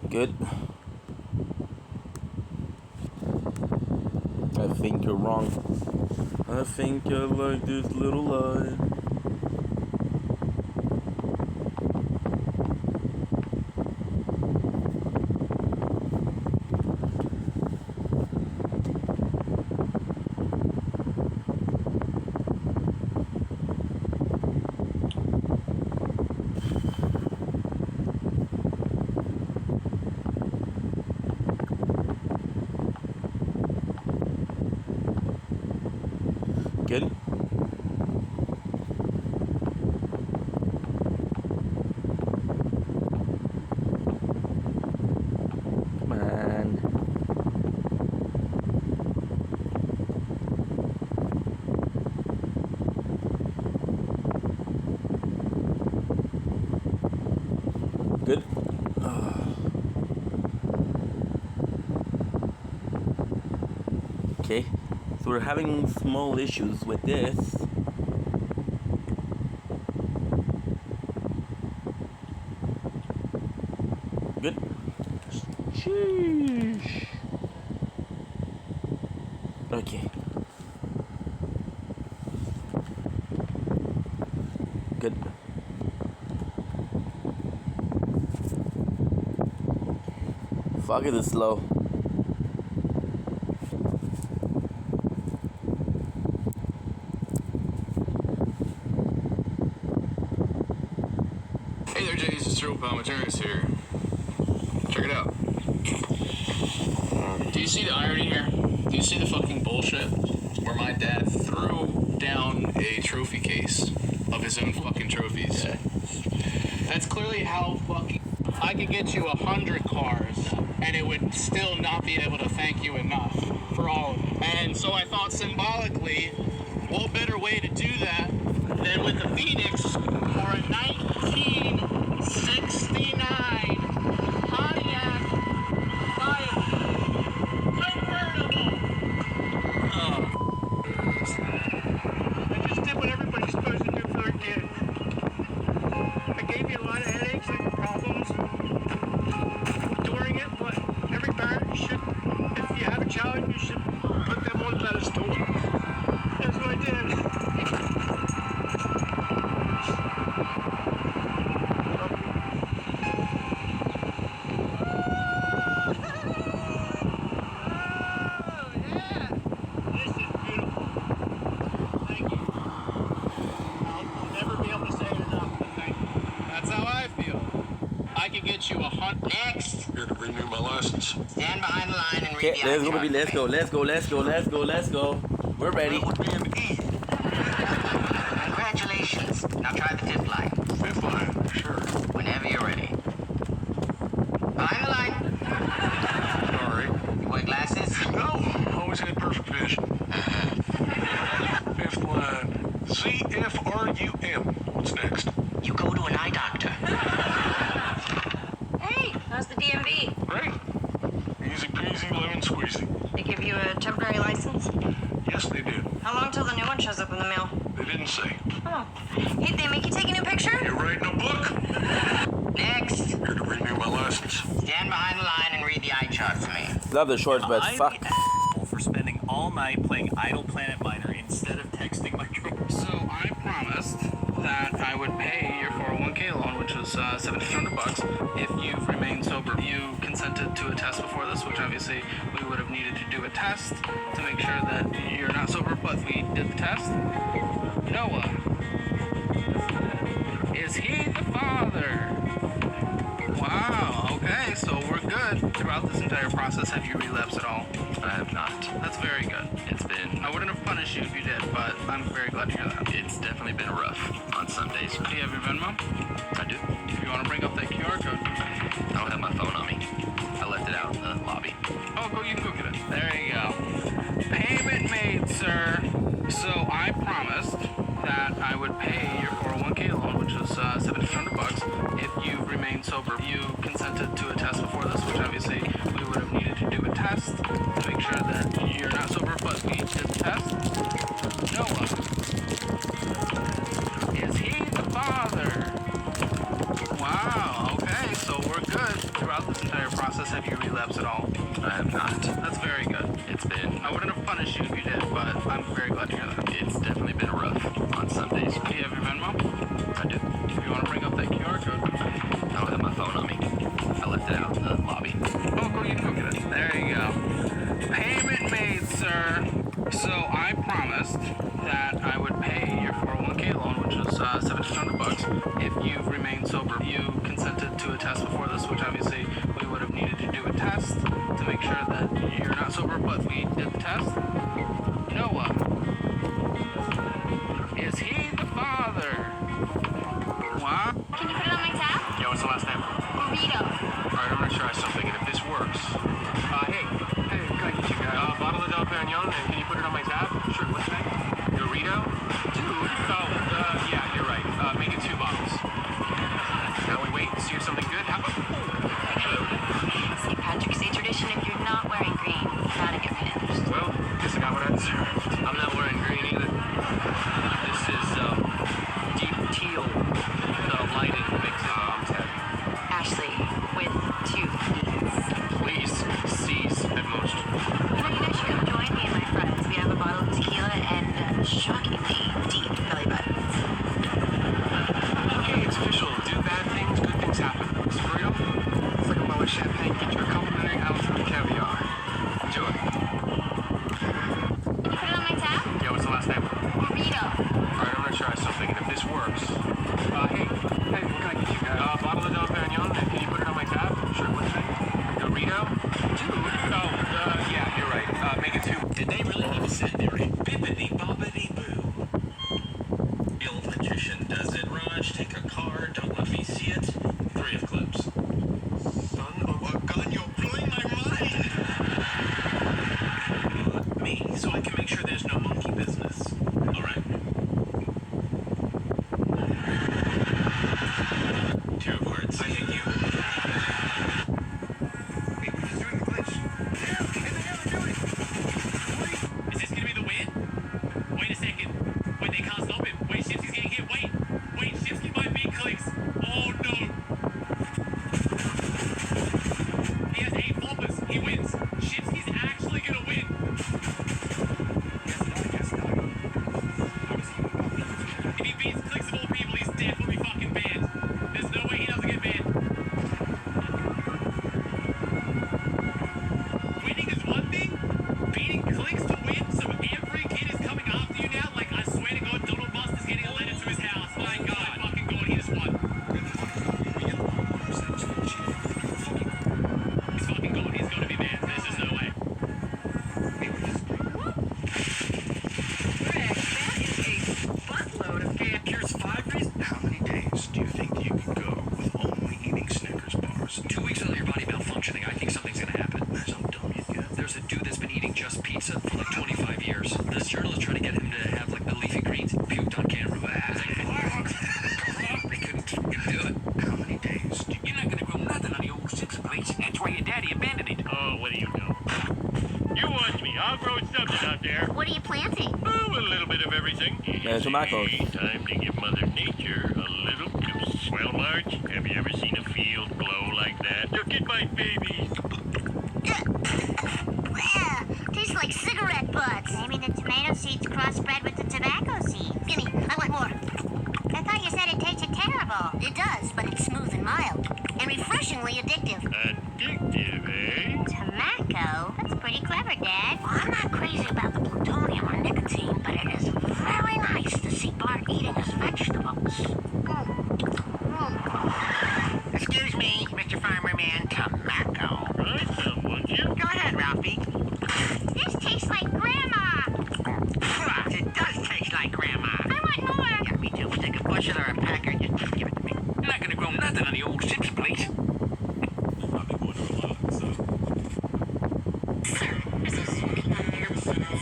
Good. I think you're wrong. I think I like this little lie. Good. Come on. Good. Okay. So we're having small issues with this. Good. Sheesh. Okay. Good. Fuck it, it's slow. Hey there, Jay, this is Triple Palmataris here. Check it out. Do you see the irony here? Do you see the fucking bullshit? Where my dad threw down a trophy case of his own fucking trophies. That's clearly how fucking... I could get you 100 cars, and it would still not be able to thank you enough for all of it. And so I thought symbolically, what better way to do that than with the Phoenix for a 1969 Pontiac Firebird convertible. I just did what everybody's supposed to do for their kid. I gave you a lot of headaches and problems during it, but every parent should, if you have a child, you should put them on a pedestal. That's what I did. I could get you 100. Next. Here to renew my license. Stand behind the line and read Okay, the let's go, ID baby. Let's go. Let's go. Let's go. Let's go. Let's go. We're ready. That would be an E. Congratulations. Now try the fifth line. Fifth line, sure. Whenever you're ready. Behind the line. Sorry. You wear glasses? No, always had perfect vision. Fifth line. CFRUM. What's next? You go to an eye doctor. Hey, how's the DMV? Great. Easy peasy, lemon squeezy. They give you a temporary license? Yes, they did. How long till the new one shows up in the mail? They didn't say. Oh. Hey, they make you take a new picture? You're writing a book? Next. Here to renew my license. Stand behind the line and read the eye chart for me. Love the shorts, but I'm fuck. the asshole for spending all night playing Idle Planet Miner instead of texting my girlfriend. So I promised that I would pay your 401k loan, which was $1,700, if you've remained sober. You consented to a test before this, which obviously we would have needed to do a test to make sure that you're not sober, but we did the test. Noah, is he the father? Wow, okay, so we're good. Throughout this entire process, have you relapsed at all? I have not. That's very good. It's been... I wouldn't have punished you if you did, but I'm very glad to hear that. It's definitely been rough on some days. Do you have your Venmo? I do. If you want to bring up that QR code. I don't have my phone on me. I left it out in the lobby. Oh, you can go get it. There you go. Payment made, sir. So I promised that I would pay your 401k loan, which was $1,700, if you remained sober. You consented to a test before this, which obviously we would have needed to do a test to make sure that you're not sober, but we did the test. Noah, is he the father? Wow, okay, so we're good. throughout this entire process, have you relapsed at all? I have not. That's very good. It's been. I wouldn't have punished you if you did, but I'm very glad to hear that. It's definitely been rough on some days. Do you have your Venmo? I do. If you want to bring up that QR code. I don't have my phone on me. I left it out in the lobby. Oh, go, you can go get it. There you go. Payment made, sir. So I promised that I would pay your 401k loan, which is $1,700, if you've remained sober. You consented to a test before this, which obviously we would have needed to do a test to make sure that you're not sober, but we did the test. Noah, is he the father? Wow. Can you put it on my tab? Yo, what's the last name? Burrito. Alright, I'm gonna try something, and if this works. Hey, can I get you guys? Bottle of Dom Perignon, and can you put it on my tab? Sure, what's the name? Dorito? Dude. Oh, yeah, you're right. Make it 2 bottles. Now we wait and see if something good happens. St. Patrick's Day tradition, if you're not wearing green, you gotta get pinched. Well, guess I got what I deserved. I'm not wearing green either. This is, deep teal. The lighting makes it, Ashley, with 2 E's. Please, C's at most. You know, you guys should come join me and my friends. We have a bottle of tequila and shockingly deep belly buttons. Okay, it's official. Do bad things, good things happen. Is it real? It's like a bottle of champagne. Get you a complimentary ounce of caviar. Enjoy. Can you put it on my tab? Yo, what's the last name? Burrito. Alright, I'm gonna try something, and if this works. Hey, what can I get you guys? Bottle of Dom Perignon, and can you put it on my tab? Sure, what's the name? Dorito? Dude. Oh, yeah, you're right. Make it 2. Did they really need to send their bippity bobbity boo? The old magician does it. Raj, take a card, don't let me see it. 3 of clubs. Son of a gun, you're blowing my mind! Me, so I can make sure there's no monkey business. Alright. 2 of hearts. I hate you. Wait, he's doing the glitch. Yeah, what the hell are you doing? Is this gonna be the win? Wait a second. Wait, they can't stop him. Wait, Shipsy's getting hit. Wait, Shipsy might beat Clicks. Oh no. He has 8 floppers. He wins. Shipsy's actually gonna win. Yes, no. If he beats Clicks of all people, he's definitely fucking banned. There's no way he doesn't get banned. Winning is one thing. Beating Clicks to win, so every kid is coming after you now. Like, I swear to God, Donald Buster's getting a letter to his house. My God, fucking God, he just won. He's fucking gone. He's got to be banned. There's just no way. Greg, that is a buttload of gas. Here's 5 reasons. How many days do you think you could go with only eating Snickers bars? 2 weeks without your body malfunctioning, I think something's gonna happen. That's how dumb you get. There's a dude that's been eating just pizza for like 25 years. This journalist tried to get him to have like the leafy greens. He puked on camera. They couldn't do it. How many days do you You're not gonna grow nothing on the old chips plates. That's why your daddy abandoned it. Oh, what do you know? You watch me. I'll grow something out there. What are you planting? Oh, a little bit of everything. tomatoes. Time to give Mother Nature a little juice. Well, Marge, have you ever seen a field glow like that? Look at my babies. Tastes like cigarette butts. Maybe the tomato seeds crossbred with the tobacco seeds. Gimme, I want more. I thought you said it tasted terrible. It does, but it's smooth and mild. And refreshingly addictive. Addictive, eh? Tobacco? That's pretty clever, Dad. Well, I'm not crazy about the plutonium or nicotine, but it is very nice to see Bart eating his vegetables. Excuse me, Mr. Farmer Man. Tobacco. Right, some, won't you? Go ahead, Ralphie. This tastes like Grandma. It does taste like Grandma. I want more. Yeah, me too. Take a bushel or a packer. Just give it to me. You're not gonna grow nothing on the old chips plate. I've been going for a lot, so. Is this smoking on your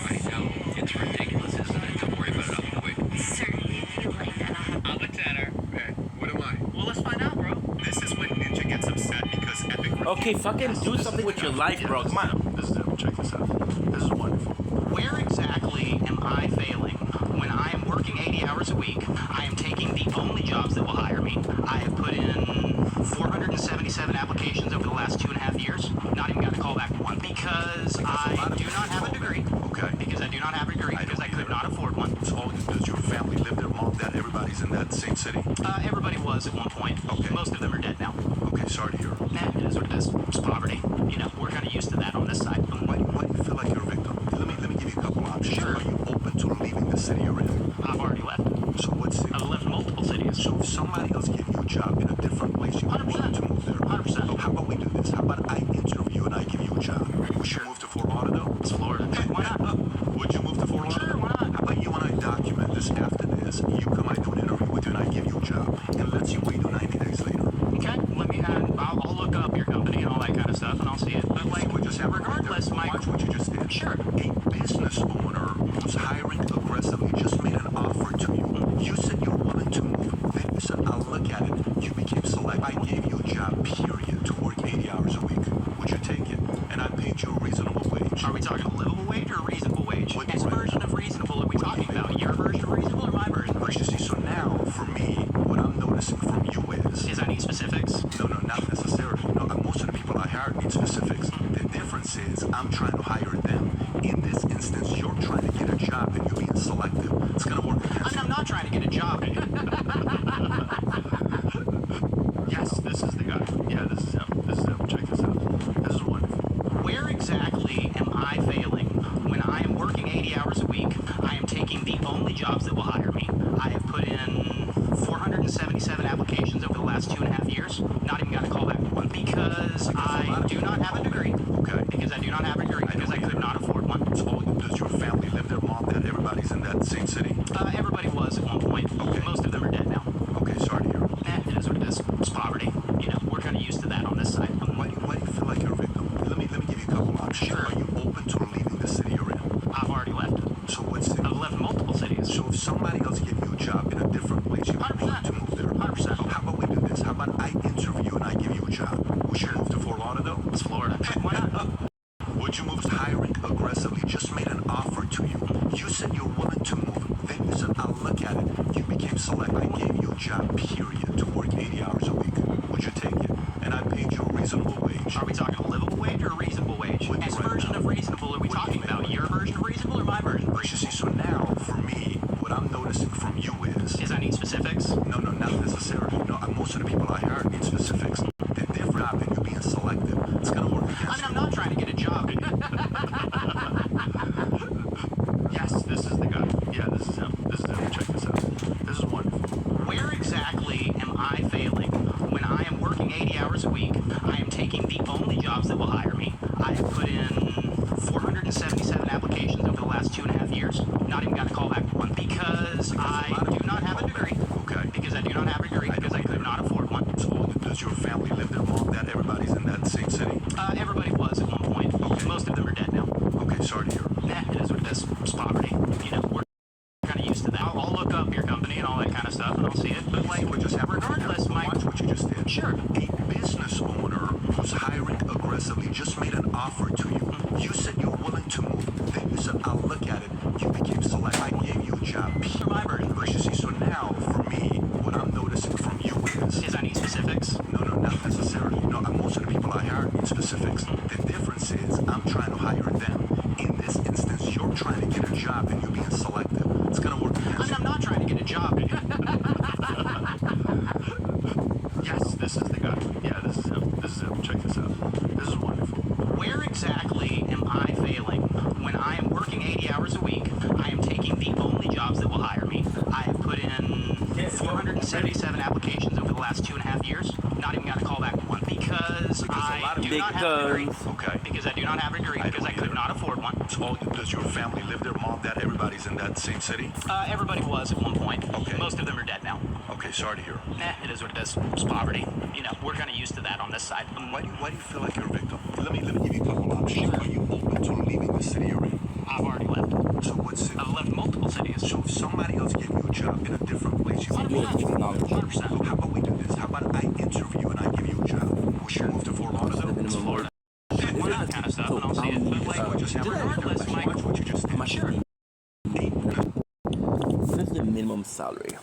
I know. It's ridiculous, isn't it? Don't worry about it. I'll do it. Sir, if you like that, I'm a tenor. Hey, what am I? Well, let's find out, bro. This is when Ninja gets upset because Epic... Okay, fucking do something with your life, bro. Come on. This is it. Check this out. This is wonderful. Where exactly am I failing when I am working 80 hours a week? I am taking the only jobs that will hire me. I have put in 477 applications over the last 2 I do not have a degree. Okay. Because I do not have a degree. Because I could not afford one. So does your family live there, mom, dad, everybody's in that same city? Everybody was at one point. Okay. Most of them are dead now. Okay, sorry to hear. It is what it is. It's poverty. We're kind of used to that on this side. Why do you feel like you're a victim? Let me give you a couple options. Sure. Are you open to leaving the city you're in? I've already left. So what city? I've left multiple cities. So if somebody else gave you a job in a different place, you would 100%. want to move there? 100%. Oh, how about we do this? How about I interview and I give you a job? Would you move to Fort Lauderdale? It's Florida. Why not? Would you move to Fort Lauderdale? Sure, why not? How about you and I document this after this? You come, I do an interview with you, and I give you a job. And let's see what you do 90 days later. Okay, let me. I'll look up your company and all that kind of stuff, and I'll see it. But See what just happened right there? regardless, Mike. Watch what you just did. Sure. A business owner who's hiring aggressively just made an offer to you. You said you're willing to move. Then you said, I'll look at it. You became select. I gave you a job, period, to work 80 hours a week. Would you take it? And I paid you a reasonable wage. Are we talking a livable wage or a reasonable wage? What- Which version of reasonable are we talking about? Your version of reasonable or my version of You reasonable? see, so now, for me, what I'm noticing from you Is I need specifics? no, not necessarily. No, most of the people I hire need specifics. The difference is I'm trying to hire them. In this instance, you're trying to get a job and you're being selective. It's going to work against I'm not trying to get a job. Yes, this is the guy. Yeah, this is him. Check this out. This is wonderful. Where exactly am I failing when I am working 80 hours a week? I am taking the only jobs that will hire me. I have put in 477 applications over the last 2.5 years. Not even got a call back from one because I do not have a degree. Okay. Because I do not have a degree. Because I could not afford one. So does your family live there, mom, dad, everybody's in that same city? Everybody was at one point. Okay. Most of them are dead now. Okay, sorry to hear. It is what it is. It's poverty. We're kind of used to that on this side. Why do you feel like you're a victim? Let me give you a couple options. Sure. Are you open to leaving the city you're in? I've already left. So what city? I've left multiple cities. So if somebody else gave you a job in a different place, you would 100%. want to move there? 100%. Oh, how about we do this? How about I interview and I give you a job? Would you move to Fort Lauderdale? It's Florida. Why not? Would you move? Hiring aggressively just made an offer to you. You said you're willing to move. Then you said, I'll look at it. You became select. I gave you a job, period, to work 80 hours a week. Would you take it? And I paid you a reasonable wage. Are we talking a livable wage or a reasonable wage? What do you Which right version now? of reasonable are we What do you talking make? about? Your version of reasonable or my version of You reasonable? see, so now, for me, what I'm noticing from you is... I need specifics? No, not necessarily. No, most of the people I hire need specifics. They're different, and you're being selective. It's going to work against I'm not trying to get a job. Yes, this is the guy. Yeah, this is him. Check this out. This is wonderful. Where exactly am I failing when I am working 80 hours a week? I am taking the only jobs that will hire me. I have put in 477 applications over the last 2.5 years. Not even got a call back from one because I do not have a degree. Okay. Because I do not have a degree. Because I could not afford one. So does your family live there, mom, dad, everybody's in that same city? Everybody was at one point. Okay. Most of them are dead now. Okay, sorry to hear. It is what it is. It's poverty. We're kind of used to that. I'll look up your company and all that kind of stuff, and I'll see it. But See what just happened right there? regardless, Mike. Watch what you just did. Sure. A business owner who's hiring aggressively just made an offer to you. You said you're willing to move. Then you said, I'll look at it. You became select. I gave you a job. For my version of You see, so now, for me, what I'm noticing from you is... I need specifics? No, not necessarily. No, most of the people I hire need specifics. The difference is I'm trying to hire them. In this instance, you're trying to get a job and you're being selective. It's going to work against I'm not trying to get a job. Yes, this is the guy. Yeah, this is him. Check this out. This is wonderful. Where exactly am I failing when I am working 80 hours a week? I am taking the only jobs that will hire me. I have put in 477 applications over the last 2.5 years. Not even got a call back from one because I do not have a degree. Okay. Because I do not have a degree. Because I could not afford one. So does your family live there, mom, dad, everybody's in that same city? Everybody was at one point. Okay. Most of them are dead now. Okay, sorry to hear. It is what it is. It's poverty. We're kind of used to that on this side. Why do you feel like you're a victim? Let me give you a couple options. Are you open to leaving the city you're in? I've already left. So what city? I've left multiple cities. So if somebody else gave you a job in a different place, you would want to move there? 100%. How about we do this? How about I interview and I give you a job? Would you move to Fort Lauderdale? It's Florida. Why not kind of stuff, and I'll see it. But See what just happened? regardless, Mike. Watch what you just did. Sure. What is the minimum salary?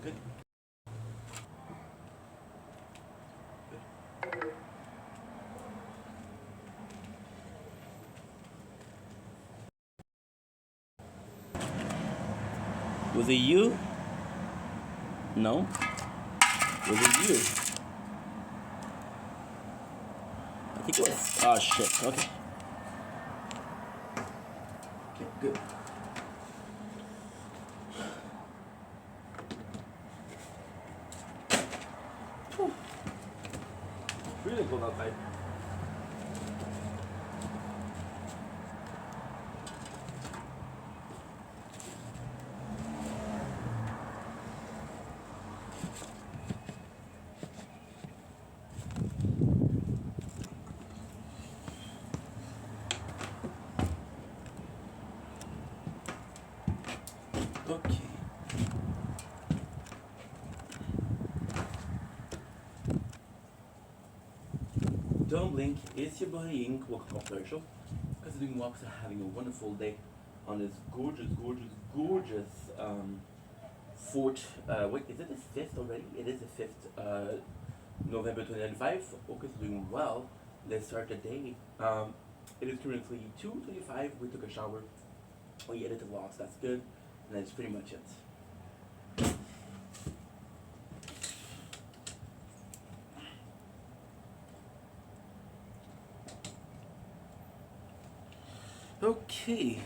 Good. Was it you? No? Was it you? I think it was. Oh shit. Okay. Okay, good. Whew. Really cold outside. Okay. Don't blink, it's your buddy Ink. Welcome up to our show. Because doing walks and having a wonderful day on this gorgeous wait, is it the 5th already? It is the 5th, November 2025. Focus doing well. Let's start the day. It is currently 2:25. We took a shower. We edited vlogs, that's good. And that's pretty much it. Okay.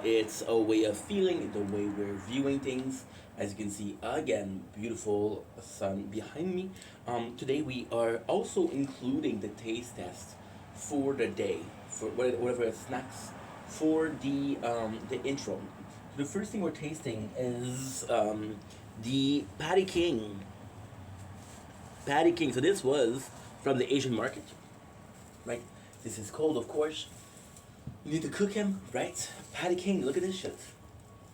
It's a way of feeling, the way we're viewing things. As you can see, again, beautiful sun behind me. Today we are also including the taste test for the day, for whatever snacks for the intro. The first thing we're tasting is the Patty King. Patty King. So this was from the Asian market, right? This is cold, of course. You need to cook him, right? Patty King, look at this shit.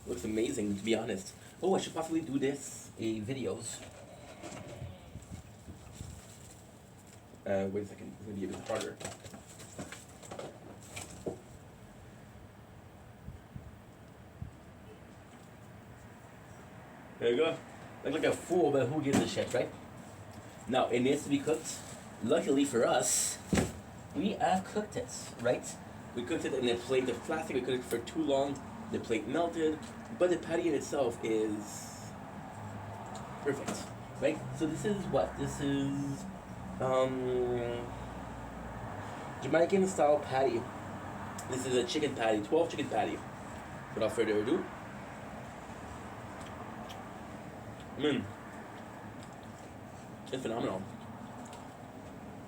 Looks amazing, to be honest. Oh, I should possibly do this videos. Wait a second, it's gonna be a bit harder. There you go. Look like a fool, but who gives a shit, right? Now, it needs to be cooked. Luckily for us, we have cooked it, right? We cooked it in a plate of plastic. We cooked it for too long. The plate melted, but the patty in itself is perfect, right? So this is what? This is Jamaican style patty. This is a chicken patty, 12 chicken patty. Without further ado, it's phenomenal.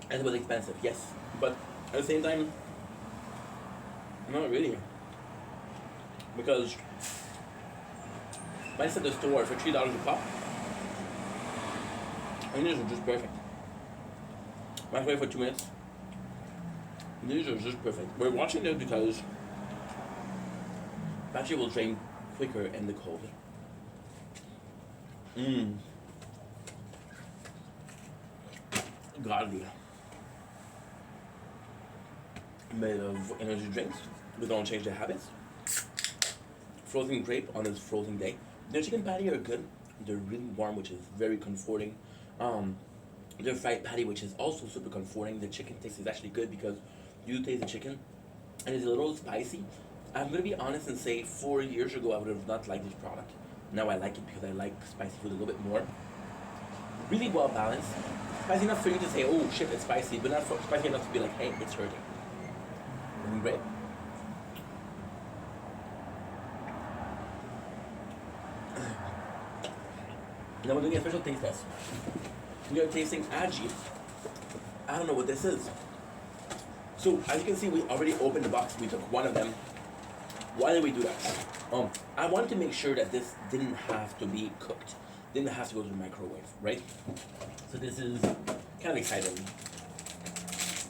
And it was expensive, yes, but at the same time, not really. Because mine's at the store for $3 a pop. And these are just perfect. Microwave for 2 minutes. And these are just perfect. We're watching this because battery will drain quicker in the cold. Godly. Made of energy drinks. We don't change their habits. Frozen grape on its frozen day. Their chicken patty are good. They're really warm, which is very comforting. Their fried patty, which is also super comforting. The chicken taste is actually good because you taste the chicken and it's a little spicy. I'm gonna be honest and say 4 years ago I would have not liked this product. Now I like it because I like spicy food a little bit more. Really well balanced. Spicy enough for you to say, oh shit, it's spicy, but not spicy enough to be like, hey, it's hurting. Great. Now we're doing a special taste test. We are tasting aji. I don't know what this is. So as you can see, we already opened the box. We took one of them. Why did we do that? I wanted to make sure that this didn't have to be cooked. Didn't have to go to the microwave, right? So this is kind of exciting.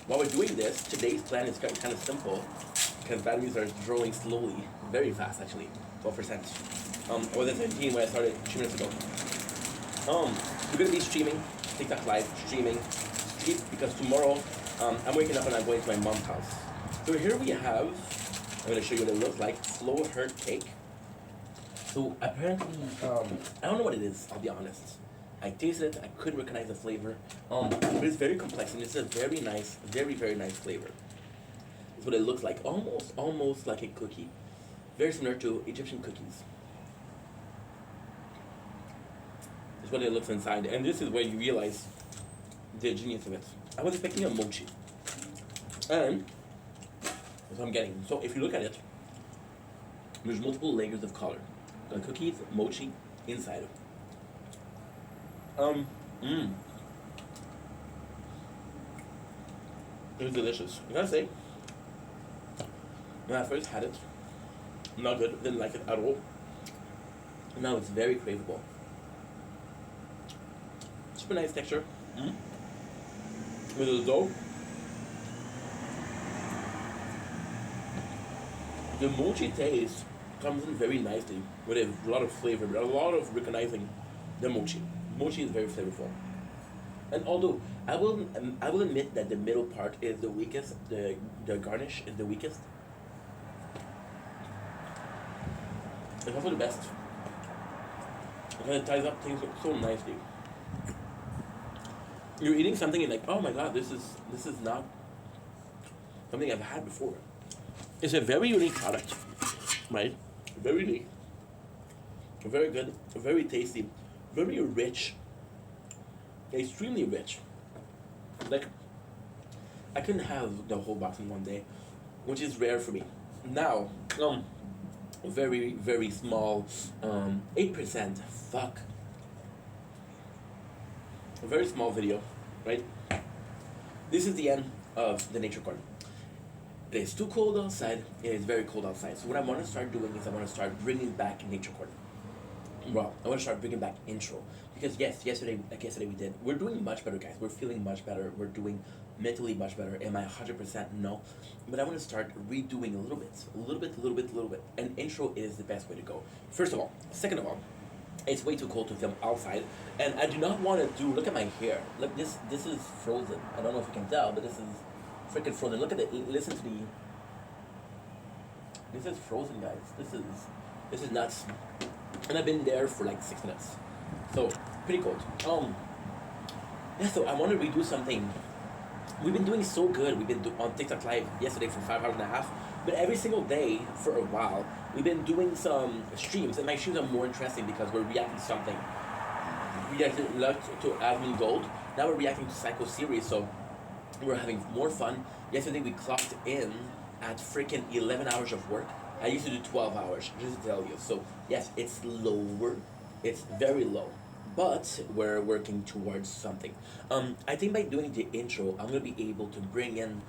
While we're doing this, today's plan is kind of simple because batteries are drawing slowly, very fast actually, 12%. I was at 17 when I started 2 minutes ago. We're gonna be streaming, TikTok live, streaming, because tomorrow I'm waking up and I'm going to my mom's house. So here we have, I'm gonna show you what it looks like, slow hurt cake. So apparently, I don't know what it is, I'll be honest. I tasted it, I couldn't recognize the flavor. But it's very complex and it's a very nice, very nice flavor. It's what it looks like, almost like a cookie. Very similar to Egyptian cookies. It's what it looks inside, and this is where you realize the genius of it. I was expecting a mochi. And that's what I'm getting. So if you look at it, there's multiple layers of color. The cookies, mochi, inside. It was delicious. I gotta say, when I first had it, not good, didn't like it at all. Now it's very craveable. Super nice texture. With the dough. The mochi taste comes in very nicely with a lot of flavor, but a lot of recognizing the mochi. Mochi is very flavorful. And although I will admit that the middle part is the weakest, the garnish is the weakest. It's also the best. Because it ties up things so nicely. You're eating something and like, oh my god, this is not something I've had before. It's a very unique product, right? Very unique. Very good, very tasty, very rich. Extremely rich. Like, I couldn't have the whole box in one day, which is rare for me. Now, very small, 8%. Fuck. A very small video, right? This is the end of the nature corner. It is too cold outside. It is very cold outside. So what I want to start doing is I want to start bringing back nature corner. Well, I want to start bringing back intro because yes, yesterday we did. We're doing much better, guys. We're feeling much better. We're doing mentally much better. Am I 100%? No, but I want to start redoing a little bit. And intro is the best way to go. First of all, second of all, it's way too cold to film outside, and I do not want to do. Look at my hair. Look, this is frozen. I don't know if you can tell, but this is freaking frozen. Look at it. Listen to the. This is frozen, guys. This is nuts. And I've been there for like 6 minutes, so pretty cold. Yeah. So I want to redo something. We've been doing so good. We've been on TikTok Live yesterday for 5 hours and a half, but every single day for a while we've been doing some streams, and my streams are more interesting because we're reacting to something. We reacted to Admin Gold. Now we're reacting to Psycho series, so we're having more fun. Yesterday we clocked in at freaking 11 hours of work. I used to do 12 hours, just to tell you. So yes, it's lower. It's very low. But we're working towards something. I think by doing the intro, I'm going to be able to bring in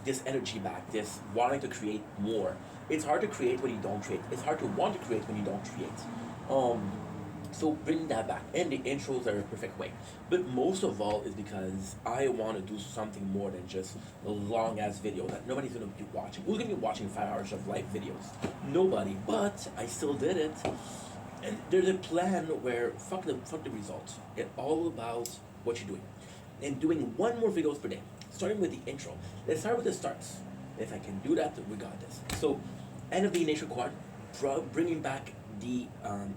this energy back, this wanting to create more. It's hard to create when you don't create. It's hard to want to create when you don't create. So bring that back. And the intros are a perfect way. But most of all is because I want to do something more than just a long-ass video that nobody's going to be watching. Who's going to be watching 5 hours of live videos? Nobody. But I still did it. And there's a plan where fuck the results. It's all about what you're doing. And doing one more videos per day. Starting with the intro. Let's start with the starts. If I can do that, we got this. So, end of the Nature Quad, bringing back the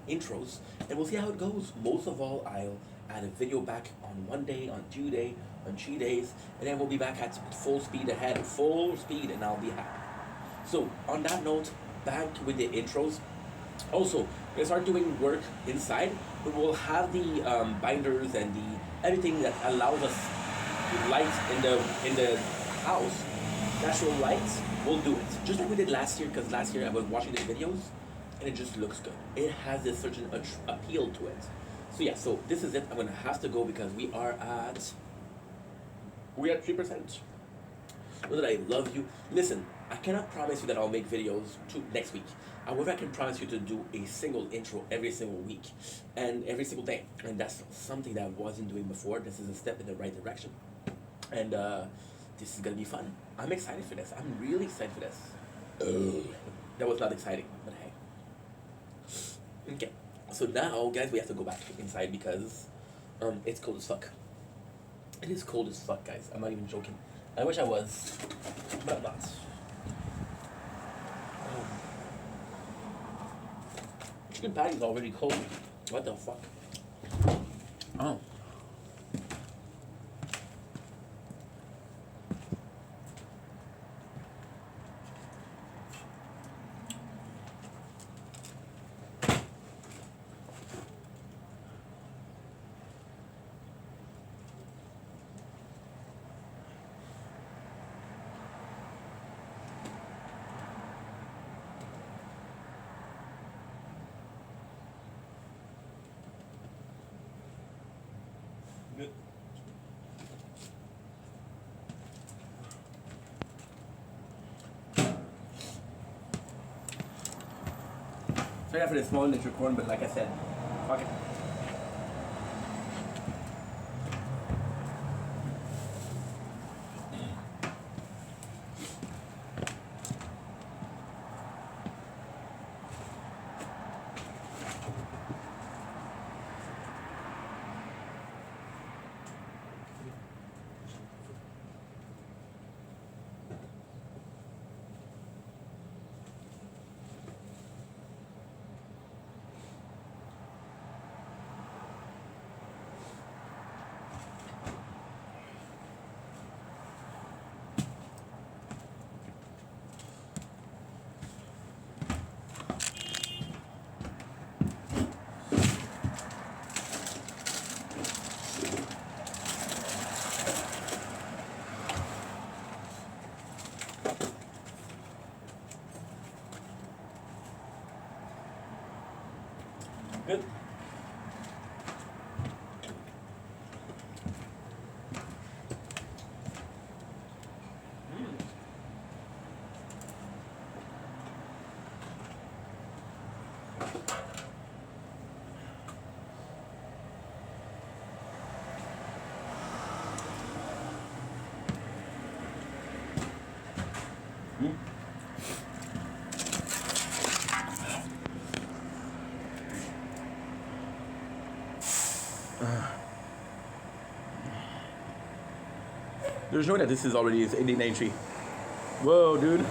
intros, and we'll see how it goes. Most of all, I'll add a video back on 1 day, on 2 days, on 3 days, and then we'll be back at full speed ahead, full speed, and I'll be happy. So, on that note, back with the intros. Also, we'll start doing work inside, but we'll have the binders and the everything that allows us light in the house. Natural lights, we'll do it. Just like we did last year, because last year I was watching the videos, and it just looks good. It has a certain appeal to it. So yeah, so this is it. I'm gonna have to go because we're at 3%. Know that I love you. Listen, I cannot promise you that I'll make videos next week. However, I can promise you to do a single intro every single week and every single day. And that's something that I wasn't doing before. This is a step in the right direction. And this is gonna be fun. I'm excited for this. I'm really excited for this. That was not exciting, but hey. Okay, so now, guys, we have to go back inside because it's cold as fuck. It is cold as fuck, guys. I'm not even joking. I wish I was, but I'm not. chicken patty is already cold. What the fuck? Oh. Good. Sorry for the small nature corn, but like I said, fuck it. Good. There's no way that this is already 1893. Whoa, dude.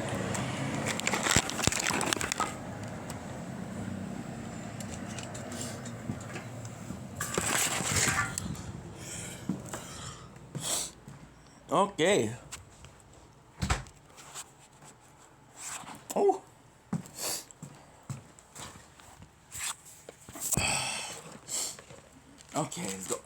Okay. Oh. Okay, let's go.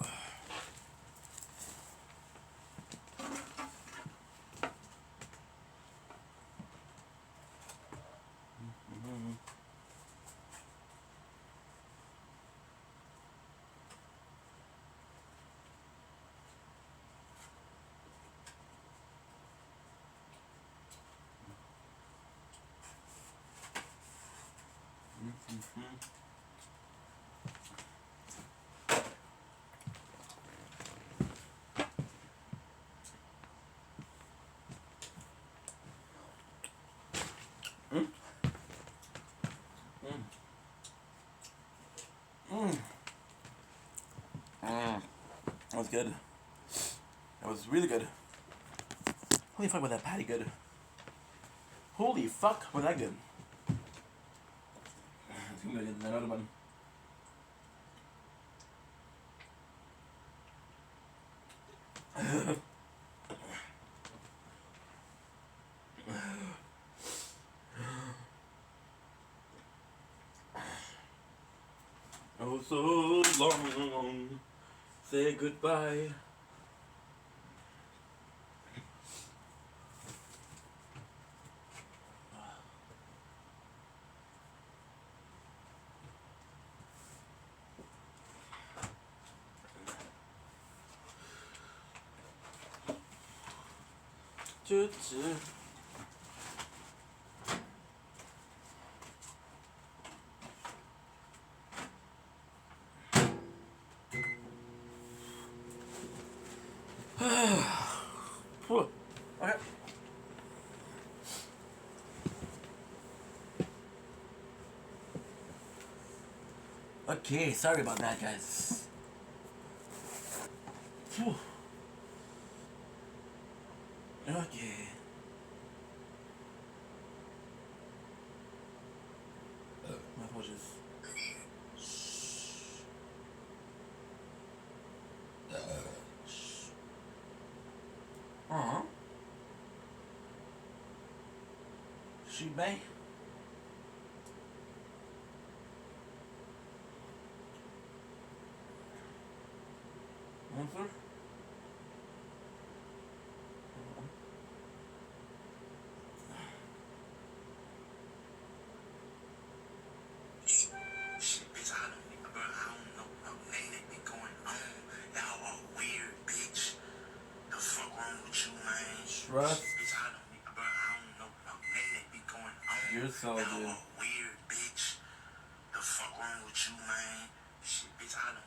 That was good. That was really good. Holy fuck, was that patty good? Holy fuck, was that good? Let's go get another one. Oh, so long. Say goodbye. Choo-choo. Whew. Okay. Okay, sorry about that, guys. Whew. Okay. My apologies. She may. Monster? Shit, bitch, I don't know. Nothing that be going on. Y'all are weird, bitch. The fuck wrong with you, man? Trust Shit, bitch, I don't know. Nothing that be going on. yourself, Y'all dude. are weird, bitch. The fuck wrong with you, man? Shit, bitch, I don't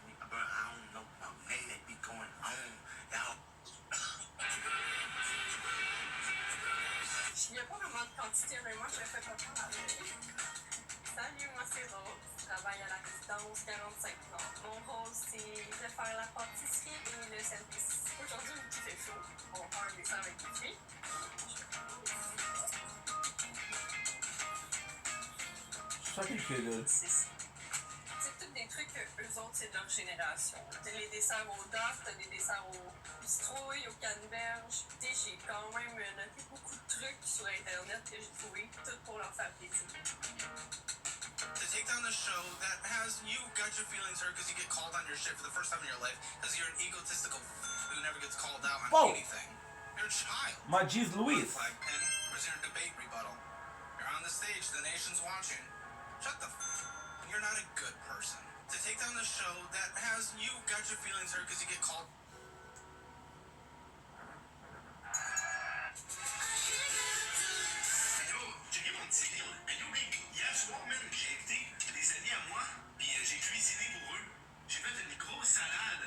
know. Nothing that be going on. Y'all. Il n'y a pas vraiment de quantité, mais moi, je le fais pas mal. Salut, moi, c'est Rose. Je travaille à la résidence 45 ans. Mon rôle, c'est de faire la pâtisserie et le service. Aujourd'hui, vu qu'il fait chaud, on va faire un dessert avec des fruits. Fucking kid, dude. C'est tous des trucs que eux autres, c'est de leur génération. T'as les desserts aux dates, t'as des desserts aux citrouilles, aux canneberges. Tu sais, j'ai quand même noté beaucoup de trucs sur Internet que j'ai trouvé, tout pour leur faire plaisir. To take down the show that has you got your feelings hurt because you get called on your shit for the first time in your life because you're an egotistical who never gets called out on Whoa. anything. You're a child. My G's Louise. Flag pin. Where's your debate rebuttal? You're on the stage. The nation's watching. Shut the You're not a good person. To take down the show that has you got your feelings hurt because you get called. Yo, checké mon petit reel. Yo, big, hier soir, man, j'ai invité des amis à moi, puis j'ai cuisiné pour eux. J'ai fait une grosse salade,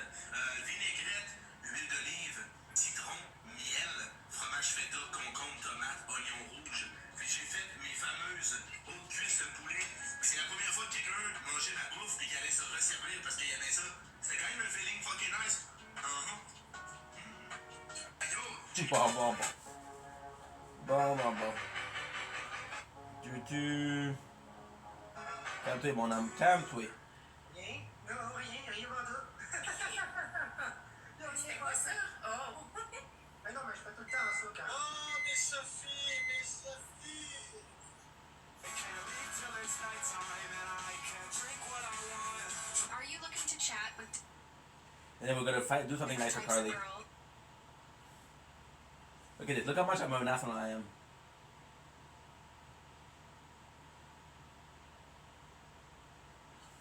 vinaigrette, huile d'olive, citron, miel, fromage feta, concombre, tomate, oignon rouge. Puis j'ai fait mes fameuses hautes cuisses de poulet. Puis c'est la première fois que quelqu'un mangeait ma bouffe et qu'il allait se resservir parce qu'il aimait ça. C'était quand même un feeling fucking nice. Yo, Bon, bon, bon. Bon, bon, bon. Calme-toi, mon âme, calme-toi. Rien? Non, rien vendu. C'est quoi ça? Oh! Mais non, mais je fais tout le temps ça quand. oh, mais Sophie. Are you looking to chat with And then we're gonna do something nice for types of Carly. girl? Look at this. Look how much of an asshole I am.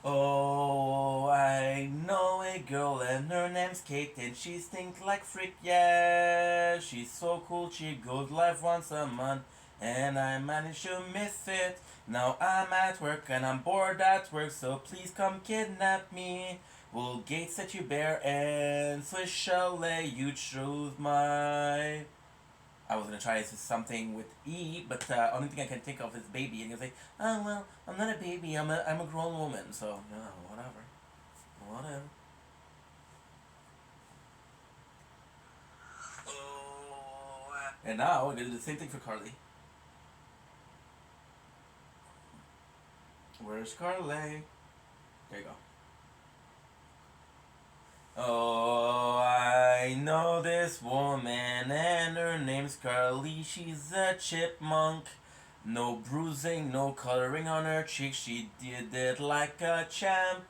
Oh, I know a girl and her name's Kate and she stinks like freak, yeah. She's so cool, she goes live once a month and I managed to miss it. Now I'm at work and I'm bored at work, so please come kidnap me. Will Gates set you bare and Swiss Chalet you choose my... I was gonna try something with E, but the only thing I can think of is baby, and you'll say, oh well, I'm not a baby, I'm a grown woman, so yeah, whatever. And now we're gonna do the same thing for Carly. Where's Carly? There you go. Oh, I know this woman and her name's Carly. She's a chipmunk. No bruising, no coloring on her cheek. She did it like a champ.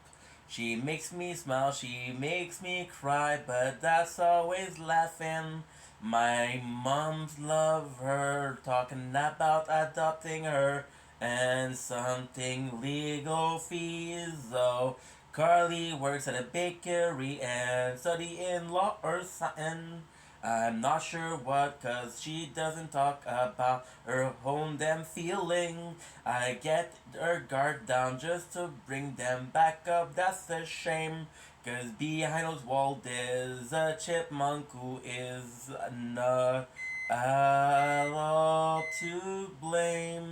She makes me smile, she makes me cry, but that's always laughing. My moms love her, talking about adopting her and something legal fees. Oh, Carly works at a bakery and studying law or something. I'm not sure what, cause she doesn't talk about her own damn feeling. I get her guard down just to bring them back up, that's a shame. Cause behind those walls there's a chipmunk who is not at all to blame.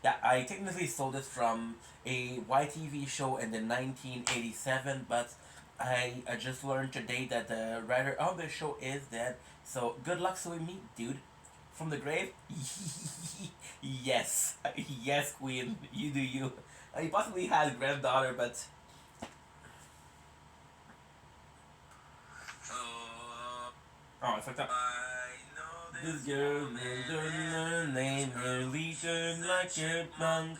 Yeah, I technically stole this from a YTV show in the 1987, but I just learned today that the writer of the show is dead. So good luck suing me, dude. From the grave? Yes. Yes, Queen. You do you. He possibly has a granddaughter, but... Oh, I fucked up. I know This girl named her name nearly turned like a monk.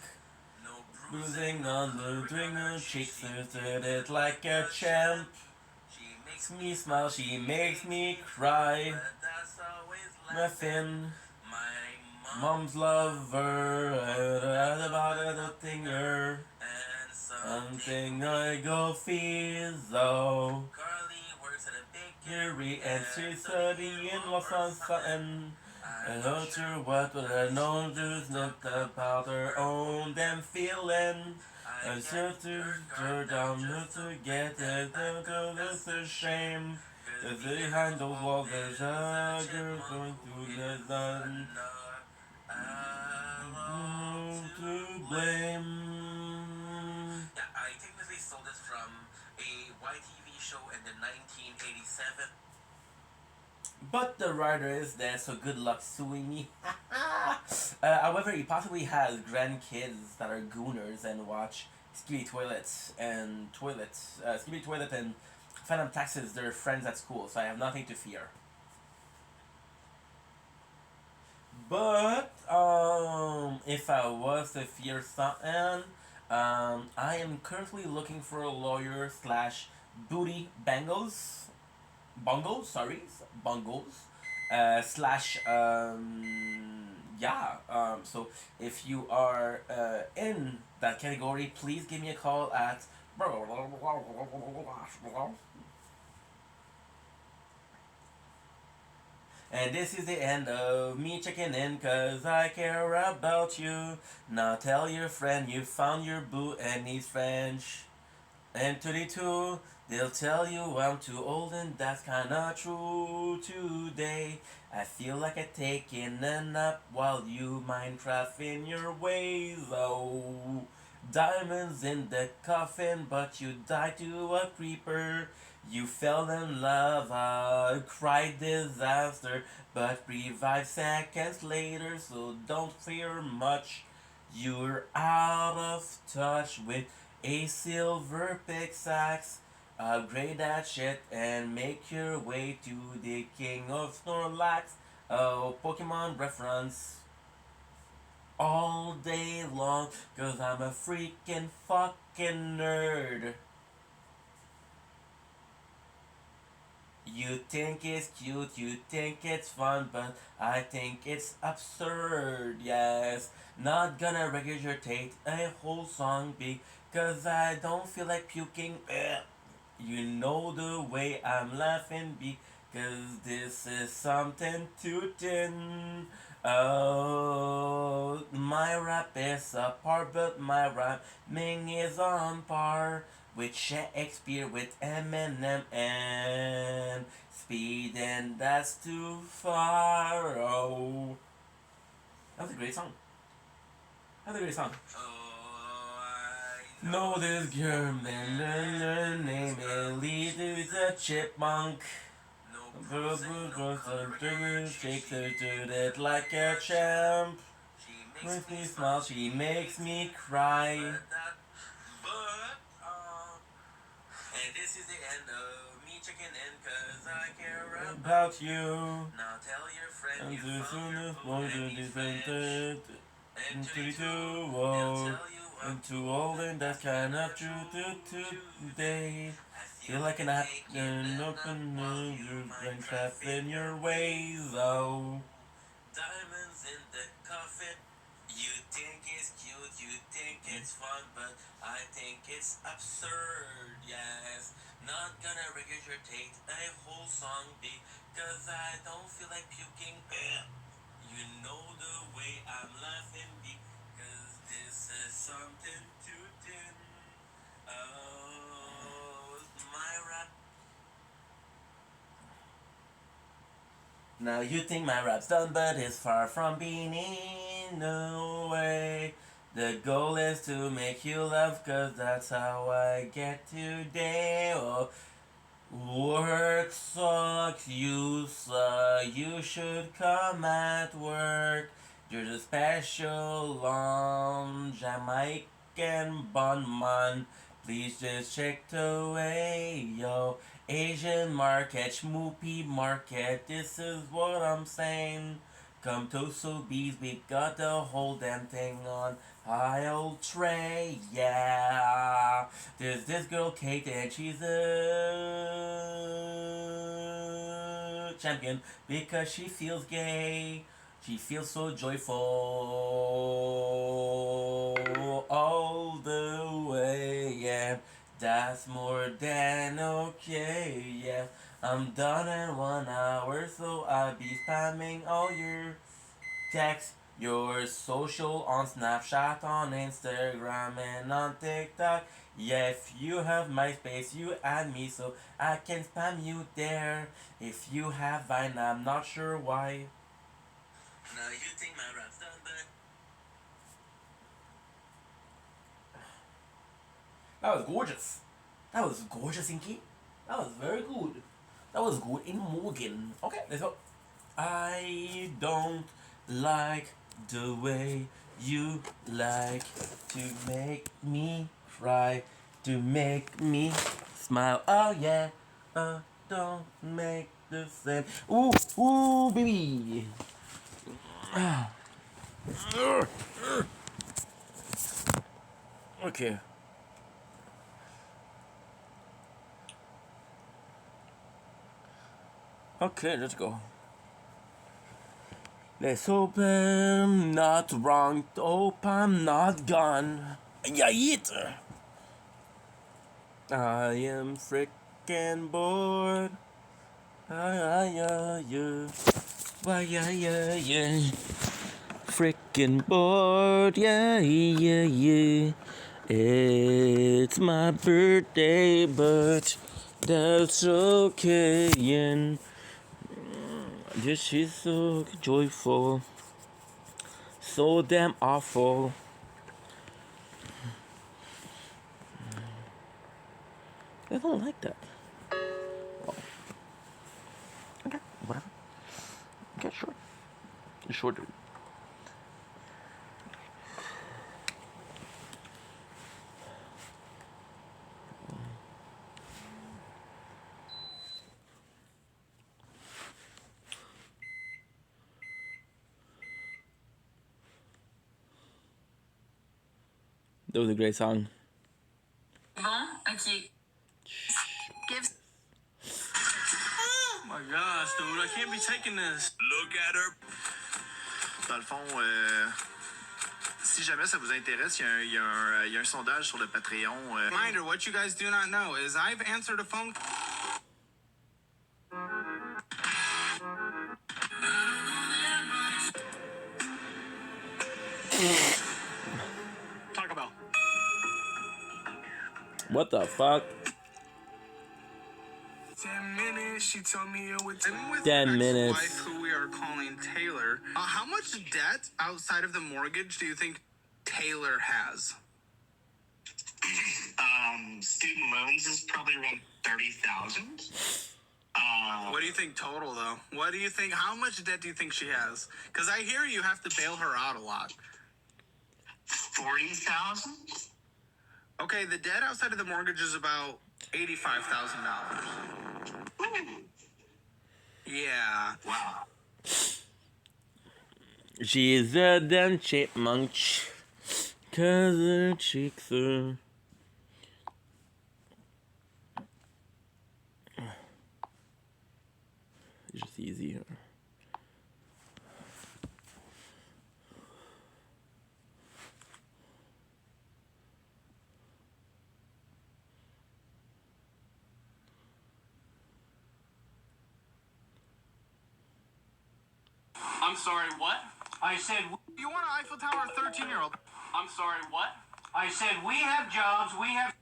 Bruising on the her cheeks, did it like a champ. Makes me smile, she makes me cry. Nothing. Mom's lover, about a thinger. Something I go fizzo. Carly and she's studying Los Angeles. I'm not sure what, but I know there's not about her own damn feeling. I should to her down to get it, that's a shame. Cause behind those walls there's a girl going through the sun. To blame. Yeah, I technically stole this from a YTV show in the 1987. But the writer is there, so good luck suing me. However, he possibly has grandkids that are gooners and watch Skibby Toilet and Phantom Taxes, their friends at school, so I have nothing to fear. But if I was to fear something, I am currently looking for a lawyer slash booty bungles, slash yeah. So if you are in that category, please give me a call at. And this is the end of me checking in cause I care about you. Now tell your friend you found your boo and he's French. And 32, they'll tell you I'm too old and that's kinda true today. I feel like I'm taking a nap while you Minecraft in your ways. Oh, diamonds in the coffin, but you died to a creeper. You fell in lava, cried disaster, but revived seconds later, so don't fear much. You're out of touch with a silver pickaxe. Upgrade that shit and make your way to the king of Snorlax. Oh, Pokemon reference all day long, cause I'm a freaking fucking nerd. You think it's cute, you think it's fun, but I think it's absurd, yes. Not gonna regurgitate a whole song because I don't feel like puking. You know the way I'm laughing because this is something to tin. Oh, my rap is apart, but my rhyming is on par with Shakespeare, with Eminem, and Speed, and that's too far. Oh, that was a great song. That was a great song. Know this girl, man, her name is Lee, a chipmunk. Shakes her to it like a champ. Makes me smile, she makes me cry. And this is the end of me checking in cause I care about you. Now tell your friend you found your phone and he's French. And 32, whoa. And too old and that's kind of true today. Feel like an app and open your brain trap in your ways, oh. Diamonds in the coffin. You think it's cute, you think it's fun, but I think it's absurd, yes. Not gonna regurgitate a whole song because I don't feel like puking. You know the way I'm laughing because this is something to din. Oh, my rap. Now you think my rap's done, but it's far from being in no way. The goal is to make you laugh, cause that's how I get today. Oh, work sucks, you suck, you should come at work. There's a special on Jamaican bun man. Please just check the way, yo. Asian market, schmoopy market, this is what I'm saying. Come to Sobeys, we got the whole damn thing on aisle tray, yeah. There's this girl Kate and she's a champion because she feels gay. She feels so joyful all the way, yeah. That's more than okay, yeah. I'm done in 1 hour, so I'll be spamming all your text, your social on Snapchat, on Instagram, and on TikTok. Yeah, if you have MySpace, you add me so I can spam you there. If you have Vine, I'm not sure why. Now you think my rap's done, but that was gorgeous. That was gorgeous, Inky. That was very good. That was good in Morgan. Okay, let's go. I don't like the way you like to make me cry, to make me smile. Oh yeah, don't make the same. Ooh, ooh, baby. Okay. Okay, let's go. Let's hope I'm not wrong. Hope I'm not gone. Yeah, it. I am freaking bored. Yeah, yeah. Why, yeah, yeah, yeah. Freaking bored. Yeah, yeah, yeah. It's my birthday, but that's okay. And this is so joyful. So damn awful. I don't like that. Okay, whatever. Okay, sure. Sure, dude. That was a great song. Bon, ok. Gives. Oh my gosh, dude, I can't be taking this. Look at her. Dans le fond, si jamais ça vous intéresse, il y a un sondage sur le Patreon. Reminder, what you guys do not know is I've answered a phone. Talk about. What the fuck? 10 minutes, she told me it would 10 minutes. Wife, who we are calling Taylor. How much debt outside of the mortgage do you think Taylor has? Student loans is probably around 30,000. What do you think total, though? What do you think? How much debt do you think she has? Because I hear you have to bail her out a lot. 40,000. Okay, the debt outside of the mortgage is about $85,000. Yeah. Wow. She is a damn chipmunk. Cause her cheeks are. It's just easier. I'm sorry, what? I said, You want an Eiffel Tower 13-year-old? I'm sorry, what? I said we have jobs, we have.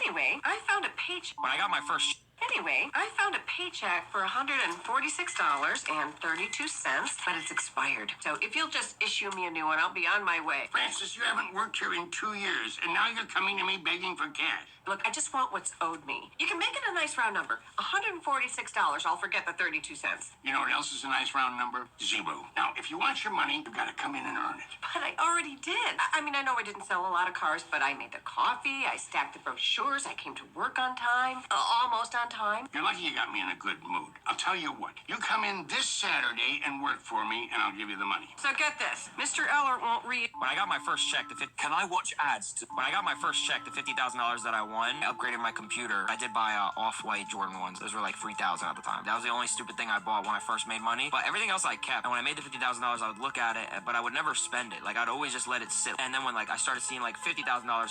Anyway, I found a page. When I got my first Anyway, I found a paycheck for $146.32, but it's expired. So if you'll just issue me a new one, I'll be on my way. Francis, you haven't worked here in 2 years, and now you're coming to me begging for cash. Look, I just want what's owed me. You can make it a nice round number. $146. I'll forget the 32 cents. You know what else is a nice round number? Zero. Now, if you want your money, you've got to come in and earn it. But I already did. I mean, I know I didn't sell a lot of cars, but I made the coffee, I stacked the brochures, I came to work on time, almost on time. You're lucky you got me in a good mood. I'll tell you what. You come in this Saturday and work for me, and I'll give you the money. So get this. Mr. Eller won't read. When I got my first check, can I watch ads? When I got my first check, the $50,000 that I won, I upgraded my computer. I did buy off-white Jordan ones. Those were like $3,000 at the time. That was the only stupid thing I bought when I first made money. But everything else I kept. And when I made the $50,000, I would look at it, but I would never spend it. Like I'd always just let it sit. And then when like I started seeing like $50,000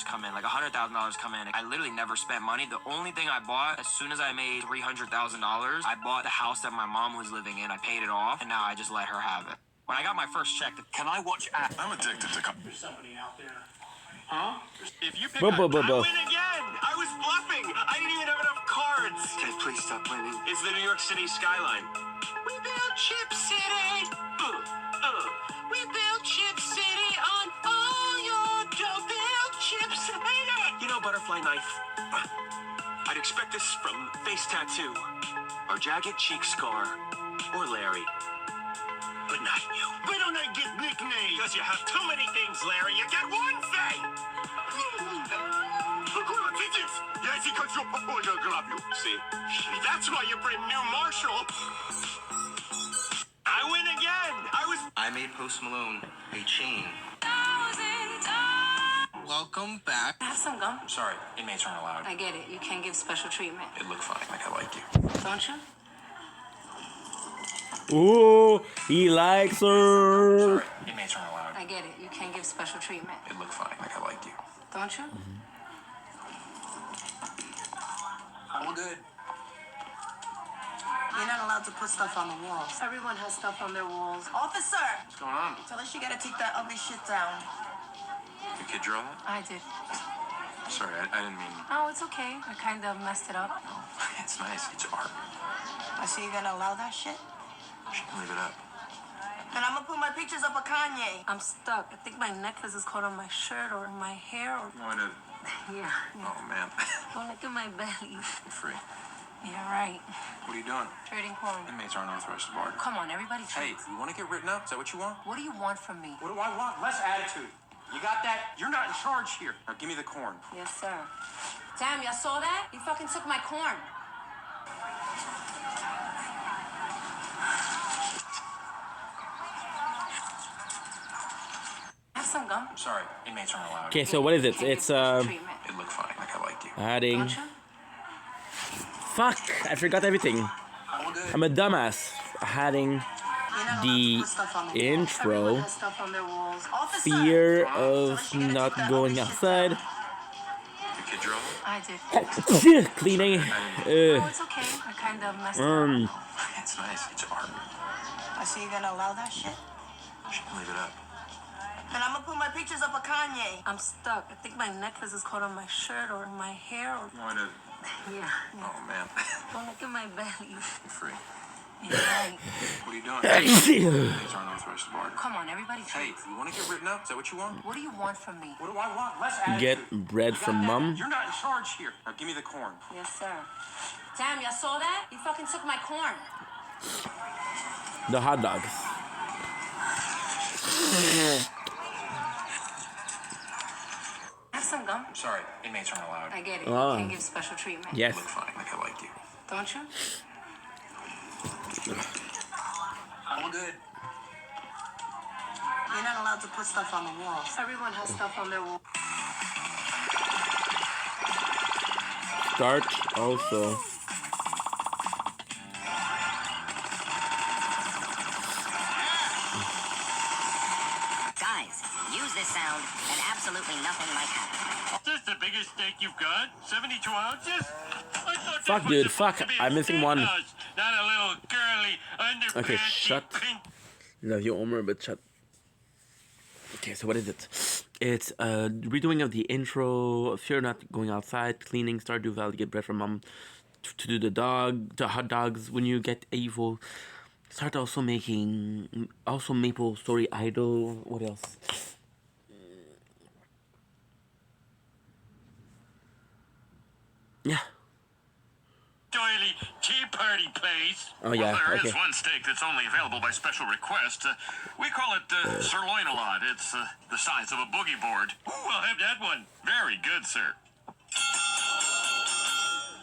come in, like $100,000 come in, I literally never spent money. The only thing I bought as soon as I made $300,000, I bought the house that my mom was living in. I paid it off, and now I just let her have it. When I got my first check, can I watch ads? I'm addicted to There's somebody out there. If you pick up, I win again! I was bluffing! I didn't even have enough cards! Ted, please stop winning. It's the New York City skyline. We built Chip City. We built Chip City on all your dough. Built Chip City. You know, butterfly knife. I'd expect this from face tattoo, or jagged cheek scar, or Larry. But not you. Why don't I get nicknames? Because you have too many things, Larry. You get one thing! See? That's why you bring new Marshall. I win again! I made Post Malone a chain. Welcome back. Have some gum. Sorry, inmates aren't allowed. I get it. You can't give special treatment. It looked funny, like I like you. Don't you? Ooh, he likes her. Sorry, inmates aren't allowed. I get it. You can't give special treatment. It looked funny, like I like you. Don't you? All good. You're not allowed to put stuff on the walls. Everyone has stuff on their walls. Officer! What's going on? Tell us you gotta take that ugly shit down. The kid draw that? I did. Sorry, I didn't mean. Oh, it's okay. I kind of messed it up. No, it's nice. It's art. I see you're gonna allow that shit? She can leave it up. Then I'm gonna put my pictures up of Kanye. I'm stuck. I think my necklace is caught on my shirt or my hair or... No, I did. Yeah. Oh, man. Don't look at my belly. You're free. Yeah, right. What are you doing? Trading corn. Inmates aren't authorized to barter. Come on, everybody Hey, trades. you want to get written up? Is that what you want? What do you want from me? What do I want? Less attitude. You got that? You're not in charge here. Now give me the corn. Yes, sir. Damn, y'all saw that? You fucking took my corn. Have some gum. Sorry, inmates aren't allowed. Okay, so what is it? It's Treatment. It looked funny, like I like you. adding. Don't you? Fuck! I forgot everything. All good. I'm a dumbass. Adding You're not allowed the to put stuff on the walls. Everyone intro. has stuff on their walls. Officer! Fear Tell of us you gotta not take that going ugly shit outside. down. The kid draw that? I did. Cleaning. Oh, it's okay. I kind of messed it up. It's nice. It's art. I see you're gonna allow that shit? She can leave it up. Then I'm gonna put my pictures up of Kanye. I'm stuck. I think my necklace is caught on my shirt or my hair or... No, I did. Yeah. Oh, man. Don't look at my belly. You're free. Yeah, right. What are you doing? Inmates aren't authorized to barter. Come on, everybody Hey, trades. you want to get written up? Is that what you want? What do you want from me? What do I want? Less attitude. Get bread You got from that? mom. You're not in charge here. Now give me the corn. Yes, sir. Damn, y'all saw that? You fucking took my corn. The hot dogs. Have some gum. Sorry, inmates aren't allowed. I get it. Ah. You can't give special treatment. Yes. It looked funny, like I like you. Don't you? All good. You're not allowed to put stuff on the walls. Everyone has stuff on their wall. Start also. Guys, use this sound and absolutely nothing might happen. Is this the biggest steak you've got? 72 ounces? I thought this Fuck, was dude, supposed fuck. to be a I'm missing one. steakhouse, not a little girly underpants. Okay, shut. pink. Love you, Omer, but shut. Okay, so what is it? It's redoing of the intro. Fear not going outside. Cleaning. Start Duval to get bread from mom. to do the hot dogs when you get evil. Start also making Maple Story Idol. What else? Yeah. Doily, tea party place. Oh yeah. Well, there Okay. is one steak that's only available by special request. We call it sirloin-a-lot. It's the size of a boogie board. Ooh, I'll have that one. Very good, sir.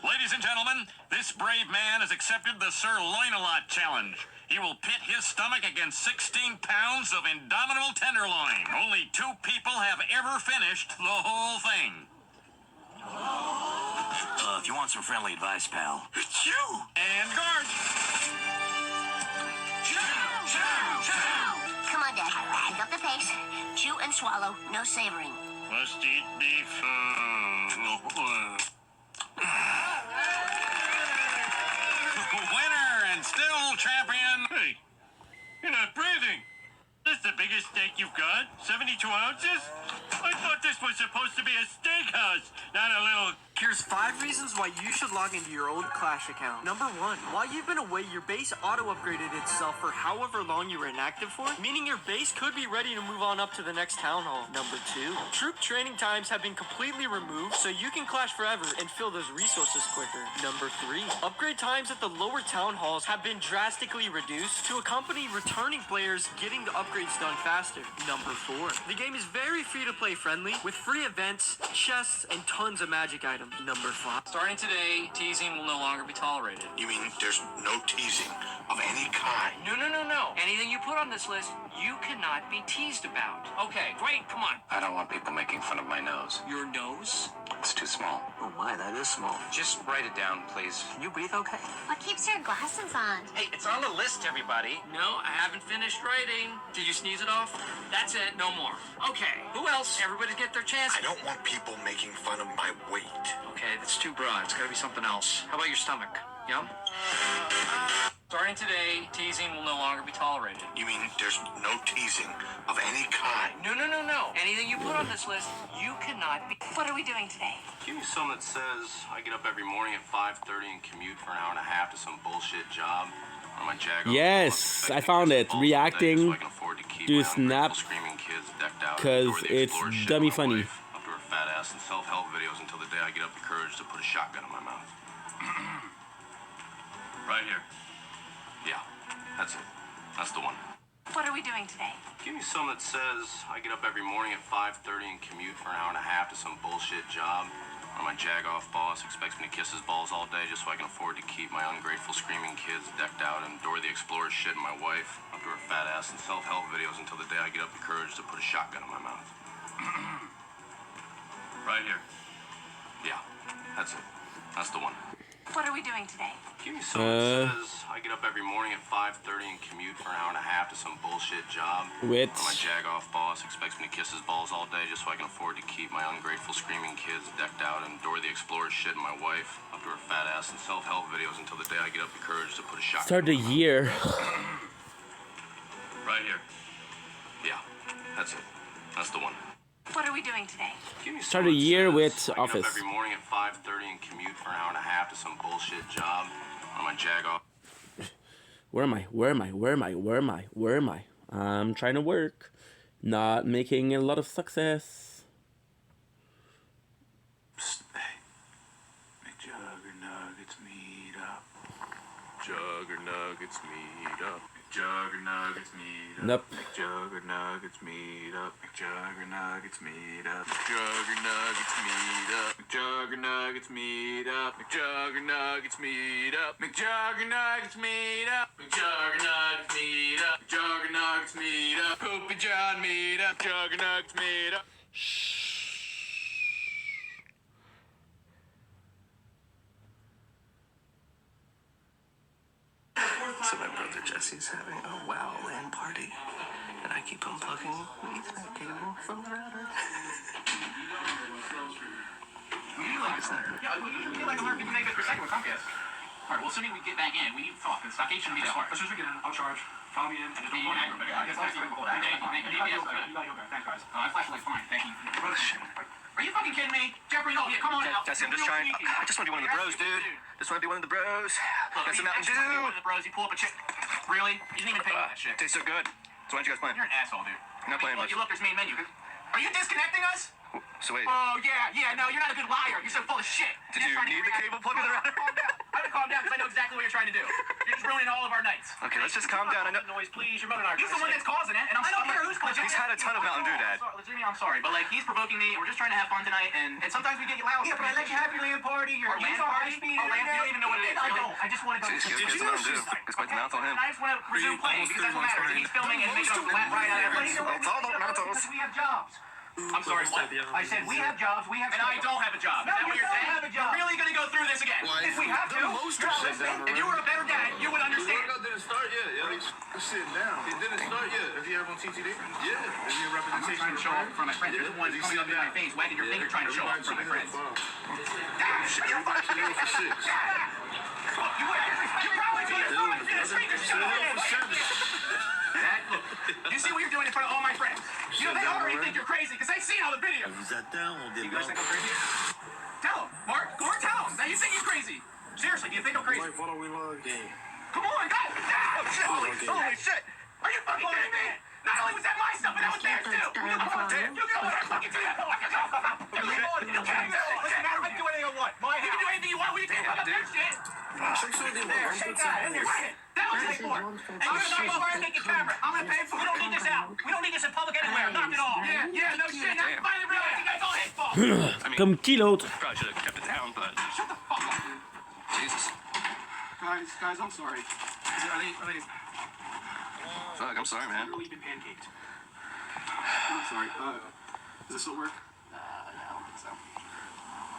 Ladies and gentlemen, this brave man has accepted the sirloin-a-lot challenge. He will pit his stomach against 16 pounds of indomitable tenderloin. Only 2 people have ever finished the whole thing. If you want some friendly advice, pal. It's you! And guard! Come on, Dad. Pick up the pace. Chew and swallow. No savoring. Must eat beef. Winner and still champion. Hey, you're not breathing. This is the biggest steak you've got? 72 ounces? I thought this was supposed to be a steakhouse, not a little... Here's 5 reasons why you should log into your old Clash account. Number 1, while you've been away, your base auto-upgraded itself for however long you were inactive for, meaning your base could be ready to move on up to the next town hall. Number 2, troop training times have been completely removed, so you can Clash forever and fill those resources quicker. Number 3, upgrade times at the lower town halls have been drastically reduced to accompany returning players getting the upgrades done faster. Number 4, the game is very free-to-play friendly, with free events, chests, and tons of magic items. Number 5. Starting today, teasing will no longer be tolerated. You mean there's no teasing of any kind? No. Anything you put on this list, you cannot be teased about. Okay, great, come on. I don't want people making fun of my nose. Your nose? It's too small. Oh my, that is small. Just write it down, please. Can you breathe okay? What keeps your glasses on? Hey, it's on the list, everybody. No, I haven't finished writing. Did you sneeze it off? That's it, no more. Okay, who else? Everybody get their chance. I don't want people making fun of my weight. Okay, that's too broad. It's gotta be something else. How about your stomach? Yum? Starting today, teasing will no longer be tolerated. You mean there's no teasing of any kind? No. Anything you put on this list, you cannot be... What are we doing today? Give me some that says I get up every morning at 5:30 and commute for an hour and a half to some bullshit job. Or my Jaguar. Yes, I found it. Reacting to Snap because it's dummy funny. Up to her fat ass and self-help videos until the day I get up the courage to put a shotgun in my mouth. Right here. Yeah, that's it. That's the one. What are we doing today? Give me some that says I get up every morning at 5:30 and commute for an hour and a half to some bullshit job. Or my jag-off boss expects me to kiss his balls all day just so I can afford to keep my ungrateful screaming kids decked out and Dora the Explorer shit in my wife. Up to her fat ass and self-help videos until the day I get up the courage to put a shotgun in my mouth. Right here. Yeah, that's it. That's the one. What are we doing today? Give me some that says I get up every morning at 5:30 and commute for an hour and a half to some bullshit job. With Or my jag-off boss expects me to kiss his balls all day just so I can afford to keep my ungrateful screaming kids decked out and Dora the Explorer shit in my wife. Up to her fat ass and self-help videos until the day I get up the courage to put a shotgun. start the year. Right here. Yeah, that's it. That's the one. What are we doing today? Give me Start some the that year says with I get up Office. every morning at 5:30 and commute for an hour and a half to some bullshit job. Or my jag-off. Where am I? I'm trying to work. Not making a lot of success. Psst, hey. McJuggernuggets meet up. Juggernuggets meet up. Juggernuggets meet up. Nope. McJuggernuggets meet up. McJuggernuggets meet up. McJuggernuggets meet up. McJuggernuggets meet up. McJuggernuggets meet up. McJuggernuggets meet up. McJuggernuggets meet up. McJuggernuggets meet up. Poopy John meet up. McJuggernuggets meet up. So my brother Jesse's having a WoW LAN party, and I keep unplugging the Ethernet cable from the router. Yeah, we like 150 megabits per second with Comcast. Alright, well, assuming we get back in, we need to talk. The stockade shouldn't be that hard. As soon as we get in, I'll charge. Follow me in. And be aggravated. I guess that's even cool. Thank you. Thanks, guys. I flash like fine. Thank you. Are you fucking kidding me? Jeffrey, no, yeah, come on out. Jesse, I'm just trying. I just want to be one of the bros, dude. Just want to be one of the bros. Got some Mountain Dew. One of the bros, you pull up a chick. Really? You didn't even pay for that shit. Tastes so good. So why don't you guys play? You're an asshole, dude. I'm not playing much. You look, there's main menu. Are you disconnecting us? So wait. Oh, yeah, no, you're not a good liar. You're so full of shit. Did you need the cable plug in the router? Calm down. I have to calm down because I know exactly what you're trying to do. You're just ruining all of our nights. Okay, let's just calm down. I know. Noise, please. Your mother and I are He's the one that's causing it, and I don't care who's causing it. He's had a ton of Mountain Dew, Dad. I'm sorry, but like he's provoking me. We're just trying to have fun tonight, and sometimes we get loud. Yeah, but I let you have your land party. Your land party. You don't even know what it is. I don't. I just want to go. Did you Mountain Dew? It's quite the mouth on him. I just want to resume playing because that's what matters. He's filming and making a flat ride out of everything. It's all about Mountains. We have jobs. I'm sorry, what? I said we have jobs, we have... And I don't have a job. No, Is that what you you're don't saying? have a job. You're really going to go through this again? If we have to. If you were a better dad, you would understand. The workout didn't start yet. He's sitting down. It didn't start yet. If you have on TTD? Yeah. Is he a representation? I'm trying to show off for my friends. You're the one coming up in my face, wagging your finger, trying to show off for my friends. Everybody should live for six. You probably Dad, look, you see what you're doing in front of all my friends. You know, they already think you're crazy because they've seen all the videos. You guys think I'm crazy? Tell them, Mark. Go and tell them that you think he's crazy. Seriously, do you think I'm crazy? Why don't we log game? Come on, go! Holy shit! Are you fucking kidding me? Not only was that my stuff, but that was theirs too! You know what I fucking do? It doesn't matter if you do anything or what. You can do anything you want. We can't talk about that shit. There, shake that. In there, shit. That was like for. And you're gonna knock over and take your camera. I'm gonna pay for it. We don't need this out. We don't need this in public anywhere. Knock it off. Yeah, no shit. Now you finally realize you guys all hate fault. Comme qui l'autre? Probably should have kept it down, but... Shut the fuck up. Jesus. Guys, I'm sorry. Are they... Fuck, I'm sorry, man. Really been pancaked. I'm sorry. Does this still work? No, I don't think so.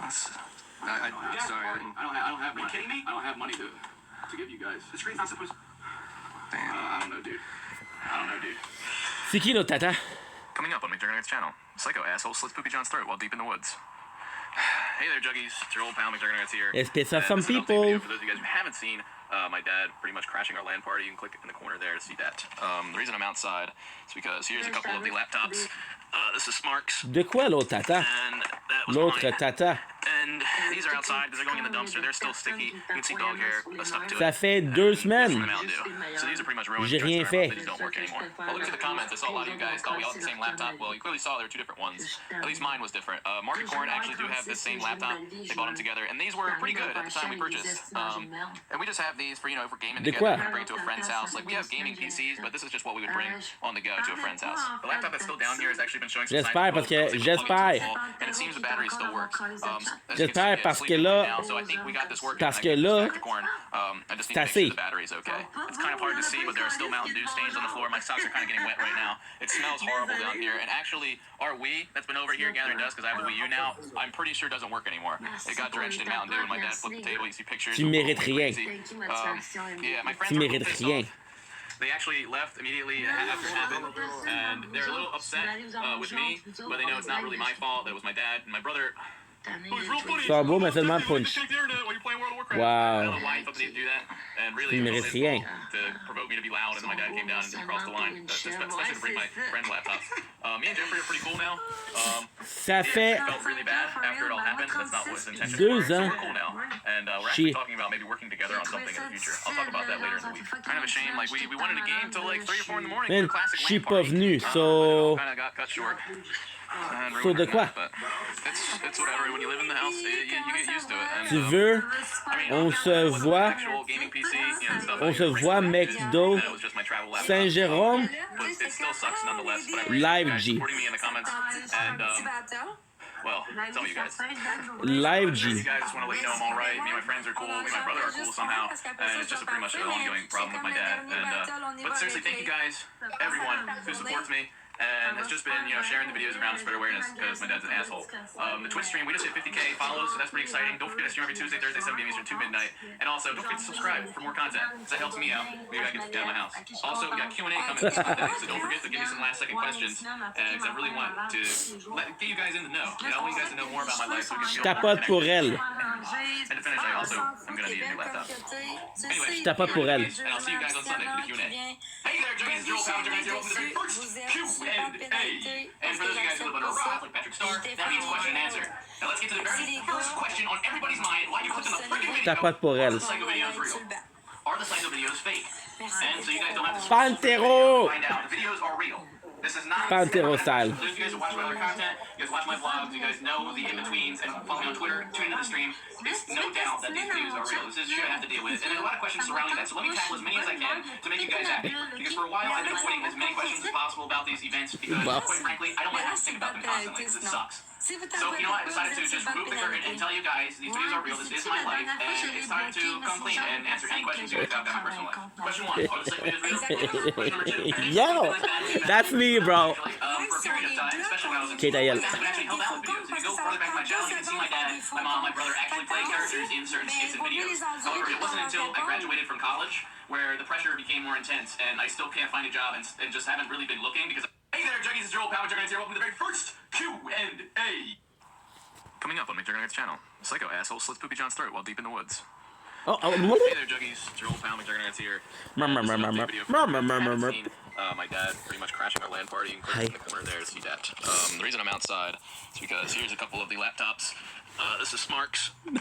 I'm sorry. I don't have money. Are you kidding me? I don't have money to give you guys. The screen's not supposed. Damn. I don't know, dude. C'est qui l'autre tata? Coming up on McJuggernaut's channel, Psycho asshole slits Poopy John's throat while deep in the woods. Hey there, Juggies. It's your old pal McJuggernaut's here. Espesa some This is an update people. video for those of you guys who haven't seen my dad pretty much crashing our LAN party. You can click in the corner there to see that. The reason I'm outside is because here's a couple of the laptops. This is Smarks. De quoi l'autre tata? And that was L'autre mine. tata. And these are outside because they're going in the dumpster. They're still sticky. You can see dog hair stuck to it. Ça fait 2 From the semaines. Mountain Dew. So these are pretty much ruined. J'ai rien fait. They just don't work anymore. Well, look at the comments. I saw a lot of you guys thought we all had the same laptop. Well, you clearly saw there were two different ones. At least mine was different. Mark and Corin actually do have this same laptop. They bought them together, and these were pretty good at the time we purchased. And we just have these for for gaming De together. quoi? We bring it to a friend's house. Like we have gaming PCs, but this is just what we would bring on the go to a friend's house. The laptop that's still down here has actually been showing some signs J'espère of parce que fault. It's been plugged into the j'espère. wall, and it seems the battery still works. As you can see, J'espère it's parce que sleeping là- now, so I think we got this working. Parce I que give this là, back to Corin. I just need c'est to make sure assez. the battery's okay. It's kind of hard to see, but there are still Mountain Dew stains on the floor. My socks are kind of getting wet right now. It smells horrible down here. And actually, our Wii that's been over here gathering dust because I have a Wii U now, I'm pretty sure doesn't work anymore. It got drenched in Mountain Dew, and my dad flipped the table. You see pictures. Tu mérites rien. Yeah, my friends Tu are mérites pissed rien. off. They actually left immediately after it happened, and they're a little upset with me, but they know it's not really my fault. That was my dad and my brother. It was real funny. C'est beau, mais seulement punch. Check the internet while you're playing World of Warcraft. Wow. I don't know why he felt the need to do that, and really Tu it was mérites his rien. fault to provoke me to be loud, and then my dad came down and crossed the line, especially to bring my friend's laptops. Me and Jeffrey are pretty cool now. Ça fait It felt really bad after it all happened. That's not what his intention 2 was. So ans. we're cool now, and we're actually talking about maybe working together on something in the future. I'll talk about that later in the week. Kind of a shame, like we wanted a game till like 3 or 4 in the morning. Man, Classic je suis LAN pas party. venu, so... Kind of got cut short. And So ruined de for quoi? that, but it's whatever. When you live in the house, you get used to it. And, Tu veux? I mean, On se with voit. actual gaming PC, stuff On like se that, voit McDo, that was just my travel laptop. Saint-Jérôme, But it still sucks nonetheless. But I appreciate Live you guys G. supporting me in the comments. And well, some of you guys. Live You G. guys just want to let you know I'm all right. Me and my friends are cool. Me and my brother are cool somehow. And it's just pretty much an ongoing problem with my dad. And but seriously, thank you guys, everyone who supports me. and has just been, sharing the videos around to spread awareness because my dad's an asshole. The Twitch stream, we just hit 50K follows, so that's pretty exciting. Don't forget to stream every Tuesday, Thursday, 7 p.m. Eastern, 2 midnight. And also, don't forget to subscribe for more content, because that helps me out. Maybe I can get down my house. Also, we got Q&A coming this Monday, so don't forget to give me some last-second questions, because I really want to get you guys in the know. I want you guys to know more about my life so we can feel Tapote pour elle. And to finish, I'm going to need a new laptop. Anyway, Tapote pour elle. and I'll see you guys on Sunday for the Q&A. Hey there, Juggies, Joel Power, Juggies here. Welcome to the very first Q&A. And for those of you guys who live under a rock, like Patrick Star, that means question and answer. Now let's get to the very first question on everybody's mind. Why you clicked on the freaking video? Tapote pour Are elle. the psycho videos real? Are the psycho videos fake? And so you guys don't have to Pantero! find out. The videos are real. This is not Pantero sale. So if you guys watch my other content, you guys watch my vlogs, you guys know the in-betweens, and follow me on Twitter, tune into the stream, it's no doubt that these videos are real. This is shit I have to deal with. And there's a lot of questions surrounding that, so let me tackle as many as I can to make you guys happy. Because for a while, I've been avoiding as many questions as possible about these events because, quite frankly, I don't want to have to think about them constantly because it sucks. So, you know what? I decided to just remove the curtain and tell you guys these videos are real, this is my life, and it's time to come clean and answer any questions you guys have about my personal life. Question 1, are the psycho videos real? Question number 2, Yo! That's me, bro. for a period of time, especially when I was in Okay, school, Daniel. that would actually help out with videos. If you go further back in my channel, you can see my dad, my mom, my brother actually play characters in certain skits and videos. However, it wasn't until I graduated from college where the pressure became more intense, and I still can't find a job and just haven't really been looking because... Hey there, Juggies, it's Joel Power, Juggernuggets here. Welcome to the very first Q&A. Coming up on McJuggernuggets channel, psycho asshole slits Poopy John's throat while deep in the woods. Hey there, Juggies, it's Joel Power, McJuggernuggets here. My dad pretty much crashing our LAN party and clicking in the corner there to see that. The reason I'm outside is because here's a couple of the laptops. This is Smark's, and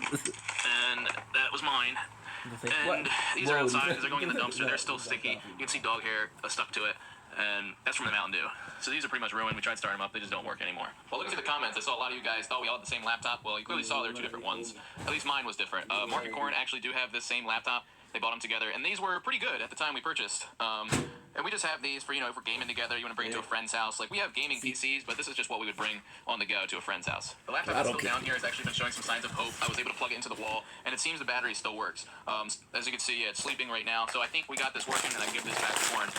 that was mine. And these are outside because they're going in the dumpster. They're still sticky. You can see dog hair stuck to it, and that's from the Mountain Dew. So these are pretty much ruined. We tried starting them up. They just don't work anymore. Well, looking through the comments, I saw a lot of you guys thought we all had the same laptop. Well, you clearly saw there were two different ones. At least mine was different. Mark and Corn actually do have this same laptop. They bought them together, and these were pretty good at the time we purchased. And we just have these for, if we're gaming together, you want to bring it to a friend's house. Like, we have gaming PCs, but this is just what we would bring on the go to a friend's house. The laptop that's still down here has actually been showing some signs of hope. I was able to plug it into the wall, and it seems the battery still works. As you can see, it's sleeping right now, so I think we got this working, and I can give this back to Warren.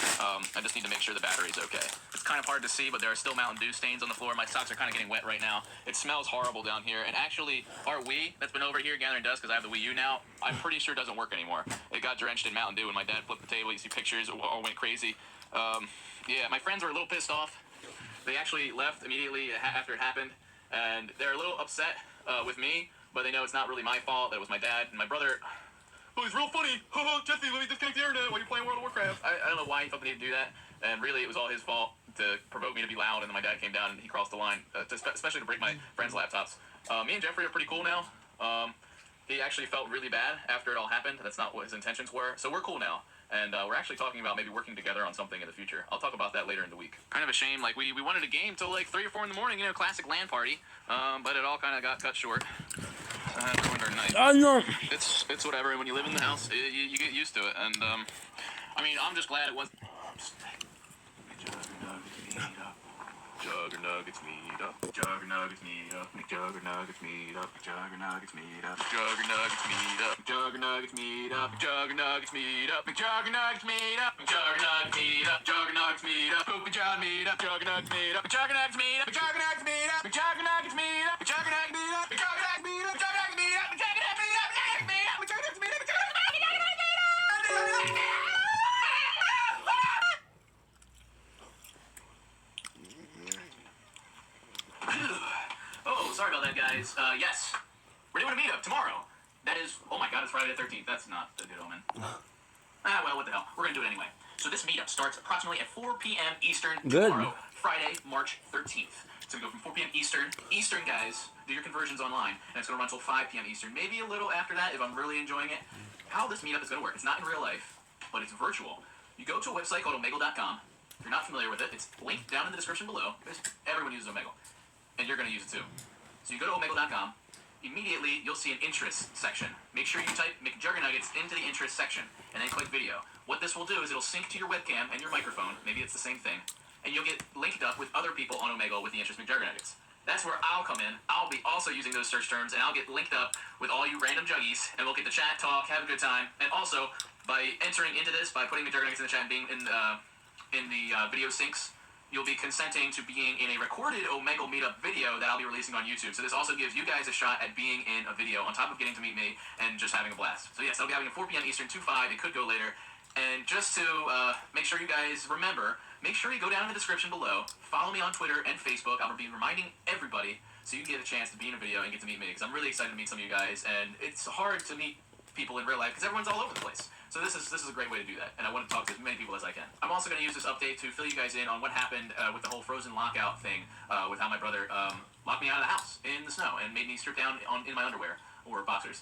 I just need to make sure the battery's okay. It's kind of hard to see, but there are still Mountain Dew stains on the floor. My socks are kind of getting wet right now. It smells horrible down here, and actually, our Wii that's been over here gathering dust because I have the Wii U now, I'm pretty sure doesn't work anymore. It got drenched in Mountain Dew, and my dad flipped the table. You see pictures, or went crazy. Yeah, my friends were a little pissed off. They actually left immediately after it happened, and they're a little upset with me, but they know it's not really my fault. That it was my dad and my brother. Oh, he's real funny. Jesse, let me disconnect the internet while you're playing World of Warcraft. I don't know why he felt the need to do that, and really it was all his fault to provoke me to be loud, and then my dad came down and he crossed the line, especially to break my friends' laptops. Me and Jeffrey are pretty cool now. He actually felt really bad after it all happened. That's not what his intentions were, so we're cool now. And we're actually talking about maybe working together on something in the future. I'll talk about that later in the week. Kind of a shame, like we wanted a game till like 3 or 4 in the morning, classic LAN party. But it all kind of got cut short. Oh no! It's whatever. When you live in the house, you get used to it. And I mean, I'm just glad it wasn't. Juggernuggets meet up. Juggernuggets meet up. Juggernuggets meet up. Juggernuggets meet up. Juggernuggets meet up. Juggernuggets meet up. Juggernuggets meet up. Juggernuggets meet up. Juggernuggets meet up. Juggernuggets meet up. Poopy John meet up. Juggernuggets meet up. Juggernuggets meet up. Juggernuggets meet up. Juggernuggets meet up. Juggernuggets meet up. Juggernuggets meet up. Juggernuggets meet up. Juggernuggets meet up. Juggernuggets meet up. Juggernuggets meet up. Oh, sorry about that, guys. Yes, we're doing a meetup tomorrow. That is, oh my god, it's Friday the 13th. That's not a good omen. Well, what the hell. We're going to do it anyway. So this meetup starts approximately at 4 p.m. Eastern tomorrow, Friday, March 13th. It's going to go from 4 p.m. Eastern, guys, do your conversions online, and it's going to run until 5 p.m. Eastern. Maybe a little after that if I'm really enjoying it. How this meetup is going to work, it's not in real life, but it's virtual. You go to a website called omegle.com. If you're not familiar with it, it's linked down in the description below. Everyone uses Omegle, and you're going to use it too. So you go to omegle.com. Immediately, you'll see an interest section. Make sure you type McJuggernuggets into the interest section, and then click video. What this will do is it'll sync to your webcam and your microphone. Maybe it's the same thing. And you'll get linked up with other people on Omegle with the interest McJuggernuggets. That's where I'll come in. I'll be also using those search terms, and I'll get linked up with all you random juggies, and we'll get to chat, talk, have a good time. And also, by entering into this, by putting McJuggernuggets in the chat and being in the video syncs, you'll be consenting to being in a recorded Omegle Meetup video that I'll be releasing on YouTube. So this also gives you guys a shot at being in a video on top of getting to meet me and just having a blast. So yes, I'll be having at 4 p.m. Eastern, 2/5. It could go later. And just to make sure you guys remember, make sure you go down in the description below, follow me on Twitter and Facebook. I'll be reminding everybody so you get a chance to be in a video and get to meet me, because I'm really excited to meet some of you guys, and it's hard to meet people in real life because everyone's all over the place. So this is a great way to do that, and I want to talk to as many people as I can. I'm also going to use this update to fill you guys in on what happened with the whole frozen lockout thing, with how my brother locked me out of the house in the snow and made me strip down in my underwear or boxers.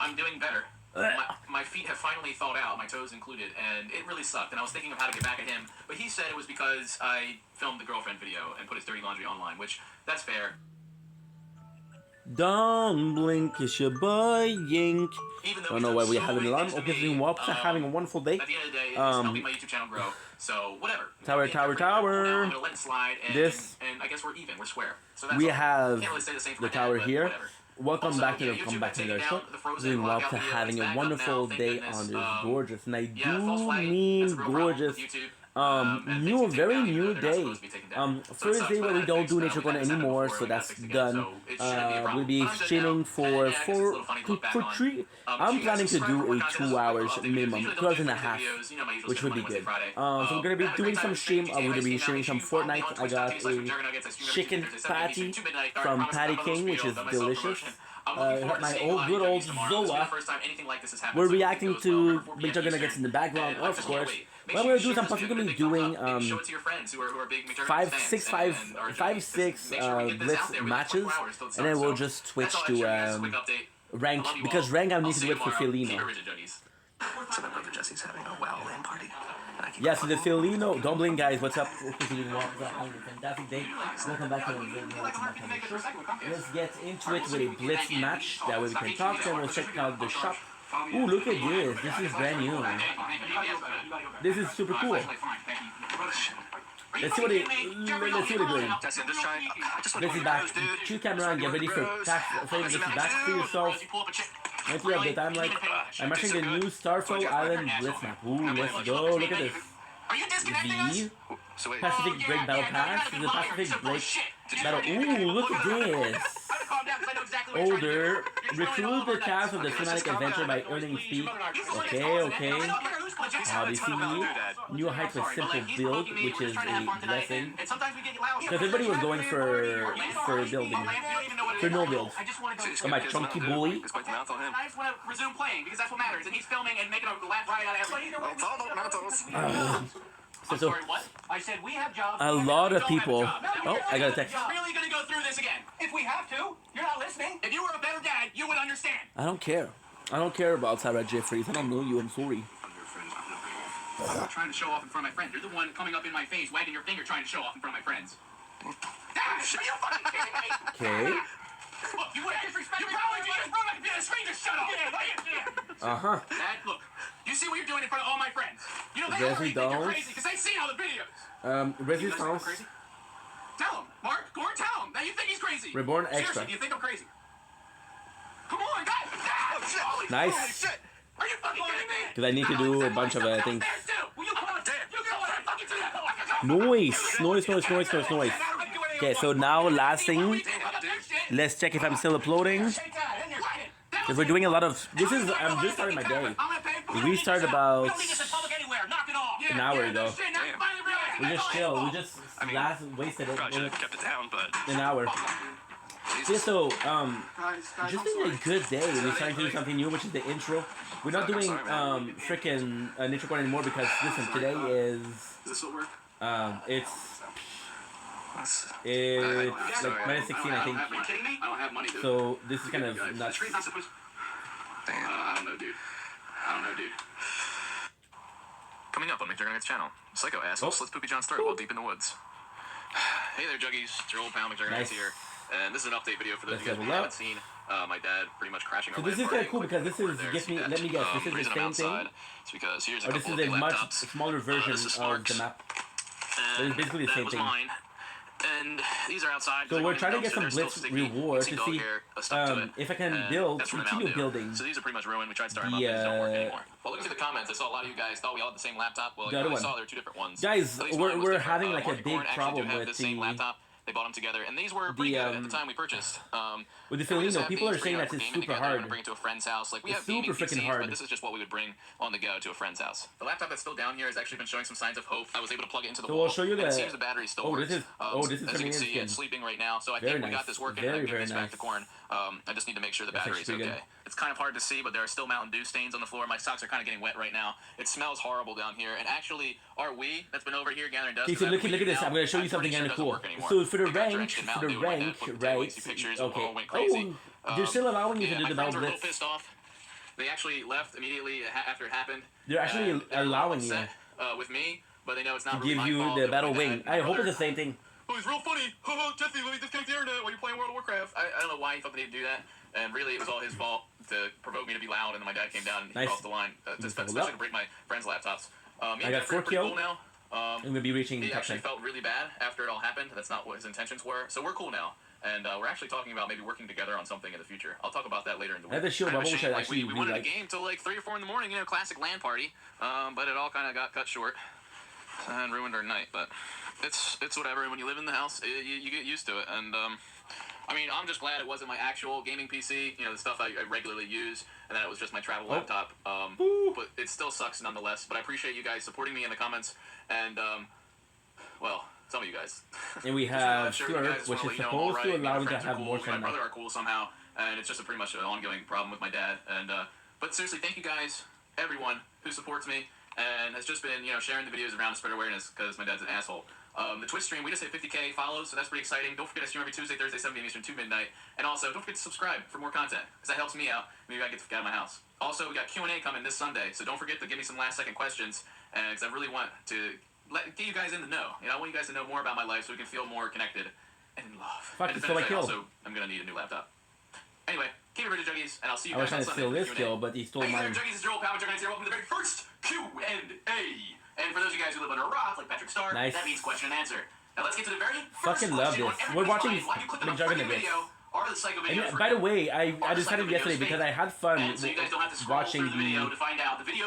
I'm doing better. My feet have finally thawed out, my toes included, and it really sucked. And I was thinking of how to get back at him, but he said it was because I filmed the girlfriend video and put his dirty laundry online, which that's fair. Don't blink, it's your boy Yink. I don't know why we have an alarm. Okay, so having a wonderful day. At the end of the day, it's helping my YouTube channel grow. So whatever. Tower. I'm gonna let it slide, and I guess we're even. We're square. So that's We all. have Can't really say the same for the my tower dad, here. whatever. Welcome Also, back to yeah, the YouTube comeback had to their taken show. down the frozen Doing well lockout to video. having It's a back up wonderful now, thank day goodness. on this gorgeous, and I Yeah, false do flag, mean that's a real problem gorgeous, with YouTube. And new, things get very taken down, new they're not day. supposed to be taken down. So it Thursday sucks, where but we I don't fixed do that. Nature We've Corner had this happen anymore, before, so and we got that's fixed again. done. So it shouldn't be a problem. We'll be But I'm good streaming now, for and yeah, I guess it's a little funny to look back on. three. If I'm you guys planning to subscribe do for a more content, 2 hours I'll do minimum, videos. 2 hours and a half, Videos, you know, my usual which would be Monday, good. Wednesday, Friday. So we're gonna be I had a doing great some time stream. streaming We're gonna be GTA. streaming some Make sure you follow me Fortnite. on I got Twitch.tv/McJuggernuggets. I a stream every chicken Tuesday, 7 patty Eastern, 2 midnight. All right, from promise Patty I'm not King, which is self-promotion. delicious. I'm looking forward to My seeing old live good old Juggies tomorrow. This is the Zoa. first time anything like this has happened, We're so I hope it reacting goes well. to 4 Big p.m. Juggernuggets in the background, And I of just can't course. wait. Make Well, sure we're you doing share some this video, possibly give it a big doing thumbs up, and show it to your friends who are big McJuggernuggets five, fans six, and five, are five, Juggies. six Make sure we get this blitz out there within matches, 24 hours till it's and then done. we'll So just switch that's all I have to for you guys. Quick update. rank, I love you because all. rank I I'll need see to do you it for tomorrow. Keep Felino. it rigid, Juggies. So my brother Jesse's having a well-in party. Yeah, so the Felino, don't blink guys, what's up? Having a fantastic day. Welcome back to the video. Let's get into it with a blitz match, that way we can talk, then we'll check out the shop. Ooh, look at this, this is brand new. This is super cool. Let's see what it doing. Let's see back. Choose camera and get ready for this is back for yourself. Might you have the time like I'm matching the new Starfall Island Blitz map. Ooh, let's go. Look at this. V Pacific Break Battle Pass. The Pacific Break Battle. Ooh, look at this. Older. Recruit the cast of the cinematic adventure by earning speed. Okay. Odyssey. New height with simple build, which is a blessing. Because everybody was going for building. For no build. Oh, my chunky boy. I just want to resume playing because that's what matters, and he's filming and making a laugh right out of everything. So, what? I said we have jobs. a lot of people. Oh, I got a text. You're really gonna go through this again? If we have to, you're not listening. If you were a better dad, you would understand. I don't care. I don't care about Sarah Jeffries. I don't know you. I'm sorry. I'm not trying to show off in front of my friends. You're the one coming up in my face, wagging your finger, trying to show off in front of my friends. Dad, are you fucking kidding me? Okay. Look, you wouldn't disrespect me. You probably just broke my computer screen. Just shut up. Dad, look. You see what you're doing in front of all my friends. You know they already think you're crazy because they've seen all the videos. Resistance. Crazy? Tell him, Mark. Go and tell him that you think he's crazy. Reborn Seriously, Extra. do you think I'm crazy? Come on, guys. Dad! Holy Nice. Holy shit. Are you fucking kidding me? Because I need to do a bunch of things. Will you come on, Dad? You go and fucking do that. Noise. Okay, so now last thing. Let's check if I'm still uploading. Because we're doing a lot of. I'm just starting my day. We started about an hour ago. We just chill. We just wasted it. Probably should have kept it down, but An hour. Yeah, so just been a good day. We're starting to do something new, which is the intro. We're not doing freaking Nature Corner anymore because listen, today is it's like minus 16, I think. So this is kind of nuts. I don't know, dude. Coming up on McJuggernuggets channel, Psycho asshole slits Poopy John's throat while deep in the woods. Hey there, Juggies. It's your old pal McJuggernuggets here. And this is an update video for those of you guys who haven't seen my dad pretty much crashing So our this is kind of cool because this is, let me guess, this is the same thing? It's because here's a Or this couple is of a much laptops. smaller version This is of the Sparks. map. But it's basically the same thing. Mine. And And these are outside. So we're trying to get some Blitz reward to see if I can build, continue building. So these are pretty much ruined. We tried to start them up, they just don't work anymore. Well, looking through the comments, I saw a lot of you guys thought we all had the same laptop. Well, The other I one. saw there are two different ones. Guys, we're having like a Marty big Corn actually problem do have with the same laptop. They bought them together, and these were pretty good at the time we purchased. with the Filino, people are saying that it's super hard. Bring it to a friend's house. Like we have super freaking hard. But this is just what we would bring on the go to a friend's house. The laptop that's still down here has actually been showing some signs of hope. I was able to plug it into the wall. So I'll show you and the. it seems the battery still works. This is. This is as you can see, it's sleeping right now. So I think we got this working. Very, I give very this back to Corn. I just need to make sure the battery's okay. Good. It's kind of hard to see, but there are still Mountain Dew stains on the floor. My socks are kind of getting wet right now. It smells horrible down here. And actually, our Wii that's been over here gathering dust. Okay, so look at this. I'm gonna show you something kind of cool. So for the rank, right? Okay. Oh, they're still allowing you to do the Mount Blitz. Pissed off. They actually left immediately after it happened. They're actually allowing you with me, but they know it's not to give you the battle wing. I hope it's the same thing. Oh, it's real funny. Jesse, let me disconnect the internet while you're playing World of Warcraft. I don't know why he thought they needed to do that. And really, it was all his fault to provoke me to be loud. And then my dad came down and crossed the line, especially to break my friends' laptops. I got 4 kills. Cool now. I'm gonna be reaching. He actually felt really bad after it all happened. That's not what his intentions were. So we're cool now. And we're actually talking about maybe working together on something in the future. I'll talk about that later in the week. I have a shield bubble, which I actually we wanted a game till like 3 or 4 in the morning, classic LAN party. But it all kind of got cut short and ruined our night. But it's whatever. When you live in the house, you get used to it. And I mean, I'm just glad it wasn't my actual gaming PC. The stuff I regularly use, and that it was just my travel laptop. But it still sucks nonetheless. But I appreciate you guys supporting me in the comments. And well. Some of you guys. And we have Slurp, which is supposed to allow me to have more fun. My brother are cool somehow, and it's just pretty much an ongoing problem with my dad. And but seriously, thank you guys, everyone who supports me and has just been sharing the videos around to spread awareness because my dad's an asshole. The Twitch stream, we just hit 50k follows, so that's pretty exciting. Don't forget I stream every Tuesday, Thursday, 7 p.m. Eastern, 2 midnight. And also, don't forget to subscribe for more content because that helps me out. Maybe I get out of my house. Also, we got Q&A coming this Sunday, so don't forget to give me some last-second questions because I really want to get you guys in the know. I want you guys to know more about my life so we can feel more connected and in love. Fuck, it's I killed. Also, I'm gonna need a new laptop. Anyway, keep it ready, Juggies, and I'll see you guys on Sunday. I was trying to steal this kill, but he stole mine. Hey there, Juggies, it's your old pal, Juggies here. Welcome to the very first Q&A. And for those of you guys who live under a rock, like Patrick Starr, that means question and answer. Now let's get to the very first fucking love question. this. We're watching McJuggernaut. And by the way, I decided yesterday because I had fun watching the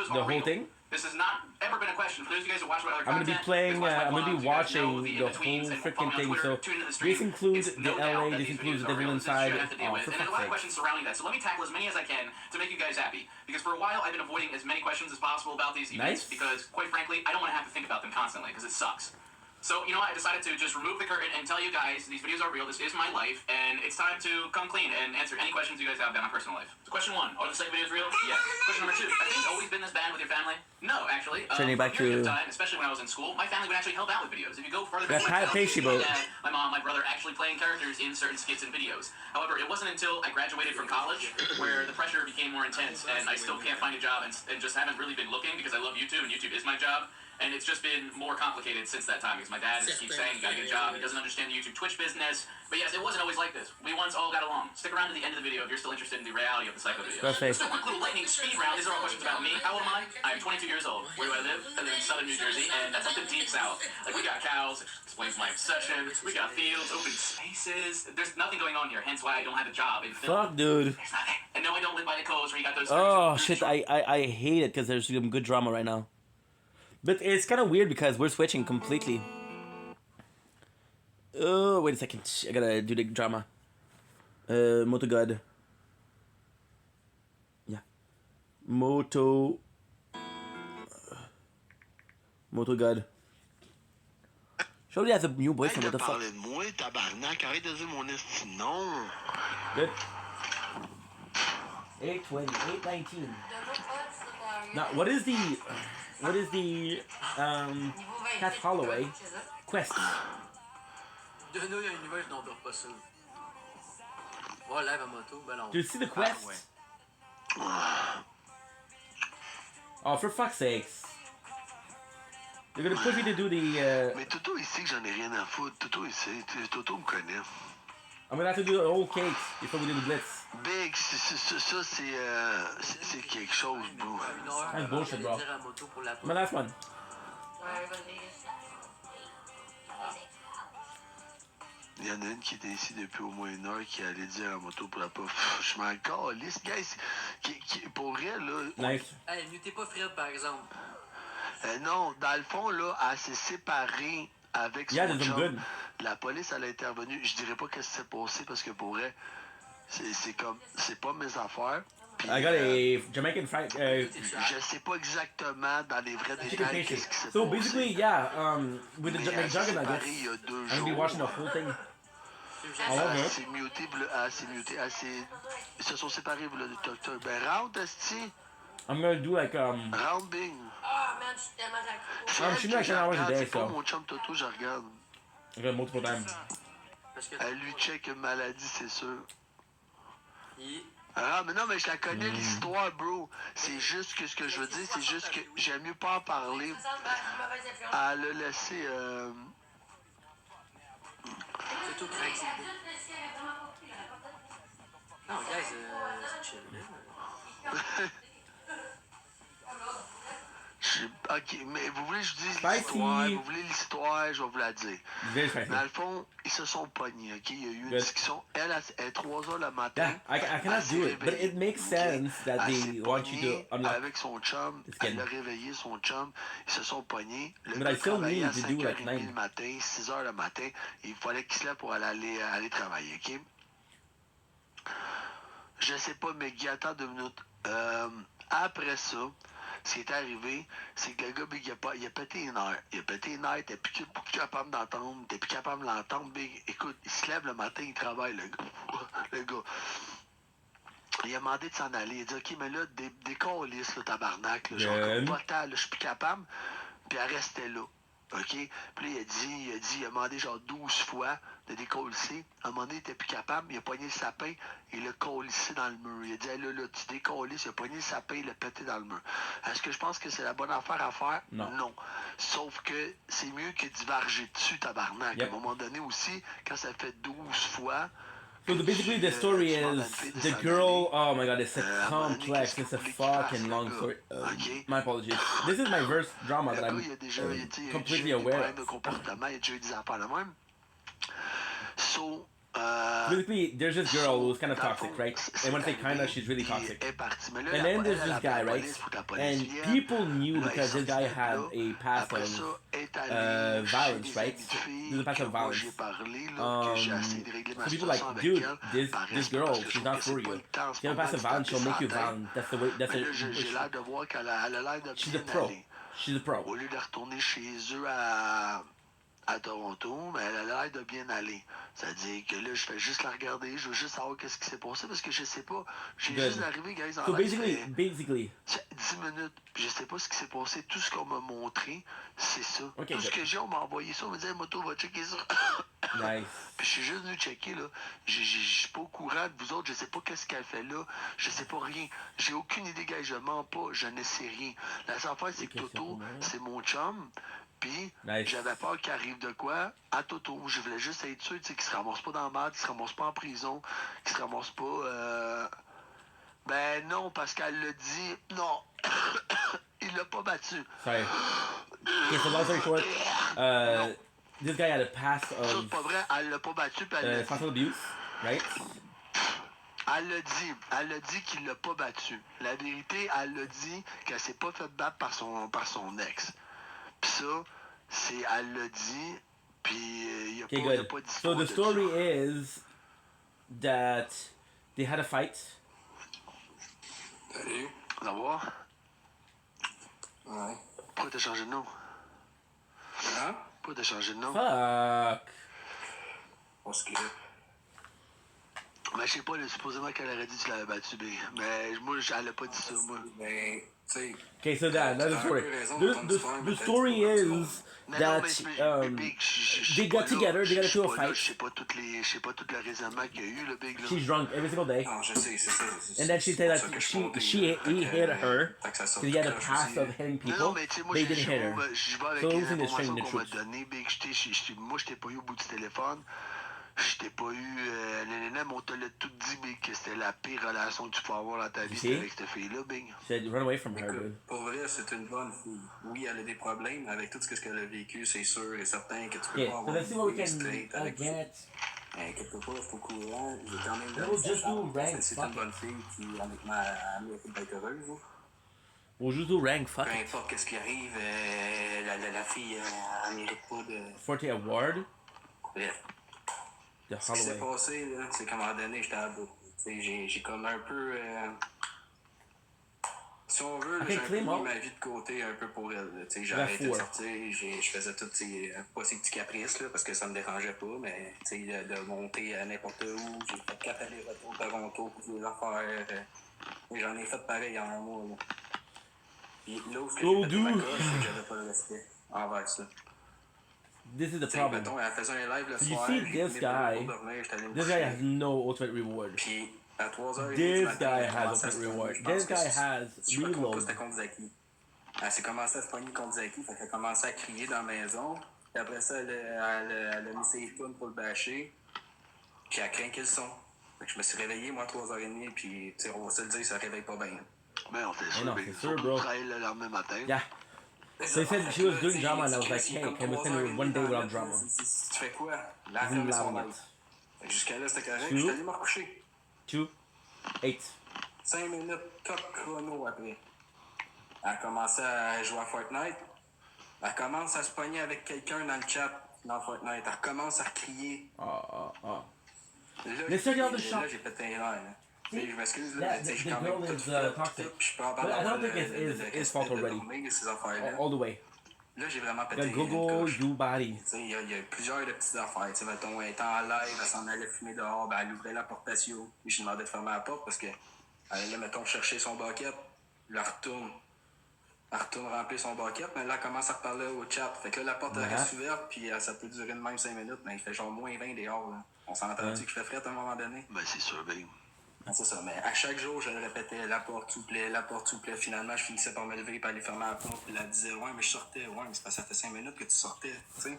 whole thing. This has not ever been a question. For those of you guys who watch my other I'm gonna be playing. I'm gonna be watching the whole freaking thing. So this includes the LA. This includes the Devil Inside. And a lot of questions surrounding that. So let me tackle as many as I can to make you guys happy. Because for a while I've been avoiding as many questions as possible about these events. Because quite frankly, I don't want to have to think about them constantly because it sucks. So, I decided to just remove the curtain and tell you guys these videos are real, this is my life, and it's time to come clean and answer any questions you guys have about my personal life. So question 1, are the Psycho videos real? Yes. Question number 2, have things always been this bad with your family? No, actually. Turning back to... time, especially when I was in school, my family would actually help out with videos. If you go further back to my dad, my mom, my brother actually playing characters in certain skits and videos. However, it wasn't until I graduated from college where the pressure became more intense, and I still can't find a job and just haven't really been looking because I love YouTube, and YouTube is my job. And it's just been more complicated since that time because my dad just keeps saying you gotta get a job. He doesn't understand the YouTube Twitch business. But yes, it wasn't always like this. We once all got along. Stick around to the end of the video if you're still interested in the reality of the Psycho videos. Just a quick little lightning speed round. These are all questions about me. How old am I? I'm 22 years old. Where do I live? I live in southern New Jersey, and that's like the deep south. Like we got cows, which explains my obsession. We got fields, open spaces. There's nothing going on here, hence why I don't have a job in film. Fuck, dude. There's nothing. And no, I don't live by the coast where you got those. Oh shit! I hate it because there's some good drama right now. But it's kind of weird because we're switching completely. Oh, wait a second. I gotta do the drama. Moto God. Yeah. Moto God. Surely has a new boyfriend. What the fuck? Good. 820, 819. Now, what is the Cat Holloway quest? Do you see the quest? Oh, for fuck's sakes. They're gonna push me to do the... Mais Toto, il sait que j'en ai rien à foutre. Toto, il sait. Toto me connaît. I'm gonna have to do the whole cakes before we do the blitz. Big, ça c'est quelque chose, bro. That's bullshit, bro. My last one. Il y en a une qui était ici depuis au moins une heure qui allait dire à la moto pour la pas. Je m'en calisse, guys. Pour elle, là. Nice. Hey, mutez pas Fred, par exemple. Non, dans le fond, là, elle s'est séparée avec son Yeah, there's some chum. good. La police, elle a intervenu. Je dirais pas qu'est-ce qui s'est passé parce que pour elle, c'est comme. C'est pas mes affaires. Puis, I got a Jamaican fried. je sais pas exactement dans les vrais Chicken détails pastry. qu'est-ce qui s'est So passé. basically, yeah, with the Mais elle s'est McJuggernuggets, séparée il y a 2 I'm gonna jours. be watching the whole thing. All Elle over. s'est mutée, ils se sont séparés, le docteur. Ben, round, esti. I'm gonna do like Round bing. Ah, man, je suis tellement accro. C'est I'm elle shooting que like je 10 hours a regarde, day, c'est pas so mon chum Toto, je regarde. I got multiple times. Elle lui check une maladie, c'est sûr. Ah, mais non, mais je la connais l'histoire, bro. C'est juste que ce que je veux dire, c'est juste que j'aime mieux pas en parler. Elle a laissé. C'est tout crazy. Non, guys, c'est chill. Ok, mais vous voulez que je dise Spicy. l'histoire, vous voulez l'histoire, je vais vous la dire. Very spicy. Dans le fond, ils se sont pognés, ok? Il y a eu une Good. discussion. Elle est 3 heures le matin. Yeah, I cannot do it, but it makes sense that Elle s'est they want you pognée to unlock. avec son chum. It's Elle good. l'a réveillé, son chum. Ils se sont pognés. Le But gars I still travaillait à need to do like 5h30 9. le matin, 6h le matin. Il fallait qu'il se lève pour aller travailler, ok? Je sais pas, mais Guy, attends 2 minutes. Après ça, ce qui est arrivé, c'est que le gars, Big, il a pété une heure. Il a pété une heure, il était plus capable d'entendre, il était plus capable de l'entendre, Big. Écoute, il se lève le matin, il travaille, le gars. Il a demandé de s'en aller. Il a dit, OK, mais là, décollisse, le tabarnak, là, genre, comme pas le temps, là, je suis plus capable. Puis elle restait là. OK? Puis là, il a demandé genre 12 fois de décollisser. À un moment donné, il était plus capable, il a pogné le sapin, il l'a collissé dans le mur. Il a dit, hey, là, tu décollisses, il a pogné le sapin, il l'a pété dans le mur. Est-ce que je pense que c'est la bonne affaire à faire? Non. Sauf que c'est mieux que d'y varger dessus, tabarnak. Yep. À un moment donné aussi, quand ça fait 12 fois, So basically the story is the girl, oh my god, it's a complex, it's a fucking long story. My apologies. This is my verse drama that I'm completely aware of. de comportement, il y a déjà eu des affaires de même. So, basically, there's this girl who's kind of toxic, right? And when I say kinda, she's really toxic. And then there's this guy, right? And people knew because this guy had a past of violence, right? There's a past of violence. So people like, dude, this girl, she's not for you. She has a past of violence, she'll make you violent. That's the way, that's it. She's a pro. She's a pro. Au lieu de retourner chez eux à Toronto, mais elle a l'air de bien aller. C'est-à-dire que là, je fais juste la regarder, je veux juste savoir qu'est-ce qui s'est passé parce que je sais pas. J'ai juste arrivé, guys, en So live, basically. 10 minutes, puis je sais pas ce qui s'est passé. Tout ce qu'on m'a montré, c'est ça. Okay, tout ce que j'ai, on m'a envoyé ça, on m'a dit, hey, moto, va checker ça. Nice. Puis je suis juste venu checker, là. Je suis pas au courant de vous autres, je sais pas qu'est-ce qu'elle fait là. Je sais pas rien. J'ai aucune idée, guys, je mens pas, je ne sais rien. La seule affaire, c'est que Toto, c'est mon chum. Puis, j'avais peur qu'il arrive de quoi à Toto. Je voulais juste être sûr qu'il se ramasse pas dans la merde, qu'il se ramasse pas en prison, qu'il se ramasse pas... Ben non, parce qu'elle l'a dit... Non, il l'a pas battu. Sorry. Okay, so long story short, this guy had a past of c'est pas vrai, elle l'a pas battu, puis elle sexual abuse, right? Elle l'a dit qu'il l'a pas battu. La vérité, elle l'a dit qu'elle s'est pas fait battre par son ex. Pis ça, elle l'a dit, puis il y a pas d'histoire. So the story is that they had a fight. Salut. D'abord. Ouais. Pourquoi t'as changé de nom? Hein? Pourquoi t'as changé de nom? Fuck. Parce que... Ben, je sais pas, supposément qu'elle aurait dit que tu l'avais battu, mais moi, elle a pas dit ça, moi. Ben, tu sais... Okay, so that's the story. The story is that they got together, they got into a fight. Je sais pas tout le raisonnement qu'il y a eu, le Big. She's drunk every single day. And then she said that he hit her because he had a past of hitting people, but he didn't hit her. So it was in the string, the truth. Moi, je t'ai pas eu au bout du téléphone. Je t'ai pas eu... mais on te l'a tout dit, Big, que c'était la pire relation que tu peux avoir dans ta vie, c'était avec cette fille-là, Big. She said, run away from her, dude. Pour vrai, c'est une bonne fille. Oui, elle a des problèmes, mais avec tout ce qu'elle a vécu, c'est sûr et certain que tu peux pas avoir So let's see what we can straight avec get. Quelque part, c'est au courant. J'ai quand même We'll donné sa just do chance. rank, C'est fuck une it. bonne fille, puis honnêtement, elle mérite d'être heureuse. Là. We'll just do rank, Peu fuck it. importe qu'est-ce qui arrive, la fille, elle mérite pas de... 40 award. Bref. The Ce qui s'est Holloway. passé, là, c'est qu'à un moment donné, j'étais à bout. J'ai comme un peu... si on veut, là, j'ai un peu mis ma vie de côté un peu pour elle. J'ai arrêté de sortir, je faisais tous pas ces petits caprices là, parce que ça me dérangeait pas, mais de monter à n'importe où, j'ai fait 4 allers-retours Toronto pour des affaires. J'en ai fait pareil en un mois. Là. Puis là où j'ai pété ma coche, c'est que j'avais pas le respect envers ça. This is the problem. Mettons, elle faisait un live le So soir, you see this guy. This guy has no ultimate reward. Puis à 3h30 This guy has ultimate reward. This guy has reload. C'était contre Zaki. Elle s'est commencé à se pogner contre Zaki, fait qu'elle a commencé à crier dans la maison. Puis après ça, elle a mis ses tunes pour le bâcher. Puis elle a craqué le son. Fait que je me suis réveillé, moi, à 3h30, puis on va se le dire, ça réveille pas bien. Mais on fait sûr, no, mais c'est sûr, bro. travaille le lendemain matin. Yeah. They said she was doing drama and I was like, hey, can we spend one day without drama? Tu fais quoi? Là, elle ferme son live. Jusqu'à là, c'était correct. Je suis allé me recoucher. 2, 8. 5 minutes, top chrono après. Elle a commencé à jouer à Fortnite. Elle commence à se pogner avec quelqu'un dans le chat dans Fortnite. Elle commence à crier. Là, j'ai pété un air. Je m'excuse, là, j'ai quand même tout fait, puis je peux en parler I don't think it's fault already. All the way. Là, j'ai vraiment pété The Google, you body. Il y a plusieurs de petites affaires. Mettons, elle était en live, elle s'en allait fumer dehors, ben, elle ouvrait la porte patio. Puis je lui demandais de fermer la porte parce qu'elle allait, mettons, chercher son bucket. Elle retourne. Elle retourne remplir son bucket, mais là, elle commence à reparler au chat. Fait que là, la porte reste ouverte, puis ça peut durer de même 5 minutes, mais il fait genre moins 20 dehors. Là. On s'entend-tu qu'il fait fret à un moment donné? Ben, c'est sûr, ben. C'est ça, mais à chaque jour, je le répétais, la porte, s'il vous plaît, la porte, s'il vous plaît. Finalement, je finissais par me lever et aller fermer la porte. Puis elle disait, ouais, mais je sortais. Ouais, mais c'est parce que ça fait 5 minutes que tu sortais, tu sais.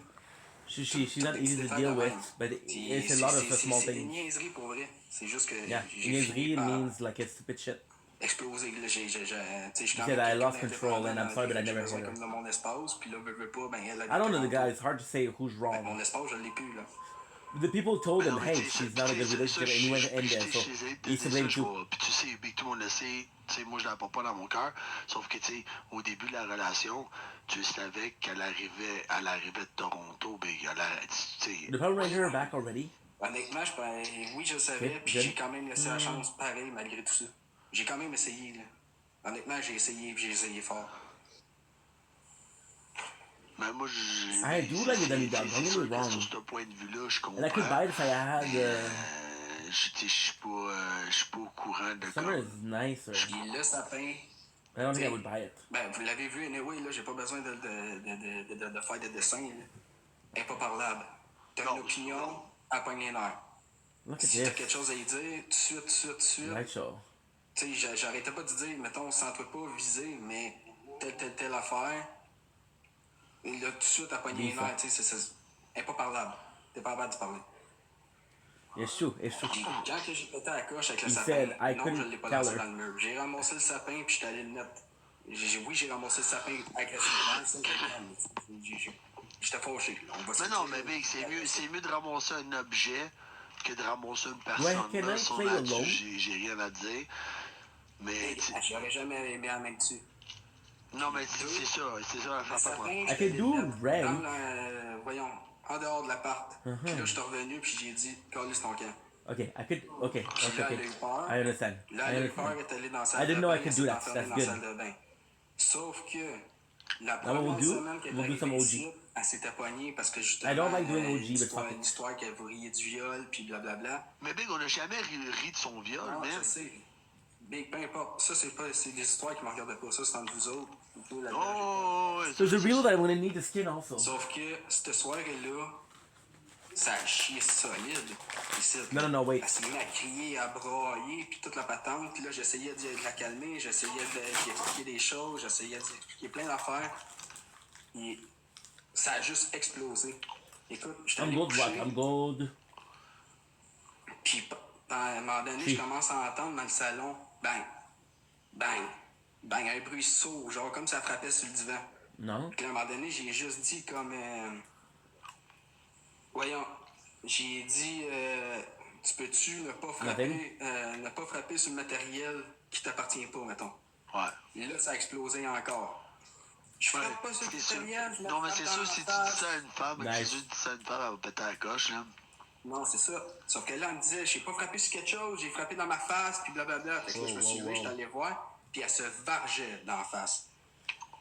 She's not easy to deal with, but it's a lot of small C'est des things. niaiseries pour vrai. C'est juste que. Yeah, niaiserie means like it's stupid shit. Exploser. Là, she said I lost control and I'm sorry, but I never heard her. Comme dans mon espace, puis là, veux pas, ben elle I don't know the guy. It's hard to say who's wrong. Mon espace, je l'ai plus là. The people told him, hey, she's not a good relationship, and he went in there, so he's to blame too. Puis tu sais, Big, tout le monde le sait, tu sais, moi je la porte pas dans mon cœur, sauf que, tu sais, au début de la relation, tu savais qu'elle arrivait de Toronto, Big, tu sais... The Power Ranger back already? Honnêtement, oui, je le savais, puis j'ai quand même laissé la chance pareil, malgré tout ça. J'ai quand même essayé, là. Honnêtement, j'ai essayé fort. Mais moi, I do like the dummy dog, don't get me wrong. Sur ce point de vue-là, je comprends. And I could buy it if I had... Je suis pas au courant de... Summer is nicer. Puis le sapin... I don't think I would buy it. Ben, vous l'avez vu, anyway, là, j'ai pas besoin de faire des dessins, là. Elle est pas parlable. T'as une opinion, elle pogne les nerfs. Si t'as quelque chose à y dire, tout de suite. Right show. Tu sais, j'arrêtais pas de dire, mettons, sens-toi pas visé, mais telle affaire... Et là, tout de suite, à pogner les nerfs, tu sais, elle est pas parlable. T'es pas capable de parler. It's true, it's true. Quand j'ai pété la coche avec le He sapin, said, I non, je l'ai pas couldn't lancé tell dans her. le mur. J'ai ramassé le sapin, puis j'étais allé le mettre. Oui, j'ai ramassé le sapin agressivement. J'étais fâché. Mais non, mais Big, c'est mieux de ramasser un objet que de ramasser une personne. Ouais, can I Son play là-dessus, alone? j'ai rien à dire. Mais... J'aurais jamais aimé la main dessus. Non, mais c'est ça la face moi. I can do rank. Voyons, en dehors de l'appart. Puis là, je suis revenu, puis j'ai dit, calisse ton camp. Okay, I could... Okay, Là, elle a eu peur. I understand. Là, elle a eu peur, elle est allée dans la salle I didn't de know bain, I could elle do s'est that. enfermée That's dans la good. salle de bain. Sauf que la Now what première we'll do, semaine qu'elle est we'll do some arrivée OG. ici, elle s'était pognée parce que justement, I don't like doing OG, but l'histoire, fuck it. l'histoire qu'elle vous riez du viol, puis blablabla. Mais Big, on n'a jamais ri de son viol, Non, même. je sais. Big, peu importe. Ça, c'est des histoires qui me regardent pas. Ça, c'est entre vous autres. There's a reel that I'm gonna need the skin also. Sauf que cette soirée-là, ça a chié solide. Ici, No, wait. Elle s'est mise à crier, à brailler, puis toute la patente. Puis là, j'essayais de la calmer, j'essayais d'y expliquer des choses, j'essayais d'y expliquer plein d'affaires. Et ça a juste explosé. Écoute, je I'm good, what? I'm good. Puis, à un moment donné, je commence à entendre dans le salon, bang, bang, bang, un bruit sourd, genre comme ça frappait sur le divan. Non. Puis à un moment donné, j'ai juste dit comme... voyons, J'ai dit, tu peux-tu ne pas frapper sur le matériel qui t'appartient pas, mettons. Ouais. Et là, ça a explosé encore. Je frappe pas sur le matériel, je me Non, mais frappe c'est dans sûr, la si tu face. dis ça à une femme, Nice. si tu dis ça à une femme, elle va péter la coche, là. Non, c'est ça. Sauf que là, elle me disait, j'ai pas frappé sur quelque chose, j'ai frappé dans ma face, puis blablabla. Fait que là, je me suis levé, j'étais allé voir, puis elle se vargeait dans la face.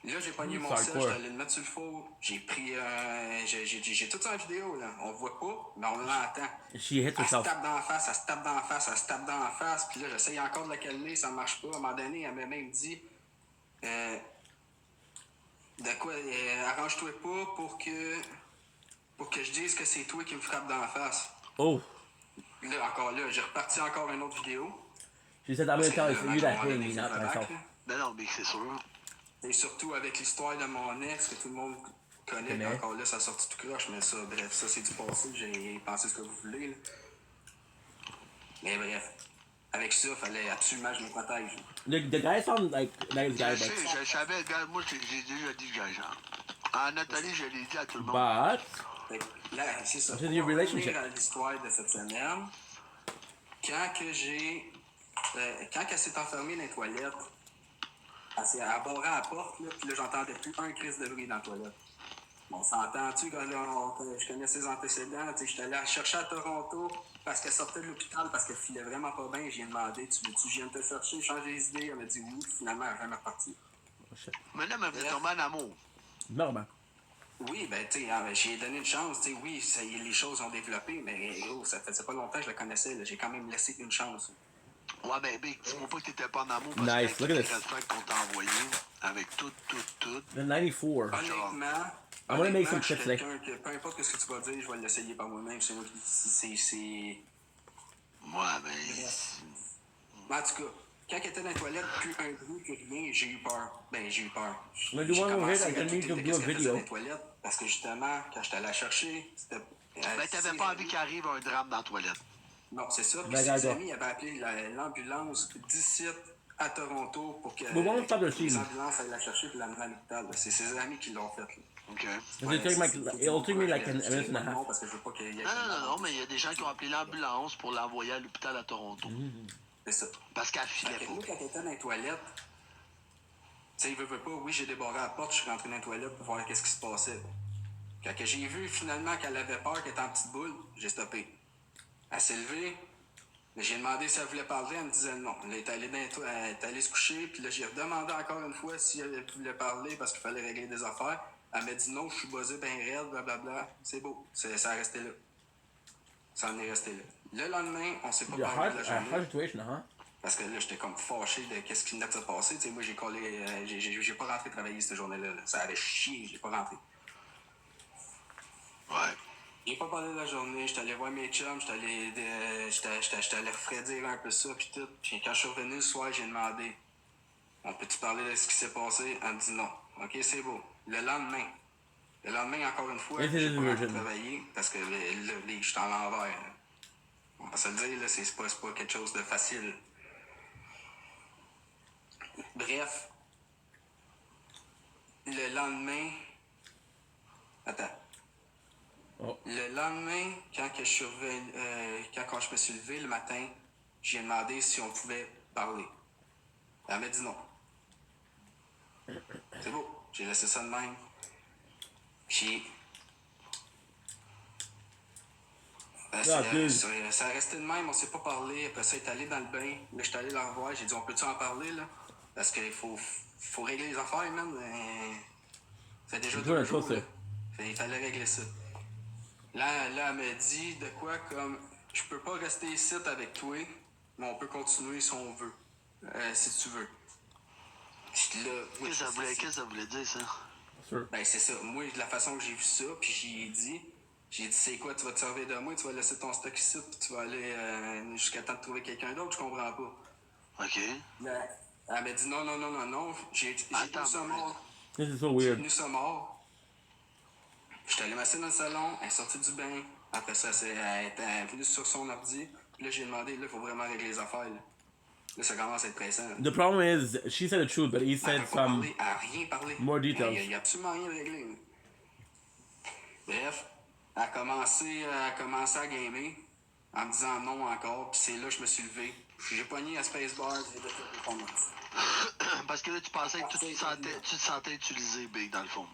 Là, j'ai pogné mon sel, j'étais allé le mettre sur le four, j'ai pris j'ai tout ça en vidéo, là. On voit pas, mais on l'entend. She hit Elle se herself. tape dans la face, elle se tape dans la face, elle se tape dans la face, puis là, j'essaye encore de la calmer, ça marche pas. À un moment donné, elle m'a même dit, de quoi, arrange-toi pas pour que je dise que c'est toi qui me frappe dans la face. Oh. Là, encore là, j'ai reparti encore une autre vidéo. She said, I'm gonna tell you that hitting me, not myself. Ben non, mais c'est sûr. Et surtout avec l'histoire de mon ex, que tout le monde connaît, puis encore là, ça a sorti tout croche, mais ça, bref, ça c'est du passé, j'ai pensé ce que vous voulez, là. Mais bref, avec ça, fallait absolument que je me protège. The guy sound like nice guy, but... Je savais, regarde, moi, j'ai déjà dit le gars, genre. À Nathalie, je l'ai dit à tout le monde. But... Là, c'est ça. This is your relationship. Pour revenir à l'histoire de cette semaine, quand elle s'est enfermée dans les toilettes, elle s'est barrée à la porte, là, puis là, j'entendais plus un crise de bruit dans la toilette. On s'entend-tu, quand je connais ses antécédents, tu sais, j'étais allé la chercher à Toronto parce qu'elle sortait de l'hôpital parce qu'elle filait vraiment pas bien. J'ai demandé, tu veux-tu, je viens de te chercher, changer les idées? Elle m'a dit oui, finalement, elle est jamais repartie. Mais là, elle tomber en amour. Normal. Oui, ben, tu sais, j'ai donné une chance, tu sais, oui, les choses ont développé, mais gros, ça faisait pas longtemps que je la connaissais, là, j'ai quand même laissé une chance. Ouais, ben, Big, dis-moi pas que t'étais pas en amour parce Nice, que look at les this. red flags qu'on t'a envoyé avec tout. The 94. Honnêtement, I'm gonna make some je suis chips today. quelqu'un que, peu importe ce que tu vas dire, je vais l'essayer par moi-même, c'est moi qui... Ouais, ben... En tout cas, quand elle était dans les toilettes, plus un bruit, plus rien, j'ai eu peur. Ben, j'ai eu peur. When you J'ai want to commencé hit, I à can make douter you de do a ce qu'elle faisait video. dans les toilettes, parce que justement, quand j'étais allé la chercher, c'était... Ben, t'avais pas envie qu'il arrive un drame dans la toilette. Non, c'est ça. Puis Ben, ses d'accord. amis avaient appelé l'ambulance d'ici à Toronto pour que We won't stop the les scene. ambulances aillent la chercher et l'amener à l'hôpital. C'est ses amis qui l'ont fait. Là. OK. It'll take me like a minute and a half. Parce que je veux pas qu'il y ait Non, mais il y a des gens qui ont appelé l'ambulance pour l'envoyer à l'hôpital à Toronto. C'est ça. Parce qu'elle filait Fait que pas. nous, quand elle était dans les toilettes, tu sais, il veut pas, oui, j'ai débarré à la porte, je suis rentré dans les toilettes pour voir qu'est-ce qui se passait. Quand que j'ai vu finalement qu'elle avait peur, qu'elle était en petite boule, j'ai stoppé. Elle s'est levée, j'ai demandé si elle voulait parler, elle me disait non. Elle est allée, elle est allée se coucher, puis là, j'ai redemandé encore une fois si elle voulait parler parce qu'il fallait régler des affaires. Elle m'a dit non, je suis buzzé ben raide, blablabla. C'est beau, ça a resté là. Ça en est resté là. Le lendemain, on s'est pas parlé de la journée. Hard situation, huh? Parce que là, j'étais comme fâché de qu'est-ce qui venait de se passer. Tu sais, moi, j'ai collé, j'ai pas rentré travailler cette journée-là. Là. Ça avait chié, j'ai pas rentré. Ouais. J'ai pas parlé de la journée, j'étais allé voir mes chums, j'étais allé refroidir un peu ça, puis tout. Puis quand je suis revenu le soir, j'ai demandé, on peut-tu parler de ce qui s'est passé? Elle me dit non. Ok, c'est beau. Le lendemain, encore une fois, j'ai pas rentré travailler parce que là, je suis en l'envers. Là. On va se le dire, là, c'est pas quelque chose de facile. Bref, le lendemain... Attends. Oh. Le lendemain, quand je me suis levé le matin, j'ai demandé si on pouvait parler. Elle m'a dit non. C'est beau, j'ai laissé ça de même. Puis... ça a resté de même, on s'est pas parlé. Après ça, elle est allée dans le bain. Là, j'étais allé la revoir, j'ai dit on peut-tu en parler là? Parce qu'il faut régler les affaires, man. Ça fait déjà 2 jours. Là. Il fallait régler ça. Là, elle m'a dit de quoi comme je peux pas rester ici avec toi, mais on peut continuer si on veut. Si tu veux. Qu'est-ce que ça voulait dire, ça? Ben, c'est ça. Moi, de la façon que j'ai vu ça, puis j'ai dit, c'est quoi, tu vas te servir de moi, tu vas laisser ton stock ici, puis tu vas aller jusqu'à temps de trouver quelqu'un d'autre, je comprends pas. OK. Là, elle m'a dit non. J'ai tenu ça mort. This is so weird. J'ai tenu ça mort. J'étais allé m'asseoir dans le salon, elle est sortie du bain. Après ça, elle est venue sur son ordi. Puis là, j'ai demandé, là, il faut vraiment régler les affaires. Là, ça commence à être pressant. The problem is, she said the truth, but he said some Elle a rien parlé. more details. Il n'y a absolument rien réglé. Bref, a commencé à gamer en me disant non encore, puis c'est là que je me suis levé. J'ai pogné à Spacebar, j'ai développé ton nom. Parce que là, tu pensais que tu te sentais utilisé, Big, dans le fond.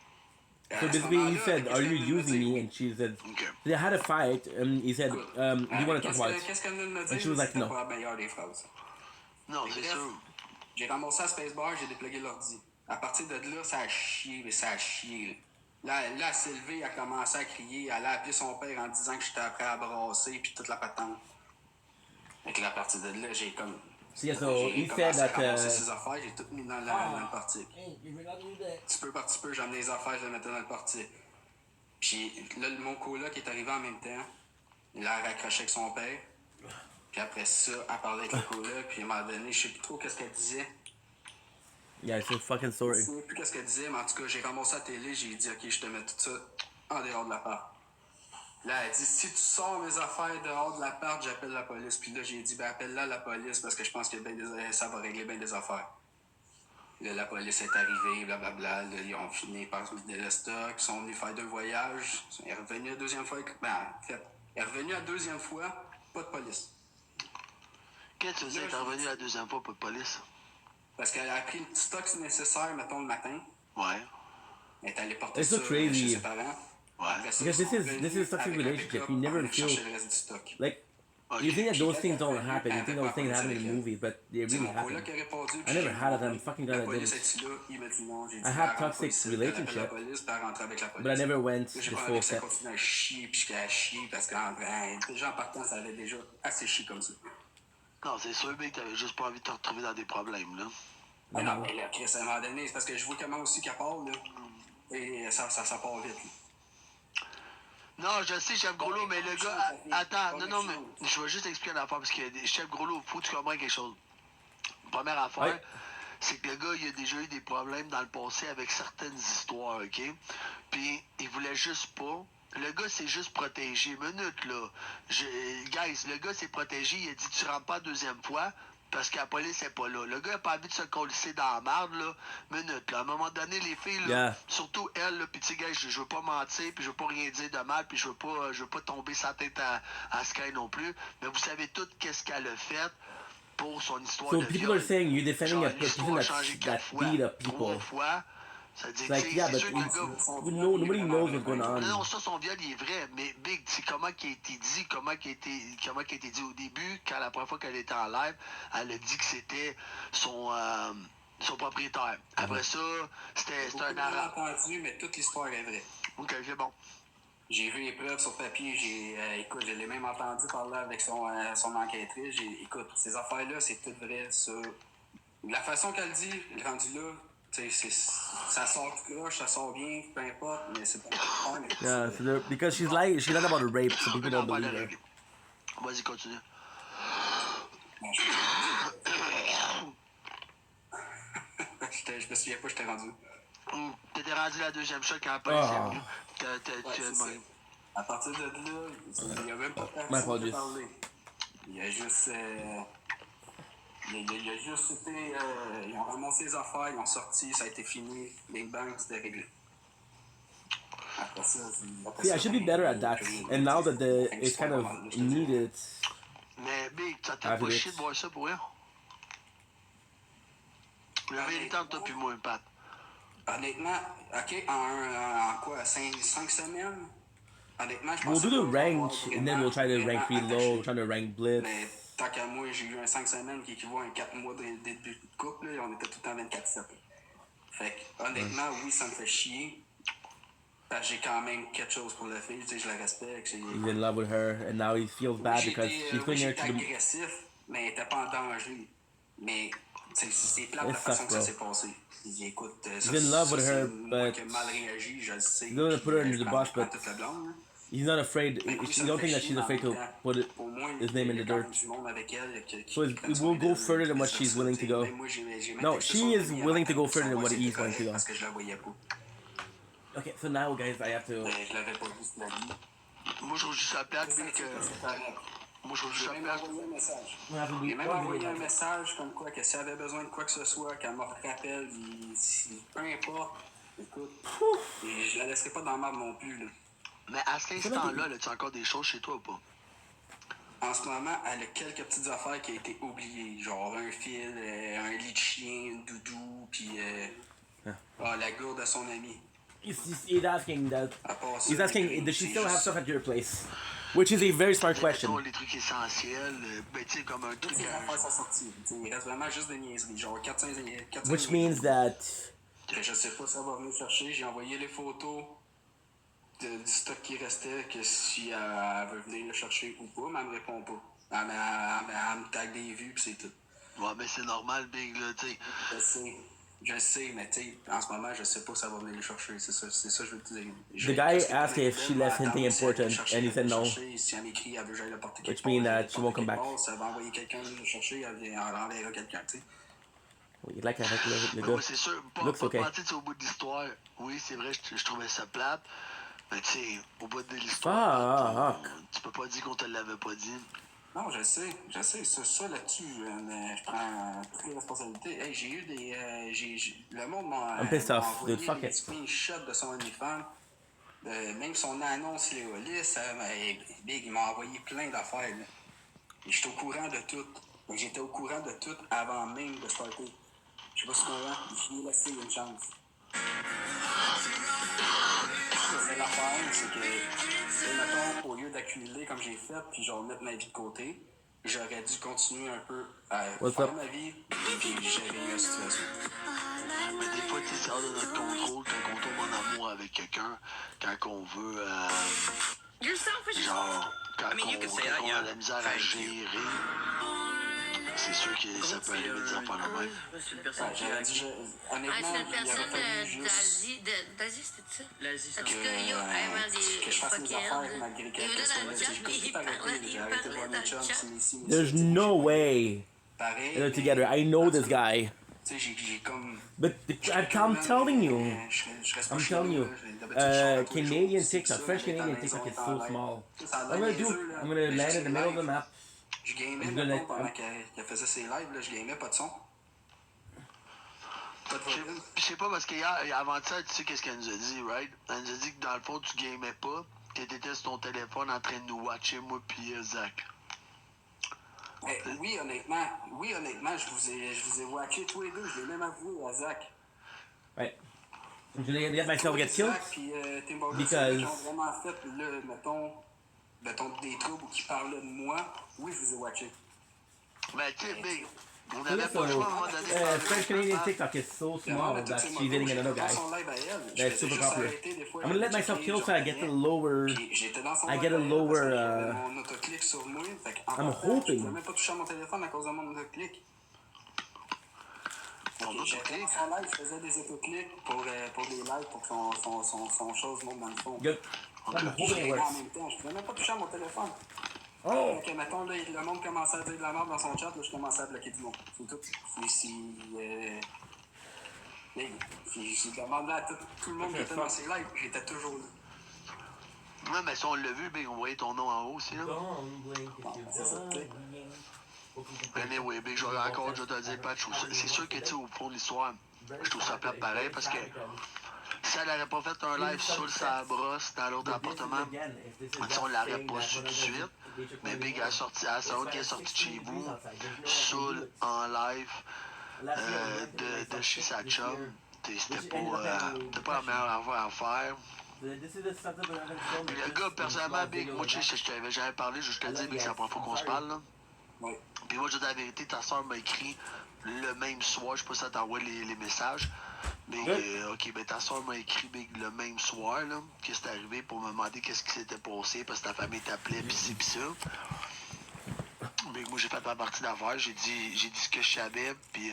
So basically, he said, "Are you using me?" And she said, "They had a fight." And he said, "Do you want to talk about it?" Qu'est-ce qu'elle vient de me dire? And she was like, C'était "No." pas la meilleure des phrases. Non, c'est sûr. J'ai ramassé à Spacebar, j'ai déplugué l'ordi. À partir de là, ça a chié, mais ça a chié. Là, elle s'est levée, elle a commencé à crier, elle a appelé son père en disant que j'étais après à brasser, puis toute la patente. Fait que là, à partir de là, j'ai comme... Yeah, so he said commencé à that. ramasser ses affaires, j'ai tout mis dans le portique. Petit peu, j'ai amené les affaires, je les mettais dans le portique. Puis là, mon coloc est arrivé en même temps. Il a raccroché avec son père. Puis après ça, elle parlait avec le coloc, puis il m'a donné, je sais plus trop qu'est-ce qu'elle disait. Yeah, it's a fucking story. Je sais plus qu'est-ce qu'elle disait, mais en tout cas, j'ai ramassé la télé, j'ai dit, OK, je te mets tout ça en dehors de l'appart. Là, elle dit, si tu sors mes affaires dehors de l'appart, j'appelle la police. Puis là, j'ai dit, ben appelle-la la police parce que je pense que ça va régler bien des affaires. Là, la police est arrivée, blablabla. Là, ils ont fini par se vider le stock. Ils sont venus faire 2 voyages. Il est revenu la deuxième fois. Ben, en fait, il est revenu la deuxième fois, pas de police. Qu'est-ce que tu faisais? T'es revenu la deuxième fois, pas de police? Parce qu'elle a pris le stock nécessaire, mettons, le matin. Ouais. Elle est allée porter It's ça so crazy. chez ses parents. Because this is a toxic relationship. You never feel like you think that those things don't happen. You think those things happen in movies, but they really happen. I never had it. I'm fucking glad I didn't. I had toxic relationship, but I never went this whole step. Non, c'est sûr, Big, t'avais juste pas envie de te retrouver dans des problèmes, là. Ah non, mais là, Chris, à un moment donné, c'est parce que je vois comment aussi qu'elle parle, là. Et ça part vite, là. Non, je sais, Chef Groslo, mais le gars... Attends, non, mais je vais juste expliquer une affaire, parce que Chef Groslo, faut que tu comprennes quelque chose. Première affaire, c'est que le gars, il a déjà eu des problèmes dans le passé avec certaines histoires, OK? Puis, il voulait juste pas... Le gars s'est juste protégé. Minute, là. Guys, le gars s'est protégé, il a dit, tu rentres pas la deuxième fois, parce que la police est pas là. Le gars a pas envie de se colisser dans la marde, là. Minute, là. À un moment donné, les filles, là, surtout elle, là, pis tu sais, gars, je veux pas mentir, puis je veux pas rien dire de mal, puis je veux pas tomber sa tête à Sky non plus. Mais vous savez tout qu'est-ce qu'elle a fait pour son histoire de viol. So people are saying you're defending a person that beat up people. 3 fois. Ça dit, Like, yeah, but nobody knows what's going on. Non, ça, son viol, il est vrai, mais Big, c'est comment qui a été dit, comment qui a été dit au début, quand la première fois qu'elle était en live, elle a dit que c'était son propriétaire. Après ça, c'était un arabe. J'ai entendu, mais toute l'histoire est vraie. Ok, c'est bon. J'ai vu les preuves sur papier, écoute, je l'ai même entendu parler avec son enquêtrice. Écoute, ces affaires-là, c'est tout vrai, ça. La façon qu'elle dit, le rendu là, ça sort tout croche, ça sort bien, peu importe, mais c'est pas le mais Yeah, so because she's lied about a rape, so people don't believe her. Vas-y, continue. Je me souviens pas, j'étais rendu. T'étais rendu la deuxième shot quand la police est venue. À partir de là, il y a même pas de parler. Il a juste... Il a juste été... ils ont ramassé les affaires, ils ont sorti, ça a été fini. Bing bang, c'était réglé. Après ça, See, I should be better at that. And now that it's kind of needed... Mais Big, ça t'a pas chier de voir ça pour rien? Le véritable toi puis moi, Pat. Honnêtement, OK, en quoi, 5 semaines? Honnêtement, je pense We'll do the rank, and then we'll try to rank reload, we'll try to rank blitz. Mais tant qu'à moi, j'ai eu un 5 semaines qui équivaut à un 4 mois de début de couple, là, on était tout le temps 24/7. Fait que, honnêtement, oui, ça me fait chier. Parce que j'ai quand même quelque chose pour la fille, tu sais, je la respecte. He's in love with her, and now he feels bad because she's going there to the... agressif, mais elle était pas en danger. Mais c'est plate la façon que ça s'est passé. Écoute, he's in love with her, but he's going to put her into the bus, but he's not afraid. You don't think that she's afraid to put his name in the dirt. So it will go further than what she's willing to go. No, she is willing to go further than what he's willing to go. Okay, so now, guys, I have to... Moi, je trouve juste ça plate, vu que... Moi, je trouve juste ça plate. J'ai même envoyé un message comme quoi que si elle avait besoin de quoi que ce soit, qu'elle me rappelle, peu importe, écoute, et je la laisserai pas dans le marbre non plus, là. Mais à cet instant-là, as-tu encore des choses chez toi ou pas? En ce moment, elle a quelques petites affaires qui ont été oubliées. Genre un fil, un lit de chien, une doudou, puis la gourde de son ami. He's asking that. He's asking, does she still have stuff at your place? Which is a very smart question. Les trucs essentiels, ben tu sais, comme un truc. Toutes ces affaires sont sorties. Il reste vraiment juste des niaiseries. Genre 400 Which means that. Je sais pas si elle va venir chercher. J'ai envoyé les photos du stock qui restait, que si elle veut venir le chercher ou pas, mais elle me répond pas. Elle me tag des vues, pis c'est tout. Ouais, mais c'est normal, Big, là, tu sais. Je sais, mais tu sais, en ce moment, je sais pas si elle va venir le chercher. C'est ça, je veux te dire. The guy asked if she left anything important, and he said no. Si elle m'écrit, elle veut que j'aille le porter Which means that she won't come back. Si elle va envoyer quelqu'un le chercher, elle enverra quelqu'un, tu sais. Oui, like avec le gars. Ouais, c'est sûr, Looks okay. Au bout de l'histoire, oui, c'est vrai, je trouvais ça plate. Mais tu sais, au bout de l'histoire, tu peux pas dire qu'on te l'avait pas dit. Non, je sais, ça là-dessus, je prends toutes les responsabilités. Hey, j'ai eu des. Le monde m'a envoyé des screenshots de son OnlyFans. Même son annonce Léolis, Big, il m'a envoyé plein d'affaires. Là. Et j'étais au courant de tout. J'étais au courant de tout avant même de starter. Je sais pas si tu comprends, je lui ai laissé une chance. C'est l'affaire, c'est que, mettons, au lieu d'accumuler comme j'ai fait, puis genre mettre ma vie de côté, j'aurais dû continuer un peu à faire ma vie, puis gérer la situation. Mais des fois, tu sais, c'est hors de notre contrôle quand on tombe en amour avec quelqu'un, quand on veut, genre, quand on a la misère à gérer. C'est sûr que ça peut arriver des affaires de même. C'est une personne d'Asie, c'était ça? L'Asie, c'est que je fasse mes affaires malgré qu'elle j'ai tout arrêté, j'ai arrêté de voir mes chums, There's no way they're together. I know this guy. But I'm telling you, Canadian TikTok, French Canadian TikTok is so small. What I'm gonna land in the middle of the map. Je gamais même pas pendant qu'elle faisait ses lives, là, je gamais pas de son. Je sais pas, parce qu'hier, avant-hier, tu sais qu'est-ce qu'elle nous a dit, right? Elle nous a dit que dans le fond, tu gamais pas, que t'étais sur ton téléphone en train de nous watcher, moi pis Zach. Oui, honnêtement, je vous ai watché tous les deux, je l'ai même avoué à Zach. Right. I'm gonna get myself get killed because ils ont vraiment fait, le, mettons, des troubles qui parlaient de moi. Oui, je vous ai watché. Mais tu sais, Big, on avait pas le choix à un moment donné. French Canadian TikTok is so small that she's dating another guy. That's super popular. I'm gonna let myself kill so I get a lower. Mon autoclic sur moi. I'm hoping. Je peux même pas toucher à mon téléphone à cause de mon autoclic. J'étais dans son live, je faisais des autoclics pour des lives pour que son chose monte dans le fond. Good. En même temps, je pouvais même pas toucher à mon téléphone. Oh! Donc, mettons, là, le monde commençait à dire de la merde dans son chat, là, je commençais à bloquer du monde. C'est tout. Si demandé à tout le monde qui était dans ses lives, j'étais toujours là. Ouais, mais si on l'a vu, Big, on voyait ton nom en haut aussi, là. C'est ça, Anyway, Big, je vais te dire, Pat, c'est sûr que, tu sais, au fond de l'histoire, je trouve ça plate pareil, parce que si elle n'aurait pas fait un live sur sa brosse dans l'autre appartement, on l'aurait pas su tout de suite. Mais Big a sorti, à sa qui est sorti de chez vous, Soul en live, de chez sa chum. C'était pas la meilleure affaire à faire. Le gars, personnellement, Big, moi, tu sais, je t'avais jamais parlé, je te dis, Big, c'est la première fois qu'on se parle, là. Puis moi, je dis la vérité, ta soeur m'a écrit le même soir, je sais pas si ça t'envoie les messages. Mais ok, ben ta soeur m'a écrit Big, le même soir, là, que c'est arrivé pour me demander qu'est-ce qui s'était passé, parce que ta famille t'appelait, pis ci pis ça. Big, moi, j'ai fait ma partie d'affaires, j'ai dit ce que je savais, puis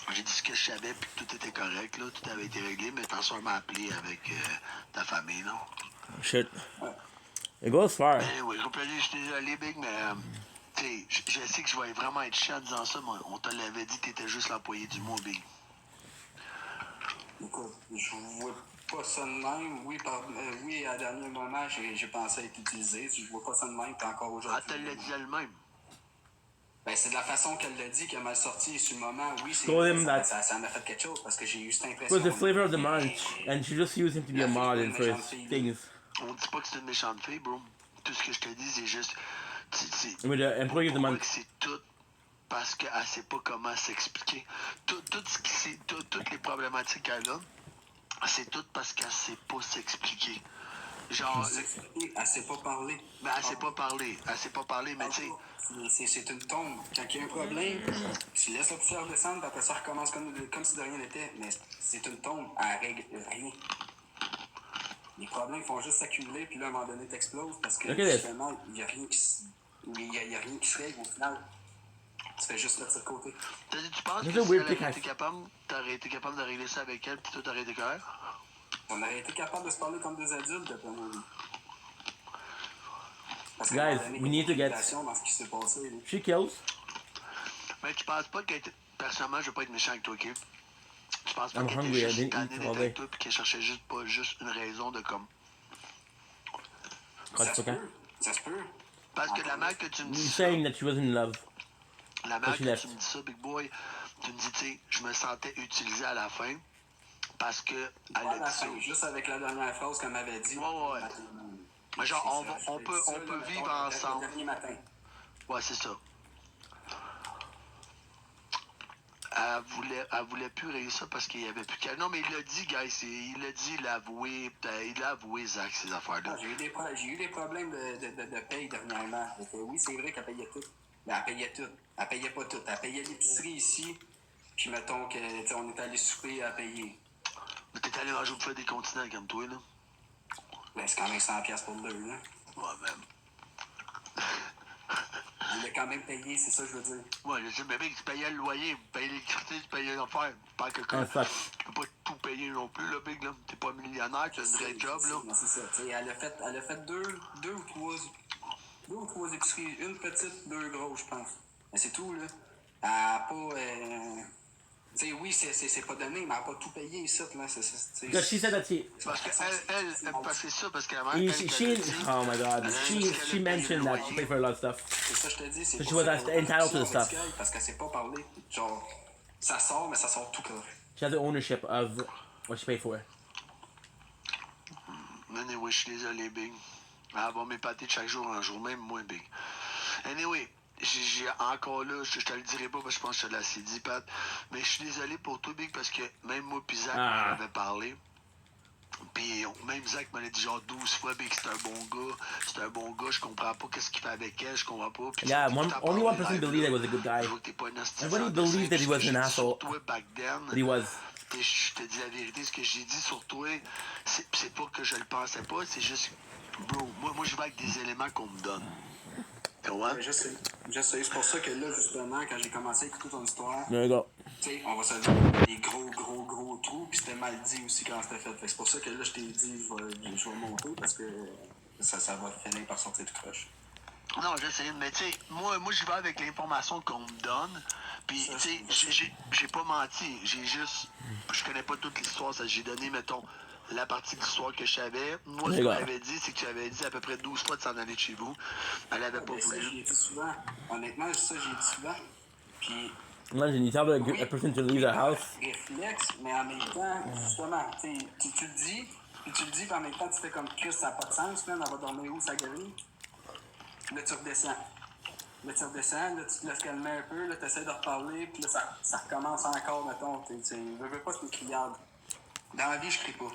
puis que tout était correct, là, tout avait été réglé, mais ta soeur m'a appelé avec ta famille, non? Shit. It goes far. Oui, je suis désolé, Big, mais je sais que je vais vraiment être chiant en disant ça, mais on te l'avait dit que t'étais juste l'employé du mois, Big. Écoute, je vois pas ça de même. Oui, à dernier moment, j'ai pensé être utilisé. Je vois pas ça de même, t'es encore aujourd'hui. Ah, elle l'a dit elle-même. Ben, c'est de la façon qu'elle l'a dit, qu'elle m'a sorti sur le moment. Oui, ça m'a fait quelque chose parce que j'ai eu cette impression. It was the flavor of the munch, and she just used him to be a mod and for his things. On dit pas que c'est une méchante fille, bro. Tout ce que je te dis, c'est juste. Mais le employé of the month. C'est tout parce qu'elle sait pas comment s'expliquer. Toutes les problématiques qu'elle a, c'est tout parce qu'elle sait pas s'expliquer. Genre. Elle sait pas parler. Ben, elle sait pas parler. Elle sait pas parler, mais tu sais. C'est une tombe. Quand il y a un problème, tu laisses la poussière descendre, puis après ça recommence comme si de rien n'était. Mais c'est une tombe. Elle règle rien. Les problèmes font juste s'accumuler, puis là, à un moment donné, t'exploses parce que justement, il n'y a rien qui se règle au final. Tu fais juste mettre ça de côté. Tu penses que si t'aurais été capable de régler ça avec elle, puis toi, t'aurais été correct? On aurait été capable de se parler comme des adultes, d'après moi. Guys, we need to get. Dans ce qui s'est passé, she kills. Mais tu penses pas qu'elle était. Personnellement, je veux pas être méchant avec toi, ok? Tu penses pas I'm qu'elle hungry, était juste I didn't tannée eat d'être all avec day. toi, puis qu'elle cherchait juste une raison de comme. Ça se peut. Ça se peut. Parce que la mère que tu me dis. You're saying that she was in love. La mère que tu me dis ça, Big Boy, tu me dis, tu sais, je me sentais utilisé à la fin. Parce que. Elle a dit ça. Juste avec la dernière phrase qu'elle m'avait dit. Ouais. Mais genre, on peut vivre ensemble. Le dernier matin. Ouais, c'est ça. Elle voulait plus régler ça parce qu'il y avait plus qu'elle. Non, mais il l'a dit, guys. Il l'a avoué, Zach, ces affaires-là. J'ai eu des problèmes de paye dernièrement. Oui, c'est vrai qu'elle payait tout. Mais elle payait tout. Elle payait pas tout. Elle payait l'épicerie ici. Puis mettons que on est allé souper à payer. Mais t'es allé manger au buffet des continents comme toi, là. Ben, c'est quand même 100$ pour deux, là. Ouais, même. Il a quand même payé, c'est ça que je veux dire. Ouais, je sais, mais mec, tu payais le loyer, tu payais l'électricité, tu payais l'affaire. Pas quelqu'un. Tu peux pas tout payer non plus, là, Big, là. T'es pas millionnaire, tu as un vrai job, là. C'est ça. Elle a fait deux ou trois épiceries. Une petite, deux grosses, je pense. Mais c'est tout, là. Elle a pas. Tu sais, oui, c'est pas donné, mais elle n'a pas tout payé, ça, là. Because she said that she. Parce qu'elle passait ça, parce qu'elle oh my god. She mentioned that she paid for a lot of stuff. C'est ça, je te dis. So she was entitled to the stuff. Parce qu'elle sait pas parler. Genre, ça sort, mais ça sort tout correct. She has the ownership of what she paid for. Anyway, je suis désolé, Big. Elle va m'épater de chaque jour en jour, même moi, Big. Anyway. J'ai encore là, je te le dirai pas parce que je pense que je te l'ai assez dit, Pat. Mais je suis désolé pour toi, Big, parce que même moi pis Zach, on avait parlé. Puis même Zach m'a dit genre 12 fois, Big, c'est un bon gars, je comprends pas qu'est-ce qu'il fait avec elle, je comprends pas. Puis yeah, only one person believed that he was a good guy. Everybody believed that he was an asshole. But he was. Je te dis la vérité, ce que j'ai dit sur toi, c'est pas que je le pensais pas, c'est juste, bro, moi je vais avec des éléments qu'on me donne. Ouais, je sais. C'est pour ça que là, justement, quand j'ai commencé à écouter ton histoire, tu sais, on va se dire des gros trous, puis c'était mal dit aussi quand c'était fait. C'est pour ça que là, je t'ai dit, je vais monter parce que ça va finir par sortir tout croche. Non, je sais, mais tu sais, moi je vais avec l'information qu'on me donne, puis tu sais, j'ai pas menti, je connais pas toute l'histoire, ça j'ai donné, mettons, la partie de l'histoire que je savais. Moi, ce que j'avais dit, c'est que tu avais dit à peu près 12 fois de s'en aller de chez vous. Elle avait pas voulu. Ça, j'ai dit souvent. Honnêtement, ça, j'ai dit souvent. Puis. Imagine, you tell a person to leave the house. Réflexe, mais en même temps, justement, tu le dis, puis en même temps, tu fais comme Chris, ça n'a pas de sens, là, on va dormir où, ça gueule? Là, tu redescends. Là, tu te laisses calmer un peu, là, tu essaies de reparler, puis là, ça recommence encore, mettons. Je veux pas que tu criardes. Dans la vie, je crie pas.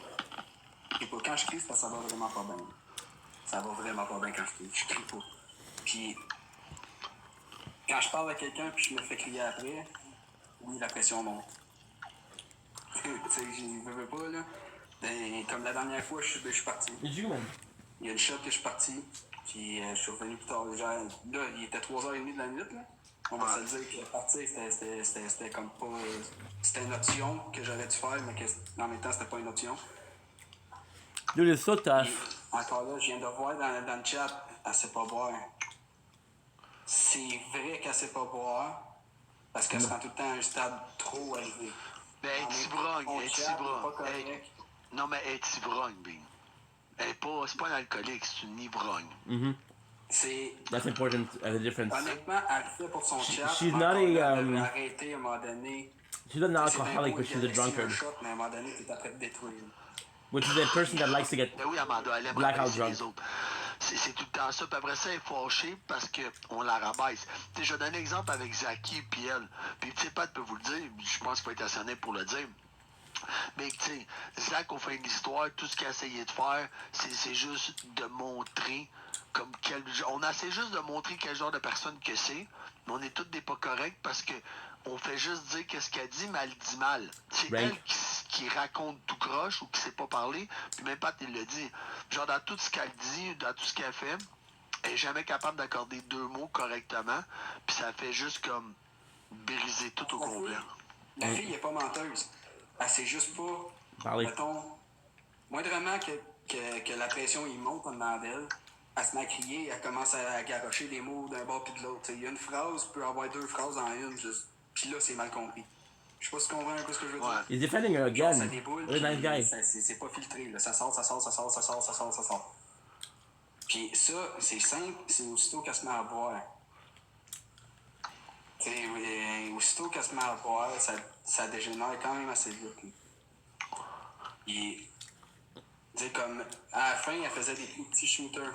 Quand je crie, c'est parce que ça va vraiment pas bien. Ça va vraiment pas bien quand je crie. Je crie pas. Puis, quand je parle à quelqu'un puis je me fais crier après, oui, la pression monte. Tu sais, je veux pas, là. Ben, comme la dernière fois, je suis parti. Il y a une shot que je suis parti, puis je suis revenu plus tard. Genre, là, il était 3h30 de la nuit, là. On va se le dire que partir, c'était comme pas. C'était une option que j'aurais dû faire, mais que, en même temps, c'était pas une option. Dude, it's so tough. Et encore là, je viens de voir dans le chat, elle sait pas boire. C'est vrai qu'elle sait pas boire, parce qu'elle se rend tout le temps à un stade trop élevé. Ben, elle est ivrogne, non, mais elle est ivrogne, Bing. C'est pas un alcoolique, c'est une ivrogne. That's important as a difference. Honnêtement, elle le fait pour son chat. She's not a arrêté à un moment donné. She's not an alcoholic, but she's a drunkard. Mais à un moment donné, t'es après de détruire. Which is a person that likes to get Ben oui, Amanda, elle aime blackout rabaisser drunk. les autres. C'est tout le temps ça. Puis après ça, elle est fâchée parce qu'on la rabaisse. Tu sais, je donne un exemple avec Zaki puis elle. Puis tu sais, Pat peut vous le dire. Je pense qu'il faut être assez honnête pour le dire. Mais tu sais, Zach, au fin de l'histoire, tout ce qu'il a essayé de faire, c'est juste de montrer comme quel. On essaie juste de montrer quel genre de personne que c'est. Mais on est tous des pas corrects parce que on fait juste dire qu'est-ce qu'elle dit, mais elle dit mal. C'est Right. elle qui raconte tout croche ou qui sait pas parler. Puis même Pat, il le dit. Genre, dans tout ce qu'elle dit, dans tout ce qu'elle fait, elle est jamais capable d'accorder 2 mots correctement. Puis ça fait juste comme briser tout au complet. La fille est pas menteuse. Elle sait juste pas, Parler. mettons, moindrement que la pression il monte en dedans d'elle, elle se met à crier, elle commence à garrocher des mots d'un bord puis de l'autre. Il y a une phrase, peut avoir 2 phrases en une, juste. Puis là, c'est mal compris. Je sais pas si tu comprends un peu ce que je veux dire. He's defending her Genre, again. ça déboule, What a nice guy. c'est pas filtré, là. Ça sort. Puis ça, c'est simple, c'est aussitôt qu'elle se met à boire. Tu sais, aussitôt qu'elle se met à boire, ça dégénère quand même assez vite. Là. Puis, tu sais, comme, à la fin, elle faisait des petits shooters.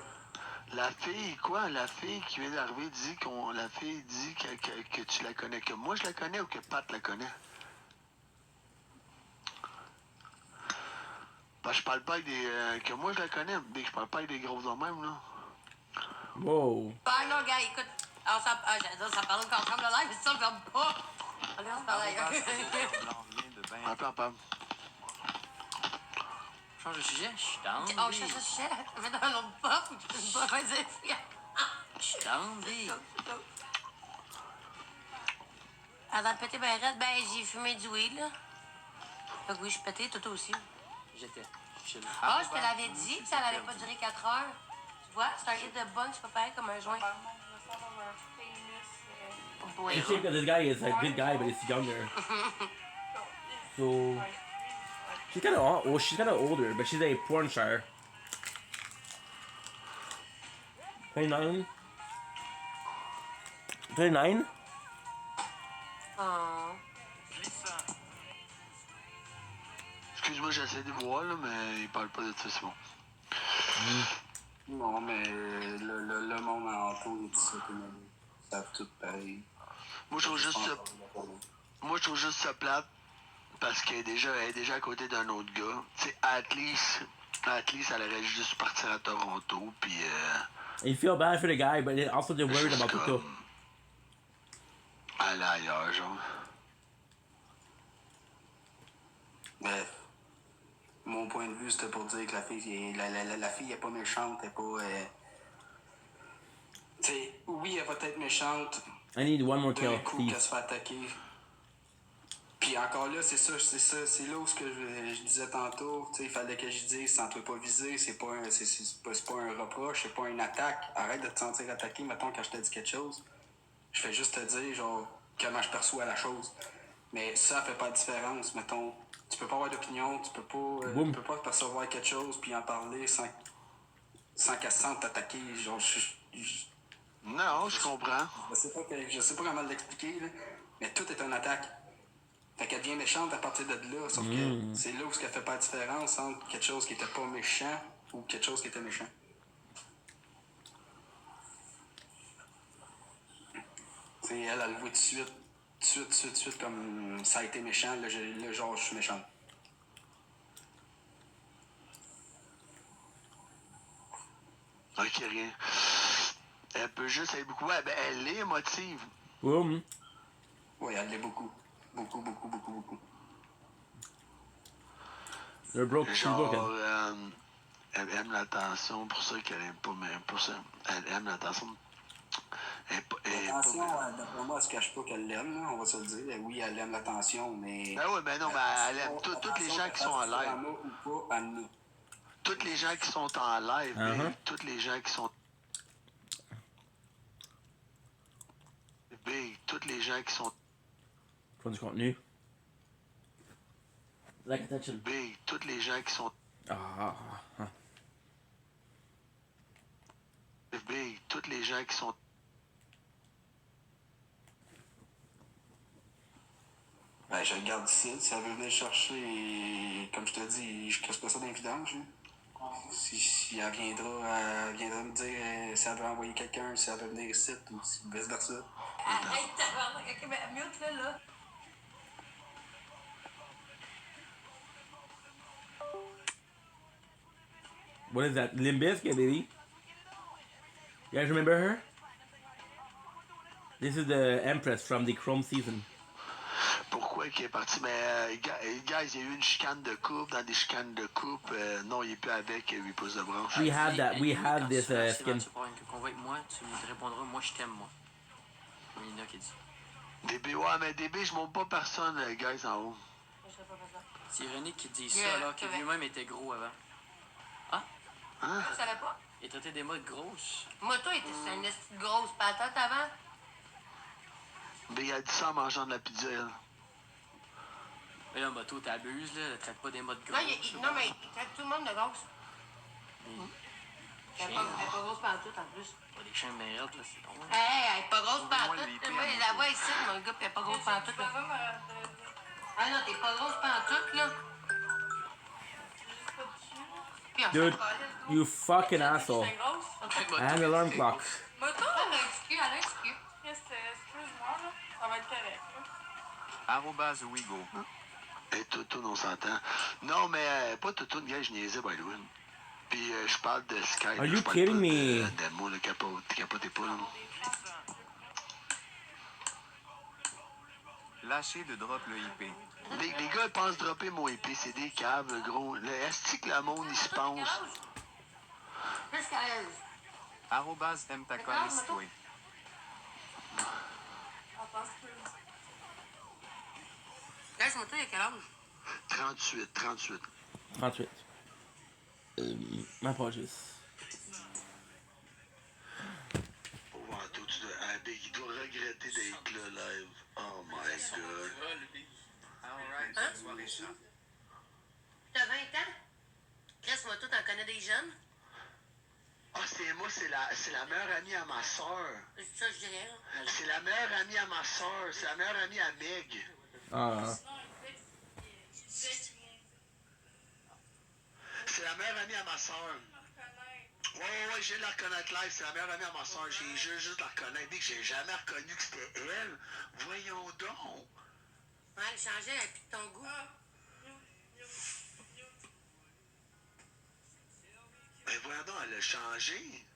La fille, quoi? La fille qui vient d'arriver dit la fille dit que tu la connais, que moi je la connais ou que Pat la connaît? Ben, je parle pas avec des. Que moi je la connais, mais je parle pas avec des grosses de même, là. Wow. Ah non, gars, écoute. Alors, ça parle encore comme le live, mais ça, le ferme pas. Regarde, ça parle ailleurs. Un peu, un peu. Change de sujet, je suis down. On cherche le sujet. Fais dans un autre pop ou tu peux pas dire. Je suis down, B. Avant de péter ben raide, ben j'ai fumé du weed, là. Fait que oui, je suis pété, toi aussi. J'étais chill. Ah, je te l'avais dit que ça n'allait pas durer 4 heures. Tu vois, c'est un hit de bonne, c'est pas pareil comme un joint. You think that this guy is a good guy, but he's younger. So she's kind of she's kind of older, but she's a porn star. 29. 29. Oh. Excuse-moi, j'essaie de voir, là, mais il parle pas de ça, c'est bon. Non, mais le monde en auto et tout ça, ils savent tout pareil. Moi, je trouve juste ça plate parce qu'elle est déjà à côté d'un autre gars. Tu sais, at least, elle aurait juste partir à Toronto, puis You feel bad for the guy, but also they're worried about the comme aller ailleurs, genre. Mais mon point de vue, c'était pour dire que la fille est pas méchante, elle est pas. Tu sais, oui, elle va être méchante. I need one more kill, D'un coup please. qu'elle se fait attaquer. Puis encore là, c'est là où ce que je disais tantôt, tu sais, il fallait que je dise, sans toi pas viser, c'est pas un reproche, c'est pas une attaque. Arrête de te sentir attaqué, mettons, quand je te dis quelque chose. Je fais juste te dire, genre, comment je perçois la chose. Mais ça fait pas de différence, mettons. Tu peux pas avoir d'opinion, tu peux pas percevoir quelque chose puis en parler sans qu'elle se sente attaquée. Genre, non, je comprends. Je sais pas comment l'expliquer, là, mais tout est une attaque. Fait qu'elle devient méchante à partir de là, sauf que c'est là où elle fait pas la différence entre quelque chose qui était pas méchant ou quelque chose qui était méchant. T'sais, elle le voit tout de suite, comme ça a été méchant, là, genre, je suis méchant. Ok, rien. Elle peut juste être beaucoup. Ouais, ben elle est émotive. Boom. Oui, elle l'est beaucoup. Beaucoup. They're broke. She's Genre, broken. elle aime l'attention, pour ça qu'elle aime pas, mais pour ça, elle aime l'attention. L'attention, d'après moi, elle se cache pas qu'elle l'aime, là, on va se le dire. Oui, elle aime l'attention, mais. Ben oui, ben non, mais elle aime tous les gens qui sont en live. Ou pas, elle nous. Tous les gens qui sont en live, tous les gens qui sont. Big, tous les gens qui sont. Pour du contenu. Like attention. Big, tous les gens qui sont. Big, tous les gens qui sont. Ben, je le garde ici. Si elle veut venir chercher, comme je te dis, je casse pas ça dans les vidanges. Si elle viendra me dire si elle veut envoyer quelqu'un, si elle veut venir ici, ou vice-versa. Hey, tabarnak. Ok, ben, mute-le, là. What is that? Limp Bizkit, baby. You guys remember her? This is the Empress from the Chrome season. Pourquoi qu'il est parti? Mais, guys, il y a eu une chicane de couple. Dans des chicanes de couple, non, il est plus avec 8 pouces de branche. We have that. We have this skin. Tu parles avec convoi avec moi, tu me répondras, moi je t'aime, moi. Nina qui dit. DB, ouais, mais DB, je monte pas personne, guys, en haut. C'est ironique qu'il dise ça alors que lui-même était gros avant. Ah? Hein? Tu savais pas? Il traitait des modes grosses. Moto était une grosse patate avant. Mais il a dit ça en mangeant de la pizza, elle. Mais là, Moto, t'abuses, là. Traite pas des modes Non, grosses. non, mais il traite tout le monde de grosse. Elle est pas grosse pantoute en plus. Pas des chiens mérites, là, c'est drôle. Hey, elle est pas grosse pantoute. Moi, la voix ici, mon gars, pis elle est pas grosse pantoute. Ah non, t'es pas grosse pantoute, là. Dude, you fucking asshole. And alarm clock. Moto, elle a un petit cul, elle a un petit cul. Excuse-moi, là. Ça va être correct, Arrobase Wigo. Et Toutoune, on s'entend. Non, mais pas Toutoune, gars, je niaisais, by the way. Puis je parle de Skype. Are you kidding me? Demo, le capoté pas, là. Lâchez de drop le IP. Les gars, ils pensent dropper mon IP, c'est des câbles, gros. Est-ce que le monde, il se pense? Plus qu'à l'aise. Arrobase mtacolistoué. Laisse Moto, il y a quel âge? 38. 38. My apologies. Oh, Anto, il doit regretter d'être là live. Oh my god. Hein? T'as 20 ans? Laisse Moto, t'en connais des jeunes? Ah, c'est la meilleure amie à ma soeur. C'est ça, je dirais, là. C'est la meilleure amie à ma soeur. C'est la meilleure amie à Meg. Ah. C'est la meilleure amie à ma soeur. Ouais, je viens de la reconnaître live. C'est la meilleure amie à ma soeur. J'ai juste la reconnaître. Dès que j'ai jamais reconnu que c'était elle. Voyons donc. Ouais, elle changeait, elle a plus de ton goût. Mais voyons donc, elle a changé.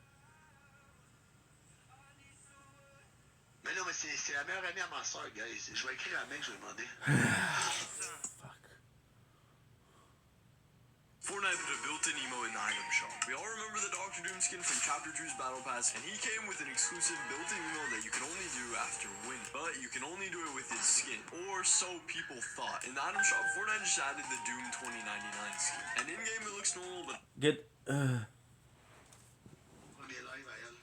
Mais non, mais c'est la meilleure amie à ma soeur, guys. Je vais écrire à Meg, je vais demander. Fortnite put a built-in emo in the item shop. We all remember the Doctor Doom skin from Chapter 2's Battle Pass, and he came with an exclusive built-in emo that you can only do after winning. But you can only do it with his skin, or so people thought. In the item shop, Fortnite just added the Doom 2099 skin. And in-game it looks normal, but... Get... Premier live à elle.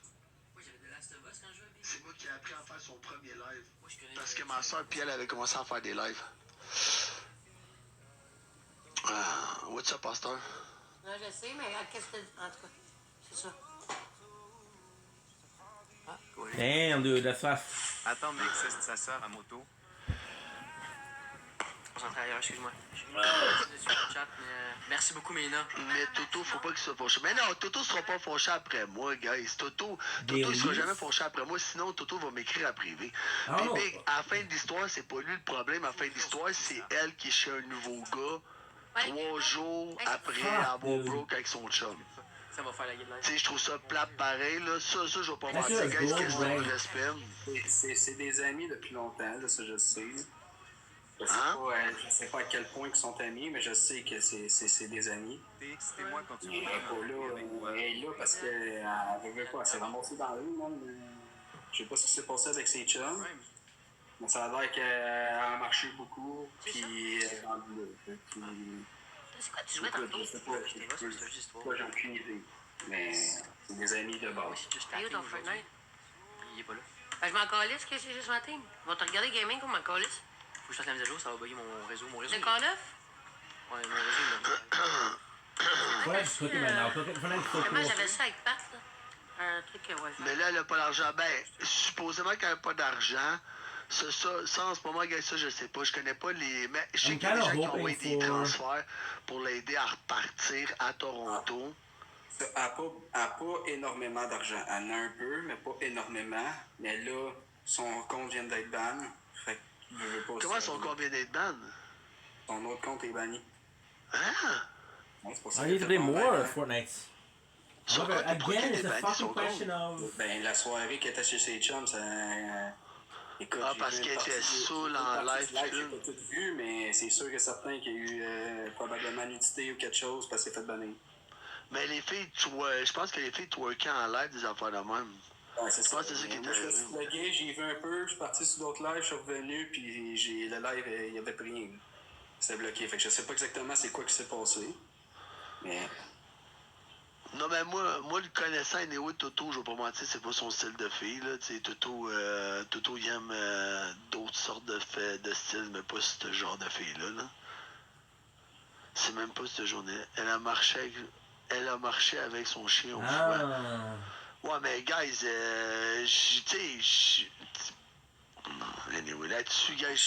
C'est moi qui ai appris à faire son premier live. Parce que ma soeur puis elle avait commencé à faire des lives. What's up, Pasteur? Non, je sais, mais qu'est-ce que en tout cas, c'est ça. Damn, dude, that's fast. Attends, mec, c'est sa sœur à Moto. Concentré ailleurs, excuse-moi. Merci beaucoup, Mélina. Mais Toto, faut pas qu'il soit fauché. Mais non, Toto sera pas fauché après moi, guys. Toto il sera jamais fauché après moi, sinon Toto va m'écrire à privé. Puis, Big, à la fin de l'histoire, c'est pas lui le problème. À la fin de l'histoire, c'est elle qui est chez un nouveau gars 3 jours après avoir broke avec son chum. Ça va faire la guide live. Tu sais, je trouve ça plate pareil, là. Ça, je vais pas mentir, guys, question de respect. C'est des amis depuis longtemps, là, ça je sais. Je sais pas à quel point ils sont amis, mais je sais que c'est des amis. C'était moi quand tu Elle est pas là, elle est là parce qu'elle veut pas, elle s'est ramassée dans la rue, même. Je sais pas ce qui s'est passé avec ses chums. Mais ça a l'air qu'elle a marché beaucoup, puis elle est rendue là. C'est quoi, tu jouais dans le dos? Je sais pas, j'ai aucune idée. Mais c'est des amis de base. T'es où dans Fortnite? Il est pas là. Je m'en calisse que c'est juste ma team. Va te regarder gaming comme m'en calisse. Faut que je fasse la mise à jour, ça va bugger mon réseau. Le Call of? Ouais, mon réseau, Fortnite's cooking right now. Fortnite's so Moi, cool. j'avais ça avec Pat, là. Un truc, ouais. Mais là, elle a pas d'argent. Ben, supposément qu'elle a pas d'argent. Ça, en ce moment, gars, ça, je sais pas. Je connais pas les. Mais je sais I'm qu'il y a des kind of gens qui ont hoping envoyé des for. transferts pour l'aider à repartir à Toronto. Elle n'a pas énormément d'argent. Elle en a un peu, mais pas énormément. Mais là, son compte vient d'être ban. Fait qu'il veut pas. Comment son compte vient d'être ban? Son autre compte est banni. Hein? Ouais, c'est pour ça I qu'elle need to fait play pas en more live, hein. Fortnite. Son However, compte, pourquoi again, il it's est a banni, son fucking question of. Ben, la soirée qu'elle était chez ses chums, ça. Écoute, Ah, j'ai parce vu qu'elle une était partie- saoule j'ai vu une en partie live, du live, tout. j'ai pas tout vu, mais c'est sûr et certain qu'il y a eu probablement nudité ou quelque chose parce qu'elle s'est fait bannir. Mais les filles, je pense que les filles twerkaient en live des affaires de même. Ouais, c'est Je ça. pense que c'est ça qui Moi, je me suis était. plugué, j'ai vu un peu, je suis parti sur d'autres lives, je suis revenu, puis le live, il y avait plus rien. C'était bloqué. Fait que je sais pas exactement c'est quoi qui s'est passé. Mais. Non, mais moi le connaissant, anyway, Toto, je vais pas mentir, c'est pas son style de fille, là. Tu sais, Toto, il aime d'autres sortes de styles, mais pas ce genre de fille-là, là. C'est même pas ce journée. Elle a marché avec son chien au foie. Ouais, mais guys, tu sais, anyway, là-dessus, guys, elle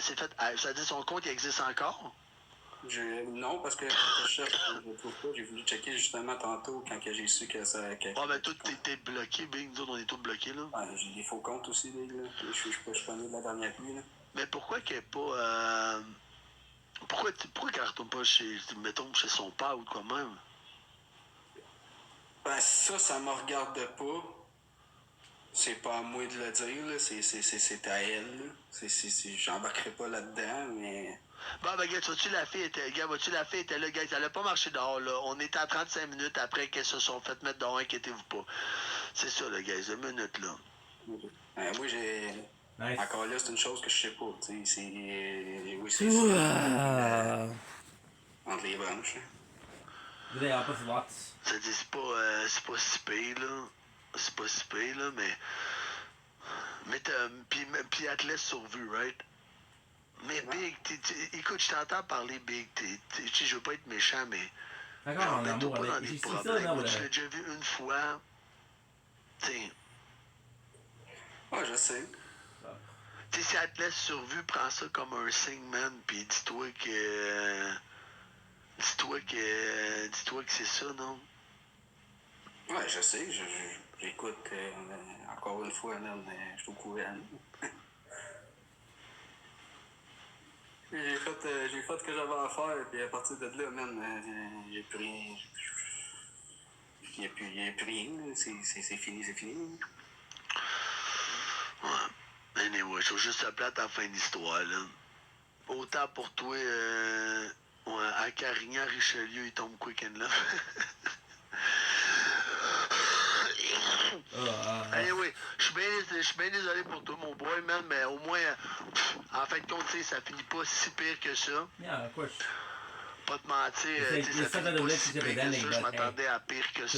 s'est fait. Ça dit son compte, il existe encore? Non, parce que quand je cherche, je le trouve pas. J'ai voulu checker justement tantôt quand que j'ai su que ça. Ouais, mais toi, t'es bloqué, Big. Nous autres, on est tous bloqués, là. Ouais, j'ai des faux comptes aussi, Big, là. Je suis pas né de la dernière pluie, là. Mais pourquoi qu'elle est pas. Pourquoi qu'elle retourne pas mettons, chez son père ou quoi même? Ben, ça me regarde pas. C'est pas à moi de le dire, là. C'est à elle, là. J'embarquerai pas là-dedans, mais. Bon, ben, gars, vois-tu, la fille était là, gars, elle a pas marché dehors, là. On était à 35 minutes après qu'elles se sont fait mettre dehors, inquiétez-vous pas. C'est ça, là, gars, 2 minutes, là. Moi, j'ai. Nice. Encore là, c'est une chose que je sais pas, tu sais. Oui, c'est entre les branches, là. They help us lots. Ça dit, c'est pas si pire, là. C'est pas si pire, là, mais. Mais puis elle te laisse sur vue, right? Mais Big, écoute, je t'entends parler, Big. Je veux pas être méchant, mais. D'accord, genre, en mets-toi amour pas dans avec. des J'ai problèmes. ça, Moi, là. tu l'as déjà vu une fois. T'sais. Ouais, je sais. Tu sais, si elle te laisse sur vue, prends ça comme un signe, man, pis dis-toi que. Dis-toi que c'est ça, non? Ouais, je sais, j'écoute encore une fois, man, je suis au courant. J'ai fait ce que j'avais à faire, puis à partir de là, man, j'ai plus rien. Il n'y a plus rien, c'est fini, c'est fini. Ouais. Anyway, je trouve juste ça plate à la fin de l'histoire, là. Autant pour toi, ouais, à Carignan, Richelieu, il tombe quick and love. Anyway, je suis bien désolé pour toi, mon boy, man, mais au moins, en fin de compte, ça finit pas si pire que ça. Yeah, of course. Pas te mentir, ça finit pas si pire que ça. Je m'attendais à pire que ça.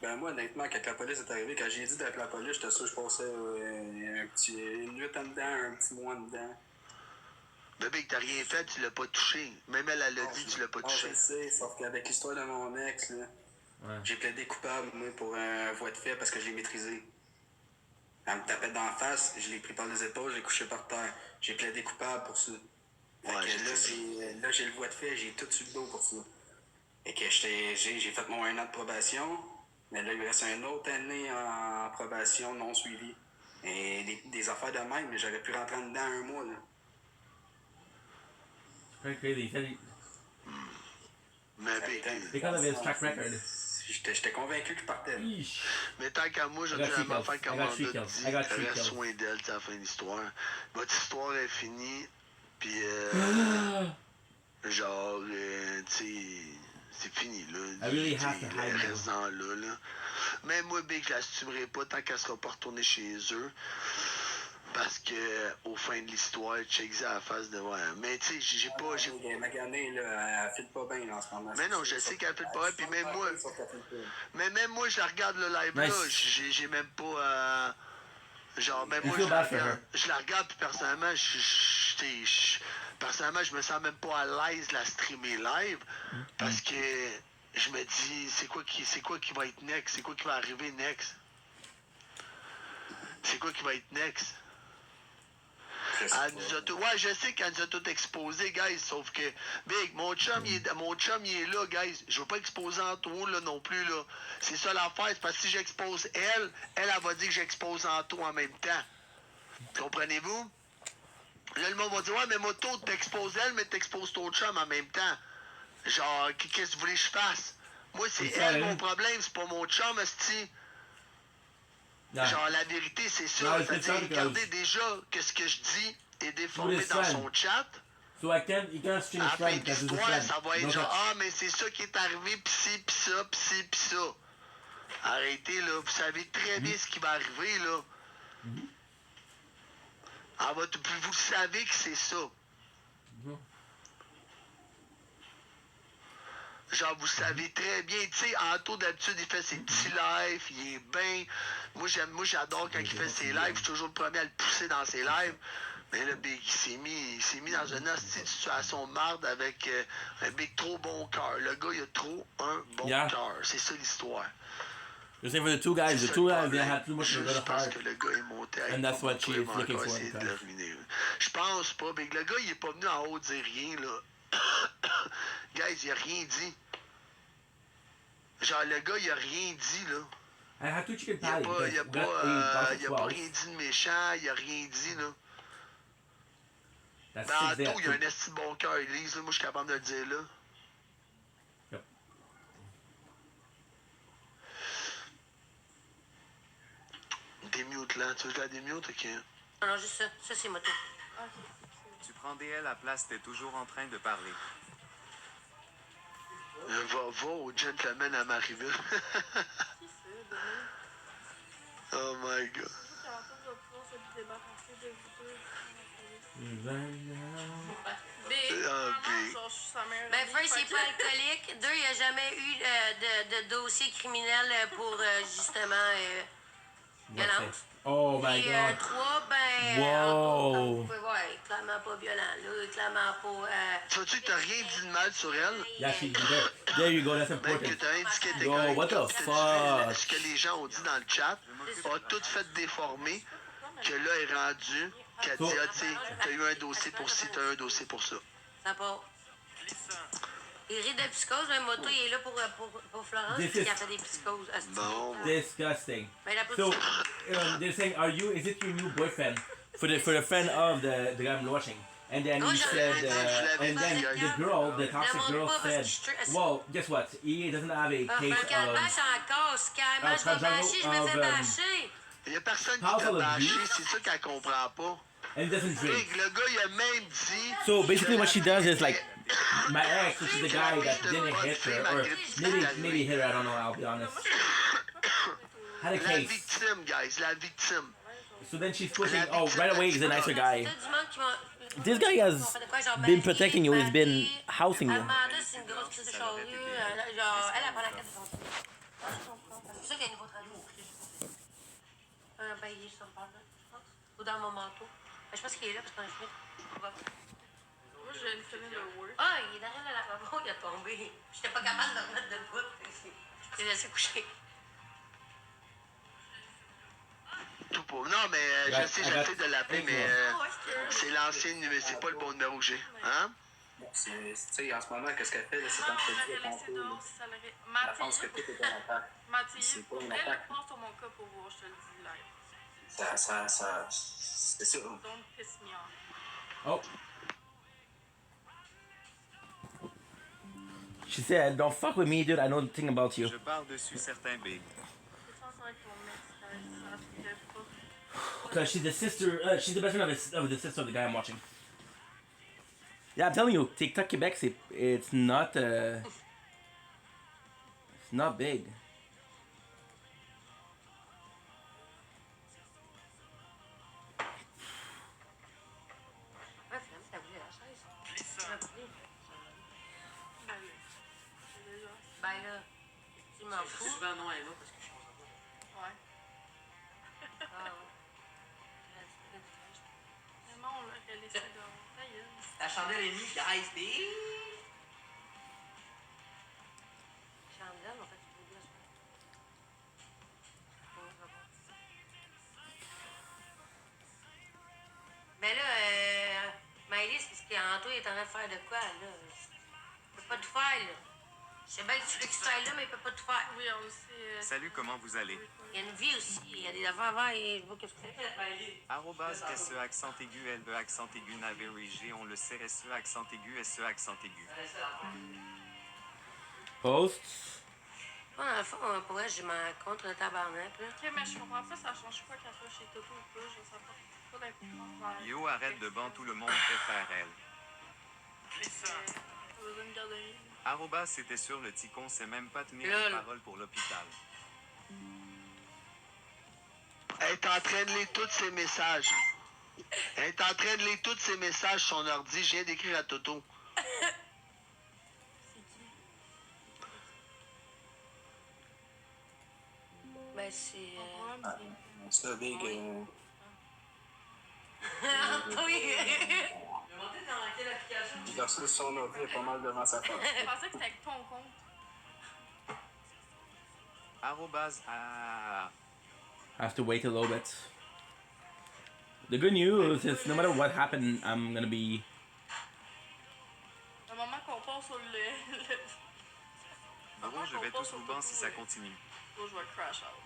Ben moi, honnêtement, quand la police est arrivée, quand j'ai dit d'appeler la police, j'étais sûr que je passais une nuit en dedans, un petit mois en dedans. Bébé, que t'as rien fait, tu l'as pas touché. Même elle l'a dit, tu l'as pas touché. Je sais, sauf qu'avec l'histoire de mon ex, là, j'ai plaidé coupable, moi, pour un voie de fait parce que je l'ai maîtrisé. Elle me tapait d'en face, je l'ai pris par les épaules, je l'ai couché par terre. J'ai plaidé coupable pour ça. Fait que là, j'ai le voie de fait, j'ai tout sur le dos pour ça. Et que j'ai fait mon 1 an de probation, mais là, il me reste un autre année en probation non suivie. Et des affaires de même, mais j'aurais pu rentrer en dedans un mois, là. Very crazy. He said he, Mais because of his track record. J'étais convaincu que je partais. Mais tant qu'à moi, je I got dis à three ma kills. femme comme I got on three a kills. dit, I got three reste kills. soin d'elle, c'est la fin de l'histoire. Votre histoire est finie, puis genre, tu sais, c'est fini, là. I really have to hide Elle now. reste dans là. Même moi, Big, je l'assumerai pas tant qu'elle sera pas retournée chez eux. Parce que au fin de l'histoire, check ça à la face de ouais. Mais tu sais, j'ai pas. Magané, là, elle file pas bien là, en ce moment. Mais non, je sais qu'elle file pas bien, puis même moi. Mais même moi, je la regarde le live là, j'ai même pas. Genre, même moi, je la regarde, puis personnellement, personnellement, je me sens même pas à l'aise de la streamer live. Parce que je me dis, c'est quoi qui va être next? C'est quoi qui va arriver next? C'est quoi qui va être next? Je sais Elle nous a tout... Ouais, je sais qu'elle nous a tout exposé, guys, sauf que, Big, mon chum, il est là, guys. Je veux pas exposer Anto, là, non plus, là. C'est ça l'affaire, c'est parce que si j'expose elle va dire que j'expose Anto en même temps. Comprenez-vous? Là, le monde va dire, ouais, mais moto, t'exposes elle, mais t'exposes ton chum en même temps. Genre, qu'est-ce que vous voulez que je fasse? Moi, c'est elle, mon problème, c'est pas mon chum, esti. Yeah. Genre, la vérité, c'est ça. No, C'est-à-dire, regardez déjà que ce que je dis est déformé his dans friend. son chat. So I can't stream À his la fin friend de because he's a l'histoire, friend. ça va être No genre, touch. ah, mais c'est ça qui est arrivé, pis ci, pis ça, pis ci, pis ça. Arrêtez, là. Vous savez très bien ce qui va arriver, là. Vous savez que c'est ça. Genre, vous savez très bien, tu sais, Anto, d'habitude, il fait ses petits lives, il est bien. Moi, j'adore quand il fait ses lives, je suis toujours le premier à le pousser dans ses lives. Mais là, Big, il s'est mis dans une situation marde avec un Big trop bon cœur. Le gars, il a trop un bon cœur. C'est ça l'histoire. You're saying for the two guys, they had too much of a Juste parce heart. que le gars est monté avec And that's what she is looking for. essayer de le ruiner. Je pense pas, Big. Le gars, il est pas venu en haut dire rien, là. Guys, il a rien dit. Genre, le gars, il a rien dit, là. I had two chicken Il a patties. pas, rien dit de méchant, il a rien dit, là. That's Dans 6 there. tout, il y a un esti de bon cœur, Elise, là. Moi, je suis capable de le dire, là. Yep. Démute, là. Tu veux que je la démute, ok? Non, juste ça. Ça, c'est moto. Tu prends DL à place, t'es toujours en train de parler. Va au gentleman à Marieville. Oh my god. Ben, first, il est pas alcoolique. Deux, il n'y a jamais eu de dossier criminel pour, justement, violence. Oh my Et god. trois, ben, Wow. comme vous pouvez voir, il est clairement pas violent, là, clairement pas... Tu vois-tu que t'as rien dit de mal sur elle? Yeah, there you go, that's Même important. que t'as indiqué tes Yo, what the fuck? Ce que les gens ont dit dans le chat a tout fait déformer, que là est rendu, qu'elle dit, ah, tu sais, t'as eu un dossier pour ci, t'as un dossier pour ça. Ça part. Il rit de psychose, mais Moto, il est là pour Florence, This qui is- a fait des psychoses. Bon. Disgusting. Mais la So, they're saying, is it your new boyfriend? For the friend of the guy I'm watching. And then he said, and then the girl, the toxic girl said, well, guess what? He doesn't have a Ah, case fait qu'elle of... bâche encore, c'est carrément, je vais bâcher, je me fais bâcher. Il y a personne qui House t'a of bâché, abuse. c'est ça qu'elle comprend pas. And he doesn't drink. Big, le gars, il a même dit... So basically what she does is like, my ex, which is the guy that didn't hit her, or maybe hit her, I don't know, I'll be honest. Had a La case. victime, guys, la victime. So then she's pushing, oh, right away he's a nicer guy. Du monde qui m'a... This guy has been protecting you, he's been housing you. Amanda, c'est une grosse crise de charrue, genre, elle a pas la carte de son truc. C'est pour ça qu'il y a un nouveau traduit. Ben, il est sur le bord, là, je pense. Ou dans mon manteau. Ben, je pense qu'il est là, parce qu'on est fini. Moi, j'ai une fenêtre de Word. Ah, il est derrière le lavabo, il a tombé. J'étais pas capable de le remettre debout. Je l'ai laissé coucher. Tout pour... Non, mais je sais, j'essaie de l'appeler, mais c'est l'ancien numéro, c'est pas le bon numéro que j'ai. Hein? Bon, tu sais, en ce moment, qu'est-ce qu'elle fait, là, c'est comme je te dis, elle elle pense que tout est en attaque. Mathilde, C'est pas une elle attaque. pense sur mon cas pour voir, je te le dis live. C'est ça. Don't piss me off. Oh. She said, don't fuck with me, dude, I know nothing about you. Je parle dessus certains big. C'est censé être mon ex, ça se fait pas. Because she's the sister, she's the best friend of the sister of the guy I'm watching. Yeah, I'm telling you, TikTok Quebec, it's not big. Ouais, finalement, t'as voulu la chaise. Ben là, tu m'en fous. Souvent, non, elle est là parce que je suis Ouais. Ah, ouais. Vraiment, on l'aurait laissé dehors. Ça y est. La chandelle est mise, guys, big. Chandelle, en fait, tu peux dire ça. Mais là, Maëlys, parce qu'Anto est en train de faire de quoi, là? Il peut pas tout faire, là. Je sais bien que tu veux qu'il soit là, mais il peut pas tout faire. Oui, on le sait. Salut, comment vous allez? Il y a une vie aussi, il y a des affaires à faire et je vois qu'est-ce que c'est. Arrobase SE accent aigu, LE accent aigu, navarigé, on le sait, SE accent aigu, SE accent aigu. Posts. Moi, dans le fond, pour vrai, j'ai ma contre le tabarnak, là. Ok, mais je comprends pas, ça change quoi qu'elle soit chez Toto ou pas, je sais pas d'importance. Yo, arrête de ban, tout le monde préfère elle. Pas besoin de garderie. Arrobase, c'était sûr, le ticon sait même pas tenir Lol. les paroles pour l'hôpital. Elle est en train de lire tous ses messages. Elle est en train de lire tous ses messages sur son ordi. Je viens d'écrire à Toto. Ben, c'est. Ça, Big. Oui. Il a reçu son ordi pas mal devant sa face. Je pensais que c'était avec ton compte. Arrobase, ah. I have to wait a little bit. The good news is no matter what happened, I'm gonna be. Le moment qu'on passe sur le... Gros, je vais tous vous ban si ça continue. Oh, je vais crash out.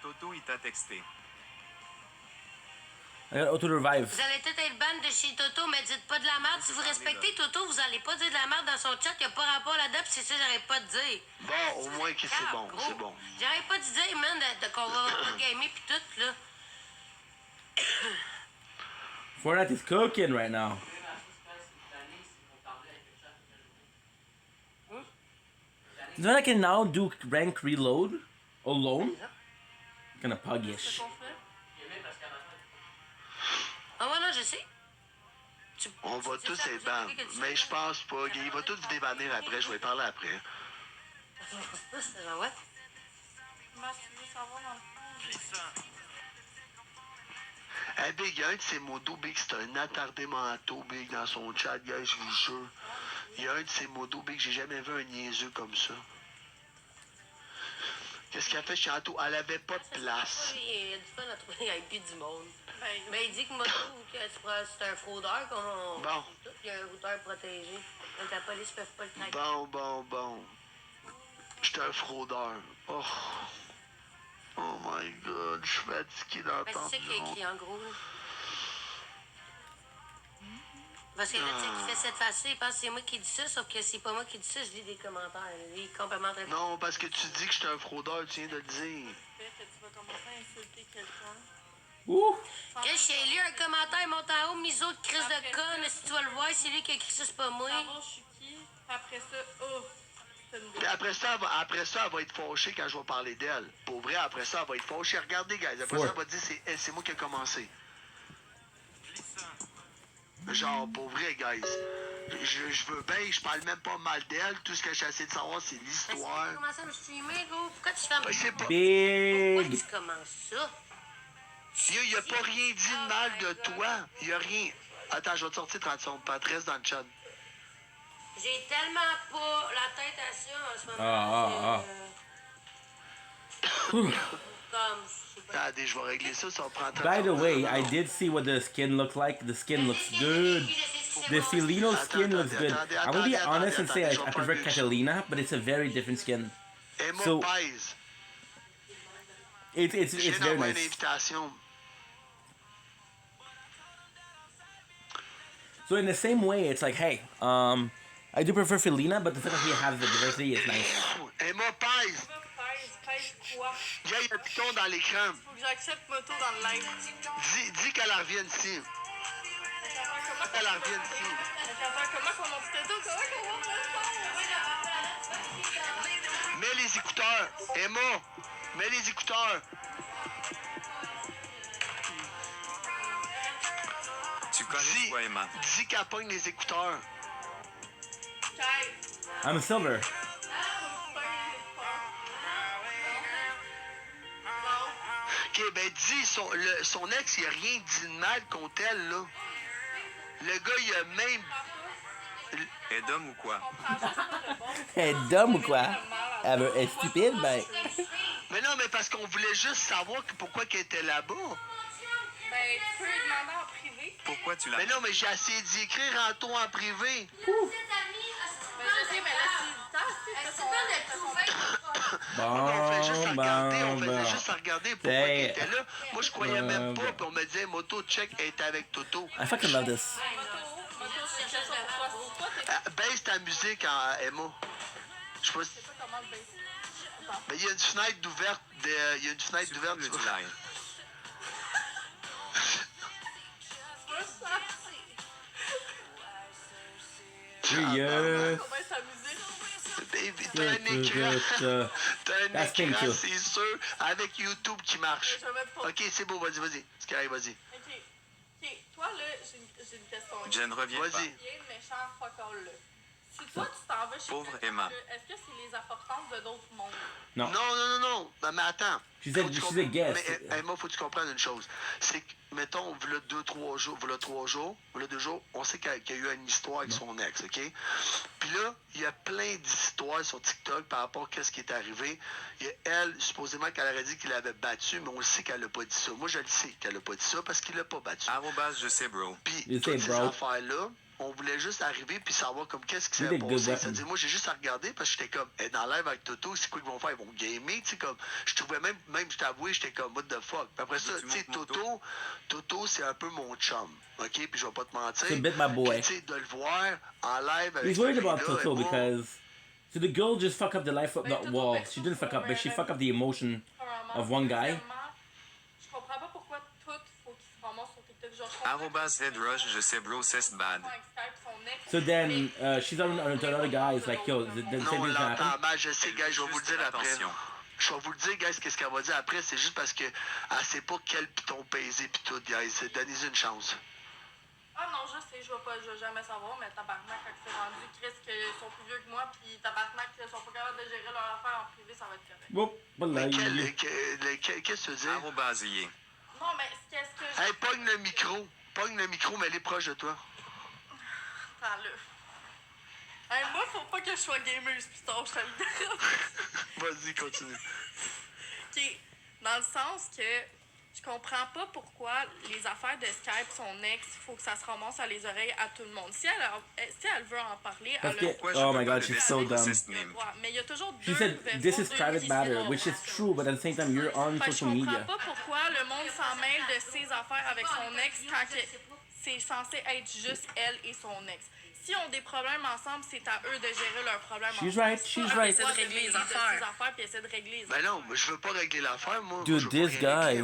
Toto, il t'a texté. I got auto revive. Vous allez tous être ban de chez Toto, mais dites pas de la merde. Si vous respectez Toto, vous allez pas dire de la merde dans son chat. Y a pas rapport là-dedans, pis c'est ça, j'arrête pas de dire. Bon, au moins que c'est bon, c'est bon. J'arrête pas de dire, man, qu'on va gamer pis tout, là. Fortnite is cooking right now. You know I can now do rank reload alone? Kinda puggish. Ah ouais, non, je sais. On va tous être ban. Mais je pense pas. Il va tous dévanir après. Je vais parler après. C'est genre, ouais. Comment tu veux savoir dans le fond? Hey, Big, il y a un de ces modos, Big, c'est un attardé manteau, Big, dans son chat, gars, je vous jure. Il y a un de ces modos, Big, j'ai jamais vu un niaiseux comme ça. Qu'est-ce qu'elle a fait chez Anto? Elle avait pas de place. Il a du fun à trouver avec plus du monde. Mais il dit que Moto, c'est un fraudeur, qu'on. Bon. Il y a un routeur protégé. Donc la police ne peut pas le traquer. Bon. J'étais un fraudeur. Oh my god, je suis fatigué Ben, d'entendre. c'est ça qui est écrit en gros. Là. Parce que là, tu sais, qui fait cette face-là, il pense que c'est moi qui dis ça, sauf que c'est pas moi qui dis ça, je lis des commentaires. Il est complètement très... Non, parce que tu dis que j'étais un fraudeur, tu viens de le dire. Fait que tu vas commencer à insulter quelqu'un. Ouh! Quand j'ai lu un commentaire, monte en haut, miso de crise de conne, si tu vas le voir, c'est lui qui a écrit ça, c'est pas moi. D'abord, je suis qui? Après ça, oh, c'est une Puis après ça, elle va être fâchée quand je vais parler d'elle. Pour vrai, après ça, elle va être fâchée. Regardez, guys. Après ça, elle va dire c'est moi qui ai commencé. Genre, pour vrai, guys. Je veux bien, je parle même pas mal d'elle. Tout ce que j'essaie de savoir, c'est l'histoire. Tu commences à me streamer, gros? Pourquoi tu fais... Je sais pas. Big! Pourquoi tu commences ça? Il n'y a pas rien dit de mal de toi. Il n'y a rien. Attends, je vais te sortir 30 secondes. Patrice dans le chat. J'ai tellement pas la tête à ça en ce moment. Comme, je sais pas. Attendez, je vais régler ça, ça va prendre 30 By the secondes. way, I did see what the skin looked like. The skin looks good. The Celino skin looks good. I'm gonna be honest and say I prefer Catalina, but it's a very different skin. Emma So Pais. it's J'ai very envoyé une nice. invitation. So in the same way, it's like, hey, I do prefer Felina, but the fact that he has the diversity is nice. Emma Pais. Pèse quoi? Il y a un piton dans l'écran. Faut que j'accepte Moto dans le live. Dis qu'elle revienne ici. Elle revienne ici. Comment qu'on monte Toto? Comment qu'on monte le Mets les écouteurs. Emma, mets les écouteurs. Tu connais quoi, Emma? Dis qu'elle pogne les écouteurs. I'm silver. Ok, ben dis, son ex, il a rien dit de mal contre elle, là. Le gars, il a même... Elle est d'homme ou quoi? Elle est dumb ou quoi? Elle est stupide, ben. Mais non, mais parce qu'on voulait juste savoir pourquoi qu'elle était là-bas. Ben, tu peux lui demander en privé. Pourquoi tu l'as... Mais non, mais j'ai essayé d'y écrire en ton en privé. Mais je sais, mais là, c'est On fait juste regarder, on faisait juste regarder pourquoi il était là. Moi, je croyais même pas, puis on me disait, Moto, check, elle est avec Toto. I fucking love this. Baisse ta musique en Emma. Je sais pas si... Mais il y a une fenêtre d'ouverte. Il y a une fenêtre d'ouverte. Yes. Baby, t'as un écran. T'as un écran, c'est sûr, avec YouTube qui marche. Ok, c'est beau, vas-y. C'est carré, vas-y. Ok, toi, là, j'ai une question. Je ne reviens pas. Vas-y. Méchant fuck all, là. Si toi, tu t'en vas chez Pauvre Emma. est-ce que c'est les importances de d'autres mondes? Non. Non. Mais attends. She's a guest. Mais Emma, faut que tu comprennes une chose. C'est que, mettons, v'là 3 jours, v'là 2 jours, on sait qu'il y a eu une histoire avec son ex, OK? Puis là, il y a plein d'histoires sur TikTok par rapport à ce qui est arrivé. Il y a elle, supposément qu'elle aurait dit qu'il l'avait battu, mais on le sait qu'elle n'a pas dit ça. Moi, je le sais qu'elle n'a pas dit ça parce qu'il l'a pas battu. Arrobas, je sais, bro. Puis, toutes ces affaires-là, on voulait juste arriver puis savoir comme qu'est-ce qui s'est passé. C'est-à-dire, moi, j'ai juste à regarder parce que j'étais comme, dans live avec Toto, c'est quoi qu'ils vont faire? Ils vont gamer, tu sais, comme, je trouvais même je t'avoue, j'étais comme, what the fuck? Puis après ça, tu sais, Toto, c'est un peu mon chum, OK? Puis je vais pas te mentir. C'est a bit my boy. Tu sais, de le voir en live avec He's worried about Toto because... So the girl just fucked up the life of... Well, she didn't fuck up, but she fucked up the emotion of one guy. Je comprends pas pourquoi tout faut qu'il se ramasse sur TikTok. Genre, Arrobas Vedrush, je sais, bro, c'est bad. So then she's on another guy. It's like, yo, the same thing happened. Non, je sais, gars, je vais vous le dire après. Je vais vous le dire, guys, qu'est-ce qu'elle va dire après. C'est juste parce que elle sait pas quel piton peser pis tout, guys. Donnez-y une chance. Ah non, je sais, je vais jamais savoir, mais tabarnak, quand c'est rendu, Chris, qu'ils sont plus vieux que moi, pis tabarnak, qu'ils sont pas capables de gérer leur affaire en privé, ça va être correct. Bon, voilà. Qu'est-ce que tu veux dire? Arrobasier. Non, mais qu'est-ce que je... Hey, pogne le micro, mais elle est proche de toi. Attends, là. Hey, moi, faut pas que je sois gameuse plus tard, je te le dis. Vas-y, continue. Ok, dans le sens que je comprends pas pourquoi les affaires de Skype, son ex, faut que ça se ramasse à les oreilles à tout le monde. Si elle veut en parler, Parce que, oh my god, she's so dumb. Mais il y a toujours She said, this is private matter, which is true, but at the same time, you're on social media. Je comprends pas pourquoi le monde s'en mêle de ses affaires avec son ex quand c'est censé être juste elle et son ex. Si on a des problèmes ensemble, c'est à eux de gérer leurs problèmes She's right. Essayer de régler les affaires. Puis essayer de régler les affaires. Ben non, je veux pas régler l'affaire, moi. Dude, this guy.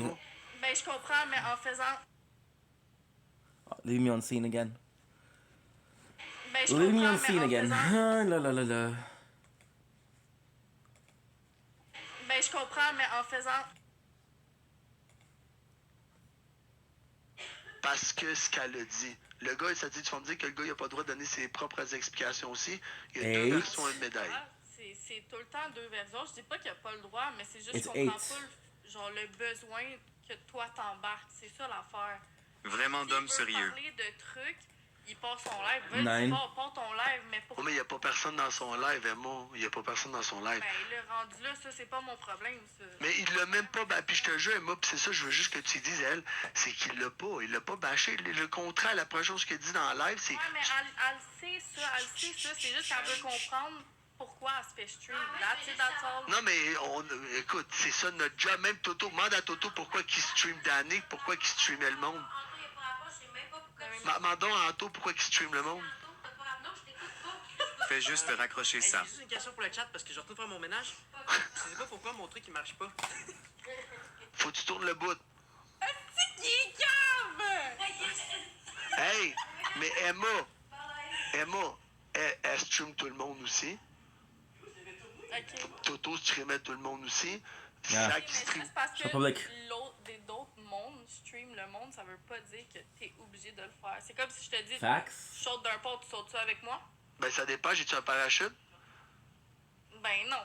Ben, je comprends, mais en faisant... Leave me on scene again. Ben, je Leave me comprends, on scene again. La. Ben, je comprends, mais en faisant... Parce que ce qu'elle a dit. Le gars, ça dit, tu vas me dire que le gars, il a pas le droit de donner ses propres explications aussi. Il y a deux versions de médaille. C'est tout le temps deux versions. Je dis pas qu'il a pas le droit, mais c'est juste qu'on comprend pas genre, le besoin que toi t'embarques. C'est ça l'affaire. Vraiment d'homme sérieux. Parler de trucs, il part son live. Vas-y, part ton live, mais pourquoi? Oh, mais il n'y a pas personne dans son live, Emma. Il n'y a pas personne dans son live. Ben, le rendu là, ça, c'est pas mon problème, ça. Mais il l'a même pas... puis je te jure, Emma, puis c'est ça, je veux juste que tu dises, elle, c'est qu'il l'a pas. Il l'a pas bâché. Le contraire, la première chose qu'il dit dans le live, c'est... Ouais, mais elle sait ça. C'est juste qu'elle veut comprendre pourquoi elle se fait stream. That's all. Non, mais écoute, c'est ça notre job. Même Toto, demande à Toto pourquoi il stream Danick, pourquoi il streamait le monde. Mandons à Anto pourquoi il stream le monde. Fais juste raccrocher ça. J'ai juste une question pour le chat parce que je retourne faire mon ménage. Je sais pas pourquoi mon truc il marche pas. Faut que tu tournes le bout. C'est qui est cave! Hey, mais Emma, elle stream tout le monde aussi. Toto streamait tout le monde aussi. Yeah. Qui stream. Parce que d'autres mondes stream le monde, ça veut pas dire que t'es obligé de le faire. C'est comme si je te dis, tu sautes d'un pont, tu sautes ça avec moi? Ben ça dépend, j'ai-tu un parachute? Ben non.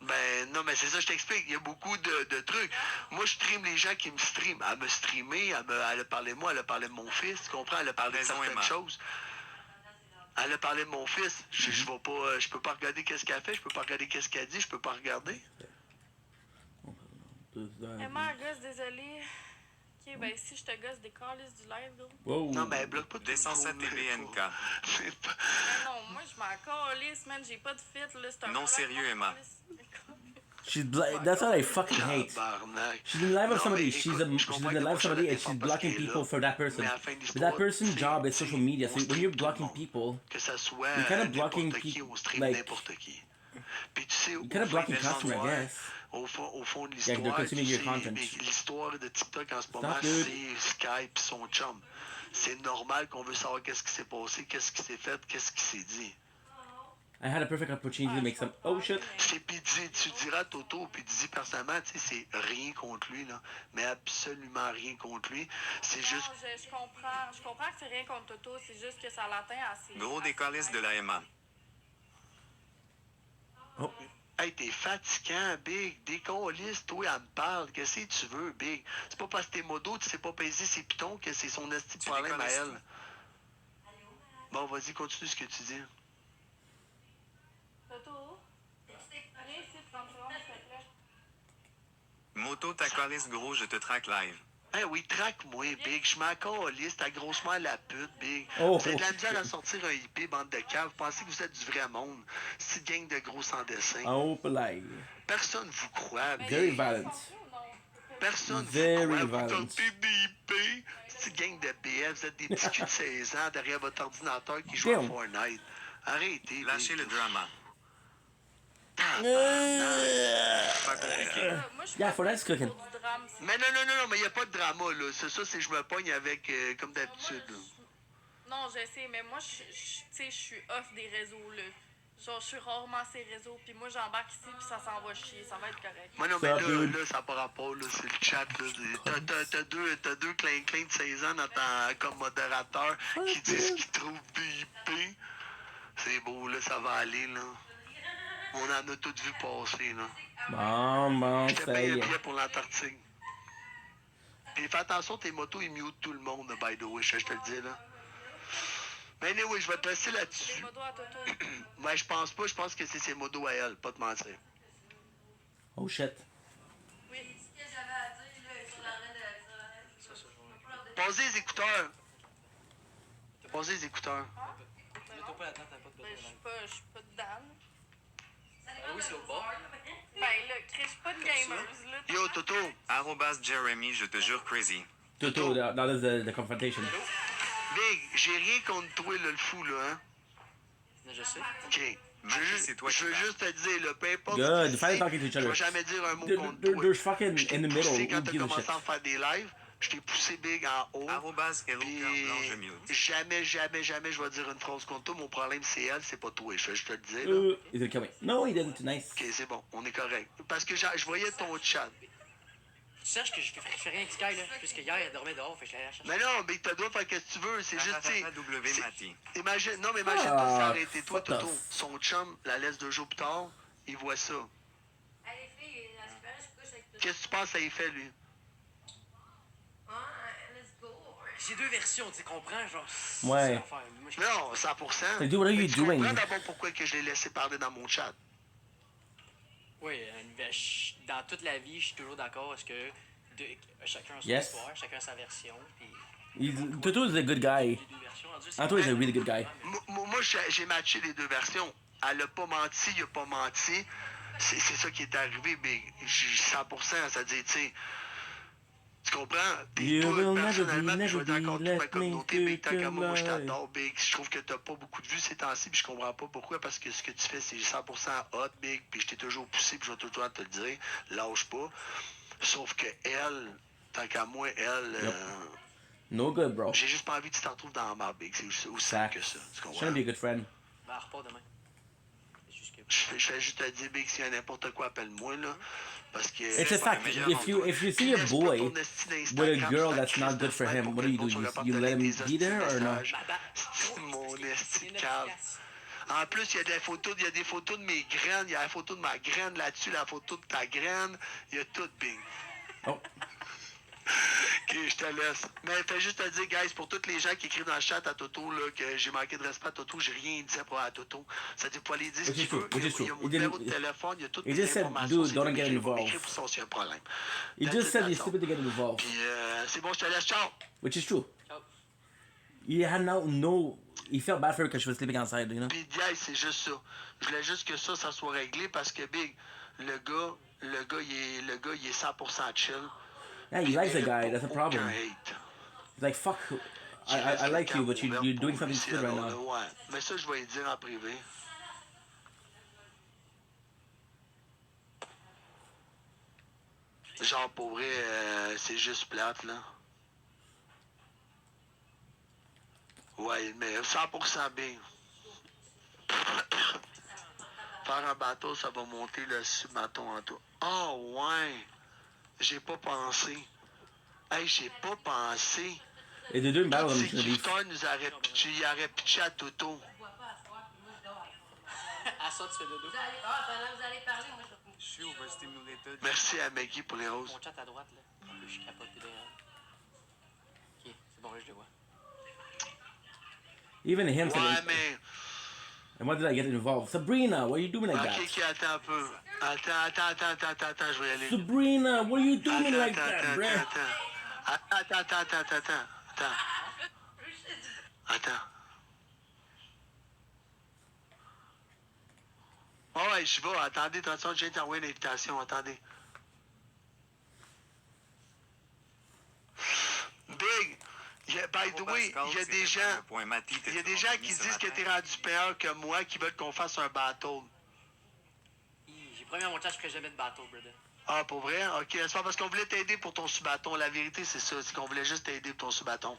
Ben non, mais c'est ça, je t'explique. Il y a beaucoup de trucs. Moi, je stream les gens qui me streament. Elle me streamé, elle a parlé de moi, elle a parlé de mon fils, tu comprends? Elle a parlé de certaines choses. Elle a parlé de mon fils. Je peux pas regarder qu'est-ce qu'elle fait, je peux pas regarder qu'est-ce qu'elle dit, je peux pas regarder. Emma, gosse, désolée. Ok, ben si je te gosse des calices du live, gros. Wow. Non, mais bloque pas tout Descends le ça monde, là, TBNK. Mais non, moi je m'en calisse, man. J'ai pas de fit, là. C'est un Non prank, sérieux, moi, Emma. calisse. That's what I fucking hate. Tabarnak. She's in the live of Non, somebody. mais She's écoute, je in comprends the que t'as live pas of choisi somebody de and she's descendre parce blocking qu'elle est people là. for that person. Mais à la fin de But that l'histoire, person's job is tu sais, social media. on So when stream you're tout le blocking monde. people, Que ça soit you're kind of blocking n'importe qui, people. on stream Like, n'importe qui. Puis tu sais, you're au kind of fin blocking de customer, I l'histoire, guess. au fond de Yeah, they're l'histoire, consuming tu your sais, content. mais l'histoire de TikTok en ce moment, Stop, dude. c'est Skype et son chum. C'est normal qu'on veut savoir qu'est-ce qui s'est passé, qu'est-ce qui s'est fait, qu'est-ce qui s'est dit. I had a perfect opportunity to make some. Oh shit. Puis tu diras à Toto, puis dis personnellement, tu sais, c'est rien contre lui, là, mais absolument rien contre lui. C'est juste. Non, je comprends que c'est rien contre Toto, c'est juste que ça l'atteint assez. Gros des calices de la Emma. Oh. Hey, t'es fatigant, Big. Décolliste, toi, elle me parle. Qu'est-ce que tu veux, Big? C'est pas parce que t'es modo, tu sais pas peser ses pitons que c'est son esti de problème à elle. Bon, vas-y, continue ce que tu dis. Toto, viens ici 30 secondes, s'il te plaît. Moto ta calice gros, je te traque live. Hey, oui, traque-moi, Big. Je m'en calisse, t'as grossement la pute, Big. Oh, vous avez de la oh, misère à sortir un IP, bande de caves. Vous pensez que vous êtes du vrai monde. C'est gang de gros sans dessin. Oh, polite. Personne vous croit, Big. Very violent. Personne Very vous croit. Vous violent. tentez des IP. C'est gang de BF. Vous êtes des petits culs de 16 ans derrière votre ordinateur qui joue à Damn. Fortnite. Arrêtez, Lâchez le drama. Moi, je Yeah, Fortnite's cooking. du drame. Mais non, mais il n'y a pas de drama, là. C'est ça, c'est je me pogne avec, comme d'habitude. là. Non, je sais, mais moi, tu sais, je suis off des réseaux, là. Genre, je suis rarement ces réseaux, puis moi, j'embarque ici, puis ça s'en va chier, ça va être correct. Mais non, mais là, ça n'a pas rapport, là, c'est le chat, là. T'as deux clins de 16 ans dans comme modérateur qui disent qu'ils trouvent des IP. C'est beau, là, ça va aller, là. On en a toutes vu passer, là. Bon, Je te ça paye y un est. billet pour l'Antarctique. Puis fais attention, tes motos, ils mutent tout le monde, by the way, je te le dis, là. Mais anyway, je vais te laisser là-dessus. Mais je pense pas, je pense que c'est ses modos à elle, pas te mentir. Oh shit. Posez les écouteurs. Posez les écouteurs. Je suis pas dedans. Oui, c'est au bord. Ben là, Chris, je suis pas de gamers, là. Yo, Toto. Arrobas Jeremy, je te jure crazy. Toto, that is the confrontation. Big, j'ai rien contre toi, là, le fou, là, hein. Je sais. OK. C'est toi Je veux juste te dire, là, peu importe Good. ce qui Finally c'est, talking to each je other. vais jamais dire un mot They're- contre they're- toi. they're fucking Je t'ai in the middle. poussé Who quand t'as gives a commencé shit? à faire des lives. Je t'ai poussé Big en haut. Arrobas Hello Puis Cœur Blanc, je mute. jamais je vais dire une phrase contre toi. Mon problème, c'est elle, c'est pas toi. Je te le dis, là. He's gonna kill me. No, he didn't. Nice. OK, c'est bon, on est correct. Parce que je voyais ton chat. Tu saches que je fais rien avec Sky, là. Puisque hier, elle dormait dehors, fait que je l'allais la chercher. Mais non, mais t'as le droit de faire ce que tu veux. C'est juste, tu sais. W Mati. Imagine, non, mais imagine, Ah, t'as arrêté toi, fuck Toto. off. Son chum la laisse 2 jours plus tard, il voit ça. Qu'est-ce que tu penses que ça y fait, lui? J'ai deux versions, tu comprends? Genre, Ouais. c'est l'affaire. Moi, je- Non, 100%. Like, dude, what are Mais you tu doing? comprends d'abord pourquoi que je l'ai laissé parler dans mon chat. Oui, dans toute la vie, je suis toujours d'accord parce que chacun a son Yes. histoire, chacun a sa version. Puis Toto is a good guy. les deux versions. rendu, c'est- Anto is a really good guy. Moi, j'ai matché les deux versions. Elle a pas menti, il a pas menti. C'est ça qui est arrivé, mais 100%, ça dit, tu sais. Tu comprends? Puis You toi, will never personnellement, be, puis je veux dire never encore be, toute ma let communauté, me Big, tant qu'à moi, je take your t'adore, Big. Je trouve que t'as pas beaucoup de vues ces temps-ci, puis je comprends pas pourquoi, parce que ce que tu fais, c'est 100% hot, Big, puis je t'ai toujours poussé, puis je vais tout le temps te le dire, lâche pas. Sauf que elle, tant qu'à moi, elle... No good, bro. J'ai juste pas envie que tu t'en retrouves dans la merde, Big. C'est aussi simple que ça, tu comprends? Trying to be a good friend. Ben, elle repart demain. C'est juste que. Je fais juste te dire, Big, s'il y a n'importe quoi, appelle-moi, là. Parce que... It's a fact. If you see a boy with a girl that's not good for him, what do? You let him be there or no? Mon esti de cave. En plus, il y a des photos de mes graines, il y a la photo de ma graine là-dessus, la photo de ta graine, il y a tout, Bing. Oh. Ok, je te laisse. Mais fais juste te dire, guys, pour tous les gens qui écrivent dans le chat à Toto, là, que j'ai manqué de respect à Toto, j'ai rien dit à Toto. Ça dit pas les dire ce Which is qu'il true. veut. Which is Il y true. a mon He numéro de didn't. téléphone, il y a toutes He mes just said, informations. dude, don't get Pour involved. m'écrire pour ça s'il y a un problème. He just said he's stupid to get involved. Puis c'est bon, je te laisse, ciao! Which is true. He had no. He felt bad for her because she was sleeping outside, you know? Puis guys, c'est juste ça. Je voulais juste que ça soit réglé parce que Big, le gars, il est 100% chill. Yeah, he likes the guy, that's a problem. Hate. He's like, fuck, I like you, but you're doing something stupid right now. Ouais, mais ça, je vais lui dire en privé. Genre, pour vrai, c'est juste plate, là. Ouais, mais 100% bien. Faire un bateau, ça va monter le bateau en tout. Oh, ouais. J'ai pas pensé. Hey, j'ai pas pensé. Et they're doing battle on C'est the beach. Kifton nous aurait pitché à Toto. À ça, tu fais dodo. Pendant que vous allez parler, moi Je suis overstimulated. Merci à Maggie pour les roses. Mon chat à droite, là. En plus, je capote des Ok, c'est bon, là, je le vois. Even him Ouais, said, mais... and why did I get involved? Sabrina, why are you doing like that? Ok, attends un peu. Attends, je vais y aller. Sabrina, what are you doing like that, bruh? Attends. Oh ouais, je vais. Attendez, de toute façon, je viens t'envoyer une invitation. Attendez. Big, by the way, il y a des gens qui disent que t'es rendu pire que moi, qui veulent qu'on fasse un battle. J'ai promis à mon chat, je ferai jamais de bateau, brother. Ah, pour vrai? Ok, c'est pas parce qu'on voulait t'aider pour ton sous-bâton. La vérité, c'est ça. C'est qu'on voulait juste t'aider pour ton sous-bâton.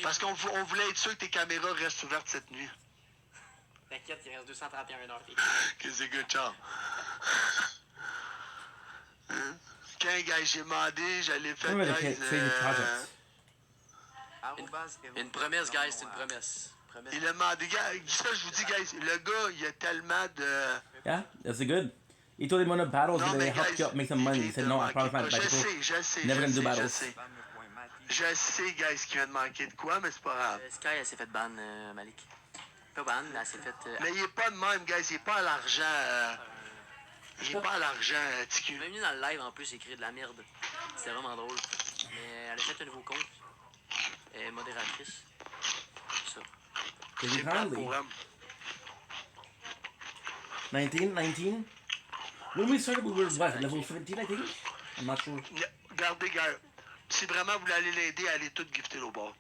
Parce qu'on voulait être sûr que tes caméras restent ouvertes cette nuit. T'inquiète, il reste 231 heures. Ok, c'est good, ciao. Hein? Quand, guys, j'ai demandé, j'allais faire, guys, Une promesse, guys, c'est une promesse. Il a demandé, guys, ça, je vous dis, guys, le gars, il a tellement de... Yeah, that's good. He told him one of battles No, and they but helped guys, you up make some money. He said, no, I promise my Je battles. sais, Never gonna do battles. Je sais, guys, qu'il vient de manquer de quoi, mais c'est pas grave. Sky, elle s'est fait ban, Malik. Pas ban, mais elle s'est fait... Mais il est pas de même, guys, il est pas à l'argent... Il est pas à l'argent, TQ. Elle est venue dans le live, en plus, écrire de la merde. C'était vraiment drôle. Mais elle a fait un nouveau compte. Elle est modératrice. C'est ça. C'est kindly. 19? When we started, we were what, level 17, I think? I'm not sure. Regardez, gars, si vraiment vous voulez aller l'aider, allez tout gifter au bord.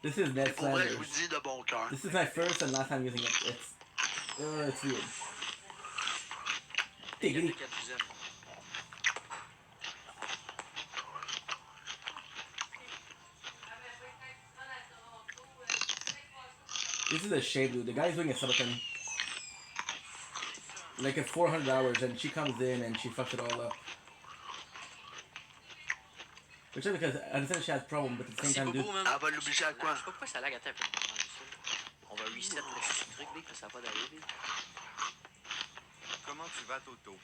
This is Ned Pour vrai, je Flanders. vous dis de bon cœur. This is my first and last time using it. It's weird. Diggity. This is a shame, dude. The guy's doing a subathon. Like at 400 hours, and she comes in and she fucks it all up. Which is because I understand she has problems, but at the same time, dude. Elle va l'obliger à quoi? Je sais pas pourquoi ça lag à tête. On va reset le truc, Big, ça va pas d'arriver. Comment tu vas, Toto?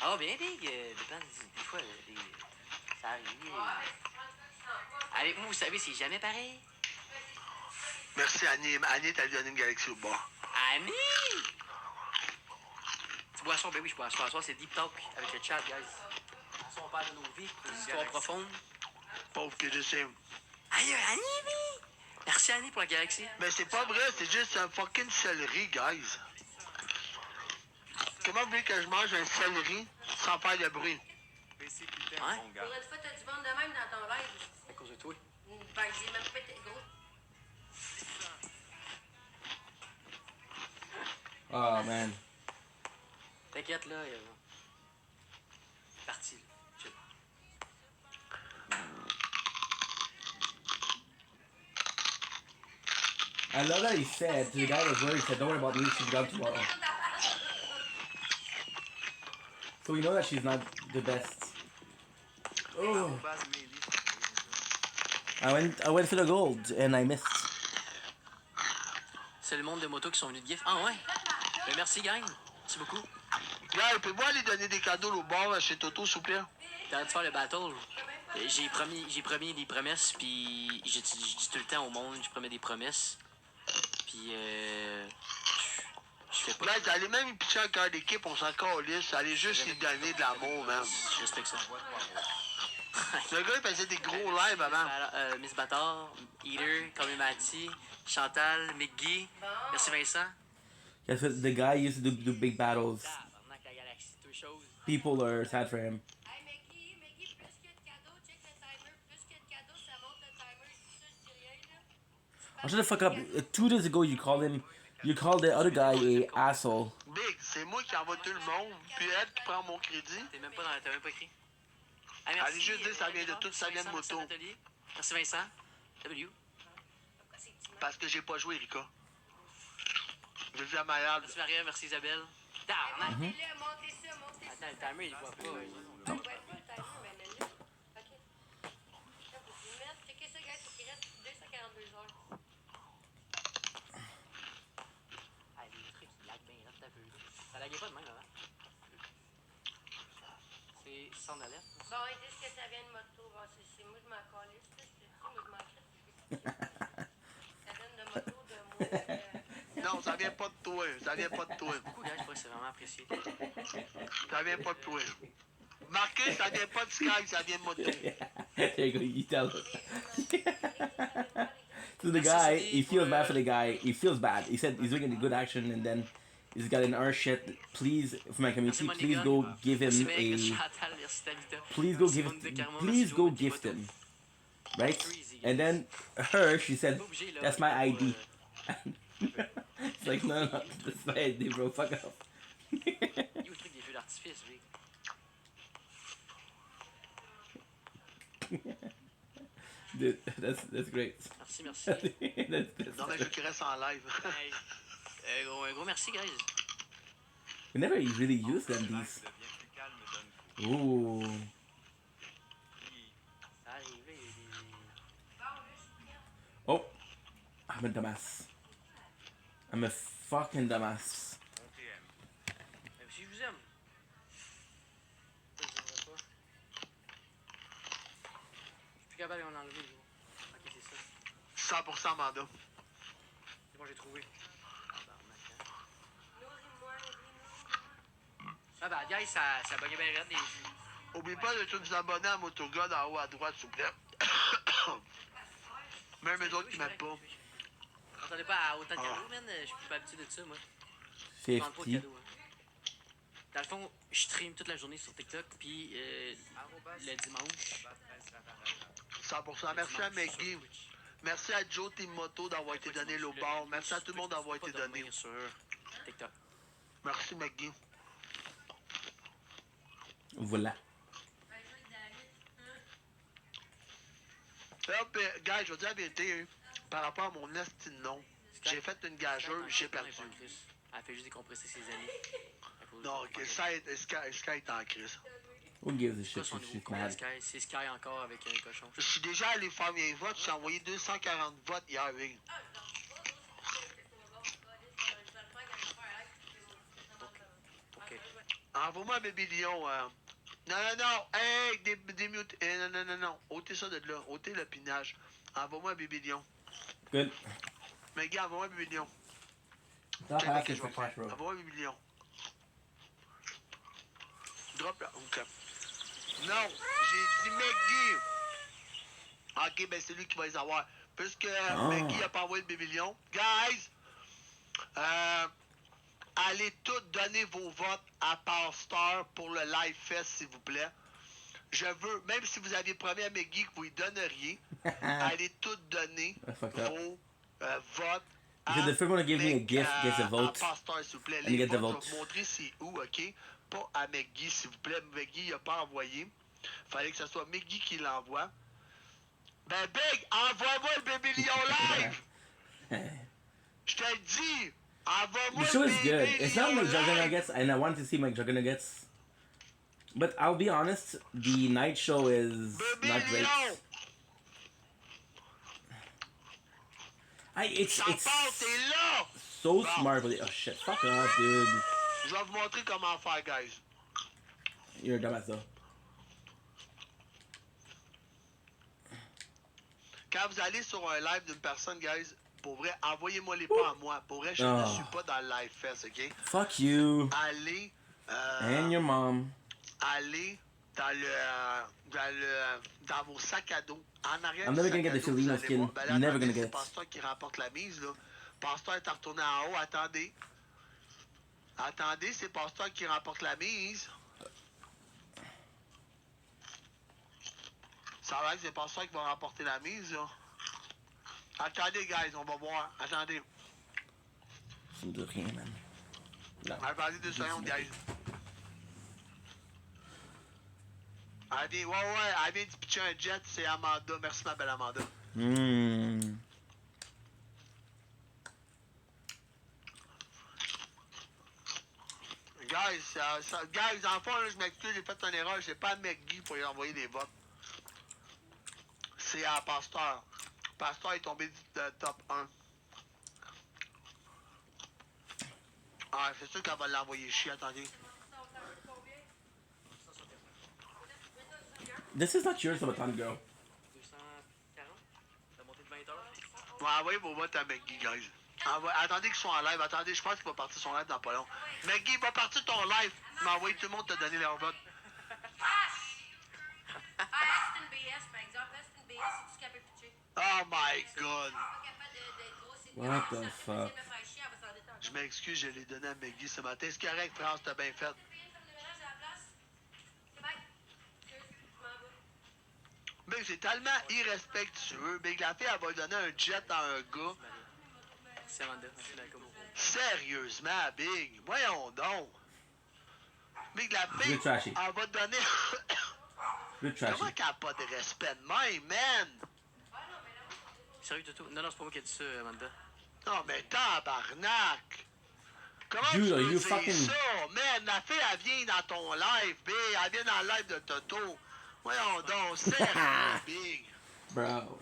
Ah, bien, Big. Dépend des fois, ça arrive. Avec moi, vous savez, c'est jamais pareil. Merci, Annie. Annie t'a donné une galaxie au bord. Annie! Petite boisson, ben oui, je bois. Ce soir, c'est Deep Talk avec le chat, guys. Ce soir, on parle de nos vies, des histoires profondes. Pauvre que je sais. Aïe, Annie, oui! Merci, Annie, pour la galaxie. Mais c'est pas vrai, c'est juste un fucking céleri, guys. Comment vous voulez que je mange un céleri sans faire de bruit? Ouais? L'autre fois, t'as du monde de même dans ton live. À cause de toi. Ben, j'ai même pas été gros. Oh man. T'inquiète, là. C'est parti, là. Chill. I love that he said to the guy that was worried, he said, don't worry about me, she's gone tomorrow. So we know that she's not the best. Oh. I went for the gold and I missed. C'est le monde de motos qui sont venus de GIF. Ah ouais? Ben, merci, gang. Merci beaucoup. Gars, peux-moi aller donner des cadeaux au bar chez Toto, s'il vous plaît? Avant de faire le battle, j'ai promis des promesses, puis je dis tout le temps au monde, je promets des promesses. Puis je fais pas. Là, t'allais même pitcher un cœur d'équipe, on s'en calisse. Allez juste lui donner de l'amour, man. Je respecte ça. Le gars, il faisait des gros lives avant. Miss Bâtard, Eater, Tommy Mati, Chantal, McGee. Merci Vincent. Yes, but the guy used to do big battles. People are sad for him. I shut the fuck up. 2 days ago, you called the other guy a asshole. Big, c'est moi qui envoie tout le monde, puis elle qui prend mon crédit. T'as même pas écrit. Allez juste dire, ça vient de tout, ça vient de moto. Merci Vincent. W. Parce que j'ai pas joué, Erika. J'ai vu la malade. Merci Maria, merci Isabelle. Attends, le timer, il voit pas. Non. Ça laguait pas de même avant. C'est sans alerte. Bon, ils disent que ça vient de moto. Bon, c'est moi, je m'en calisse. Moi, je m'en crisse. Ça vient de moto, de moi. Non, ça vient pas de toi. Ça vient pas de toi. Beaucoup, gars, je crois que c'est vraiment apprécié. Ça vient pas de toi. Marqué, ça vient pas de Sky, ça vient de moto. There you go, you tell him. So the guy, he feels bad for the guy. He feels bad. He said he's doing a good action, and then he's got an our shit. Please, for my community, please go give him a. Please go gift him. Right? And then she said, "That's my ID." It's like, no, that's my ID, bro. Fuck off. Dude, that's great. Merci. that's non, mais je veux qu'il reste en live. Un gros merci, guys. We never really used them, these. Ooh. Oh, I'm a dumbass. I'm a fucking dumbass. Si je vous aime. Je suis capable d'en enlever, gros. Ok, c'est ça. 100% mandat. C'est bon, j'ai trouvé. Ah bah, guys, ça buguait bien raide. Oublie pas de tous vous abonner à Motogod en haut à droite, s'il vous plaît. Même les autres qui m'aiment pas. Attendez pas à autant de cadeaux, man. Je suis pas habitué de ça, moi. C'est pas de cadeaux. Dans le fond, je stream toute la journée sur TikTok, puis le dimanche. 100%. Merci à Maggie. Merci à Joe Team Moto d'avoir été donné le bar. Merci à tout le monde d'avoir été donné. Sur TikTok. Merci Maggie. Voilà. Hop, gars, je vais dire la vérité, hein, par rapport à mon estime de nom. J'ai fait une gageure, j'ai perdu. Elle fait juste décompresser ses amis. Non, ok, Sky est en crise. Who gives a shit if she's mad? C'est Sky encore avec un cochon. Je suis déjà allé faire mes votes, j'ai envoyé 240 votes hier, oui. Envoie-moi un bébé lion. Non. Hey, démute. Non. Ôtez ça de là. Ôtez le pinage. Envoie-moi un bébé lion. Good. Mais gars, envoie-moi un bébé lion. Stop asking for cash, bro. Envoie-moi un bébé lion. Drop là. Ok. Non, j'ai dit Maggie. Ok, ben c'est lui qui va les avoir. Puisque Maggie a pas envoyé le bébé lion. Guys, allez tous donner vos votes à Pasteur pour le Live Fest, s'il vous plaît. Je veux, même si vous aviez promis à Maggie que vous lui donneriez, allez tous donner vos votes à Because the first one to give me a gift gets a vote. Pasteur, s'il vous plaît. And you get the vote. Je vais vous montrer c'est où, ok? Pas à Maggie, s'il vous plaît. Maggie, il n'a pas envoyé. Fallait que ce soit Maggie qui l'envoie. Ben, Big, envoie-moi le bébé lion live! Je te le dis! Envoie-moi The show le is bébé good. It's not lion like live! Nuggets, and I want to see my Nuggets. But I'll be honest, the night show is not great. It's so smart, but oh shit, fuck off, dude. Je vais vous montrer comment faire, guys. You're a dumbass though. quand vous allez sur un live d'une personne, guys, pour vrai, envoyez-moi les pas à moi. Pour vrai, je ne suis pas dans le live fest, ok? Fuck you. Allez. And your mom. Allez dans vos sacs à dos. En arrière I'm du never sac gonna à get the dos, vous Filipino allez skin. voir. Ben là, Never attendez, gonna c'est get it. Pasteur qui remporte la mise, là. Pasteur est retourné en haut, attendez. Attendez, c'est Pasteur qui remporte la mise. Ça va que c'est Pasteur qui va remporter la mise, là. Attendez, guys, on va voir. Attendez. Ça me dit rien, man. Non. Attendez 2 secondes, guys. Elle vient de pitcher un jet, c'est Amanda. Merci, ma belle Amanda. Guys, guys, en fond, là, je m'excuse, j'ai fait une erreur. J'ai pas à McGee pour lui envoyer des votes. C'est à Pasteur. Pasteur est tombé du top 1. Ah, c'est sûr qu'elle va l'envoyer chier, attendez. This is not yours, Sabaton girl. 240? T'as monté de 20 heures? On va envoyer vos votes à McGee, guys. Attendez qu'ils sont en live. Attendez, je pense qu'il va partir son live dans pas long. McGee, va partir ton live. Mais envoyez tout le monde te donner leur vote. Oh my god. What the fuck? Je m'excuse, je l'ai donné à McGee ce matin. C'est correct, France, t'as bien fait. Big, c'est tellement irrespectueux. Big, la fille, elle va donner un jet à un gars. C'est Amanda. Sérieusement, Big. Voyons donc. Big, la fille, elle va donner... Comment qu'elle n'a pas de respect de même, man? Sérieux, Toto? Non, c'est pas moi qui ai dit ça, Amanda. Non, mais tabarnak! Comment Dude, tu are peux you dire fucking... ça? Man, la fille, elle vient dans ton live, Big. Elle vient dans le live de Toto. Voyons donc, sérieux, Big. Bro. Non,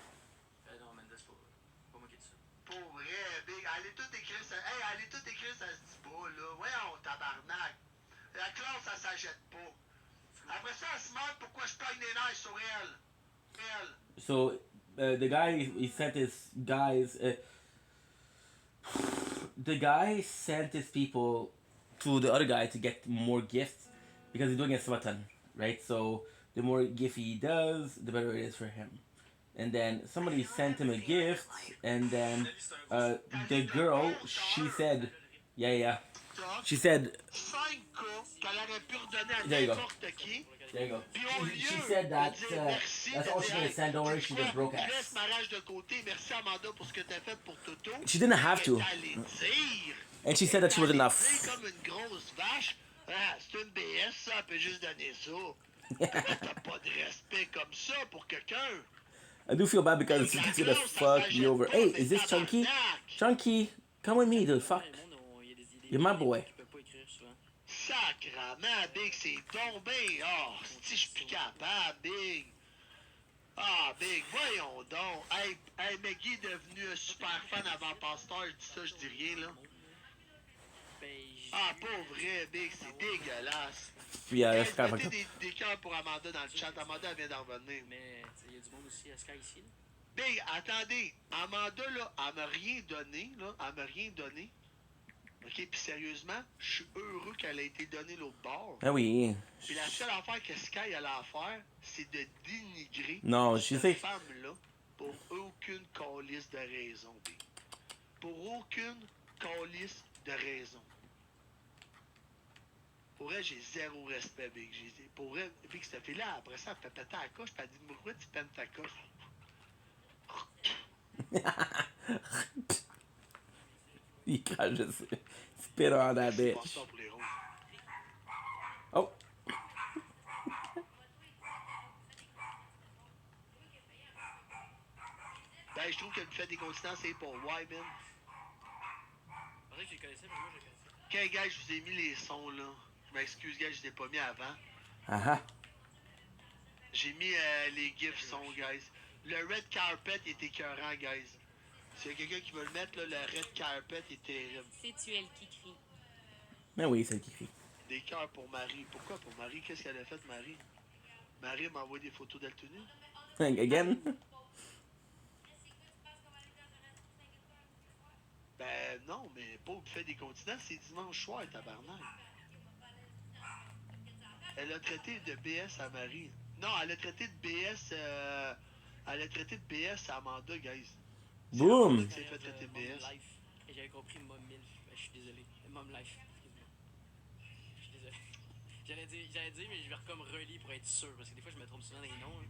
Amanda, c'est pas moi qui ai dit ça. Pour vrai, Big. Elle est toute écrite, ça... Hey, elle est toute écrite, ça se dit pas, là. Voyons, tabarnak. La classe, ça s'achète pas. Après ça, elle se demande pourquoi je pogne les nerfs sur elle. So, the guy, he sent his guys... the guy sent his people to the other guy to get more gifts because he's doing a Sabaton, right? So, the more gift he does, the better it is for him. And then somebody sent him a gift, and then the girl, she said, yeah. She said, there you go. There you go. She said that that's all she's gonna send. Don't worry, she's a broke ass. She didn't have to. And she said that she was enough. I do feel bad because she's gonna fuck me over. Hey, is this Chunky? Chunky, come with me, dude. Fuck. You're my boy. Sacrament, Big, c'est tombé. Oh, si je suis plus capable, Big. Ah, Big, voyons donc. Hey, McGee est devenu un super fan avant Pasteur. Je dis ça, je dis rien, là. Ah, pas vrai, Big, c'est dégueulasse. Yeah, hey, that's kind of mettez des cœurs pour Amanda dans le chat. Amanda vient d'en revenir. Mais il y a du monde aussi à Sky ici, là. Big, attendez. Amanda, là, elle m'a rien donné, là. Elle m'a rien donné. OK, puis sérieusement, je suis heureux qu'elle ait été donnée l'autre bord. Ah oui. Puis la seule affaire que Sky allait à faire, c'est de dénigrer cette femme-là pour aucune calice de raison, Big. Pour aucune calice de raison. Pour elle, j'ai zéro respect, Big. Pour elle, Big, cette fille-là, après ça, elle fait péter la coche, puis elle dit, pourquoi tu peines ta coche? You can't just spit on that bitch. Oh. Ben, je trouve que le fait des continents, c'est pour why, man. Je pensais que je les connaissais, mais moi, je les connaissais. Ok, gars, je vous ai mis les sons, là. Je m'excuse, gars, je les ai pas mis avant. J'ai mis les gifs sons, guys. Le red carpet est écœurant, guys. S'il y a quelqu'un qui veut le mettre, là, le red carpet est terrible. C'est-tu elle qui crie? Mais oui, c'est elle qui crie. Des cœurs pour Marie. Pourquoi pour Marie? Qu'est-ce qu'elle a fait, Marie? Marie m'a envoyé des photos d'elle tenue. Again? Ben non, mais pas au buffet des continents, c'est dimanche soir, tabarnak. Elle a traité de BS à Marie. Non, elle a traité de BS. Elle a traité de BS à Amanda, guys. C'est Amanda Boom! qui s'est fait traiter de BS. J'avais compris Mom Milf. Je suis désolé. Mom Life, excuse-moi. Je suis désolé. J'allais dire, mais je vais comme relier pour être sûr, parce que des fois je me trompe souvent dans les noms. Hein.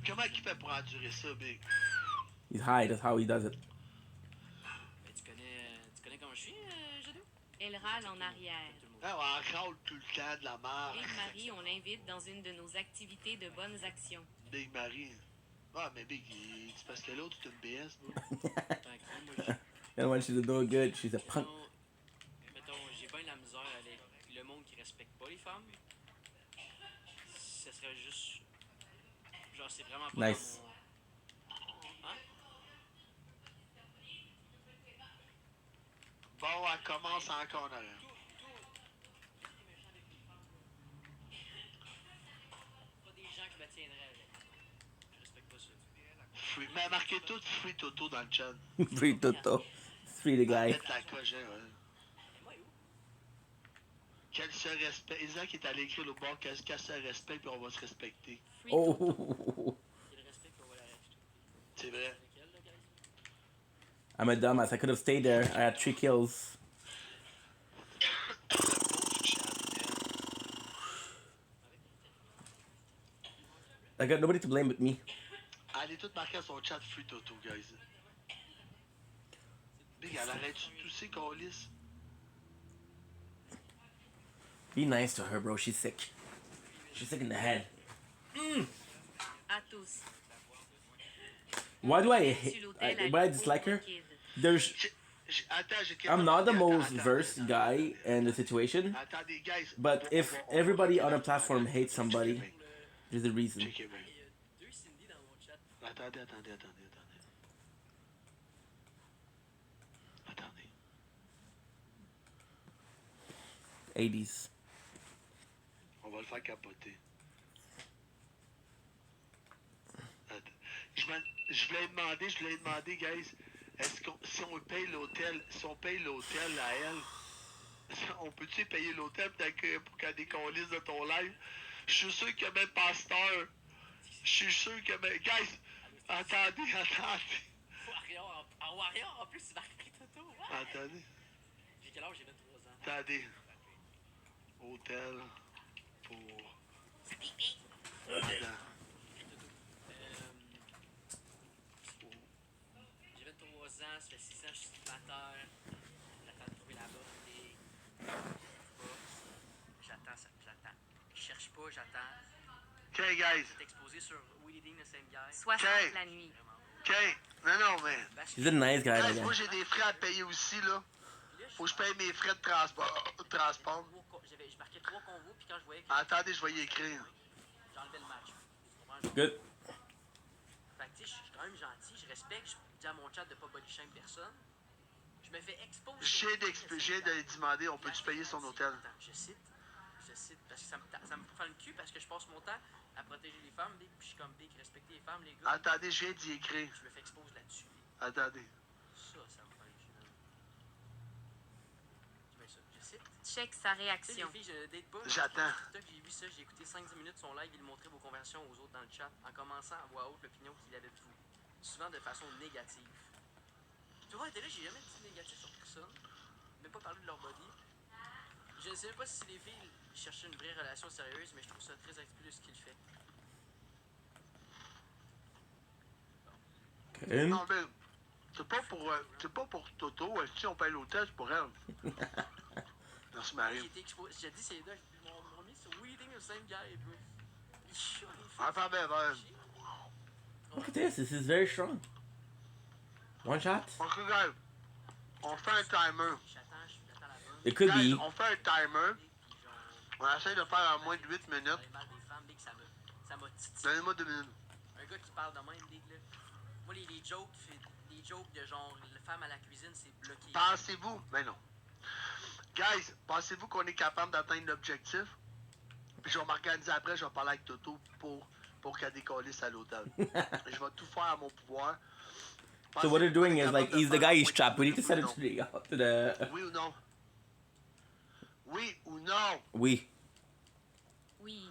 Comment il fait pour endurer ça, Big? He's high, that's how he does it. Mais tu connais comment je suis, Jadot? Elle râle en arrière. Ah, on râle tout le temps de la merde. Big Marie, on l'invite dans une de nos activités de bonnes actions. Big Marie. Ah, mais Big, c'est parce que l'autre, c'est une BS, bro. And when she's doing good, she's a punk. Mettons, j'ai bien la misère avec le monde qui respecte pas les femmes. Ce serait juste. Genre, c'est vraiment pas Nice. dans mon. Hein? Bon, elle commence encore en arrière. Pas des gens que je me tiendrais avec. Je respecte pas ça. Free, mais marquez tout Free Toto dans le chat. Free Toto. Free the guy. Faites la coche, hein, ouais. Qu'elle se respecte. Isaac est allé écrire au bord qu'elle se respecte puis on va se respecter. Oh! C'est vrai. I'm a dumbass. I could have stayed there. I had 3 kills. I got nobody to blame but me. Allez tout marquer à son chat Free Toto, guys. Big, elle arrête de tousser, câlisse. Be nice to her, bro. She's sick. She's sick in the head. À tous. Why do I dislike her? There's. I'm not the most versed guy in the situation, but if everybody on a platform hates somebody, there's a reason. Attendez. Attendez. 80s. On va le faire capoter. Je voulais demander, guys, est-ce qu'on si on paye l'hôtel, à elle, on peut-tu payer l'hôtel pour qu'elle décollisse de ton live? Je suis sûr qu'il y a même pasteur. Je suis sûr qu'il y a même. Guys, attendez. En Warrior, en plus, c'est marqué Toto. Ouais. Attendez. J'ai quel âge? J'ai 23 ans. Attendez. Hôtel pour. Attends. J'ai 23 ans, ça fait 6 ans que je suis célibataire. J'attends de trouver la bonne. J'attends. Je cherche pas, j'attends. OK, guys. C'est exposé sur Weeding the Same Guy. 60 la nuit. OK. Non, mais. He's a nice guy, Guys, like moi, that. j'ai des frais à payer aussi, là. Faut que je paye mes frais de transport. Je marquais 3 convos, puis quand je voyais que. Attendez, je vais y écrire. J'enlevais le match. Good. Fait que, tu sais, je suis quand même gentil, je respecte, je dis à mon chat de pas body shame personne. Je me fais exposer. J'ai de demander, on peut-tu payer son hôtel? Je cite, parce que ça me fait le cul, parce que je passe mon temps à protéger les femmes, Big, puis je suis comme Big, respecter les femmes, les gars. Attendez, je viens d'y écrire. Je me fais exposer là-dessus. Attendez. Ça me fait le cul. Je cite. Check sa réaction. Les filles, je date pas. J'attends. J'ai vu ça, j'ai écouté 5-10 minutes son live, il montrait vos conversations aux autres dans le chat, en commençant à voix haute l'opinion qu'il avait de vous. Souvent de façon négative. Tu vois, là, j'ai jamais dit négatif sur personne. Même pas parlé de leur body. Je ne sais même pas si les filles cherchaient une vraie relation sérieuse, mais je trouve ça très exclu de ce qu'il fait. Okay. Non, mais c'est pas pour Toto. Si on paye l'hôtel, c'est pour elle. Merci, Marie. J'ai dit, c'est là, mon mis sur Weeding the Same Guy, bro. Il chie, Enfin, ben. Look at this. This is very strong. One shot. OK, guys. On fait un timer. It could Guys, be. on fait un timer. On essaie de faire en moins de 8 minutes. Ça m'a titillé. Donnez-moi 2 minutes. Un gars qui parle de même, Big, là. Moi, les jokes de genre, la femme à la cuisine, c'est bloqué. Pensez-vous? Ben non. Guys, pensez-vous qu'on est capable d'atteindre l'objectif? Puis je vais m'organiser après, je vais parler avec Toto pour qu'elle décollisse à l'hôtel. Je vais tout faire à mon pouvoir So what they're doing is like he's the guy he's trapped. We need to send it to the. Oui ou non? Oui ou non? Oui. Oui.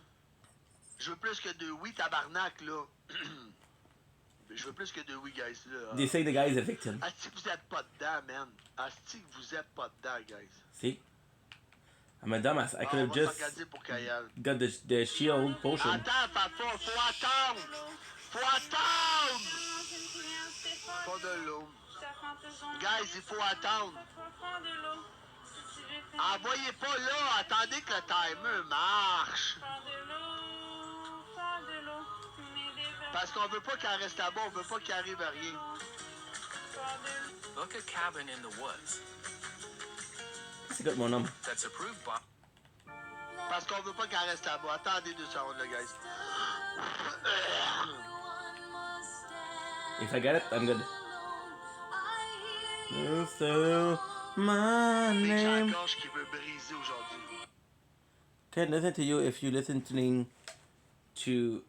Je veux plus que 2 oui, tabarnak, là. Je veux plus que 2 oui, guys. Là. They say the guy is a victim. Asti que vous êtes pas dedans, man. Asti que vous êtes pas dedans, guys. See? I'm a dumbass. I could have just got the shield potion. Attends, faut attendre! Faut attendre! Pas de l'eau. Guys, il faut attendre. Envoyez pas là, attendez que le timer marche. Parce qu'on veut pas qu'elle reste là-bas, on veut pas qu'il arrive à rien. Book a cabin in the woods. That's a good one, That's approved by. Parce qu'on veut pas qu'elle reste là-bas. Attendez 2 secondes, là, guys. If I get it, I'm good. So my name. Can't listen to you if you listening to.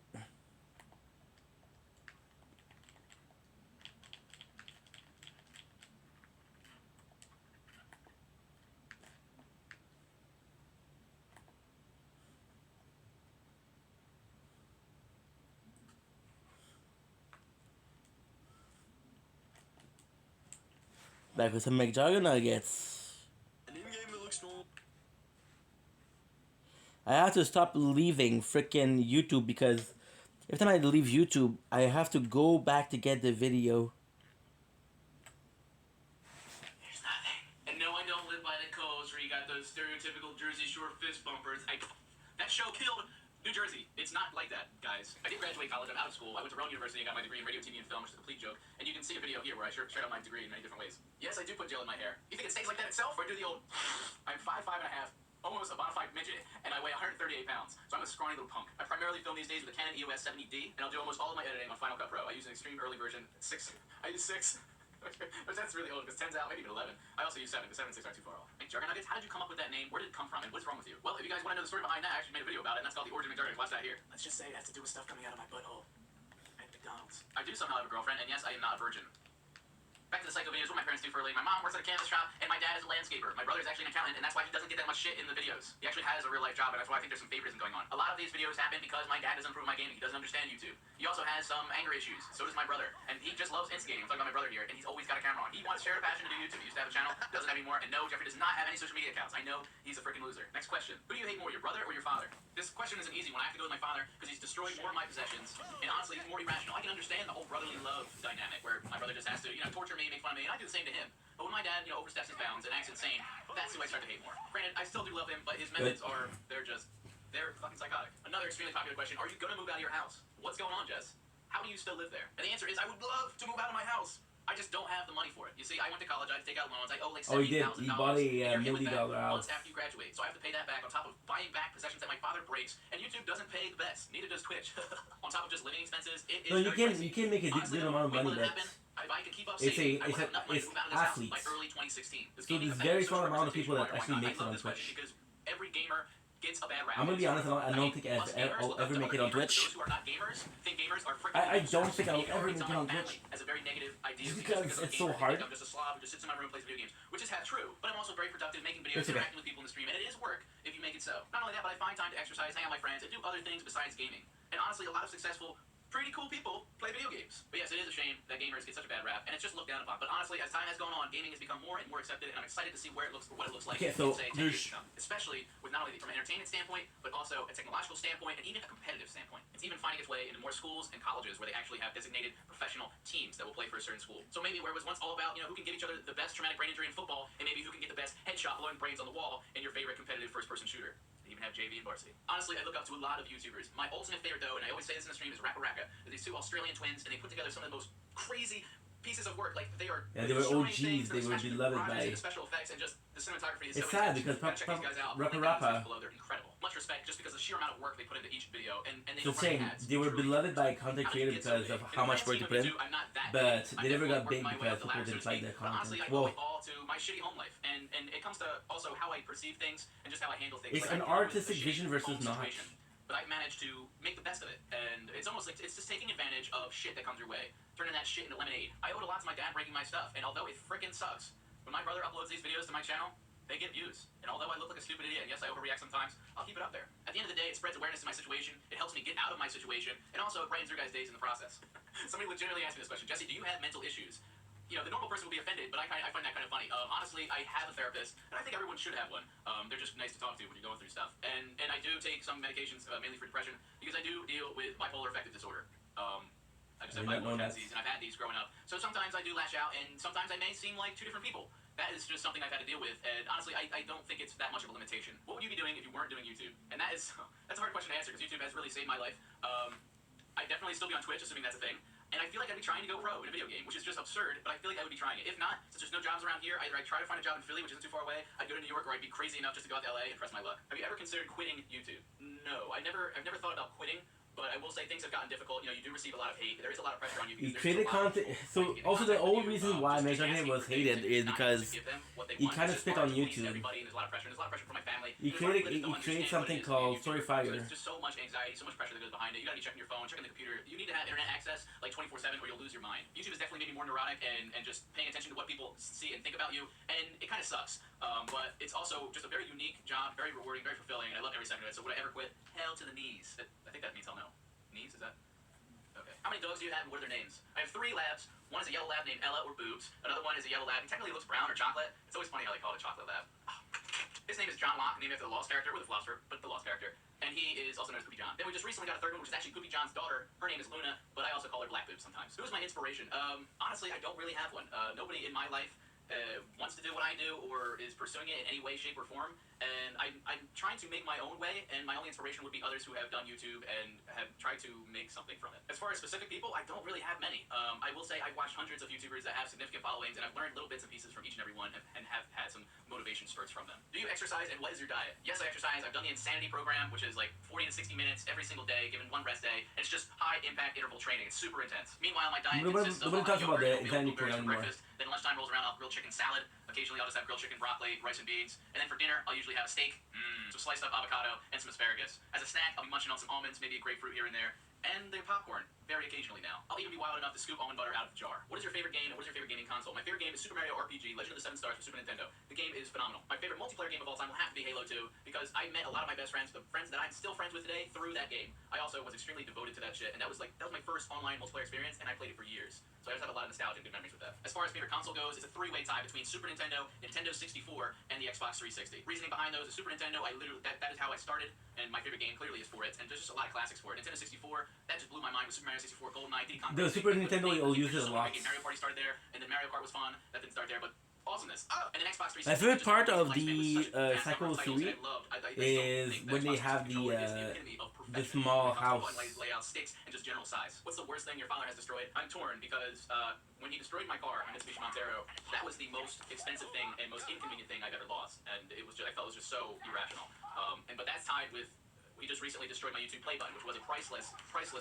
Back with some McJuggernuggets. I have to stop leaving frickin' YouTube because every time I leave YouTube, I have to go back to get the video. There's nothing. And no, I don't live by the coast where you got those stereotypical Jersey Shore fist bumpers. That show killed New Jersey. It's not like that, guys. I did graduate college. I'm out of school. I went to Rowan University. I got my degree in radio, TV, and film, which is a complete joke. And you can see a video here where I straight out my degree in many different ways. Yes, I do put gel in my hair. You think it stays like that itself, or I do the old... I'm 5'5" and a half, almost a bona fide midget, and I weigh 138 pounds. So I'm a scrawny little punk. I primarily film these days with a Canon EOS 70D, and I'll do almost all of my editing on Final Cut Pro. I use an extreme early version, 6. I use 6. But that's really old because 10's out, maybe even 11. I also use 7 because 7 and 6 aren't too far off. McJuggernuggets, how did you come up with that name? Where did it come from? And what's wrong with you? Well, if you guys want to know the story behind that, I actually made a video about it, and that's called The Origin of McJuggernuggets. Watch that here. Let's just say it has to do with stuff coming out of my butthole at McDonald's. I do somehow have a girlfriend, and yes, I am not a virgin. Back to the psycho videos, what my parents do for a living. My mom works at a canvas shop, and my dad is a landscaper. My brother is actually an accountant, and that's why he doesn't get that much shit in the videos. He actually has a real life job, and that's why I think there's some favoritism going on. A lot of these videos happen because my dad doesn't approve of my gaming. He doesn't understand YouTube. He also has some anger issues. So does my brother, and he just loves instigating. I'm talking about my brother here, and he's always got a camera on. He wants to share a passion to do YouTube. He used to have a channel, doesn't have anymore, and no, Jeffrey does not have any social media accounts. I know he's a freaking loser. Next question. Who do you hate more, your brother or your father? This question is an easy one. I have to go with my father because he's destroyed more of my possessions, and honestly, he's more irrational. I can understand the whole brotherly love dynamic where my brother just has to, torture me, make fun of me, and I do the same to him. But when my dad, oversteps his bounds and acts insane, that's who I start to hate more. Granted, I still do love him, but his methods are, they're fucking psychotic. Another extremely popular question, are you gonna move out of your house? What's going on, Jess? How do you still live there? And the answer is, I would love to move out of my house. I just don't have the money for it. You see, I went to college, I had to take out loans, I owe like $70,000. He bought a multi-dollar house. Months after you graduate, so I have to pay that back on top of buying back possessions that my father breaks, and YouTube doesn't pay the best, neither does Twitch. On top of just living expenses, it is no, you can't make a good amount of money, but it's athletes. By early 2016. So there's very small amount of people that actually make it on Twitch. Because every gamer gets a bad rap. I'm gonna be honest, I don't think I'll ever make it on Twitch. Those who are not gamers think gamers are freaking. I don't think I'll ever make it on Twitch. As a very negative idea. Just because it's so hard. I'm just a slob who just sits in my room and plays video games, which is half true. But I'm also very productive making videos, interacting with people in the stream, and it is work if you make it so. Not only that, but I find time to exercise, hang out with my friends, and do other things besides gaming. And honestly, a lot of successful, pretty cool people play video games. But yes, it is a shame that gamers get such a bad rap, and it's just looked down upon. But honestly, as time has gone on, gaming has become more and more accepted, and I'm excited to see what it looks like. Okay, so say 10 years to come, especially with not only from an entertainment standpoint, but also a technological standpoint, and even a competitive standpoint. It's even finding its way into more schools and colleges where they actually have designated professional teams that will play for a certain school. So maybe where it was once all about, who can give each other the best traumatic brain injury in football, and maybe who can get the best headshot blowing brains on the wall in your favorite competitive first-person shooter. They even have JV and varsity. Honestly, I look up to a lot of YouTubers. My ultimate favorite, though, and I always say this in the stream, is Raka. They're these two Australian twins, and they put together some of the most crazy pieces of work. Like they are. Yeah, they were OGs. They were beloved by. The special effects and just the cinematography is it's so sad because Raka. They're incredible. Much respect, just because the sheer amount of work they put into each video, and they don't run ads. They were beloved by content creators because of how much work they put in, but they never got big because people didn't like their content. Honestly, I go all to my shitty home life, and it comes to also how I perceive things and just how I handle things. It's an artistic vision versus not. but I managed to make the best of it. And it's almost like it's just taking advantage of shit that comes your way, turning that shit into lemonade. I owed a lot to my dad breaking my stuff, and although it freaking sucks, when my brother uploads these videos to my channel, they get views. And although I look like a stupid idiot, and yes, I overreact sometimes, I'll keep it up there. At the end of the day, it spreads awareness to my situation, it helps me get out of my situation, and also it brightens your guys' days in the process. Somebody legitimately asked me this question: Jesse, do you have mental issues? You know, the normal person will be offended, but I find that kind of funny. Honestly, I have a therapist, and I think everyone should have one. They're just nice to talk to when you're going through stuff. And I do take some medications, mainly for depression, because I do deal with bipolar affective disorder. I just have bipolar tendencies, and I've had these growing up. So sometimes I do lash out, and sometimes I may seem like two different people. That is just something I've had to deal with, and honestly, I don't think it's that much of a limitation. What would you be doing if you weren't doing YouTube? And that's a hard question to answer, because YouTube has really saved my life. I'd definitely still be on Twitch, assuming that's a thing. And I feel like I'd be trying to go pro in a video game, which is just absurd, but I feel like I would be trying it. If not, since there's no jobs around here, either I'd try to find a job in Philly, which isn't too far away, I'd go to New York, or I'd be crazy enough just to go out to LA and press my luck. Have you ever considered quitting YouTube? No, I've never thought about quitting, but I will say things have gotten difficult. You know, you do receive a lot of hate. There is a lot of pressure on you. He created content. So also the only reason why Major Name was hated is because he kind of spit on YouTube. He created something called Story Fire. There's just so much anxiety, so much pressure that goes behind it. You gotta be checking your phone, checking the computer. You need to have internet access like 24/7, or you'll lose your mind. YouTube has definitely made me more neurotic and just paying attention to what people see and think about you, and it kind of sucks. But it's also just a very unique job, very rewarding, very fulfilling, and I love every second of it. So would I ever quit? Hell to the knees. I think that means hell no. Knees, is that? Okay. How many dogs do you have, and what are their names? I have 3 labs. One is a yellow lab named Ella, or Boobs. Another one is a yellow lab. He technically looks brown or chocolate. It's always funny how they call it a chocolate lab. His name is John Locke, named after the Lost character, or the philosopher, but the Lost character. And he is also known as Goopy John. Then we just recently got a third one, which is actually Goopy John's daughter. Her name is Luna, but I also call her Black Boobs sometimes. Who is my inspiration? Honestly, I don't really have one. Nobody in my life wants to do what I do, or is pursuing it in any way, shape, or form. And I'm trying to make my own way, and my only inspiration would be others who have done YouTube and have tried to make something from it. As far as specific people, I don't really have many. I will say I've watched hundreds of YouTubers that have significant followings, and I've learned little bits and pieces from each and every one, and have had some motivation spurts from them. Do you exercise, and what is your diet? Yes, I exercise. I've done the Insanity program, which is like 40 to 60 minutes every single day, given one rest day. And it's just high-impact interval training. It's super intense. Meanwhile, my diet consists of breakfast. Then lunchtime rolls around, I'll have grilled chicken salad. Occasionally, I'll just have grilled chicken, broccoli, rice and beans. And then for dinner, I'll usually have a steak, some sliced up avocado, and some asparagus. As a snack, I'll be munching on some almonds, maybe a grapefruit here and there. And the popcorn, very occasionally now. I'll even be wild enough to scoop almond butter out of the jar. What is your favorite game, and what is your favorite gaming console? My favorite game is Super Mario RPG, Legend of the Seven Stars for Super Nintendo. The game is phenomenal. My favorite multiplayer game of all time will have to be Halo 2, because I met a lot of my best friends, the friends that I'm still friends with today, through that game. I also was extremely devoted to that shit, and that was my first online multiplayer experience, and I played it for years. So I just have a lot of nostalgia and good memories with that. As far as favorite console goes, it's a 3-way tie between Super Nintendo, Nintendo 64, and the Xbox 360. Reasoning behind those is Super Nintendo, that is how I started, and my favorite game clearly is for it, and there's just a lot of classics for it. Nintendo 64, that just blew my mind with Super Mario 64, GoldenEye, Diddy Kong. The Super Nintendo will use it a lot. Mario Party started there, and then Mario Kart was fun. That didn't start there, but awesomeness. And then Xbox 360. My favorite part of the Psycho series is when they have the small house. Layout, sticks, and just general size. What's the worst thing your father has destroyed? I'm torn, because when he destroyed my car, my Mitsubishi Montero, that was the most expensive thing and most inconvenient thing I've ever lost, and it was just, I felt it was just so irrational. But that's tied with, he just recently destroyed my YouTube play button, which was a priceless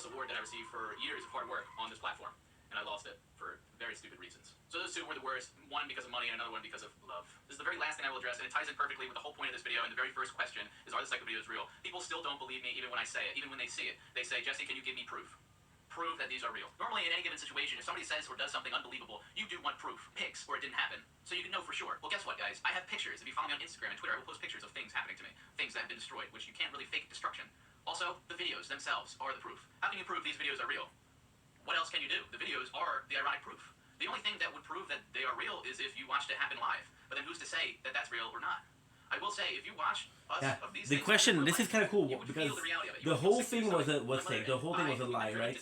award that I received for years of hard work on this platform, and I lost it for very stupid reasons. So those two were the worst, one because of money and another one because of love. This is the very last thing I will address, and it ties in perfectly with the whole point of this video, and the very first question is, are the psycho videos real? People still don't believe me even when I say it, even when they see it. They say, Jesse, can you give me proof? Prove that these are real. Normally, in any given situation, if somebody says or does something unbelievable, you do want proof, pics, or it didn't happen, so you can know for sure. Well, guess what, guys? I have pictures. If you follow me on Instagram and Twitter, I will post pictures of things happening to me, things that have been destroyed, which you can't really fake destruction. Also, the videos themselves are the proof. How can you prove these videos are real? What else can you do? The videos are the ironic proof. The only thing that would prove that they are real is if you watched it happen live. But then who's to say that that's real or not? I will say, if you watch us of these the things, question, this is kind of cool, because the whole thing was fake. The whole thing was a lie, right?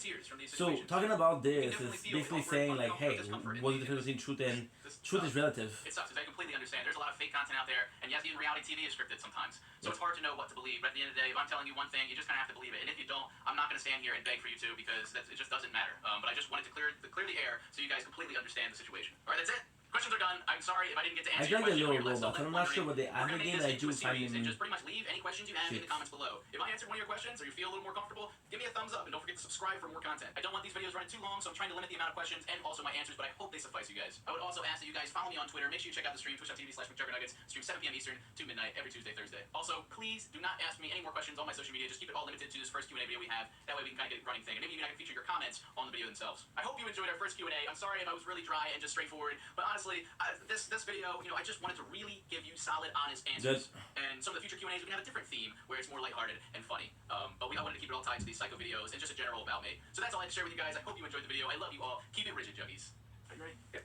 So, talking about this is basically saying, like, hey, what's the difference between truth and... Truth is relative. It sucks, I completely understand. There's a lot of fake content out there, and yes, even reality TV is scripted sometimes. So it's hard to know what to believe, but at the end of the day, if I'm telling you one thing, you just kind of have to believe it. And if you don't, I'm not going to stand here and beg for you to, because it just doesn't matter. But I just wanted to clear the air so you guys completely understand the situation. Alright, that's it. Questions are done. I'm sorry if I didn't get to answer your question. I got the little robots, I'm not sure what they... I have a game that I do find them... And just pretty much leave any questions you have in the comments below. If I answered one of your questions, or you feel a little more comfortable, give me give me a thumbs up and don't forget to subscribe for more content. I don't want these videos running too long, so I'm trying to limit the amount of questions and also my answers, but I hope they suffice you guys. I would also ask that you guys follow me on Twitter. Make sure you check out the stream, twitch.tv/McJuggerNuggets. Stream 7 p.m. Eastern to midnight every Tuesday, Thursday. Also, please do not ask me any more questions on my social media. Just keep it all limited to this first Q&A video we have. That way we can kind of get a running thing, and maybe even I can feature your comments on the video themselves. I hope you enjoyed our first Q&A. I'm sorry if I was really dry and just straightforward, but honestly, this video, you know, I just wanted to really give you solid, honest answers. And some of the future Q&As, we can have a different theme where it's more lighthearted and funny. But I wanted to keep it all tied to these psycho videos and just a general about me. So that's all I had to share with you guys. I hope you enjoyed the video. I love you all. Keep it rigid, Juggies. Are you ready? Yep.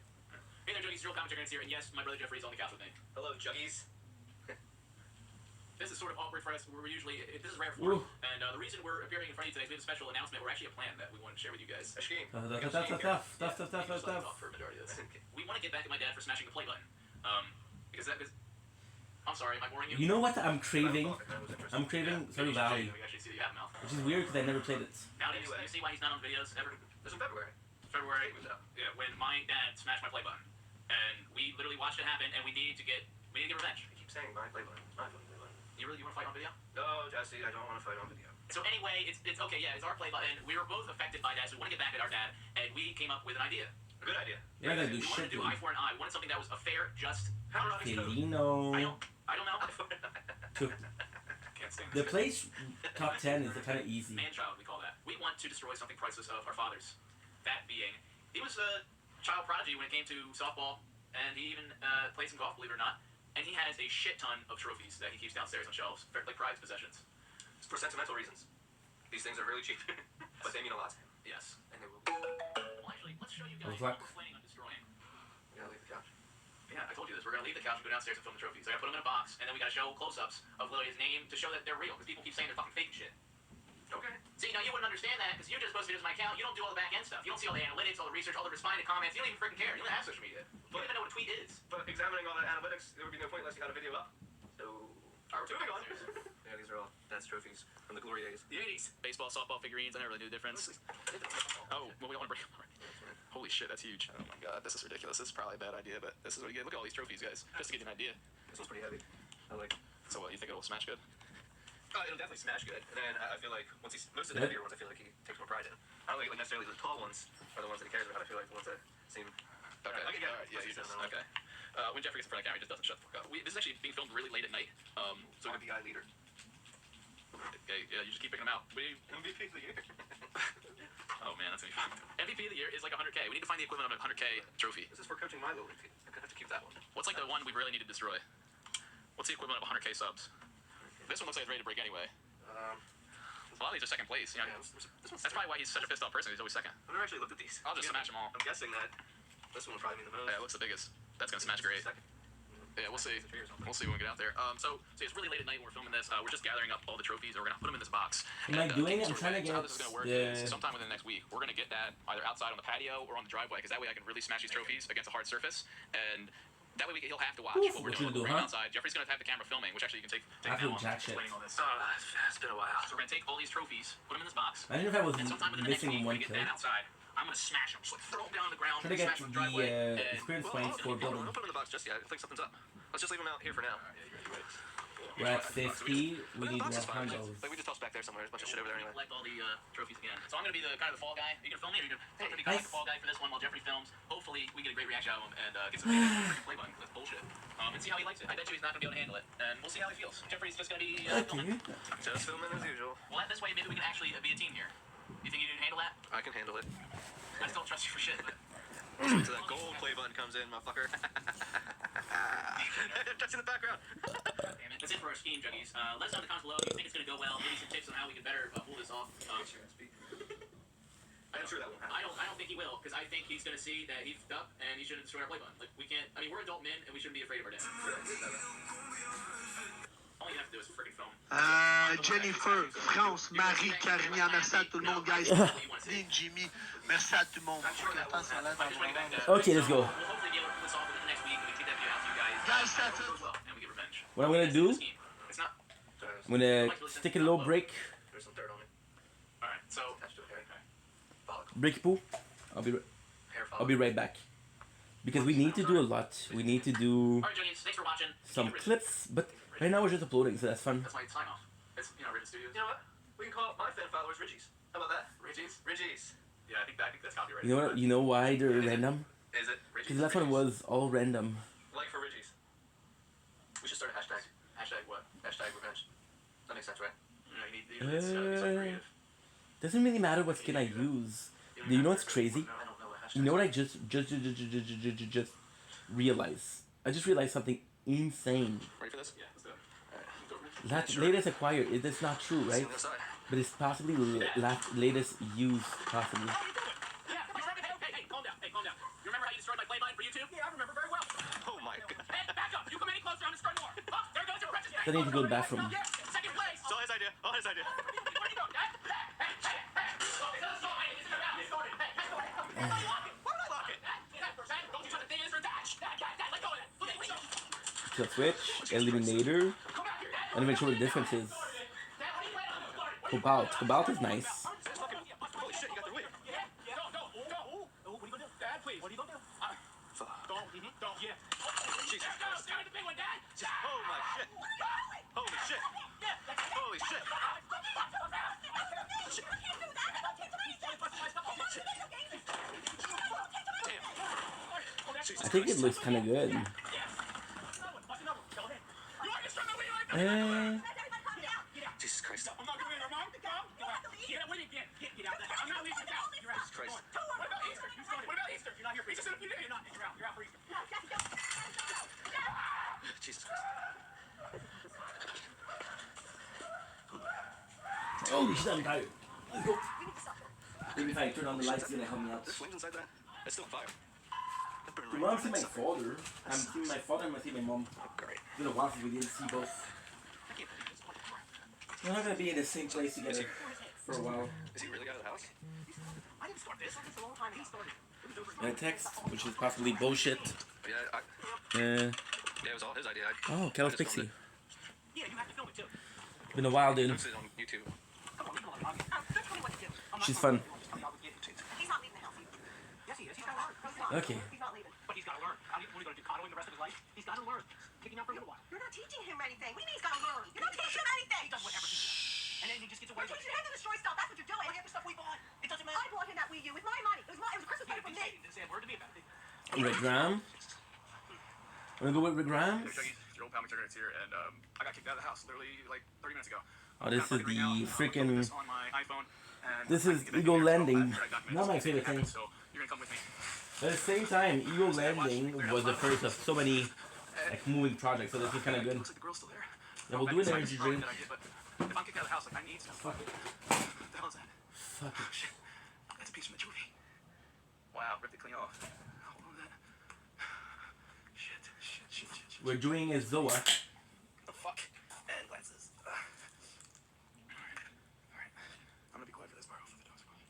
Hey there, Juggies. Real Comic Juggernuggets here, and yes, my brother Jeffrey's on the couch with me. Hello, Juggies. This is sort of awkward for us. We're usually, this is rare form. And the reason we're appearing in front of you today is we have a special announcement. We're actually a plan that we wanted to share with you guys. We want to get back at my dad for smashing the play button. Because that was... I'm sorry, am I boring you? You know what I'm craving? I'm craving Stardew Valley. Which is weird because I never played it. Now do you see why he's not on videos ever? This is in February. February, yeah, when my dad smashed my play button. And we literally watched it happen, and we need to get revenge. I keep saying my play button, my play button. You want to fight on video? No, Jesse, I don't want to fight on video. So anyway, it's okay, yeah, it's our play button. We were both affected by that, so we want to get back at our dad, and we came up with an idea. A good idea. Yeah, I gotta do we shit wanted to do eye for an eye. We wanted something that was a fair, just... Felino. I don't know. The place top 10 is kind of easy. Man-child, we call that. We want to destroy something priceless of our fathers. That being, he was a child prodigy when it came to softball, and he even played some golf, believe it or not. And he has a shit ton of trophies that he keeps downstairs on shelves, like prized possessions. It's for sentimental reasons. These things are really cheap, but they mean a lot to him. Yes. And they will. Well, actually, let's show you guys what we're planning on destroying. We gotta leave the couch. Yeah, I told you this. We're gonna leave the couch and go downstairs and film the trophies. I gotta put them in a box, and then we gotta show close-ups of literally his name to show that they're real, because people keep saying they're fucking fake and shit. Okay. See, now you wouldn't understand that, because you're just supposed to use my account. You don't do all the back-end stuff. You don't see all the analytics, all the research, all the responding to comments. You don't even freaking care. You don't have social media. You don't even know what a tweet is. But examining all that analytics, there would be no point unless you had a video up. So, moving on. Yeah, these are all Dad's trophies from the glory days. The 80s. Baseball, softball figurines. I never really knew the difference. Oh, well, we don't want to break them. Holy shit, that's huge. Oh my god, this is ridiculous. This is probably a bad idea, but this is what you get. Look at all these trophies, guys. Just to give you an idea. This one's pretty heavy. I like it. So what, you think it'll smash good? It'll definitely smash good. And then I feel like once most of the heavier ones, I feel like he takes more pride in. I don't think like necessarily the tall ones are the ones that he cares about. I feel like the ones that seem. Okay. Yeah, you just okay. When Jeffrey gets in front of the camera, he just doesn't shut the fuck up. This is actually being filmed really late at night. So RBI leader. Okay, yeah, you just keep picking them out. MVP of the year. Oh man, that's gonna be fun. MVP of the year is like 100K. We need to find the equivalent of a 100K trophy. This is for coaching my little team. I'm gonna have to keep that one. What's like the one we really need to destroy? What's the equivalent of 100K subs? This one looks like it's ready to break anyway. A lot of these are second place. Yeah, that's probably why he's such a pissed off person. He's always second. I've never actually looked at these. I'll just smash them all. I'm guessing that this one will probably mean the most. Yeah, it looks the biggest. That's gonna smash great. Yeah, we'll see. We'll see when we get out there. So it's really late at night when we're filming this. We're just gathering up all the trophies. We're gonna put them in this box. Am I doing it? I'm trying to get how this is gonna work is sometime within the next week. We're gonna get that either outside on the patio or on the driveway, because that way I can really smash these trophies against a hard surface, and that way he'll have to watch what we're doing outside. Jeffrey's gonna have the camera filming, which actually you can take down explaining all this. It's been a while. So we're gonna take all these trophies, put them in this box. I don't know if I was week, missing one get kill. that outside. I'm gonna smash them, just like throw them down on the ground. Try to get the experience points for building. Don't put them in the box just yet. I think something's up. Let's just leave them out here for now. We're at 50. We need more handles. Like we just tossed back there somewhere. There's a bunch of shit over there anyway. Collect all the trophies again. So I'm gonna be the kind of the fall guy. You gonna film me, or you gonna be kind of like the fall guy for this one while Jeffrey films? Hopefully we get a great reaction out of him and get some play button. That's bullshit. And see how he likes it. I bet you he's not gonna be able to handle it, and we'll see how he feels. Jeffrey's just gonna be filming. Just filming as usual. Well, this way maybe we can actually be a team here. You think you can handle that? I can handle it. I just don't trust you for shit, but... Wait till that gold play button comes in, motherfucker. That's in the background. Damn it. That's it for our scheme, Juggies. Let us know in the comments below if you think it's gonna go well. Maybe some tips on how we can better pull this off. I'm sure that won't happen. I don't think he will, because I think he's gonna see that he fucked up and he shouldn't destroy our play button. Like, we can't... I mean, we're adult men and we shouldn't be afraid of our dad. All you have to do is freaking film. Jennifer, France, Marie, Carignan, merci à tout le monde, guys. Lynn, Jimmy, merci à tout le monde. Okay, let's go. We'll hopefully be able to pull this off within the next week and we get that video out to you guys. Guys, that's it. And we get revenge. What I'm gonna do, It's not... I'm gonna stick a little break. There's some dirt on it. Alright, so... Break poo. I'll be right back. Because we need to do a lot. We need to do Alright, Juggies, thanks for watching. some clips, but right now we're just uploading, so that's fun. That's why it's sign off. It's, Rigid Studios. You know what? We can call my fan followers Ridgies. How about that? Ridgies. Yeah, I think that's copyrighted. You know what? You know why they're random? Is it Ridgies? Because the last one was all random. Like for Ridgies. We should start a hashtag. Hashtag what? Hashtag revenge. That makes sense, right? You need to be creative. Doesn't really matter what skin I use. You know what's crazy? You know what I just realized? I just realized something insane. Ready for this? Yeah, let's do it. That latest acquired, it is not true, right? But it's possibly latest used, possibly. Hey, calm down. You remember how you destroyed my play line for YouTube? Yeah, I remember very well. Oh my god. Hey, back up. You come any closer, I'm gonna destroy more. Oh, there goes your precious I need to go to the bathroom. Second place. It's all his idea. What are you doing, Dad? Kill switch, eliminator. I'm not even sure what the difference is. Cobalt. Cobalt is nice. Holy shit, you got the lead. What are you gonna do? Dad, please. What are you gonna do? Don't. Yeah. Jesus Christ. Oh my shit. Holy shit. Holy shit. I think it looks kind of good. Jesus Christ. I'm not gonna win, Ramon. Get out. I'm not leaving out. Jesus Christ. What about Easter? You started. What about Easter? You're not here for Easter. You're not. You're out for Easter. Jesus Christ. Holy shit, I'm tired. Let's go. Maybe if I turn on the lights, it's gonna help me out. There's flames inside that. It's still on fire. Well, I'm seeing my father. I'm seeing my father and I'm seeing my mom. Great. It's been a while since we didn't see both. We're not gonna be in the same place together for a while. Is he really out of the house? I didn't start this. It's a long time. He started. And a text, which is possibly bullshit. Yeah, it was all his idea. Oh, Kel's Pixie. Yeah, you have to film it too. Been a while, dude. It's on YouTube. She's fun. He's not leaving the house. Yes, he is. He's gotta learn. Okay. He's not leaving. But he's gotta learn. What are you gonna do? Coddle him the rest of his life? He's gotta learn. Kicking out for a little while. You're not teaching him anything. What do you mean he's gotta learn? You're not teaching him anything. He does whatever he wants. And then he just gets away with it. You're teaching him to destroy stuff. That's what you're doing. Look at the stuff we bought. It doesn't matter. I bought him that Wii U with my money. It was a Christmas present from me. Didn't say a word to me about it. Rick Graham. I'm gonna go with Rick Graham. Your old pal McJugger's here, and I got kicked out of the house literally like 30 minutes ago. Oh, this is the freaking. On my iPhone. This is Eagle Landing. Not my favorite thing. So you're gonna come with me. But at the same time, Eagle Landing was the first of so many like moving projects, so this is kind of good. Looks like the girl's still there. Yeah, we'll do an energy drink. If I'm kicked out of the house, like I need stuff. Fuck it. What the hell is that? Fuck it. Shit. That's a piece from the jewelry. Wow, ripped it clean off. Hold on to that. Shit. We're doing a Zoa. The fuck? And glasses. Alright. I'm gonna be quiet for this part. Hopefully the dogs are quiet.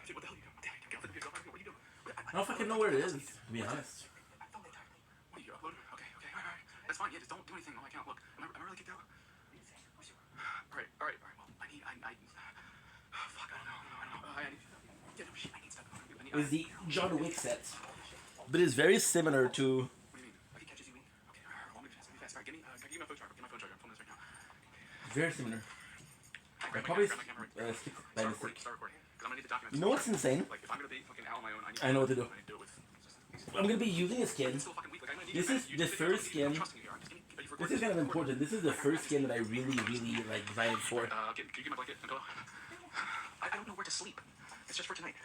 Dude, what the hell are you doing? What are you doing? I don't fucking know where it is, to be honest. What are you uploading? Okay, alright. That's fine, yeah, just don't do anything on my account. Look, am I really kicked out? Alright. Well, I need, fuck, I don't know. I need stuff. It was the John Wick set. But it's very similar to. What do you mean? Okay, catches you, okay, alright, let me fast. Alright, give me my phone charger. I'm filming this right now. Very similar. I probably skipped it by mistake. You know what's insane? Like, if I'm gonna be fucking out on my own, I know what to do. I need to do it with. I'm gonna be using a skin. This is the first skin. This is kind of important. This is the first skin that I really like designed for. Can you get my blanket and go? I don't know where to sleep. It's just for tonight.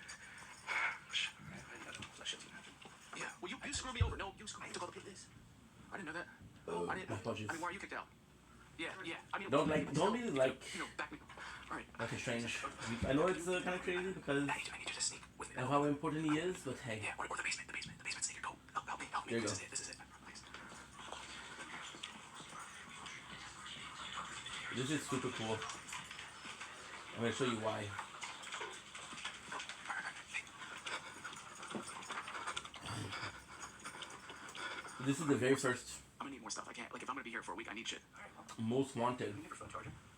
Yeah. Well, you screwed me over. No, you screwed me. I took all the pieces. I didn't know that. Oh, I didn't. my apologies. I mean, why are you kicked out? Yeah. I mean, Don't really like. back me. All right. Okay, strange. I know it's kind of crazy because I need you to sneak with me. of how important he is, but hey. Yeah, or the basement. The basement sneaker. Go. Help me. There you go. This is it. Please. This is super cool. I'm gonna show you why. This is the very first. I'm gonna need more stuff. I can't. Like, if I'm gonna be here for a week, I need shit. Most wanted.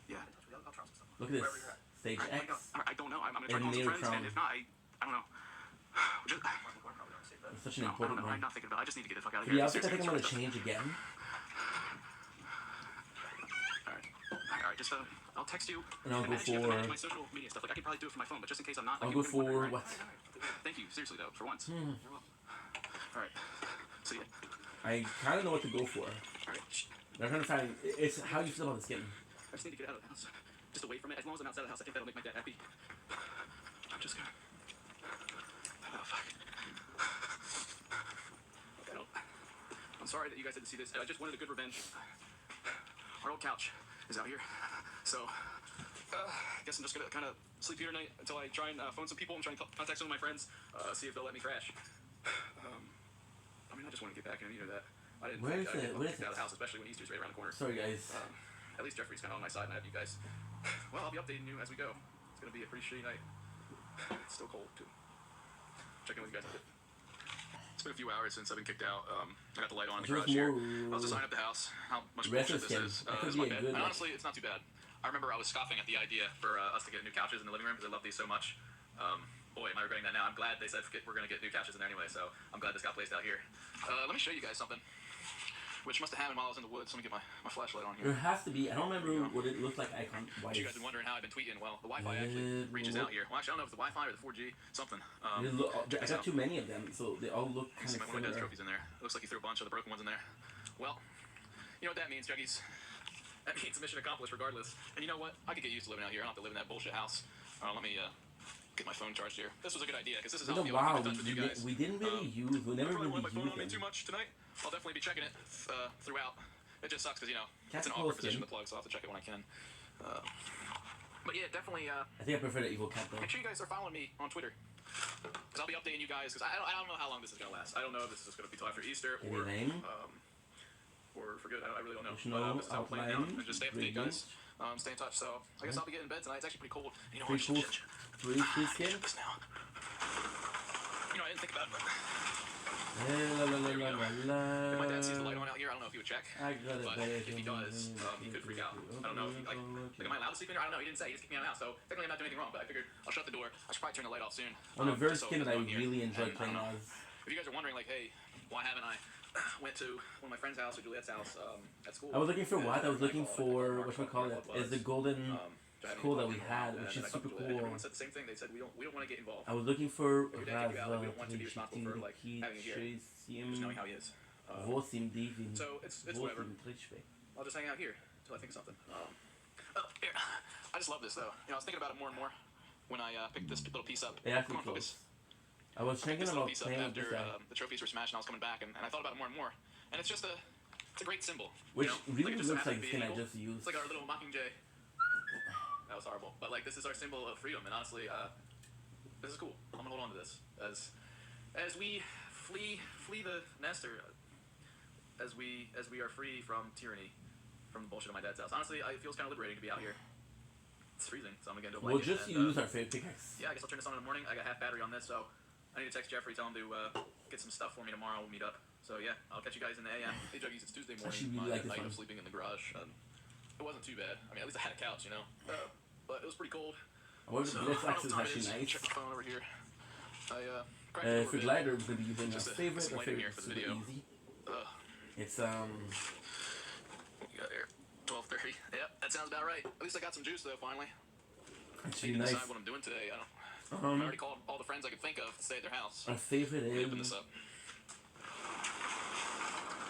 Yeah. Look at this. Stage X. I don't don't know. I'm gonna try And calling some nail friends, crown. and if not, I don't know. Just, It's such an no, I important don't know. one. I'm not thinking about it. I just need to get the fuck out of For here. the outfit, I Seriously, think I'm gonna it's change again. Alright, just I'll text you. And I'll go manage, you have to manage for. my social media stuff. Like I can probably do it from my phone, but just in case I'm not. Like, I'll you go wouldn't be wondering, for right? what? Thank you, seriously though, for once. You're welcome. Alright, see ya. I kind of know what to go for. Alright. I'm trying to find. It's how you feel about the skin. I just need to get out of the house. Just away from it. As long as I'm outside of the house, I think that'll make my dad happy. I'm just gonna. Oh fuck. I'm sorry that you guys had to see this. I just wanted a good revenge. Our old couch is out here, so I guess I'm just gonna kind of sleep here tonight until I try and phone some people. I'm trying to contact some of my friends, see if they'll let me crash. I mean, I just want to get back in either that. I didn't Where think is I'd it? get Where kicked is out of it? the house, especially when Easter's right around the corner. Sorry, guys. At least Jeffrey's kind of on my side, and I have you guys. Well, I'll be updating you as we go. It's gonna be a pretty shitty night. It's still cold too. Check in with you guys a bit. It's been a few hours since I've been kicked out. I got the light on in the There's garage here. more I was designing up the house. How much retro bullshit this skin. is. That could It's be my a bad. good, And like- honestly, it's not too bad. I remember I was scoffing at the idea for us to get new couches in the living room because I love these so much. Boy, am I regretting that now. I'm glad they said we're going to get new couches in there anyway, so I'm glad this got placed out here. Let me show you guys something, which must have happened while I was in the woods. Let me get my flashlight on here. There has to be. I don't remember what it looked like. Icon wise. You guys have been wondering how I've been tweeting. Well, the Wi-Fi actually reaches out here. Well, actually, I don't know if it's the Wi-Fi or the 4G, something. I got too many of them, so they all look kind See of my one of similar. Dad's trophies in there. It looks like he threw a bunch of the broken ones in there. Well, you know what that means, Juggies? That means mission accomplished regardless. And you know what? I could get used to living out here. I don't have to live in that bullshit house. Let me get my phone charged here. This was a good idea because this is how I feel Wow, in touch with you guys. we didn't really use. We never I really don't want my phone used on me them. too much tonight. I'll definitely be checking it throughout. It just sucks because, you know, Cat's it's an close awkward position in. to plug, so I'll have to check it when I can. But yeah, definitely. I think I prefer the evil cat though. Make sure you guys are following me on Twitter, because I'll be updating you guys. Because I don't know how long this is gonna last. I don't know if this is just gonna be till after Easter or for good. I really don't know. But this is how I'm playing now. And just stay up to date, guys. Stay in touch. So I guess I'll be getting in bed tonight. It's actually pretty cold. You know, Pretty cool. Free skin. This now. You know, I didn't think about it, but. If my dad sees the light on out here, I don't know if he would check. But if he does, he could freak out. I don't know if he, like, am I allowed to sleep in here? I don't know. He didn't say. He just kicked me out of the house. So technically I'm not doing anything wrong, but I figured I'll shut the door. I should probably turn the light off soon. On a verse so skin that I it's on here. really enjoyed And, playing as. if you guys are wondering, like, hey, why haven't I went to one of my friend's house or Juliet's house at school? I was looking for what? I was looking for Mark whatchamacallit. Is the golden school that we had, which is super cool. Everyone said the same thing. They said we don't want to get involved. I was looking for Your dad kicked you out, we don't want to be responsible for, like, having you here. Just knowing how he is. So it's whatever. I'll just hang out here until I think of something. Here. I just love this though. You know, I was thinking about it more and more when I picked this little piece up. It actually Come on, close. focus. I was thinking This little about piece up playing with after this guy. the trophies were smashed and I was coming back, and I thought about it more and more. And it's just it's a great symbol. Which you know? really it just looks happened like to the be skin I eagle. just used. It's like our little mockingjay. That was horrible. But like, this is our symbol of freedom, and honestly, this is cool. I'm gonna hold on to this as we flee the nest, or as we are free from tyranny, from the bullshit of my dad's house. Honestly, it feels kind of liberating to be out here. It's freezing, so I'm gonna get into a We'll blanket. just use our favorite pickaxe. Yeah, I guess I'll turn this on in the morning. I got half battery on this, so I need to text Jeffrey, tell him to get some stuff for me tomorrow. We'll meet up. So yeah, I'll catch you guys in the AM. Hey Juggies, it's Tuesday morning. Actually, really My like this night one. of sleeping in the garage. It wasn't too bad. I mean, at least I had a couch, you know. But it was pretty cold. I wonder if So, this I don't access is know what time it actually is. nice. Check my phone over here. Cracked it over For a bit. glider, we're gonna be using our Just favorite. some Our lighting favorite here is for the super video. easy. It's What we got here? 12:30. Yep, that sounds about right. At least I got some juice though. Finally. actually I can nice. decide what I'm doing today. I already called all the friends I could think of to stay at their house. Our favorite Let me is open this up.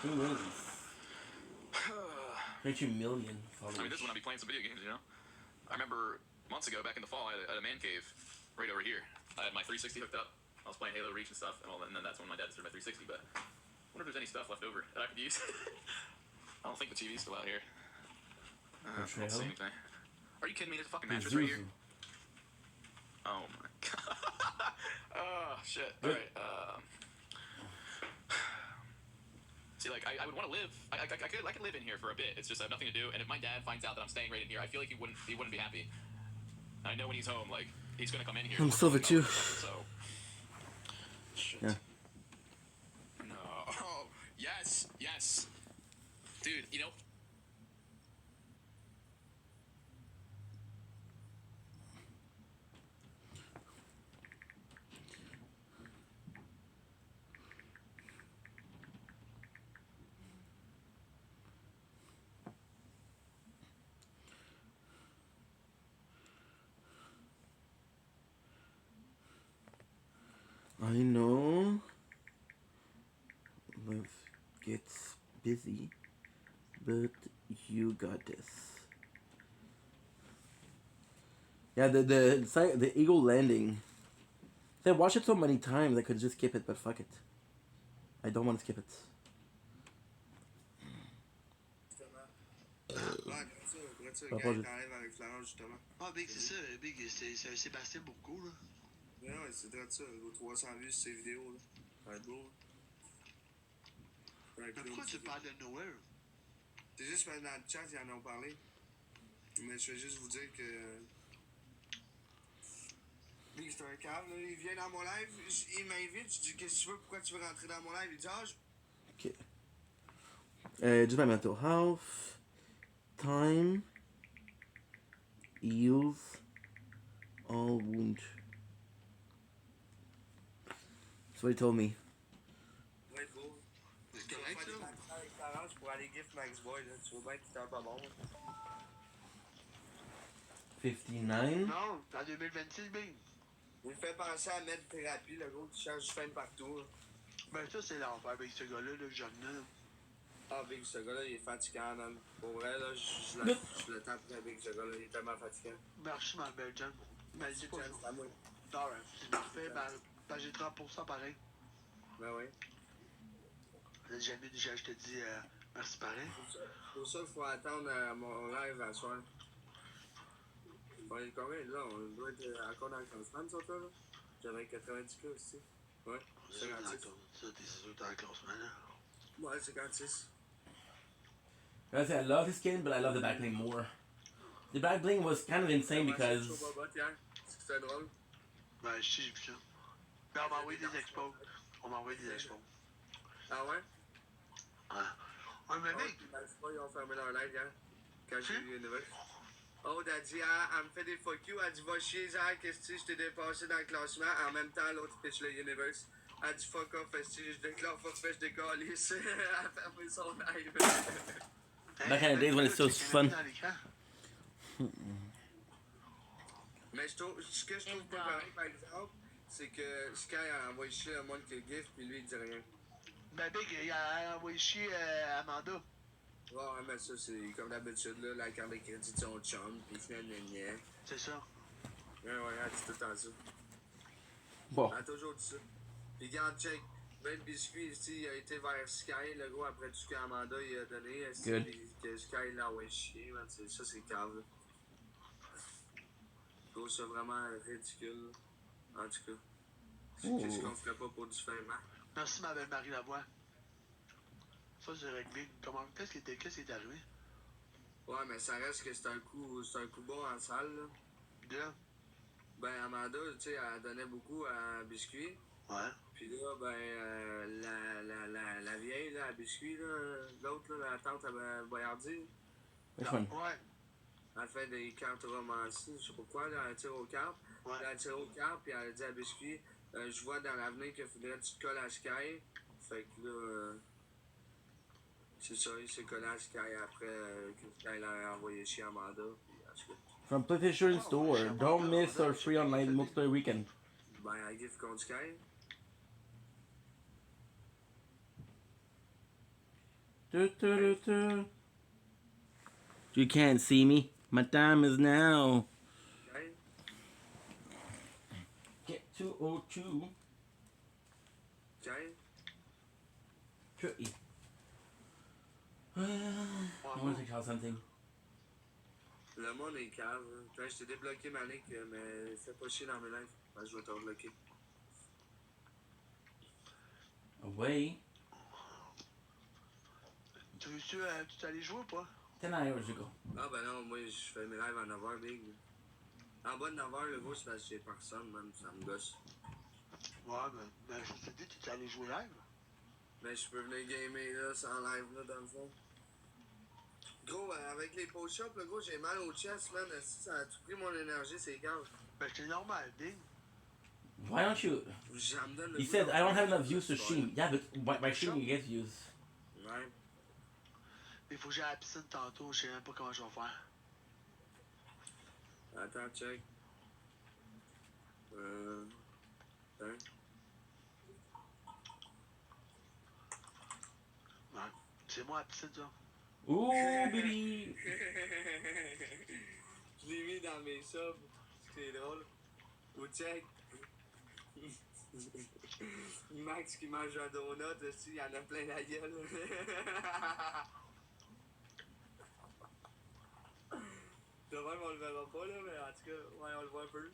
who wins? 22 million followers. I mean, this is when I'll be playing some video games, you know? I remember months ago, back in the fall, I had a man cave right over here. I had my 360 hooked up. I was playing Halo Reach and stuff, and all that, and then that's when my dad started my 360, but I wonder if there's any stuff left over that I could use. I don't think the TV's still out here. I don't see anything. Are you kidding me? There's a fucking mattress right here. Oh my god. Oh, shit. Alright, see, like, I would want to live. I could live in here for a bit. It's just I have nothing to do. And if my dad finds out that I'm staying right in here, I feel like he wouldn't be happy. I know when he's home, like, he's gonna come in here. I'm Silver too. So. Shit. Yeah. No. Oh, yes, yes, dude. You know. I know. Life gets busy, but you got this. Yeah, the Eagle Landing. I watched it so many times I could just skip it, but fuck it. I don't want to skip it. Le gars, il t'enlève avec Florent, justement. Ah, Big, c'est ça. Big, c'est un Sébastien Bourgault, là. Mais ouais, c'est très ça. Gros 300 vues sur ces vidéos, là. Ça va être beau, là. Mais pourquoi tu parles de Nowhere? C'est juste parce que dans le chat, ils en ont parlé. Mais je vais juste vous dire que. Big, c'est un câble, là. Il vient dans mon live, il m'invite, je dis qu'est-ce que tu veux, pourquoi tu veux rentrer dans mon live? Il dit ah, Ok. Just my mental health. Time heals all wounds. That's what he told me. Ouais, beau. C'est correct, ça? Pour aller gift Max Boy, là. Tu veux bien qu'il t'en pas bon. 59. Non, en 2026, Big. Il me fait penser à mettre thérapie, le gros qui change du fin partout. Là. Ben, ça, c'est l'enfer, Big, ce gars-là, le jeune là. Ah, Big, ce gars-là, il est fatigant, man. Pour vrai, là, je le tape très Big, ce gars-là, il est tellement fatigant. Merci, ma belle John. Mais dis pas ça. Moi. Alright, c'est parfait. Ben, j'ai 30% pareil. Ben oui. Jamais déjà, je te dis merci pareil. Pour ça, il faut attendre mon live à soir. On est combien là? On doit être encore dans le classement, nous autres, là? J'avais 90 cas aussi. Ouais, 56. Ça, t'es sûr dans le classement, là? Ouais, 56. I say I love his skin, but I love the back bling more. The back bling was kind of insane because. C'était drôle. Ben, je sais, j'ai vu ça. Ben, on m'a envoyé des expos. On m'a envoyé des expos. Ah ouais? Ouais. Ouais, mais mec. Ils ont fermé leur live, hein? Quand j'ai vu l'univers. Oh, elle dit, elle me fait des fuck you. Elle dit, va chier, Zach, qu'est-ce que je t'ai dépassé dans le classement. En même temps, l'autre pitch le universe. Elle dit, fuck off, je déclare forfait, je décalisse. Elle a fermé son live. Back in the days when it's so fun. Mais ce que je trouve pas correct, par exemple, c'est que Sky a envoyé chier le monde qui le gift, puis lui, il dit rien. Ben, Big, il a envoyé chier Amanda. Ouais, mais ça, c'est comme d'habitude, là, la carte de crédit de son chum, puis finalement, c'est ça. Ouais, elle dit tout le temps ça. Bon. Elle a toujours dit ça. Puis regarde, check, ben biscuit, il a été vers Sky, le gros, après tout ce qu'Amanda il a donné, que Sky l'a envoyé chier, man, ça, c'est cave. Je trouve ça vraiment ridicule, en tout cas. Qu'est-ce qu'on ferait pas pour du paiement? Merci, ma belle Marie Lavoie. Ça, c'est réglé. Comment? Qu'est-ce qui est arrivé? Ouais, mais ça reste que c'est un coup bon en salle, là. Bien. Ben, Amanda, tu sais, elle donnait beaucoup à Biscuit. Ouais. Puis là, ben, la vieille, là, à Biscuit, là, l'autre, là, la tante à Boyardi. Ouais. Elle fait des cartes romancées, je sais pas quoi, là, elle tire aux cartes. Ouais. Là, elle tire aux cartes, puis elle dit à Biscuit, je vois dans l'avenir qu'il faudrait que tu te colles à Sky. Fait que là, c'est ça, il s'est collé à Sky après que Sky l'a envoyé chez Amanda. From PlayStation Store, don't miss our free online multiplayer weekend. Ben, elle gift contre Sky. You can't see me. My time is now. Okay. Get 202. Okay. Pretty. I want to call something. Le monde est cave. Quand je t'ai débloqué ma nick, mais fais pas chier dans mes lives. Je vais te rebloquer. Away. Tu veux-tu aller jouer ou pas? 10 hours ago. Ah ben non, moi je fais mes lives à 9h, big. En bas de 9h, le gros, c'est parce que j'ai personne, man. Ça me gosse. Ouais, mais je te dis, tu es allé jouer live? Mais je peux venir gamer là, sans live là, dans le fond. Gros, avec les post-shops, le gros, j'ai mal au chest, man. Ça a tout pris mon énergie, c'est grave. Ben c'est normal, big. Why don't you? He said, I don't have enough views to stream. Yeah, but by streaming, you get views. Ouais. Il faut que j'aille à la piscine tantôt, je sais même pas comment je vais faire. Attends, check. Hein? C'est moi, piscine, ça. Ooh, baby! Je l'ai mis dans mes subs. C'est drôle. Ou check. Max qui mange un donut aussi, il y en a plein la gueule. De même, on le verra pas, là, mais en tout cas, ouais, on le voit un peu.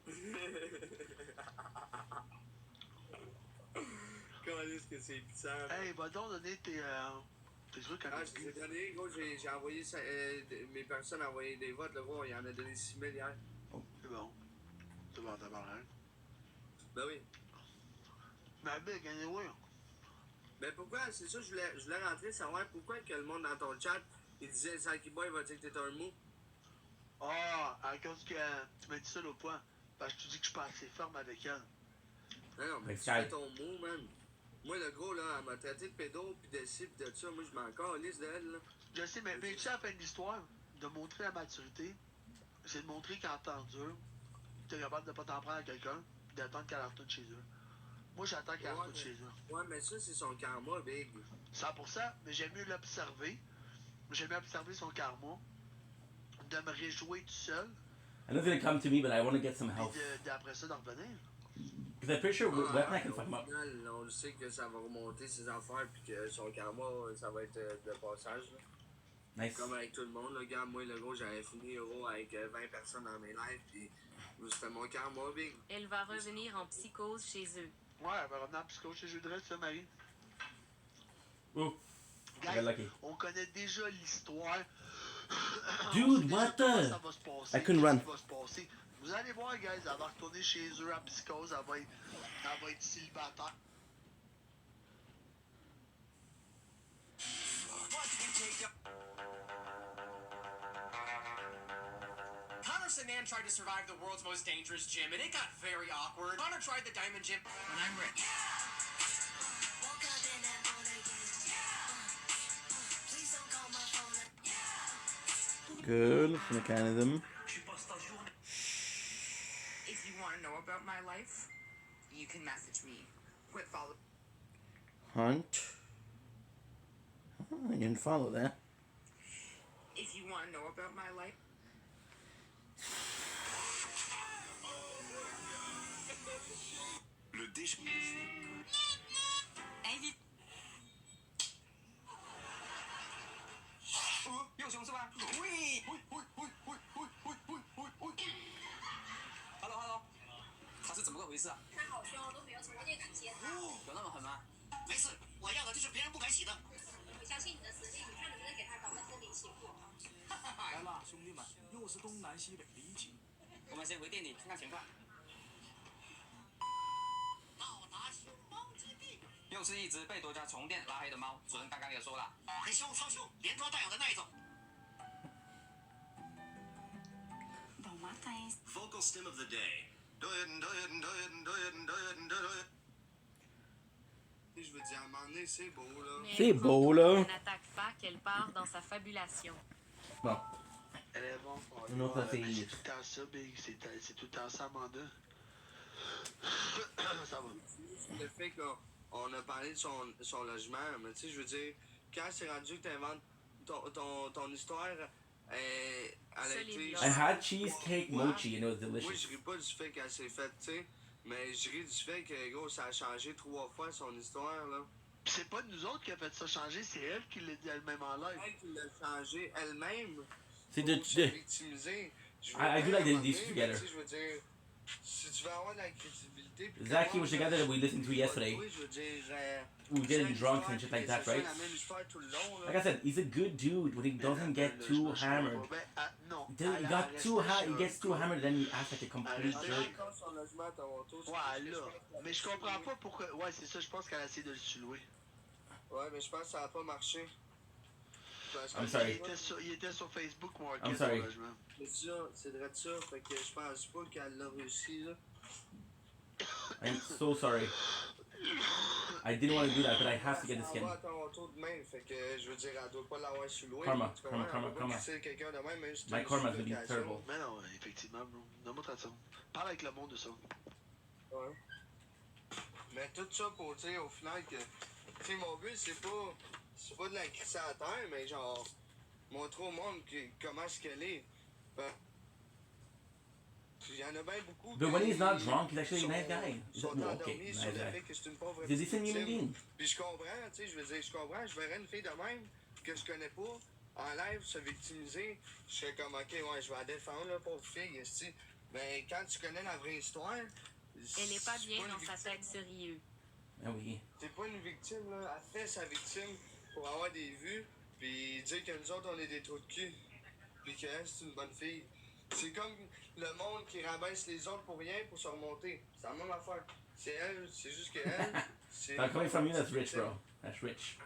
Comment est-ce que c'est puissant? Hey, va donc donner tes trucs à Ah, je t'ai donné, gros, j'ai envoyé ça, mes personnes ont envoyé des votes, là, gros, il en a donné 6 000 hier. C'est bon. C'est bon, d'abord, hein? Ben oui. Mais big, anyway. Ben pourquoi, c'est ça, je voulais rentrer, savoir pourquoi que le monde dans ton chat, il disait, Saki Boy va dire que t'es un mou. Ah, à cause que tu m'as dit ça l'autre fois. Parce que tu dis que je suis pas assez ferme avec elle. Non, mais tu fais ton mot, man. Moi, le gros, là, elle m'a traité de pédo, pis de ci, pis de ça. Moi, je m'en calisse d'elle, là. Je sais, mais tu sais, à la fin de l'histoire, de montrer la maturité, c'est de montrer qu'en temps dur, t'es capable de pas t'en prendre à quelqu'un, pis d'attendre qu'elle retourne chez eux. Moi, j'attends qu'elle retourne chez eux. Ouais, mais ça, c'est son karma, big. 100%, mais j'aime mieux l'observer. J'aime mieux observer son karma, de me réjouir tout seul. I know it's gonna come to me, but I want to get some health. D'après ça, d'en revenir. Because I'm pretty sure Weapon I can fuck him up. Au final, on le sait que ça va remonter ses affaires, puis que son karma, ça va être de passage, là. Nice. Comme avec tout le monde, le gars, moi, le gros, j'avais fini euro avec 20 personnes dans mes lives, puis c'était mon karma, big. Elle va revenir en psychose chez eux. Ouais, elle va revenir en psychose chez eux de reste, ça, Marie. Ooh. I got lucky. On connaît déjà l'histoire. Dude, what the? I couldn't run. Vous allez voir, guys, elle va retourner chez eux en psychose, elle va être célibataire. Connor Sanan tried to survive the world's most dangerous gym, and it got very awkward. Connor tried the diamond gym. When I'm rich. Good mechanism. If you want to know about my life, you can message me. Quit follow. Hunt. Oh, you didn't follow that. If you want to know about my life. Le déch... Invite. 右熊是吧？喂，Hello，他是怎么个回事啊？他好凶，都没有什么人敢接他。有那么狠吗？没事，我要的就是别人不敢洗的。我相信你的实力，你看能不能给他搞个真名起步？来了，兄弟们，又是东南西北离奇。我们先回店里看看情况。到达熊猫基地。又是一只被多家虫店拉黑的猫，主人刚刚也说了，很凶，超凶，连抓带咬的那一种。Vocal stem of the day. Je veux dire, à un moment donné, c'est beau, là. Mais C'est elle beau, comprend là. qu'elle n'attaque pas, qu'elle part dans sa fabulation. Bon. Elle est bon. Non, ça c'est... C'est tout le temps ça, Big. C'est tout le temps ça, Amanda. Ça va. Le fait qu'on a parlé de son logement, mais tu sais, je veux dire, quand c'est rendu que tu inventes ton histoire, elle a été... I had cheesecake mochi and it was delicious. Moi, je ris pas du fait qu'elle s'est faite, tu sais, mais je ris du fait que, gros, ça a changé 3 fois son histoire, là. C'est pas nous autres qui a fait ça changer, c'est elle qui l'a dit elle-même en live. Elle qui l'a changé elle-même. C'est de... Victimiser. I do like these two together. Je veux dire, si tu veux avoir de la crédibilité... Zaki was the guy that we listened to yesterday. Oui, je veux dire... We were getting drunk and shit like that, right? Like I said, he's a good dude, but he doesn't get too hammered. Dude, he got too he gets too hammered, then he acts like a complete jerk. Ouais, là. Mais je comprends pas pourquoi. Ouais, c'est ça, je pense qu'elle a essayé de le sous-louer. Ouais, mais je pense que ça a pas marché. I'm sorry. Il était sur Facebook, moi. I'm sorry. C'est ça, c'est vrai de ça. Fait que je pense pas qu'elle l'a réussi, là. I'm so sorry. I didn't want to do that, but I have to get the skin. Elle va à Toronto demain, fait que je veux dire, elle doit pas l'avoir sous-loué. Karma. C'est quelqu'un de même, même si My karma is gonna be terrible. Mais non, effectivement, bro. Donne-moi de ça. Parle avec le monde de ça. Ouais. Mais tout ça pour dire au final que, tu sais, mon but, c'est pas c'est pas de la crisser à terre, mais genre, montrer au monde comment est-ce qu'elle est. Ben, il y en a bien beaucoup. But when he's not drunk, he's actually a sont, nice guy. sont Well, endormis okay, sur nice le guy. fait que c'est une pauvre He's a petite decent human victime. being. Puis je comprends, tu sais, je veux dire, je comprends. Je verrais une fille de même que je connais pas en live se victimiser. Je serais comme, ok, ouais, je vais la défendre, là, pauvre fille, esti. Mais quand tu connais la vraie histoire, Elle est pas bien dans sa tête sérieux. Ah oui. c'est pas une victime, là. Elle fait sa victime pour avoir des vues, puis dire que nous autres, on est des trous de cul. Puis qu'elle, c'est une bonne fille. C'est comme le monde qui rabaisse les autres pour rien pour se remonter. C'est la même affaire. C'est elle, c'est juste que elle, c'est. Coming from you, that's rich, bro. That's rich.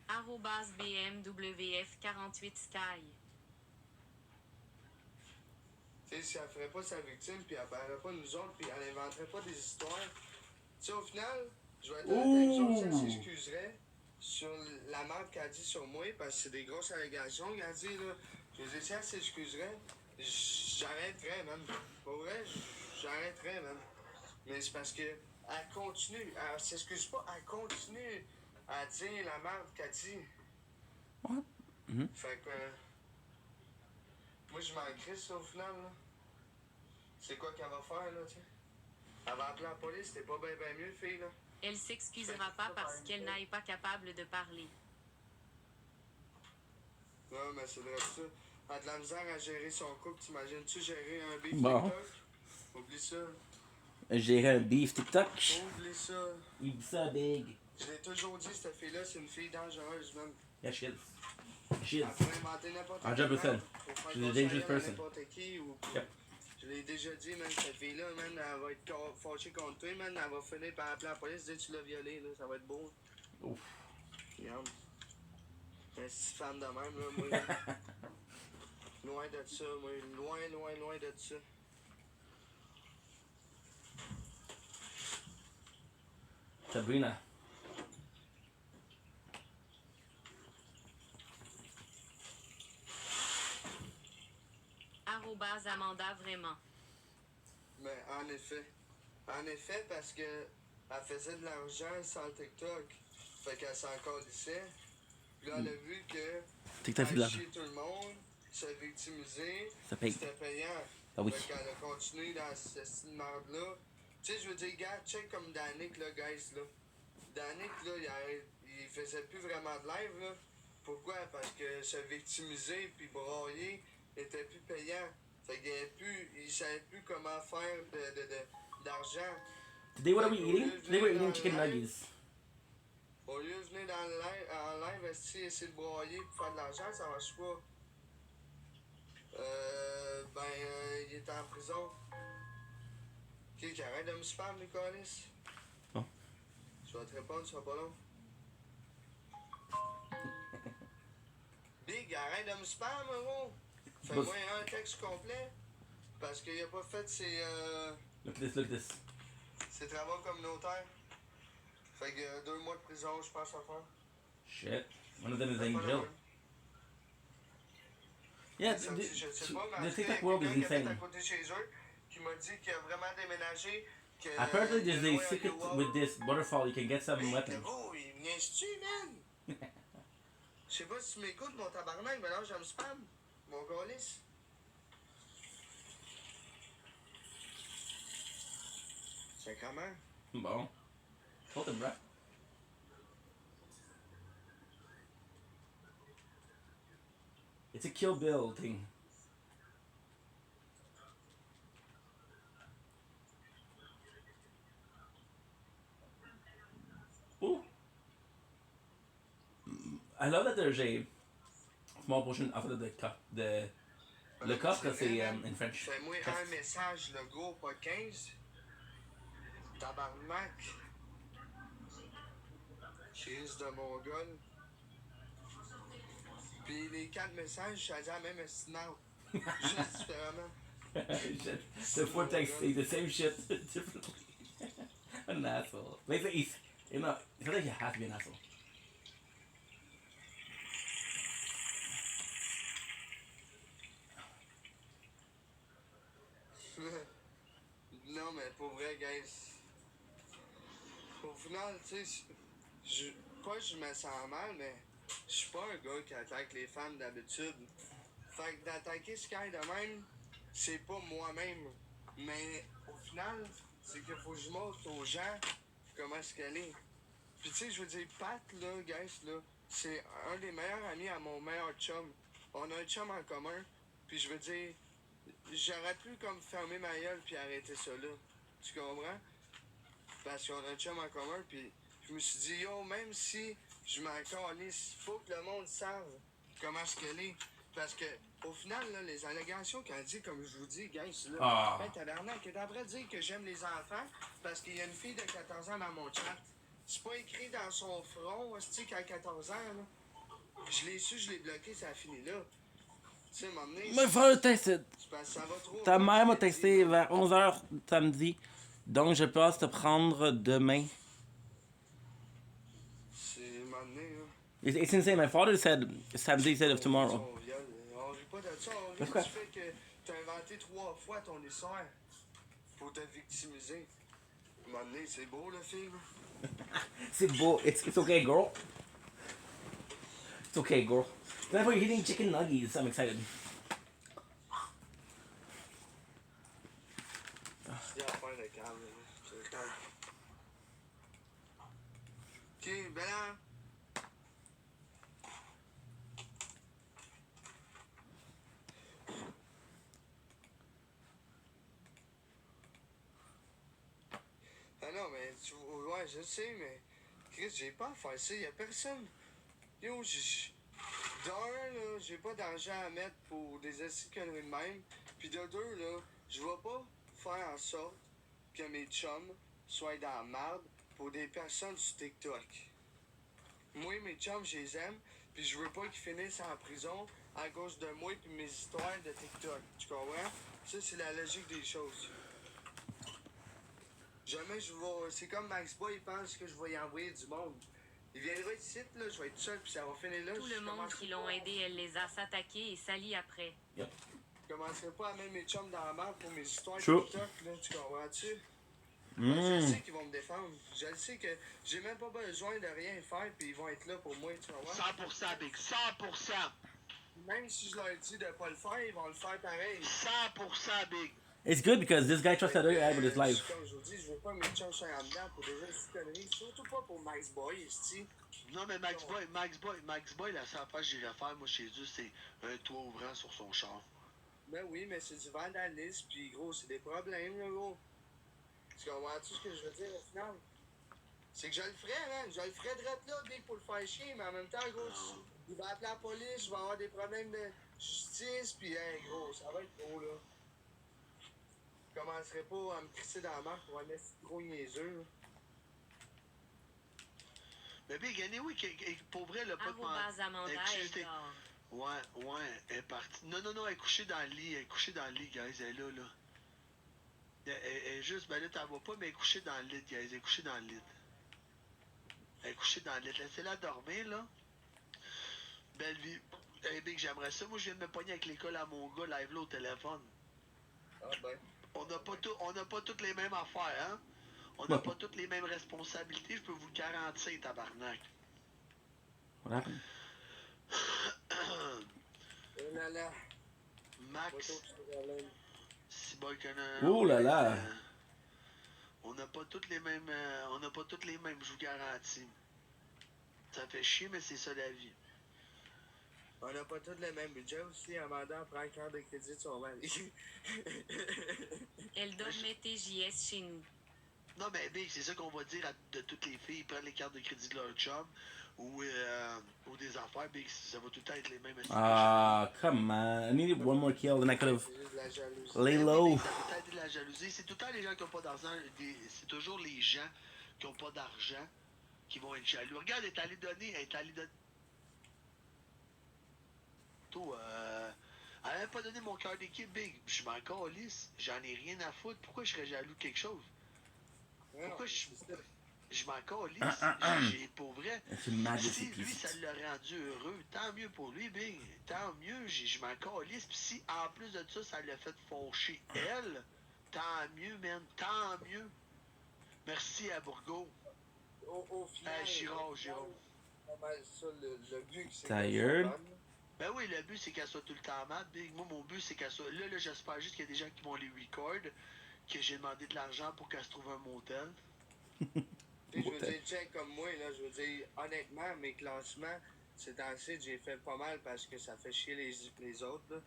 Arrobas BMWF48 Sky. Tu sais, si elle ferait pas sa victime, puis elle parlerait pas de nous autres, puis elle inventerait pas des histoires. Tu sais, au final, je vais être honnête avec vous autres, elle s'excuserait sur la merde qu'elle a dit sur moi, parce que c'est des grosses allégations qu'elle a dit, là. Je veux dire, si elle s'excuserait, j'arrêterais, même. Pour vrai, j'arrêterais, même. Mais c'est parce que elle continue, elle s'excuse pas, elle continue à dire la merde qu'elle dit. What? Mm-hmm. Fait que. Moi, je m'en crisse, au final, là. C'est quoi qu'elle va faire, là, tu sais? Elle va appeler la police, c'était pas bien mieux, fille, là. Elle s'excusera pas parce qu'elle n'est pas capable de parler. Non, mais c'est vrai ça. Elle a de la misère à gérer son couple, t'imagines-tu gérer un beef Bon. TikTok? Oublie ça. Gérer un beef TikTok. Oublie ça. Oublie ça, big. Je l'ai toujours dit, cette fille-là, c'est une fille dangereuse, même. Yeah, she is. She Elle is. pourrait inventer n'importe 100%. She's a dangerous person. N'importe qui, ou... Yep. Je l'ai déjà dit, man, cette fille-là, man, elle va être fâchée contre toi, man, elle va finir par appeler la police, dire que tu l'as violée, là, ça va être beau. Ouf. Regarde. Un petit fan de même, là, moi, là. Loin de ça, moi, loin de ça. Sabrina. Arrobas Amanda vraiment. Mais en effet, parce que elle faisait de l'argent sans TikTok. Fait qu'elle s'en calissait. Puis là, elle a vu que TikTok fait de l'argent. chier tout le monde, se victimiser, Ça paye. c'était payant. Ah oui. Fait qu'elle a continué dans cette style merde-là. Tu sais, je veux dire, gars, check comme Danick, là, guys, là. Danick, là, il faisait plus vraiment de live, là. Pourquoi? Parce que se victimiser puis brailler était plus payant. Fait qu'il savait plus comment faire d'argent. Today what are we eating? Today we're eating chicken nuggets. Au lieu de venir en live, essayer de broyer pour faire de l'argent, ça marche pas. Il est en prison. Ok, qui arrête de me spam, Nicolas. Bon. Je vais te répondre, ça sera pas long. Big, arrête de me spam, gros. Fais-moi un texte complet. Parce qu'il a pas fait ses Look at this. ses travaux communautaires. Fait que 2 mois de prison, je pense à faire. Shit. One of them is in jail. Yeah, the TikTok world is insane. À côté chez eux, qui m'a dit qu'il a vraiment déménagé. Apparently there's a secret with this waterfall, you can get some weapons. Oh, il vient-tu, man? Je sais pas si tu m'écoutes, mon tabarnak, mais là, j'aime spam. Mon gaulis. C'est comment? Bon. Hold him, bruh. It's a Kill Bill thing. Ooh. I love that there's a small portion after the cup. Le coffre, c'est in French. Fais-moi un message, le gros, pas 15. Tabarnak. Crise de mongol. Puis les 4 messages, je dit la même estinante. Juste différemment. The four texts say the same shit differently. An asshole. Like he's, you know, I feel like he has to be an asshole. Non, mais pour vrai, guys. Au final, tu sais, pas que je me sens mal, mais je suis pas un gars qui attaque les femmes d'habitude. Fait que d'attaquer Sky de même, c'est pas moi-même. Mais au final, c'est qu'il faut que je montre aux gens comment est-ce qu'elle est. Puis tu sais, je veux dire, Pat, là, guys, là, c'est un des meilleurs amis à mon meilleur chum. On a un chum en commun, puis je veux dire, j'aurais pu comme fermer ma gueule puis arrêter ça là. Tu comprends? Parce qu'on a un chum en commun, puis je me suis dit, yo, même si je m'en calisse, faut que le monde sache comment est-ce qu'elle est. Parce que, au final, là, les allégations qu'elle dit, comme je vous dis, guys, là, ben, tabarnak, elle est après dire que j'aime les enfants parce qu'il y a une fille de 14 ans dans mon chat. C'est pas écrit dans son front, hostie, qu'elle a 14 ans, là. Je l'ai su, je l'ai bloqué, ça a fini là. Tu sais, m'emmener. Me faire le test. Ça va trop. Ta mère m'a texté vers 11h samedi. Donc je pense te prendre demain. C'est m'emmener, là. It's insane. My father said Samedi instead of tomorrow. On rit pas de ça, on rit Pourquoi? du fait que t'as inventé 3 fois ton histoire pour te victimiser. M'emmener, c'est beau le film. C'est beau. It's okay, girl. It's okay, girl. Tonight we're eating chicken nuggets. I'm excited. Il y a affaire de calme, là. C'est le temps. Ok, Bella. Ah non, mais tu ouais, je sais, mais Chris, j'ai pas à faire ça, y'a personne. Yo, d'un, là, j'ai pas d'argent à mettre pour des assis conneries de même. Puis de deux, là, je vais pas faire en sorte que mes chums soient dans la merde pour des personnes sur TikTok. Moi, mes chums, je les aime, puis je veux pas qu'ils finissent en prison à cause de moi puis mes histoires de TikTok. Tu comprends? Ça, c'est la logique des choses. Jamais je vais. C'est comme Max Boy, il pense que je vais y envoyer du monde. Il viendra ici, là, je vais être seul, puis ça va finir là. Tout le monde qui l'ont aidé, elle les a s'attaquer et salis après. Yep. Je commencerai pas à mettre mes chums dans la merde pour mes histoires True. TikTok, là, tu comprends-tu? Mm. Je sais qu'ils vont me défendre. Je sais que j'ai même pas besoin de rien faire, puis ils vont être là pour moi, tu comprends? 100%, Big, 100%. Même si je leur dis de pas le faire, ils vont le faire pareil. 100%, Big. It's good because this guy trusts that other guy with his life. Comme je vous dis, je veux pas mes chums soient en dedans pour des petites conneries. Surtout pas pour Max Boy, ici. Non, mais Max Boy, la seule affaire que j'irais faire, moi, chez eux, c'est un toit ouvrant sur son char. Ben oui, mais c'est du vandalisme, puis gros, c'est des problèmes, là, gros. Tu comprends-tu ce que je veux dire, au final? C'est que je le ferais, man. Je le ferais direct là, Big, pour le faire chier, mais en même temps, gros, il va appeler la police, je vais avoir des problèmes de justice, puis, hey, gros, ça va être gros, là. Je commencerai pas à me crisser dans la marque pour un gros niaiseux, là. Mais Big, anyway, pour vrai, le pote m'a... Ouais, elle est partie. Non, elle est couchée dans le lit. Elle est couchée dans le lit, guys. Elle est là, là. Elle est juste, ben là, t'en vois pas, mais elle est couchée dans le lit, guys. Elle est couchée dans le lit. Elle est couchée dans le lit. Laissez-la dormir, là. Belle vie. Hey, Big, j'aimerais ça. Moi, je viens de me pogner avec l'école à mon gars, live là, au téléphone. Ah ben. On n'a pas toutes les mêmes affaires, hein? On n'a pas toutes les mêmes responsabilités, je peux vous le garantir, tabarnak. What happened? Oh là là. Max. Si boy Oh là là. On n'a pas toutes les mêmes. Je vous garantis. Ça fait chier, mais c'est ça la vie. On n'a pas tous le même budget aussi. Amanda prend un carte de crédit de son mari. Elle donne mes TJS chez nous. Non, mais Big, c'est ça qu'on va dire de toutes les filles. Ils prennent les cartes de crédit de leur chum ou des affaires. Big, ça va tout le temps être les mêmes. Ah, come on. I needed one more kill and I could have lay low. Ça peut être de la jalousie. C'est tout le temps les gens qui n'ont pas d'argent. C'est toujours les gens qui n'ont pas d'argent qui vont être jaloux. Regarde, elle est allée donner. Elle n'avait pas donné mon cœur d'équipe, Big. Je m'en calisse. J'en ai rien à foutre. Pourquoi je serais jaloux de quelque chose? Pourquoi je m'en calisse? J'ai pour vrai. Si lui, ça l'a rendu heureux, tant mieux pour lui, Big. Tant mieux, je m'en calisse. Puis si, en plus de ça, ça l'a fait fâcher elle, tant mieux, man. Tant mieux. Merci à Bourgo. Au final. Giraud. pas mal ça, le but, c'est qu'elle soit Tired. bonne. Ben oui, le but c'est qu'elle soit tout le temps mad, Big. Moi, mon but c'est qu'elle soit. Là, j'espère juste qu'il y a des gens qui vont les record, que j'ai demandé de l'argent pour qu'elle se trouve un motel. Je veux dire, check comme moi, là, je veux dire, honnêtement, mes classements, c'est assez, j'ai fait pas mal parce que ça fait chier les autres, là.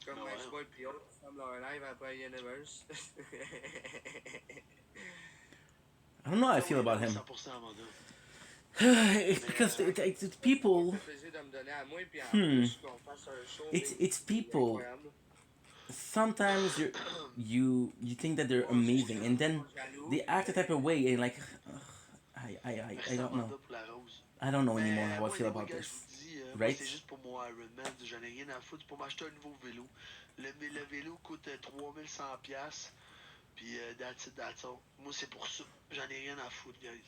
Comme Ben ouais. Maxboy pis autres, qui ferment leur live après Universe. I don't know how I feel about him. 100% Amanda. It's because it's people. Ça fait plaisir de me donner à moi, puis en plus qu'on fasse un show. It's people. Sometimes you think that they're amazing, and then they act a type of way, and like, I don't know. I don't know anymore how I feel about this. Right? C'est juste pour mon Ironman, j'en ai rien à foutre. Pour m'acheter un nouveau vélo. Le vélo coûte 3100$. Puis that's all. Moi, c'est pour ça. J'en ai rien à foutre, guys.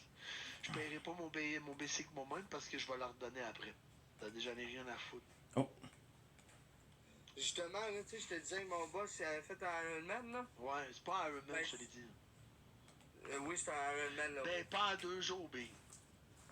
Je paierai pas mon basic moi-même parce que je vais leur redonner après. J'en ai rien à foutre. Oh. Justement, là, tu sais, je te disais que mon boss, il avait fait un Ironman, là. Ouais, c'est pas un Ironman, je te l'ai dit. Oui, c'est un Ironman, là. Ben, pas en 2 jours, B.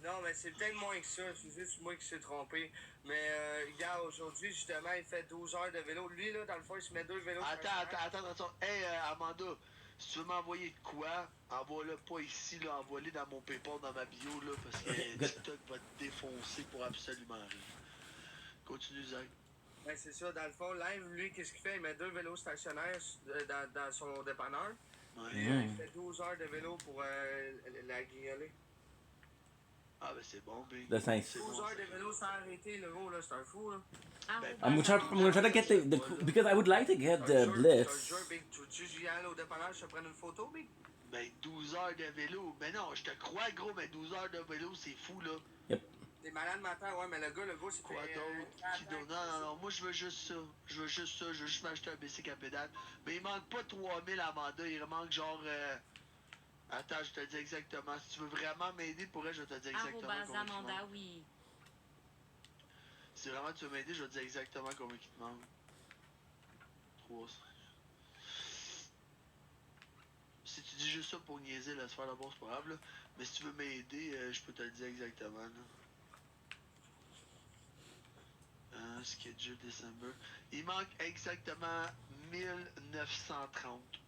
Non, mais c'est peut-être moins que ça. C'est juste moi qui s'est trompé. Mais, regarde, aujourd'hui, justement, il fait 12 heures de vélo. Lui, là, dans le fond, il se met 2 vélos. Attends. Hey, Amanda, si tu veux m'envoyer de quoi, envoie-le pas ici, là. Envoie-le dans mon PayPal, dans ma bio, là, parce que TikTok va te défoncer pour absolument rien. Continue, Zach. Ben, c'est ça. Dans le fond, live, lui, qu'est-ce qu'il fait? Il met 2 vélos stationnaires dans son dépanneur. Ouais. Puis, il fait 12 heures de vélo pour la guignoler. Ah, ben c'est bon, Big. That's nice. 12 heures de vélo sans arrêter, le gros, là, c'est un fou, là. I'm gonna try to get the because I would like to get the Blitz. Tu y aller au dépanneur, je te prends une photo, Big? Ben, 12 heures de vélo. Ben non, je te crois, gros, mais 12 heures de vélo, c'est fou, là. Yep. T'es malade matin, ouais, mais le gars, c'est quoi d'autre? Non, moi, je veux juste ça. Je veux juste m'acheter un basic à pédale. Mais il manque pas 3000 Amanda, il manque genre... Attends, je te dis exactement. Si tu veux vraiment m'aider, pour elle, je vais te dire exactement combien Amanda, oui. Si vraiment tu veux m'aider, je vais te dire exactement combien il te manque. 300. Si tu dis juste ça pour niaiser, laisse faire la bourse, c'est pas grave, là. Mais si tu veux m'aider, je peux te le dire exactement, là. Schedule December. Il manque exactement 1930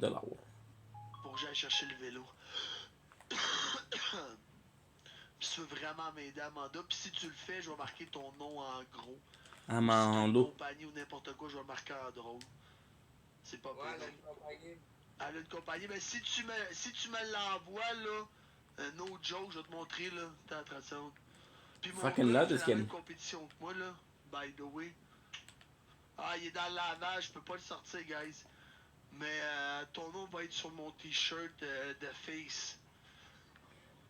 $. Pour que j'aille chercher le vélo. Si tu veux vraiment m'aider, Amanda, puis si tu le fais, je vais marquer ton nom en gros. Amanda. Si tu as une compagnie ou n'importe quoi, je vais le marquer en drôle. C'est pas ouais, elle a une compagnie. Elle a une compagnie, mais si tu me l'envoies, là, no joke, je vais te montrer, là, t'as 30 secondes. Puis mon Fucking gars, love il this fait la game. même compétition que moi, là, by the way. Ah, il est dans le lavage, je peux pas le sortir, guys. Mais ton nom va être sur mon t-shirt de Face.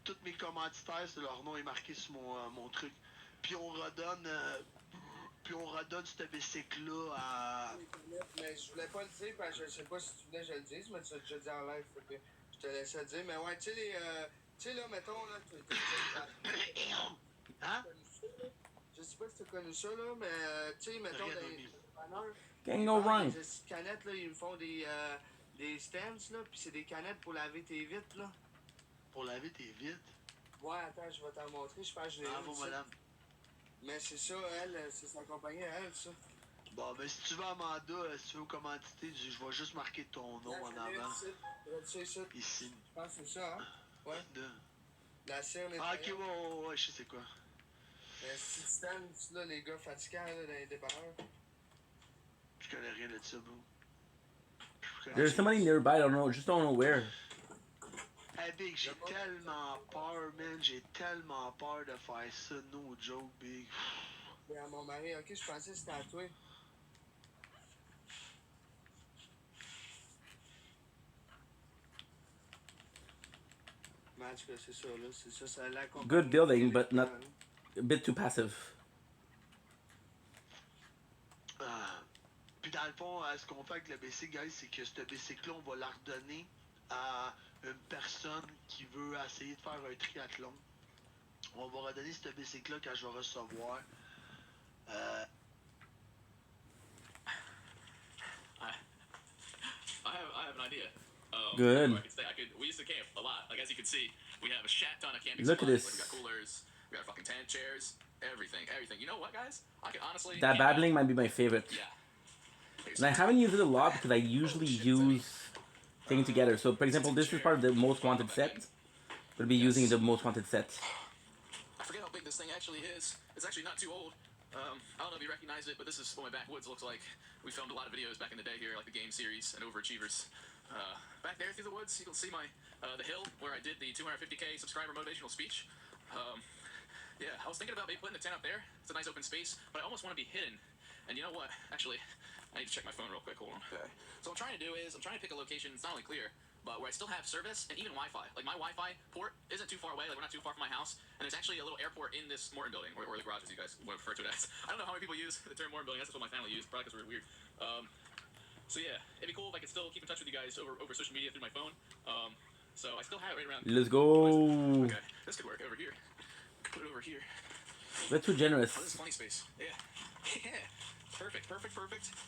Tous mes commanditaires, leur nom est marqué sur mon truc. Puis on redonne ce bicycle-là à... Mais je voulais pas le dire parce que je sais pas si tu voulais que je le dise, mais tu l'as déjà dit en live, fait que je te laisse le dire. Mais ouais, tu sais là, mettons, là, Hein? Je sais pas si tu as connu ça, là, mais tu sais, mettons, Can't go wrong. Les canettes, là, ils me font des stands, là, puis c'est des canettes pour laver tes vitres, là. Pour laver tes vitres? Ouais, attends, je vais t'en montrer, je pense que je l'ai Bravo, madame. Mais c'est ça, elle, c'est sa compagnie, elle, ça. Bon, ben si tu veux Amanda, si tu veux commanditer, je vais juste marquer ton nom en avant. Ici. Je pense que c'est ça, hein? Ouais. La cire, les ok, ouais, je sais c'est quoi. Si tu stands, là, les gars fatigants, là, dans les dépanneurs. Je connais rien de ça, bro. There's somebody nearby, I don't know, just don't know where. Hey, Big, j'ai tellement peur, man. J'ai tellement peur de faire ça. No joke, Big. Mais à mon mari, ok, je pensais que c'était à toi. Mais en tout cas, c'est ça, là. C'est ça, ça la compagnie. Good building, but not a bit too passive. Puis dans le fond, ce qu'on fait avec le basic, guys, c'est que ce basic-là, on va la redonner à une personne qui veut essayer de faire un triathlon. On va redonner ce basic-là quand je vais recevoir. I have an idea. Good. We used to camp a lot. Like as you can see, we have a shat ton of camping Look at supplies. this. Like we got coolers, We got fucking tent, chairs, everything. You know what, guys? I can honestly. That babbling might be my favorite. Yeah. And I haven't used it a lot because I usually use things together. So, for example, this is part of the most wanted set. We'll be using the most wanted set. I forget how big this thing actually is. It's actually not too old. I don't know if you recognize it, but this is what my backwoods looks like. We filmed a lot of videos back in the day here, like the game series and Overachievers. Back there through the woods, you can see my the hill where I did the 250K subscriber motivational speech. Yeah, I was thinking about maybe putting the tent up there. It's a nice open space, but I almost want to be hidden. And you know what? Actually, I need to check my phone real quick. Hold on. Okay. So what I'm trying to do is I'm trying to pick a location. It's not only clear, but where I still have service and even Wi-Fi. Like my Wi-Fi port isn't too far away. Like we're not too far from my house, and there's actually a little airport in this Morton building, or the garage, as you guys want to refer to it as. I don't know how many people use the term Morton building. That's just what my family used, probably because we're weird. So yeah, it'd be cool if I could still keep in touch with you guys over social media through my phone. So I still have it right around. Let's go. Okay, this could work over here. Put it over here. We're too generous. Oh, this is plenty space. Yeah. Yeah. Perfect.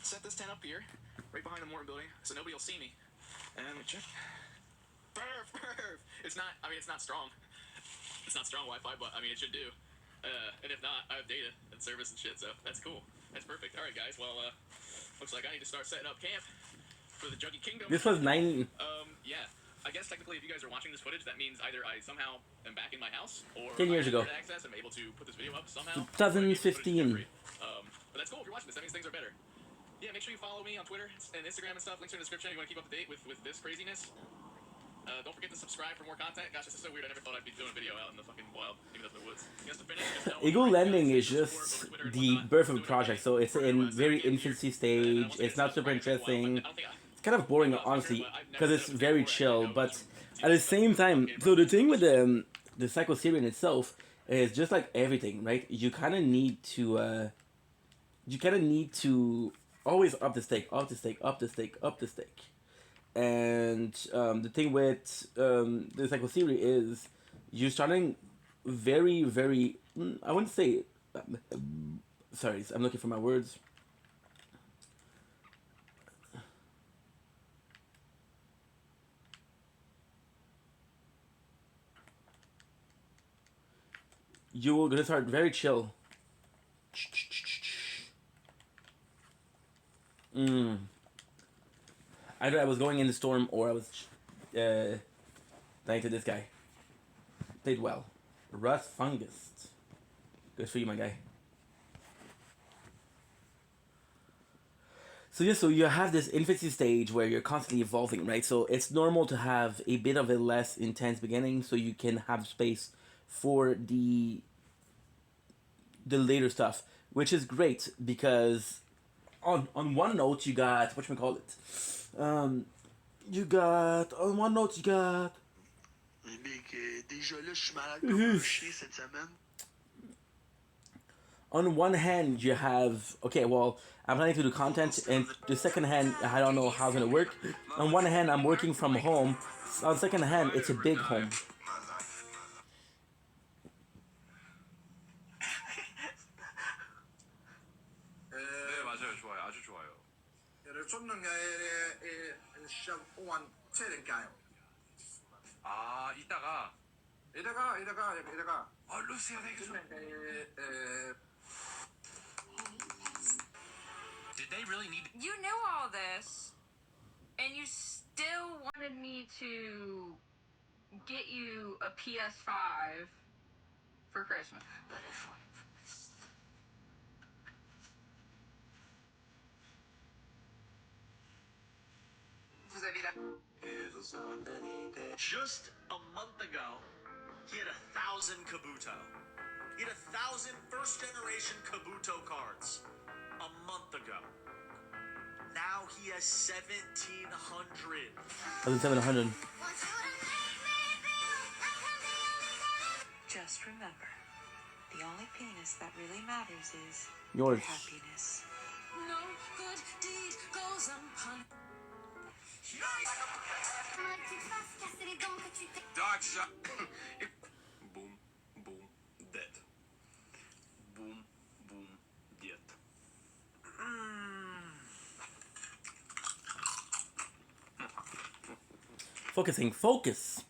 Set this tent up here, right behind the Morton building, so nobody will see me. And let me check. Perf. It's not strong. It's not strong Wi-Fi, but I mean, it should do. And if not, I have data and service and shit, so that's cool. That's perfect. All right, guys. Well, looks like I need to start setting up camp for the Juggy Kingdom. This was 9. Yeah. I guess technically, if you guys are watching this footage, that means either I somehow am back in my house, or 10 years ago. access and I'm able to put this video up somehow. 2015. But that's cool if you're watching this. That means things are better. Yeah, make sure you follow me on Twitter and Instagram and stuff. Links are in the description if you want to keep up to date with this craziness. Don't forget to subscribe for more content. Gosh, this is so weird. I never thought I'd be doing a video out in the fucking wild, even though in the woods. Just to finish, Eagle Landing is just the birth of a project, so it's in very infancy stage. It's not super interesting. It's kind of boring, honestly, because it's very chill. But at the same time, so the thing with the Psycho Syrian itself is just like everything, right? You kind of need to always up the stake. And the thing with the Psycho Theory is you're starting very, very. I wouldn't say. Sorry, I'm looking for my words. You're gonna start very chill. Either I was going in the storm or I was dying to this guy. Played well. Rust Fungus. Good for you, my guy. So yeah, so you have this infancy stage where you're constantly evolving, right? So it's normal to have a bit of a less intense beginning so you can have space for the later stuff, which is great because on one note you got whatchamacallit. You got on one note you got. Déjà là, je suis malade comme un chien cette semaine. On one hand, you have okay. Well, I'm planning to do content, and the second hand, I don't know how it's gonna work. On one hand, I'm working from home. On second hand, it's a big home. 맞아요, 좋아요, 아주 좋아요. 아, 이따가. 아, 루시아 되게 좋아. Did they really need? You knew all this, and you still wanted me to get you a PS5 for Christmas. Just a month ago, he had 1,000 Kabuto. He had 1,000 first-generation Kabuto cards. A month ago. Now he has 1,700. 1,700. Just remember, the only penis that really matters is yours. Happiness. No good deed goes unpunished. Dog shot. Boom, boom, dead. Boom, boom, dead. Focus.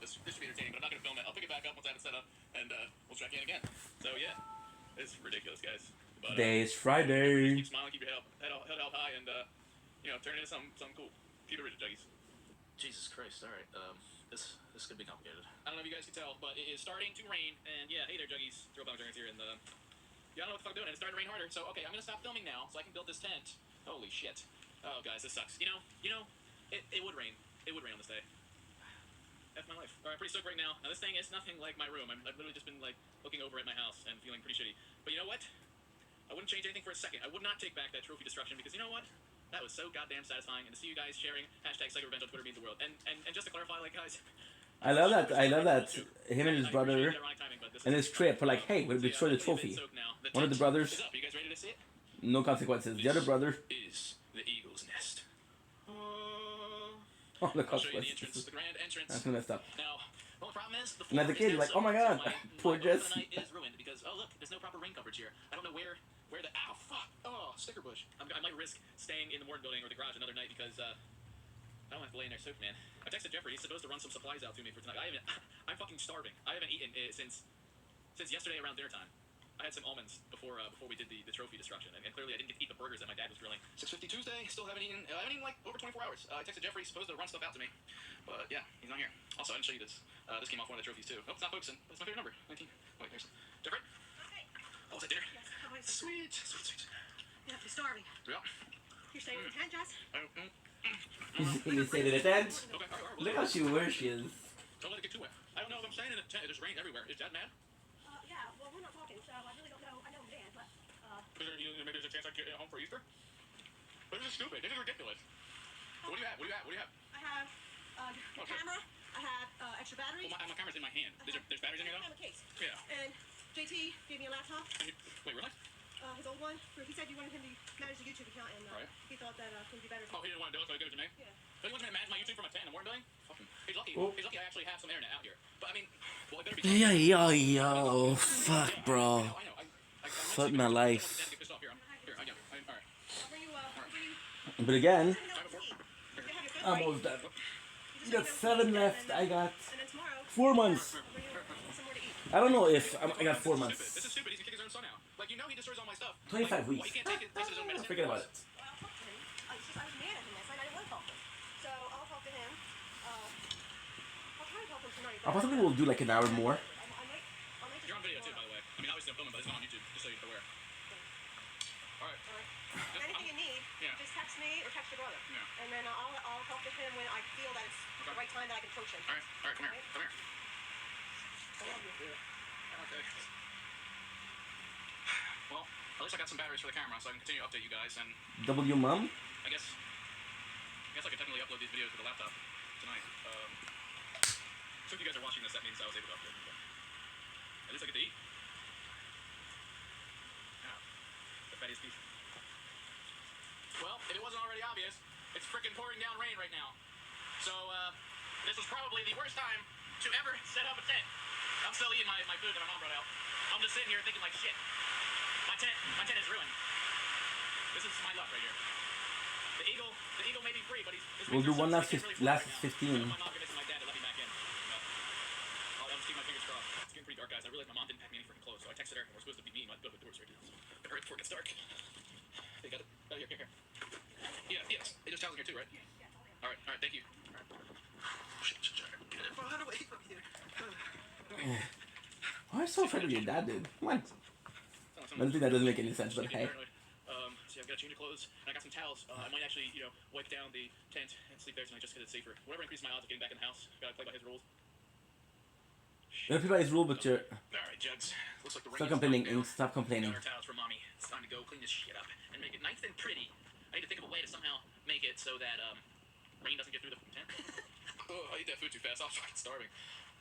This should be entertaining, but I'm not gonna film it. I'll pick it back up once I had it set up, and we'll check in again. So yeah, it's ridiculous, guys. But, Today is just Friday. keep smiling, keep your head held high, and turn into something cool. Keep it rigid, Juggies. Jesus Christ! All right, this could be complicated. I don't know if you guys can tell, but it is starting to rain, and yeah, hey there, Juggies. Throw bomb here, and yeah, I don't know what the fuck I'm doing, and it's starting to rain harder. So okay, I'm gonna stop filming now, so I can build this tent. Holy shit! Oh, guys, this sucks. You know, it would rain. It would rain on this day. F my life. Alright, pretty stoked right now. Now this thing is nothing like my room. I've literally just been like looking over at my house and feeling pretty shitty. But you know what? I wouldn't change anything for a second. I would not take back that trophy destruction because you know what? That was so goddamn satisfying. And to see you guys sharing hashtag Sega Revenge on Twitter means the world. And just to clarify, like guys, I love that him and his brother in his trip were like, hey, we'll destroy the trophy. One of the brothers, no consequences. The other brother, is the Eagle's Nest. oh, the I'll show you the consequences. entrance, the grand entrance. That's messed up. Now, the only problem is the And as a kid, you're like, oh my god, poor my Jess. night is ruined because oh look, there's no proper rain coverage here. I don't know where the ow fuck sticker bush. I might risk staying in the Warren building or the garage another night because I don't have to lay in there soaked, man. I texted Jeffrey. He's supposed to run some supplies out to me for tonight. I'm fucking starving. I haven't eaten since yesterday around dinner time. I had some almonds before we did the trophy destruction, and clearly I didn't get to eat the burgers that my dad was grilling. 6:50 Tuesday, still haven't eaten. I haven't eaten like over 24 hours. I texted Jeffrey, he's supposed to run stuff out to me, but yeah, he's not here. Also, I didn't show you this. This came off one of the trophies too. Oh, it's not focusing. That's my favorite number. 19. Wait, there's Jeffrey. Okay. Oh, is that dinner? Yes. How is it? Sweet. Yeah, you're starving. Yeah. You're staying in the tent, Jess? You stayed in a tent? Look how she where she is. Don't let it get too wet. I don't know if I'm staying in a tent. It just rained everywhere. Is that mad? Yeah. Well, we're not talking, so I really don't know. I know I'm dead, but Maybe there's a chance I can get home for Easter? But this is stupid. This is ridiculous. So what do you have? I have your camera. I have extra batteries. Well, my camera's in my hand. There's batteries in here though? I have a case. Yeah. And JT gave me a laptop. Wait, really? His old one. He said you wanted him to manage the YouTube account, and he thought that it would be better. Oh, he didn't want to do it, so he gave it to me? Yeah. So he wants me to manage my YouTube from a tent in the Warren building? Fucking. He's lucky. Oh. He's lucky I actually have some internet out here. But I mean, well, it better be. Yo, fuck, bro. Fuck my life. But again, almost done. You got 7 left. I got 4 months. I don't know if I got 4 months. This is stupid. He's gonna kick his own son out. Like, you know he destroys all my stuff. 25 weeks. Why you can't take his own medicine? Forget about it. I was managing this, and I didn't want to talk to him. So I'll talk to him. I'll try to talk to him tonight. I possibly will do like an hour more. You're on video too, by the way. I mean, obviously I'm filming, but it's not on YouTube, just so you're aware. Alright. Anything you need, just text me or text your brother. Yeah. And then I'll talk to him when I feel that it's the right time that I can approach him. Alright, come here. I love you. Okay. Well, at least I got some batteries for the camera, so I can continue to update you guys, and W mom? I guess I could technically upload these videos to the laptop tonight. So if you guys are watching this, that means I was able to upload them. At least I get to eat. Yeah. The fattiest piece. Well, if it wasn't already obvious, it's freaking pouring down rain right now. So, this was probably the worst time to ever set up a tent. I'm still eating my food that my mom brought out. I'm just sitting here thinking like, shit. My tent is ruined. This is my luck right here. The eagle may be free, but his We'll do one last 15. My mom convincing my dad to let me back in. I'll just keep my fingers crossed. It's getting pretty dark, guys. I realized my mom didn't pack me any freaking clothes, so I texted her, and we're supposed to be meeting by the doors right now. But hurry before it gets dark. They got it. Oh, here. Yeah. It just towels in here too, right? All right. Thank you. All right. Shit. Get it far away from here. Why are you so afraid of your dad, dude? Come on. I don't think that doesn't make any sense, but hey. See, I've got a change of clothes, and I got some towels. I might actually, wipe down the tent and sleep there tonight just because it's safer. Whatever increases my odds of getting back in the house. Gotta play by his rules. You don't play by his rule, but you're... Alright, Jugs. Looks like the rain Stop complaining, Ink. Stop complaining. Got our towels for mommy. It's time to go clean this shit up and make it nice and pretty. I need to think of a way to somehow make it so that, rain doesn't get through the tent. I ate that food too fast. I was fucking starving.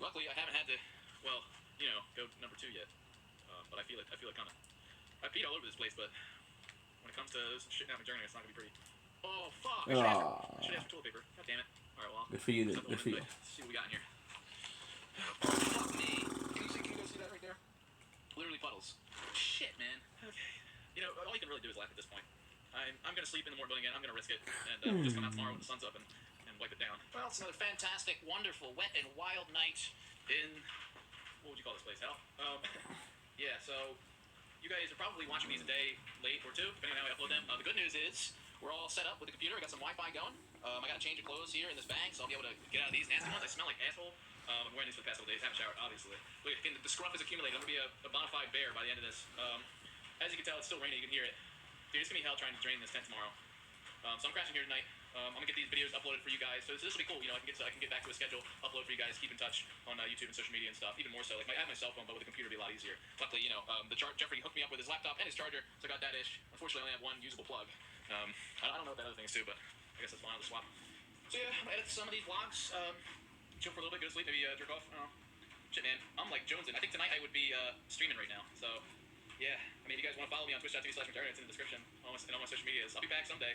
Luckily, I haven't had to, go to number 2 yet. But I feel it coming. I peed all over this place, but when it comes to shit out my journey, it's not gonna be pretty. Oh, fuck! I should have some toilet paper. God damn it. Alright, well. Good for you, dude. Good for you. Let's see what we got in here. Fuck me. Can you guys see that right there? Literally puddles. Shit, man. Okay. All you can really do is laugh at this point. I'm gonna sleep in the morning building again. I'm gonna risk it. And just come out tomorrow when the sun's up and wipe it down. Well, it's another fantastic, wonderful, wet and wild night in what would you call this place? Hell. Yeah. So you guys are probably watching these a day late or two, depending on how I upload them. The good news is we're all set up with the computer. I got some Wi-Fi going. I got a change of clothes here in this bag, so I'll be able to get out of these nasty ones. I smell like asshole. I'm wearing these for the past couple days. Haven't showered, obviously. Look, the scruff is accumulated. I'm gonna be a bona fide bear by the end of this. As you can tell, it's still raining. You can hear it. Dude, it's gonna be hell trying to drain this tent tomorrow. So I'm crashing here tonight. I'm gonna get these videos uploaded for you guys. So this will be cool. You know, I can get back to a schedule, upload for you guys, keep in touch on YouTube and social media and stuff. Even more so, like I have my cell phone, but with the computer, it'd be a lot easier. Luckily, you know, Jeffrey hooked me up with his laptop and his charger, so I got that ish. Unfortunately, I only have one usable plug. I don't know what that other thing is too, but I guess that's fine. I'll just swap. So yeah, I'm gonna edit some of these vlogs. Chill for a little bit, go to sleep, maybe jerk off. I don't know. Shit, man, I'm like jonesing. I think tonight I would be streaming right now. So yeah, I mean, if you guys want to follow me on twitch.tv/McDarrett, it's in the description and all my social medias. I'll be back someday.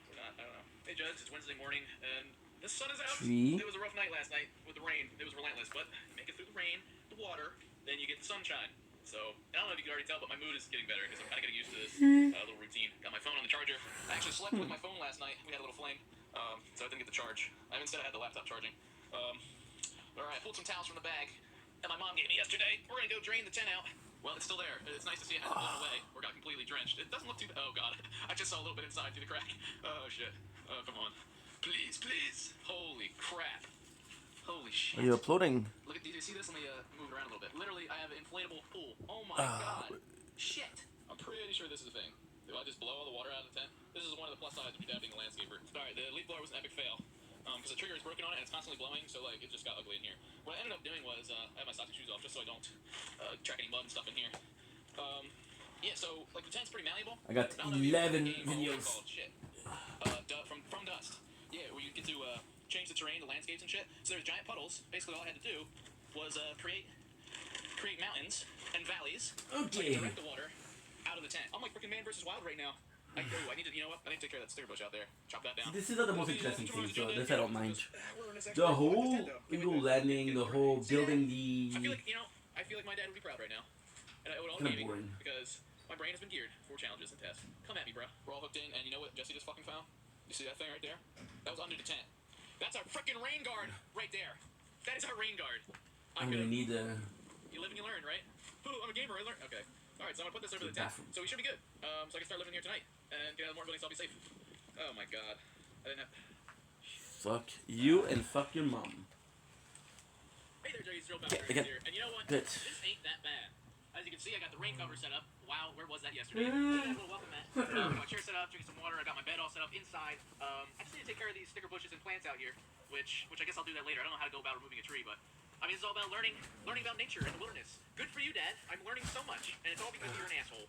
Or not, I don't know. Hey, Judge, it's Wednesday morning, and the sun is out. It was a rough night last night with the rain. It was relentless, but you make it through the rain, the water, then you get the sunshine. So, I don't know if you can already tell, but my mood is getting better, because I'm kind of getting used to this little routine. Got my phone on the charger. I actually slept with my phone last night. We had a little fling, so I didn't get the charge. Instead, I had the laptop charging. Alright, I pulled some towels from the bag that my mom gave me yesterday. We're gonna go drain the tent out. Well, it's still there. It's nice to see it hasn't blown away or got completely drenched. It doesn't look too bad. Oh, God. I just saw a little bit inside through the crack. Oh, shit. Oh, come on. Please, please. Holy crap. Holy shit. Are you uploading? Look at, do you see this? Let me move it around a little bit. Literally, I have an inflatable pool. Oh, my God. Shit. I'm pretty sure this is a thing. Do I just blow all the water out of the tent? This is one of the plus sides of your dad being a landscaper. Alright, the leaf blower was an epic fail. Because the trigger is broken on it and it's constantly blowing, so like it just got ugly in here. What I ended up doing was I had my socks and shoes off just so I don't track any mud and stuff in here. Yeah, so like the tent's pretty malleable. I got 11 videos. Shit. From Dust. Yeah, where you get to change the terrain, the landscapes and shit. So there's giant puddles. Basically, all I had to do was create mountains and valleys. Okay. So direct the water out of the tent. I'm like freaking Man vs. Wild right now. I need to, you know what? I need to take care of that sticker bush out there. Chop that down. This is not the most interesting thing, so this I don't mind. The whole Eagle Landing, the whole building the... I feel like, you know, I feel like my dad would be proud right now. And I would all Kinda gaming boring. because my brain has been geared for challenges and tests. Come at me, bro. We're all hooked in, and you know what Jesse just fucking found? You see that thing right there? That was under the tent. That's our freaking rain guard right there. That is our rain guard. I'm gonna need a... You live and you learn, right? Ooh, I'm a gamer, I learned. Okay. Alright, so I'm gonna put this over the tent. So we should be good. So I can start living here tonight. And get out of the more buildings, so I'll be safe. Oh my god. I didn't have... Fuck you and fuck your mom. Hey there, Jerry's Drill Okay, here. And you know what? good. This ain't that bad. As you can see, I got the rain cover set up. Wow, where was that yesterday? A little welcome mat. My chair set up, drinking some water. I got my bed all set up inside. I just need to take care of these sticker bushes and plants out here, which I guess I'll do that later. I don't know how to go about removing a tree, but I mean, it's all about learning about nature and the wilderness. Good for you, Dad. I'm learning so much, and it's all because you're an asshole.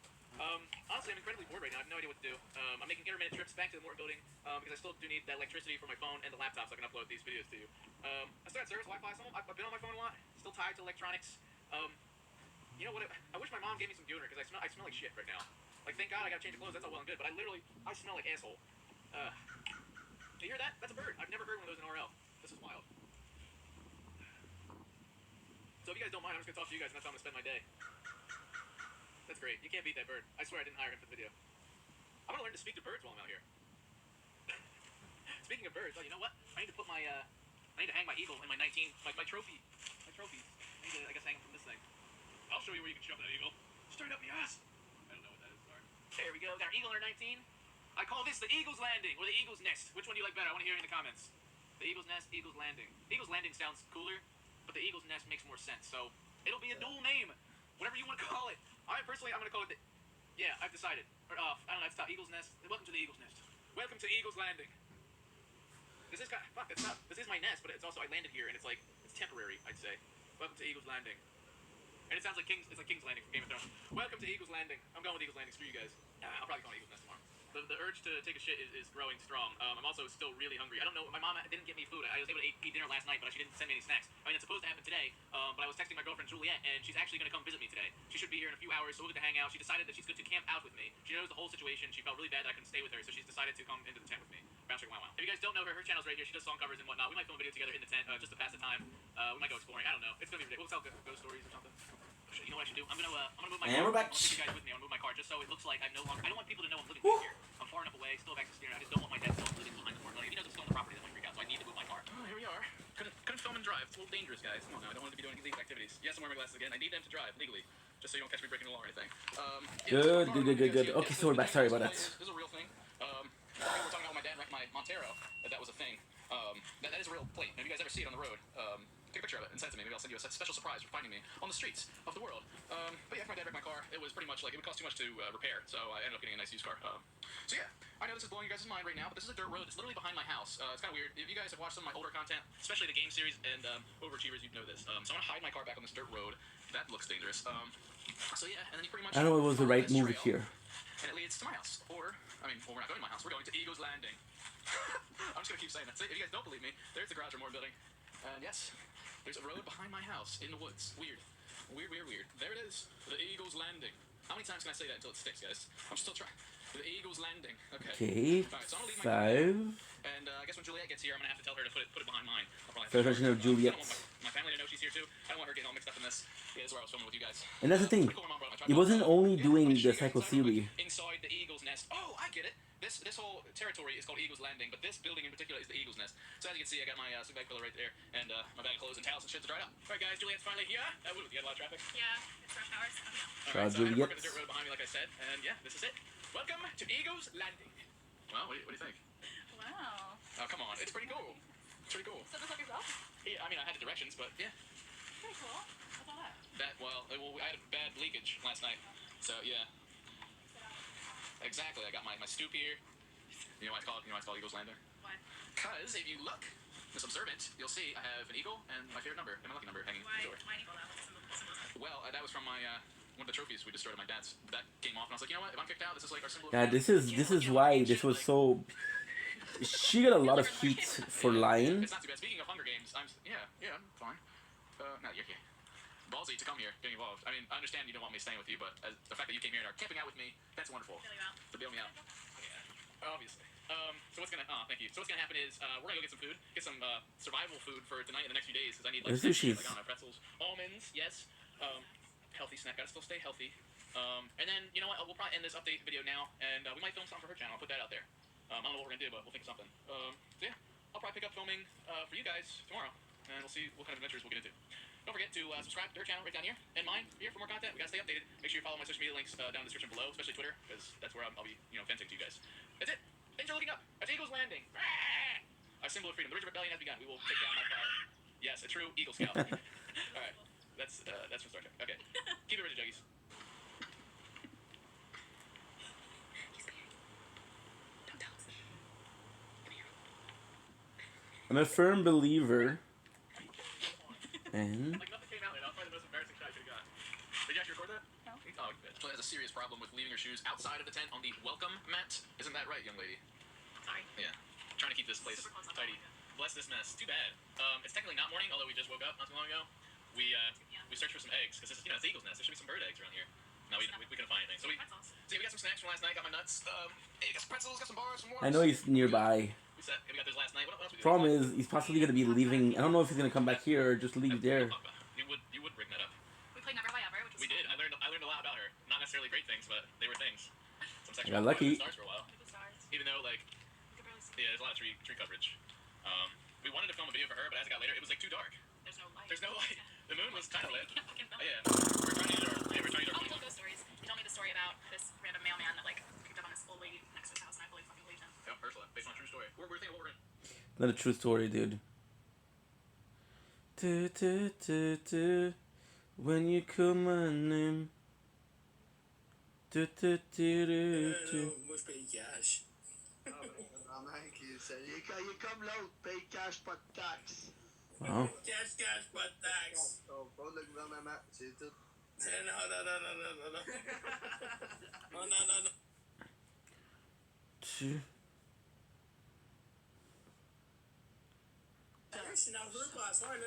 Honestly, I'm incredibly bored right now. I have no idea what to do. I'm making intermittent trips back to the Morton building because I still do need that electricity for my phone and the laptop so I can upload these videos to you. I still have service Wi-Fi. I've been on my phone a lot. Still tied to electronics. You know what? I wish my mom gave me some deodorant because I smell like shit right now. Like, thank God I got to change of clothes. That's all well and good. But I smell like asshole. Do you hear that? That's a bird. I've never heard one of those in RL. This is wild. So if you guys don't mind, I'm just gonna talk to you guys, and that's how I'm gonna spend my day. That's great. You can't beat that bird. I swear I didn't hire him for the video. I'm gonna learn to speak to birds while I'm out here. Speaking of birds, oh, you know what? I need to put my I need to hang my eagle and my 19 my trophy. My trophies. I need to, I guess, hang them from this thing. I'll show you where you can shove that eagle. Straight up the ass. I don't know what that is. Sorry. There we go. Got our eagle and our 19. I call this the Eagle's Landing or the Eagle's Nest. Which one do you like better? I want to hear it in the comments. The Eagle's Nest, Eagle's Landing. Eagle's Landing sounds cooler, but the Eagle's Nest makes more sense. So it'll be a dual name, whatever you want to call it. I'm going to call it the... Yeah, I've decided. Or off. I don't know. It's not Eagle's Nest. Welcome to the Eagle's Nest. Welcome to Eagle's Landing. This is fuck. It's not. This is my nest, but it's also I landed here, and it's temporary. I'd say. Welcome to Eagle's Landing. And it sounds like It's like King's Landing from Game of Thrones. Welcome to Eagle's Landing. I'm going with Eagle's Landing. Screw you guys. I'll probably call it Eagle's Nest tomorrow. The urge to take a shit is growing strong. I'm also still really hungry. I don't know. My mom didn't get me food. I was able to eat dinner last night, but she didn't send me any snacks. I mean, it's supposed to happen today, but I was texting my girlfriend Juliet, and she's actually going to come visit me today. She should be here in a few hours, so we'll get to hang out. She decided that she's good to camp out with me. She knows the whole situation. She felt really bad that I couldn't stay with her, so she's decided to come into the tent with me. Bouncing wow. If you guys don't know her channel's right here. She does song covers and whatnot. We might film a video together in the tent just to pass the time. We might go exploring. I don't know. It's going to be ridiculous. We'll tell ghost stories or something. You know what I should do? I'm gonna move my car. We're back. I'll take you guys with me. I'm gonna move my car just so it looks like I'm no longer. I don't want people to know I'm living here. I'm far enough away, still back to steering. I just don't want my dad still living behind the corner. Like, if he knows I'm still on the property, then I'm gonna freak out. So I need to move my car. Oh, here we are. couldn't film and drive. It's a little dangerous, guys. Come on now, I don't want to be doing illegal activities. Yes, I'm wearing my glasses again. I need them to drive legally, just so you don't catch me breaking the law or anything. Good. Okay, so we're back. Sorry about that. This is a real thing. We're talking about when my dad wrecked my Montero. That was a thing. That is a real plate. If you guys ever see it on the road, take a picture of it and send it to me. Maybe I'll send you a special surprise for finding me on the streets of the world. But yeah, after my dad wrecked my car, it was pretty much like it would cost too much to repair, so I ended up getting a nice used car. So yeah, I know this is blowing you guys' mind right now, but this is a dirt road. It's literally behind my house. It's kind of weird. If you guys have watched some of my older content, especially the game series and Overachievers, you'd know this. So I'm gonna hide my car back on this dirt road. That looks dangerous. So yeah, and then you pretty much. I know it was the right move here. And it leads to my house, or I mean, well, we're not going to my house. We're going to Eagle's Landing. I'm just gonna keep saying that. So if you guys don't believe me, there's the garage or more building, and yes, there's a road behind my house in the woods. Weird. There it is, the Eagle's Landing. How many times can I say that until it sticks, guys? I'm still trying. The Eagle's Landing. Okay. Okay. Alright, so I'm gonna leave my 5. and I guess when Juliet gets here, I'm gonna have to tell her to put it behind mine. First version of Juliet. I don't want my family to know she's here too. I don't want her getting all mixed up in this. Yeah, this is where I was filming with you guys. And that's the thing. He wasn't only doing the Psycho series. Inside the Eagle's Nest. Oh, I get it. This whole territory is called Eagle's Landing, but this building in particular is the Eagle's Nest. So as you can see, I got my sleep bag pillow right there, and my bag of clothes and towels and shit to dry out. All right, guys, Juliet's finally here. You had a lot of traffic. Yeah, it's rush hours. All right, so I had to park on the dirt road behind me, like I said, and yeah, this is it. Welcome to Eagle's Landing. Well, what do you think? Wow. Oh, come on, it's pretty cool. Set this up yourself? Yeah, I mean, I had the directions, but yeah. Pretty cool. What's all that? I had a bad leakage last night, so yeah. Exactly, I got my stoop here. You know why it's called Eagle's Landing? Why? Because if you look, just observant, you'll see I have an eagle and my favorite number, and my lucky number hanging in the door. Why an eagle though? Well, that was from my one of the trophies we destroyed at my dad's. That came off, and I was like, you know what? If I'm kicked out, this is like our symbol. Yeah, this is why this was so. She got a lot of heat for lying. It's not too bad. Speaking of Hunger Games, I'm fine. No, you're here. Ballsy to come here, getting involved. I mean, I understand you don't want me staying with you, but the fact that you came here and are camping out with me, that's wonderful. To bail me out. Yeah, obviously. So what's gonna? Thank you. So what's gonna happen is we're gonna go get some food, get some survival food for tonight and the next few days, because I need like, I don't know, pretzels, almonds, yes. Healthy snack. Gotta still stay healthy. And then you know what? We'll probably end this update video now, and we might film something for her channel. I'll put that out there. I don't know what we're gonna do, but we'll think of something. So yeah, I'll probably pick up filming for you guys tomorrow, and we'll see what kind of adventures we'll get into. Don't forget to subscribe to her channel right down here, and mine here for more content. We gotta stay updated. Make sure you follow my social media links down in the description below, especially Twitter, because that's where I'll be, venting to you guys. That's it. Things are looking up. That's Eagle's Landing. Our symbol of freedom. The Ridge of Rebellion has begun. We will take down my fire. Yes, a true Eagle Scout. All right, that's from Star Trek. Okay, keep it rigid, Juggies. I'm a firm believer. And Like nothing came out, that was probably the most embarrassing shot I could've got. Did you actually record that? No. Oh, good. Julie has a serious problem with leaving her shoes outside of the tent on the welcome mat. Isn't that right, young lady? Sorry. Yeah. Trying to keep this place tidy. Bless this mess. Too bad. It's technically not morning, although we just woke up not too long ago. We searched for some eggs, because it's the Eagle's Nest. There should be some bird eggs around here. No, we couldn't find anything. So we got some snacks from last night. Got my nuts. Got some pretzels. Got some bars. Some I know he's nearby. We got those last night. What else we do? Problem is, he's possibly gonna be leaving. I don't know if he's gonna come back here or just leave there. You would bring that up. We played Never Have I Ever, which was We did. I learned a lot about her. Not necessarily great things, but they were things. Some I got lucky. Stars for a while. Even though there's a lot of tree coverage. We wanted to film a video for her, but as it got later, it was like too dark. There's no light. The moon was kind of lit. Yeah. We're trying to use our. You told those stories. You told me the story about this random mailman that picked up on this old lady next to his house, and I fully fucking believed him. Yeah, Ursula, based on a true story. We're thinking what we're in. Not a true story, dude. When you call my name. Moi, je paye cash. Il est comme l'autre, paye cash, pas de taxes. Wow. Cash, pas de taxes. Pas le gouvernement, c'est tout. Non. Non. Je suis nerveux pour la soirée, là.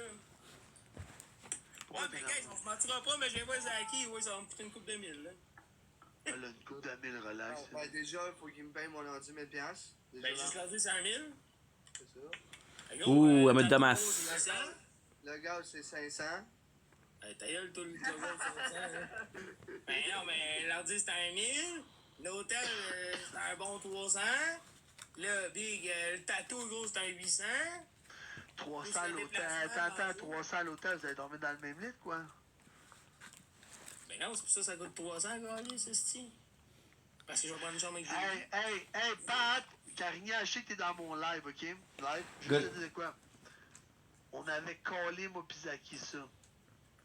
Ouais, mais gars, on se mentira pas, mais je viens voir Zaki, ouais, ça va me coûter une coupe de 1000, là. Elle a une coupe de 1000 relax. Déjà, il faut qu'il me paye mon ordi 1000$. Ben, juste l'ordi, c'est 1000. C'est ça. Ouh, elle me damasse. Le gaz, c'est 500. Hey, ta gueule, tout le gaz, c'est 500. Ben non, mais l'ordi, c'est 1000. L'hôtel, c'est un bon 300. Là, Big, le tatou, gros, c'est 800. 300 à l'hôtel. Attends, 300 à l'hôtel, vous allez dormir dans le même lit, quoi? Ben non, c'est pour ça que ça coûte 300, Gagné, c'est ce. Parce que je vais prendre une chambre avec des Hey, Pat! Carignan, je sais que t'es dans mon live, ok? Live. Je Good. vais te dire quoi? On avait collé, moi, pis Zaki, ça.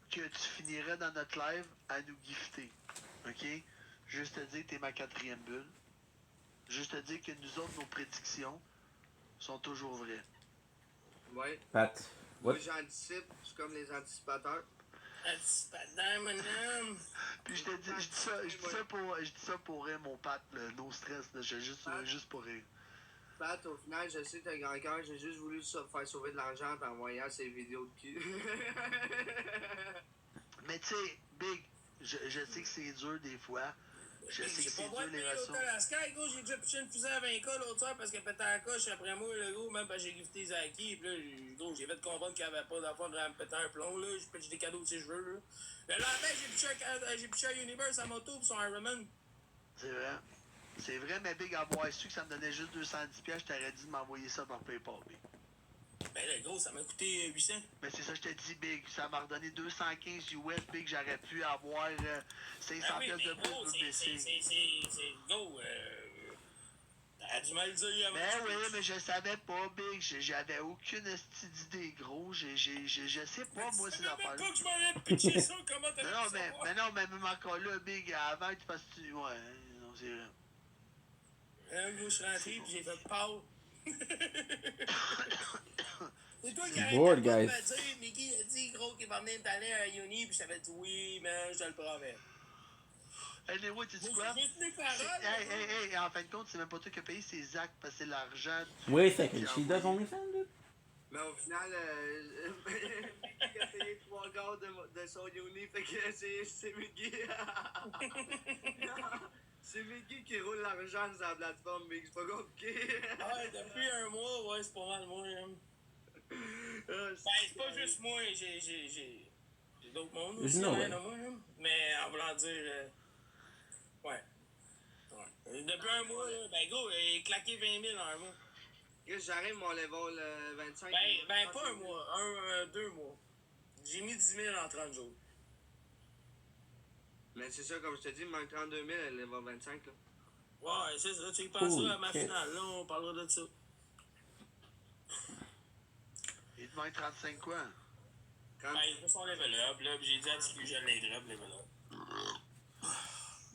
Que tu finirais dans notre live à nous gifter. Ok? Juste te dire que t'es ma 4e bulle. Juste te dire que nous autres, nos prédictions sont toujours vraies. Ouais. Pat. Moi, What? j'anticipe. Je suis comme les anticipateurs. Anticipateur, mon homme. Puis je dis ça pour rire, mon Pat, là, no stress, là, juste pour rire. Pat, au final, je sais que t'as grand cœur, j'ai juste voulu faire sauver de l'argent en t'envoyant ces vidéos de cul. Mais tu sais, Big, je sais que c'est dur des fois. Je sais que c'est dur les relations. J'ai pas Sky, gros, j'ai déjà pitché une fusée à 20K l'autre soir parce que pété la coche après moi, le gros, même parce que j'ai gifté Zaki, pis là, gros, j'ai fait comprendre qu'il n'y avait pas d'affaire de me péter un plomb, là, j'ai pitché des cadeaux si je veux, là. Le lendemain, j'ai pitché à Universe à moto pis son Ironman. C'est vrai. C'est vrai, mais Big, avoir su que ça me donnait juste 210$, je t'aurais dit de m'envoyer ça par PayPal, Big. Ben là, gros, ça m'a coûté 800. Mais c'est ça, je te dis, Big. Ça m'a redonné 215 US, Big. J'aurais pu avoir 500$ de plus pour le baisser. C'est gros, t'as du mal dire avant. Mais oui, mais je savais pas, Big. J'avais aucune astuce d'idée, gros. Je sais pas, moi, ces affaires-là. Pas que je m'avais pitché ça, comment t'as non, mais même encore là, Big, avant que tu fasses... Ouais, non, c'est vrai. Moi, je suis rentré pis j'ai fait peur. C'est toi qui Bored, arrêtais pas de guys. me dire, Mickey a dit, gros, qu'il va venir t'aller à Uni, pis je t'avais dit oui, mais je te le promets. Anyway, tu dis quoi? Hey, en fin de compte, c'est même pas toi qui as payé, c'est Zach, parce que c'est l'argent. Wait a second, she does OnlyFans, dude? Mais au final, il a payé 3 gars de son uni, fait que c'est Mickey. C'est Mickey qui roule l'argent sur la plateforme, mais c'est pas compliqué. Ouais, depuis un mois, ouais, c'est pas mal moi. Ben, c'est pas juste moi, j'ai d'autres mondes aussi, No way. moi, mais en voulant dire, ouais. Depuis un mois, là, ben go, il a claqué 20 000 en un mois. J'arrive mon level 25. Ben pas un mois, 2 mois. J'ai mis 10 000 en 30 jours. Mais c'est ça, comme je te dis, il manque 32 000 à level 25, là. Ouais, c'est ça, tu y penseras à ma finale, là, on parlera de ça. Il te manque 35 quoi? Ben, il fait son level up, là, pis j'ai dit à Tifu que je l'ai drop, level up.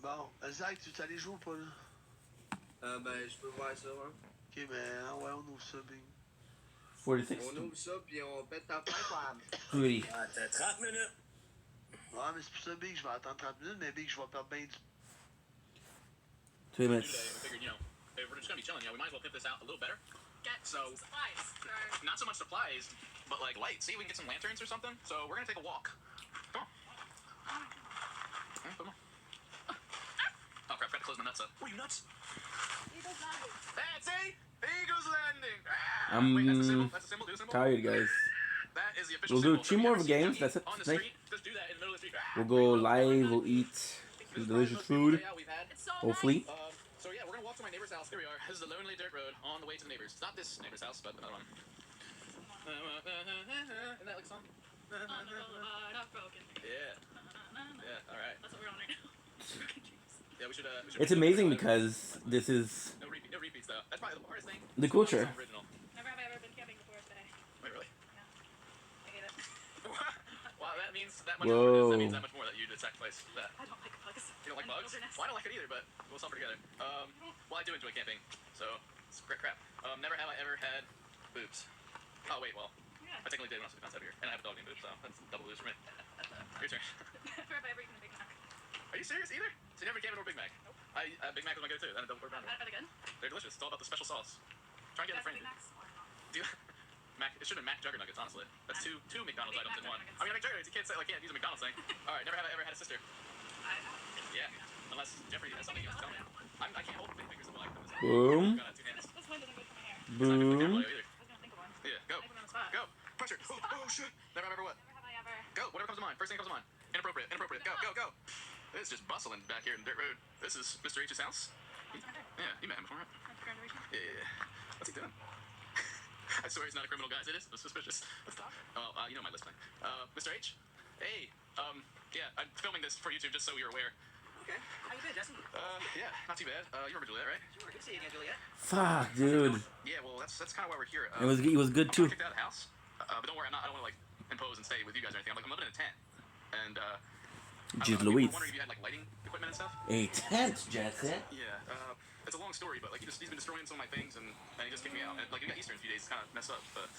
Bon, Zach, tu allé jouer ou pas, là? Ben, je peux voir ça, hein. Ok, ben, ouais, on ouvre ça, Bing. 46. On ouvre ça, puis on pète ta pipe, Goody. Ah, t'as 30 minutes. Ouais, mais c'est pour ça, Big, je vais attendre 30 minutes, mais Big, je vais perdre bien du... 2 minutes. I figured, you know, if we're just gonna be chilling, you know, we might as well pimp this out a little better. Get So, supplies. not so much supplies, but like lights. See, we can get some lanterns or something. So we're gonna take a walk. Come on. Come on. Oh crap! Forgot to close my nuts up. What are you nuts? Eagle's Landing. Hey, see? Eagle's Landing. Ah! I'm Wait, that's a symbol. That's a symbol. Do a symbol. tired, guys. That is the official We'll do symbol. 2 more So games, if you ever that's it see on the tonight. street, just do that in the middle of the street. We'll go live, we'll eat some delicious food. Hopefully. So yeah, we're gonna walk to my neighbor's house. Here we are. This is the lonely dirt road on the way to the neighbor's. It's not this neighbor's house, but another one. Isn't that like a song? On the road of broken. Yeah. Yeah. All right. That's what we're on right now. Yeah, we should. It's amazing because this is No repeats though. That's probably the hardest thing. the culture. Original. Never have I ever been camping before today. Wait, really? I hate it. Wow, that means that much Whoa. more. That means that much more that you just sacrifice that. I don't like bugs. You don't like And bugs? wilderness. Well, I don't like it either, but we'll suffer together. Well, I do enjoy camping, so it's great crap. Never have I ever had boobs. Oh wait, well, Yeah. I technically did when I was a here, and I have a dog named Boobs, so that's double boost for me. Your turn. Never have I ever eaten a Big Mac. Are you serious either? So you never camped or Big Mac? Nope. Big Mac was my go-to, and a double quarter pounder. Are they good? They're delicious. It's all about the special sauce. Try and get a friend. Big Macs or not? Do you, Mac? It should have been Mac Jugger Nuggets, honestly. That's two McDonald's Big items in Mac one. Jugger I mean, McJugger, you can't say like can't use a McDonald's thing. All right, never have I ever had a sister. Yeah, unless Jeffrey has something he wants to tell me. I can't hold big fingers in like them. Boom. I've got 2 hands. This one doesn't go through my hair. Boom. I was gonna think of one. Yeah, go. I put it on the spot. Go. Pressure. Oh shit. Never have I ever what? Never have I ever. Go. Whatever comes to mind. First thing that comes to mind. Inappropriate. Go. It's just bustling back here in Dirt Road. This is Mr. H's house. That's my hair. Yeah, you met him before, right? After graduation. Yeah. What's he doing? I swear he's not a criminal, guys. It is suspicious. Let's talk. Oh, you know my list, man. Mr. H? Hey, yeah, I'm filming this for YouTube just so you're aware. Okay. How you been, Jesse? Yeah, not too bad. You remember Juliet, right? Sure, good to see you again, Juliet. Fuck, dude. Yeah, well, that's kind of why we're here. He was good too. I'm kicked out of the house, but don't worry, I don't want to like impose and stay with you guys or anything. I'm living in a tent, and Jeez people Louise. were wondering if you had like lighting equipment and stuff. A tent, Jesse. Yeah, it's a long story, but like he's been destroying some of my things, and he just kicked me out. And like we got Easter in a few days, it's kind of messed up. But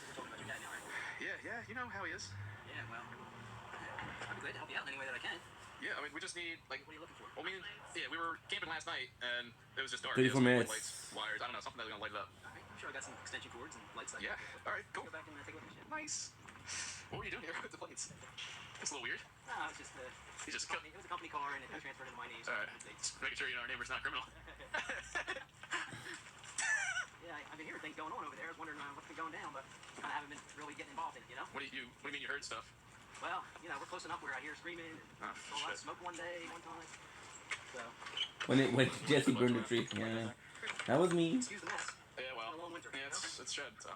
yeah, you know how he is. Yeah, well, I'd be glad to help you out in any way that I can. Yeah, I mean, we just need, like... What are you looking for? Well, I mean, yeah, we were camping last night, and it was just dark. 34 minutes. Lights, wires, I don't know, something that's gonna light it up. Alright, I'm sure I got some extension cords and lights. Yeah, alright, cool. Go back and take a look at shit. Nice. What were you doing here with the plates? It's a little weird. No, it's just, He just it was a company car, and it got transferred into my name. So alright, just making sure, you know, our neighbor's not a criminal. Yeah, I've been hearing things going on over there. I was wondering what's been going down, but I haven't been really getting involved in it, you know? What do you mean you heard stuff? Well, you know, we're close enough where I hear screaming and saw a lot of smoke one day, one time. So. When Jesse burned the tree. Yeah. That was me. Excuse the mess. Yeah, well. It's a long winter. Yeah, it's shed, so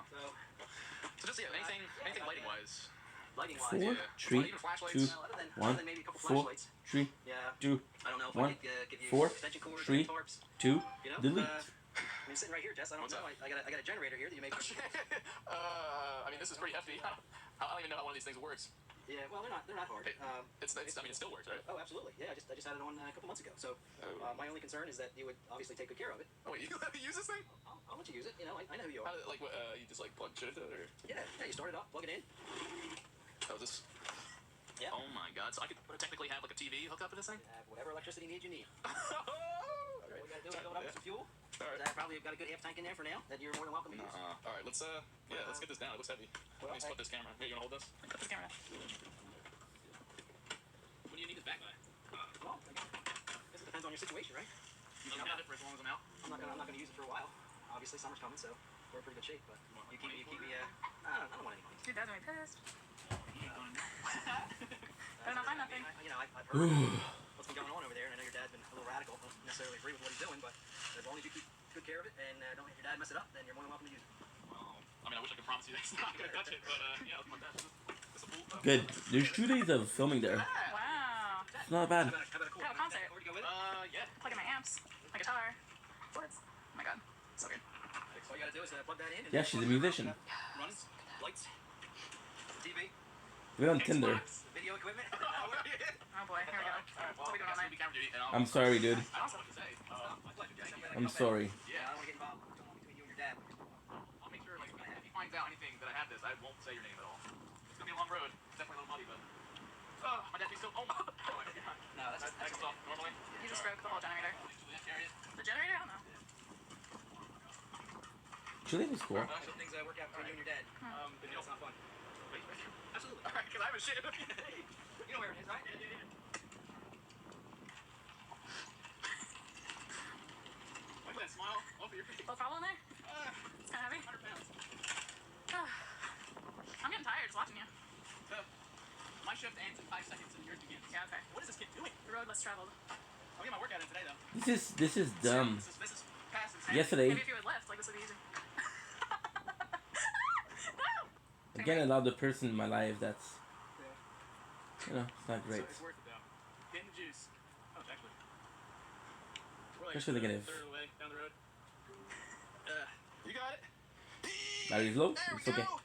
just, yeah, anything lighting-wise. Lighting-wise, 4, yeah. 3, Well, even flashlights. 2, 1, 4, 3, Yeah. 2, I don't know if 1, I could give you 4, extension cords 3, and tarps. 2, You know, delete. I mean, sitting right here, Jess. I don't know. I got a generator here that you make. I mean, this is pretty hefty. I don't even know how one of these things works. Yeah, well, they're not hard. I mean, it still works, right? Oh, absolutely. Yeah, I just had it on a couple months ago. So my only concern is that you would obviously take good care of it. Oh, wait, you let me use this thing? I'll let you use it. You know, I know who you are. Like, what, you just like plug shit into it, or? Yeah, you start it up, plug it in. Oh, this. Yeah. Oh my God! So I could technically have like a TV hooked up to this thing? Have whatever electricity needs you need. All All we gotta do is fill it up with some fuel. Alright. I've probably got a good half tank in there for now that you're more than welcome to use. All right, let's get this down. It looks heavy. Let me split this camera. Here, you wanna hold this? Put this camera. When do you need this back by? Well, I guess it depends on your situation, right? You have it for as long as I'm out. I'm not gonna use it for a while. Obviously, summer's coming, so we're in pretty good shape. But you keep me. I don't want any money. Your dad's gonna be pissed. Better not find nothing. I've heard what's been going on over there, and I know your dad's been a little radical. Don't necessarily agree with what he's doing, but as long as you keep good care of it and don't let your dad mess it up, then you're more than welcome to use it. Well, I mean, I wish I could promise you that it's not gonna touch it, but yeah, my dad. It's a fool. Good. There's 2 days of filming there. Wow. It's not bad. Have a concert. Yeah. Plug in my amps, my guitar, boards. Oh my God, so good. All you gotta do is plug that in. Yeah, she's a musician. Runs, lights, TV. We're on Tinder. Video equipment. Oh boy, here we go. What are we doing all night? I'm sorry, dude. I don't know what to say. I'm sorry. Yeah. I don't want to get involved between you and your dad. I'll make sure, like, if he finds out anything that I have this, I won't say your name at all. It's gonna be a long road. Definitely a little muddy, but. Oh, my dad, he's still. Oh my God. No, that's comes off normally. You just broke the whole generator. The generator? I don't know. Julian is cool. Things work out between you and your dad. But it's not fun. Absolutely. All right, because I have a shit. You know where it is, right? Look at that smile. Off of your face. Little problem there? It's kind of heavy. 100 pounds. I'm getting tired just watching you. So, my shift ends in 5 seconds and yours begins. Yeah, okay. What is this kid doing? The road less traveled. I'll get my workout in today, though. This is dumb. This is past insanity. Yesterday, Maybe if you would lift, like this would be easy. again, I love the person in my life that's, you know, it's not great. It's worth it, though. Getting the juice. Oh, actually. We're like Especially a negative. third of the way down the road. You got it. Battery's low. There we It's okay. go.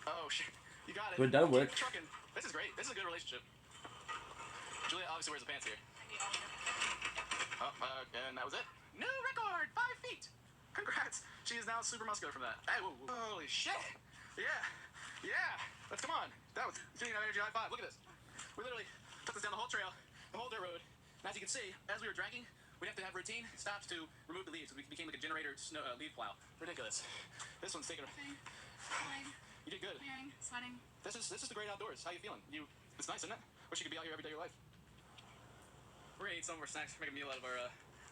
Oh, shit. You got it. Good, that'll work. Keep trucking. This is great. This is a good relationship. Julia obviously wears the pants here. Oh, and that was it. New record! 5 feet! Congrats! She is now super muscular from that. Hey, whoa, whoa. Holy shit! Yeah! Yeah! Let's come on! That was getting that energy high five. Look at this. We literally took this down the whole trail, the whole dirt road. And as you can see, as we were drinking, we'd have to have routine stops to remove the leaves. We became like a generator snow, leaf plow. Ridiculous. This one's taking. You did good. Sweating. This is the great outdoors. How you feeling? It's nice, isn't it? Wish you could be out here every day of your life. We're gonna eat some of our snacks, make a meal out of our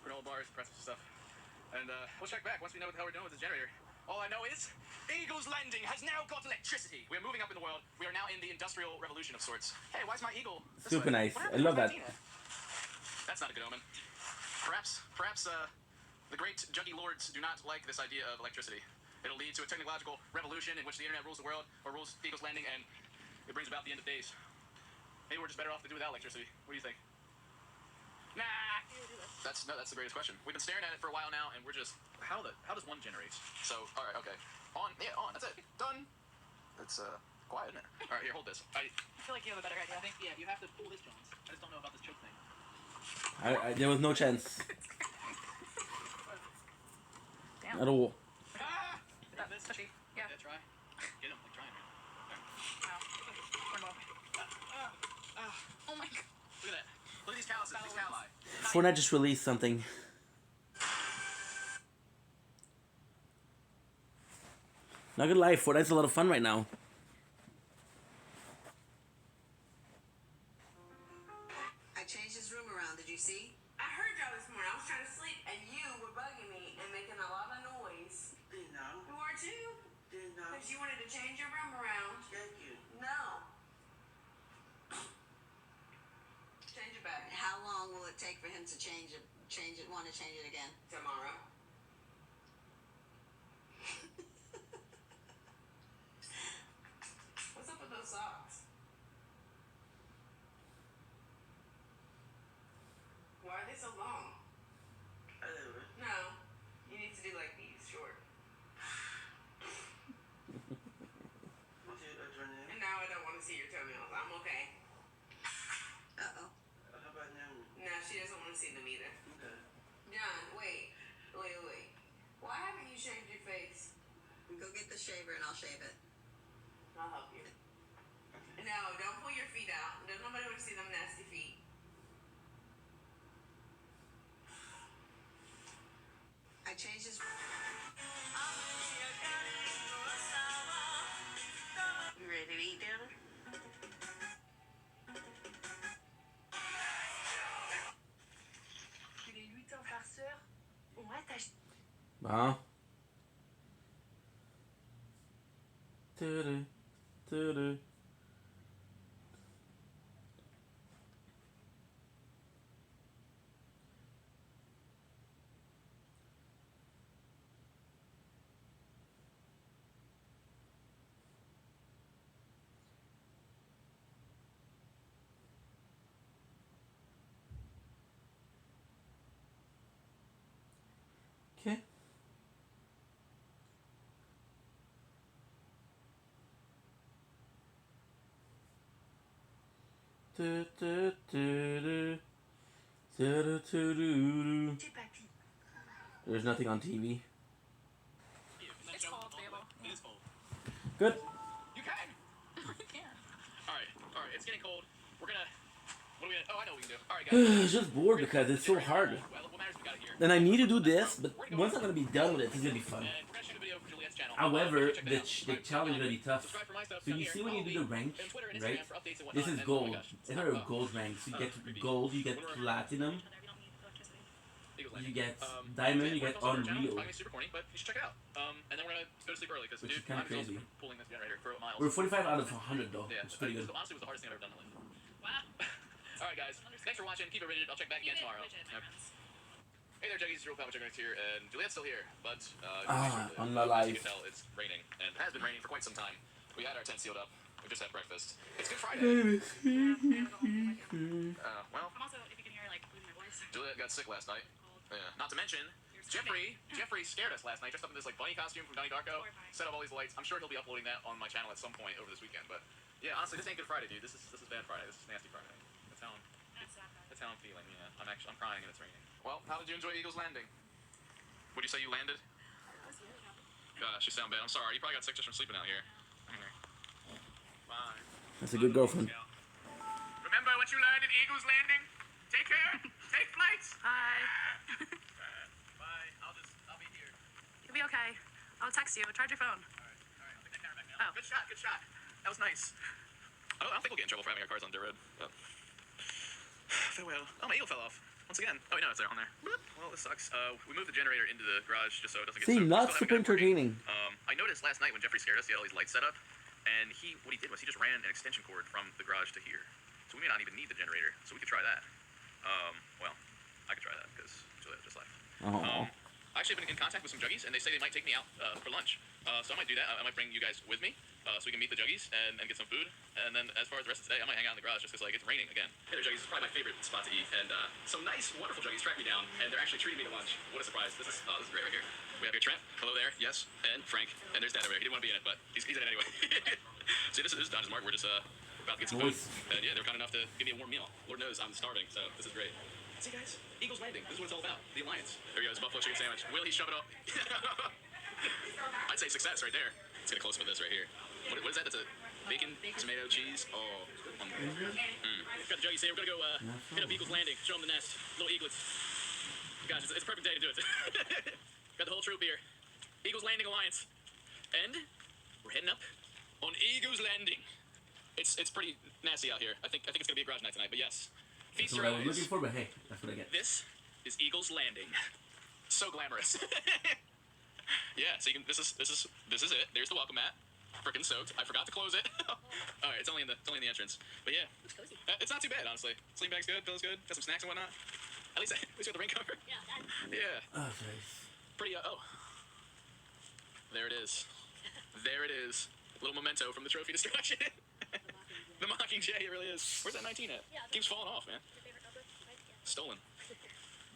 granola bars, pretzels and stuff. And we'll check back once we know what the hell we're doing with the generator. All I know is, Eagle's Landing has now got electricity. We're moving up in the world. We are now in the industrial revolution of sorts. Hey, why's my eagle this Super way? nice. I love that. That's not a good omen. Perhaps the great juggy lords do not like this idea of electricity. It'll lead to a technological revolution in which the internet rules the world, or rules Eagles Landing, and it brings about the end of days. Maybe we're just better off to do without electricity. What do you think? Nah. That's the greatest question. We've been staring at it for a while now, and we're just how does one generate? So all right, okay, on. That's it. Done. It's quiet, isn't it? All right, here, hold this. I feel like you have a better idea. I think you have to pull this, Jones. I just don't know about this choke thing. There was no chance. Damn. At all. Ah! That's touchy. Yeah. Yeah, try. Get him, like trying. Oh my god. Look at that. Look at these calluses. These calli. Fortnite just released something. Not gonna lie, Fortnite's a lot of fun right now. I changed his room around, did you see? I heard y'all this morning. I was trying to sleep, and you were bugging me and making a lot of noise. Didn't know. Who are you? Didn't know. Because you wanted to change your room around. Thank you. No. Change it back. How long will it take for him to change it, want to change it again? Tomorrow. What's up with those socks? Why are they so long? I don't know. No. You need to do like these, short. And now I don't want to see your toenails. I'm okay. Uh-oh. How about now? No, she doesn't want to see them either. Okay. John, wait. Why haven't you shaved your face? Go get the shaver and I'll shave it. I'll help you. No, don't pull your feet out. There's nobody want to see them nasty feet. I changed his... You ready to eat dinner? Les 8 ans farceur. Ouais, t'as. Bon. Tudu, tudu. Okay. There's nothing on TV. It's cold, Babo. It is cold. Good. You can. I can. All right. It's getting cold. We're gonna. What are we gonna? Oh, I know what we can do. All right, guys. It's just bored because it's so hard. Well, what matters we got it here. And I need to do this, but once I'm gonna be done with it, it's gonna be fun. And we're gonna shoot a video for Juliet's channel. However, Check the that out. challenge is gonna be tough. Subscribe for my stuff So down you here. see when you do the rank, And Twitter and right? Instagram for updates and This whatnot. is And, oh my gold. gosh, It's not a gold rank. So you get gold, you get platinum, you get diamond, you get unreal. I'm super corny, but you should check it out. And then we're gonna go to sleep early because Which dude, is kinda I'm also crazy. pulling this generator for miles. We're 45 out of 100 though, Yeah, which is pretty good. honestly, it was the hardest thing I've ever done in life. Wow. All right, guys. Thanks for watching. Keep it rated. I'll check back again tomorrow. Yep. Hey there, Juggies. Real Papa Juggernaut here, and Juliet's still here, but on the live. you can tell it's raining, and it has been raining for quite some time. We had our tent sealed up. We just had breakfast. It's Good Friday. Well, I'm also, if you can hear, like, losing my voice. Juliet got sick last night. Yeah. Not to mention, Jeffrey scared us last night, dressed up in this like bunny costume from Donnie Darko. Set up all these lights. I'm sure he'll be uploading that on my channel at some point over this weekend. But yeah, honestly, this ain't Good Friday, dude. This is bad Friday. This is nasty Friday. That's how I'm feeling. Yeah, I'm crying and it's raining. Well, how did you enjoy Eagles Landing? Would you say you landed? Gosh, you sound bad. I'm sorry. You probably got sick just from sleeping out here. Bye. That's a good girlfriend. Remember what you learned at Eagles Landing? Take care. Take flights. Hi. Bye. I'll be here. You'll be okay. I'll text you. Charge your phone. All right. I'll take that camera back now. Oh. Good shot. That was nice. I don't think we'll get in trouble for having our cars on dirt road. But... Farewell. Oh, my eagle fell off. Once again. Oh, no, it's there on there. Well, this sucks. We moved the generator into the garage just so it doesn't get See, soaked. not Still super haven't got it working. entertaining. I noticed last night when Jeffrey scared us, he had all these lights set up, and what he did was he just ran an extension cord from the garage to here. So we may not even need the generator, so we could try that. Well, I could try that because Juliet just left. I actually been in contact with some juggies, and they say they might take me out for lunch. So I might do that. I might bring you guys with me, so we can meet the juggies and get some food. And then as far as the rest of the day, I might hang out in the garage just because like it's raining again. Hey there, juggies. It's probably my favorite spot to eat, and some nice, wonderful juggies tracked me down, and they're actually treating me to lunch. What a surprise! This is great right here. We have here Trent. Hello there. Yes, and Frank. And there's Dad over here. He didn't want to be in it, but he's in it anyway. See, this is Don's Mark. We're just about to get some food, and yeah, they're kind enough to give me a warm meal. Lord knows I'm starving, so this is great. See, guys, Eagles Landing. This is what it's all about. The Alliance. There he goes, buffalo chicken sandwich. Will he shove it up? I'd say success right there. Let's get a close up of this right here. What is that? That's a bacon, tomato, cheese. Oh. Got the juggies here. We're gonna go hit up Eagles Landing. Show them the nest. Little eaglets. Gosh, it's a perfect day to do it. Got the whole troop here. Eagles Landing Alliance. And we're heading up on Eagles Landing. It's pretty nasty out here. I think it's gonna be a garage night tonight, but yes. Feast your eyes. Looking for, but hey, that's what I get. This is Eagles Landing. So glamorous. Yeah, so you can, this is it. There's the welcome mat. Freaking soaked. I forgot to close it. All right, it's only in the entrance. But yeah, it's cozy. It's not too bad, honestly. Sleeping bag's good, pillow's good. Got some snacks and whatnot. At least we got the rain cover. Yeah. Oh, nice. Pretty. There it is. There it is. Little memento from the trophy destruction. The Mockingjay, it really is. Where's that 19 at? Keeps falling off, man. Stolen.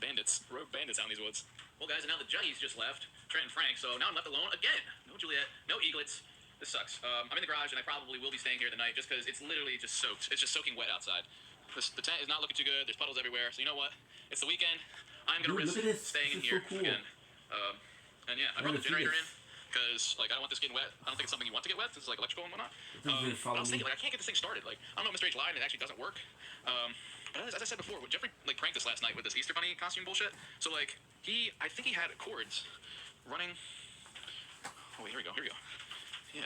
Bandits. Rogue bandits out in these woods. Well, guys, and now the juggies just left. Trent and Frank, so now I'm left alone again. No Juliet, no eaglets. This sucks. I'm in the garage, and I probably will be staying here tonight just because it's literally just soaked. It's just soaking wet outside. The tent is not looking too good. There's puddles everywhere. So you know what? It's the weekend. I'm going to risk staying in here again. And yeah, I brought the generator in because like I don't want this getting wet. I don't think it's something you want to get wet since it's like electrical and whatnot. But I was thinking like I can't get this thing started. Like I don't know if Mr. H lied and it actually doesn't work. But as I said before, Jeffrey like pranked us last night with this Easter Bunny costume bullshit. So like I think he had cords running. Oh wait, here we go. Yeah,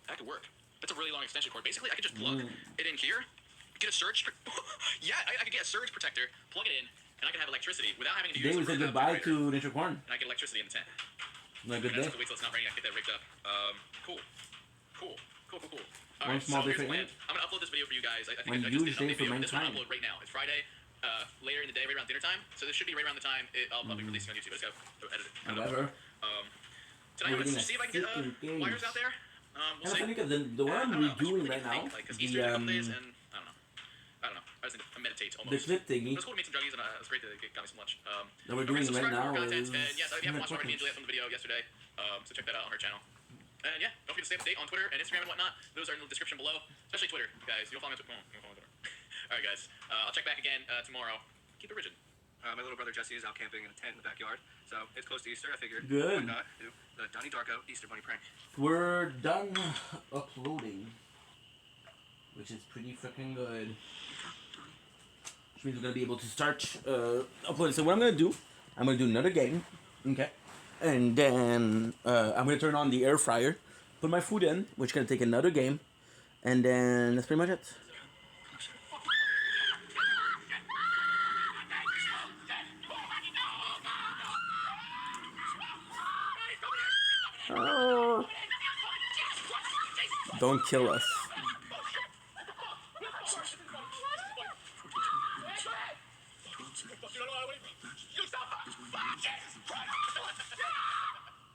that could work. That's a really long extension cord. Basically, I could just plug it in here, get a surge. Yeah, I could get a surge protector, plug it in, and I could have electricity without having to use. Today we said goodbye to Nature Corn. And I get electricity in the tent. Not a good day. Wait till it's not raining. I get that rigged up. Cool. One small different. I'm gonna upload this video for you guys. I think One I just huge did an day for update video. This one I'll mankind. upload right now. It's Friday, later in the day, right around dinner time. So this should be right around the time I'll be releasing on YouTube. I just gotta edit it. Whatever. Tonight I'm gonna see if I can get wires out there. We'll see. I think the one I'm redoing right now, Easter in a couple days, and I don't know. I just need to meditate almost. the clip thingy It was cool to meet some juggies, and it was great to got me some lunch. that we're doing right now is. And yes, if you haven't watched already, me and Juliet from the video yesterday, so check that out on her channel. And yeah, don't forget to stay up to date on Twitter and Instagram and whatnot. Those are in the description below, especially Twitter, guys. You don't follow me on Twitter. All right, guys. I'll check back again tomorrow. Keep it rigid. My little brother Jesse is out camping in a tent in the backyard, so it's close to Easter. I figured Good. why not do the Donnie Darko Easter Bunny prank. We're done uploading, which is pretty freaking good. Which means we're gonna be able to start uploading. So what I'm gonna do, I'm gonna do another game, okay, and then I'm gonna turn on the air fryer, put my food in, which is gonna take another game, and then that's pretty much it. Oh. Don't kill us.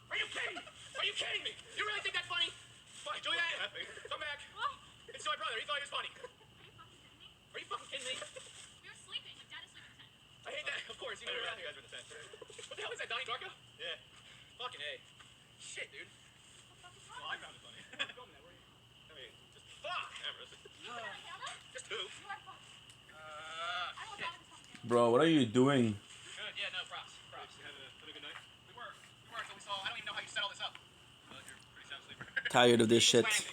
Are you kidding me? You really think that's funny? Fuck, Juliet, come back. It's my brother. He thought he was funny. Are you fucking kidding me? We were sleeping. My dad is sleeping in the tent. I hate that. Of course, you know you guys were in the tent. What the hell is that, Donnie Darko? Yeah. Fucking A. Shit, dude. Well, I found it funny. I mean, just fuck. Just who? Bro, what are you doing? Good. Yeah, no, props. You had a good night? We were. So we saw. I don't even know how you set all this up. You're a pretty sound sleeper. Tired of this shit. If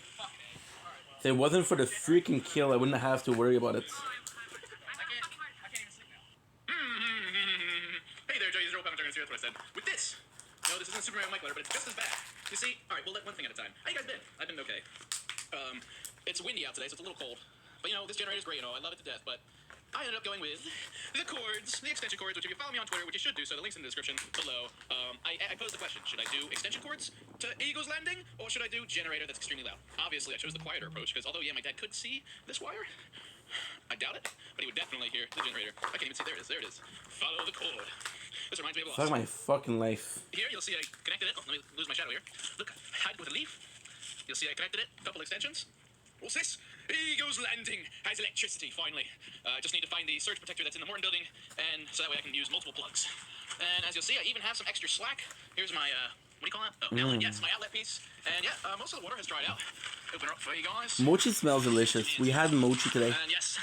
it wasn't for the freaking kill, I wouldn't have to worry about it. Hey there, Joey. This is Roll Commentary. That's what I said. With this. No, this isn't Superman Mike letter, but it's just as bad. You see? Alright, well, one thing at a time. How you guys been? I've been okay. It's windy out today, so it's a little cold. But, this generator's great, I love it to death, but I ended up going with the cords, the extension cords, which if you follow me on Twitter, which you should do, so the link's in the description below, I posed the question, should I do extension cords to Eagles Landing, or should I do generator that's extremely loud? Obviously, I chose the quieter approach, because although, my dad could see this wire, I doubt it, but he would definitely hear the generator. I can't even see, there it is. Follow the cord. This reminds me of Fuck Lost. my fucking life. Here you'll see I connected it. Oh, let me lose my shadow here. Look, hide with a leaf. You'll see I connected it. Couple extensions. What's this? Eagle's Landing has electricity, finally. I just need to find the surge protector that's in the Morton building, and so that way I can use multiple plugs. And as you'll see, I even have some extra slack. Here's my, what do you call that? Oh, outlet. Yes, my outlet piece. And yeah, most of the water has dried out. Open her up for you guys. Mochi smells delicious. We had mochi today. And yes,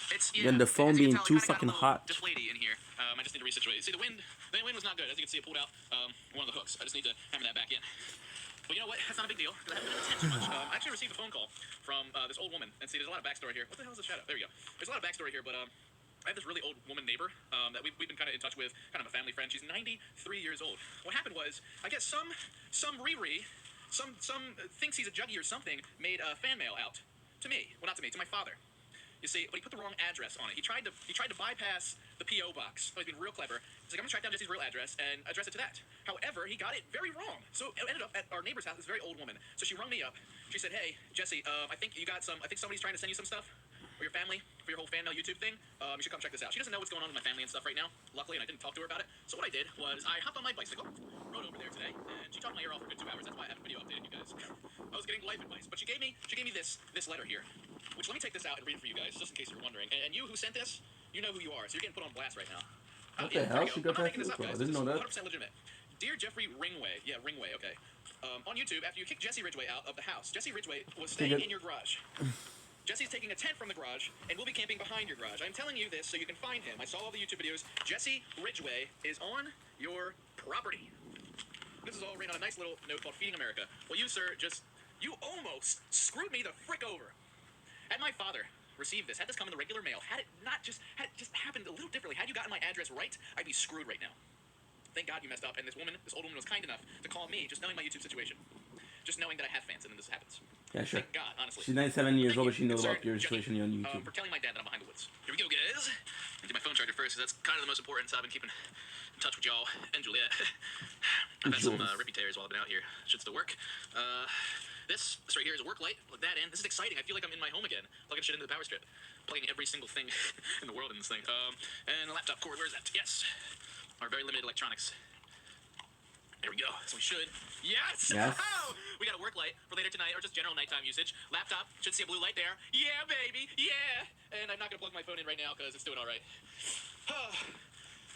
it's, yeah, And the phone as you being can tell, too it kinda got fucking a little hot. deflaty in here. I just need to resituate it. See, the wind was not good. As you can see, it pulled out one of the hooks. I just need to hammer that back in. But you know what? That's not a big deal, because I haven't been in the tent too much. I actually received a phone call from this old woman. And see, there's a lot of backstory here. What the hell is the shadow? There we go. There's a lot of backstory here, but I have this really old woman neighbor that we've been kind of in touch with, kind of a family friend. She's 93 years old. What happened was, I guess some Riri, some thinks he's a juggy or something, made a fan mail out to me. Well, not to me, to my father. You see, but he put the wrong address on it. He tried to bypass the P.O. box. Oh, he's been real clever. He's like, I'm gonna track down Jesse's real address and address it to that. However, he got it very wrong. So it ended up at our neighbor's house, this very old woman. So she rung me up. She said, hey, Jesse, I think somebody's trying to send you some stuff for your family, for your whole fan mail YouTube thing. You should come check this out. She doesn't know what's going on with my family and stuff right now, luckily, and I didn't talk to her about it. So what I did was I hopped on my bicycle, rode over there today, and she talked my ear off for a good 2 hours. That's why I haven't video updated you guys. I was getting life advice, but she gave me this letter here, which let me take this out and read it for you guys, just in case you're wondering. And you who sent this, you know who you are, so you're getting put on blast right now. What the hell? She got I'm not that making this food up, for? I guys. didn't This know is that. 100% legitimate. Dear Jeffrey Ringway, yeah, Ringway, okay. On YouTube, after you kicked Jesse Ridgway out of the house, Jesse Ridgway was staying in your garage. Jesse's taking a tent from the garage, and we'll be camping behind your garage. I'm telling you this so you can find him. I saw all the YouTube videos. Jesse Ridgway is on your property. This is all written on a nice little note called Feeding America. Well, you, sir, you almost screwed me the frick over. Had my father received this, had this come in the regular mail, had it just happened a little differently, had you gotten my address right, I'd be screwed right now. Thank God you messed up, and this old woman was kind enough to call me, just knowing my YouTube situation. Just knowing that I have fans, and then this happens. Yeah, sure. Thank God, honestly. She's 97 years old, but she knows Sir, about your situation on YouTube. for telling my dad that I'm behind the woods. Here we go, guys. I'll do my phone charger first, because that's kind of the most important, so I've been keeping in touch with y'all and Juliet. I've had some rippy tears while I've been out here. Should still work. This right here is a work light. Plug that in. This is exciting. I feel like I'm in my home again. Plugging shit into the power strip. Plugging every single thing in the world in this thing. And a laptop cord. Where's that? Yes. Our very limited electronics. There we go. So we should. Yes! Yes. Oh, we got a work light for later tonight, or just general nighttime usage. Laptop. Should see a blue light there. Yeah, baby. Yeah. And I'm not going to plug my phone in right now because it's doing all right.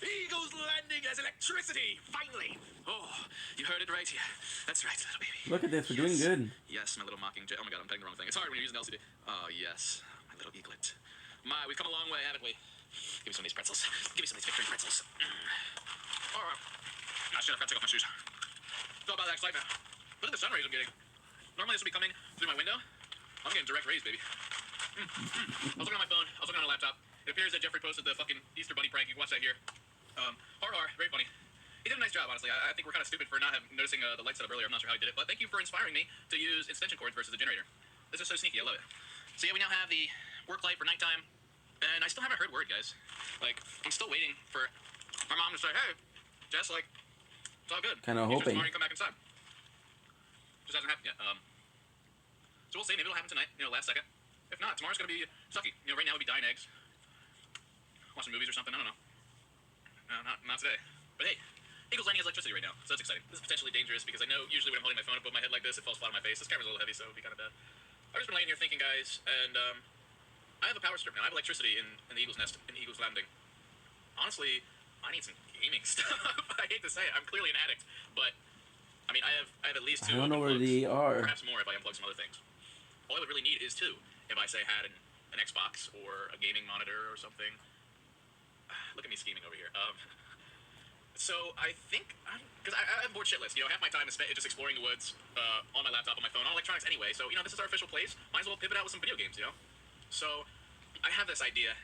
Eagle's Landing has electricity! Finally! Oh, you heard it right here. That's right, little baby. Look at this, we're doing good. Yes, my little mocking jet. Oh my God, I'm typing the wrong thing. It's hard when you're using LCD. Oh, yes. My little eaglet. We've come a long way, haven't we? Give me some of these pretzels. Give me some of these victory pretzels. All right. Oh, shit, I forgot to take off my shoes. It's all about that excitement. Look at the sun rays I'm getting. Normally this would be coming through my window. I'm getting direct rays, baby. I was looking on my phone. I was looking on a laptop. It appears that Jeffrey posted the fucking Easter Bunny prank. You can watch that here. Very funny. He did a nice job, honestly. I think we're kind of stupid for not noticing the light setup earlier. I'm not sure how he did it, but thank you for inspiring me to use extension cords versus the generator. This is so sneaky. I love it. So yeah, we now have the work light for nighttime, and I still haven't heard word, guys. Like, I'm still waiting for my mom to say, hey, Jess, like, it's all good. Kind of hoping. Tomorrow you come back inside. Just hasn't happened yet. So we'll see. Maybe it'll happen tonight, last second. If not, tomorrow's going to be sucky. Right now we'll be dying eggs. Watching movies or something. I don't know. Not today. But hey, Eagle's Landing has electricity right now, so that's exciting. This is potentially dangerous because I know usually when I'm holding my phone above my head like this, it falls flat on my face. This camera's a little heavy, so it'd be kind of bad. I've just been laying here thinking, guys, and I have a power strip now. I have electricity in the Eagle's Nest, in Eagle's Landing. Honestly, I need some gaming stuff. I hate to say it. I'm clearly an addict, but I mean, I have at least 2. I don't know where they are. Perhaps more if I unplug some other things. All I would really need is 2. If I say had an Xbox or a gaming monitor or something. Look at me scheming over here. So I think, because I have a bored shit list. Half my time is spent just exploring the woods on my laptop, on my phone, on electronics anyway. So this is our official place. Might as well pivot out with some video games. So I have this idea.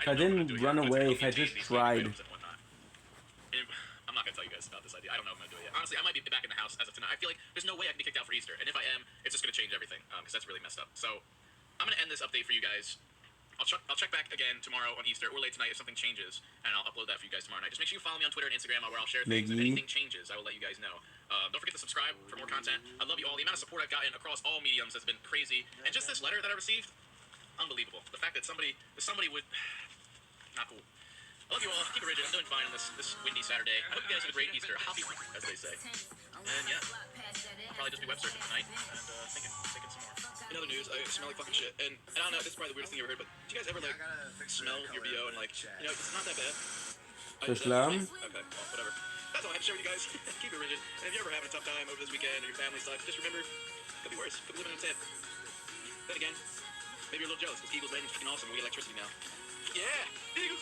If I didn't run away, if I just tried. I'm not gonna tell you guys about this idea. I don't know if I'm gonna do it yet. Honestly, I might be back in the house as of tonight. I feel like there's no way I can be kicked out for Easter, and if I am, it's just gonna change everything because that's really messed up. So I'm gonna end this update for you guys. I'll check back again tomorrow on Easter or late tonight if something changes, and I'll upload that for you guys tomorrow night. Just make sure you follow me on Twitter and Instagram where I'll share things. If anything changes, I will let you guys know. Don't forget to subscribe for more content. I love you all. The amount of support I've gotten across all mediums has been crazy, and just this letter that I received, unbelievable. The fact that somebody would, not cool. I love you all. Keep it rigid. I'm doing fine on this windy Saturday. I hope you guys have a great Easter. Happy, as they say. And yeah, I'll probably just be web surfing tonight and thinking some more. In other news, I smell like fucking shit. And I don't know, this is probably the weirdest thing you ever heard, but do you guys ever like smell your BO and like, you know, it's not that bad? So Slam. Okay, well, whatever. That's all I have to share with you guys. Keep it rigid. And if you're ever having a tough time over this weekend or your family sucks, just remember, it could be worse. Could be living in a tent. Then again, maybe you're a little jealous because Eagles Landing's freaking awesome and we get electricity now. Yeah, Eagles!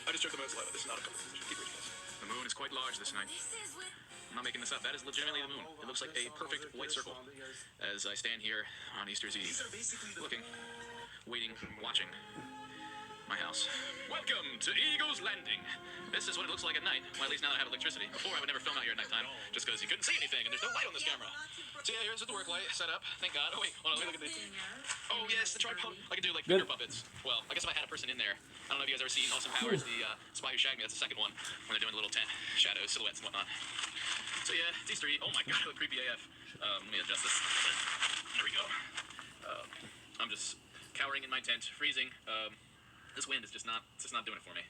I just choked the most alive. This is not a competition. Keep it rigid, guys. The moon is quite large this night. I'm not making this up. That is legitimately the moon. It looks like a perfect white circle as I stand here on Easter's Eve, looking, waiting, watching my house. Welcome to Eagles Landing. This is what it looks like at night. Well, at least now that I have electricity. Before, I would never film out here at nighttime just because you couldn't see anything and there's no light on this camera. So yeah, here's the work light set up. Thank God. Oh wait, hold on, let me look at this. Oh yes, the tripod. I could do like finger puppets. Well, I guess if I had a person in there. I don't know if you guys ever seen Austin Powers, the Spy Who Shagged Me. That's the second one when they're doing the little tent shadows, silhouettes, and whatnot. So yeah, it's Easter Eve. Oh my God, I look creepy AF. Let me adjust this. There we go. I'm just cowering in my tent, freezing. This wind is just not doing it for me.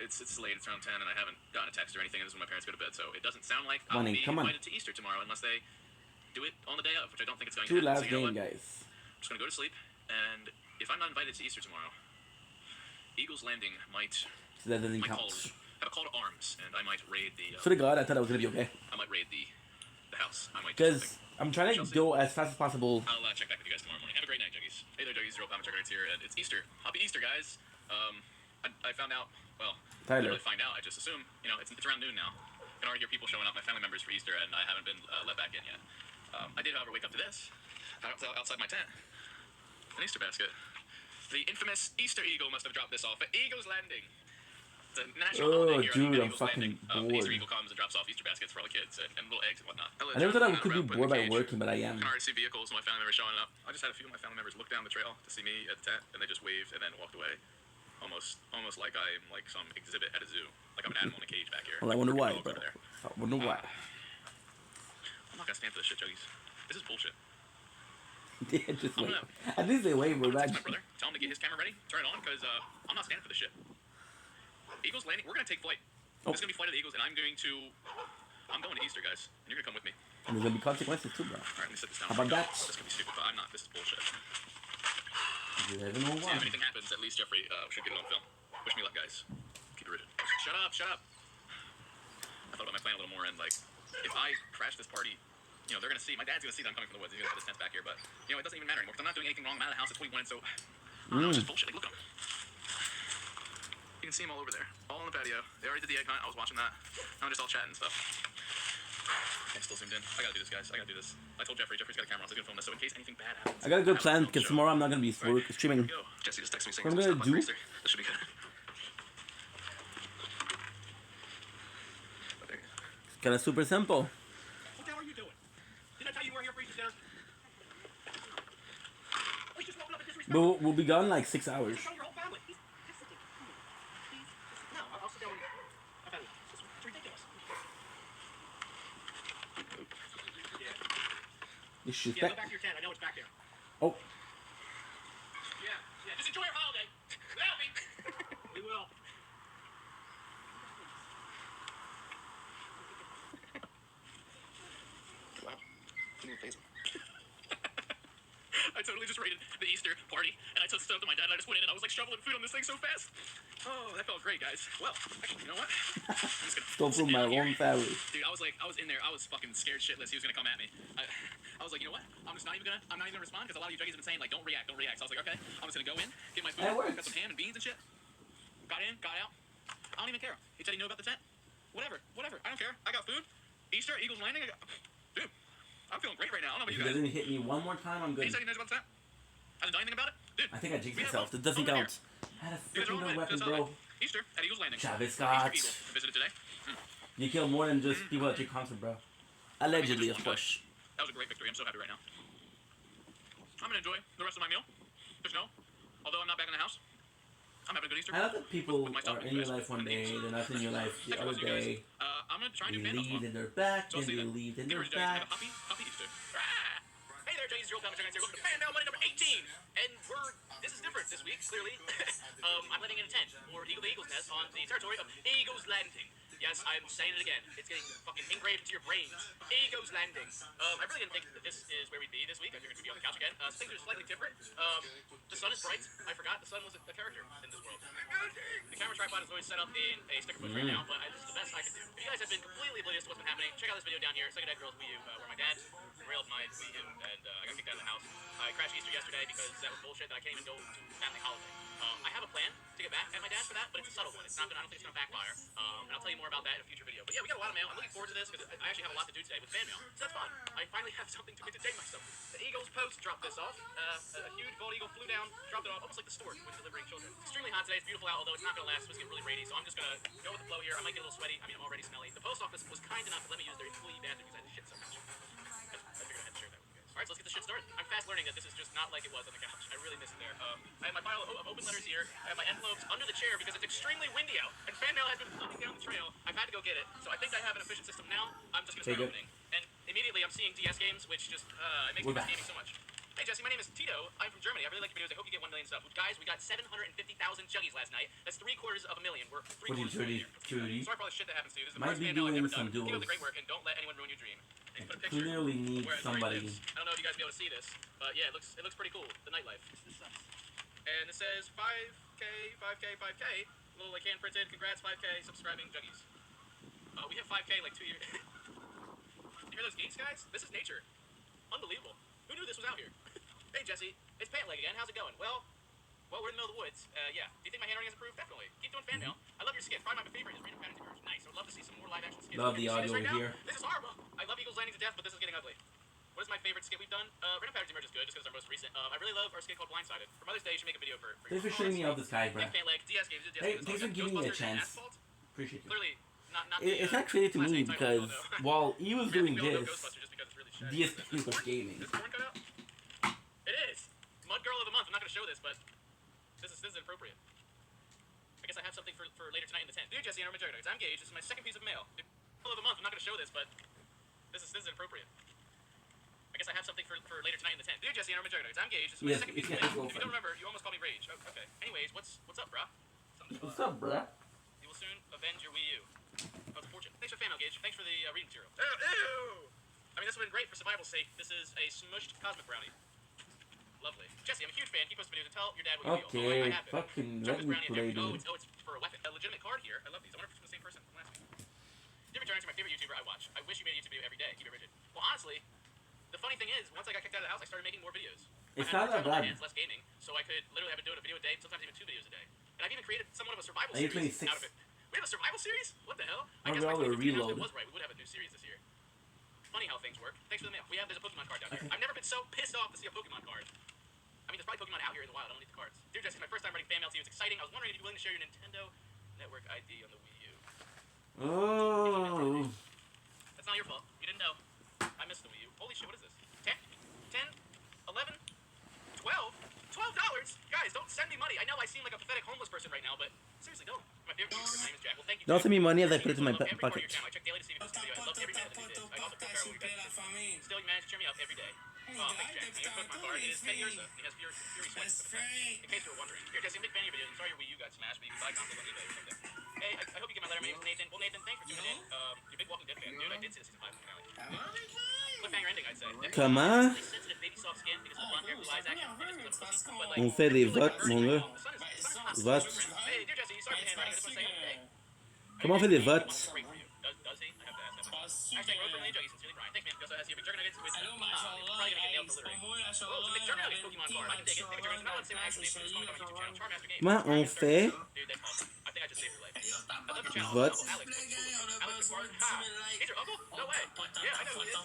It's late, it's around 10, and I haven't gotten a text or anything, and this is when my parents go to bed, so it doesn't sound like I'll be invited to Easter tomorrow unless they do it on the day of, which I don't think it's going to happen. Last game, guys. I'm just going to go to sleep, and if I'm not invited to Easter tomorrow, Eagles Landing might, so that doesn't count. Have a call to arms, and I might raid the... Swear to God, I thought I was going to be okay. I might raid the house. I might because I'm trying to go as fast as possible. I'll check back with you guys tomorrow morning. Have a great night, Juggies. Hey there, Juggies. Zero Common Checkers here, and it's Easter. Happy Easter, guys. I found out, well, I didn't really find out. I just assume, you know, it's around noon now. I can already hear people showing up, my family members for Easter, and I haven't been let back in yet. I did, however, wake up to this outside my tent. An Easter basket. The infamous Easter Eagle must have dropped this off at Eagles Landing. It's a national holiday here at Eagles Landing. Easter Eagle comes and drops off Easter baskets for all the kids and little eggs and whatnot. I never thought I could be bored by working, but I am. I can already see vehicles of my family members showing up. I just had a few of my family members look down the trail to see me at the tent, and they just waved and then walked away. Almost like I'm like some exhibit at a zoo. Like I'm an animal in a cage back here. Well, I wonder why, bro. I wonder why. I'm not gonna stand for this shit, Juggies. This is bullshit. Yeah, just wait. At least they wait, bro. Text my brother, tell him to get his camera ready, turn it on, because I'm not standing for this shit. Eagles Landing, we're gonna take flight. This is gonna be Flight of the Eagles, and I'm going to Easter, guys, and you're gonna come with me. And there's gonna be consequences too, bro. Alright, let me set this down. How about that? This is gonna be stupid, but I'm not. This is bullshit. You never know why. See, if anything happens, at least Jeffrey should get it on film. Wish me luck, guys. Keep it rigid. Shut up, shut up. I thought about my plan a little more, and like, if I crash this party, you know, they're gonna see. My dad's gonna see that I'm coming from the woods. He's gonna put his tent back here, but you know, it doesn't even matter anymore because I'm not doing anything wrong. I'm out of the house at 21, so it's just bullshit. Like, look at them. You can see them all over there, all on the patio. They already did the egg hunt. I was watching that. Now I'm just all chatting and stuff. I'm still zoomed in. I gotta do this, guys. I gotta do this. I told Jeffrey's got a camera. I was gonna film this, so in case anything bad happens. I got a good plan because tomorrow I'm not gonna be streaming. Jesse just texted me saying what I'm gonna do. This should be good. It's kind of super simple. What the hell are you doing? Did I tell you we're here for Easter dinner? We just woke up at this respect. But we'll be gone like 6 hours. Your whole family. No, I'll sit down with you. It's ridiculous. This shit's go back to your tent. I know it's back there. Oh. Yeah. Just enjoy your holiday. Without me. We will. Wow. Didn't even phase him. I totally just raided the Easter party, and I took stuff to my dad, and I just went in, and I was like shoveling food on this thing so fast. Oh, that felt great, guys. Well, actually, you know what? I'm just gonna Stole from my own family. Dude, I was in there, I was fucking scared shitless. He was gonna come at me. I was like, you know what? I'm not even gonna respond because a lot of you juggies have been saying like, don't react. So I was like, okay, I'm just gonna go in, get my food, got some ham and beans and shit. Got in, got out. I don't even care. He said he knew about the tent. Whatever. I don't care. I got food. Easter, Eagles Landing. Dude, I'm feeling great right now. I don't know about you guys. If he doesn't hit me one more time, I'm good. He said he knows about the tent. I didn't know anything about it. Dude, I think I jinxed myself. That doesn't count. I had a freaking good weapon, bro. Easter at Eagles Landing. Travis Scott. Visited today. You killed more than just people at your concert, bro. Allegedly, of course. That was a great victory. I'm so happy right now. I'm gonna enjoy the rest of my meal. Just know, although I'm not back in the house, I'm having a good Easter. I love that people are in your life one day, they're not in your life the other day. I'm gonna try they and do leave and they're back, and they leave and they're back. Happy Easter. Hey there, Jay's Real Family Channel here. Welcome to Fan Mail Money number 18. And this is different this week, clearly. I'm living in a tent, or the Eagle's Nest, on the territory of Eagle's Landing. Yes, I'm saying it again. It's getting fucking engraved into your brains. Eagle's Landing. I really didn't think that this is where we'd be this week. I figured we'd be on the couch again. Things are slightly different. The sun is bright. I forgot the sun was a character in this world. The camera tripod is always set up in a sticker bush right now, but this is the best I can do. If you guys have been completely oblivious to what's been happening, check out this video down here. Second Ed Girls Wii U, where my dad railed my Wii U, and I got kicked out of the house. I crashed Easter yesterday because that was bullshit that I can't even go to family holiday. I have a plan to get back at my dad for that, but it's a subtle one. It's not gonna, I don't think it's gonna backfire. And I'll tell you more about that in a future video. But yeah, we got a lot of mail. I'm looking forward to this because I actually have a lot to do today with fan mail. So that's fun. I finally have something to entertain myself. The Eagles Post dropped this off. A huge bald eagle flew down, dropped it off, almost like the stork when delivering children. It's extremely hot today. It's beautiful out, although it's not gonna last. It's gonna get really rainy, so I'm just gonna go with the flow here. I might get a little sweaty. I mean, I'm already smelly. The post office was kind enough to let me use their employee bathroom because I had to shit so much. I figured I had to share that with you guys. Alright, so let's get this shit started. I'm fast learning that this is just not like it was on the couch. I really miss it there. I have my pile of open letters here. I have my envelopes under the chair because it's extremely windy out. And fan mail has been floating down the trail. I've had to go get it. So I think I have an efficient system now. I'm just going to start opening. And immediately I'm seeing DS games, which just, it makes me miss gaming so much. Hey Jesse, my name is Tito. I'm from Germany. I really like your videos. I hope you get 1 million subs. Guys, we got 750,000 juggies last night. That's 3/4 of a million. We're 3/4 of a million. Sorry for all the shit that happens to you. This is the Might first be fan mail I've doing ever some done. Keep up duels. the great work and don't let anyone ruin your dream. And put a picture Clearly need where he somebody. lives. I don't know if you guys will be able to see this, but yeah, it looks pretty cool. The nightlife. And it says 5K, 5K, 5K. A little like hand printed. Congrats 5K subscribing juggies. We have 5K like 2 years. You hear those geese, guys? This is nature. Unbelievable. Who knew this was out here? Hey Jesse, it's Pant Leg again. How's it going? Well, we're in the middle of the woods. Yeah. Do you think my handwriting has improved? Definitely. Keep doing fan mail. I love your skit. Probably my favorite is Random Pattern Immerse. Nice. I would love to see some more live action skits. Love the Can you see audio this right here. now? This is horrible. I love Eagles Landing to death, but this is getting ugly. What is my favorite skit we've done? Random Pattern Immerse is good just because it's our most recent. I really love our skit called Blindsided. For Mother's Day, you should make a video for Thanks for showing me out this guy, bro. Pant Leg, DS games, DS Hey, games. thanks for giving me a chance. Appreciate you. Clearly, not It's not created to me because while he was doing this, DS was gaming. It is. Mud Girl of the Month. I'm not going to show this, but this is inappropriate. I guess I have something for later tonight in the tent. Dear Jesse and Armin Juggernuggets, I'm engaged. This is my second piece of mail. Girl of the Month. I'm not going to show this, but this is inappropriate. I guess I have something for later tonight in the tent. Dear Jesse and Armin Juggernuggets, I'm engaged. This is my second piece of mail. If you don't remember, you almost called me Rage. Oh, okay. Anyways, what's up, brah? What's up, bruh? You will soon avenge your Wii U. Oh, it's a fortune. Thanks for fan mail, Gage. Thanks for the reading material. Ew! I mean, this would have been great for survival's sake. This is a smushed cosmic brownie. Lovely. Jesse, I'm a huge fan. Keep posting videos and tell your dad what you feel. Okay, I have been. fucking Surface let me brownie and play, everything. dude. It's for a weapon. A legitimate card here. I love these. I wonder if it's from the same person from last week. Different Journeys are my favorite YouTuber I watch. I wish you made a YouTube video every day. Keep it rigid. Well, honestly, the funny thing is, once I got kicked out of the house, I started making more videos. It's I not had that more time on my bad. hands, less gaming, so I could literally have been doing a video a day, sometimes even 2 videos a day. And I've even created somewhat of a survival I need series 26. out of it. We have a survival series? What the hell? I I'll guess be my able to point of view reload. was right. We would have a new series this year. Funny how things work. Thanks for the mail. There's a Pokemon card down here. I've never been so pissed off to see a Pokemon card. I mean, there's probably Pokemon out here in the wild. I don't need the cards. Dear Jesse, it's my first time writing fan mail to you. It's exciting. I was wondering if you'd be willing to share your Nintendo Network ID on the Wii U. Oh. That's not your fault. You didn't know. I missed the Wii U. Holy shit, what is this? 10? 10? 11? 12? $12? Guys, don't send me money. I know I seem like a pathetic homeless person right now, but seriously, don't. My favorite YouTuber, my name is Jack. Well, thank you. Don't send me money as I put it in my Every part of pocket. your channel. I check daily to see if you post a video. I love every minute that you did. I also compare what you guys do. Still, you manage to cheer me up every day. Oh, thanks, Jack. And your Pokemon card is 10 years old. It has Fury Swipes. In case you were wondering. Here, Jesse, I'm a big fan of your videos. I'm sorry your Wii U got smashed, but you can buy consoles on eBay or something. Hey, I hope you get my letter. My name is Nathan. Well, Nathan, thanks for tuning in. You're a big Walking Dead fan. Dude, I did see the season 5 finale. Cliffhanger ending, I'd say. Comment? Sensitive baby soft skin because of the blonde hair, blue eyes, action. But like, On fait des votes, mon gars. Vote. hey, dear Jesse, sorry for the handwriting. I just want to say hey. Comment on fait des votes? Does he? I have to ask that. Hashtag road for Lane Juggies, sincerely Brian. Thanks, man. He also has here big Juggernuggets with it's probably gonna get nailed for littering. Oh, it's a big Juggernuggets Pokemon card. I can dig it. Big Juggernuggets. Not on the same actual name, but it's going on my YouTube channel. Charmaster Games. Comment on fait? Dude, that's awesome. I think I just saved your life. I love your channel. Vote. Alex McFarland. Ha! He's your uncle? No way. Yeah, I know who it is.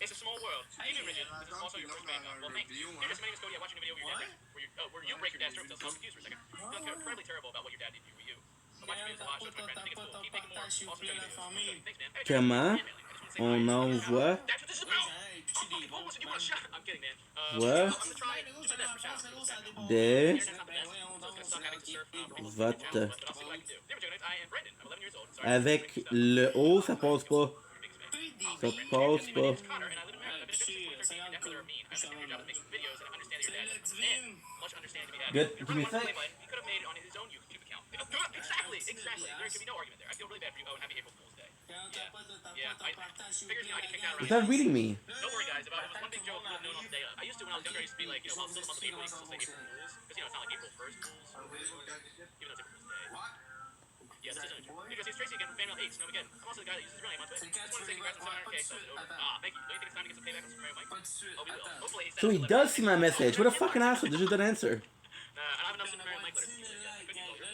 It's a small world. You do, Rigid. This is also your first fan. Well, thanks. Dear Jesse, my name is Cody. I watched a video of your dad where you break your dad's throat. So I was confused for a second. I feel incredibly terrible about what your dad did to you. Were you? I watch your videos a lot. Show it to my friends. I think it's cool. Keep making more. Also, show your videos. Thanks, man. Hey, Comment on envoie? that's what this is about. You want a shot? I'm kidding, man. Ouais. I'm gonna try it. Just a test for shout out. Des Internet's not the best, so it's gonna suck having to surf for votes. but I'll see what I can do. Dear Juggernuggets, I am Brendan. I'm 11 years old. Sorry. Avec le haut, ça passe pas. Ça passe pas. Connor, and I live in Maryland. I've been a good since 2013. Your dad brother are mean. I understand your job is making videos, and I understand that your dad is a man. Much understanding to be had. Good. You Give me a really wanted to sec. play, but you could have exactly. There can be no argument there. I feel really bad for you. Oh, and happy April Fool's Day. Yeah. I figured, I get kicked out around. It's not reading me. Don't worry, guys. About it was one big joke known on the day. I used to, when I was younger, I used to be like, well, it's still the month of April, you can still say April Fools. Because, it's not like April 1st Fools. Even though it's April Fool's Day. Yeah, this isn't a joke. Hey, Jesse, it's Tracy again from Fan Mail 8. Snow again. I'm also the guy that uses his real name on Twitter. Just want to say congrats on 700K subs. Over. Thank you. Don't you think it's time to get some payback on Super Mario Mike? Oh, we will. Hopefully, So he does see my message. What a fucking asshole. There's just an answer. I don't have enough Super Mario Mike letters to use it yet. I couldn't use all yours.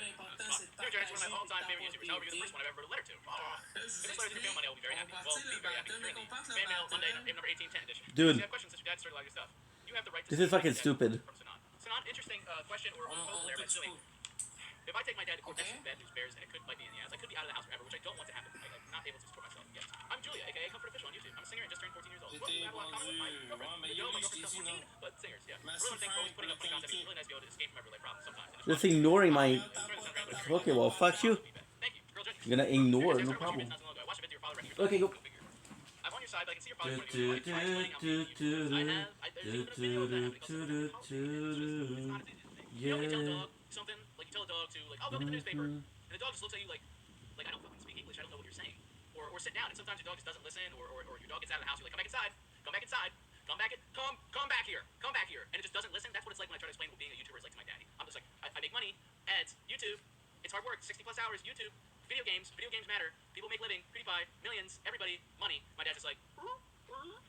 Never Giants, one of my all-time favorite YouTubers. However, you're the first one I've ever wrote a letter to. If this letter's in your mail Monday, I'll be very happy. Well, be very happy. Currently, Fan Mail Monday, number 1810 edition. Dude. If you have questions since your dad started a lot of your stuff, you have the right to. This is fucking stupid. From Sanan. Sanan, interesting question or proposal there, but silly. If I take my dad to court next week, bad news bears, and it could bite me in the ass, I could be out of the house forever, which I don't want to happen. I'm not able to support myself yet. I'm Julia, aka Comfort Official on YouTube. I'm a singer and just turned 14 years old. Well, I have a lot in common with my girlfriend. Yo, my girlfriend's still 14, but singers, yeah. I really want to thank for always putting up funny content. It's really nice to be able to escape from my real life problems sometimes. Just ignoring my... Okay, well, fuck you. Thank you. Girl, You're gonna ignore, no problem. Okay, go. I'm on your side, but I can see your father's point of view. Like, try explaining how many YouTubers I have. There's even a video of that. You know, you tell a dog something, like you tell a dog to, like, oh, go get the newspaper. And the dog just looks at you like I don't fucking speak English, I don't know what you're saying. Or sit down, and sometimes your dog just doesn't listen, or your dog gets out of the house, you're like, come back inside, come back inside, come back here, and it just doesn't listen. That's what it's like when I try to explain what being a YouTuber is like to my daddy. I'm just like, I make money, ads, YouTube, it's hard work, 60 plus hours, YouTube, video games matter, people make living, PewDiePie, millions, everybody, money. My dad's just like,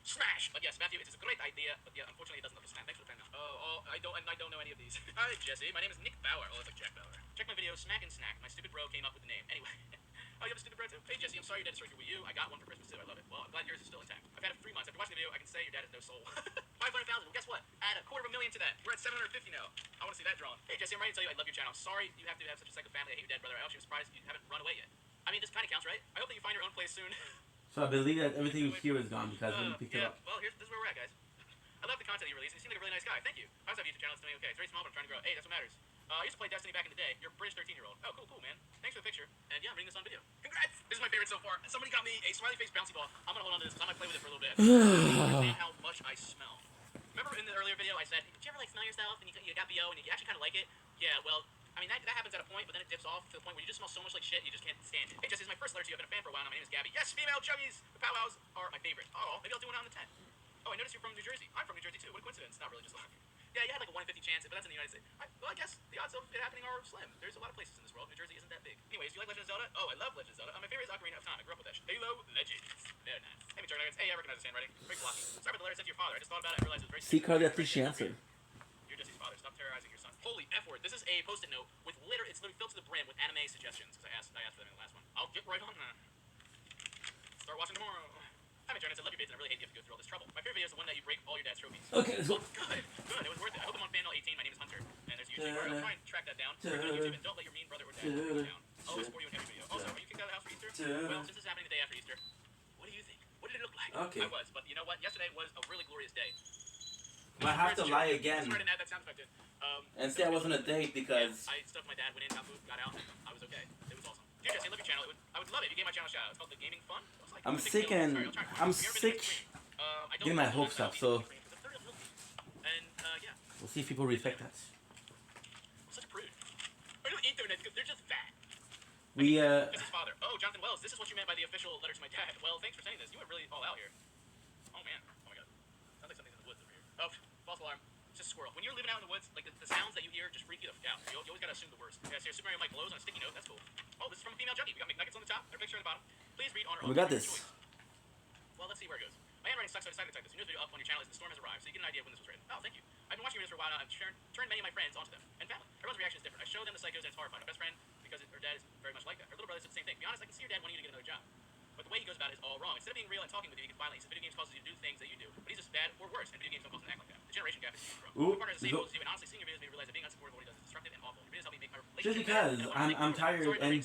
smash! But yes, Matthew, it is a great idea, but yeah, unfortunately it doesn't understand. Thanks for the fan mail. I don't know any of these. Hi, Jesse. My name is Nick Bauer. Oh, it's like Jack Bauer. Check my video, Smack and Snack. My stupid bro came up with the name. Anyway. Oh, you have a stupid bro too? Hey, Jesse, I'm sorry your dad destroyed your Wii U. I got one for Christmas too. I love it. Well, I'm glad yours is still intact. I've had it for 3 months. After watching the video, I can say your dad has no soul. 500,000. Well, guess what? Add a $250,000 to that. We're at 750 now. I want to see that drawn. Hey, Jesse, I'm ready to tell you I love your channel. I'm sorry you have to have such a psycho family. I hate your dead brother. I actually was surprised you haven't run away yet. I mean, this kind of counts, right? I hope that you find your own place soon. So I believe that everything here is gone because we picked it up. Well, this is where we're at, guys. I love the content you release. You seem like a really nice guy. Thank you. I also have a YouTube channel. It's doing okay. It's very small, but I'm trying to grow. Hey, that's what matters. I used to play Destiny back in the day. You're a British 13-year-old. Oh, cool, man. Thanks for the picture. And yeah, I'm reading this on video. Congrats! This is my favorite so far. Somebody got me a smiley face bouncy ball. I'm gonna hold on to this because I might play with it for a little bit. Understand how much I smell. Remember in the earlier video I said, did you ever like smell yourself and you got BO and you actually kind of like it? Yeah, well, I mean, that happens at a point, but then it dips off to the point where you just smell so much like shit, you just can't stand it. Hey, Jesse, this is my first letter to you. I've been a fan for a while now. My name is Gabby. Yes, female chuggies! The powwows are my favorite. Oh, maybe I'll do one on the 10. Oh, I noticed you're from New Jersey. I'm from New Jersey too. What a coincidence. Not really, just luck. Yeah, you had like a 1 in 50 chance, but that's in the United States. Well, I guess the odds of it happening are slim. There's a lot of places in this world. New Jersey isn't that big. Anyways, do you like Legend of Zelda? Oh, I love Legend of Zelda. My favorite is Ocarina of Time. I grew up with that shit. Halo Legends. Very nice. Hey, Mr. Nuggets. Hey, I recognize this handwriting. Very blocky. Sorry about the letter sent to your father. I just thought about it. I realized it was very... See, Carly, that's the answer. You're Jesse's father. Stop terrorizing your son. Holy F word. This is a post-it note with it's literally filled to the brim with anime suggestions, because I asked for them in the last one. I'll get right on that. Start watching tomorrow. Hi, Mr. Nuggets. I love your vids, and I really hate you have to go through all this trouble. My favorite video is the one that you break all your dad's trophies. Okay, let's go. Good. It was worth it. I hope I'm on Fanmail 18. My name is Hunter. And there's a YouTube. I'll try and track that down. YouTube, and don't let your mean brother or dad pull you down. I'll always support you in every video. Also, are you kicked out of the house for Easter? Well, since this is happening the day after Easter, what do you think? What did it look like? Okay. I was, but you know what? Yesterday was a really glorious day. I have to lie again. That sound effect in. And say I wasn't a date because... I stuck my dad, went in, got moved, got out, and I was okay. It was awesome. Dude, Jesse, I love your channel. I would love it if you gave my channel a shout out. It's called The Gaming Fun. Like, I'm sick getting my hopes up, so... Yeah. We'll see if people respect that. I'm such a prude. I don't eat donuts because they're just fat. We, This is father. Oh, Jonathan Wells, this is what you meant by the official letter to my dad. Well, thanks for saying this. You went really all out here. Oh, man. Oh, my God. Sounds like something's in the woods over here. Oh, false alarm. It's just a squirrel. When you're living out in the woods, like, the sounds that you hear just freak you the f out. You always gotta assume the worst. Yeah, so Super Mario Mike glows on a sticky note. That's cool. Oh, this is from a female junkie. We got McNuggets on the top. Their picture on the bottom. Please read on our we got this. choice. Well, let's see where it goes. My handwriting sucks, so I decided to type this. Your news video up on your channel is The Storm Has Arrived, so you get an idea of when this was written. Oh, thank you. I've been watching your videos for a while now. I've turned many of my friends onto them. And family. Everyone's reaction is different. I show them the psychos and it's horrifying. My best friend, because her dad is very much like that. Her little brother said the same thing. To be honest, I can see your dad wanting you to get another job. But the way he goes about it is all wrong. Instead of being real and talking with you, he gets violent. He says video games causes you to do things that you do. But he's just bad or worse, and video games don't cause him to act like that. The generation gap is huge, bro. My partner has the same goals as you, and honestly, seeing your videos made me realize that being unsupportive of what he does is destructive and awful. Your videos help me make my relationship just because I'm tired, and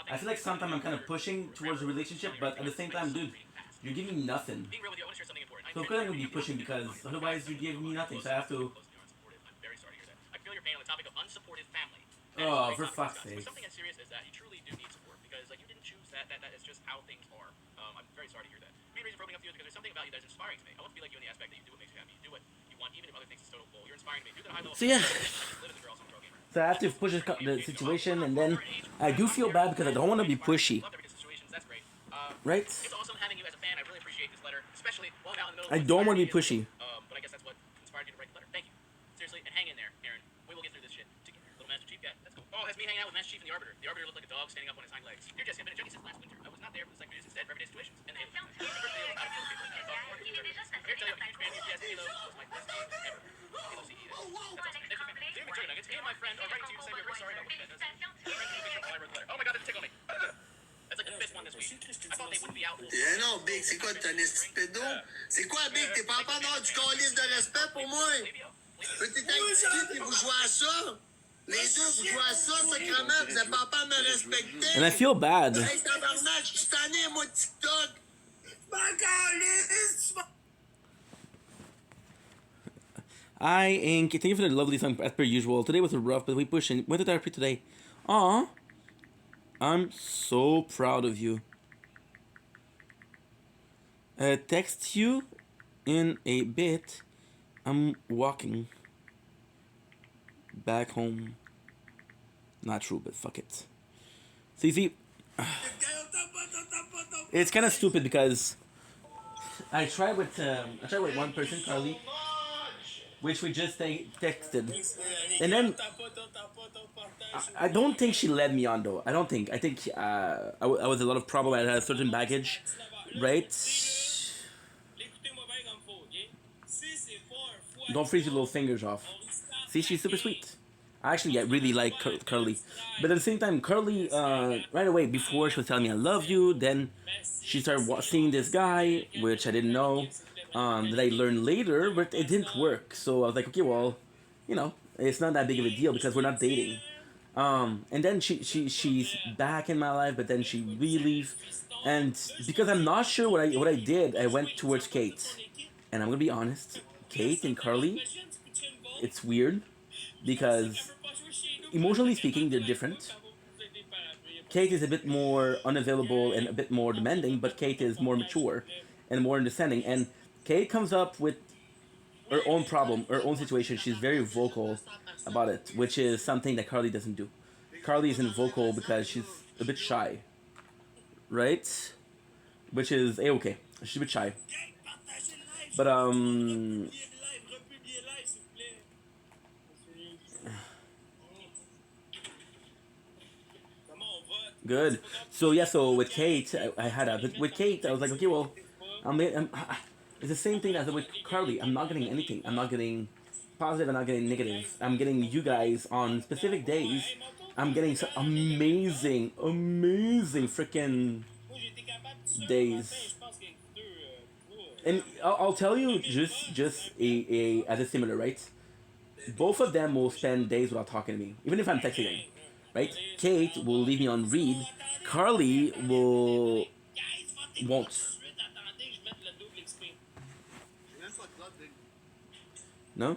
I feel like sometimes I'm kind of pushing towards a relationship, but at the same time, dude, you're giving me nothing. Being real with you, I want to share something important. So of course I'm going to be pushing because otherwise you're giving me nothing, so I have to... I'm very sorry to hear that. I feel your pain on the topic of unsupportive family. Oh, for fuck's sake. But something as serious as that, you truly do need support because like you didn't choose that. That is just how things are. I'm very sorry to hear that. The main reason for opening up to you is because there's something about you that is inspiring to me. I want to be like you in the aspect that you do what makes you happy. You do what you want, even if other things is total bull. You're inspiring to me. Do that high level. So yeah. Live as a girl, so I'm a pro gamer. So I have to push the situation, and then I do feel bad because I don't want to be pushy. Right? It's awesome having you as a fan. I really appreciate this letter, especially while I'm out in the middle I of don't want to be pushy. But I guess that's what inspired you to write the letter. Thank you. Seriously, and hang in there, Aaron. We will get through this shit together. Little Master Chief guy. That's cool. Oh, that's me hanging out with Master Chief and the Arbiter. The Arbiter looked like a dog standing up on his hind legs. You're just been a junkie since last winter. I was not there for the segment instead for everyday situations. And the Halo. Here, tell you a huge fan of PTS Halo was my best game ever. Halo CE. That's awesome. Thanks for Dear McTurgan Nuggets, me and my friend are writing to you to say we're very sorry about what we said. Oh my god, it tick on me. That's like the fifth one this week. I thought they wouldn't be out. Eh non, Big, c'est quoi, t'es un esti de pédo? C'est quoi, Big, t'es pas capable d'avoir du calice de respect pour moi? Petit petit, puis vous jouez à ça? Les deux, vous jouez à ça, sacrément, vous êtes pas capable de me respecter? And I feel bad. Hey, tabarnak, je suis tanné, moi, de TikTok! Ma calice! I ain't. Thank you for the lovely song as per usual. Today was rough, but we pushing. Went to therapy today. Aw. I'm so proud of you. Text you in a bit. I'm walking back home. Not true, but fuck it. So you see, it's kind of stupid because I tried with one person, Carly, which we just texted, and then I don't think she led me on though. I don't think. I think I was a lot of problem. I had a certain baggage, right? Don't freeze your little fingers off. See, she's super sweet. I actually really like Curly, but at the same time, Curly right away before she was telling me I love you, then she started seeing this guy, which I didn't know. That I learned later, but it didn't work. So I was like, okay, well, you know, it's not that big of a deal because we're not dating. And then she's back in my life, but then she leaves, and because I'm not sure what I did, I went towards Kate, and I'm gonna be honest, Kate and Carly, it's weird because emotionally speaking, they're different. Kate is a bit more unavailable and a bit more demanding, but Kate is more mature and more understanding. And Kate comes up with her own problem, her own situation. She's very vocal about it, which is something that Carly doesn't do. Carly isn't vocal because she's a bit shy, right? Which is okay. She's a bit shy, but good. So yeah, so with Kate, I had with Kate, I was like, okay, well, it's the same thing as with Carly. I'm not getting anything. I'm not getting positive. I'm not getting negative. I'm getting you guys on specific days. I'm getting some amazing freaking days. And I'll tell you just a as a similar, right? Both of them will spend days without talking to me, even if I'm texting them. Right? Kate will leave me on read. Carly won't. No?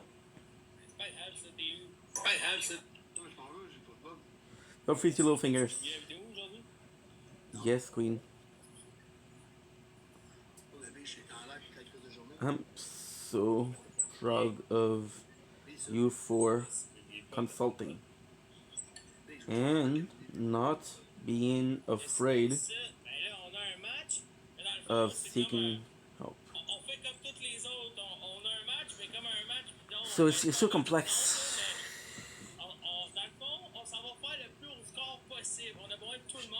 Don't freeze your little fingers. Yes, queen. I'm so proud of you for consulting and not being afraid of seeking help. So it's so complex.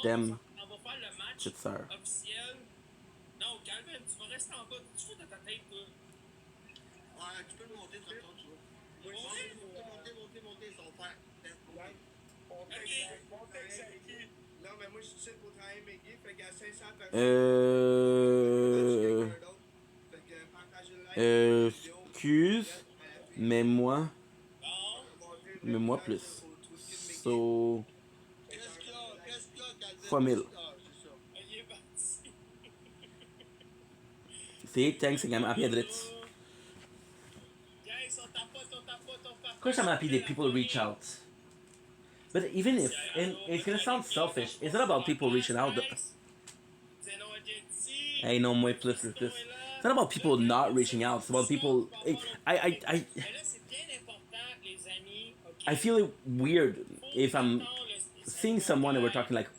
Them, petite sœur. Excuse, mais moi plus. So, fois 1000. See, thanks again. I'm happy I did it. Of course I'm happy that people reach out. But even if, and it's gonna sound selfish, it's not about people reaching out. Hey, no more plus. It's not about people not reaching out. It's about people. I I feel it weird if I'm seeing someone and we're talking like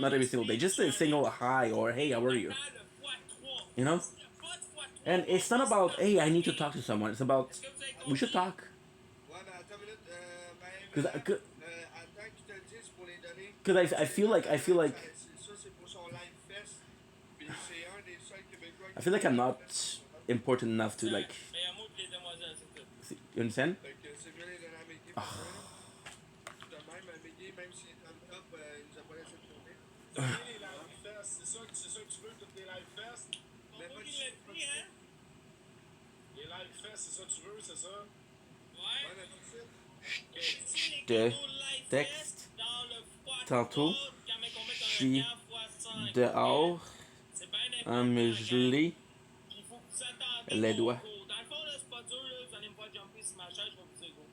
not every single day, just a single hi or hey, how are you? You know? And it's not about hey, I need to talk to someone. It's about we should talk. Ouais, mais attends une minute. Cause, Attends que tu te le dises pour les données. cause I feel like Ça, c'est pour son live fest. Puis c'est un des seuls Québécois I qui feel like I'm fait not important enough to like. You understand? Fait que c'est bien les données à Miggy pour toi, là. De même, Miggy, même s'il est on top, il nous a pas laissé de tourner. C'est bien les live fest. C'est ça que tu veux, toutes les live fest. Mais pas hein? Les live fest, c'est ça que tu veux, c'est ça? Ouais, mais tout de suite. Je te texte tantôt. Je suis dehors à me geler les doigts. Dans le fond, là, c'est pas dur, là. Vous allez me voir jumper sur ma chaise, je vais vous dire go.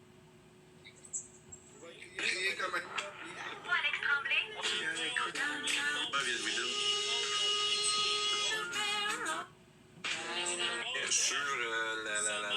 Tu vas crier comme un. Toi, Alex Tremblay. Sur la.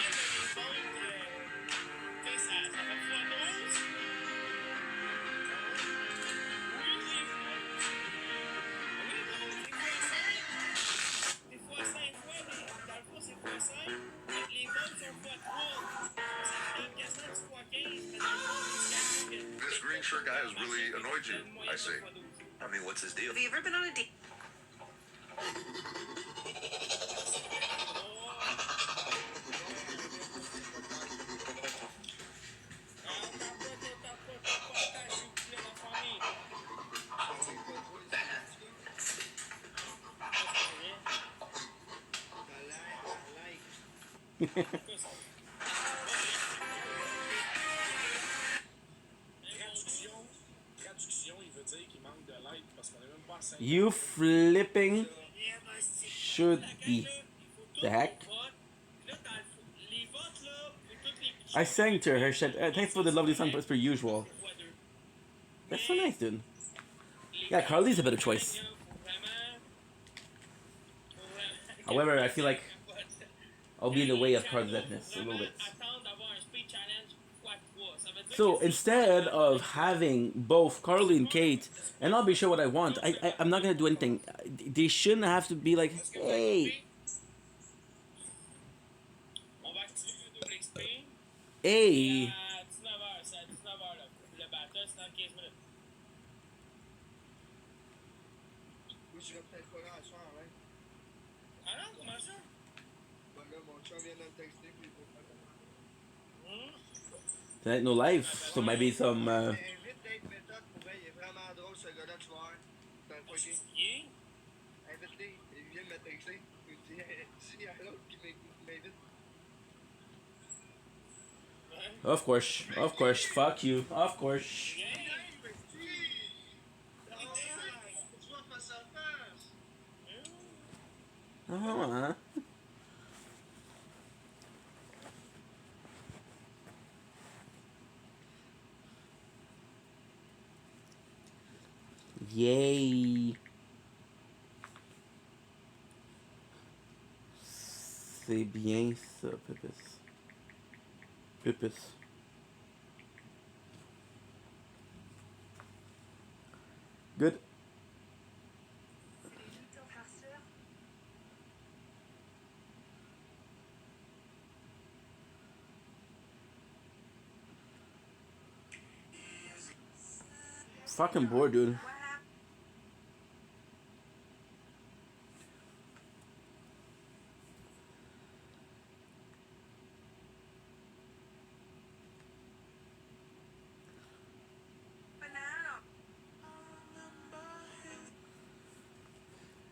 This green shirt guy has really annoyed you, I see. I mean, what's his deal? Have you ever been on a date? You flipping should be. The heck? I sang to her. She said, thanks for the lovely song, as per usual. That's so nice, dude. Yeah, Carly's a better choice. However, I feel like I'll be in the way of Carly's epicness a little bit. So instead of having both Carly and Kate, and I'll be sure what I want, I'm not gonna do anything. They shouldn't have to be like, hey. Hey. Tonight no live, so maybe some. Of course, fuck you, of course. Yay. C'est bien ça, Pépis. Pépis. Good. Fucking bored, dude.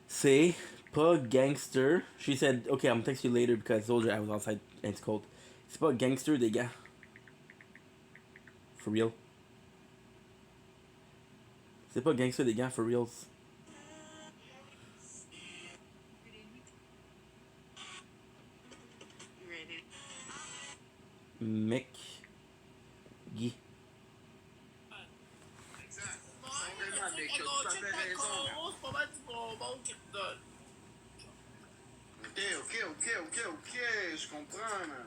C'est pas gangster. She said, okay, I'm gonna text you later because I told you I was outside and it's cold. C'est pas gangster, les gars. For real. C'est pas gangster, les gars, for reals. Mec. Guy. Ok, je comprends, man.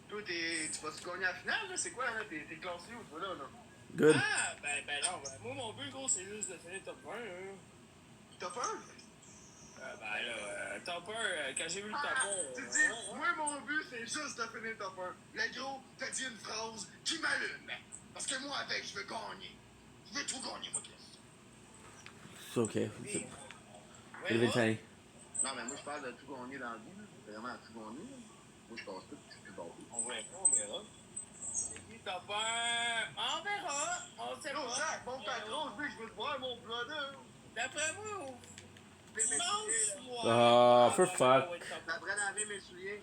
Toi, tu vas-tu gagner à la finale, là? C'est quoi, là? T'es classé où, toi, là? Good. Ah, ben non, moi, mon but, gros, c'est juste de finir top 1, hein. Top 1? Ben là, top 1, quand j'ai vu le top 1... Tu dis, moi, mon but, c'est juste de finir top 1. Le gros, t'as dit une phrase qui m'allume. Parce que moi, avec, je veux gagner. Je veux tout gagner, moi, Chris. C'est ok. C'est funny. Non, mais moi, je parle de tout gagner dans la vie, là. Vraiment, à tout gagner, là. Moi, je passe tout, puis c'est plus bon. On verra. C'est qui top 1? On verra. On sait pas. Zach, mon patron, je veux te voir, mon brother. D'après moi, dimanche soir... Oh, for fuck. D'après laver mes souliers.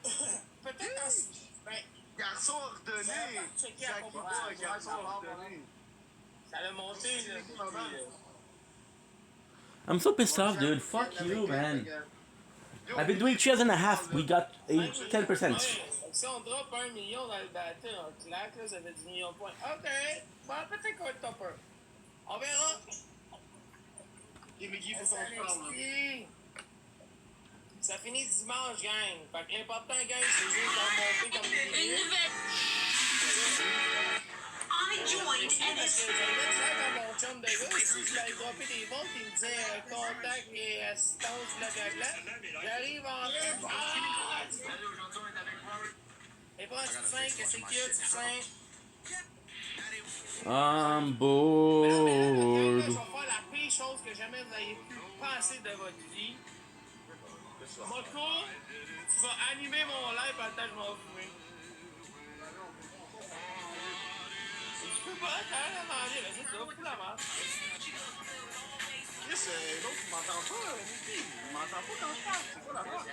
Peut-être ben, garçon ordonné. Zach, pas garçon ordonné. Ça l'a monté, là. I'm so pissed off, dude. Fuck you, man. I've been doing 3.5. We got 10%. Si on drop 1 million dans le battle en claque, là, ça fait 10 millions de points. OK. Bon, peut-être qu'on va être top 1. On verra. Et Miggy, faut qu'on se parle. Ça finit dimanche, gang. Fait que l'important, gang, c'est juste d'en monter comme des minutes. I joined Parce que j'avais dit à mon chum de gars, si je l'avais droppé des votes, il me disait contact et assistance, blablabla. J'arrive en et pas un petit 5, qu'est-ce qu'il y a, petit 5? I'm Je bored. vais faire la pire chose que jamais vous avez pu penser de votre vie. Moto, tu vas animer mon live pendant que je m'en fous. Je peux pas, quand même, à manger, là, c'est ça, fous la merde. Chris, l'autre, il m'entend pas, Nicky. Il m'entend pas quand je parle. C'est quoi la merde?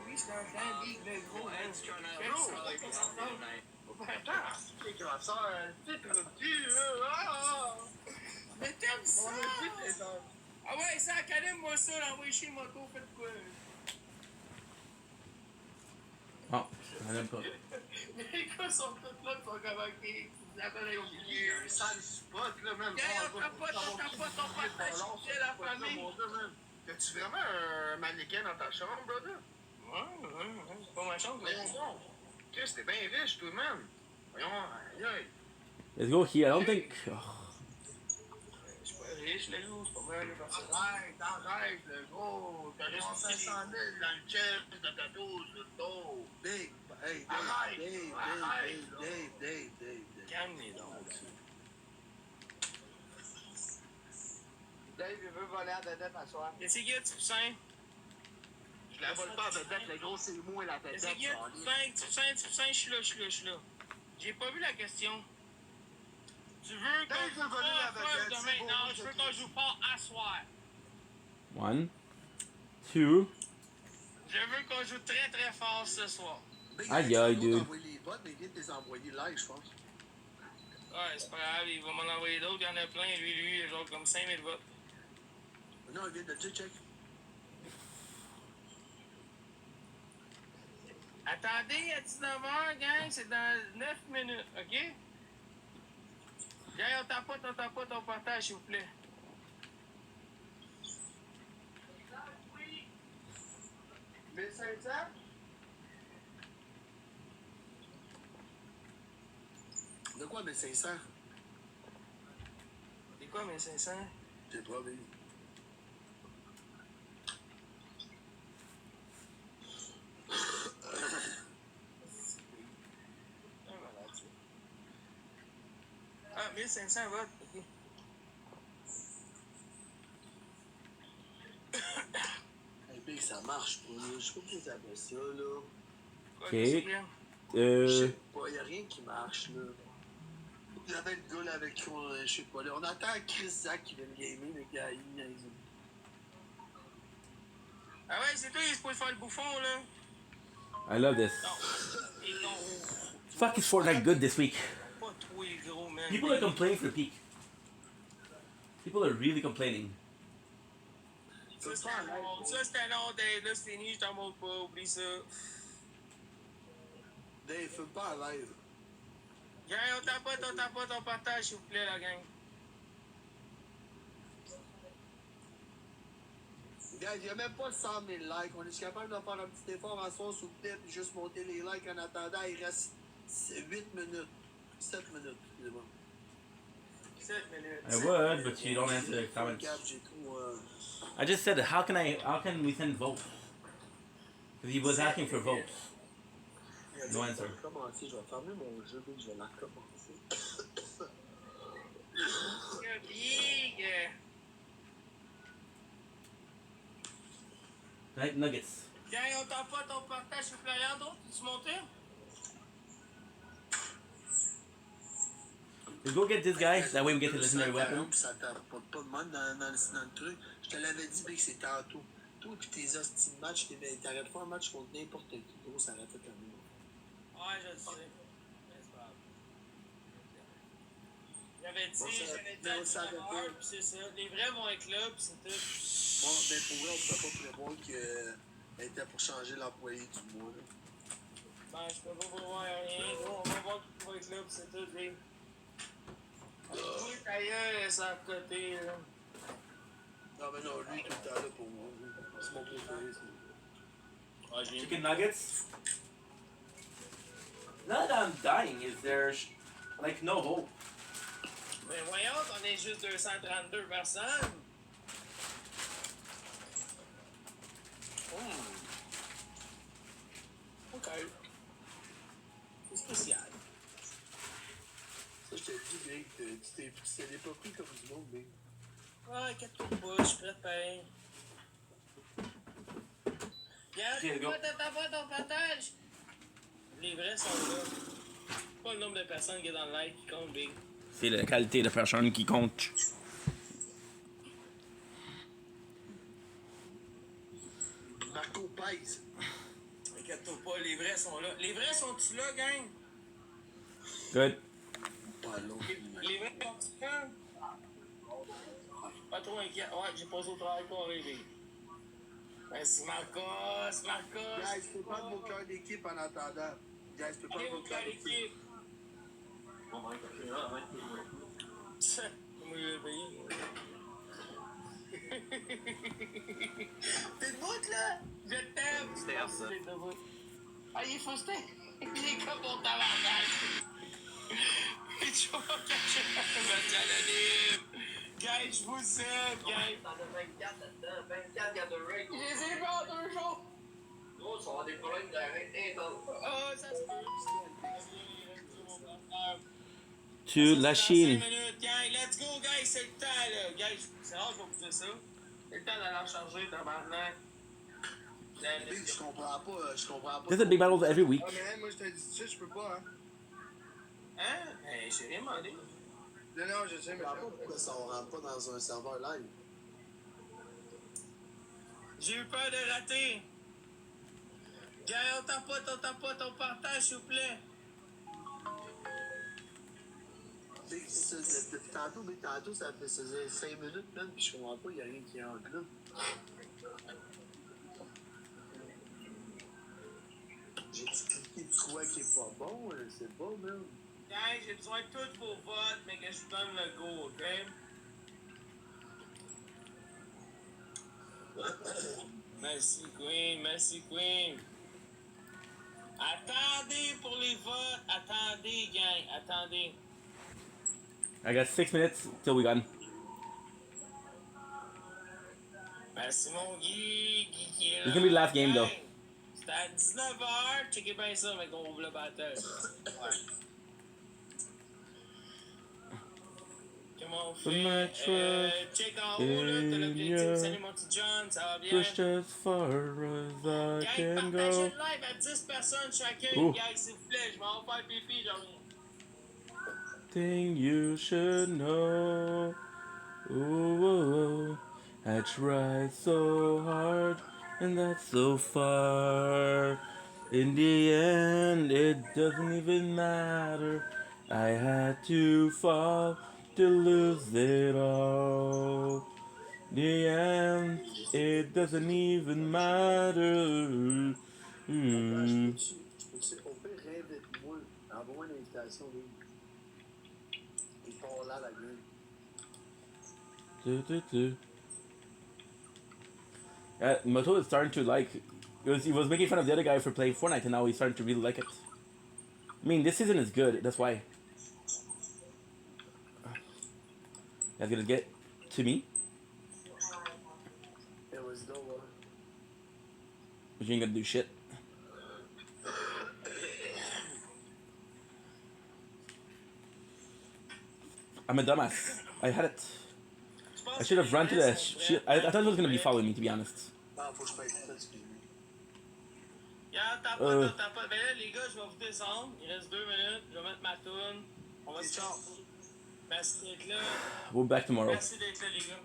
Oui, je suis un fan big, le gros, hein. Attends, c'est grasseur, c'est trop dur, Mais t'aimes ça! Ah ouais, ça, calme-moi ça, l'envoyer chez Moto, faites quoi? Oh, I n'aime pas. Mais les gars sont tous là, ils sont comme avec des appels avec Il y a un sale spot, là, même. Gagne, on tapote ton partage, c'est la famille. T'as-tu vraiment un mannequin dans ta chambre, brother? Ouais, c'est pas ma chambre. Voyons donc. Chris, t'es bien riche, tout le même. Voyons, aïe. Let's go here. I don't think. Oh. Je suis pas riche, le gros, c'est pas mal, le personne. Arrête, le gros. T'as laissé 500 000 dans le chest de ta douce, le dos. Dave, hey, Dave. Calme-les donc. Dave, il veut voler à Vedette à soir. Qu'est-ce qu'il y a, tu poussin? Je la vole pas à Vedette, le gros, c'est moi la Vedette. Qu'est-ce qu'il y a, tu poussin, je suis là. J'ai pas vu la question. Tu veux qu'on joue fort de maintenant? Je veux qu'on joue fort à soir. 1, 2. Je veux qu'on joue très très fort ce soir. Aïe aïe, dude. envoyer les bottes, mais il vient de les envoyer live, je pense. Ouais, c'est pas grave, il va m'en envoyer d'autres, il y en a plein, lui, genre comme 5000 votes. Non, il vient de check. Attendez, à 19h, gang, c'est dans 9 minutes, ok? Gang, on tapote, on partage, s'il vous plaît. Oui. 1500? De quoi 1500? C'est quoi 1500? C'est toi, baby. Ah, 1500 votes, ok. Hey, Big, ça marche pas, là. Je sais pas pourquoi tu appelles ça, là. Ok. Je sais pas, y'a rien qui marche, là. Il y avait le gars là avec qui on, je sais pas, là. On attend Chris Zach qui vient de gamer, le gars, il niaise. Ah ouais, c'est toi qui est supposé faire le bouffon, là. I love this. Fuck is Fortnite good this week? Pas trop gros, man. People are complaining for peak. People are really complaining. Ça, c'était long, Dave. Là, c'est fini, je t'en montre pas. Oublie ça. Dave, fais pas en live. Gang, on tapote, on partage, s'il vous plaît, la gang. Gars, il y a même pas 100 000 likes. On est capable de faire un petit effort à soir, s'il vous plaît, puis juste monter les likes en attendant. Il reste C'est 8 minutes. 7 minutes, c'est bon. 7 minutes. I would, but you don't answer the comments. J'ai trop. I just said, how can we send votes? Because he was asking for votes. No answer. Je vais recommencer, je vais fermer mon jeu, puis je vais la recommencer. Night Nuggets. Gang, on t'en pas ton partage sur Florian, d'autres? Tu montais? Let's go get this guy, that way we get the legendary weapon. Ça t'apporte pas de mal dans le truc. Je te l'avais dit, Big, c'est tantôt. Toi, pis tes hosties de match, t'arrêtes pas un match contre n'importe qui. Gros, ça arrête quand même. Ouais, je le sais. Mais c'est pas grave. J'avais dit à l'heure, pis c'est ça. Les vrais vont être là, pis c'est tout. Bon, ben pour vrai, on peut pas prévoir qu'elle était pour changer l'employé du mois. Là. Ben, je peux pas prévoir rien. Gros, on va voir qui va être là, pis c'est tout, Big. Oui, d'ailleurs, c'est à côté, là. Non, mais non, lui, tout le temps là pour moi. C'est mon préféré, ça. Chicken nuggets? Now that I'm dying, is there like no hope? Mais voyons qu'on est juste 232 personnes. Ok. C'est spécial. Ça, je te dis, Big, tu t'es pas pris comme du monde, Big. Ouais, inquiète-toi pas, je suis prêt pareil. Regarde, t'as pas ton partage. Les vrais sont là. Pas le nombre de personnes qui est dans le live qui compte, Big. C'est la qualité de personne qui compte. Marco pèse. Inquiète-toi pas, les vrais sont là. Les vrais sont-tu là, gang? Good. Pas l'autre. Les vrais sont-tu là? Pas trop inquiet. Ouais, j'ai posé au travail pour arriver. Merci Marcos. Guys, je peux prendre vos cœurs d'équipe en attendant. Guys, je peux prendre vos cœurs d'équipe. Comment il est payé? T'es debout, là? Je t'aime. C'était à ça. Ah, il est frustré. Il est comme mon tabarnak. Tu vas pas cacher un anonyme. Guys, je vous aime, guys. T'en as 24 là-dedans. 24 Gathering. Je les ai vus en 2 jours. Gros, tu vas avoir des problèmes d'arrêt intense. Ah, ça se peut. To la Chine. 5 minutes, guys. Let's go, guys. C'est le temps, là. Guys, c'est rare que je vais vous dire ça. C'est le temps d'aller en charger, tabarnak. Big, je comprends pas. There's a big battles every week. Ah, mais moi, je t'ai dit ça, je peux pas, hein. Hein? Hey, j'ai rien demandé. Non, je sais, mais je comprends pas pourquoi ça on rentre pas dans un serveur live. J'ai eu peur de rater. Gars, on tapote ton partage, s'il vous plaît. Depuis tantôt, ça faisait 5 minutes, même, puis je comprends pas, il n'y a rien qui est en groupe. J'ai-tu cliqué de quoi qui est pas bon? C'est pas, même. Guys, j'ai besoin de tous vos votes, mais que je vous donne le go, OK? Merci, Queen. Attendez pour les votes. Attendez, gang. Attendez. I got 6 minutes till we got. Merci, mon Guy. It's gonna be the last game, though. C'est à 19h. Checkez bien ça, mais qu'on ouvre le batteur. Ouais. Comment on fait? Check en haut, là. T'as l'objectif. Salut, mon petit John. Ça va bien? Pushed as far as I Gang, can partagez go. le live à 10 personnes chacun. Ooh. Guys, s'il vous plaît. Je m'en vais faire pipi, j'en reviens. Thing you should know. Ooh, I tried so hard, and that's so far. In the end, it doesn't even matter. I had to fall to lose it all. The end, it doesn't even matter. On peut rêver de moi. Envoie une invitation, oui. Ils font là la gueule. Moto is starting to like. He was making fun of the other guy for playing Fortnite, and now he's starting to really like it. I mean, this season is good. That's why. That's gonna get to me. It was no one. But you ain't gonna do shit. I'm a dumbass. I had it. I should have run to the shit. I thought it was gonna be following me, to be honest. Ah, faut que je paye. Excuse-moi. Yeah, t'as pas. Ben là, les gars, je vais vous descendre. Il reste 2 minutes. Je vais mettre ma toune. On va se faire. Merci d'être là. We'll be back tomorrow. Merci d'être là, les gars.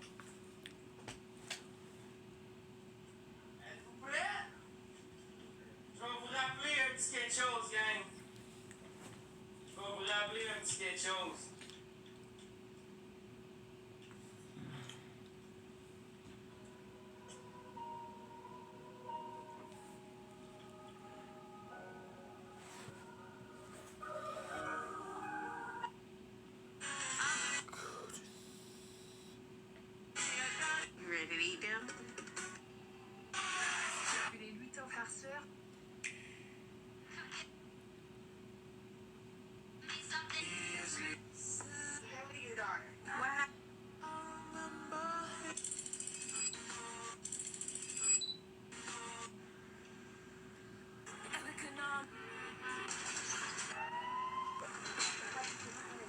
Êtes-vous prêts? Je vais vous rappeler un petit quelque chose, gang. Je vais vous rappeler un petit quelque chose. You ready to eat them? Les lui ton farceur.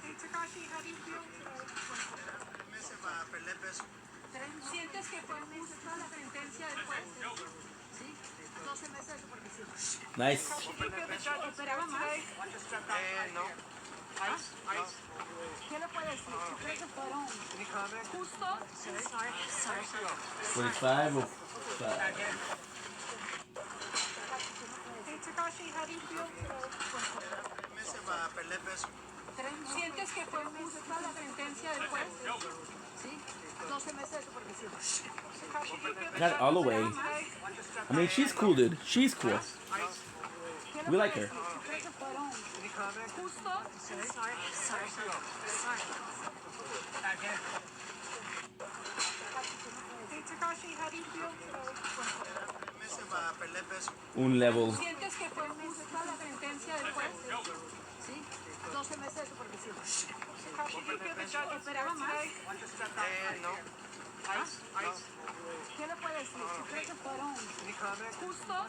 Hey Takashi, how do you feel today? ¿Sientes que fue justa la sentencia del juez? Sí, 12 meses de prisión. Nice. ¿Esperaba más? No. ¿Qué le puedes decir? ¿Tú crees que fueron justos? Sorry. 45 or 5. Hey Takashi, how do you feel today? ¿Sientes que fue justa la sentencia del juez? Sí, 12 meses de prisión. Got all the way. I mean, she's cool, dude. She's cool. We like her. Un level. ¿Sientes que fue justa la sentencia del juez? Sí, 12 meses de prisión. ¿Esperaba más? No. ¿Qué le puedes decir? ¿Tú crees que fueron justos?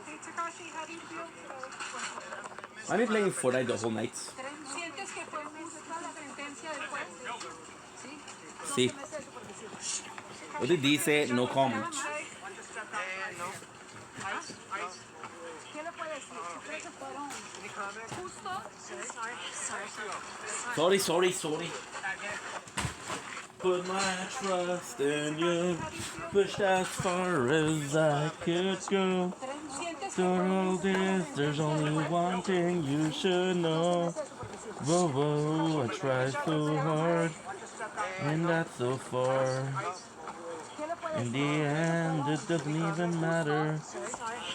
Hey Takashi, how do you feel today? I've been playing Fortnite the whole night. ¿Sientes que fue justa la sentencia del juez? Sí, 12 Sí. meses de prisión. What did he say? No comment. No. ¿Qué le puedes decir? ¿Tú crees que fueron justos? Sorry. Put my trust in you. Pushed as far as I could go. Through all this, there's only one thing you should know. Whoa, I tried so hard, and that's so far. In the end, it doesn't even matter.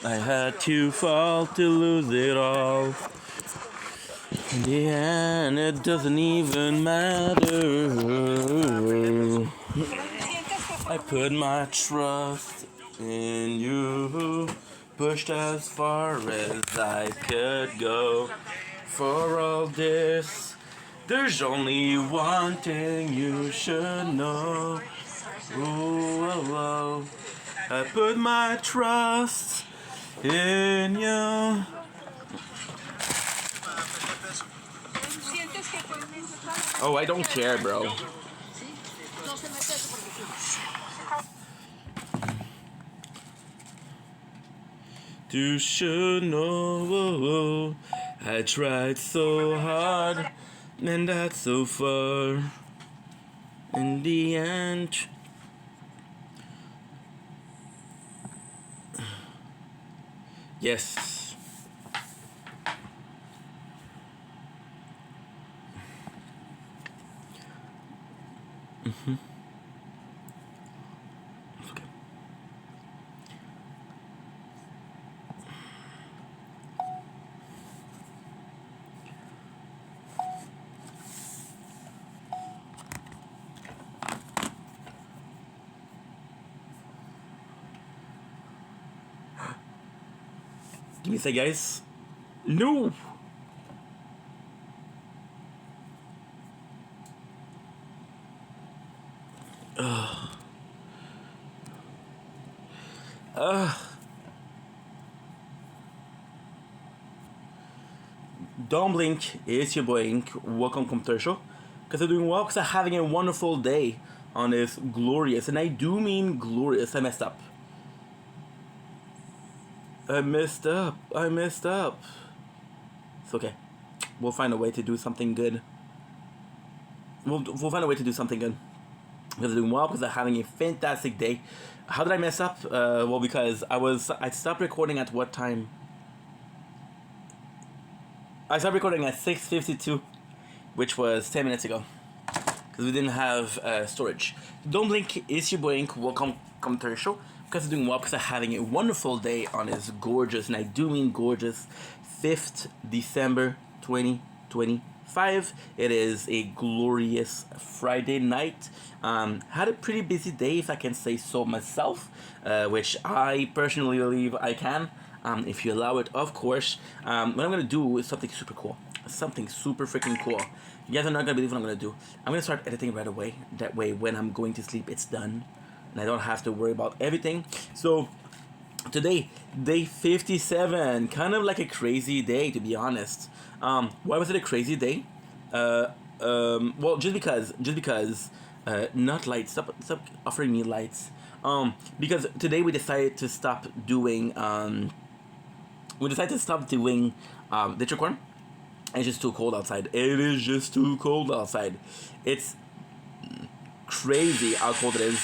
I had to fall to lose it all. In the end, it doesn't even matter. I put my trust in you, pushed as far as I could go. For all this, there's only one thing you should know. Oh, I put my trust in you. Oh, I don't care, bro. You should know I tried so hard and that's so far. In the end, yes. Mm-hmm. Okay. You say, guys? No! Don't blink, it's your boy Ink. Welcome to the show. Because I'm doing well, because I'm having a wonderful day on this glorious, and I do mean glorious. I messed up. I messed up. It's okay. We'll find a way to do something good. We'll find a way to do something good. Because I'm doing well, because I'm having a fantastic day. How did I mess up? Well, because I stopped recording at what time? I stopped recording at 6:52, which was 10 minutes ago. Because we didn't have storage. Don't blink, it's your boy Ink. Welcome to the show. Because I'm doing well, because I'm having a wonderful day on this gorgeous, and I do mean gorgeous, 5th December 2025. It is a glorious Friday night. Had a pretty busy day, if I can say so myself, which I personally believe I can. If you allow it, of course. What I'm going to do is something super cool. Something super freaking cool. You guys are not going to believe what I'm going to do. I'm going to start editing right away. That way, when I'm going to sleep, it's done. And I don't have to worry about everything. So, today, day 57. Kind of like a crazy day, to be honest. Why was it a crazy day? Well, just because, not lights. Stop offering me lights. Because today we decided to stop doing, the tricorn. It's just too cold outside. It is just too cold outside. It's crazy how cold it is.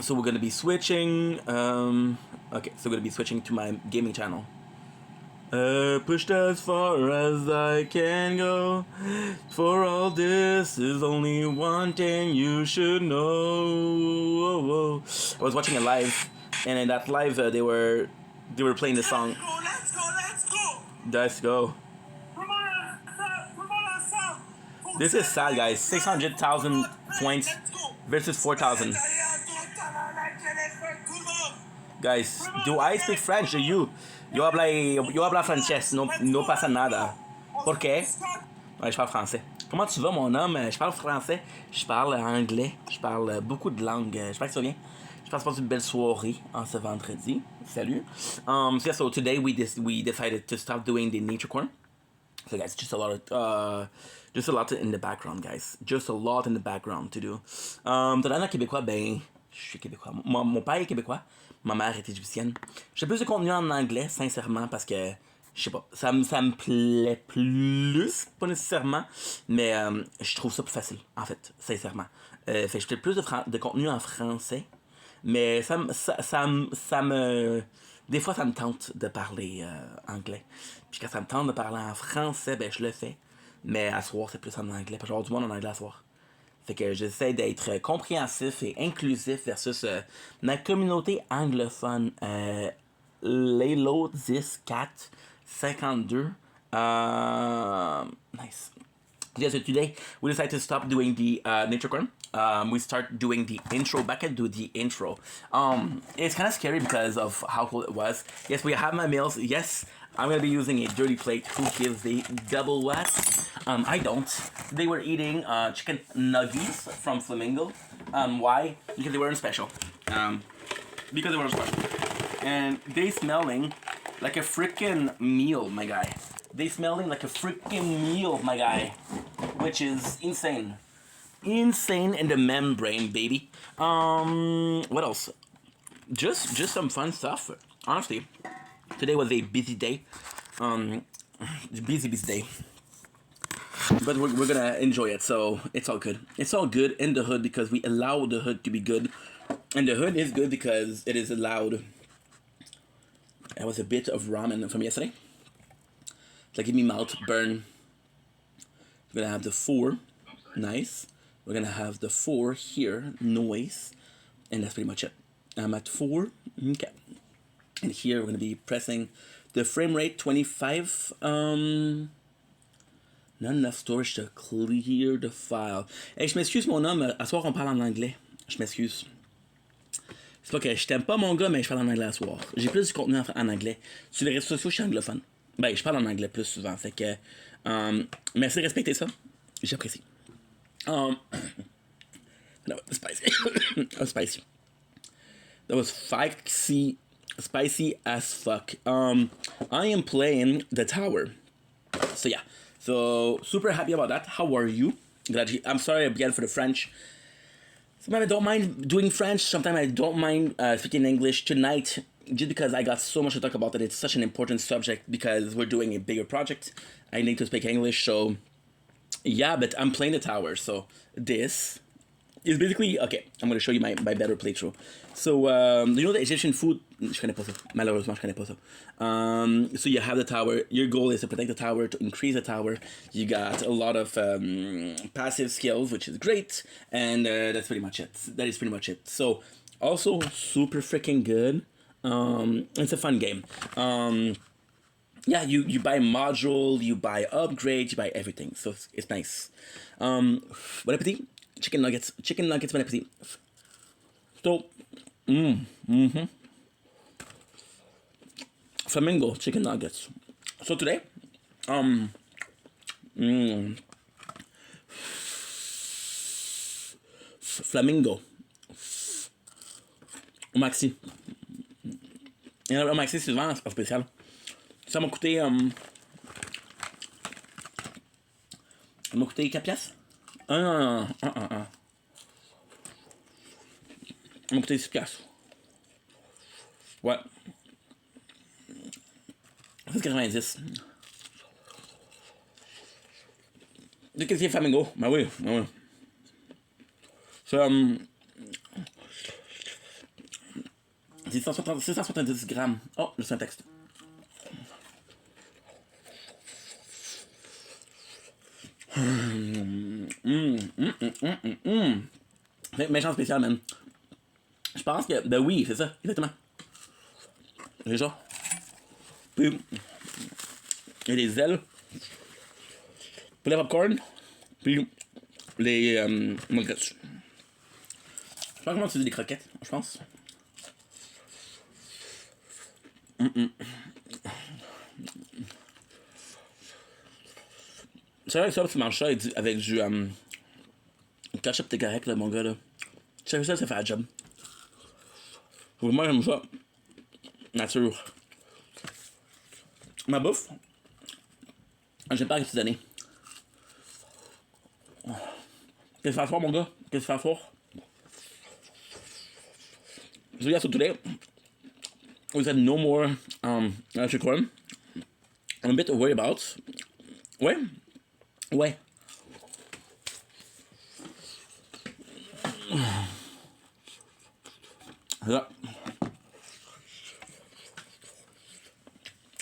So we're gonna be switching. Okay, so we're gonna be switching to my gaming channel. Pushed as far as I can go. For all this is only one thing you should know. I was watching a live, and in that live, they were playing the song. Let's go. This is sad, guys. 600,000 points versus 4,000. Guys, do I speak French? Yo habla francés, no pasa nada. ¿Por qué? Ouais, je parle français. Comment tu vas, mon homme? Je parle français, je parle anglais, je parle beaucoup de langues. J'espère que ça va bien. Je pense que c'est une belle soirée en ce vendredi. Salut. So today we decided to stop doing the nature corner. So guys, just a lot in the background, guys. Just a lot in the background to do. Talent québécois, ben, je suis québécois. Mon père est québécois, ma mère est égyptienne. J'ai plus de contenu en anglais, sincèrement, parce que, je sais pas, ça me plaît plus, pas nécessairement, mais je trouve ça plus facile, en fait, sincèrement. Fait que je fais plus de contenu en français, mais ça me... Des fois, ça me tente de parler anglais. Puis quand ça me tente de parler en français, ben je le fais. Mais à soir, c'est plus en anglais. Parce que j'ai du monde en anglais à soir. Fait que j'essaie d'être compréhensif et inclusif versus ma communauté anglophone. Lalo 10 4 52. Nice. Yeah, so today we decided to stop doing the nature corn. We start doing the intro. Back and do the intro. It's kind of scary because of how cool it was. Yes, we have my meals. Yes, I'm gonna be using a dirty plate. Who gives the double what? I don't. They were eating chicken nuggets from Flamingo. Why? Because they weren't special. And they smelling like a freaking meal, my guy. They smelling like a freaking meal, my guy. Which is insane. Insane in the membrane, baby. What else? Just some fun stuff. Honestly, today was a busy day. Busy day. But we're gonna enjoy it, so it's all good. It's all good in the hood because we allow the hood to be good. And the hood is good because it is allowed. That was a bit of ramen from yesterday. Like, give me mouth burn. We're gonna have the 4. Nice. We're gonna have the 4 here. Noise. And that's pretty much it. I'm at 4. Okay. And here we're gonna be pressing the frame rate 25. Not enough storage to clear the file. Hey, je m'excuse, mon homme. À soir, on parle en anglais. Je m'excuse. C'est pas que je t'aime pas, mon gars, mais je parle en anglais à soir. J'ai plus du contenu en anglais. Sur les réseaux sociaux, je suis anglophone. Ben, je parle en anglais plus souvent. Fait que. Merci de respecter ça. J'apprécie. No, spicy. That was spicy. That was spicy as fuck. I am playing the tower. So yeah. So super happy about that. How are you? I'm sorry again for the French. Sometimes I don't mind doing French. Sometimes I don't mind speaking English. Tonight, just because I got so much to talk about that, it's such an important subject because we're doing a bigger project. I need to speak English, so yeah. But I'm playing the tower, so this is basically okay. I'm gonna show you my better playthrough. So you know the Egyptian food? Je connais pas ça. Malheureusement, je connais pas ça. So you have the tower. Your goal is to protect the tower, to increase the tower. You got a lot of passive skills, which is great, and that's pretty much it. That is pretty much it. So also super freaking good. It's a fun game. Yeah, you buy module, you buy upgrades, you buy everything. So it's nice. Bon appétit. Chicken nuggets, bon appétit. So, flamingo chicken nuggets. So today, flamingo. Au maxi. Et au maxi, c'est souvent en spécial. Ça m'a coûté 4 piastres. Ça m'a coûté 6 piastres. Ouais. 6,90. De qu'est-ce qu'il flamingo? Ben oui, ben oui. C'est 670 grammes. Oh, c'est un texte. Méchant spécial, man. Je pense que. Ben oui, c'est ça, exactement. C'est ça. Puis. Il y a les ailes. Puis les popcorn. Puis. Les. nuggets. Je sais pas comment tu dis les croquettes, je pense. C'est vrai que ça, tu manges ça avec du ketchup, t'es correct, là, mon gars, là. Ça fait la job. Moi, j'aime ça. Nature. Ma bouffe. J'aime pas les petites années. Qu'est-ce que tu fais fort, mon gars? Qu'est-ce que tu fais fort? So yeah, so today we said no more electric corn. I'm a bit worried about. Ouais. Ouais. Là.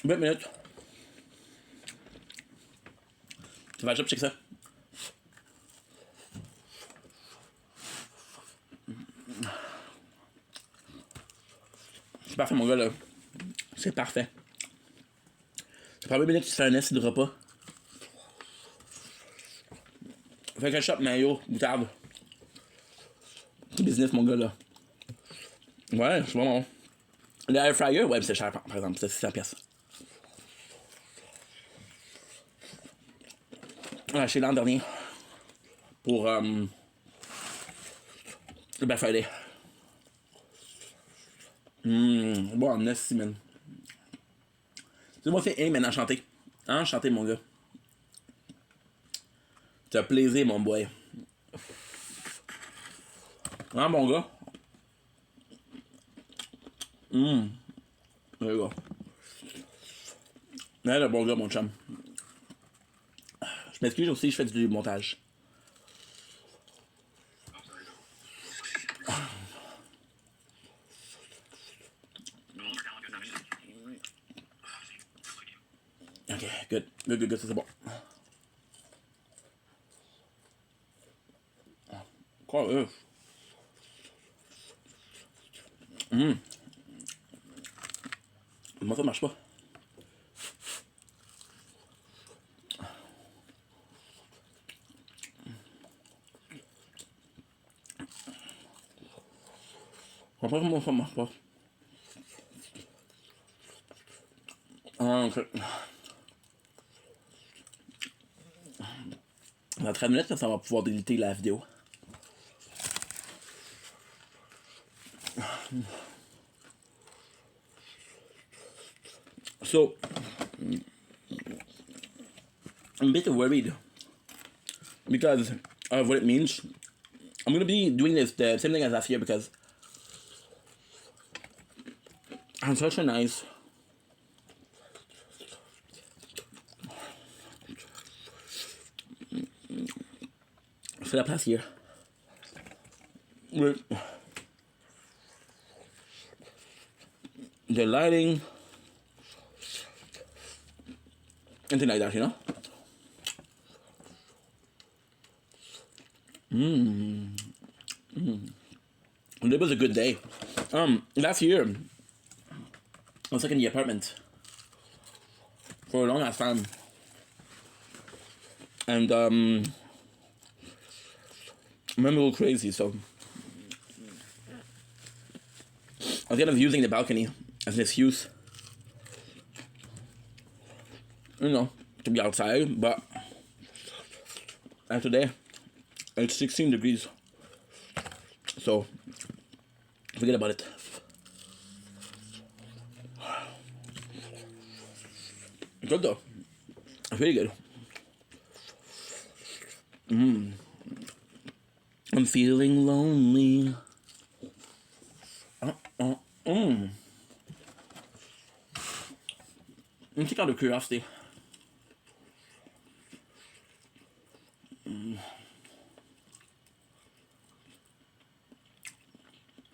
20 minutes. Tu vas job, check ça. C'est parfait, mon gars, là. C'est parfait. Ça prend 20 minutes, tu fais un esti de repas. Fais ketchup, mayo, moutarde. C'est business, mon gars, là. Ouais, c'est bon. Le air fryer, ouais, c'est cher, par exemple. C'est 600 pièces. J'ai acheté l'an dernier. Pour le Black Friday. Bon, en esti, man. Moi, c'est man, enchanté. Enchanté, mon gars. C'est un plaisir, mon boy. Hein, mon gars? Le gars. Ouais, le bon gars, mon chum. Je m'excuse aussi, je fais du montage. Ok, good, ça c'est bon. Quoi, Moi ça marche pas. Ok. Dans 30 minutes, ça va pouvoir déliter la vidéo. So, I'm a bit worried because of what it means. I'm gonna be doing this the same thing as last year because I'm such a nice. Set up last year with the lighting, anything like that, you know. It was a good day. Last year I was like in the apartment for a long ass time, and I'm a little crazy, so I was kind of using the balcony as an excuse, you know, to be outside, but today it's 16 degrees, so forget about it. Good though. It's really good. I'm feeling lonely. Let's take out of curiosity.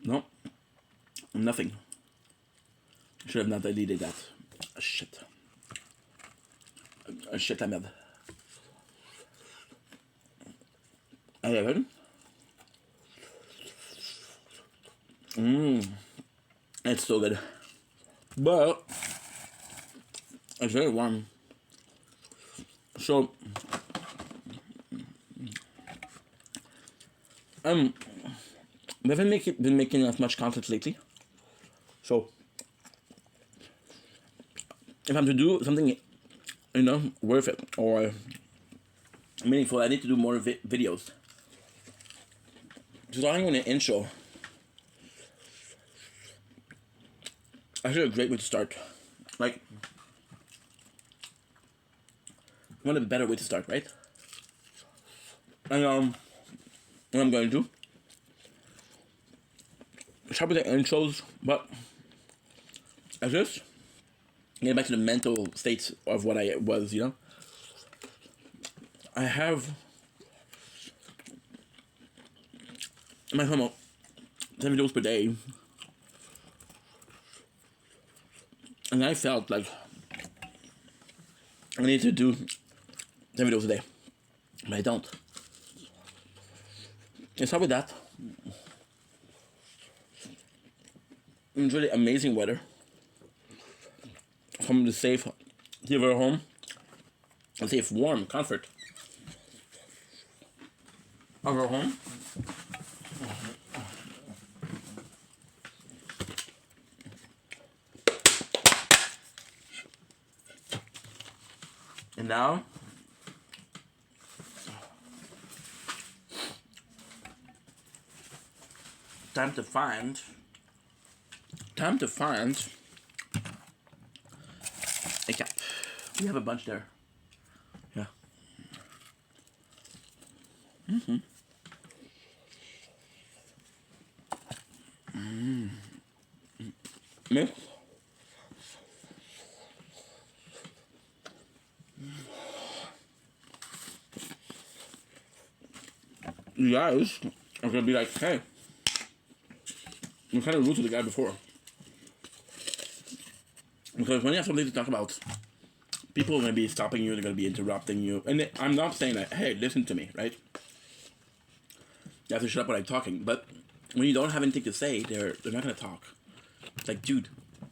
No. Nothing. Should have not deleted that. Shit. Shit, la merde. 11. It's so good. But it's very warm. So we haven't been making as much content lately. So if I'm to do something, you know, worth it or meaningful, I need to do more videos. So starting with an intro, actually a great way to start. Like, one of the better way to start, right? And what I'm going to do, start with the intros, but I just get back to the mental state of what I was, you know. I have my home 10 videos per day, and I felt like I need to do 10 videos a day, but I don't. Let's start with that. Enjoy the amazing weather from the safe here of our home, the safe, warm comfort of our home. And now time to find a cap. We have a bunch there. Yeah. Mix. You guys are gonna be like, hey, I'm kind of rude to the guy before. Because when you have something to talk about, people are going to be stopping you, they're going to be interrupting you. And I'm not saying that, hey, listen to me, right? You have to shut up when I'm talking. But when you don't have anything to say, they're not going to talk. It's like, dude,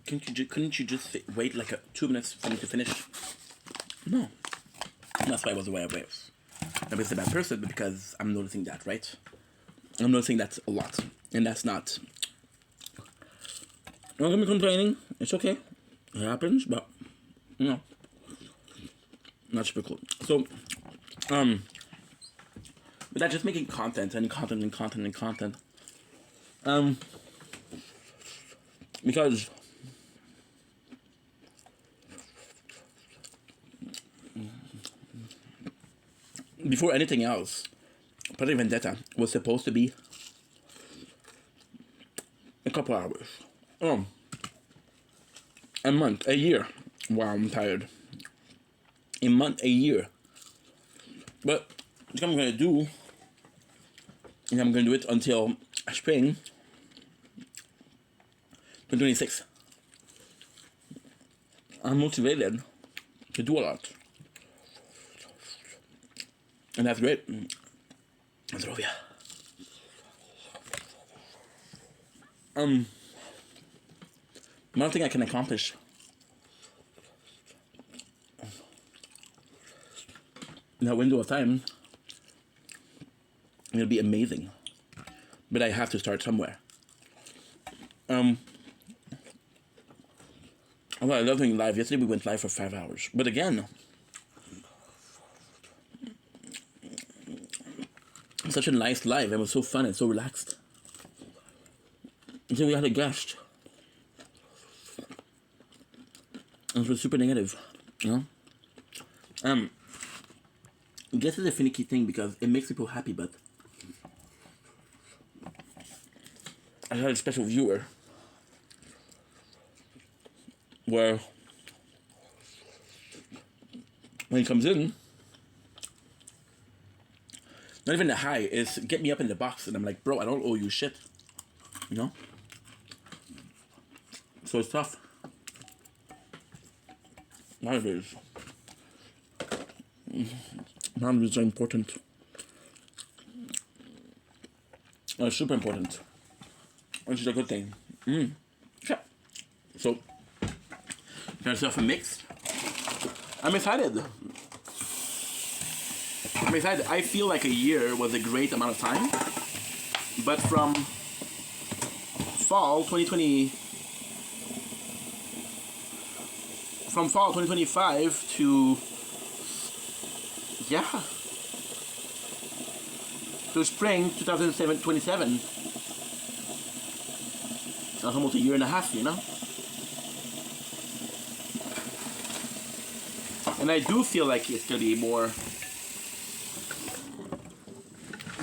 couldn't you just wait like 2 minutes for me to finish? No. And that's why I was the way I was. I'm just a bad person because I'm noticing that, right? I'm noticing that a lot. And that's not Not gonna be complaining. It's okay. It happens, but you know, not super cool. So, but that's just making content and content and content and content. Because before anything else, Project Vendetta was supposed to be a couple hours. A month, a year. Wow, I'm tired. A month, a year. But what I'm gonna do, and I'm gonna do it until spring 2026. I'm motivated to do a lot. And that's great. Zdrowia. One thing I can accomplish in that window of time, it'll be amazing. But I have to start somewhere. Well, I love doing live. Yesterday we went live for 5 hours. But again, such a nice live. It was so fun and so relaxed. Until we had a guest. It was super negative, you know? Guess is a finicky thing because it makes people happy, but I had a special viewer where when he comes in, not even the hi, is get me up in the box, and I'm like, bro, I don't owe you shit, you know? So it's tough. Nowadays. Boundaries are important. Super important. Which is a good thing. Yeah. So, got yourself a mix. I'm excited. I feel like a year was a great amount of time. But from fall 2025 to to spring 2027. That's almost a year and a half, you know? And I do feel like it's gonna be more,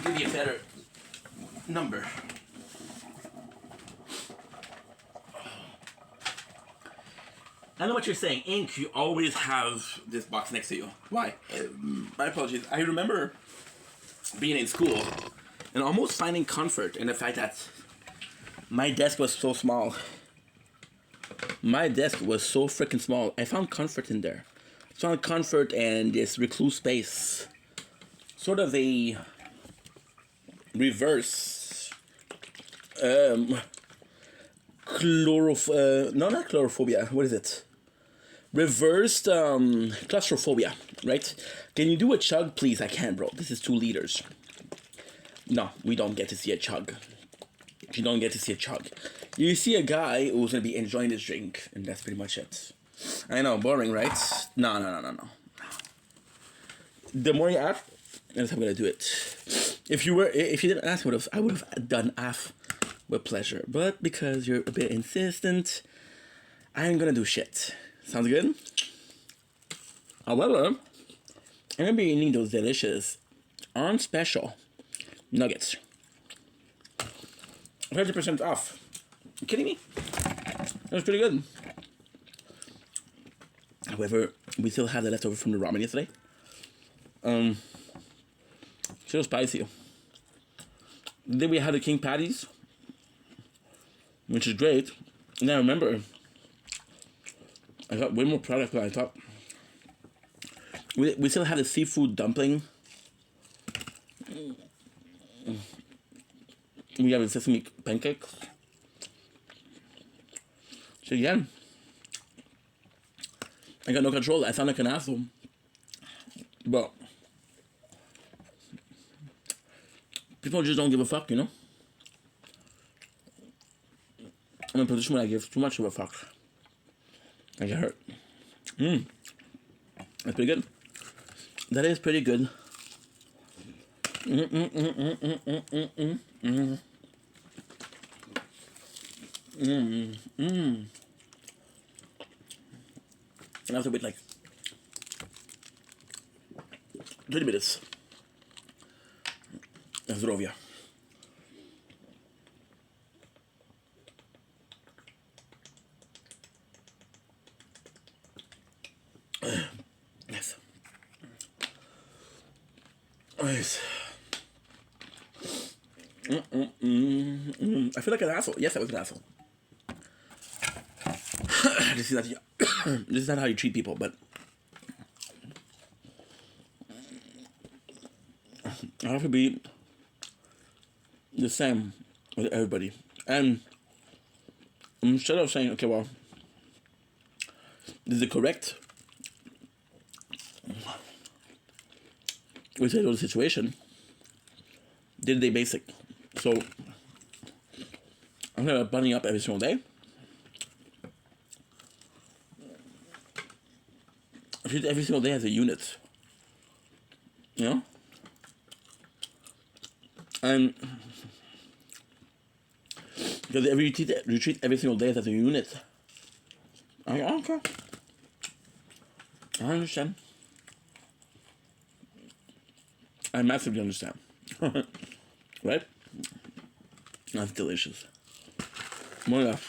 give me a better number. I know what you're saying. Ink, you always have this box next to you. Why? My apologies. I remember being in school and almost finding comfort in the fact that my desk was so small. My desk was so freaking small. I found comfort in there. I found comfort and this recluse space. Sort of a reverse not chlorophobia. What is it? Reversed claustrophobia, right? Can you do a chug, please? I can't, bro. This is 2 liters. No, we don't get to see a chug. You don't get to see a chug. You see a guy who's gonna be enjoying his drink, and that's pretty much it. I know, boring, right? No. The more you ask, that's how I'm gonna do it. If you didn't ask, I would have done half with pleasure. But because you're a bit insistent, I ain't gonna do shit. Sounds good? However, I'm gonna be eating those delicious, on special nuggets. 30% off. You kidding me? That was pretty good. However, we still have the leftover from the ramen yesterday. Still spicy. Then we had the king patties, which is great. And I remember, I got way more product than I thought. We still have the seafood dumpling. We have the sesame pancakes. So yeah, I got no control. I sound like an asshole. But people just don't give a fuck, you know? I'm in a position where I give too much of a fuck. I get hurt. That's pretty good. That is pretty good. I have to wait like 20 minutes. Zdrowia. Yes. Nice. I feel like an asshole. Yes, I was an asshole. This is not how you treat people, but I have to be the same with everybody. And instead of saying, okay, well, this is the correct way to handle the situation, day-to-day basic. So I'm gonna bunny up every single day. I treat every single day as a unit. You know? And because you treat every single day as a unit. Okay. I understand. I massively understand. Right? That's delicious. My God.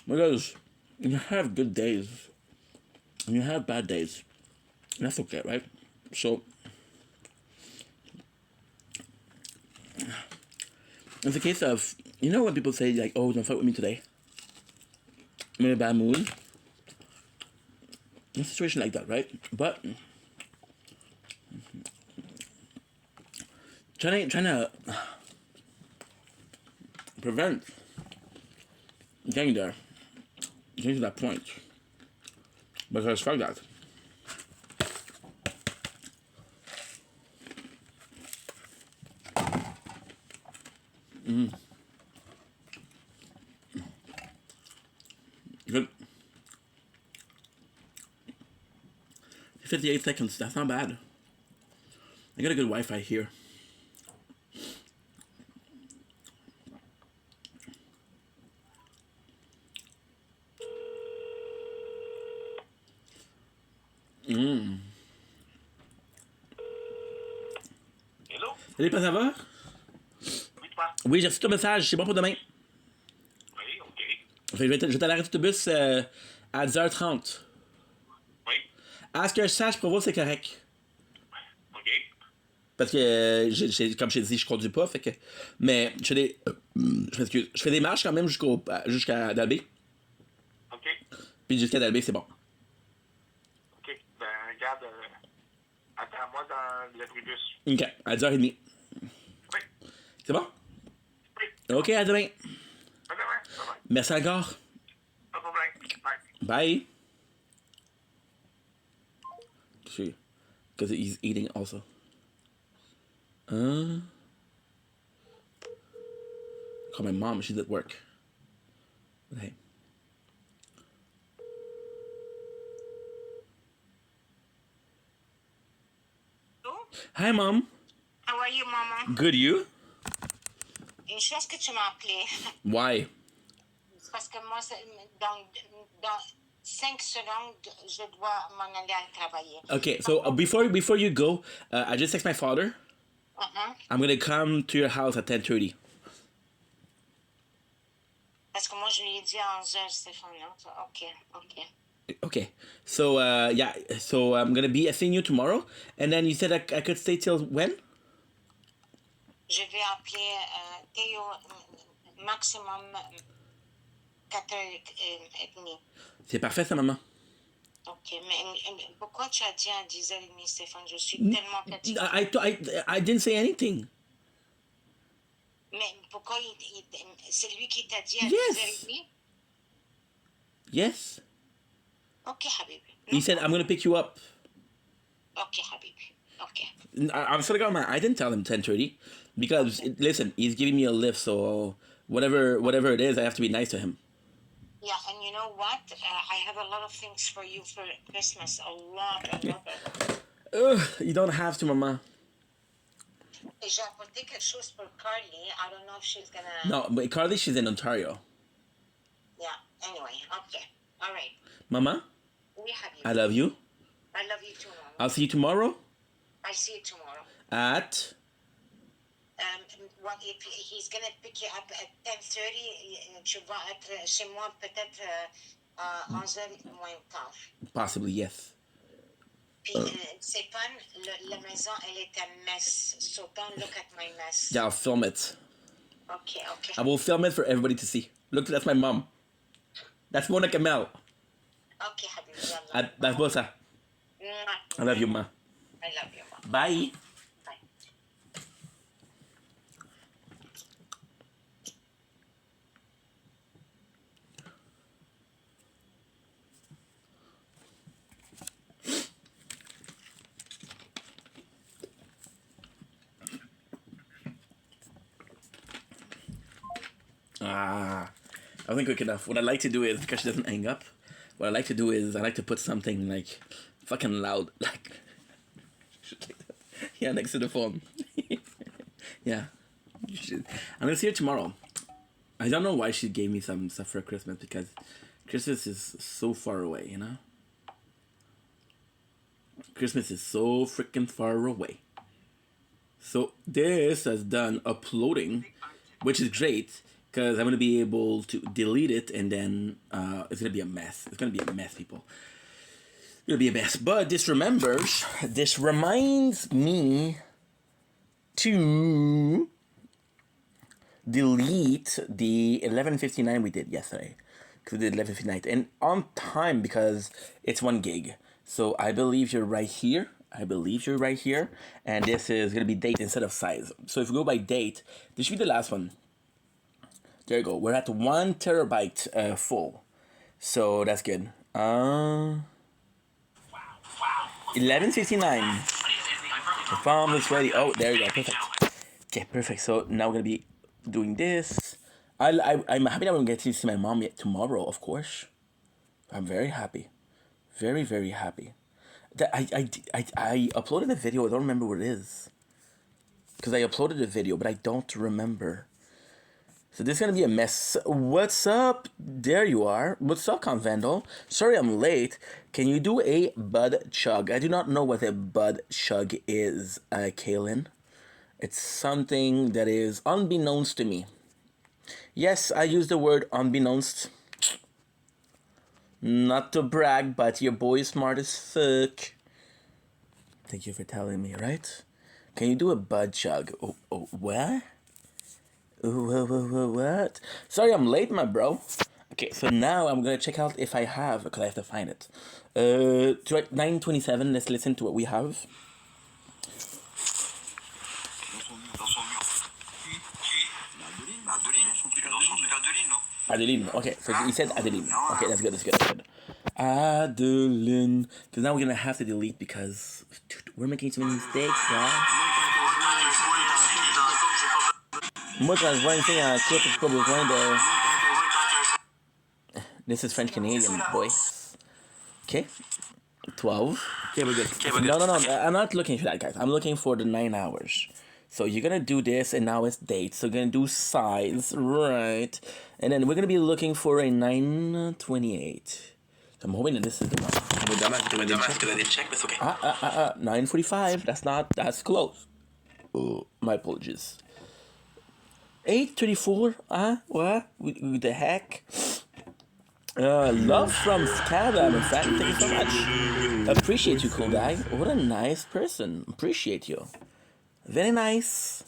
Because you have good days and you have bad days. And that's okay, right? So it's a case of, you know when people say like, oh, don't fight with me today, I'm in a bad mood. In a situation like that, right? But trying to prevent getting there, getting to that point, because fuck that. Good. 58 seconds, that's not bad. I got a good Wi-Fi here. Hello? Salut, pas ça va? Oui, toi? Oui, j'ai reçu ton message, c'est bon pour demain. Oui, ok. Fait que je vais être à l'arrêt d'autobus à 10h30. Oui. À ce que je sache, Provo, c'est correct. Ok. Parce que, comme je t'ai dit, je conduis pas, fait que... Mais je fais des... je m'excuse. Je fais des marches quand même jusqu'à Dalby. Ok. Puis jusqu'à Dalby, c'est bon. Ok. Ben, regarde, attends-moi dans le prébus. Ok, à 10h30. Oui. C'est bon? Oui. Ok, à demain. À demain. Bye-bye. Merci encore. Pas de problème. Bye. Bye. Sure. Because he's eating also. Call my mom, she's at work. Hey. Hi, Mom. How are you, Mama? Good, you? Une chose que tu m'as appelé. Why? C'est parce que moi, dans 5 secondes, je dois m'en aller à travailler. Okay, so before you go, I just text my father. I'm gonna come to your house at 10:30. Parce que moi, je lui ai dit à 11h, Stéphane. Ok. Okay, so yeah, so I'm gonna be seeing you tomorrow, and then you said I could stay till when? Je vais appeler Théo maximum 4h30. C'est parfait, ça, maman. Ok, mais pourquoi tu as dit à 10h30, Stéphane? Je suis tellement fatiguée. I didn't say anything. Mais pourquoi c'est lui qui t'a dit à Yes. 10h30? Yes. Ok, Habibi. He said I'm gonna pick you up. Ok, Habibi. Ok. I'm still going. I didn't tell him 10:30. Because listen, he's giving me a lift, so whatever it is, I have to be nice to him. Yeah, and you know what? I have a lot of things for you for Christmas. A lot of it. You don't have to, Mama. Et j'ai apporté quelque chose pour Carly. I don't know if she's gonna... No, but Carly, she's in Ontario. Yeah, anyway, okay. All right. Mama? We have you. I love you. I love you too, Mama. I'll see you tomorrow. I see you tomorrow. At? What if he's gonna pick you up at 10:30? Tu vas être chez moi peut-être à 11h moins quart. Possibly, yes. Puis c'est fun. La maison, elle est a mess. So don't look at my mess. Yeah, I'll film it. Okay. I will film it for everybody to see. Look, that's my mom. That's Mona Kamel. Okay, Habibi. That's Bosa. I love you, Ma. I love you, Ma. Bye. I think quick enough. What I like to do is, because she doesn't hang up, what I like to do is I like to put something like fucking loud, like yeah, next to the phone. Yeah, I'm gonna see her tomorrow. I don't know why she gave me some stuff for Christmas, because Christmas is so far away, you know. Christmas is so freaking far away. So this has done uploading, which is great, because I'm going to be able to delete it, and then it's going to be a mess. It's going to be a mess, people. It's going to be a mess. But this reminds me to delete the 11:59 we did yesterday. Because we did 11:59. And on time, because it's 1 gig. So I believe you're right here. And this is going to be date instead of size. So if we go by date, this should be the last one. There you go. We're at 1 terabyte full. So that's good. 11:59. The farm is ready. Oh, there you go. Perfect. Okay, perfect. So now we're going to be doing this. I'm happy that we're going to see my mom yet tomorrow, of course. I'm very happy. Very, very happy. I uploaded a video. I don't remember what it is. Because I uploaded a video, but I don't remember. So this is going to be a mess. What's up? There you are. What's up, Convendal? Sorry I'm late. Can you do a bud chug? I do not know what a bud chug is, Kaylin. It's something that is unbeknownst to me. Yes, I use the word unbeknownst. Not to brag, but your boy is smart as fuck. Thank you for telling me, right? Can you do a bud chug? Oh, what? What? Sorry, I'm late, my bro. Okay, so now I'm gonna check out if I have, because I have to find it. 9:27. Let's listen to what we have. Adeline. Okay, so he said Adeline. Okay, that's good. Adeline. Because now we're gonna have to delete because we're making too many mistakes, guys. Moi, quand je vois une fille en couple, j'ai pas besoin de... This is French Canadian, boy. Okay. 12. Okay, we're good. No. I'm not looking for that, guys. I'm looking for the 9 hours. So you're gonna do this, and now it's date. So you're gonna do size, right? And then we're gonna be looking for a 9:28. I'm hoping that this is the one. Check. That's okay. 9:45. That's close. Oh, my apologies. 8:34. What? What the heck? Love from Canada, in fact. Thank you so much. Appreciate you, cool guy. What a nice person. Appreciate you. Very nice.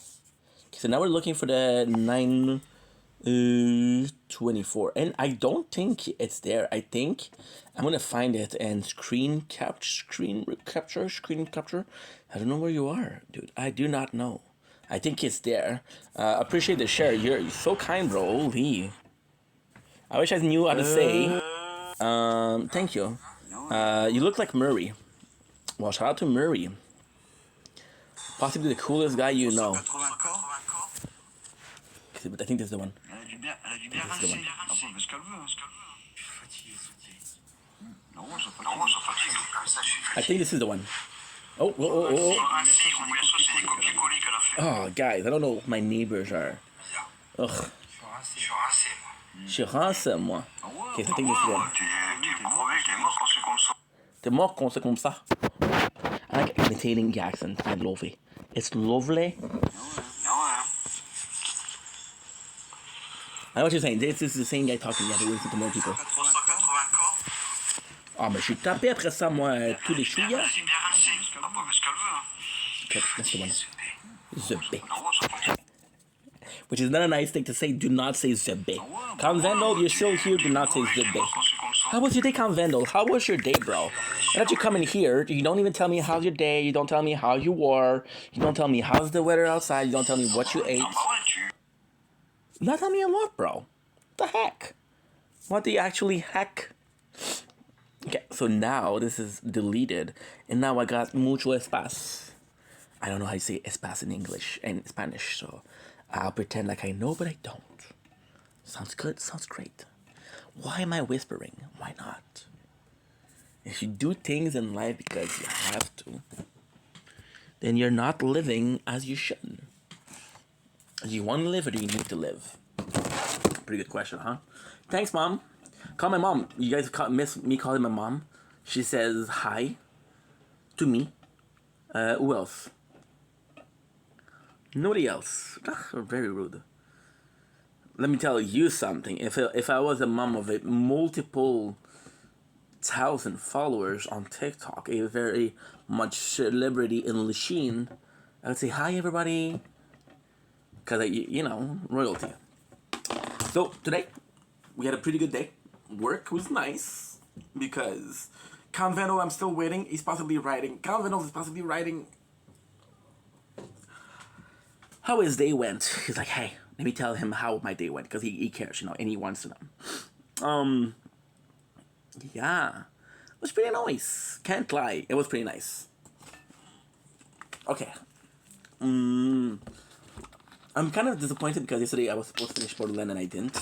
Okay, so now we're looking for the 9:24, and I don't think it's there. I think I'm gonna find it and screen capture. I don't know where you are, dude. I do not know. I think it's there. Appreciate the share. You're so kind, bro. Holy. I wish I knew how to say. Thank you. You look like Murray. Well, shout out to Murray. Possibly the coolest guy you know. honestly, but I think this is the one. Elle a dû bien rincer. Ah bon, mais ce qu'elle veut. Hein. Fatigué. Non, ça fatigue. I think this is the one. Oh, oh, oh, oh. Oh, guys, I don't know what my neighbors are. Ugh. Je suis rincé, moi. Okay, so I think this is the one. T'es mort quand c'est comme ça. I like imitating the accent. It's lovely. It's lovely. I know what you're saying. This is the same guy talking. You have to listen to more people. Ah, mais je suis tapé après ça, moi, tous les chouillas. Okay, that's the one. Zebe. Which is not a nice thing to say. Do not say zebe. Count Vandal, you're still here. Do not say zebe. How was your day, Count Vandal? How was your day, bro? Why don't you come in here? You don't even tell me how's your day. You don't tell me how you were. You don't tell me how's the weather outside. You don't tell me what you ate. Not tell me a lot, bro. What the heck? What the actually heck? Okay, so now this is deleted, and now I got mucho espacio. I don't know how you say espacio in English and Spanish, so I'll pretend like I know, but I don't. Sounds good, sounds great. Why am I whispering? Why not? If you do things in life because you have to, then you're not living as you should. Do you want to live or do you need to live? Pretty good question, huh? Thanks, Mom. Call my mom. You guys miss me calling my mom? She says hi to me. Who else? Nobody else. Ugh, very rude. Let me tell you something. If I was a mom of a multiple thousand followers on TikTok, a very much celebrity in Lachine, I would say hi everybody. Because, you know, royalty. So today, we had a pretty good day. Work was nice because Count Vandal, I'm still waiting. He's possibly writing. Count Vandal is possibly writing how his day went. He's like, hey, let me tell him how my day went because he cares, you know, and he wants to know. Yeah, it was pretty nice. Can't lie, it was pretty nice. Okay. I'm kind of disappointed because yesterday I was supposed to finish Borderland and I didn't.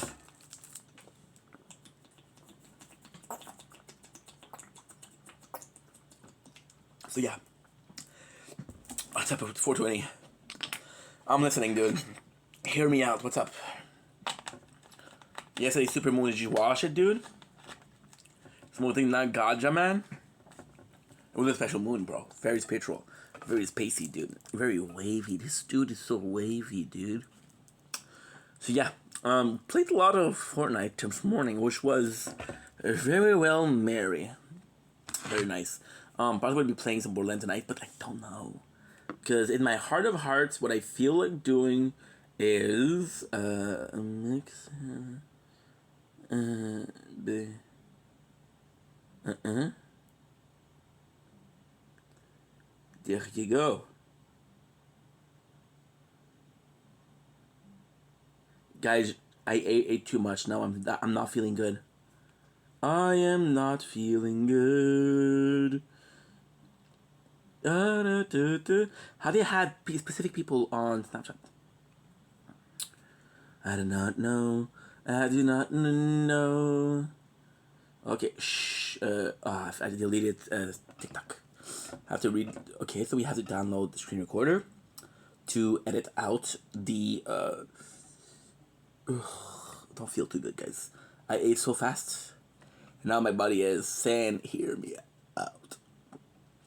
So yeah. What's up at 420? I'm listening, dude. Hear me out. What's up? Yesterday Super Moon, did you watch it, dude? Smooth thing, not Gaja, man. It was a special moon, bro. Very spiritual. Very spacey, dude. Very wavy. This dude is so wavy, dude. So yeah, played a lot of Fortnite this morning, which was very well merry. Very nice. Probably will be playing some Borderlands tonight, but I don't know. Because in my heart of hearts, what I feel like doing is a mix. There you go. Guys, I ate too much. Now I'm not feeling good. I am not feeling good. Have you had specific people on Snapchat? I do not know. I do not know. Okay, shh. I deleted TikTok. I have to read. Okay, so we have to download the screen recorder to edit out the. Don't feel too good, guys. I ate so fast. Now my body is saying, "Hear me out."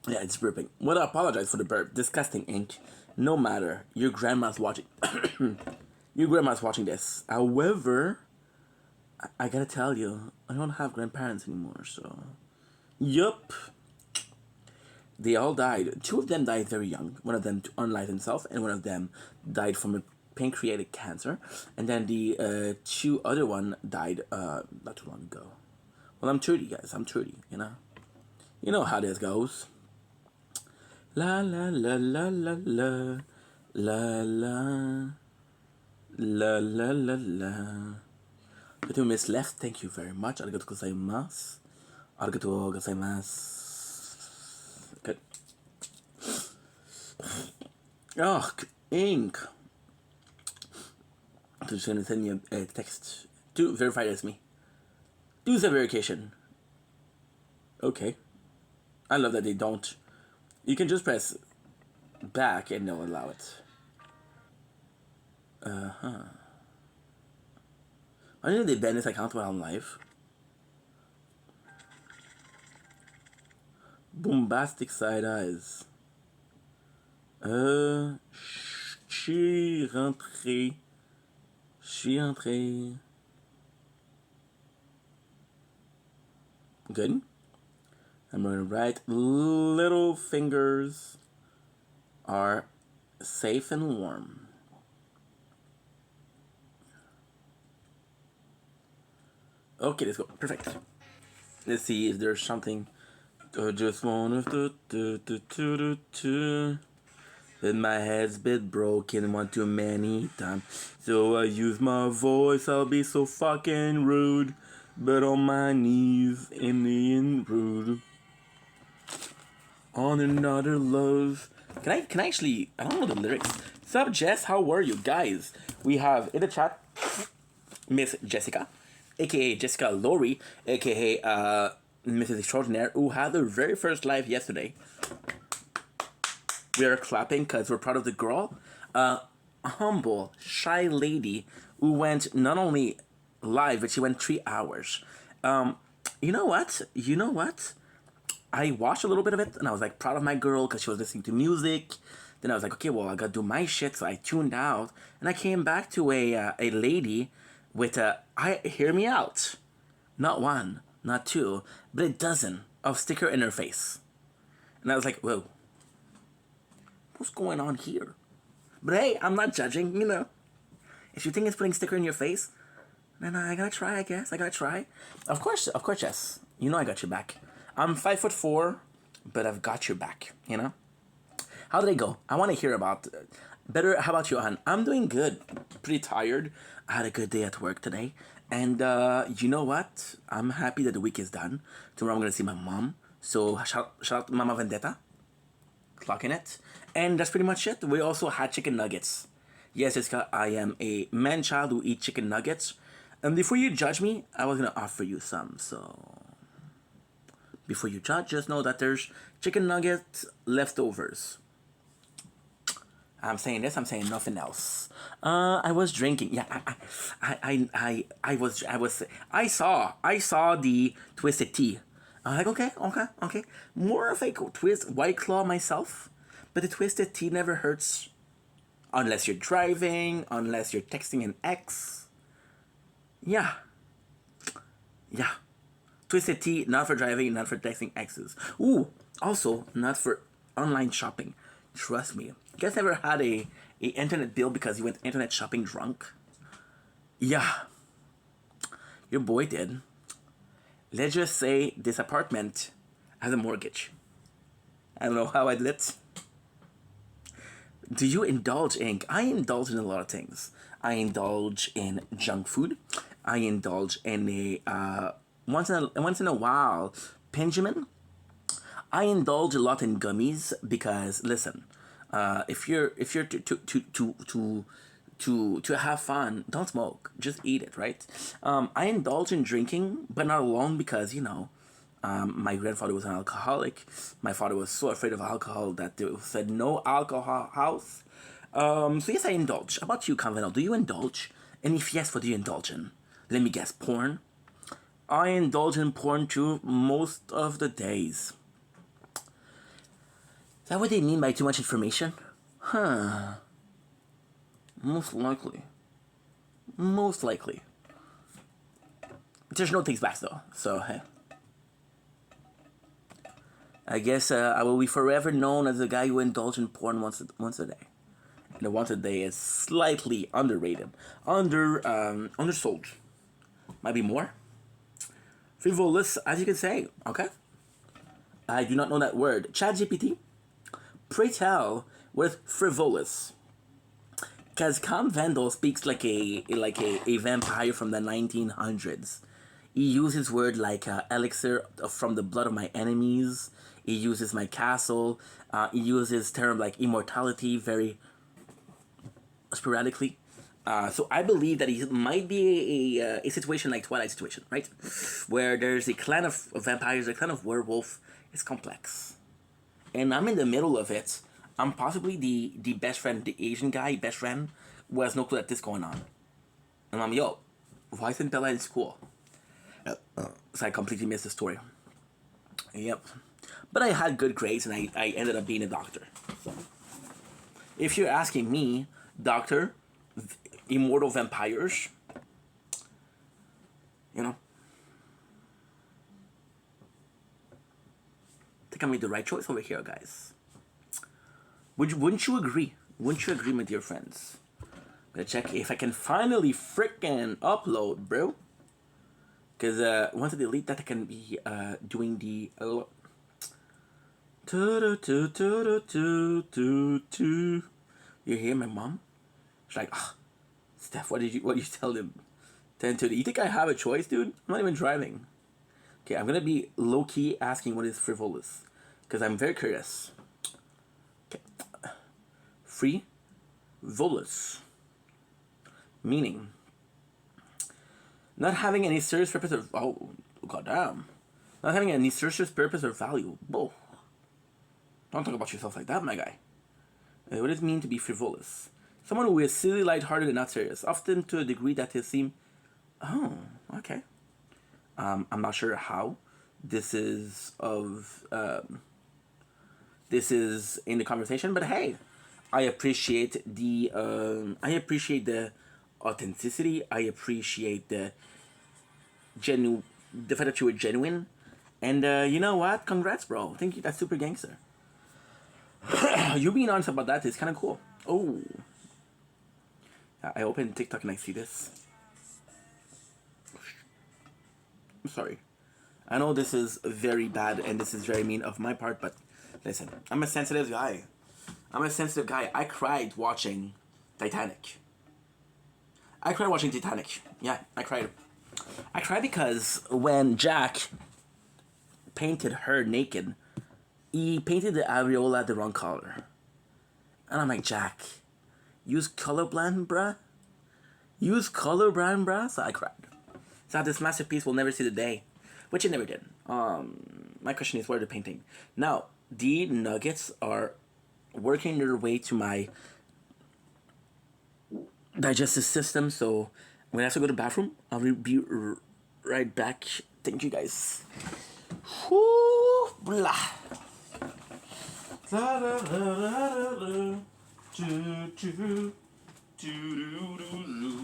Yeah, it's burping. Well, I apologize for the burp. Disgusting ink. No matter. Your grandma's watching. Your grandma's watching this. However, I gotta tell you, I don't have grandparents anymore, so. Yup. They all died. 2 of them died very young. One of them unlived himself, and one of them died from a pancreatic cancer. And then the 2 other one died not too long ago. Well, I'm 30, guys. I'm 30, you know? You know how this goes. La la la la la la. La la. La la la la. But to Miss Left, thank you very much. Arigatou gozaimasu. Arigatou gozaimasu. Good. Oh, ink. So just gonna send me a text to verify that's me. Do the verification. Okay. I love that they don't. You can just press back and they'll allow it. I know they ban this account while I'm live. Bombastic side eyes. Je suis rentré. Good. I'm gonna write little fingers are safe and warm. Okay, let's go. Perfect. Let's see if there's something. I just wanna that my head's been broken one too many times. So I use my voice, I'll be so fucking rude. But on my knees in the rude. On another love. Can I actually, I don't know the lyrics. Sup Jess, how are you? Guys, we have in the chat Miss Jessica, aka Jessica Laurie, aka Mrs. Extraordinaire, who had her very first live yesterday. We are clapping because we're proud of the girl. A humble, shy lady who went not only live, but she went 3 hours. You know what? I watched a little bit of it and I was like proud of my girl because she was listening to music. Then I was like, okay, well, I gotta do my shit. So I tuned out and I came back to a lady with hear me out. Not one, not two, but a dozen of sticker in her face. And I was like, whoa, what's going on here? But hey, I'm not judging, you know. If you think it's putting sticker in your face, then I gotta try, I guess. I gotta try. Of course, yes. You know I got your back. I'm 5'4", but I've got your back, you know? How did it go? I want to hear about better. How about you, Han? I'm doing good. Pretty tired. I had a good day at work today. And you know what? I'm happy that the week is done. Tomorrow I'm going to see my mom. So shout out to Mama Vendetta. Clocking it. And that's pretty much it. We also had chicken nuggets. Yes, Jessica, I am a man-child who eats chicken nuggets. And before you judge me, I was going to offer you some. So before you judge, just know that there's chicken nuggets leftovers. I'm saying this, I'm saying nothing else. I was drinking. Yeah, I saw the twisted tea. I'm like, okay. More of a twist White Claw myself, but the twisted tea never hurts. Unless you're driving, unless you're texting an ex. Yeah. Twisted tea, not for driving, not for texting exes. Ooh, also, not for online shopping. Trust me. You guys ever had a internet bill because you went internet shopping drunk? Yeah. Your boy did. Let's just say this apartment has a mortgage. I don't know how I did it. Do you indulge in? I indulge in a lot of things. I indulge in junk food. I indulge in a once in a while Benjamin. I indulge a lot in gummies because listen, if you're to have fun, don't smoke. Just eat it, right? I indulge in drinking, but not alone because you know. My grandfather was an alcoholic. My father was so afraid of alcohol that they said no alcohol house. So yes, I indulge. How about you, Convenal? Do you indulge? And if yes, what do you indulge in? Let me guess, porn? I indulge in porn too most of the days. Is that what they mean by too much information? Huh. Most likely. There's no takes back though, so hey. I guess I will be forever known as the guy who indulged in porn once a day. And the once a day is slightly underrated. Undersold. Might be more. Frivolous, as you can say, okay? I do not know that word. ChatGPT, pray tell what is frivolous. Because Com Vandal speaks like a vampire from the 1900s. He uses words like elixir from the blood of my enemies. He uses my castle. He uses term like immortality very sporadically. So I believe that it might be a situation like Twilight situation, right? Where there's a clan of vampires, a clan of werewolf. It's complex, and I'm in the middle of it. I'm possibly the best friend, the Asian guy, best friend, who has no clue that this going on. And I'm yo, why isn't Bella in school? So I completely missed the story. Yep. But I had good grades and I ended up being a doctor. So if you're asking me, doctor, immortal vampires, you know, I think I made the right choice over here, guys. Wouldn't you agree? Wouldn't you agree, my dear friends? I'm gonna check if I can finally frickin' upload, bro. Because once I delete that, I can be doing the. You hear my mom? She's like, oh, Steph, what did you tell him? 10:30. You think I have a choice, dude? I'm not even driving. Okay, I'm gonna be low key asking what is frivolous, because I'm very curious. Okay, frivolous, meaning not having any serious purpose or goddamn, not having any serious purpose or value. Whoa, don't talk about yourself like that, my guy. What does it mean to be frivolous? Someone who is silly, lighthearted, and not serious, often to a degree that they seem. Oh, okay. I'm not sure how this is this is in the conversation, but hey, I appreciate the authenticity. I appreciate the the fact that you were genuine, and you know what? Congrats, bro. Thank you. That's super gangster. You being honest about that is kind of cool. Oh, I open TikTok and I see this. I'm sorry. I know this is very bad and this is very mean of my part, but listen, I'm a sensitive guy. I cried watching Titanic. Yeah, I cried. I cried because when Jack painted her naked, he painted the areola the wrong color. And I'm like, Jack, use colorblind, bruh? So I cried. So this masterpiece will never see the day, which it never did. My question is, where are the painting? Now, the nuggets are working their way to my digestive system, so when I have to go to the bathroom, I'll be right back. Thank you, guys. Whoo, blah. Da, da, da, da, da. Do, do, do, do, do, do.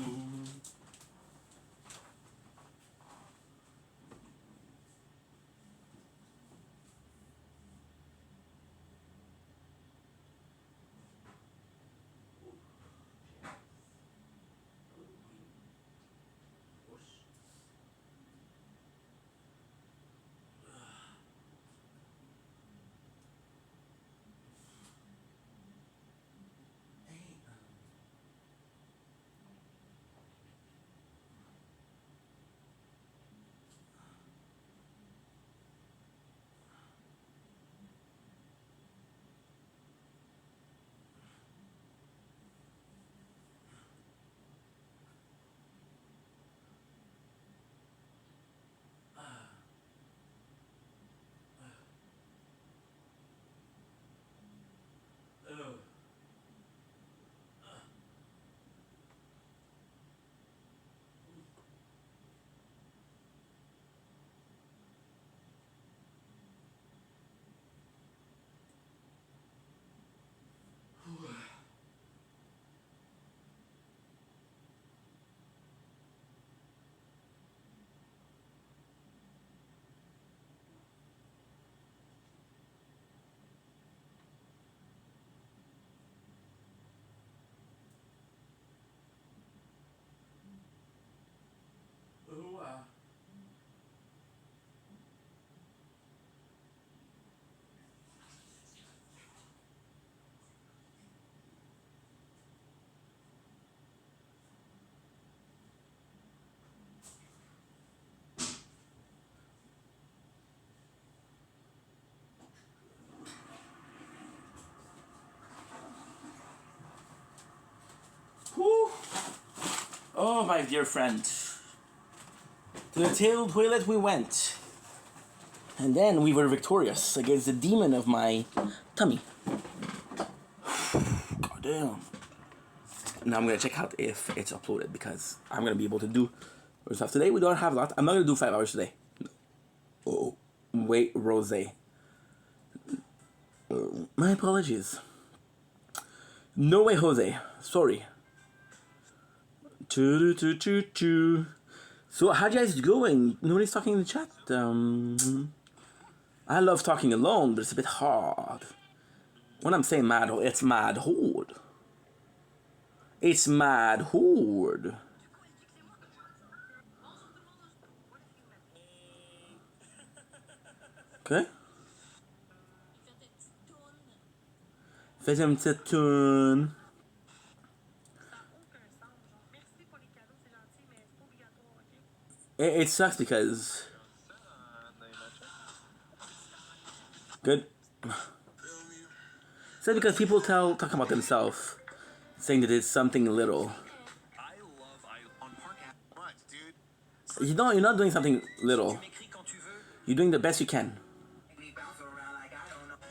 Oh, my dear friend. To the tail toilet we went. And then we were victorious against the demon of my tummy. God damn. Now I'm gonna check out if it's uploaded because I'm gonna be able to do stuff today. We don't have a lot. I'm not gonna do 5 hours today. Oh, wait, Rose. My apologies. No way, Jose. Sorry. Choo-choo-choo-choo. So how you guys going? Nobody's talking in the chat. I love talking alone, but it's a bit hard. When I'm saying mad, it's mad horde. It's mad horde. Okay. Fais une petite tune. It sucks because... Good. It's because people talk about themselves, saying that it's something little. You're not doing something little. You're doing the best you can.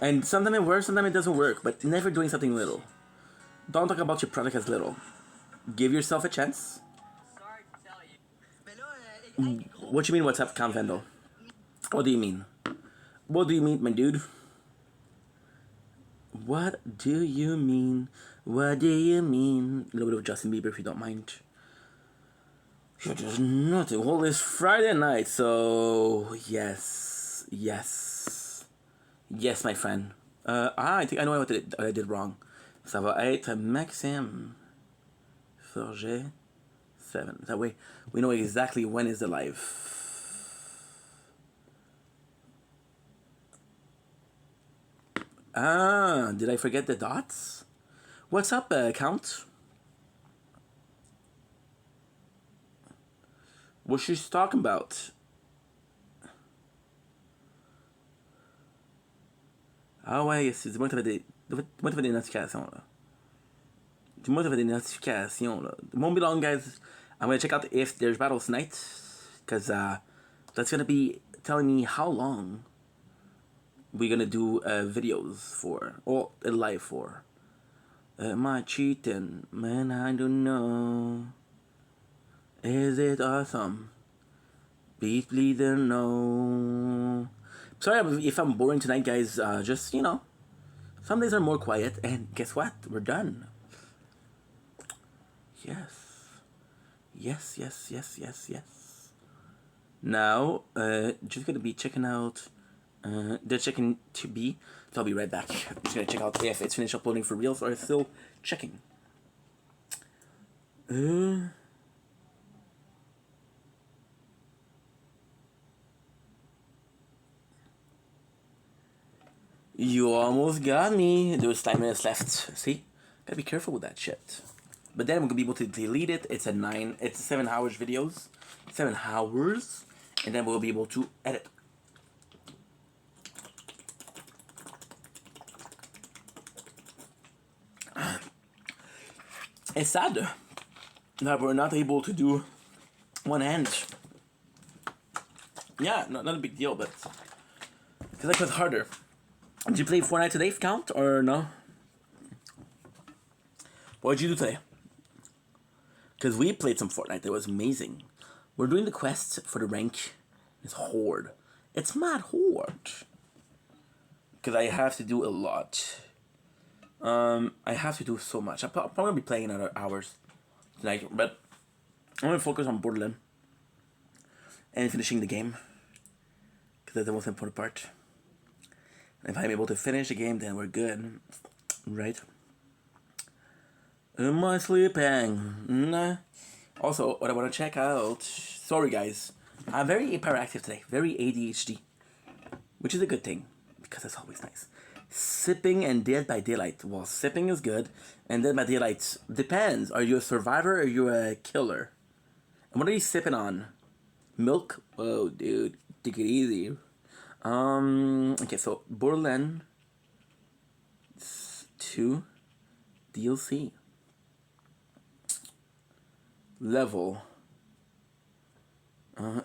And sometimes it works, sometimes it doesn't work, but never doing something little. Don't talk about your product as little. Give yourself a chance. What you mean, what's up, Count Vendel? What do you mean? What do you mean, my dude? What do you mean? What do you mean? A little bit of Justin Bieber, if you don't mind. You're just nothing. Well, it's Friday night, so yes, yes, yes, my friend. I think I know what I did wrong. Ça va être Maxime Forget 7. That way, we know exactly when is the live. Ah, did I forget the dots? What's up, Count? What she's talking about? Ah ouais, dis-moi que t'avais des notifications, là. Dis-moi que t'avais des notifications, là. It won't be long, guys. I'm gonna check out if there's battles tonight, because that's gonna be telling me how long we're gonna do videos for, or live for. Am I cheating? Man, I don't know. Is it awesome? Please don't know. Sorry if I'm boring tonight, guys. Just, you know, some days are more quiet, and guess what? We're done. Yes. Yes, yes, yes, yes, yes. Now, just gonna be checking out the checking to be. So I'll be right back. I'm just gonna check out if it's finished uploading for reals or it's still checking. You almost got me. There was 5 minutes left. See? Gotta be careful with that shit. But then I'm gonna be able to delete it. It's a 7 hours videos. 7 hours. And then we'll be able to edit. It's sad that we're not able to do one hand. Yeah, not a big deal, but I feel like it's harder. Did you play Fortnite today, Count, or no? What did you do today? Because we played some Fortnite. It was amazing. We're doing the quest for the rank. It's Horde. It's mad Horde. Because I have to do a lot. I have to do so much. I'm probably going to be playing another hours tonight. But I'm going to focus on Borderlands. And finishing the game. Because that's the most important part. And if I'm able to finish the game, then we're good. Right? Am I sleeping? Nah. Also, what I want to check out... Sorry, guys. I'm very hyperactive today. Very ADHD. Which is a good thing. Because that's always nice. Sipping and Dead by Daylight. Well, sipping is good. And Dead by Daylight depends. Are you a survivor or are you a killer? And what are you sipping on? Milk? Oh, dude. Take it easy. Okay, so Borderlands 2 DLC. level.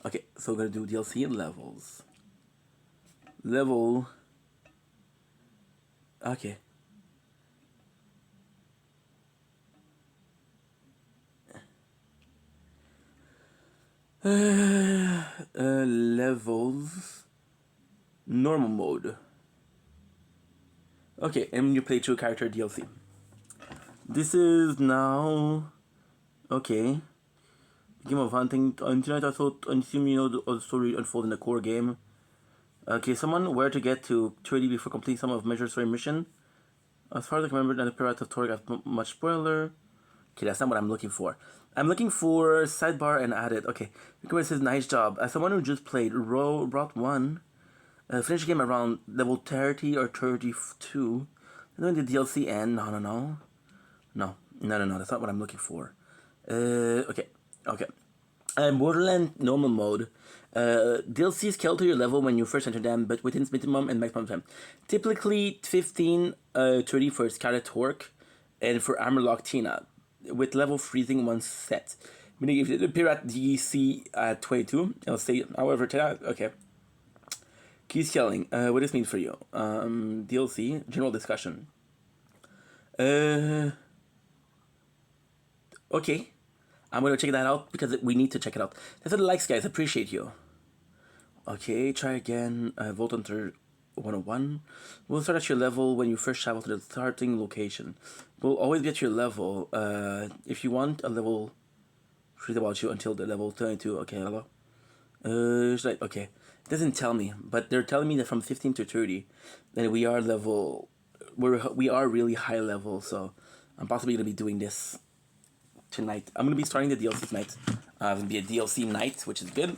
Okay, so we're gonna do DLC levels. Level. Okay. Levels. Normal mode. Okay, and you play through character DLC. This is now. Okay. Game of hunting. On tonight I thought, I'm assuming you know the story unfold in the core game. Okay, someone where to get to 30 before completing some of Measure story mission. As far as I can remember, the Pirate of Torg has much spoiler. Okay, that's not what I'm looking for. I'm looking for sidebar and added. Okay, Rico says nice job. As someone who just played Route 1, finished the game around level 30 or 32. Doing the DLC end. No. That's not what I'm looking for. Okay. Borderland normal mode. DLC scale to your level when you first enter them, but within minimum and maximum time. Typically 15, 30 for Scarlet Torque, and for Armorlock Tina, with level freezing once set. Meaning if it appear at DC at 22, I'll say, however, okay. Key scaling. What does this mean for you? DLC, general discussion. Okay. I'm going to check that out because we need to check it out. That's what the likes, guys. Appreciate you. Okay, try again. Vault Hunter 101. We'll start at your level when you first travel to the starting location. We'll always be at your level. If you want a level, forget about you until the level 22. Okay, hello. It's like, okay. It doesn't tell me, but they're telling me that from 15 to 30, that we are level. We are really high level, so I'm possibly going to be doing this tonight. I'm going to be starting the DLC tonight. It's going to be a DLC night, which is good.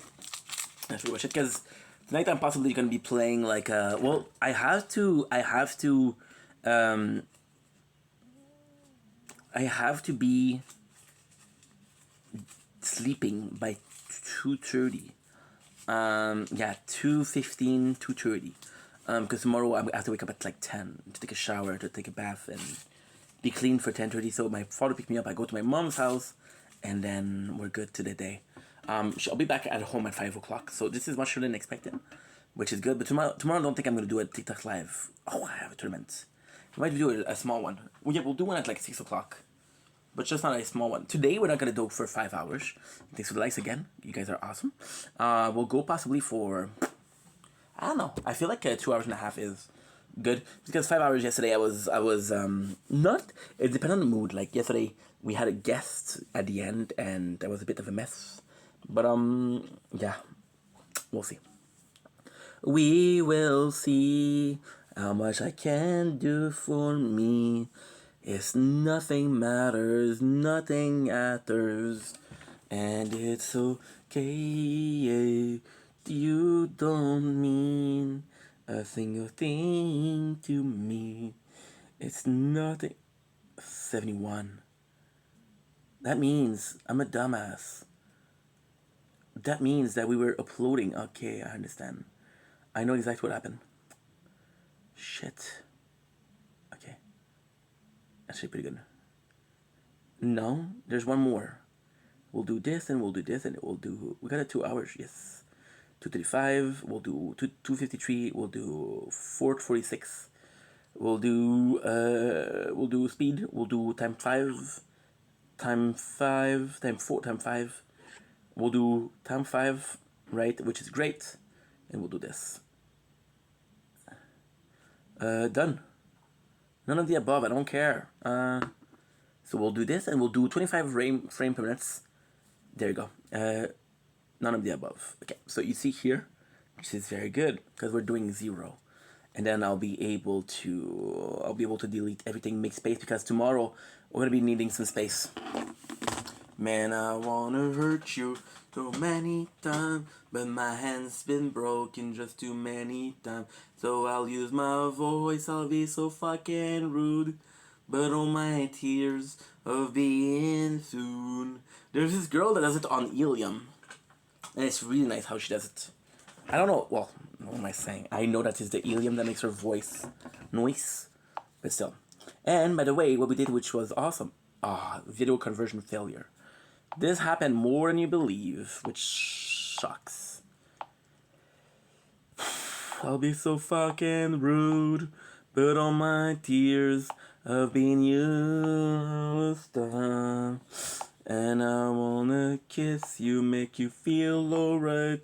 That's pretty much it, because tonight I'm possibly going to be playing like well, I have to be sleeping by 2:30. Yeah, 2:15, 2:30. Because tomorrow I have to wake up at like 10 to take a shower, to take a bath, and be clean for 10:30. So my father picked me up. I go to my mom's house, and then we're good to the day. I'll be back at home at 5 o'clock. So this is much earlier than expected, which is good. But tomorrow I don't think I'm gonna do a TikTok live. Oh, I have a tournament. We might do a small one. We'll do one at like 6 o'clock, but just not a small one. Today we're not gonna do it for 5 hours. Thanks for the likes again. You guys are awesome. We'll go possibly for, I don't know. I feel like 2 hours and a half is good, because 5 hours yesterday I was not. It depended on the mood. Like yesterday we had a guest at the end, and that was a bit of a mess. But yeah, we'll see. We will see how much I can do for me. It's nothing matters, nothing matters, and it's okay. You don't mean a single thing to me. It's nothing. 71. That means I'm a dumbass. That means that we were uploading. Okay, I understand. I know exactly what happened. Shit. Okay. Actually pretty good. No, there's one more. We'll do this and we'll do this and we'll do. We got a 2 hours. Yes. 2:35. We'll do 2:53. We'll do 4:46. We'll do speed. We'll do time 5. Time 5. Time 4. Time 5. We'll do time 5, right? Which is great. And we'll do this. Done. None of the above. I don't care. So we'll do this and we'll do 25 frame per minute. There you go. None of the above. Okay, so you see here, which is very good because we're doing 0, and then I'll be able to delete everything, make space, because tomorrow we're gonna be needing some space. Man, I wanna hurt you so many times, but my hand's been broken just too many times. So I'll use my voice. I'll be so fucking rude, but all my tears of being soon. There's this girl that does it on Ilium, and it's really nice how she does it. I don't know, well, what am I saying? I know that it's the Ilium that makes her voice noise, but still. And by the way, what we did, which was awesome, video conversion failure. This happened more than you believe, which sucks. I'll be so fucking rude, but all my tears have been used up. And I wanna kiss you, make you feel alright.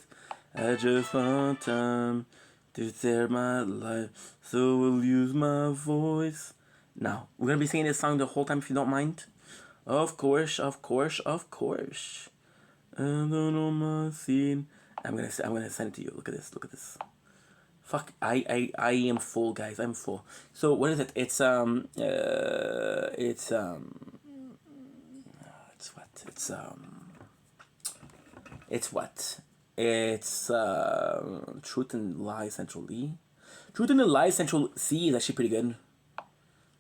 I just want time to share my life, so we'll use my voice. Now, we're gonna be singing this song the whole time if you don't mind. Of course, of course, of course. I don't know my scene. I'm gonna send it to you. Look at this. Look at this. Fuck. I am full, guys. I'm full. So what is it? It's what? It's what? It's Truth and Lie Central E. Truth and the Lie Central C is actually pretty good.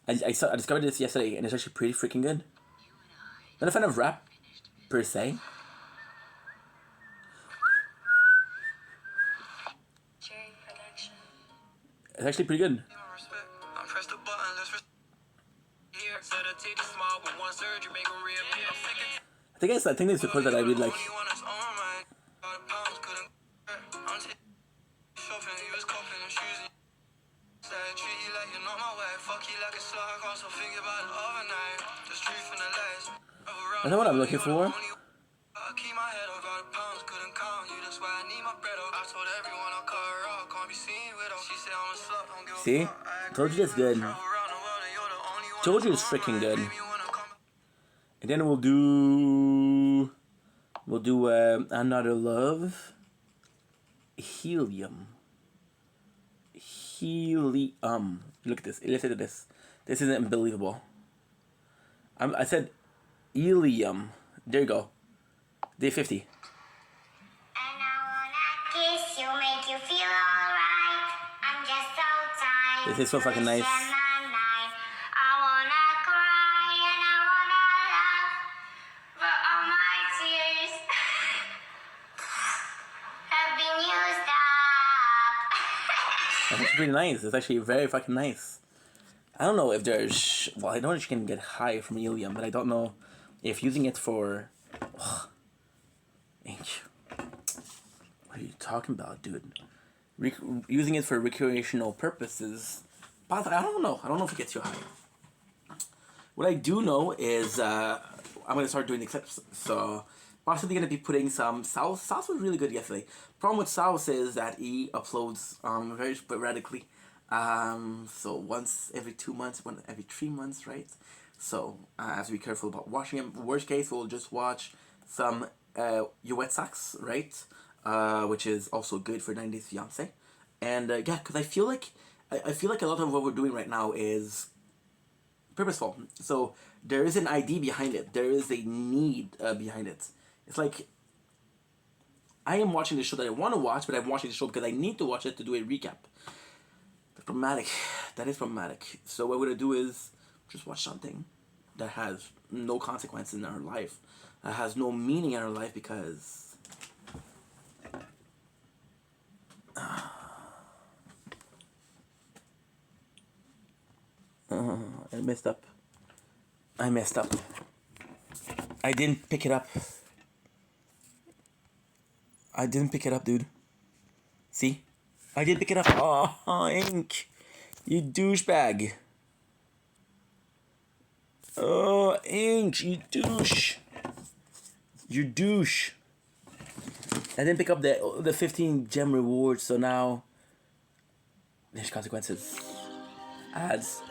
I discovered this yesterday and it's actually pretty freaking good. Not a fan of rap per se. It's actually pretty good. I think it's the quote that I really like. I know what I'm looking for. See? Told you it's good. Told you it's freaking good. And then we'll do Another Love. Helium. Look at this. Listen to this. This is unbelievable. I said helium. There you go. Day 50. And I wanna kiss you, make you feel alright. I'm just so tired. This is so fucking nice. I wanna cry and I wanna laugh, but all my tears have been used up. That's actually pretty nice. It's actually very fucking nice. I don't know if there's... Well, I know that you can get high from helium, but I don't know if using it for... What are you talking about, dude? Using it for recreational purposes... I don't know. I don't know if it gets you high. What I do know is... I'm going to start doing the clips. So, possibly going to be putting some... South was really good yesterday. Problem with South is that he uploads very sporadically. So once every 2 months, every 3 months, right? So I have to be careful about watching him. Worst case, we'll just watch some Your Wet Socks, right? Which is also good for 90 Days Fiance. And yeah, because I feel like a lot of what we're doing right now is purposeful. So there is an idea behind it. There is a need behind it. It's like I am watching the show that I want to watch, but I'm watching the show because I need to watch it to do a recap. Problematic. That is problematic. So what we're gonna do is just watch something that has no consequence in our life, that has no meaning in our life because I messed up. I didn't pick it up. Dude. See? I didn't pick it up. Oh, Ink. You douchebag. Oh, Ink, you douche. You douche. I didn't pick up the 15 gem rewards, so now there's consequences. Ads.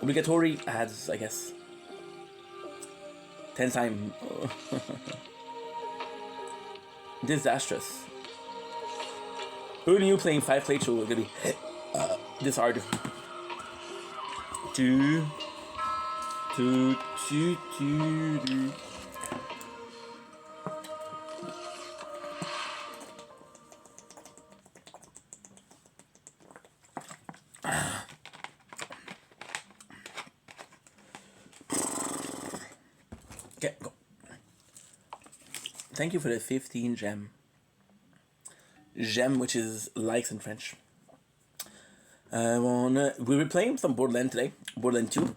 Obligatory ads, I guess. 10 times. Disastrous. Who knew playing 5 playthrough was gonna be this hard? Two. Okay, go. Thank you for the 15 gem. Gem, which is likes in French. We were playing some Borderlands today. Borderlands 2.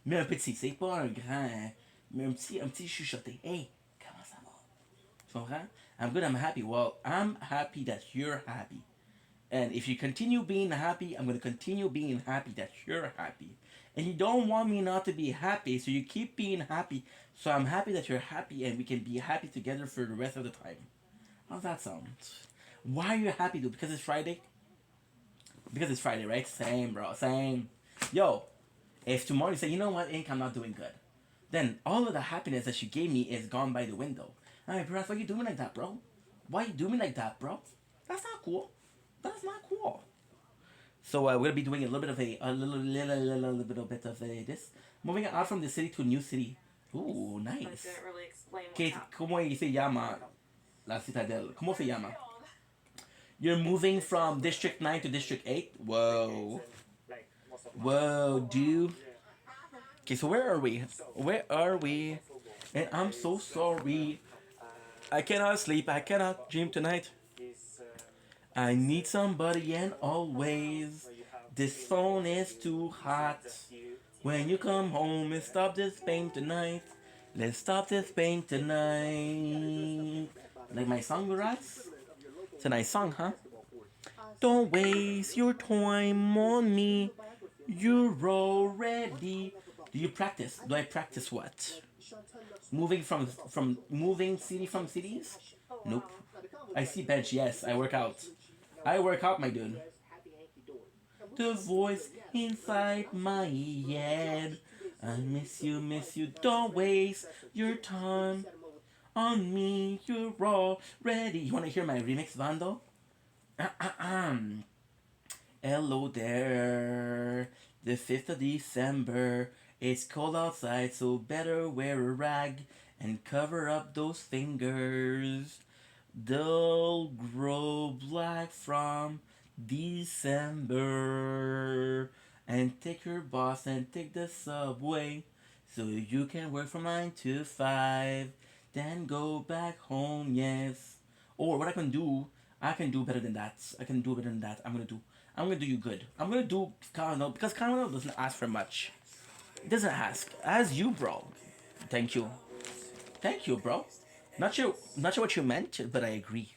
Mais un petit, c'est pas un grand. Mais un petit chuchoté. Hey, comment ça va? Tu comprends? I'm good, I'm happy. Well, I'm happy that you're happy. And if you continue being happy, I'm going to continue being happy that you're happy. And you don't want me not to be happy, so you keep being happy. So I'm happy that you're happy and we can be happy together for the rest of the time. How's that sound? Why are you happy, dude? Because it's Friday? Because it's Friday, right? Same, bro. Same. Yo, if tomorrow you say, you know what, Ink, I'm not doing good, then all of the happiness that you gave me is gone by the window. Alright, bro, why you doing like that, bro? Why you doing like that, bro? That's not cool. That's not cool. So we're gonna be doing a little bit of little bit of this. Moving out from the city to a new city. Ooh, nice. But it didn't really explain what's Okay, happening. ¿cómo se llama la citadel? ¿Cómo se llama? You're moving from District 9 to District 8? Whoa. Whoa, dude. Okay, so where are we? Where are we? And I'm so sorry. I cannot sleep. I cannot dream tonight. I need somebody and always. This phone is too hot. When you come home and stop this pain tonight. Let's stop this pain tonight. Like my song, Rats? It's a nice song, huh? Don't waste your time on me. You're already. Do you practice? Do I practice what? Moving from moving city from cities? Nope. I see bench. Yes, I work out. I work out, my dude. The voice inside my head. I miss you, miss you. Don't waste your time on me. You're already. You wanna hear my remix, Vando? Hello there. The 5th of December. It's cold outside, so better wear a rag and cover up those fingers. They'll grow black from December. And take your boss and take the subway so you can work from 9 to 5. Then go back home, yes. Or what I can do better than that. I can do better than that. I'm gonna do you good. I'm gonna do Kano because Kano doesn't ask for much. It doesn't ask. As you, bro. Thank you. Thank you, bro. Not sure what you meant, but I agree.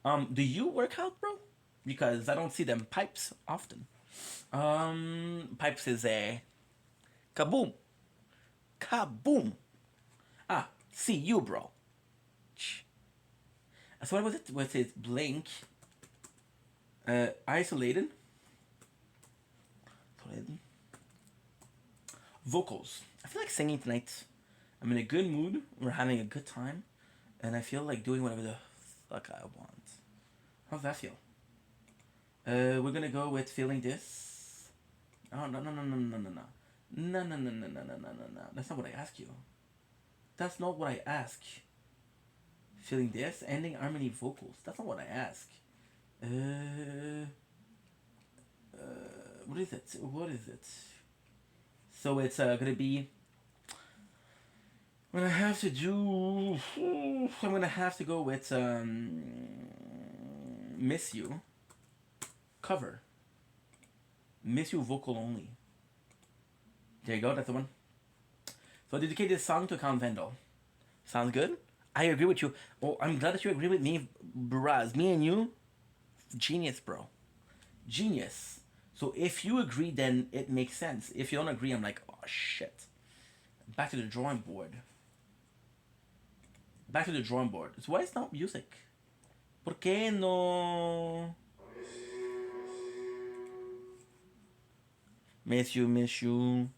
Do you work out, bro? Because I don't see them pipes often. Pipes is a kaboom. Kaboom. Ah, see you, bro. So what was it? Was it blink? Isolated. Vocals. I feel like singing tonight. I'm in a good mood. We're having a good time, and I feel like doing whatever the fuck I want. How's that feel? We're gonna go with feeling this. Oh no. No. That's not what I ask you. That's not what I ask. Feeling this, ending harmony vocals. That's not what I ask. What is it? What is it? So it's gonna be. I'm gonna have to do. I'm gonna have to go with Miss You. Cover. Miss You vocal only. There you go. That's the one. So I dedicate this song to Count Vendel. Sounds good? I agree with you. Oh, I'm glad that you agree with me, Braz. Me and you, genius, bro. Genius. So if you agree, then it makes sense. If you don't agree, I'm like, oh shit. Back to the drawing board. Back to the drawing board. So why is not music? ¿Por qué no? Miss you, miss you.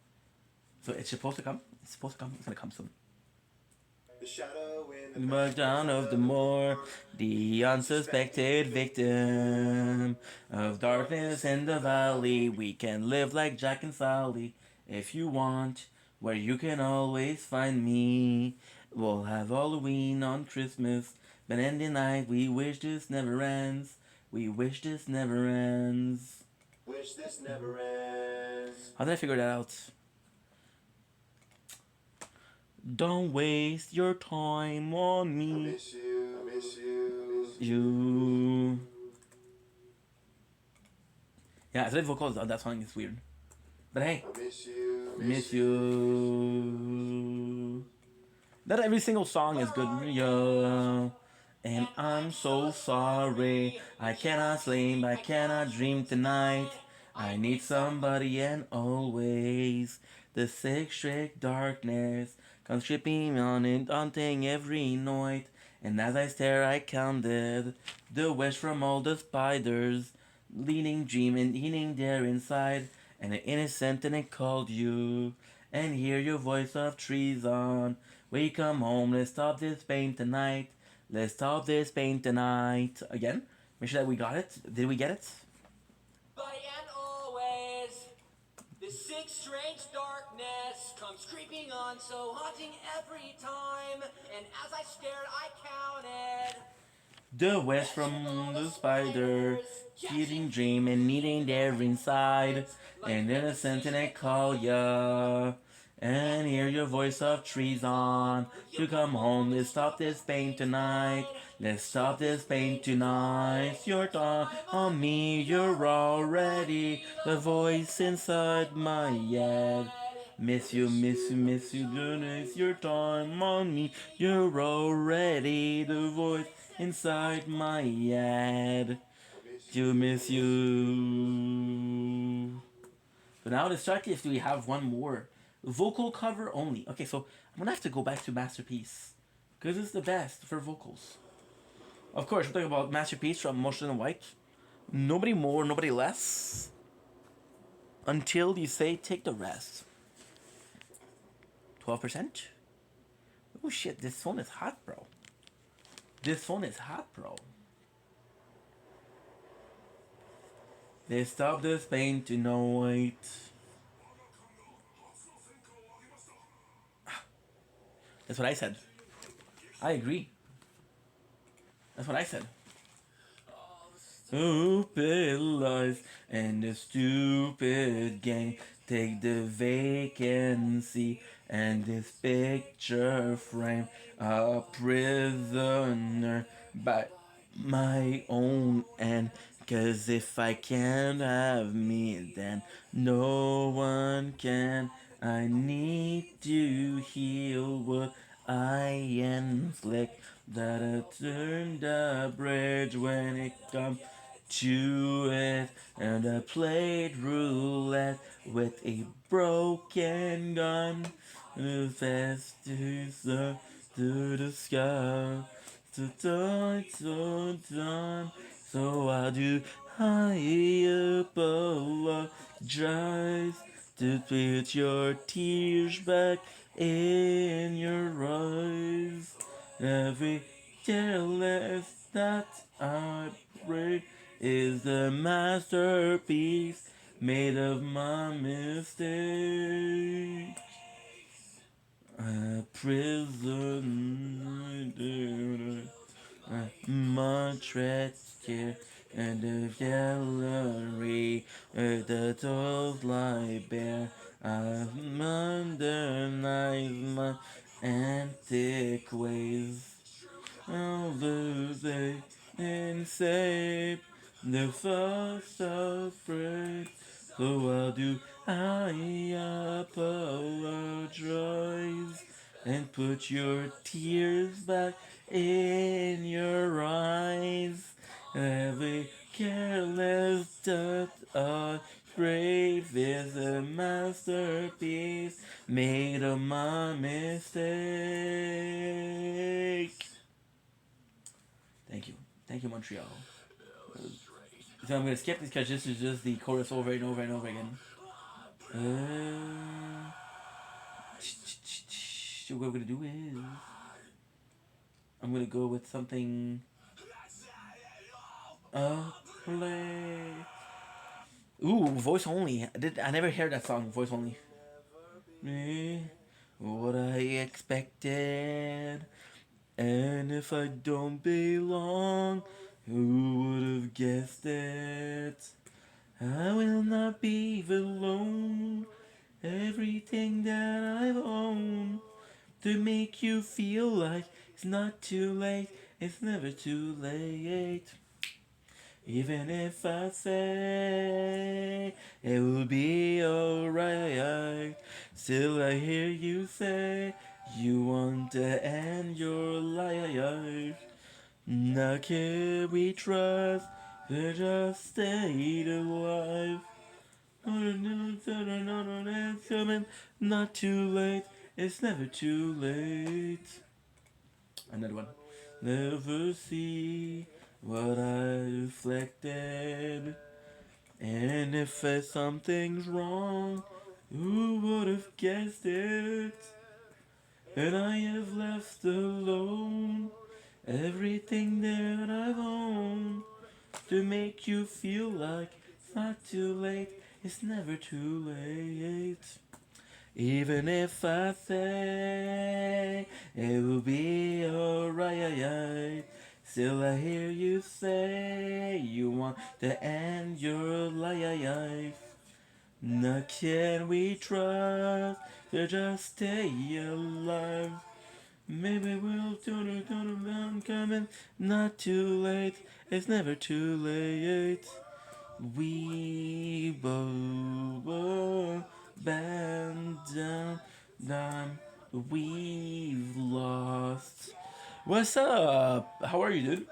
So it's supposed to come? It's supposed to come. It's gonna come soon. The shadow in the background of the moor, the unsuspected victim of darkness in the valley. We can live like Jack and Sally if you want, where you can always find me. We'll have Halloween on Christmas, but in the night we wish this never ends. We wish this never ends. Wish this never ends. How did I figure that out? Don't waste your time on me. I miss you, I miss you. You. Yeah, the vocals on that song is weird. But hey. I miss you. Miss you. Not every single song is good. Yeah. And I'm so sorry. I cannot sleep, I cannot dream tonight. I need somebody and always. The sick, strict darkness comes tripping on and haunting every night. And as I stare, I counted the wish from all the spiders, leaning, dreaming, eating there inside. And an innocent and it called you, and hear your voice of treason. We come home, let's stop this pain tonight. Let's stop this pain tonight. Again, make sure that we got it. Did we get it? But and always, this sick, strange darkness comes creeping on, so haunting every time. And as I stared, I counted The west from the spider, getting dream and meeting there inside. And innocent and I call ya. And hear your voice of treason. To come home, let's stop this pain tonight. Let's stop this pain tonight. Your thought on me, you're already the voice inside my head. Miss you, miss you, miss you, it's your time on me. You're already the voice inside my head. To miss you. So now let's check if we have one more. Vocal cover only. Okay, so I'm gonna have to go back to Masterpiece. Because it's the best for vocals. Of course, we're talking about Masterpiece from Motion and White. Nobody more, nobody less. Until you say take the rest. 12%? Oh shit, this phone is hot, bro. This phone is hot, bro. They stop this pain tonight. That's what I said. I agree. That's what I said. Stupid lies and the stupid game take the vacancy and this picture frame a prisoner by my own end. 'Cause if I can't have me, then no one can. I need to heal what I inflict. That I turn the bridge when it comes to it. And I played roulette with a broken gun. Fast to the sky. To time. So I do I apologize to put your tears back in your eyes. Every careless that I break is the masterpiece made of my mistake. A prison, much red here and the gallery, the doors lie bare. I've modernized my antique ways. I'll lose it and save the first afraid. So I'll do I apologize and put your tears back in your eyes. Every careless thought I brave is a masterpiece made of my mistake. Thank you. Thank you, Montreal. So I'm gonna skip this because this is just the chorus over and over and over again. What we're gonna do is I'm gonna go with something. Play. Ooh, voice only. I never heard that song. Voice only. Me, what I expected. And if I don't belong, who would have guessed it? I will not be alone. Everything that I've owned to make you feel like it's not too late. It's never too late. Even if I say it will be alright, still I hear you say you want to end your life. Now can we trust to just stay alive? It's coming, not too late. It's never too late. Another one. Never see what I reflected. And if something's wrong, who would have guessed it? And I have left alone everything that I've owned to make you feel like it's not too late, it's never too late. Even if I say it will be alright, still I hear you say you want to end your life. Now can we trust to just stay alive? Maybe we'll turn it on coming, not too late, it's never too late. We will bend down, we've lost. What's up? How are you, dude?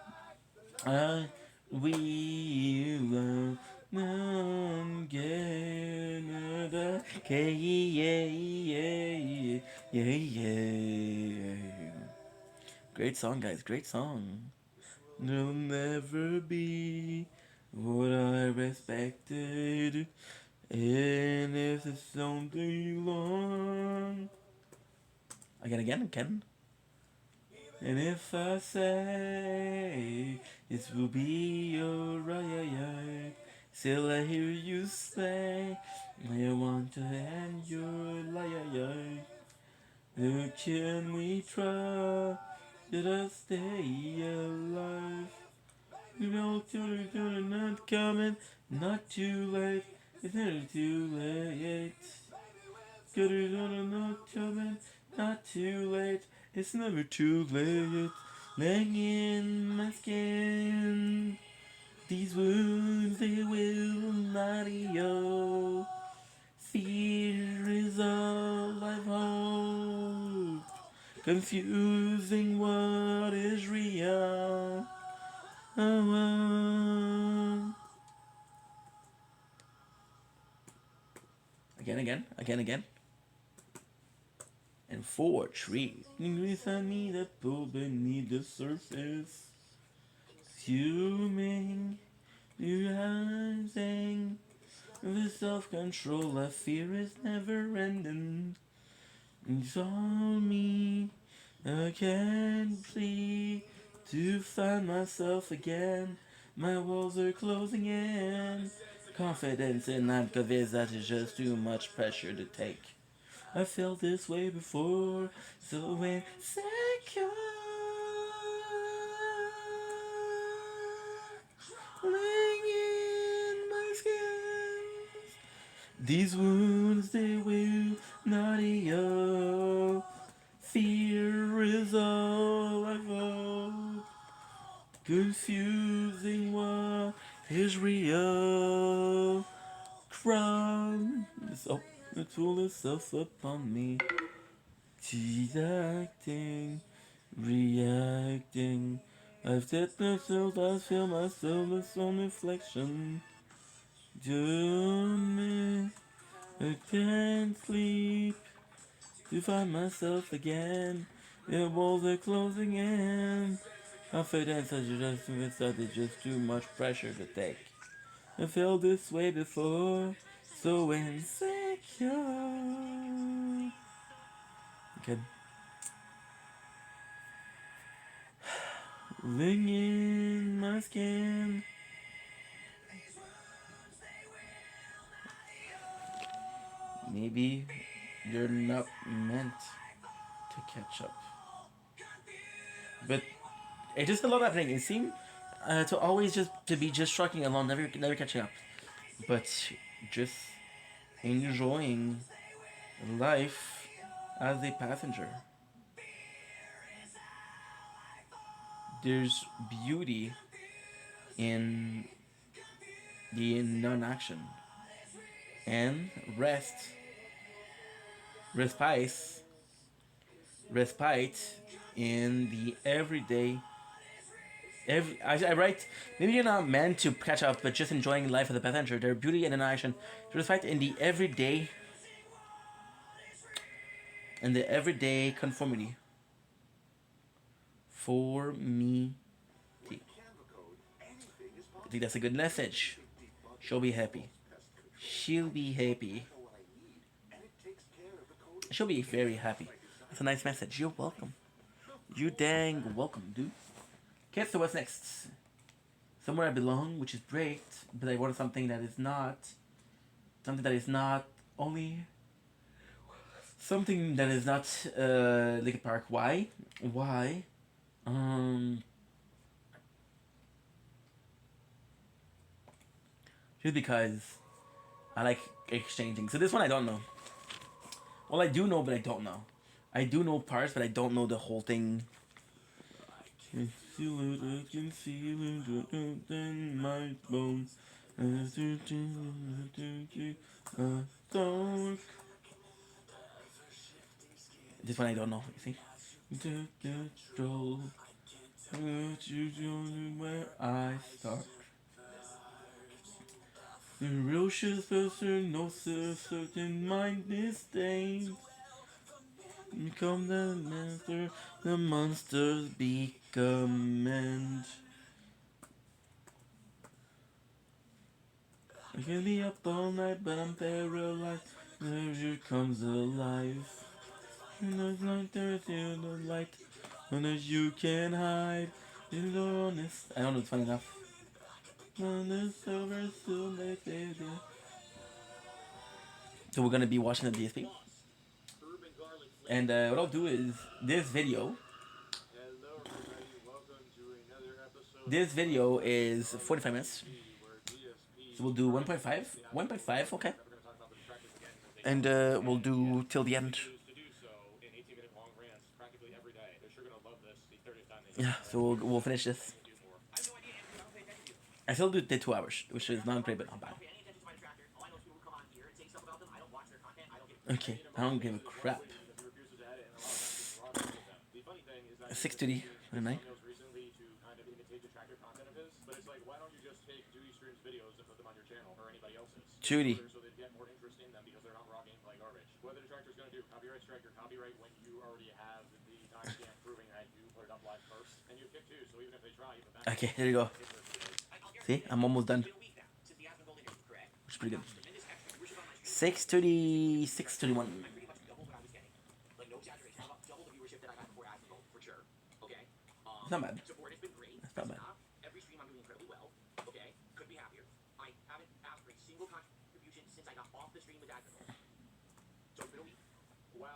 We will Canada. Yeah. Great song, guys. Great song. There'll never be what I respected. And if it's something long. Again. And if I say it will be alright, still I hear you say I want to end your life. How can we try to stay alive? No, not coming, not too late, it's never too late. Good not coming, not too late, it's never too late. Laying in my skin, these wounds they will not heal. Fear is all I've hoped, confusing what is real. Oh. Again. And 4 trees. Beside me that pull beneath the surface. Fuming, realizing the self-control I fear is never ending. It's all me. I can't plead to find myself again. My walls are closing in. Confidence and I'm convinced that is just too much pressure to take. I felt this way before, so insecure. Laying in my skin. These wounds they will not heal. Fear is all I've got. Confusing what is real. Crown the tool itself upon me. She's acting, reacting. I've set myself, I feel myself as some reflection. Do me, I can't sleep to find myself again. The walls are closing in. Confidence has just that it's just too much pressure to take. I felt this way before, so insecure. Okay. Living in my skin. Maybe you're not meant to catch up. But it's just a lot happening. It seemed to always just to be just trucking along, never catching up. But just enjoying life as a passenger. There's beauty in the non-action, and respite, respite in the everyday. I write, maybe you're not meant to catch up, but just enjoying life as a passenger. Their beauty and non-action, respite in the everyday conformity. For me, I think that's a good message. She'll be happy. She'll be happy. She'll be very happy. That's a nice message. You're welcome. You dang welcome, dude. Okay, so what's next? Somewhere I belong, which is great, but I want something that is not. Something that is not only. Something that is not Linkin Park. Why? Why? Just because I like exchanging. So this one I don't know. Well, I do know, but I don't know. I do know parts, but I don't know the whole thing. I can feel it in my bones. This one I don't know. You see? Control. Where I start. The ferocious person, no certain mind disdain. Become the master, the monsters become and I can be up all night, but I'm paralyzed. There comes alive. And there's light, there's the light. And as you can hide, in the honest. I don't know, it's fun enough. On the silver, so so we're gonna be watching the DSP. And what I'll do is this video. This video is 45 minutes. So we'll do 1.5. 1.5, okay. And we'll do till the end. Yeah, so we'll finish this. I still do the 2 hours, which is not great, but not bad. Okay, I don't give a crap. 6:30, 29. Judy. Okay, here you go. See, I'm almost done. Which is pretty good. 6:30, 6:31. It's not bad. It's not bad.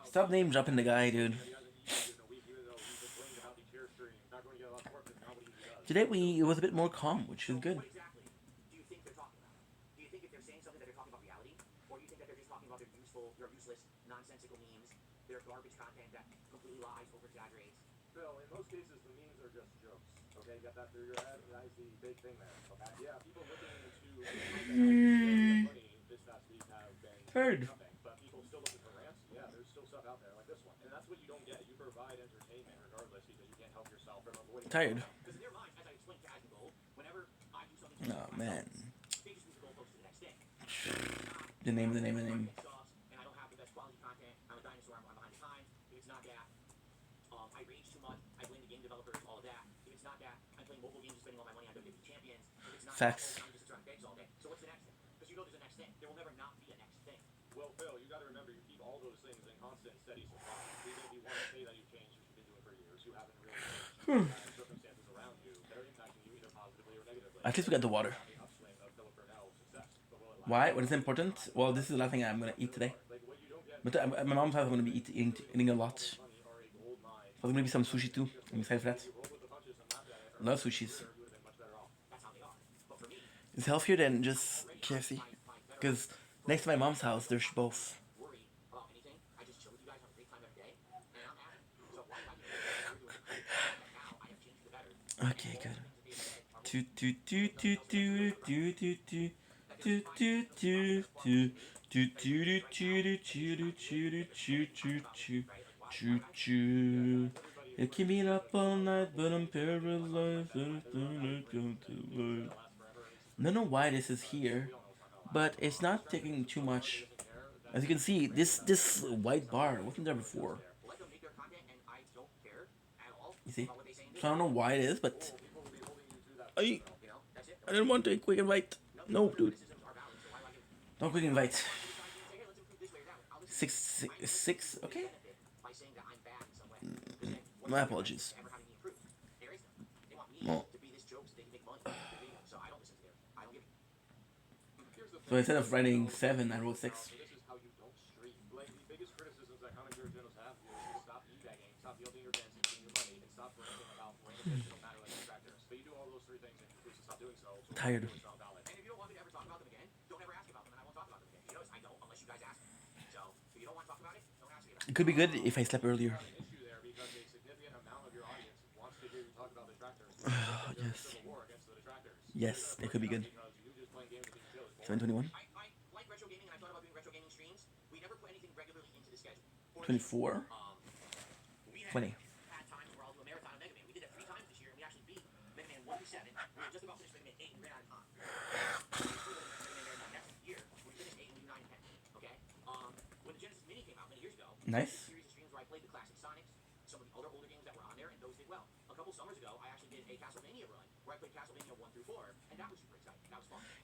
Stop name dropping the guy, dude. Today it was a bit more calm, which is good. Phil, in most cases, the memes are just jokes. Okay, get that through your head. That is the big thing there. Okay, yeah, people looking into this past week have been nothing, but people still looking for rants. Yeah, there's still stuff out there like this one, and that's what you don't get. You provide entertainment regardless because you can't help yourself from avoiding. Tired. Oh man. The name. Facts. Well, Phil, you got to remember you keep all those things in constant, steady supply. Even if you want to say that you've changed, which you've been doing for years, you haven't really changed. Circumstances around you that are impacting you either positively or negatively. At least we got the water. Why? What is important? Well, this is the last thing I'm gonna eat today. But at my mom's house, I'm gonna be eating a lot. So there's gonna be some sushi too. I'm excited for that. Love sushis. It's healthier than just KFC. Because next to my mom's house, there's both. Okay, good. You keep me up all night, but I'm paralyzed. Don't know why this is here, but it's not taking too much. As you can see, this white bar wasn't there before. You see? So I don't know why it is, but I didn't want to quick invite. No, dude. Don't quick invite. Six. Okay. My apologies. Well, so instead of writing 7, I wrote 6. Tired. It could be good if I slept earlier. Yes. Yes, it could be good. 7:21. 24. 20. Nice.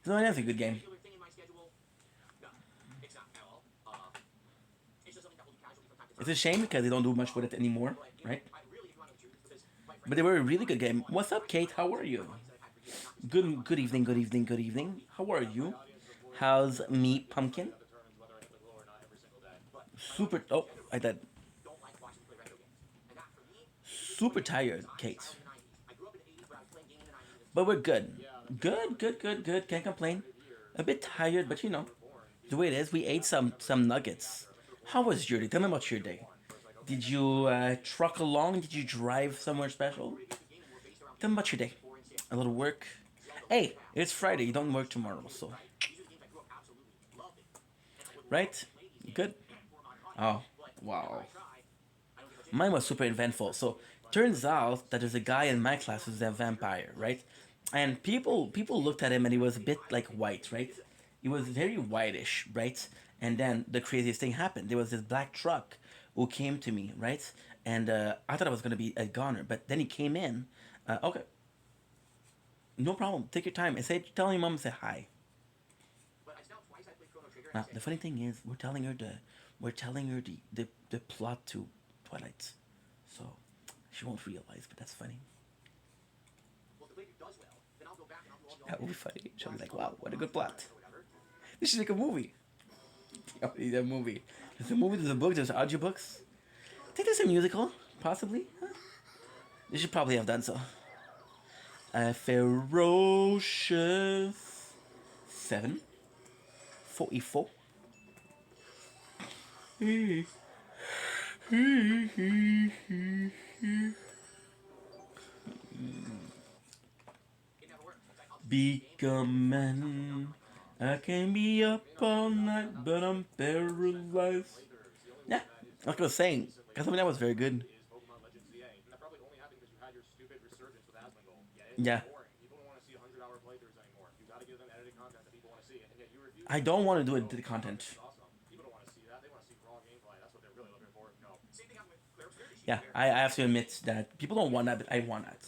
So that's a good game. It's a shame because they don't do much with it anymore, right? But they were a really good game. What's up, Kate? How are you? Good evening, good evening, good evening. How are you? How's me, pumpkin? Super. Oh, I did. Super tired, Kate. But we're good. Good. Can't complain. A bit tired, but you know, the way it is. We ate some nuggets. How was your day? Tell me about your day. Did you truck along? Did you drive somewhere special? Tell me about your day. A little work. Hey, it's Friday. You don't work tomorrow, so right? Good. Oh, wow. Mine was super eventful. So turns out that there's a guy in my class who's a vampire, right? And people looked at him and he was a bit like white, right? He was very whitish, right? And then the craziest thing happened. There was this black truck who came to me, right? And I thought I was gonna be a goner, but then he came in. Okay, no problem. Take your time and say, tell your mom, say hi. Now the funny thing is, we're telling her the plot to Twilight, so she won't realize. But that's funny. That will be funny. She'll be like, "Wow, what a good plot." This should make a movie. Oh, need a movie. There's a movie. There's a book. There's audiobooks. I think there's a musical, possibly. Huh? They should probably have done so. A ferocious 7:44. Become man. I can be up all night, but I'm paralyzed. Yeah, like I was saying, because I mean that was very good. Yeah. I don't want to do it to the content. Yeah, I have to admit that people don't want that, but I want that.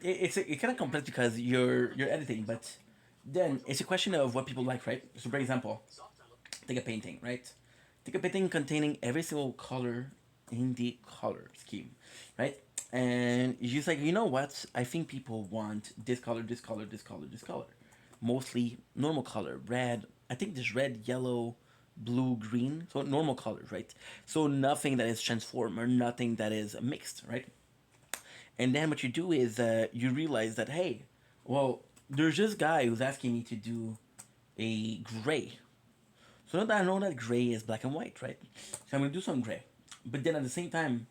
It's kind of complex because you're editing, but then it's a question of what people like, right? So, for example, take a painting, right? Take a painting containing every single color in the color scheme, right? And you're just like, you know what? I think people want this color, this color, this color, this color. Mostly normal color, red. I think there's red, yellow, blue, green. So normal colors, right? So nothing that is transformed or nothing that is mixed, right? And then what you do is you realize that hey, well, there's this guy who's asking me to do a gray. So now that I know that gray is black and white, right? So I'm gonna do some gray. But then at the same time,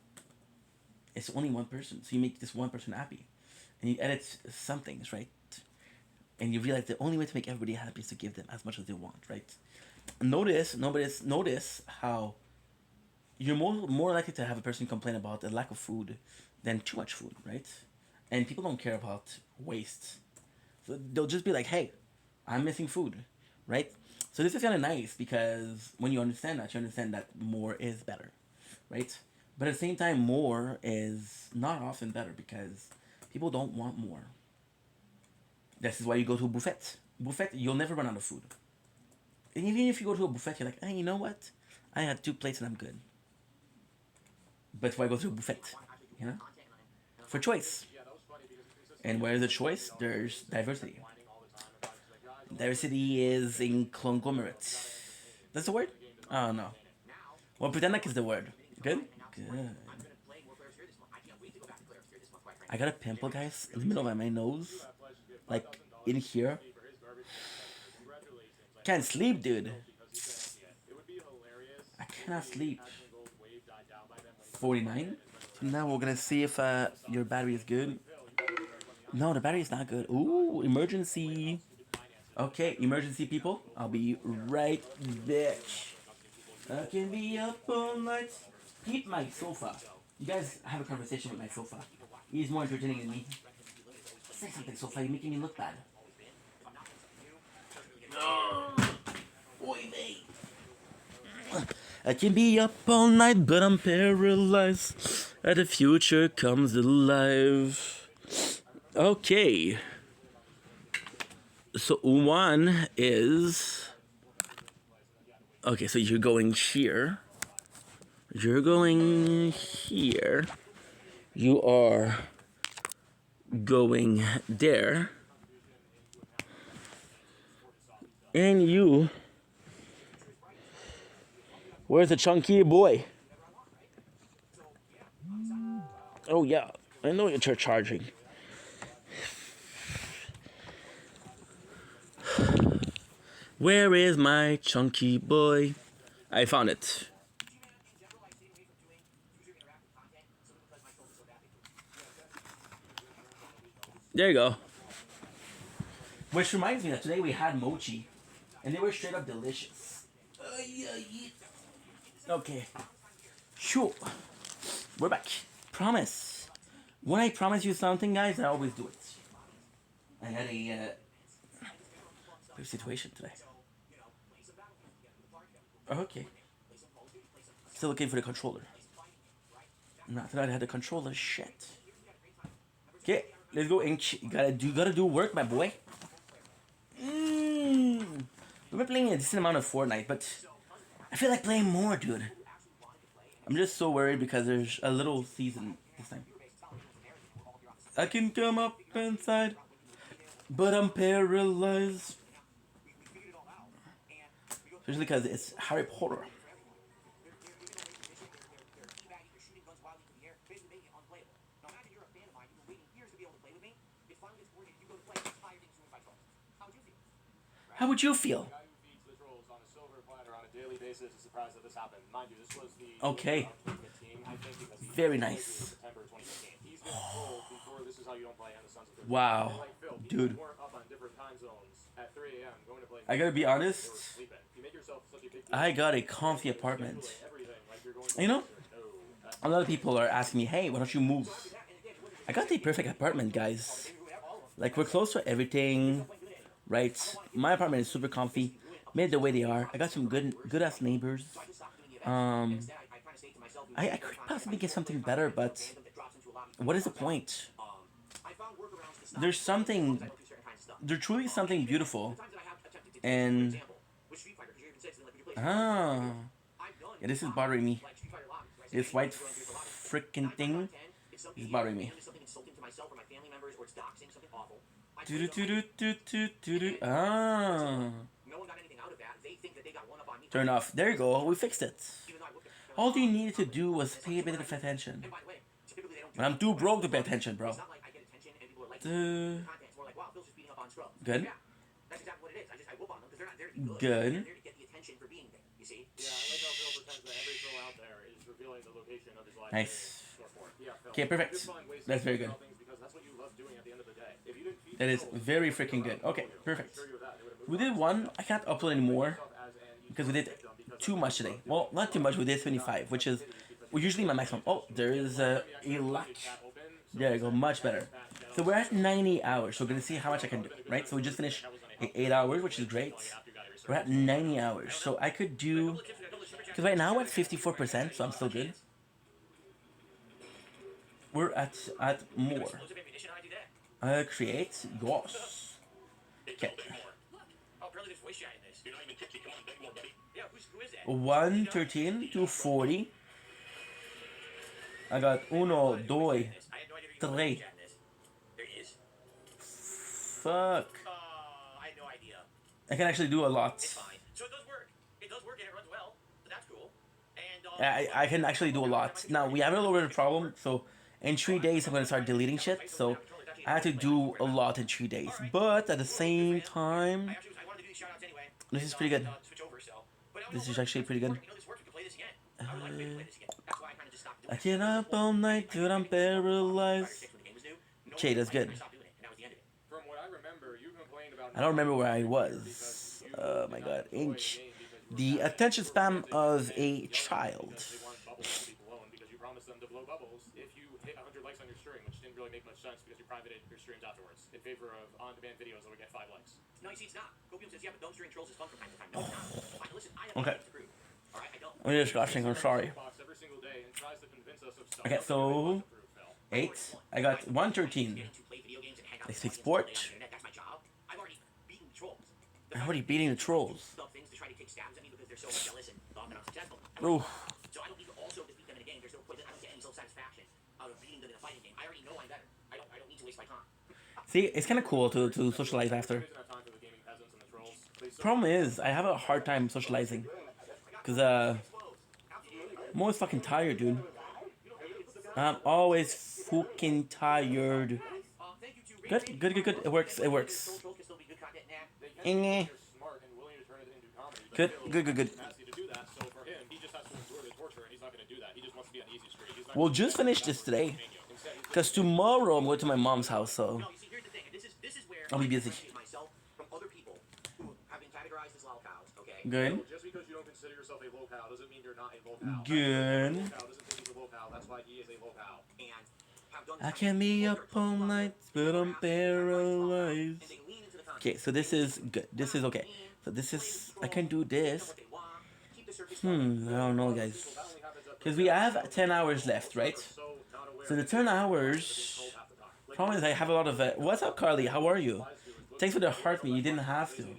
it's only one person. So you make this one person happy. And you edit some things, right? and you realize the only way to make everybody happy is to give them as much as they want, right? Notice how you're more likely to have a person complain about a lack of food than too much food, right? And people don't care about waste. So they'll just be like, hey, I'm missing food, right? So this is kind of nice because when you understand that more is better, right? But at the same time, more is not often better because people don't want more. This is why you go to a buffet. Buffet, you'll never run out of food. And even if you go to a buffet, you're like, hey, you know what? I had 2 plates and I'm good. But why go to a buffet? You know? For choice. And where there's a choice, there's diversity. Diversity is in conglomerate. That's the word? Oh, no. Well, pretend like it's the word. Good? Good. I got a pimple, guys, in the middle of my nose. Like, in here. Can't sleep, dude. I cannot sleep. 49? Now we're gonna see if your battery is good. No, the battery is not good. Ooh, emergency. Okay, emergency people. I'll be right back. I can be up all night. Keep my sofa. You guys have a conversation with my sofa. He's more entertaining than me. Say something, sofa. You're making me look bad. Oy vey. I can be up all night, but I'm paralyzed. And the future comes alive. Okay. So one is... Okay, so you're going here. You're going here. You are going there. And you... Where's the chunky boy? Oh yeah, I know you're charging. Where is my chunky boy? I found it. There you go. Which reminds me that today we had mochi, and they were straight up delicious. Okay. Sure. We're back. Promise. When I promise you something, guys, I always do it. I had a situation today. Okay. Still looking for the controller. Not that I had the controller. Shit. Okay, let's go. You gotta do work, my boy. We've been playing a decent amount of Fortnite, but I feel like playing more, dude. I'm just so worried because there's a little season this time. I can come up inside, but I'm paralyzed. Especially because it's Harry Potter. How would you feel? Okay. Very nice. Wow. Dude. I gotta be honest. I got a comfy apartment. You know, a lot of people are asking me, hey, why don't you move? I got the perfect apartment, guys. Like, we're close to everything, right? My apartment is super comfy, made the way they are. I got some good ass neighbors. I could possibly get something better, but what is the point? There's truly something beautiful. And, yeah, this is bothering me. This white freaking thing is bothering me. Turn off. There you go. We fixed it. All you needed to do was pay a bit of attention. But I'm too broke to pay attention, bro. Good. Good. Nice. Okay, perfect. That's very good. That is very freaking good. Okay, perfect. We did one. I can't upload anymore because we did too much today. Well, not too much. We did 25, which is usually my maximum. Oh, there is a luck. There you go, much better. So we're at 90 hours. So we're gonna see how much I can do, right? So we just finished 8 hours, which is great. We're at 90 hours, so I could do. Because right now we're at 54%, so I'm still good. We're at more. Create Goss. Okay. 113 to 40. I got uno, dos, tres. Fuck. I can actually do a lot. I can actually do a lot. Now, we have a little bit of problem, so in 3 days I'm going to start deleting shit, so I have to do a lot in 3 days. But at the same time, this is pretty good. This is actually pretty good. I get up all night, dude, I'm paralyzed. Okay, that's good. I don't remember where I was. Oh my god. Inch. The attention span of a child. Okay. I'm just watching, I'm sorry. Okay, so 8. I got 113. I say sport. I'm already beating the trolls. Ooh. See, it's kind of cool to socialize after. Problem is, I have a hard time socializing. Because, I'm always fucking tired, dude. I'm always fucking tired. Good, good, good, good. It works, it works. Good, good, good, good. We'll just finish this today. Because tomorrow I'm going to my mom's house, so I'll be busy. Good. Good. I can be up all night, but I'm paralyzed. Okay, so this is good. This is okay. So this is... I can do this. I don't know, guys. Because we have 10 hours left, right? So the 10 hours... Problem is I have a lot of... What's up, Carly? How are you? Thanks for the heart me. You didn't have to.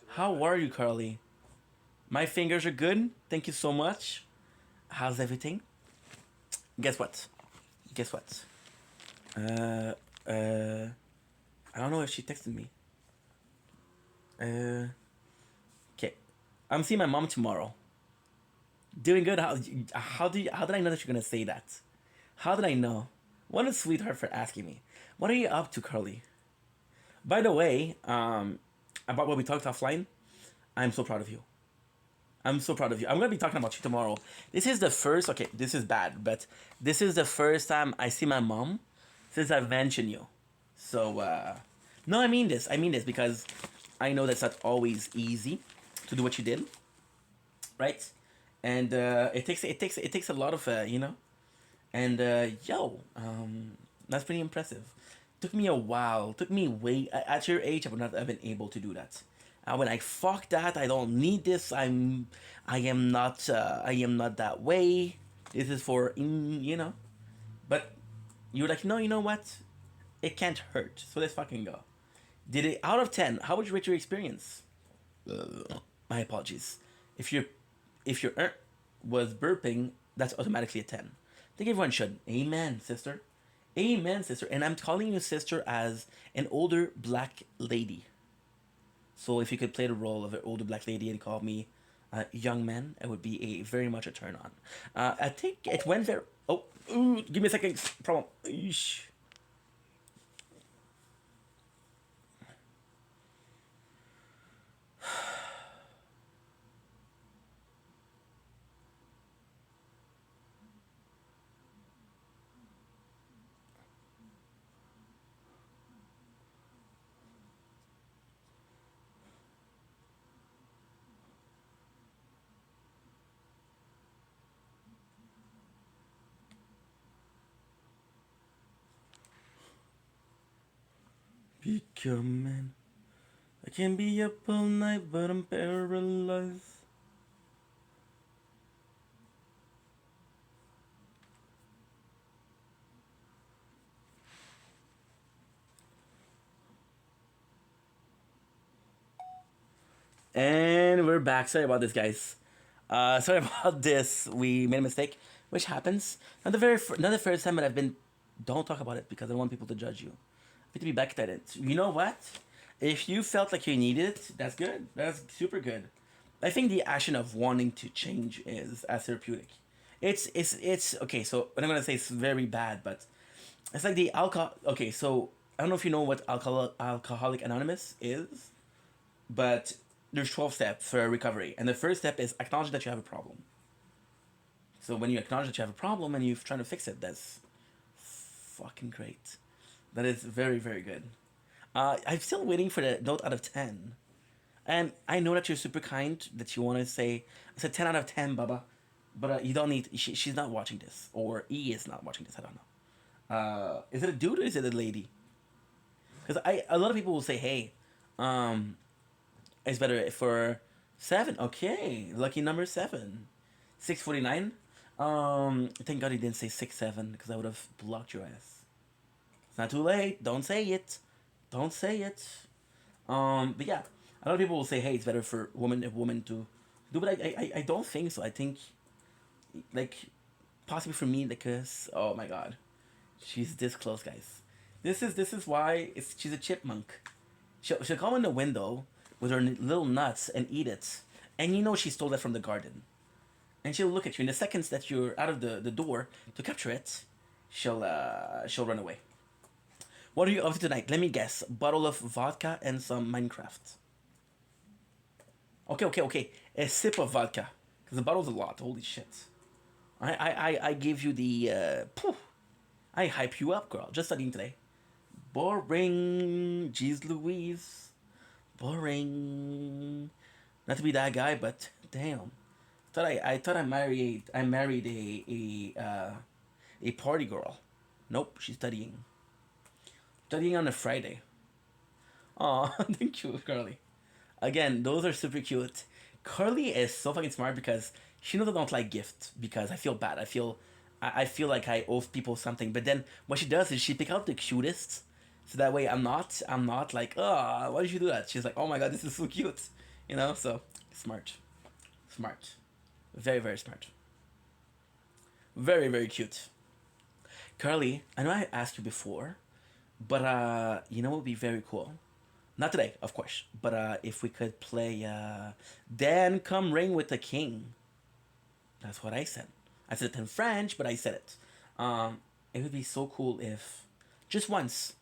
How are you, Carly? My fingers are good. Thank you so much. How's everything? Guess what? Guess what? I don't know if she texted me. Okay. I'm seeing my mom tomorrow. Doing good. How did I know that you're gonna say that? How did I know? What a sweetheart for asking me. What are you up to, Carly? By the way, about what we talked offline, I'm so proud of you. I'm so proud of you. I'm gonna be talking about you tomorrow. This is the first. Okay, this is bad, but this is the first time I see my mom since I've mentioned you. So, no, I mean this. I mean this because I know that's not always easy to do what you did, right? And it takes a lot of you know. And that's pretty impressive. Took me a while. Took me way at your age. I would not have been able to do that. When I fuck that, I don't need this. I am not that way. This is for you know. But you're like, no, you know what? It can't hurt. So let's fucking go. Did it out of 10? How would you rate your experience? My apologies. If your was burping, that's automatically a 10. I think everyone should. Amen, sister. Amen, sister. And I'm calling you sister as an older black lady. So if you could play the role of an older black lady and call me young man, it would be a very much a turn on. I think it went very... Oh, ooh, give me a second. Problem. Eesh. Becoming. I can be up all night, but I'm paralyzed. And we're back. Sorry about this, guys. Sorry about this. We made a mistake, which happens. Not the first time, but I've been. Don't talk about it because I don't want people to judge you. I need to be back at it. You know what? If you felt like you needed it, that's good. That's super good. I think the action of wanting to change is as therapeutic. It's okay. So what I'm gonna say is very bad, but it's like the alcohol. Okay, so I don't know if you know what Alcoholic Anonymous is, but there's 12 steps for recovery, and the first step is acknowledge that you have a problem. So when you acknowledge that you have a problem and you're trying to fix it, that's fucking great. That is very, very good. I'm still waiting for the note out of 10. And I know that you're super kind, that you want to say, it's a 10 out of 10, Baba. But you don't need, she's not watching this. Or E is not watching this, I don't know. Is it a dude or is it a lady? Because a lot of people will say, hey, it's better for 7. Okay, lucky number 7. 649. Thank God he didn't say 67 because I would have blocked your ass. It's not too late. Don't say it. Don't say it. But yeah, a lot of people will say, hey, it's better for a woman to do, but I don't think so. I think, like, possibly for me, because, oh my God, she's this close, guys. This is why she's a chipmunk. She'll come in the window with her little nuts and eat it, and you know she stole that from the garden. And she'll look at you in the seconds that you're out of the door to capture it. She'll run away. What are you up to tonight? Let me guess. Bottle of vodka and some Minecraft. Okay. A sip of vodka. Because the bottle's a lot. Holy shit. I give you the... I hype you up, girl. Just studying today. Boring. Jeez Louise. Boring. Not to be that guy, but damn. I thought I married a party girl. Nope, she's studying. Studying on a Friday. Aw, thank you, Carly. Again, those are super cute. Carly is so fucking smart because she knows I don't like gifts because I feel bad. I feel like I owe people something. But then what she does is she pick out the cutest. So that way I'm not like, oh, why did you do that? She's like, oh my God, this is so cute. You know, so smart. Smart. Very, very smart. Very, very cute. Carly, I know I asked you before, but you know what would be very cool? Not today, of course, but if we could play Then Come Ring with the King. That's what I said. I said it in French, but I said it. It would be so cool if, just once,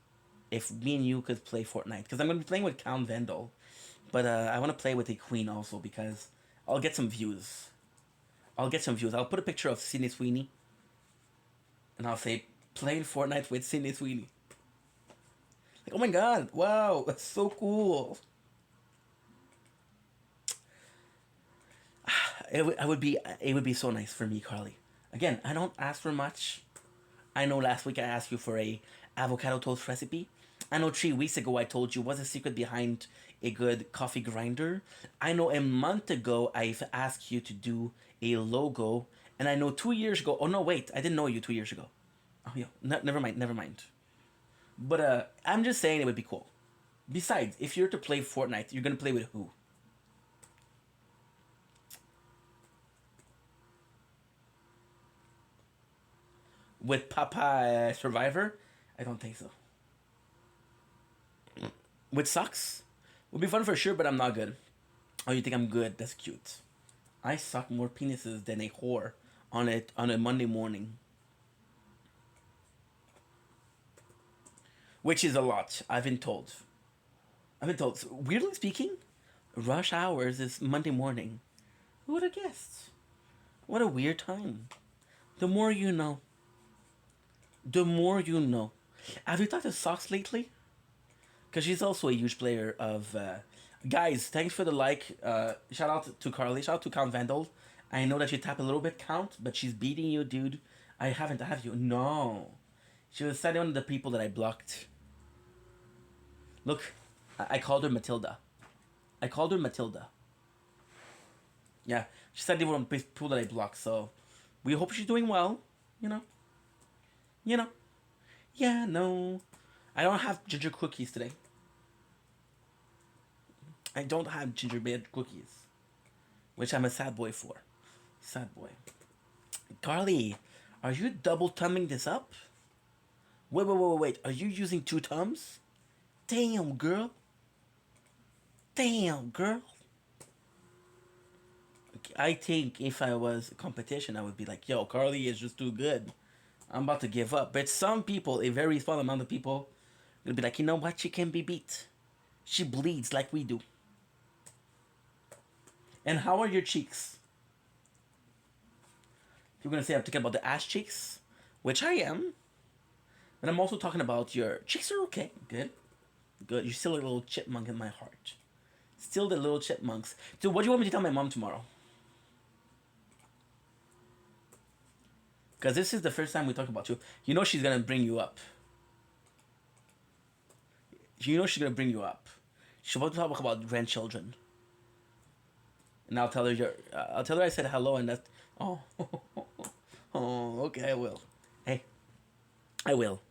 if me and you could play Fortnite. Because I'm going to be playing with Count Vendel. But I want to play with a queen also because I'll get some views. I'll put a picture of Sydney Sweeney. And I'll say, playing Fortnite with Sydney Sweeney. Like, oh my God, wow, that's so cool. It would be so nice for me, Carly. Again, I don't ask for much. I know last week I asked you for a avocado toast recipe. I know 3 weeks ago I told you what's the secret behind a good coffee grinder. I know a month ago I've asked you to do a logo. And I know 2 years ago, oh no, wait, I didn't know you 2 years ago. Oh yeah, never mind. But I'm just saying it would be cool. Besides, if you're to play Fortnite, you're gonna play with who? With Papa Survivor? I don't think so. With socks? Would be fun for sure, but I'm not good. Oh, you think I'm good? That's cute. I suck more penises than a whore on a Monday morning. Which is a lot, I've been told. So, weirdly speaking, rush hours is Monday morning. Who would have guessed? What a weird time. The more you know. The more you know. Have you talked to Socks lately? Because she's also a huge player of... Guys, thanks for the like. Shout out to Carly. Shout out to Count Vandal. I know that you tap a little bit, Count, but she's beating you, dude. I haven't, have you? No. She was one of the people that I blocked. Look, I called her Matilda. I called her Matilda. Yeah, she said they were on people that I blocked, so we hope she's doing well. You know. You know. Yeah, no. I don't have ginger cookies today. I don't have gingerbread cookies, which I'm a sad boy for. Sad boy. Carly, are you double thumbing this up? Wait. Are you using 2 thumbs? Damn, girl. Damn, girl. I think if I was a competition, I would be like, yo, Carly is just too good. I'm about to give up. But some people, a very small amount of people, will be like, you know what? She can be beat. She bleeds like we do. And how are your cheeks? You're gonna say I'm talking about the ass cheeks, which I am. But I'm also talking about your cheeks are okay. Good. Good. You're still a little chipmunk in my heart. Still the little chipmunks. Dude, what do you want me to tell my mom tomorrow? Because this is the first time we talk about you. You know she's gonna bring you up. You know she's gonna bring you up. She's about to talk about grandchildren. And I'll tell her I'll tell her I said hello and that. Oh, oh, okay, I will. Hey, I will.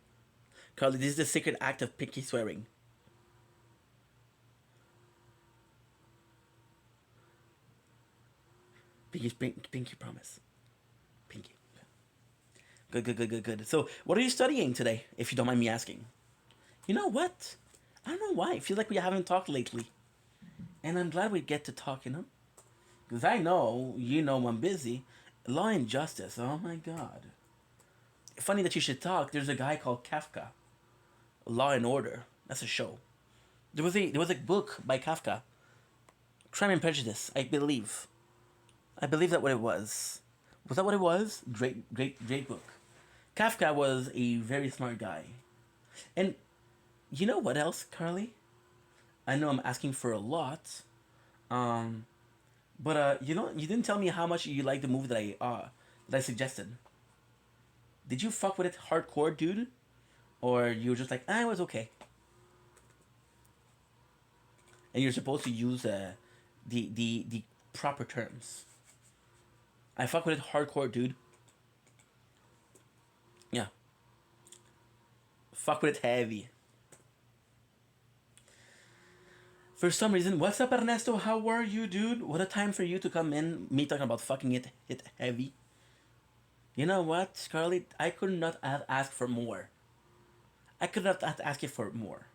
Carly, this is the secret act of pinky swearing. Pinky promise. Pinky. Good. So, what are you studying today, if you don't mind me asking? You know what? I don't know why. I feel like we haven't talked lately. And I'm glad we get to talk, you know? Because I know, you know I'm busy. Law and Justice, oh my god. Funny that you should talk. There's a guy called Kafka. Law and Order. That's a show. There was a book by Kafka. Crime and Prejudice, I believe. I believe that what it was. Was that what it was? Great book. Kafka was a very smart guy. And you know what else, Carly? I know I'm asking for a lot. But you know, you didn't tell me how much you liked the movie that I suggested. Did you fuck with it hardcore, dude? Or you were just like, it was okay. And you're supposed to use the proper terms. I fuck with it hardcore, dude. Yeah. Fuck with it heavy. For some reason, what's up, Ernesto? How are you, dude? What a time for you to come in. Me talking about fucking it heavy. You know what, Scarlett? I could not have asked for more. I could not have asked you for more.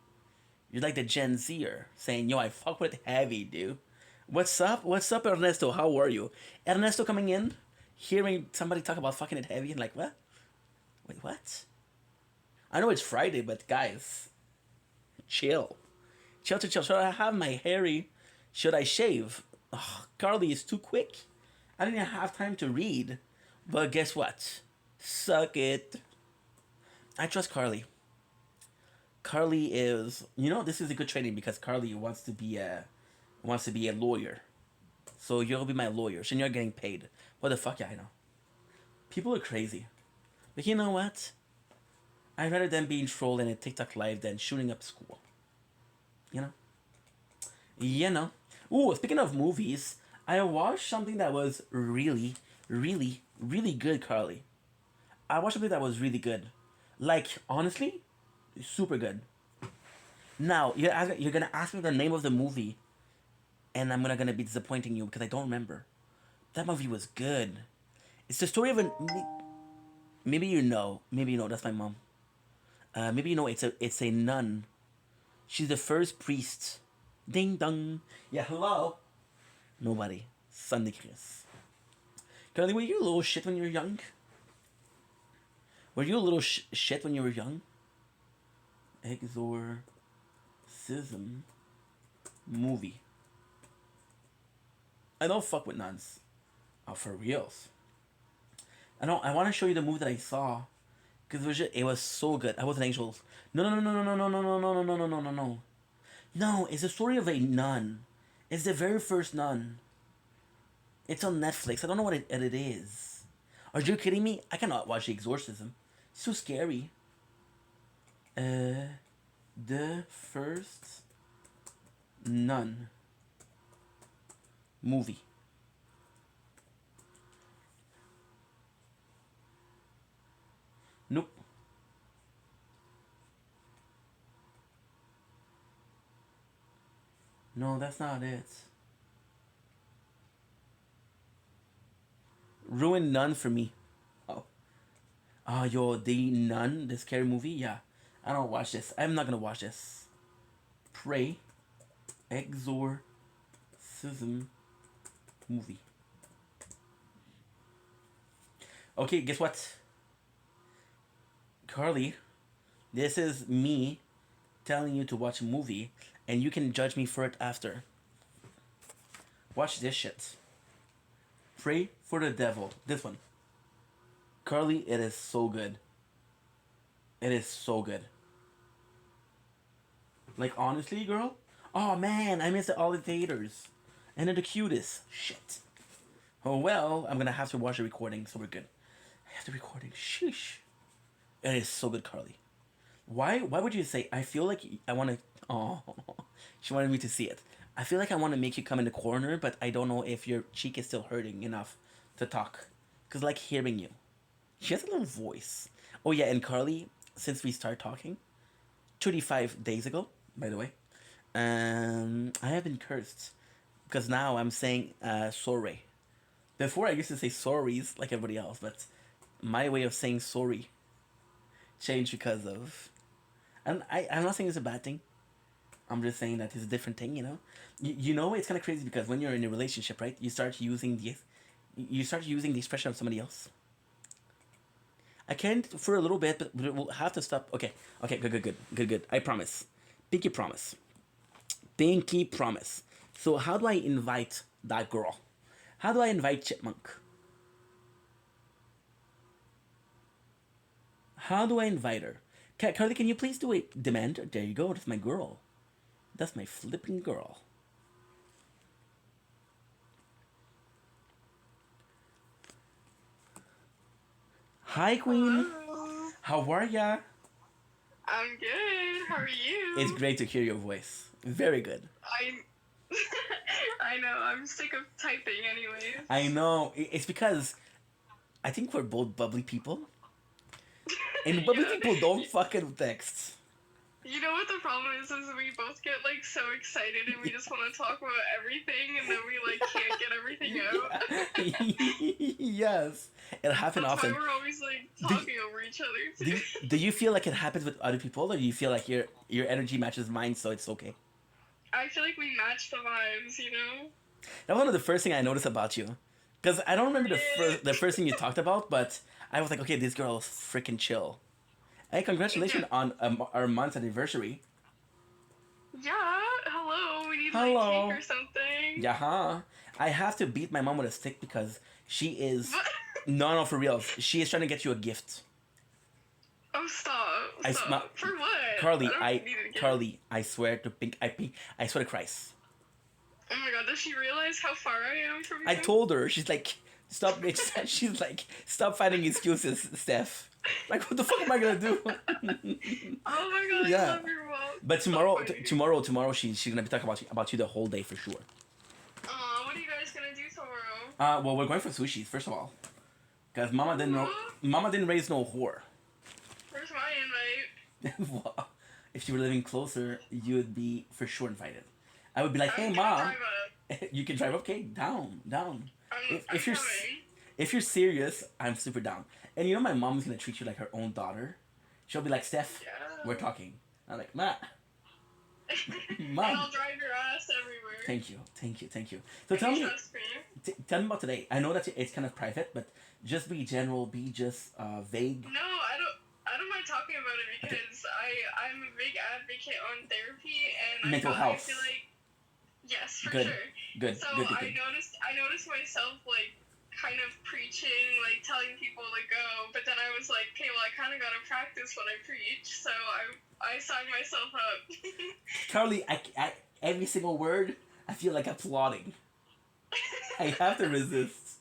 You're like the Gen Zer saying, yo, I fuck with it heavy, dude. What's up? What's up, Ernesto? How are you? Ernesto coming in, hearing somebody talk about fucking it heavy, and like, what? Wait, what? I know it's Friday, but guys, chill. Chill. Should I have my hairy? Should I shave? Oh, Carly is too quick. I didn't have time to read. But guess what? Suck it. I trust Carly. Carly is, you know, this is a good training because Carly wants to be a lawyer. So you'll be my lawyer. So you're getting paid. What the fuck? Yeah, I know. People are crazy. But you know what? I'd rather them being trolled in a TikTok live than shooting up school. You know? You know. Ooh, speaking of movies, I watched something that was really good, Carly. I watched something that was really good. Like, honestly, super good. Now, you're gonna ask me the name of the movie, and I'm gonna be disappointing you because I don't remember. That movie was good. It's the story of an... Maybe you know. That's my mom. Maybe you know it's a nun. She's the first priest. Ding dong. Yeah, hello. Nobody. Sunday Chris. Carly, were you a little shit when you were young? Were you a little shit when you were young? Exorcism movie. I don't fuck with nuns. Oh, for reals. I want to show you the movie that I saw, because it was so good. I was an angel. No. No, it's the story of a nun. It's the very first nun. It's on Netflix. I don't know what it is. Are you kidding me? I cannot watch The Exorcism. It's too scary. The first Nun movie. Nope. No, that's not it. Ruined Nun for me. Oh. Yo, the Nun, the scary movie? Yeah. I don't watch this. I'm not gonna watch this. Pray. Exorcism movie. Okay, guess what? Carly, this is me telling you to watch a movie, and you can judge me for it after. Watch this shit. Pray for the Devil. This one. Carly, it is so good. It is so good. Like, honestly, girl? Oh man, I missed all the theaters. And they're the cutest. Shit. Oh well, I'm gonna have to watch the recording, so we're good. I have the recording. Sheesh. It is so good, Carly. Why would you say, I feel like I want to... Oh, she wanted me to see it. I feel like I want to make you come in the corner, but I don't know if your cheek is still hurting enough to talk. Because I like hearing you. She has a little voice. Oh yeah, and Carly, since we started talking, 35 days ago, by the way, I have been cursed. Because now I'm saying sorry. Before I used to say sorries like everybody else, but my way of saying sorry changed because of... And I'm not saying it's a bad thing. I'm just saying that it's a different thing, you know? You know, it's kind of crazy because when you're in a relationship, right? You start using the expression of somebody else. I can't for a little bit, but we'll have to stop. Okay, good. I promise. Pinky promise. Pinky promise. So how do I invite that girl? How do I invite Chipmunk? How do I invite her? Carly, can you please do a demand? There you go. That's my girl. That's my flipping girl. Hi, Queen. Hello. How are ya? I'm good. How are you? It's great to hear your voice. Very good. I know. I'm sick of typing, anyways. I know. It's because I think we're both bubbly people, and bubbly people don't fucking text. You know what the problem is we both get like so excited and we just want to talk about everything and then we like can't get everything out. Yes, it happens often. That's why we're always like talking over each other. Do you feel like it happens with other people, or do you feel like your energy matches mine, so it's okay? I feel like we match the vibes, you know? That was one of the first thing I noticed about you. Because I don't remember the first thing you talked about, but I was like, okay, this girl is freaking chill. Hey, congratulations on our month's anniversary. Yeah, hello, we need like cake or something. Yeah, I have to beat my mom with a stick because she is... No, for real. She is trying to get you a gift. Oh, stop. For what? Carly, I swear to I swear to Christ. Oh my god, does she realize how far I am from you? I told her, she's like, stop, she's like, stop finding excuses, Steph. Like, what the fuck am I gonna do? Oh my god, yeah. I love your mom. But tomorrow, she's gonna be talking about you the whole day for sure. What are you guys gonna do tomorrow? Well, we're going for sushi first of all, cause Mama didn't raise no whore. Where's my invite? Well, if you were living closer, you would be for sure invited. I would be like, hey mom, you can drive up, okay? Down. If you're serious, I'm super down. And you know my mom's gonna treat you like her own daughter. She'll be like, Steph, we're talking. I'm like, Ma. Mom. And I'll drive your ass everywhere. Thank you. So tell me about today. I know that it's kind of private, but just be general, be just vague. No, I don't mind talking about it because I'm a big advocate on therapy and mental health. I feel like yes, for good. sure. Good. So good. I noticed myself like kind of preaching, like telling people to go, but then I was like, okay, well I kind of gotta practice what I preach, so I signed myself up. Carly, I every single word I feel like applauding. I have to resist.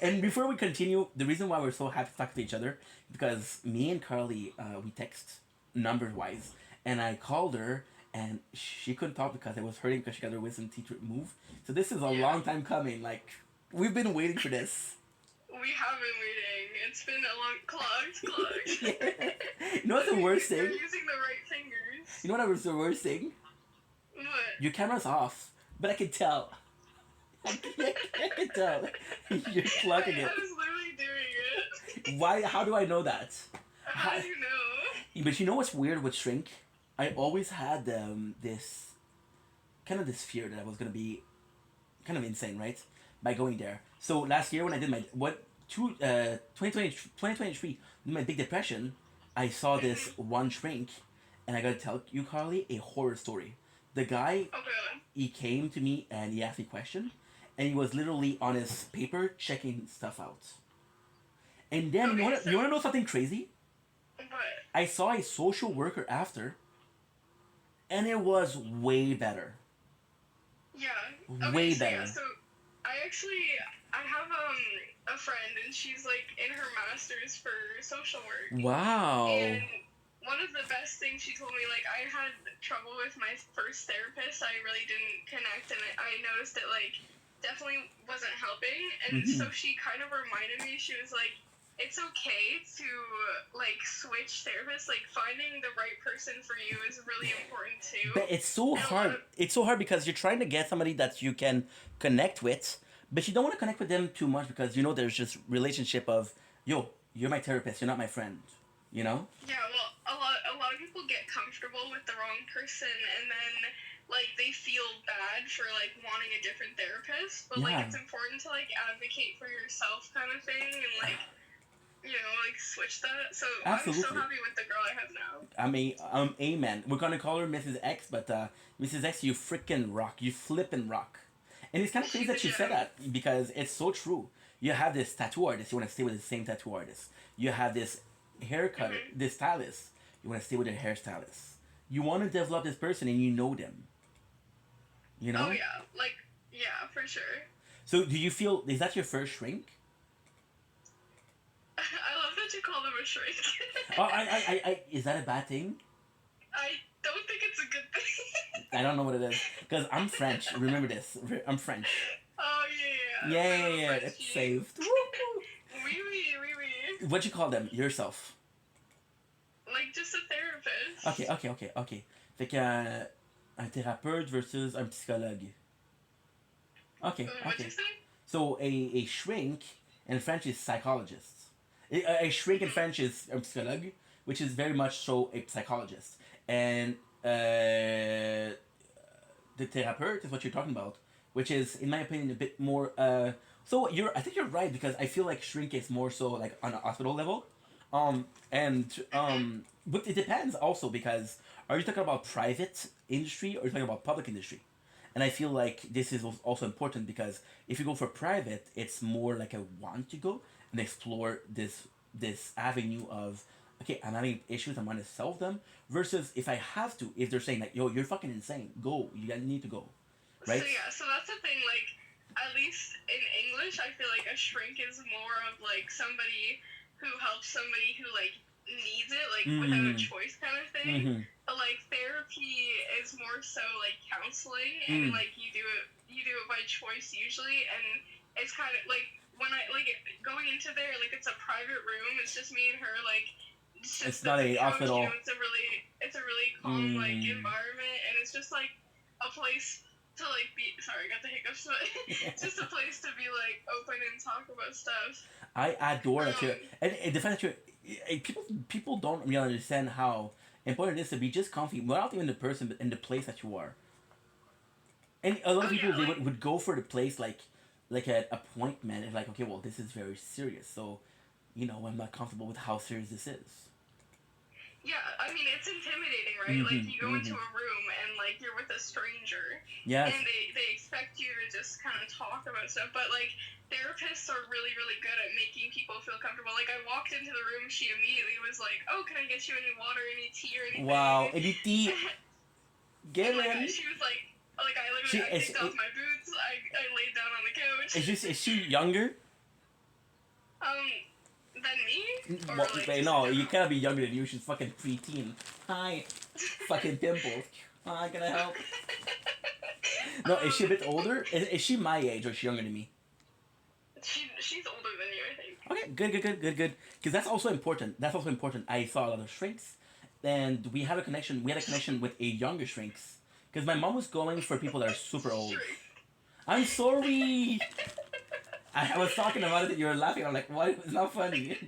And before we continue, the reason why we're so happy to talk to each other because me and Carly we text number wise, and I called her, and she couldn't talk because it was hurting because she got her wisdom teeth removed. So this is a long time coming. Like, we've been waiting for this. We have been waiting. It's been a long clogged. You know what's the worst thing? You're using the right fingers. You know what was the worst thing? What? Your camera's off, but I can tell. I can tell. You're plugging it. I was literally doing it. Why? How do I know that? How do you know? But you know what's weird with shrink? I always had this this fear that I was gonna be kind of insane, right? By going there. So last year when I did my 2023, my big depression, I saw this one shrink, and I gotta tell you, Carly, a horror story. The guy, he came to me and he asked me a question, and he was literally on his paper checking stuff out. And then you wanna know something crazy? What? I saw a social worker after, and it was way better. Yeah. Way better. Yeah, so I have a friend, and she's like in her master's for social work. Wow. And one of the best things she told me, like, I had trouble with my first therapist. I really didn't connect, and I noticed it, like, definitely wasn't helping. And so she kind of reminded me, she was like, it's okay to, like, switch therapists. Like, finding the right person for you is really important, too. But it's so hard. It's so hard because you're trying to get somebody that you can connect with, but you don't want to connect with them too much because, you know, there's just relationship of, yo, you're my therapist, you're not my friend, you know? Yeah, well, a lot of people get comfortable with the wrong person, and then, like, they feel bad for, like, wanting a different therapist, but, like, it's important to, like, advocate for yourself kind of thing, and, like, you know, like, switch that. So Absolutely. I'm so happy with the girl I have now. I mean, amen. We're gonna call her Mrs. X, but Mrs. X, you freaking rock. You flippin' rock. And it's kind of crazy that you said that because it's so true. You have this tattoo artist, you want to stay with the same tattoo artist. You have this hair cutter, this stylist, you want to stay with a hairstylist. You want to develop this person and you know them. You know? Oh, yeah. Like, yeah, for sure. So do you feel, is that your first shrink? I love that you call them a shrink. Oh, is that a bad thing? I don't think it's a good thing. I don't know what it is. Because I'm French. Remember this. I'm French. Oh, yeah. Yeah. It's saved. Oui. What you call them? Yourself. Like, just a therapist. Ok. Fait qu'un thérapeute versus un psychologue. Ok. So a shrink in French is psychologist. A shrink in French is un psychologue, which is very much so a psychologist. And the thérapeute is what you're talking about, which is, in my opinion, a bit more. So I think you're right because I feel like shrink is more so like on a hospital level, but it depends also because are you talking about private industry or are you talking about public industry? And I feel like this is also important because if you go for private, it's more like I want to go and explore this avenue of, okay, I'm having issues, I'm going to solve them, versus if I have to, if they're saying like, yo, you're fucking insane, go, you need to go, right? So that's the thing, like, at least in English, I feel like a shrink is more of, like, somebody who helps somebody who, like, needs it, like, without a choice kind of thing. But, like, therapy is more so, like, counseling, and, like, you do it by choice usually, and it's kind of, like, when I, like, going into there, like, it's a private room, it's just me and her, like, it's not a hospital. You know, it's a really calm, like, environment, and it's just, like, a place to, like, be, sorry, I got the hiccups, but it's just a place to be, like, open and talk about stuff. I adore that you're, and the fact that you're, people don't really understand how important it is to be just comfy, not even the person, but in the place that you are. And a lot of people, they would go for the place like an appointment, and like, okay, well, this is very serious, so, you know, I'm not comfortable with how serious this is. Yeah, I mean, it's intimidating, right? Like, you go into a room and, like, you're with a stranger. Yes. And they expect you to just kind of talk about stuff. But, like, therapists are really, really good at making people feel comfortable. Like, I walked into the room, she immediately was like, oh, can I get you any water, any tea, or anything? Wow, any tea? Get in. She was like, I literally kicked off my boots. I laid down on the couch. Is she younger? Than me? Well, no, you cannot be younger than you. She's fucking preteen. Hi. Fucking pimples. Can I help? No, is she a bit older? Is she my age or is she younger than me? She's older than you, I think. Okay, good. Because that's also important. I saw a lot of shrinks, and we had a connection. We had a connection with a younger shrinks. Because my mom was going for people that are super old. I'm sorry. I was talking about it. You were laughing. I'm like, what? It's not funny.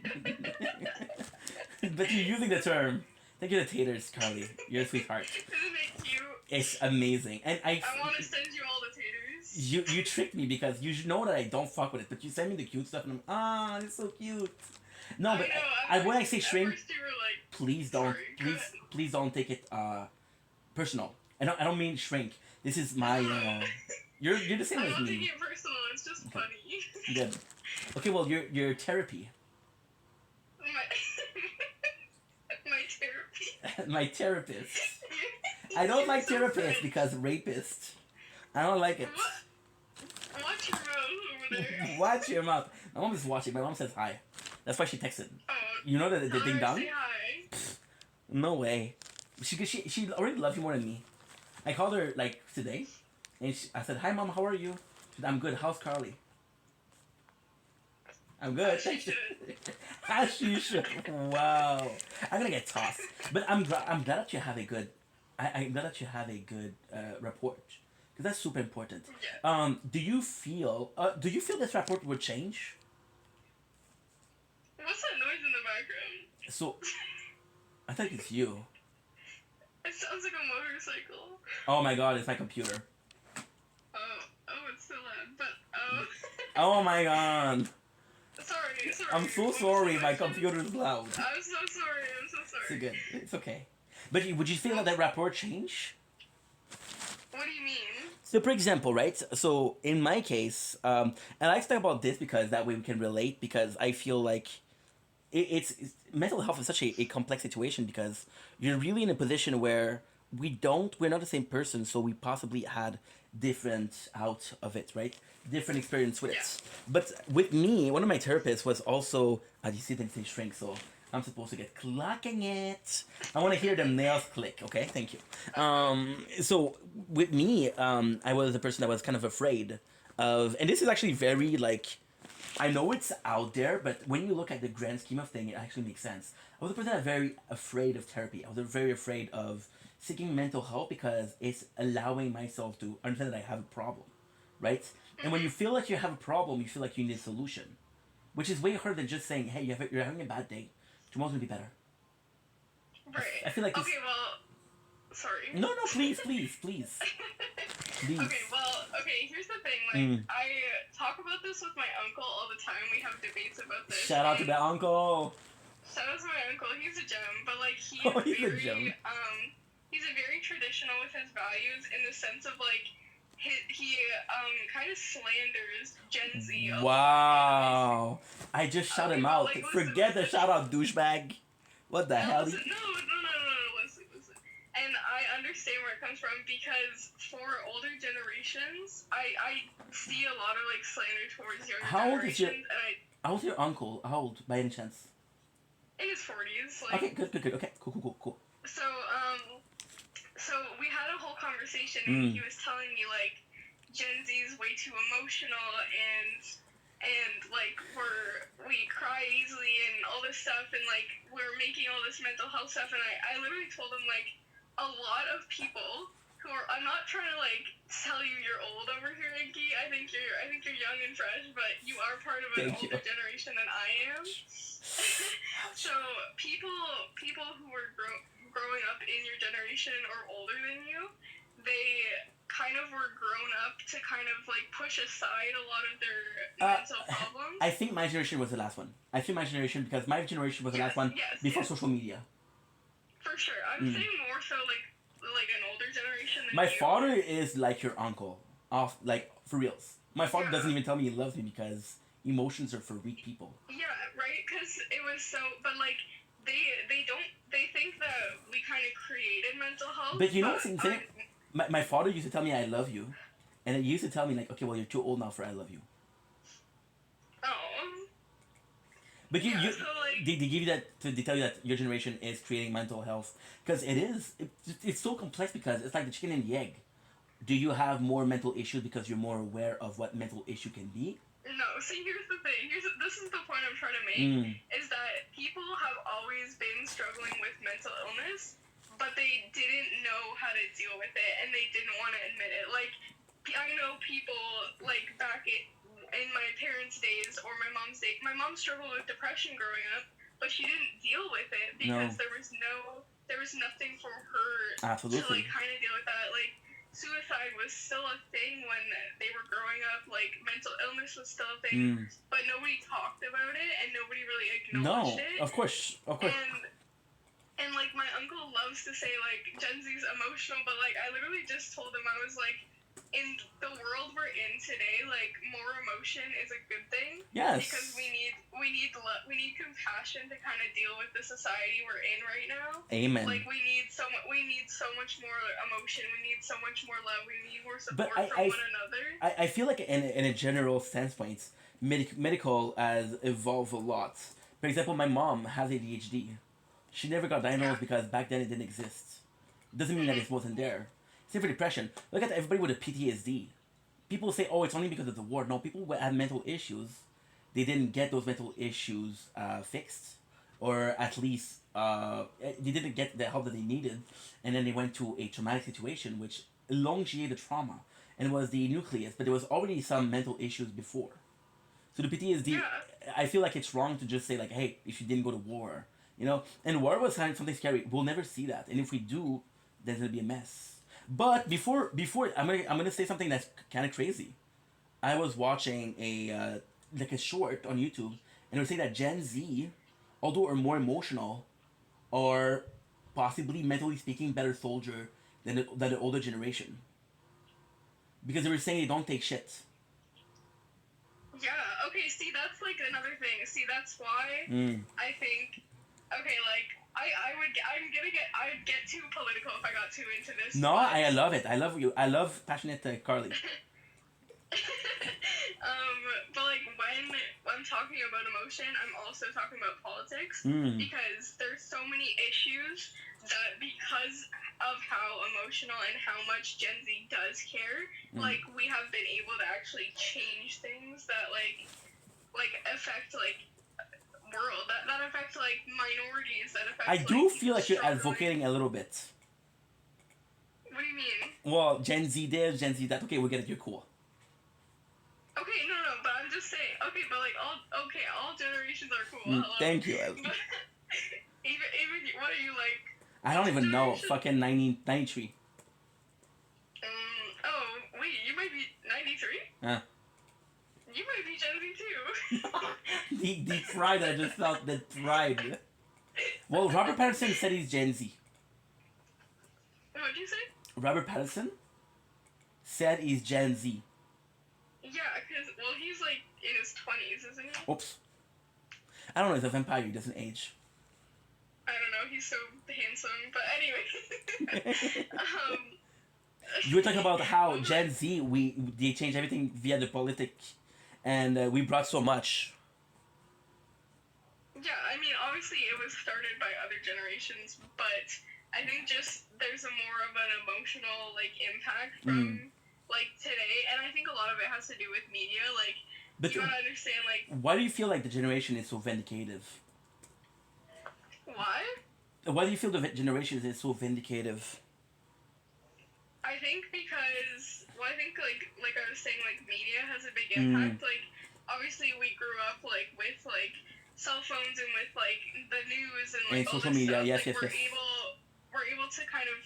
But you're using the term. Thank you, the taters, Carly. You're a sweetheart. Isn't it cute? It's amazing, and I want to send you all the taters. You tricked me because you know that I don't fuck with it, but you send me the cute stuff, and I'm it's so cute. No, but when I say shrink, First you were like, please don't please don't take it personal. I don't mean shrink. This is my you're the same I'm as not me. taking it personal. It's just funny. Good. Okay, well your therapy. My therapy. My therapist. I don't like therapists because rapist. I don't like it. Watch your mouth over there. Watch your mouth. My mom is watching. My mom says hi. That's why she texted. Oh, You know the ding dong? say hi. No way. She already loves you more than me. I called her like today, and I said, "Hi, mom. How are you?" She said, "I'm good. How's Carly?" I'm good. Thank you. As she should. Wow. I'm gonna get tossed, but I'm glad that you have a good. I'm glad that you have a good report, because that's super important. Yeah. Do you feel this report would change? What's that noise in the background? So, I think it's you. It sounds like a motorcycle. Oh my god, it's my computer. Oh, it's so loud. But Oh my god. Sorry. I'm so sorry. My computer is loud. I'm so sorry. It's good. It's okay. But would you feel that rapport change? What do you mean? So, for example, right? So, in my case, and I like to talk about this because that way we can relate. Because I feel like it's mental health is such a complex situation because you're really in a position where we're not the same person, so we possibly had different out of it, right? Different experience with it. But with me, one of my therapists was also, as you see, they say shrink, so I'm supposed to get clocking it. I want to hear the nails click, okay? Thank you. So with me, I was a person that was kind of afraid of, and this is actually very like, I know it's out there, but when you look at the grand scheme of things, it actually makes sense. I was a person that was very afraid of therapy. I was very afraid of seeking mental help because it's allowing myself to understand that I have a problem, right? And when you feel like you have a problem, you feel like you need a solution, which is way harder than just saying, "Hey, you're having a bad day. Tomorrow's gonna be better." Right. I feel like okay, well, sorry. No, please. Please. Okay, well, here's the thing. Like, I talk about this with my uncle all the time. We have debates about this. Shout out to the uncle. Shout out to my uncle. He's a gem, but like he's a gem. He's a very traditional with his values in the sense of like he kind of slanders Gen Z. Wow. I just shout him out. Like, Forget the shout out, douchebag. What the hell? No, listen. And I understand where it comes from because for older generations, I see a lot of like slander towards younger generations. How old is your uncle? How old, by any chance? In his 40s. Like, okay, good. Okay, cool. So we had a whole conversation and he was telling me like Gen Z is way too emotional and like we cry easily and all this stuff and like we're making all this mental health stuff and I literally told him like a lot of people who are, I'm not trying to like tell you you're old over here, Inky. I think you're young and fresh, but you are part of an older generation than I am. So people who are growing up in your generation or older than you, they kind of were grown up to kind of like push aside a lot of their mental problems. I think my generation was the last one. Because my generation was the last one before social media. For sure. I'm saying more so like an older generation than My you. father is like your uncle. Like, for reals. My father doesn't even tell me he loves me because emotions are for weak people. Yeah, right? Because it was so... But, like, they think that we kind of created mental health. But you know what's insane? My father used to tell me I love you. And he used to tell me, like, okay, well, you're too old now for I love you. Oh. But Yeah, so like they give you that they tell you that your generation is creating mental health because it's so complex because it's like the chicken and the egg. Do you have more mental issues because you're more aware of what mental issue can be? no, see, here's the thing. This is the point I'm trying to make. Mm. Is that people have always been struggling with mental illness, but they didn't know how to deal with it, and they didn't want to admit it. Like, I know people like back in my parents' days or my mom's day. My mom struggled with depression growing up, but she didn't deal with it because No. there was nothing for her to Absolutely. like kind of deal with that. Like, suicide was still a thing when they were growing up. Like, mental illness was still a thing, but nobody talked about it and nobody really acknowledged No, it. of course, of course. And like my uncle loves to say like Gen Z's emotional, but like I literally just told him, I was like, in the world we're in today, like more emotion is a good thing. Yes. Because we need compassion to kind of deal with the society we're in right now. Amen. Like we need so much more emotion. We need so much more love. We need more support But from one another. I feel like in a general standpoint, medical has evolved a lot. For example, my mom has ADHD. She never got diagnosed because back then it didn't exist. Doesn't mean that it wasn't there. Same for depression. Look at everybody with a PTSD. People say, "Oh, it's only because of the war." No, people who had mental issues, they didn't get those mental issues fixed, or at least they didn't get the help that they needed, and then they went to a traumatic situation which elongated the trauma and was the nucleus. But there was already some mental issues before. So the PTSD, I feel like it's wrong to just say like, "Hey, if you didn't go to war." You know, and war was something scary. We'll never see that, and if we do, then it'll be a mess. But before I'm gonna say something that's kind of crazy. I was watching a like a short on YouTube, and it was saying that Gen Z, although are more emotional, are possibly mentally speaking better soldier than the older generation. Because they were saying they don't take shit. Yeah. Okay. See, that's like another thing. See, that's why I think. Okay, like I'd get too political if I got too into this. No, I love it. I love you. I love passionate Carly. But like when I'm talking about emotion, I'm also talking about politics because there's so many issues that because of how emotional and how much Gen Z does care, like we have been able to actually change things that like affect like world that affect like minorities that affect. I do like, feel like you're advocating a little bit. What do you mean? Well, Gen Z this, Gen Z that. Okay, we get it. You're cool. Okay, no, but I'm just saying. Okay, but like all generations are cool. Hello. Thank you. even what are you like? I don't even know. Fucking 1993. Oh wait, you might be 93. Huh. You might be Gen Z too. The pride I just felt. The pride. Well, Robert Pattinson said he's Gen Z. What'd you say? Robert Pattinson said he's Gen Z. Yeah, because he's like in his 20s, isn't he? Oops. I don't know. He's a vampire. He doesn't age. I don't know. He's so handsome. But anyway. You were talking about how Gen Z they changed everything via the politic, and we brought so much. Yeah, I mean, obviously it was started by other generations, but I think just there's a more of an emotional like impact from like today, and I think a lot of it has to do with media. Like, you gotta understand like. Why do you feel like the generation is so vindicative? Why? Why do you feel the generation is so vindicative? I think because I think like I was saying, like media has a big impact. Like obviously we grew up like with like cell phones and with like the news and like all social this media. stuff. Yes, like, yes. We're able to kind of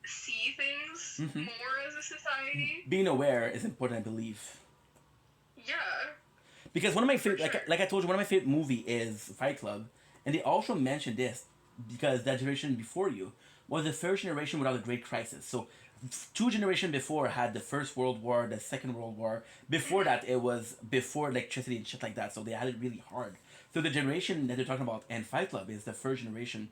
see things more as a society. Being aware is important, I believe. Yeah. Because one of my favorite, like I told you, one of my favorite movie is Fight Club, and they also mentioned this because that generation before you was the first generation without a great crisis. So, two generations before had the First World War, the Second World War. Before that, it was before electricity and shit like that. So they had it really hard. So the generation that they're talking about in Fight Club is the first generation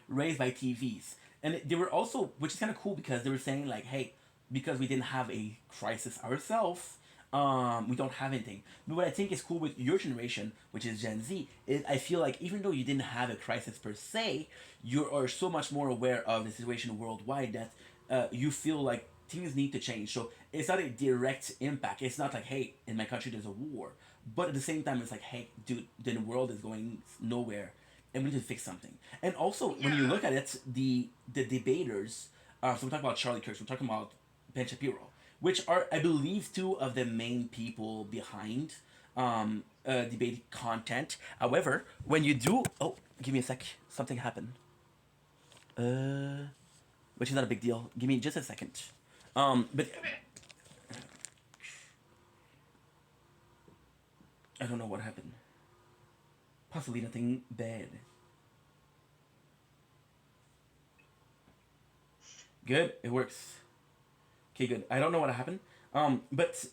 raised by TVs, and they were also, which is kind of cool because they were saying like, hey, because we didn't have a crisis ourselves, we don't have anything. But what I think is cool with your generation, which is Gen Z, is I feel like even though you didn't have a crisis per se, you are so much more aware of the situation worldwide that you feel like things need to change. So it's not a direct impact. It's not like, hey, in my country there's a war. But at the same time, it's like, hey, dude, the world is going nowhere, and we need to fix something. And also, when you look at it, the debaters, so we're talking about Charlie Kirk, we're talking about Ben Shapiro, which are, I believe, two of the main people behind debate content. However, when you do, oh, give me a sec, something happened. Which is not a big deal. Give me just a second. But I don't know what happened. Possibly nothing bad. Good, it works. Okay, good. I don't know what happened. But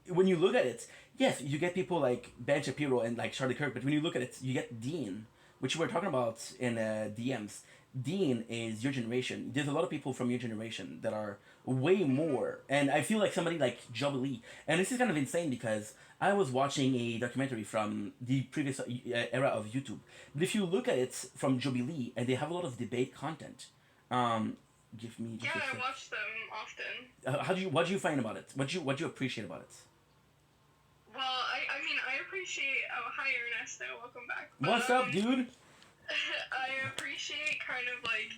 when you look at it, yes, you get people like Ben Shapiro and like Charlie Kirk, but when you look at it, you get Dean, which we were talking about in DMs. Dean is your generation. There's a lot of people from your generation that are way more, and I feel like somebody like Jubilee. And this is kind of insane because I was watching a documentary from the previous era of YouTube. But if you look at it from Jubilee, and they have a lot of debate content. Give me just yeah, a sec. I watch them often. What do you find about it? What do you appreciate about it? Well, I mean, I appreciate. Oh, hi Ernesto, welcome back. What's up, dude? I appreciate kind of like,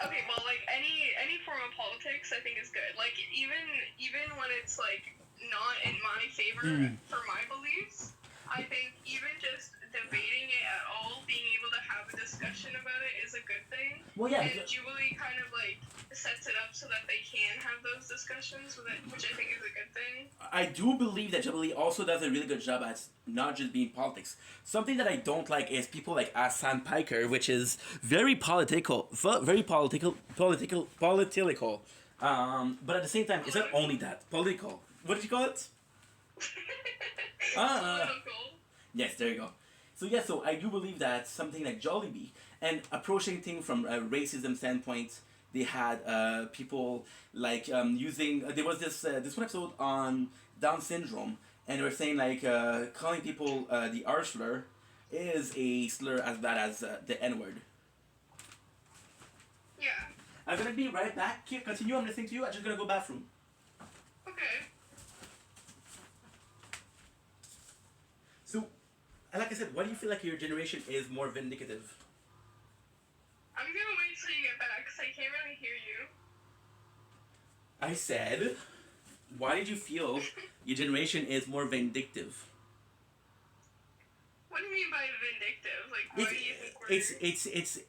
okay, well, like any form of politics, I think is good. Like even when it's like not in my favor for my beliefs, I think even just debating it at all, being able to have a discussion about it is a good thing. Well, yeah. And Jubilee kind of like sets it up so that they can have those discussions with it, which I think is a good thing. I do believe that Jubilee also does a really good job at not just being politics. Something that I don't like is people like Sam Piker, which is very political. But at the same time, it's not only that. Political. What did you call it? Yes, there you go. So yeah, so I do believe that something like Jollibee and approaching things from a racism standpoint, they had people like using. There was this one episode on Down syndrome, and they were saying like calling people the R slur is a slur as bad as the N word. Yeah. I'm gonna be right back. Here, continue. I'm listening to you. I'm just gonna go bathroom. Okay. So, like I said, why do you feel like your generation is more vindicative? I'm gonna wait till you get back because I can't really hear you. I said, why did you feel your generation is more vindictive? What do you mean by vindictive? Like, why do you think we're... It's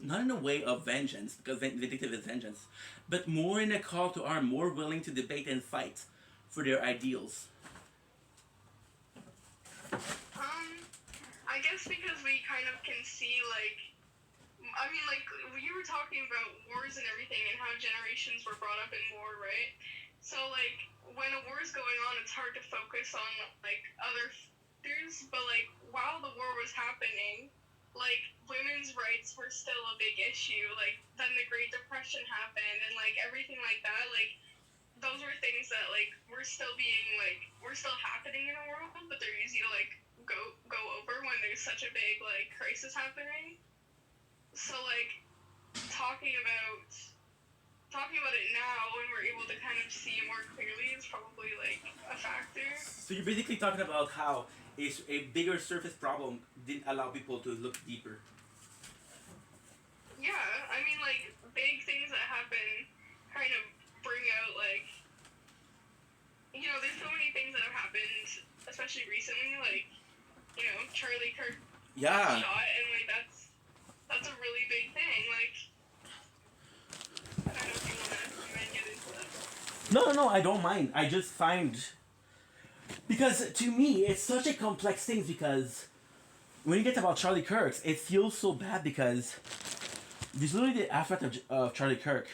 not in a way of vengeance, because vindictive is vengeance, but more in a call to arm, more willing to debate and fight for their ideals. I guess because we kind of can see, like, I mean, like, you were talking about wars and everything and how generations were brought up in war, right? So, like, when a war is going on, it's hard to focus on, like, other factors, but, like, while the war was happening, like, women's rights were still a big issue. Like, then the Great Depression happened and, like, everything like that. Like, those were things that, like, were still happening in the world, but they're easy to, like, go over when there's such a big, like, crisis happening. So, like, talking about it now when we're able to kind of see more clearly is probably, like, a factor. So you're basically talking about how a bigger surface problem didn't allow people to look deeper. Yeah, I mean, like, big things that happen kind of bring out, like, you know, there's so many things that have happened, especially recently, like, you know, Charlie Kirk Yeah. shot, and, like, that's a really big thing, like, I don't know if you want to get into that. No, I don't mind. I just find... Because to me, it's such a complex thing because when you get about Charlie Kirk, it feels so bad because there's literally the aspect of Charlie Kirk.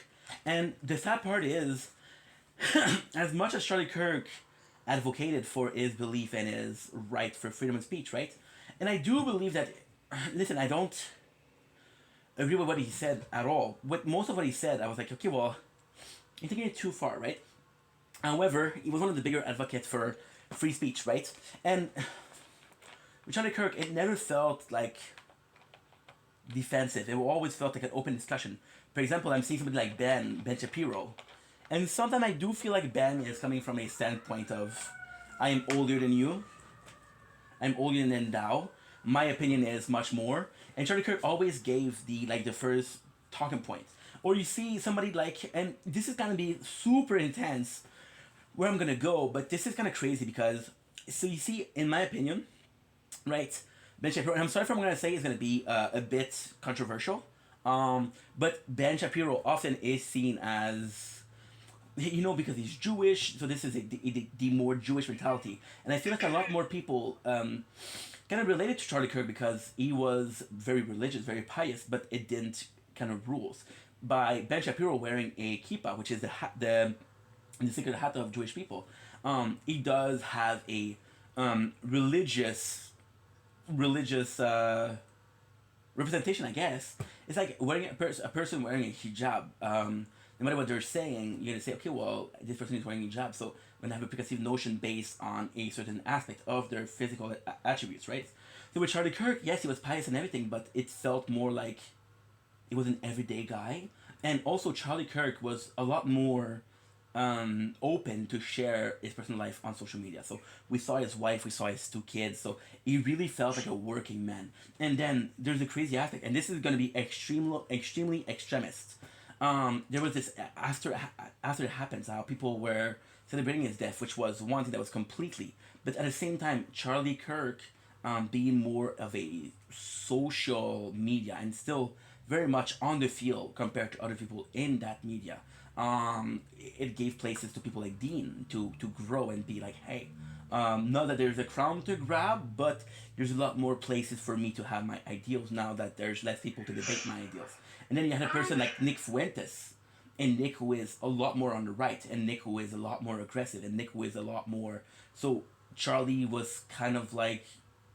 And the sad part is, as much as Charlie Kirk advocated for his belief and his right for freedom of speech, right? And I do believe that, listen, I don't agree with what he said at all. With most of what he said, I was like, okay, well, you're taking it too far, right? However, he was one of the bigger advocates for free speech, right? And with Charlie Kirk, it never felt like defensive. It always felt like an open discussion. For example, I'm seeing somebody like Ben Shapiro, and sometimes I do feel like Ben is coming from a standpoint of, I am older than you, I'm older than thou. My opinion is much more. And Charlie Kirk always gave the first talking point. Or you see somebody like, and this is gonna be super intense where I'm gonna go, but this is kind of crazy because, so you see, in my opinion, right, Ben Shapiro, and I'm sorry if I'm gonna say it's gonna be a bit controversial, but Ben Shapiro often is seen as, because he's Jewish, so this is the more Jewish mentality. And I feel like a lot more people kind of related to Charlie Kirk because he was very religious, very pious, but it didn't kind of rules. By Ben Shapiro wearing a kippah, which is the sacred hat of Jewish people, he does have a religious representation, I guess. It's like wearing a person wearing a hijab. No matter what they're saying, you're gonna say, okay, well, this person is wearing a hijab, so we're gonna have a preconceived notion based on a certain aspect of their physical attributes, right? So with Charlie Kirk, yes, he was pious and everything, but it felt more like it was an everyday guy. And also, Charlie Kirk was a lot more open to share his personal life on social media. So we saw his wife, we saw his 2 kids. So he really felt like a working man. And then there's a crazy aspect, and this is going to be extremely extremist. There was this after it happens, how people were celebrating his death, which was one thing that was completely. But at the same time, Charlie Kirk being more of a social media and still very much on the field compared to other people in that media. It gave places to people like Dean to grow and be like, hey, not that there's a crown to grab, but there's a lot more places for me to have my ideals now that there's less people to debate my ideals. And then you had a person like Nick Fuentes, and Nick who is a lot more on the right, and Nick who is a lot more aggressive, and Nick who is a lot more. So Charlie was kind of like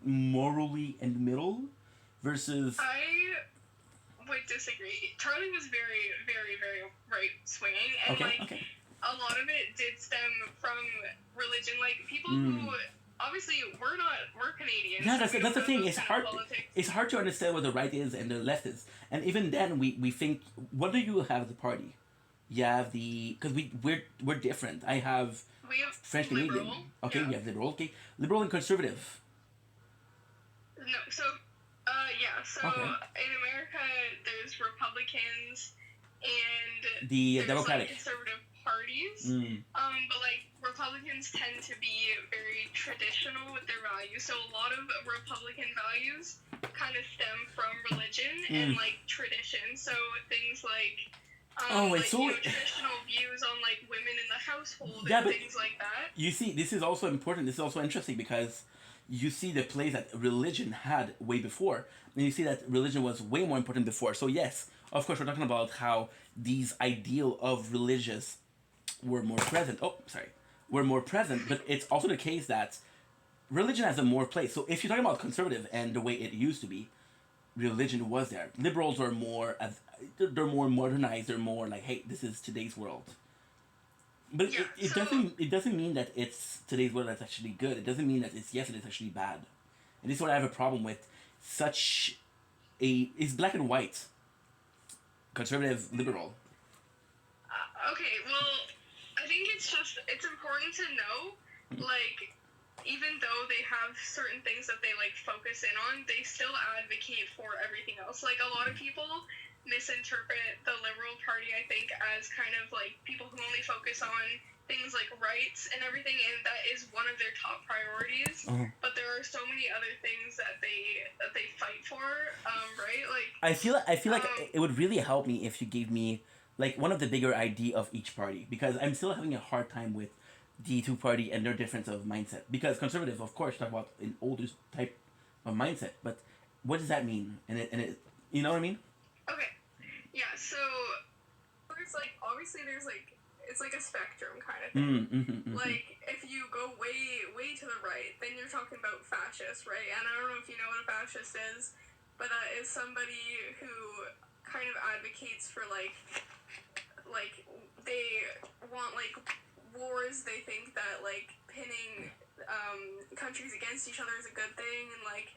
morally in the middle versus. I would disagree. Charlie was very, very, very right swinging, and a lot of it did stem from religion. Like people who obviously we're Canadians. Yeah, that's the thing. It's hard to understand what the right is and the left is, and even then we think, what do you have at the party? You have because we're different. We have French Canadian. Okay, we have liberal. Okay, liberal and conservative. No, so in America there's Republicans and the there's Democratic conservative parties. But Republicans tend to be very traditional with their values. So a lot of Republican values kind of stem from religion and tradition. So things like traditional views on women in the household and things like that. You see, this is also important. This is also interesting because you see the place that religion had way before, and you see that religion was way more important before. So yes, of course, we're talking about how these ideal of religious were more present. Were more present, but it's also the case that religion has a more place. So if you're talking about conservative and the way it used to be, religion was there. Liberals are more they're more modernized. They're more like, hey, this is today's world. But it doesn't mean that it's today's world that's actually good. It doesn't mean that it's actually bad. And this is what I have a problem with. It's black and white. Conservative, liberal. Okay, well, I think it's important to know, even though they have certain things that they focus in on, they still advocate for everything else. A lot of people misinterpret the Liberal Party, I think, as kind of people who only focus on things like rights and everything, and that is one of their top priorities. But there are so many other things that they fight for, right? I feel like it would really help me if you gave me one of the bigger idea of each party, because I'm still having a hard time with the two party and their difference of mindset. Because conservative, of course, talk about an older type of mindset, but what does that mean? And it you know what I mean? Okay. Yeah, so there's obviously there's it's a spectrum kind of thing. If you go way to the right, then you're talking about fascists, right? And I don't know if you know what a fascist is, but that is somebody who kind of advocates for they want wars, they think that like pinning countries against each other is a good thing, and like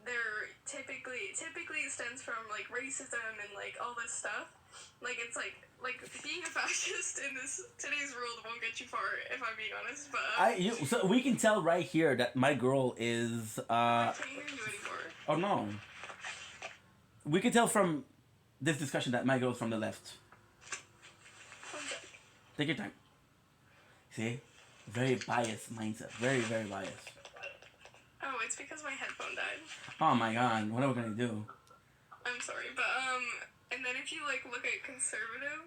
they're typically it stems from like racism and like all this stuff. Like it's like being a fascist in this today's world won't get you far, if I'm being honest. But so we can tell right here that my girl is. I can't hear you anymore. Oh no. We can tell from this discussion that my girl's from the left. Take your time. See? Very biased mindset. Very, very biased. Oh, it's because my headphone died. Oh my god, what are we gonna do? I'm sorry, but and then if you like look at conservative,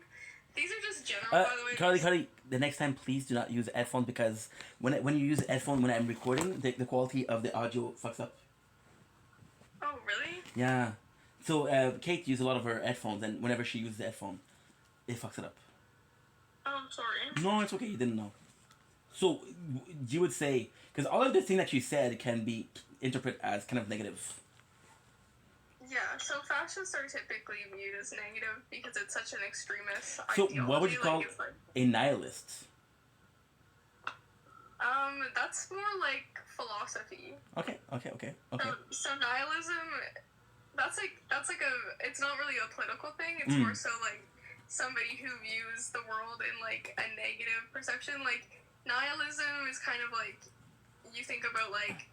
these are just general, by the way. Carly, the next time please do not use headphones because when you use a headphone when I'm recording, the quality of the audio fucks up. Oh, really? Yeah. So Kate uses a lot of her headphones, and whenever she uses the headphone, it fucks it up. Oh, I'm sorry. No, it's okay. You didn't know. So you would say, because all of the things that you said can be interpreted as kind of negative. Yeah, so fascists are typically viewed as negative because it's such an extremist So ideology. what would you call a nihilist? That's more like philosophy. Okay. So nihilism, that's like a, it's not really a political thing. It's more so like somebody who views the world in like a negative perception. Like nihilism is kind of like you think about like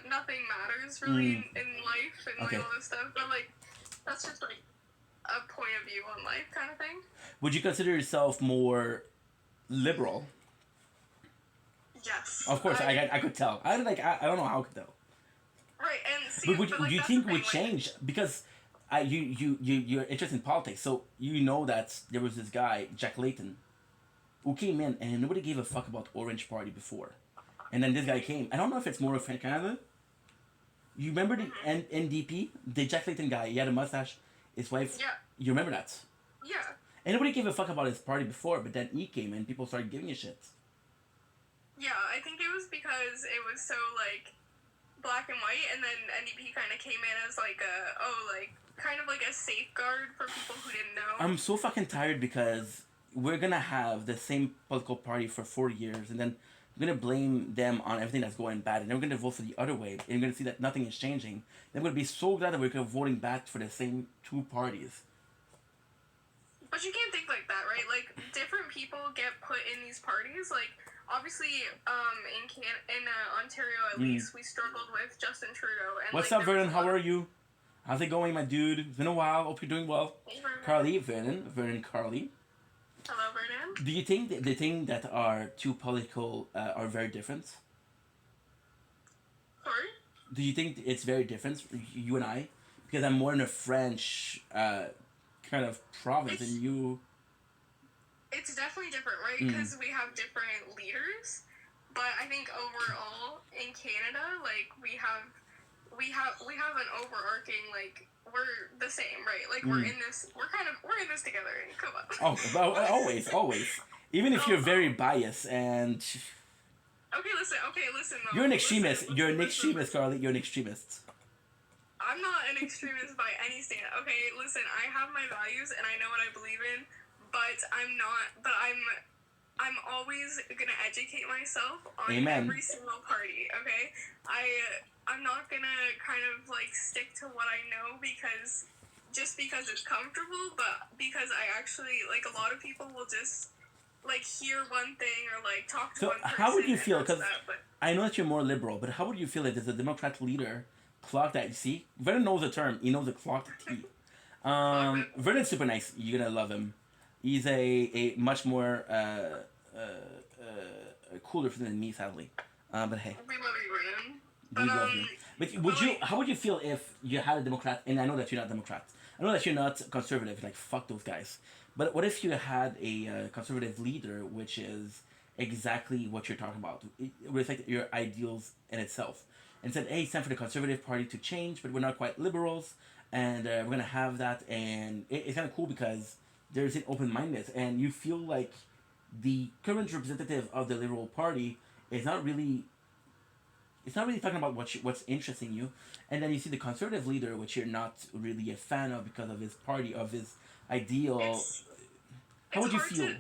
nothing matters really in life and like all this stuff, but like that's just like a point of view on life kind of thing. Would you consider yourself more liberal? Yes. Of course, I could tell. I don't know how I could tell. Right, and see, but do you think it would change because you're interested in politics, so you know that there was this guy Jack Layton who came in and nobody gave a fuck about Orange Party before, and then this guy came. I don't know if it's more of Canada. You remember the NDP, the Jack Layton guy? He had a mustache. His wife. Yeah. You remember that? Yeah. And nobody gave a fuck about his party before, but then he came and people started giving a shit. Yeah, I think it was because it was so like black and white, and then NDP kind of came in as like kind of like a safeguard for people who didn't know. I'm so fucking tired because we're gonna have the same political party for 4 years, and then we're gonna blame them on everything that's going bad, and then we're gonna vote for the other way, and we're gonna see that nothing is changing. Then we're gonna be so glad that we're voting back for the same two parties. But you can't think like that, right? Like different people get put in these parties. Like obviously, in Ontario at least, we struggled with Justin Trudeau. And what's like, up, Vernon? How are you? How's it going, my dude? It's been a while. Hope you're doing well. Hey, Vernon. Carly, Vernon, Carly. Hello, Vernon. Do you think the thing that our two political are very different? Sorry? Do you think it's very different, you and I? Because I'm more in a French kind of province, and you... It's definitely different, right? Because we have different leaders, but I think overall in Canada, like we have an overarching like we're the same, right? Like we're in this together. Come on. Oh, always. Even if you're very biased and. Okay, listen. Though, you're an extremist. You're an extremist, Carly. You're an extremist. I'm not an extremist by any standard. Okay, listen. I have my values and I know what I believe in. But I'm always gonna educate myself on every single party, okay? I'm not gonna kind of like stick to what I know because it's comfortable, but because I actually like a lot of people will just like hear one thing or like talk to one person. So how would you feel? Because I know that you're more liberal, but how would you feel if there's a Democrat leader clock that you see? Vernon knows the term. He knows the clock T. Vernon's super nice. You're gonna love him. He's a much more cooler than me, sadly. But hey. We love you, Vernon. We love you. But how would you feel if you had a Democrat? And I know that you're not Democrat. I know that you're not conservative. Like fuck those guys. But what if you had a conservative leader, which is exactly what you're talking about, it reflects your ideals in itself, and said, "Hey, it's time for the Conservative Party to change, but we're not quite liberals, and we're gonna have that." And it's kind of cool because there's an open-mindedness, and you feel like the current representative of the Liberal Party is not really. It's not really talking about what's interesting you, and then you see the conservative leader, which you're not really a fan of because of his party, of his ideal. How would you feel?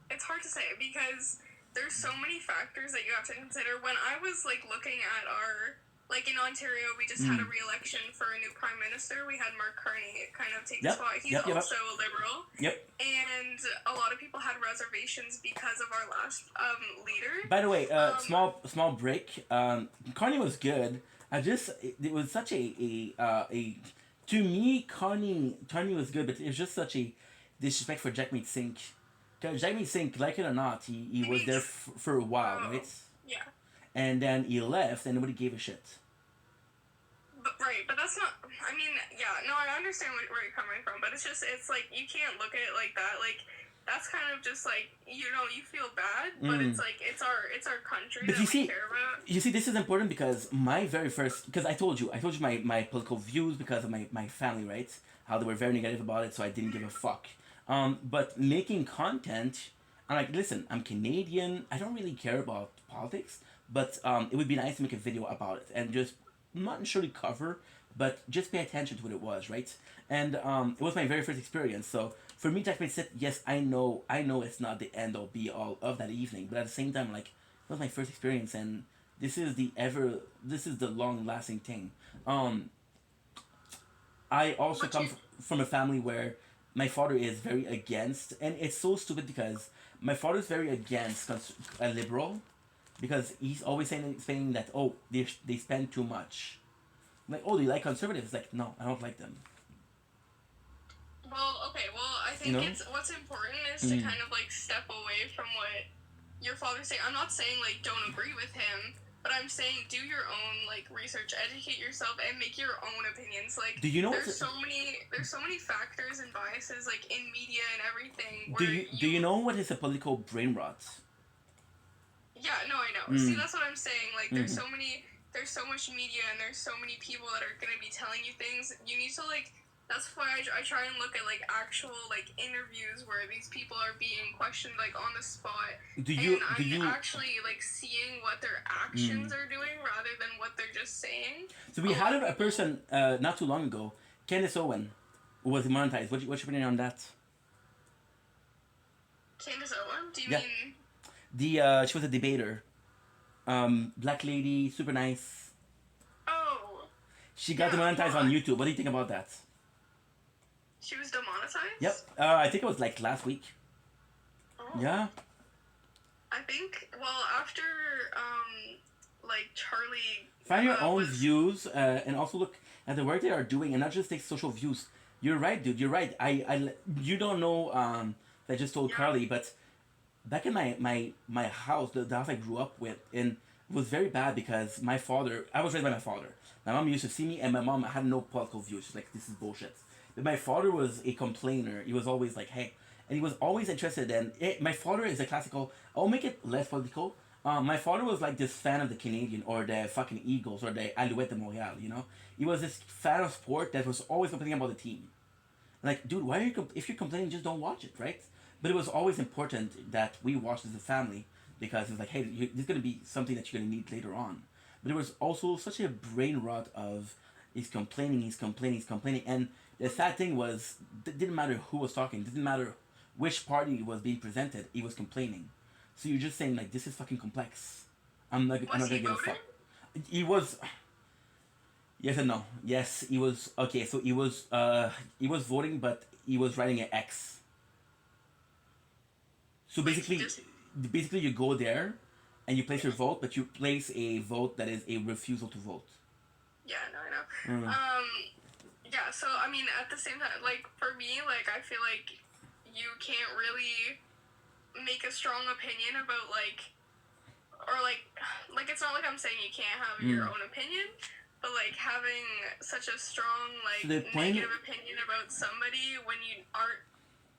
it's hard to say because there's so many factors that you have to consider. When I was like looking at our like in Ontario, we just had a re-election for a new prime minister. We had Mark Carney kind of take the Yep. spot. He's Yep. Yep. also a liberal. Yep. And a lot of people had reservations because of our last leader. By the way, small break. Carney was good. It was such a to me Carney was good, but it was just such a disrespect for Jackmeet Singh. Because Jackmeet Singh, like it or not, he was there for a while, right? Yeah. And then he left, and nobody gave a shit. But that's not. I mean, yeah, no, I understand where you're coming from, but it's like you can't look at it like that. Like that's kind of just like you feel bad, but it's like it's our country But that we care about. you see, this is important because my very first, because I told you my political views because of my family, right? How they were very negative about it, so I didn't give a fuck. But making content, I'm like, listen, I'm Canadian. I don't really care about politics, but it would be nice to make a video about it and just not necessarily cover, but just pay attention to what it was, right? And it was my very first experience. So for me, Jack said, yes, I know it's not the end or be all of that evening, but at the same time, like, it was my first experience, and this is the long lasting thing. I also come from a family where my father is very against, and it's so stupid because my father is very against a liberal, because he's always saying that, oh, they spend too much. I'm like, oh, do you like conservatives? Like, no, I don't like them. Well, okay, I think what's important is to kind of like step away from what your father's saying. I'm not saying like don't agree with him, but I'm saying do your own like research, educate yourself, and make your own opinions. Like, do you know there's so many factors and biases like in media and everything. Do you know what is a political brain rot? Yeah, no, I know. See, that's what I'm saying. Like, there's so much media and there's so many people that are gonna be telling you things. You need to like. That's why I try and look at like actual like interviews where these people are being questioned like on the spot. I'm actually like seeing what their actions are doing rather than what they're just saying. So we had a person not too long ago, Candace Owen, who was monetized. What's your opinion on that? Candace Owen? Do you mean? She was a debater. Black lady, super nice. Oh. She got demonetized on YouTube. What do you think about that? She was demonetized? Yep. I think it was like last week. Oh. Yeah. I think, after, like, Charlie... Find your own views, and also look at the work they are doing, and not just take social views. You're right, dude. You're right. You don't know, I just told Carly, but back in my house, the house I grew up with, and it was very bad because I was raised by my father. My mom used to see me, and my mom had no political views. She's like, this is bullshit. But my father was a complainer. He was always like, hey. And he was always interested in... my father is a classical... I'll make it less political. My father was like this fan of the Canadian or the fucking Eagles or the Alouette de Montréal, you know? He was this fan of sport that was always complaining about the team. Like, dude, why are you... if you're complaining, just don't watch it, right? But it was always important that we watched as a family because it's like, hey, there's going to be something that you're going to need later on. But it was also such a brain rot of he's complaining, and the sad thing was, it didn't matter who was talking, it didn't matter which party was being presented, he was complaining. So you're just saying, like, this is fucking complex. I'm not gonna give a fuck. He was... Yes and no. Yes, he was... Okay, so he was voting, but he was writing an X. So basically you go there, and you place your vote, but you place a vote that is a refusal to vote. Yeah, no, I know. Yeah, so, I mean, at the same time, like, for me, like, I feel like you can't really make a strong opinion about, like, or, like, it's not like I'm saying you can't have your own opinion, but, like, having such a strong, like, negative opinion about somebody when you aren't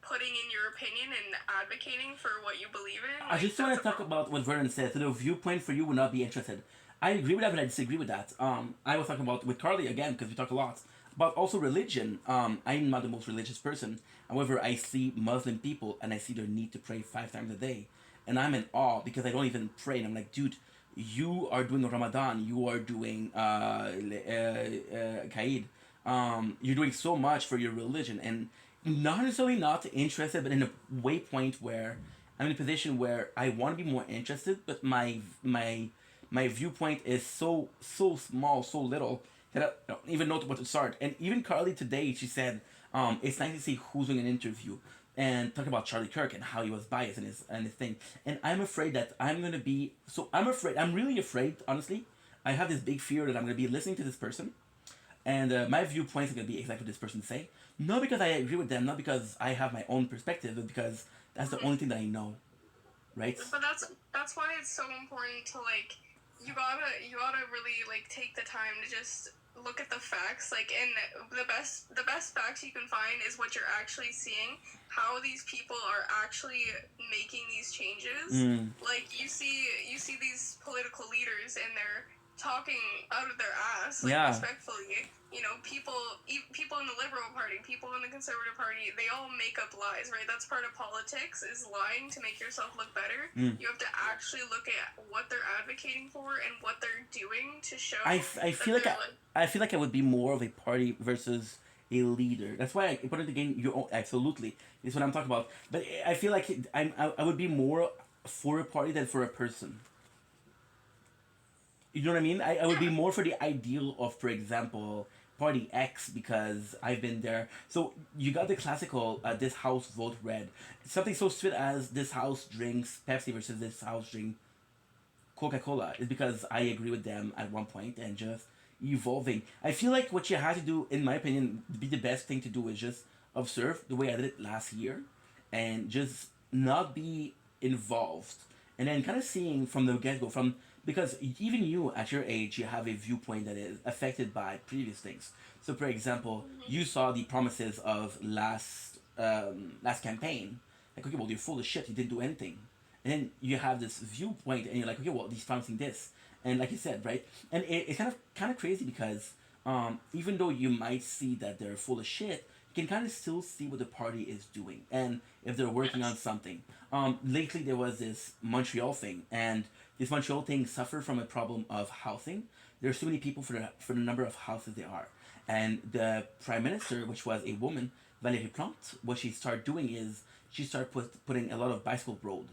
putting in your opinion and advocating for what you believe in. Like, I just want to talk about what Vernon said. So the viewpoint for you would not be interested. I agree with that, but I disagree with that. I was talking about with Carly again because we talk a lot about also religion. I'm not the most religious person. However, I see Muslim people and I see their need to pray 5 times a day, and I'm in awe because I don't even pray. And I'm like, dude, you are doing Ramadan. You are doing Kaid. You're doing so much for your religion, and not necessarily not interested, but in a waypoint where I'm in a position where I want to be more interested, but my viewpoint is so small, so little that I don't even know what to start. And even Carly today, she said, it's nice to see who's doing an interview and talk about Charlie Kirk and how he was biased and his thing. And I'm afraid that I'm gonna be so I'm afraid I'm really afraid honestly. I have this big fear that I'm gonna be listening to this person and my viewpoints are going to be exactly what this person say. Not because I agree with them, not because I have my own perspective, but because that's the only thing that I know, right? But that's why it's so important to like you gotta really like take the time to just look at the facts. Like, and the best facts you can find is what you're actually seeing, how these people are actually making these changes. Like you see these political leaders and they're talking out of their ass, like Yeah. respectfully. You know, people in the Liberal Party, people in the Conservative Party, they all make up lies, right? That's part of politics, is lying to make yourself look better. You have to actually look at what they're advocating for and what they're doing to show. I feel like I feel like I would be more of a party versus a leader. That's why I put it again. You absolutely is what I'm talking about. But I feel like I would be more for a party than for a person. You know what I mean? I would be more for the ideal of, for example, Party X because I've been there. So you got the classical this house vote red. Something so sweet as this house drinks Pepsi versus this house drink Coca-Cola is because I agree with them at one point and just evolving. I feel like what you have to do, in my opinion, be the best thing to do is just observe the way I did it last year and just not be involved. And then kind of seeing from the get-go, from because even you at your age, you have a viewpoint that is affected by previous things. So, for example, you saw the promises of last campaign. Like, okay, well, you're full of shit. You didn't do anything. And then you have this viewpoint, and you're like, okay, well, he's promising this, and like you said, right? And it's kind of crazy because even though you might see that they're full of shit, you can kind of still see what the party is doing and if they're working on something. Lately, there was this Montreal thing, and this Montreal thing suffered from a problem of housing. There's too many people for the number of houses there are, and the prime minister, which was a woman, Valérie Plante, what she started doing is she started putting a lot of bicycle road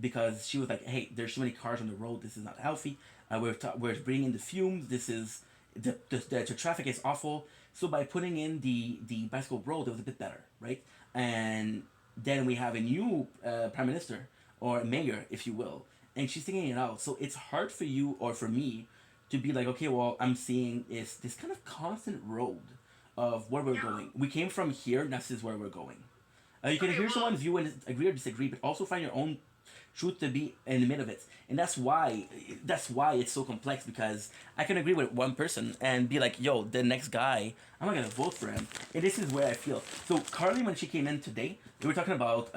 because she was like, hey, there's so many cars on the road. This is not healthy. We're bringing in the fumes. This is the traffic is awful. So by putting in the bicycle road, it was a bit better, right? And then we have a new prime minister or mayor, if you will, and she's thinking it out. So it's hard for you or for me to be like, okay, well, I'm seeing is this kind of constant road of where we're going. We came from here, and this is where we're going. You can hear someone's view and agree or disagree, but also find your own truth to be in the middle of it. And that's why it's so complex, because I can agree with one person and be like, yo, the next guy, I'm not gonna vote for him. And this is where I feel. So Carly, when she came in today, we were talking about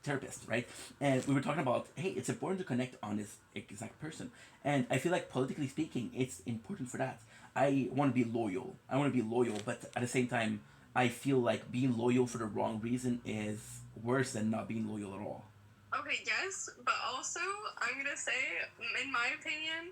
therapist, right? And we were talking about, hey, it's important to connect on this exact person. And I feel like politically speaking, it's important for that. I want to be loyal. But at the same time, I feel like being loyal for the wrong reason is worse than not being loyal at all. Okay, yes, but also I'm gonna say, in my opinion,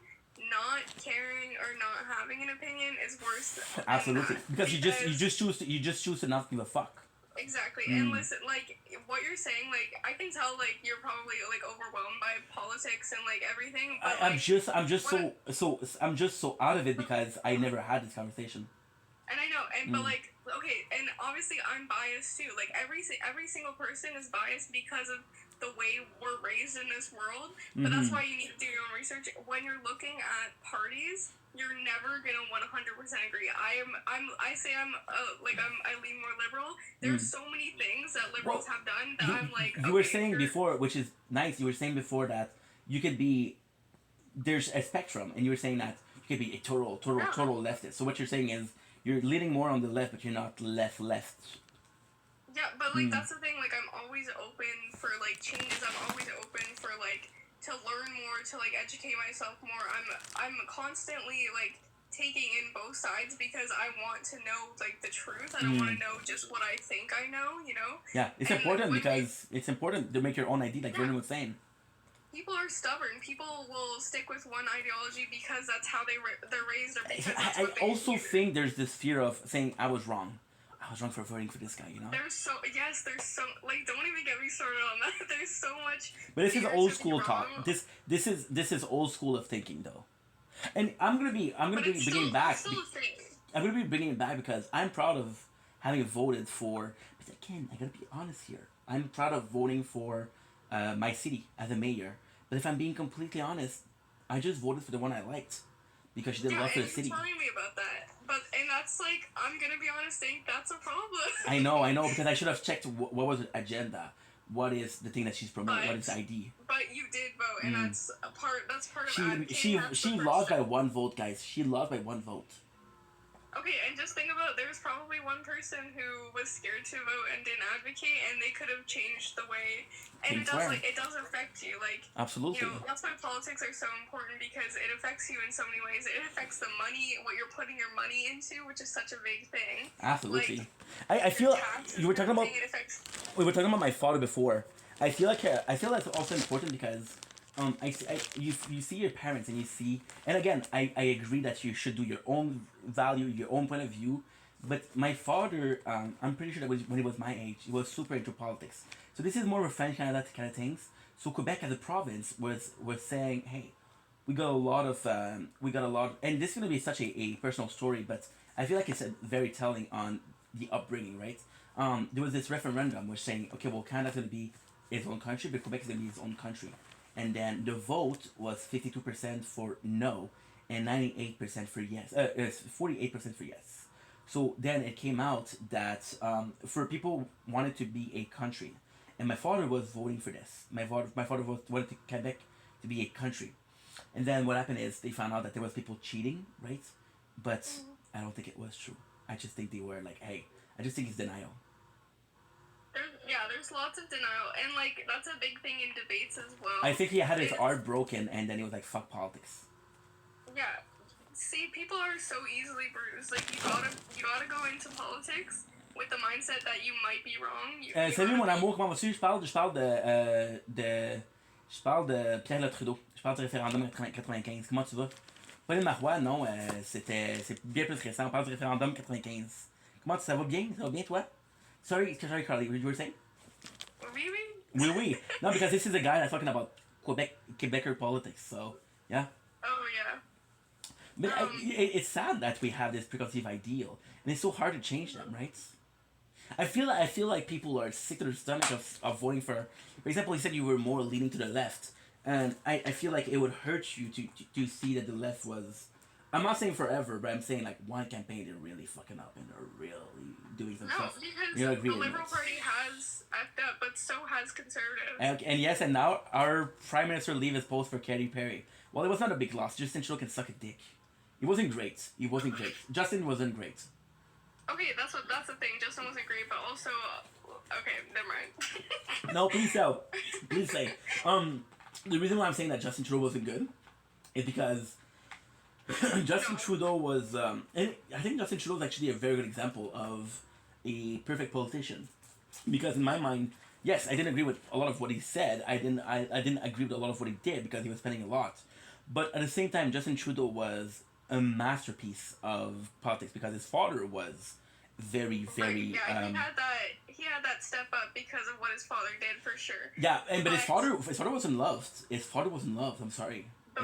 not caring or not having an opinion is worse. Absolutely, because you just choose to not give a fuck. Exactly, and listen, like what you're saying, like I can tell, like you're probably like overwhelmed by politics and like everything. But I'm just so out of it because I never had this conversation. And I know, and but like, okay, and obviously I'm biased too. Like every single person is biased because of the way we're raised in this world. But that's why you need to do your own research. When you're looking at parties, you're never gonna 100% agree. I lean more liberal. There's so many things that liberals have done that I'm like. You were saying before, which is nice. You were saying before that you could be. There's a spectrum, and you were saying that you could be a total leftist. So what you're saying is you're leaning more on the left, but you're not left. Yeah, but like that's the thing. Like I'm always open for like changes. I'm always open for like to learn more, to like educate myself more. I'm constantly like taking in both sides because I want to know like the truth. I don't want to know just what I think I know. You know. Yeah, it's important because it's important to make your own ID, like Vernon was saying. People are stubborn. People will stick with one ideology because that's how they're raised, or because that's I also think there's this fear of saying I was wrong. I was wrong for voting for this guy, you know. There's so like don't even get me started on that. There's so much. But this is fear old to be school talk. wrong. This is old school of thinking though, and I'm gonna be But it's bringing still, back. it's still a thing. I'm gonna be bringing it back because I'm proud of having voted for. But again, I gotta be honest here. I'm proud of voting for my city as a mayor. But if I'm being completely honest, I just voted for the one I liked because she did a lot for the and city. you're telling me about that. And that's like, I'm gonna be honest, think that's a problem. I know, because I should have checked what was her agenda. What is the thing that she's promoting? What is the ID? But you did vote, and that's part of She advocating. she lost by 1 vote, guys. She lost by 1 vote. Okay, and just think about, there was probably one person who was scared to vote and didn't advocate, and they could have changed the way. And it does affect you, like. Absolutely. You know, that's why politics are so important, because it affects you in so many ways. It affects the money, what you're putting your money into, which is such a big thing. Absolutely. I feel you were talking about. We were talking about my father before. I feel that's also important because you see your parents and you see, and again I agree that you should do your own value, your own point of view, but my father, I'm pretty sure that when he was my age, he was super into politics. So this is more of a French kind of things. So Quebec as a province was saying, hey, we got a lot, and this is gonna be such a personal story, but I feel like it's very telling on the upbringing, right? There was this referendum which saying, okay, well, Canada's gonna be its own country, but Quebec is gonna be its own country. And then the vote was 52% for no and 98% for yes. 48% for yes. So then it came out that for people wanted to be a country, and my father was voting for this. My father wanted Quebec to be a country, and then what happened is they found out that there was people cheating, right? But I don't think it was true. I just think they were like, hey, I just think it's denial. There's lots of denial, and like that's a big thing in debates as well. I think he had his heart broken, and then he was like, "Fuck politics." Yeah, see, people are so easily bruised. Like you gotta go into politics with the mindset that you might be wrong. Salut mon amour, comment vas-tu? Je parle de Pierre Le Trudeau. Je parle du référendum 95. Comment tu vas? Pauline Marois, non, c'est bien plus récent. On parle du référendum 95. Comment ça va bien? Ça va bien toi? Sorry, Carly, what you were saying? Oui. No, because this is a guy that's talking about Quebecer politics, so, yeah. Oh, yeah. But it's sad that we have this preconceived ideal, and it's so hard to change them, right? I feel like people are sick to their stomach of voting for example, you said you were more leaning to the left, and I feel like it would hurt you to see that the left was, I'm not saying forever, but I'm saying like one campaign they're really fucking up and they're really doing some stuff. No, because the Liberal Party has effed up, but so has Conservatives. And yes, and now our Prime Minister leave his post for Katy Perry. Well, it was not a big loss. Justin Trudeau can suck a dick. He wasn't great. Justin wasn't great. Okay, that's the thing. Justin wasn't great, but also, okay, never mind. No, please don't. Please say. The reason why I'm saying that Justin Trudeau wasn't good is because Justin Trudeau was, and I think Justin Trudeau is actually a very good example of a perfect politician, because in my mind, yes, I didn't agree with a lot of what he said. I didn't agree with a lot of what he did because he was spending a lot, but at the same time, Justin Trudeau was a masterpiece of politics because his father was very. He had that step up because of what his father did for sure. Yeah, but his father wasn't loved. His father wasn't loved. I'm sorry. The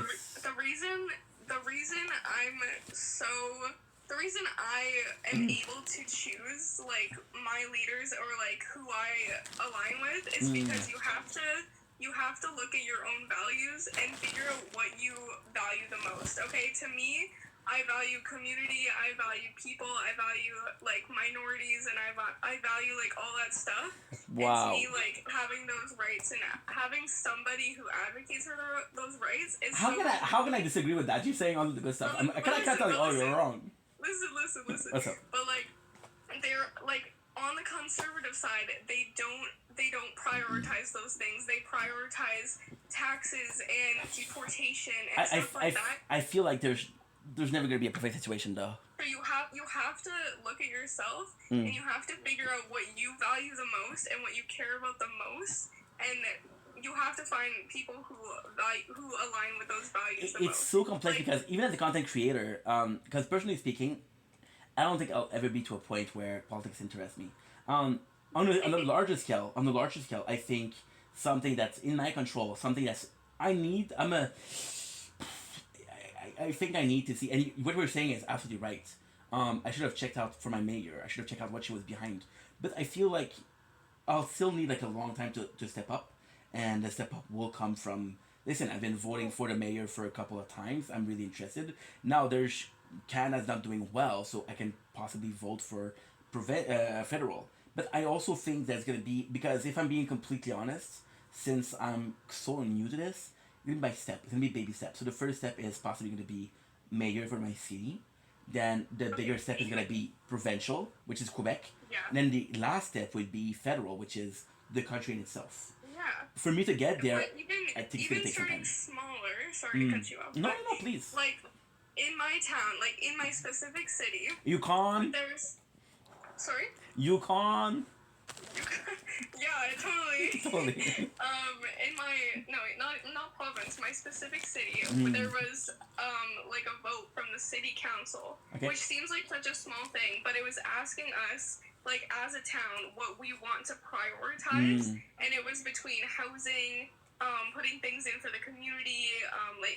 reason I am able to choose like my leaders or like who I align with is because you have to look at your own values and figure out what you value the most. Okay, to me, I value community, I value people, I value like minorities, and I value like all that stuff. Wow. And to me, like having those rights and having somebody who advocates for those rights is How can I disagree with that? You're saying all the good stuff. I can't tell you, oh, you're wrong. Listen. What's up? But like, they're like on the conservative side, they don't prioritize those things. They prioritize taxes and deportation and stuff like that. I feel like there's never gonna be a perfect situation though. So you have to look at yourself and you have to figure out what you value the most and what you care about the most, and you have to find people who align with those values the most. It's so complex because even as a content creator, because personally speaking, I don't think I'll ever be to a point where politics interests me. On the larger scale, I think something that's in my control, something that's I need. I think I need to see. And what we're saying is absolutely right. I should have checked out for my mayor. I should have checked out what she was behind. But I feel like I'll still need like a long time to step up, and the step up will come from. Listen, I've been voting for the mayor for a couple of times. I'm really interested. Now there's Canada's not doing well, so I can possibly vote for federal. But I also think that's gonna be because if I'm being completely honest, since I'm so new to this, it's gonna be by step. It's gonna be baby steps. So the first step is possibly gonna be mayor for my city. Then the bigger step is gonna be provincial, which is Quebec. Yeah. And then the last step would be federal, which is the country in itself. Yeah. For me to get there, But I think it's gonna take some starting time. smaller. Sorry to cut you off. No, but, no, please. Like in my town, like in my specific city, Yukon. there's. Sorry. Yukon. Yeah, totally. Totally. In my not province, my specific city, Mm. there was like a vote from the city council, Okay. which seems like such a small thing, but it was asking us like as a town what we want to prioritize, and it was between housing, putting things in for the community,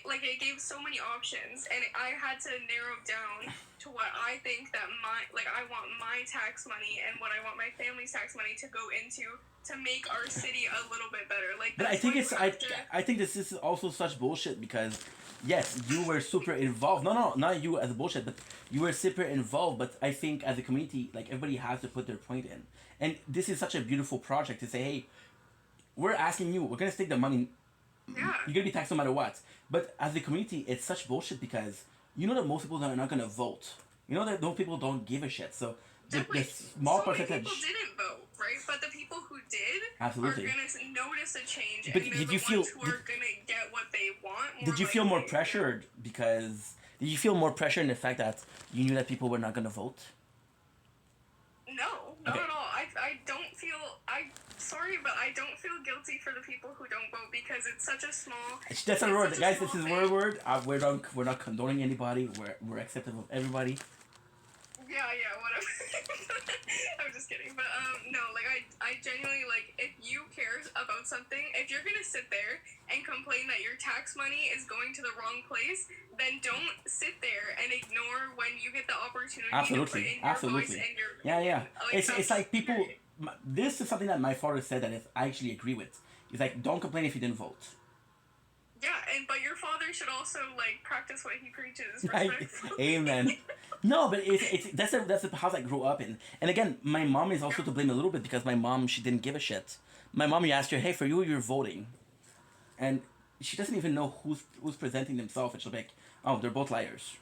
like it gave so many options, and I had to narrow down to what I think that I want my tax money and what I want my family's tax money to go into to make our city a little bit better. Like, But I that's think what it's you I, have to- I think this is also such bullshit because yes, you were super involved. No, not you as a bullshit, but you were super involved. But I think as a community, like everybody has to put their point in, and this is such a beautiful project to say, hey, we're asking you, we're gonna stick the money. Yeah. You're gonna be taxed no matter what. But as a community, it's such bullshit because you know that most people are not gonna vote. You know that those people don't give a shit. So the small so many percentage. people didn't vote, right? But the people who did Absolutely. are gonna notice a change, But and they're did the you feel- ones who are gonna get what they want. Did you feel more pressured because? Did you feel more pressure in the fact that you knew that people were not gonna vote? No, not Okay. at all. I don't feel. Sorry, but I don't feel guilty for the people who don't vote because it's such a small. That's a word, such guys. small This is thing. word. We're not condoning anybody. We're accepting of everybody. Yeah, whatever. I'm just kidding, but no, like I genuinely like if you care about something, if you're gonna sit there and complain that your tax money is going to the wrong place, then don't sit there and ignore when you get the opportunity to put in your voice and your Yeah. Like, It's like people. This is something that my father said that I actually agree with. He's like, don't complain if you didn't vote. Yeah, but your father should also like practice what he preaches. Respectfully. Amen. No, but that's the house I grew up in. And again, my mom is also to blame a little bit because my mom, she didn't give a shit. My mom, you asked her, hey, for you, you're voting, and she doesn't even know who's presenting themselves, and she'll be like, oh, they're both liars.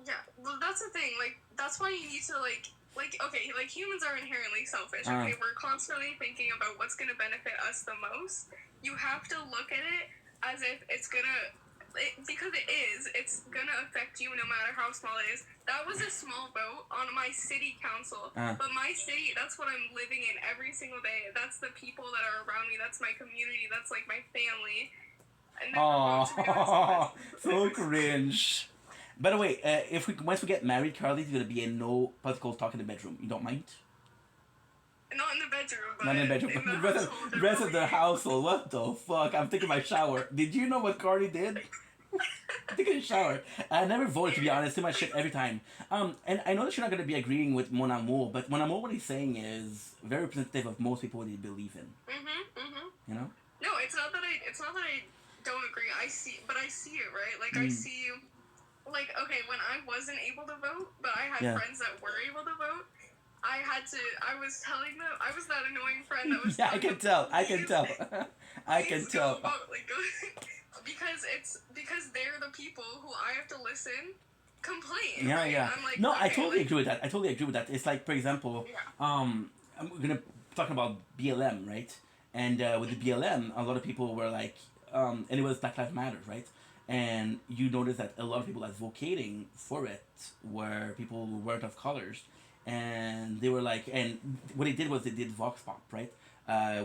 Yeah, well, that's the thing. Like, that's why you need to okay, like humans are inherently selfish. Okay, we're constantly thinking about what's gonna benefit us the most. You have to look at it as if it's gonna. Because it is, it's gonna affect you no matter how small it is. That was a small vote on my city council, but my city, that's what I'm living in every single day. That's the people that are around me. That's my community. That's like my family. And Oh, so cringe. By the way, once we get married, Carly's gonna be in no political talk in the bedroom. You don't mind? Not in the bedroom, but Not in the bedroom. The rest of the household. What the fuck? I'm taking my shower. Did you know what Carly did? I'm taking a shower. I never voted, to be honest. Too much shit every time. And I know that you're not gonna be agreeing with Mon Amour, but Mon Amour, what he's saying is very representative of most people what they believe in. You know? No, it's not that I don't agree. I see it, right? Like I see, like okay, when I wasn't able to vote, but I had friends that were able to vote. I was telling them, I was that annoying friend that was. Yeah, I can tell. I can tell. I can tell. Vote, like, because they're the people who I have to listen, complain. Yeah, right? yeah. I'm like, No, I okay, totally agree with that. I totally agree with that. It's like, for example, I'm gonna talk about BLM, right? And with the BLM, a lot of people were like, and it was Black Lives Matter, right? And you notice that a lot of people advocating for it were people who weren't of colors. And they were like, and what they did was they did Vox Pop, right?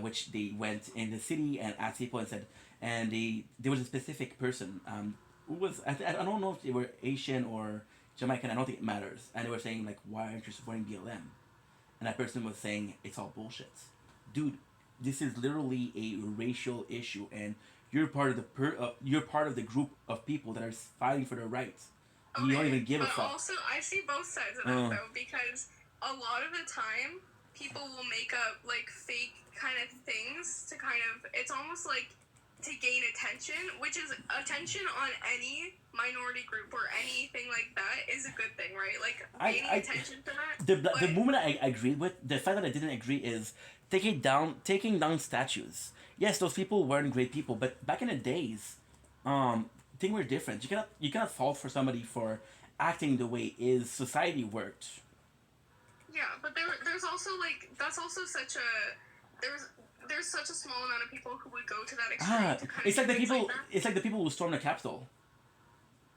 Which they went in the city and asked people and said, and there was a specific person who was, I don't know if they were Asian or Jamaican, I don't think it matters. And they were saying like, why aren't you supporting BLM? And that person was saying it's all bullshit. Dude, this is literally a racial issue, and you're part of you're part of the group of people that are fighting for their rights. And you don't even give a But fuck. also, I see both sides of that though, because a lot of the time, people will make up like fake kind of things to kind of. It's almost like to gain attention, which is attention on any minority group or anything like that is a good thing, right? Like gaining attention to that. The moment I agreed with, the fact that I didn't agree is taking down statues. Yes, those people weren't great people, but back in the days, things were different. You cannot fault for somebody for acting the way is society worked. Yeah, but there's also like that's also such a there's such a small amount of people who would go to that extreme to kind It's of like the do things people. like that. It's like the people who stormed the Capitol.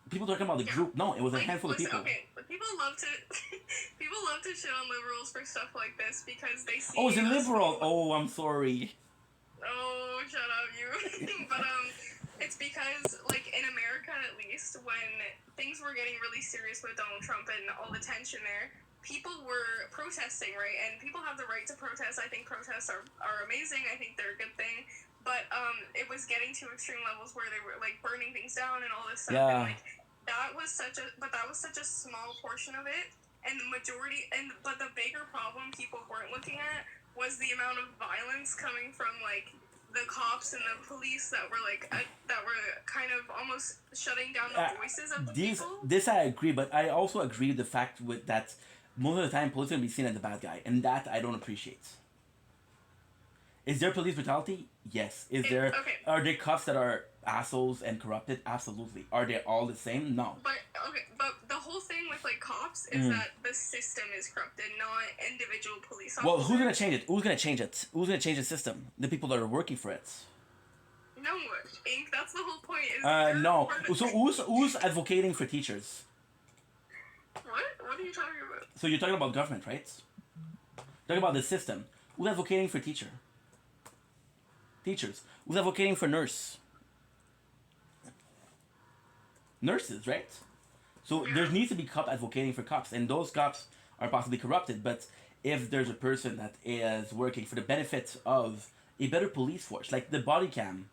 People talking about the group. No, it was a handful of people. Okay, but people love to people love to shit on liberals for stuff like this because they see. Oh, it's a us- liberal. Oh, I'm sorry. Oh, shut up, you. But it's because like in America at least, when things were getting really serious with Donald Trump and all the tension there, people were protesting, right? And people have the right to protest. I think protests are amazing. I think they're a good thing. But it was getting to extreme levels where they were like burning things down and all this stuff. Yeah. And like that was such a small portion of it. And the majority but the bigger problem people weren't looking at was the amount of violence coming from like the cops and the police that were like that were kind of almost shutting down the voices of the people. This I agree, but I also agree with the fact with that most of the time police are gonna be seen as the bad guy, and that I don't appreciate. Is there police brutality? Yes. Are there cops that are assholes and corrupted? Absolutely. Are they all the same? No. But the whole thing with like cops is that the system is corrupted, not individual police officers. Well, who's gonna change it? Who's gonna change it? Who's gonna change the system? The people that are working for it. No, Ink. That's the whole point. Is No. So who's advocating for teachers? What? What are you talking about? So you're talking about government, right? Talking about the system. Who's advocating for teachers? Who's advocating for nurses, right? So there needs to be cop advocating for cops, and those cops are possibly corrupted. But if there's a person that is working for the benefit of a better police force, like the body cam,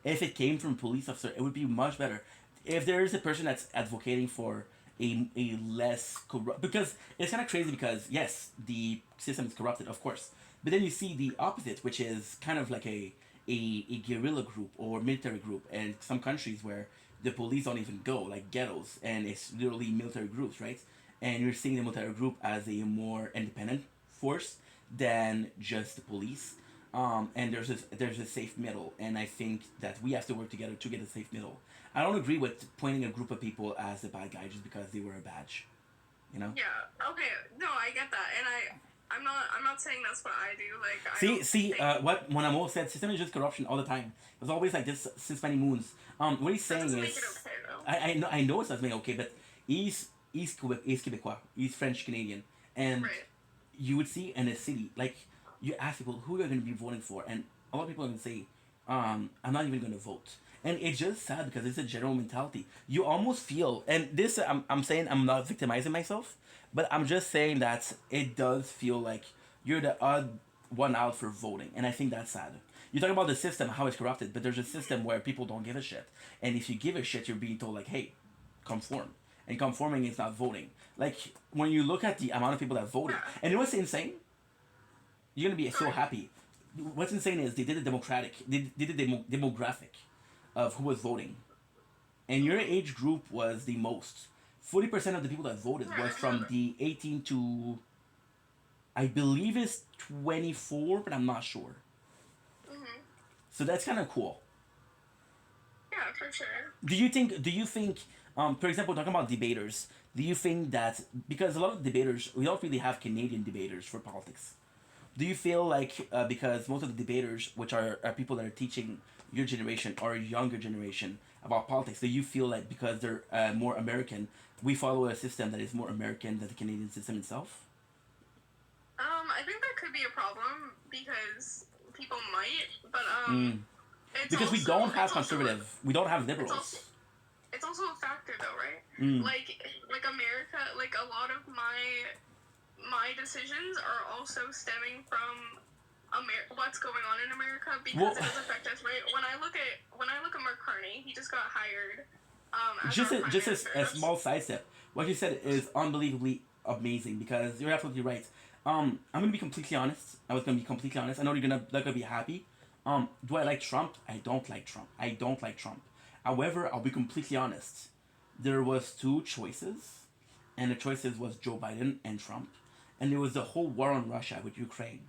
if it came from a police officer, it would be much better. If there is a person that's advocating for a less corrupt, because it's kind of crazy because yes, the system is corrupted, of course, but then you see the opposite, which is kind of like a guerrilla group or military group, and some countries where the police don't even go, like ghettos, and it's literally military groups, right? And you're seeing the military group as a more independent force than just the police. And there's a safe middle, and I think that we have to work together to get a safe middle. I don't agree with pointing a group of people as the bad guy just because they wear a badge, you know? Yeah. Okay. No, I get that, and I'm not saying that's what I do. Like What Monamo said, system is just corruption all the time. It's always like this since many moons. What he's saying is, make it okay, though. I know it's not okay, but he's Quebecois, he's French Canadian, and you would see in a city like you ask people who you're going to be voting for, and a lot of people are going to say, I'm not even going to vote. And it's just sad because it's a general mentality. You almost feel, and this I'm saying I'm not victimizing myself, but I'm just saying that it does feel like you're the odd one out for voting, and I think that's sad. You talk about the system, how it's corrupted, but there's a system where people don't give a shit, and if you give a shit, you're being told like, hey, conform, and conforming is not voting. Like when you look at the amount of people that voted, and you know what's insane? You're gonna be so happy. What's insane is they did a demographic of who was voting, and your age group was the most. 40% of the people that voted was from the 18 to, I believe it's 24, but I'm not sure. Mm-hmm. So that's kind of cool. Yeah, for sure. Do you think, for example, talking about debaters, do you think that, because a lot of debaters, we don't really have Canadian debaters for politics. Do you feel like, because most of the debaters, which are people that are teaching your generation or younger generation about politics, do you feel like because they're more American, we follow a system that is more American than the Canadian system itself? I think that could be a problem because people might, but because we don't have conservative, we don't have liberals. it's also a factor though, right? Mm. Like America, like a lot of my decisions are also stemming from what's going on in America because it does affect us, right? When I look at Mark Carney, he just got hired as Just our prime minister. a small sidestep. What you said is unbelievably amazing because you're absolutely right. I'm gonna be completely honest. I was gonna be completely honest. I know you're not gonna be happy. Do I like Trump? I don't like Trump. I don't like Trump. However, I'll be completely honest. There was two choices, and the choices was Joe Biden and Trump, and there was the whole war on Russia with Ukraine,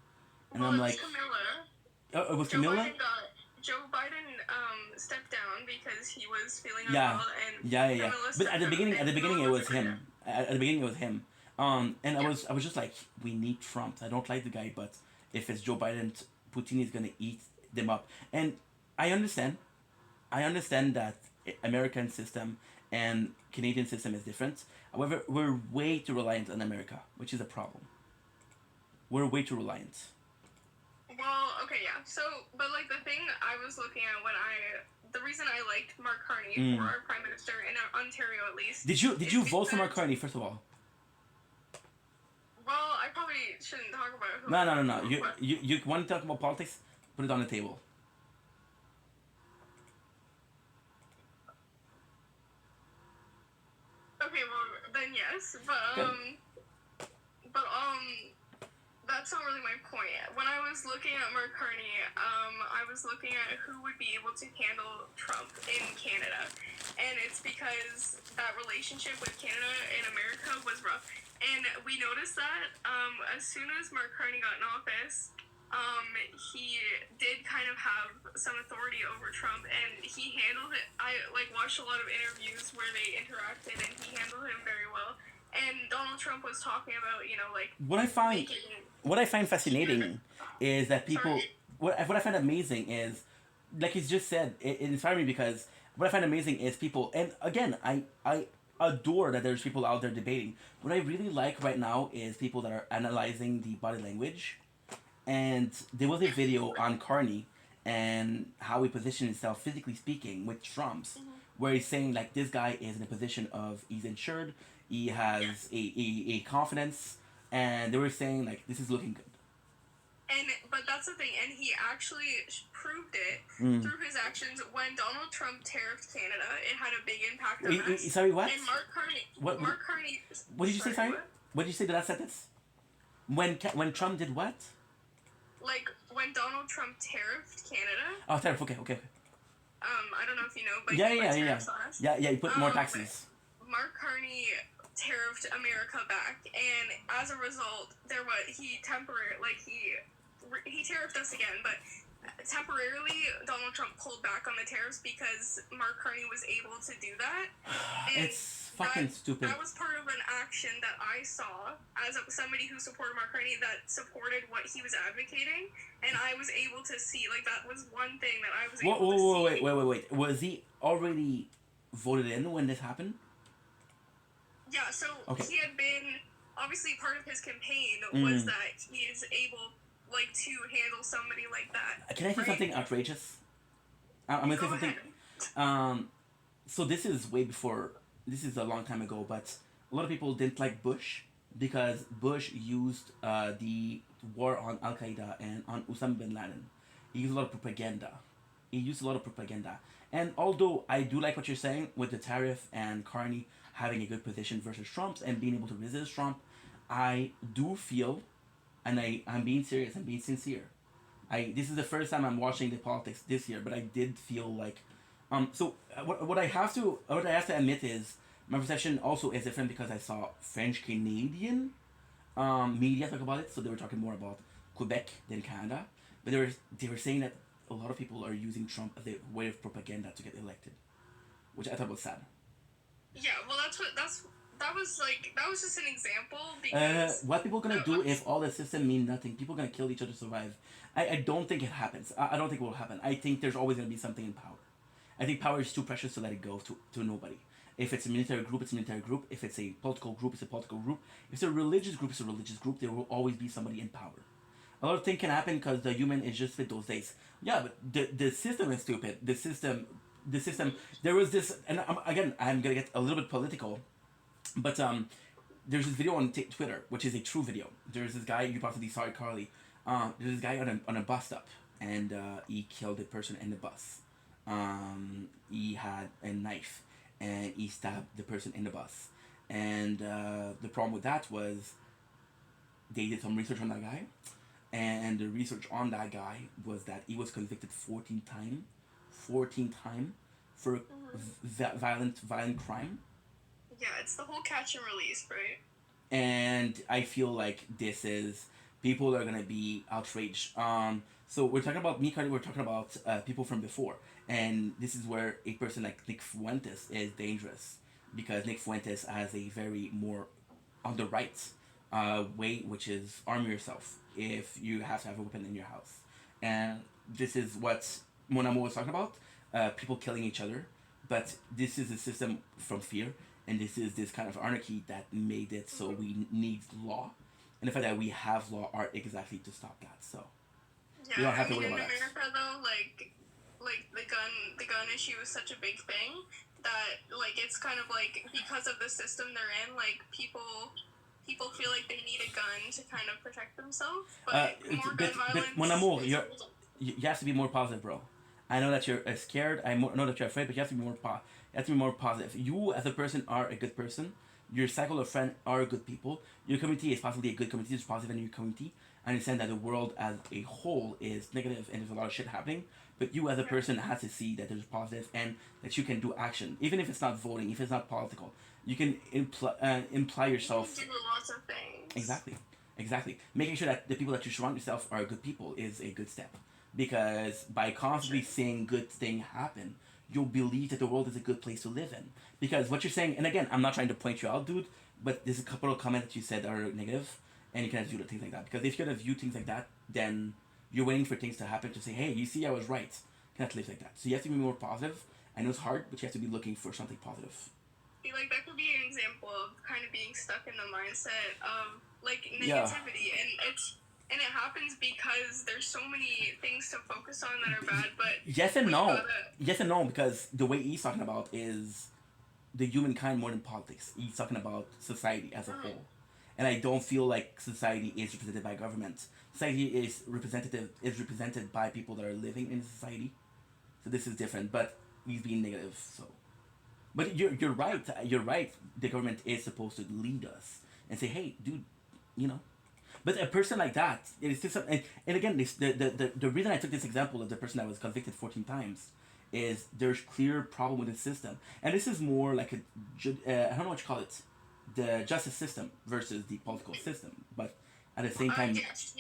and Well, I'm it was like, Camilla. it was Joe Camilla. Joe Biden stepped down because he was feeling Yeah, unwell, and yeah. Camilla But stepped at the down, beginning, and it Camilla was wasn't right him. At the beginning, it was him. And I was just like, we need Trump. I don't like the guy, but if it's Joe Biden, Putin is gonna eat them up. And I understand. I understand that American system and Canadian system is different. However, we're way too reliant on America, which is a problem. We're way too reliant. Well, okay, yeah. So, but like the thing I was looking at the reason I liked Mark Carney for our prime minister in Ontario at least. Did you vote for Mark Carney first of all? Well, I probably shouldn't talk about who. No. You want to talk about politics? Put it on the table. Okay, well then yes, but that's not really my point. When I was looking at Mark Carney, I was looking at who would be able to handle Trump in Canada, and it's because that relationship with Canada and America was rough, and we noticed that as soon as Mark Carney got in office, he did kind of have some authority over Trump, and he handled it. I watched a lot of interviews where they interacted, and he handled him very well. And Donald Trump was talking about, what I find fascinating is that people. What I find amazing is, like he's just said, it inspired me because what I find amazing is people, and again, I adore that there's people out there debating. What I really like right now is people that are analyzing the body language. And there was a video on Carney and how he positioned himself physically speaking with Trump's, where he's saying like this guy is in a position of he's insured, he has a confidence, and they were saying like this is looking good. But that's the thing, and he actually proved it through his actions. When Donald Trump tariffed Canada, it had a big impact on us. Sorry, what? And Mark Carney. What did you say? Sorry, what did you say? The last sentence. When Trump did what? Like when Donald Trump tariffed Canada. Oh, tariff. Okay. I don't know if you know, but Yeah. You put more taxes. Mark Carney tariffed America back, and as a result, he tariffed us again, but temporarily Donald Trump pulled back on the tariffs because Mark Carney was able to do that. And it's fucking stupid. That was part of an action that I saw as somebody who supported Mark Carney that supported what he was advocating, and I was able to see that was one thing that I was able to see. Wait. Was he already voted in when this happened? Yeah, so he had been obviously part of his campaign was that he is able to handle somebody like that. Can I say something outrageous? I'm gonna say something. So this is way before. This is a long time ago, but a lot of people didn't like Bush because Bush used the war on Al Qaeda and on Osama bin Laden. He used a lot of propaganda. And although I do like what you're saying with the tariff and Carney having a good position versus Trump's and being able to resist Trump, I do feel, and I'm being serious, I'm being sincere. This is the first time I'm watching the politics this year, but I did feel like, what I have to admit is my perception also is different because I saw French Canadian media talk about it, so they were talking more about Quebec than Canada, but they were saying that a lot of people are using Trump as a way of propaganda to get elected, which I thought was sad. Yeah, well, that was just an example because what people gonna do if all the system mean nothing? People gonna kill each other to survive. I don't think it happens. I don't think it will happen. I think there's always gonna be something in power. I think power is too precious to let it go to nobody. If it's a military group, it's a military group. If it's a political group, it's a political group. If it's a religious group, it's a religious group. There will always be somebody in power. A lot of things can happen because the human is just fit those days. Yeah, but the system is stupid. The system the system. There was this, and again, I'm gonna get a little bit political, but there's this video on Twitter, which is a true video. There's this guy, you possibly saw it, Carly. There's this guy on a bus stop, and he killed a person in the bus. He had a knife, and he stabbed the person in the bus. And the problem with that was they did some research on that guy, and the research on that guy was that he was convicted 14 times for violent crime. Yeah, it's the whole catch and release, right? And I feel like this is people are gonna be outraged. So we're talking about me, Cardi. We're talking about people from before, and this is where a person like Nick Fuentes is dangerous because Nick Fuentes has a very more on the right way, which is arm yourself if you have to have a weapon in your house, and this is what Mon Amour was talking about. People killing each other, but this is a system from fear, and this is this kind of anarchy that made it so we need law, and the fact that we have law are exactly to stop that. So yeah, we don't have I to mean, worry in about that. America though, like the gun issue is such a big thing that like it's kind of like because of the system they're in, like people feel like they need a gun to kind of protect themselves, but more gun violence. Mon Amour, you have to be more positive, bro. I know that you're scared. Know that you're afraid, but you have to be more you have to be more positive. You as a person are a good person. Your cycle of friends are good people. Your community is possibly a good community. There's positive in your community. I understand that the world as a whole is negative and there's a lot of shit happening. But you as a person has to see that there's positive and that you can do action, even if it's not voting, if it's not political. You can imply yourself. You can do lots of things. Exactly. Making sure that the people that you surround yourself are good people is a good step. Because by constantly seeing good things happen, you'll believe that the world is a good place to live in. Because what you're saying, and again, I'm not trying to point you out, dude, but there's a couple of comments that you said are negative, and you can't do things like that. Because if you're gonna view things like that, then you're waiting for things to happen to say, hey, you see, I was right. You can't live like that. So you have to be more positive. I know it's hard, but you have to be looking for something positive. Like that could be an example of kind of being stuck in the mindset of like negativity, and it happens because there's so many things to focus on that are bad. But yes and no, because the way he's talking about is the humankind more than politics. He's talking about society as a whole, and I don't feel like society is represented by government. Society is represented by people that are living in society. So this is different, but he's being negative. So. But you're right. You're right. The government is supposed to lead us and say, "Hey, dude, you know." But a person like that, it's just and again, the reason I took this example of the person that was convicted 14 times is there's clear problem with the system, and this is more like a I don't know what you call it, the justice system versus the political system, but. At the same time, yes.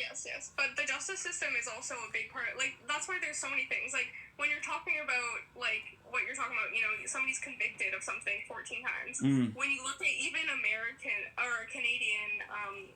But the justice system is also a big part. Like that's why there's so many things. Like when you're talking about like what you're talking about, you know, somebody's convicted of something 14 times. When you look at even American or Canadian,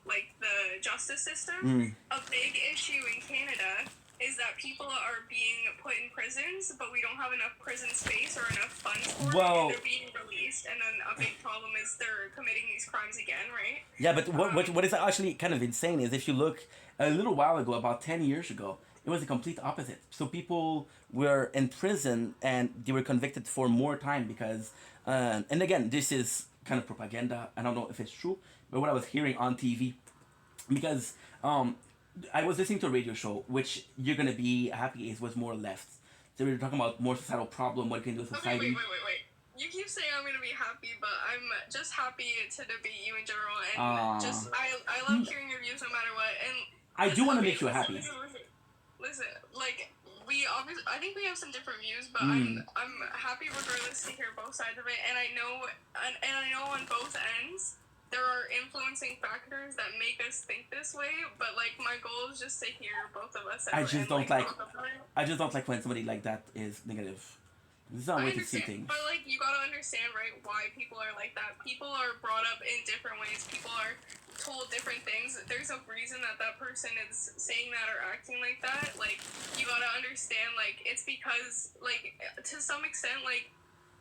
like the justice system, a big issue in Canada is that people are being put in prisons, but we don't have enough prison space or enough funds for it, and they're being released, and then a big problem is they're committing these crimes again, right? Yeah, but what is actually kind of insane is if you look a little while ago, about 10 years ago, it was the complete opposite. So people were in prison and they were convicted for more time because, and again, this is kind of propaganda. I don't know if it's true, but what I was hearing on TV, because I was listening to a radio show, which you're gonna be happy is was more left. So we were talking about more societal problem, what you can do with society. Okay, wait. You keep saying I'm gonna be happy, but I'm just happy to debate you in general, and I love hearing your views no matter what. And I do want to make you happy. Listen, like I think we have some different views, but I'm happy regardless to hear both sides of it, and I know on both ends. There are influencing factors that make us think this way, but like my goal is just to hear both of us. I just don't like when somebody like that is negative. This is not a way to see things. But like you gotta understand, right, why people are like that. People are brought up in different ways. People are told different things. There's a reason that person is saying that or acting like that. Like you gotta understand, like it's because like to some extent, like.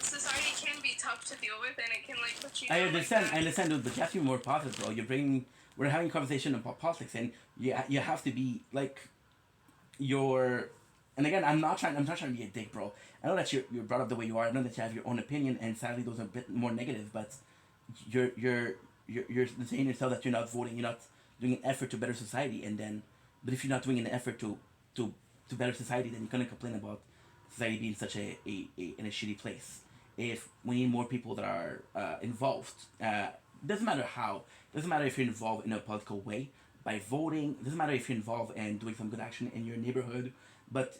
Society can be tough to deal with, and it can like put you. I understand, dude, but you have to be more positive, bro. We're having a conversation about politics, and you have to be like, your and again, I'm not trying to be a dick, bro. I know that you're brought up the way you are. I know that you have your own opinion, and sadly, those are a bit more negative. But you're you're you're saying yourself that you're not voting, you're not doing an effort to better society, and then, but if you're not doing an effort to to better society, then you're gonna complain about society being such a in a shitty place. If we need more people that are involved, doesn't matter how, doesn't matter if you're involved in a political way by voting, doesn't matter if you're involved in doing some good action in your neighborhood, but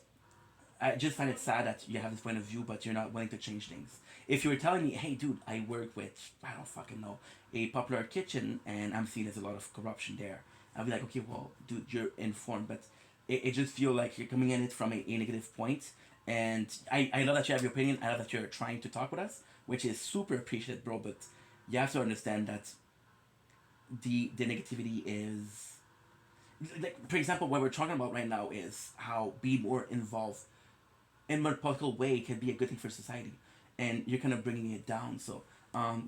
I just find it sad that you have this point of view, but you're not willing to change things. If you were telling me, hey, dude, I work with, I don't fucking know, a popular kitchen, and I'm seeing there's a lot of corruption there, I'd be like, okay, well, dude, you're informed, but it just feel like you're coming in it from a negative point. And I know that you have your opinion. I know that you're trying to talk with us, which is super appreciated, bro. But you have to understand that the negativity is, like, for example, what we're talking about right now is how being more involved in a more political way can be a good thing for society, and you're kind of bringing it down. So,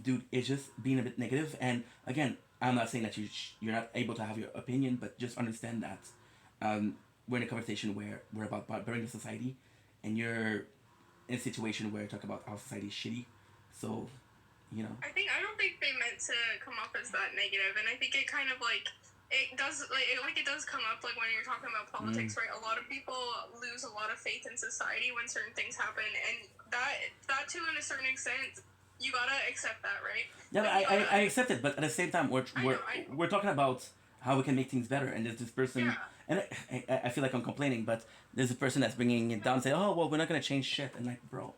dude, it's just being a bit negative. And again, I'm not saying that you're not able to have your opinion, but just understand that we're in a conversation where we're about bettering the society, and you're in a situation where you talk about how society is shitty. So, you know. I don't think they meant to come off as that negative, and I think it kind of like it does it does come up like when you're talking about politics, right? A lot of people lose a lot of faith in society when certain things happen, and that too, in a certain extent, you gotta accept that, right? Yeah, I accept it, but at the same time, we're talking about how we can make things better, and there's this person, and I feel like I'm complaining, but there's a person that's bringing it down, saying, oh well, we're not gonna change shit, and like, bro.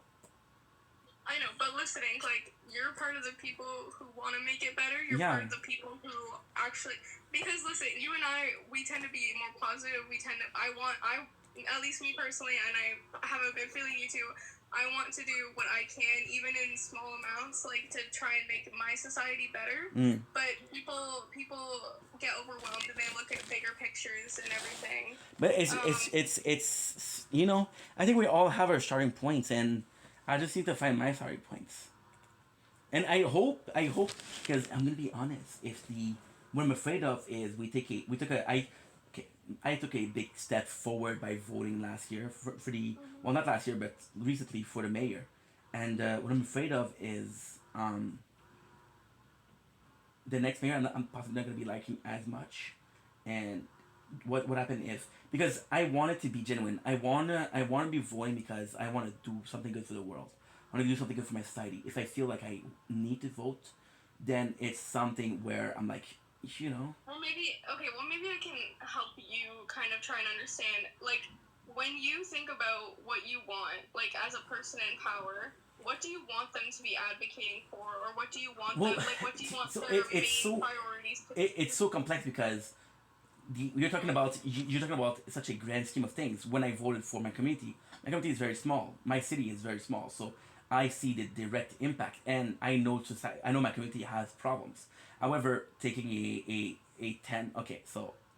I know, but listening, like, you're part of the people who want to make it better. You're part of the people who actually, because listen, you and I, we tend to be more positive. We tend to, at least me personally, and I have a good feeling you too, I want to do what I can, even in small amounts, like, to try and make my society better. But people get overwhelmed and they look at bigger pictures and everything. But it's you know, I think we all have our starting points, and I just need to find my starting points. And I hope, because I'm gonna be honest, if what I'm afraid of is I took a big step forward by voting last year for the, well, not last year, but recently, for the mayor, and what I'm afraid of is the next mayor I'm possibly not gonna be liking as much, and what happened if, because I want it to be genuine. I wanna be voting because I wanna do something good for the world. I wanna do something good for my society. If I feel like I need to vote, then it's something where I'm like, you know. Well, maybe I can help you kind of try and understand, like, when you think about what you want, like, as a person in power, what do you want them to be advocating for, or what do you want them, like, what do you want their main priorities to be? It's so complex because you're talking about such a grand scheme of things. When I voted for my community is very small. My city is very small, so I see the direct impact, and I know my community has problems. However, taking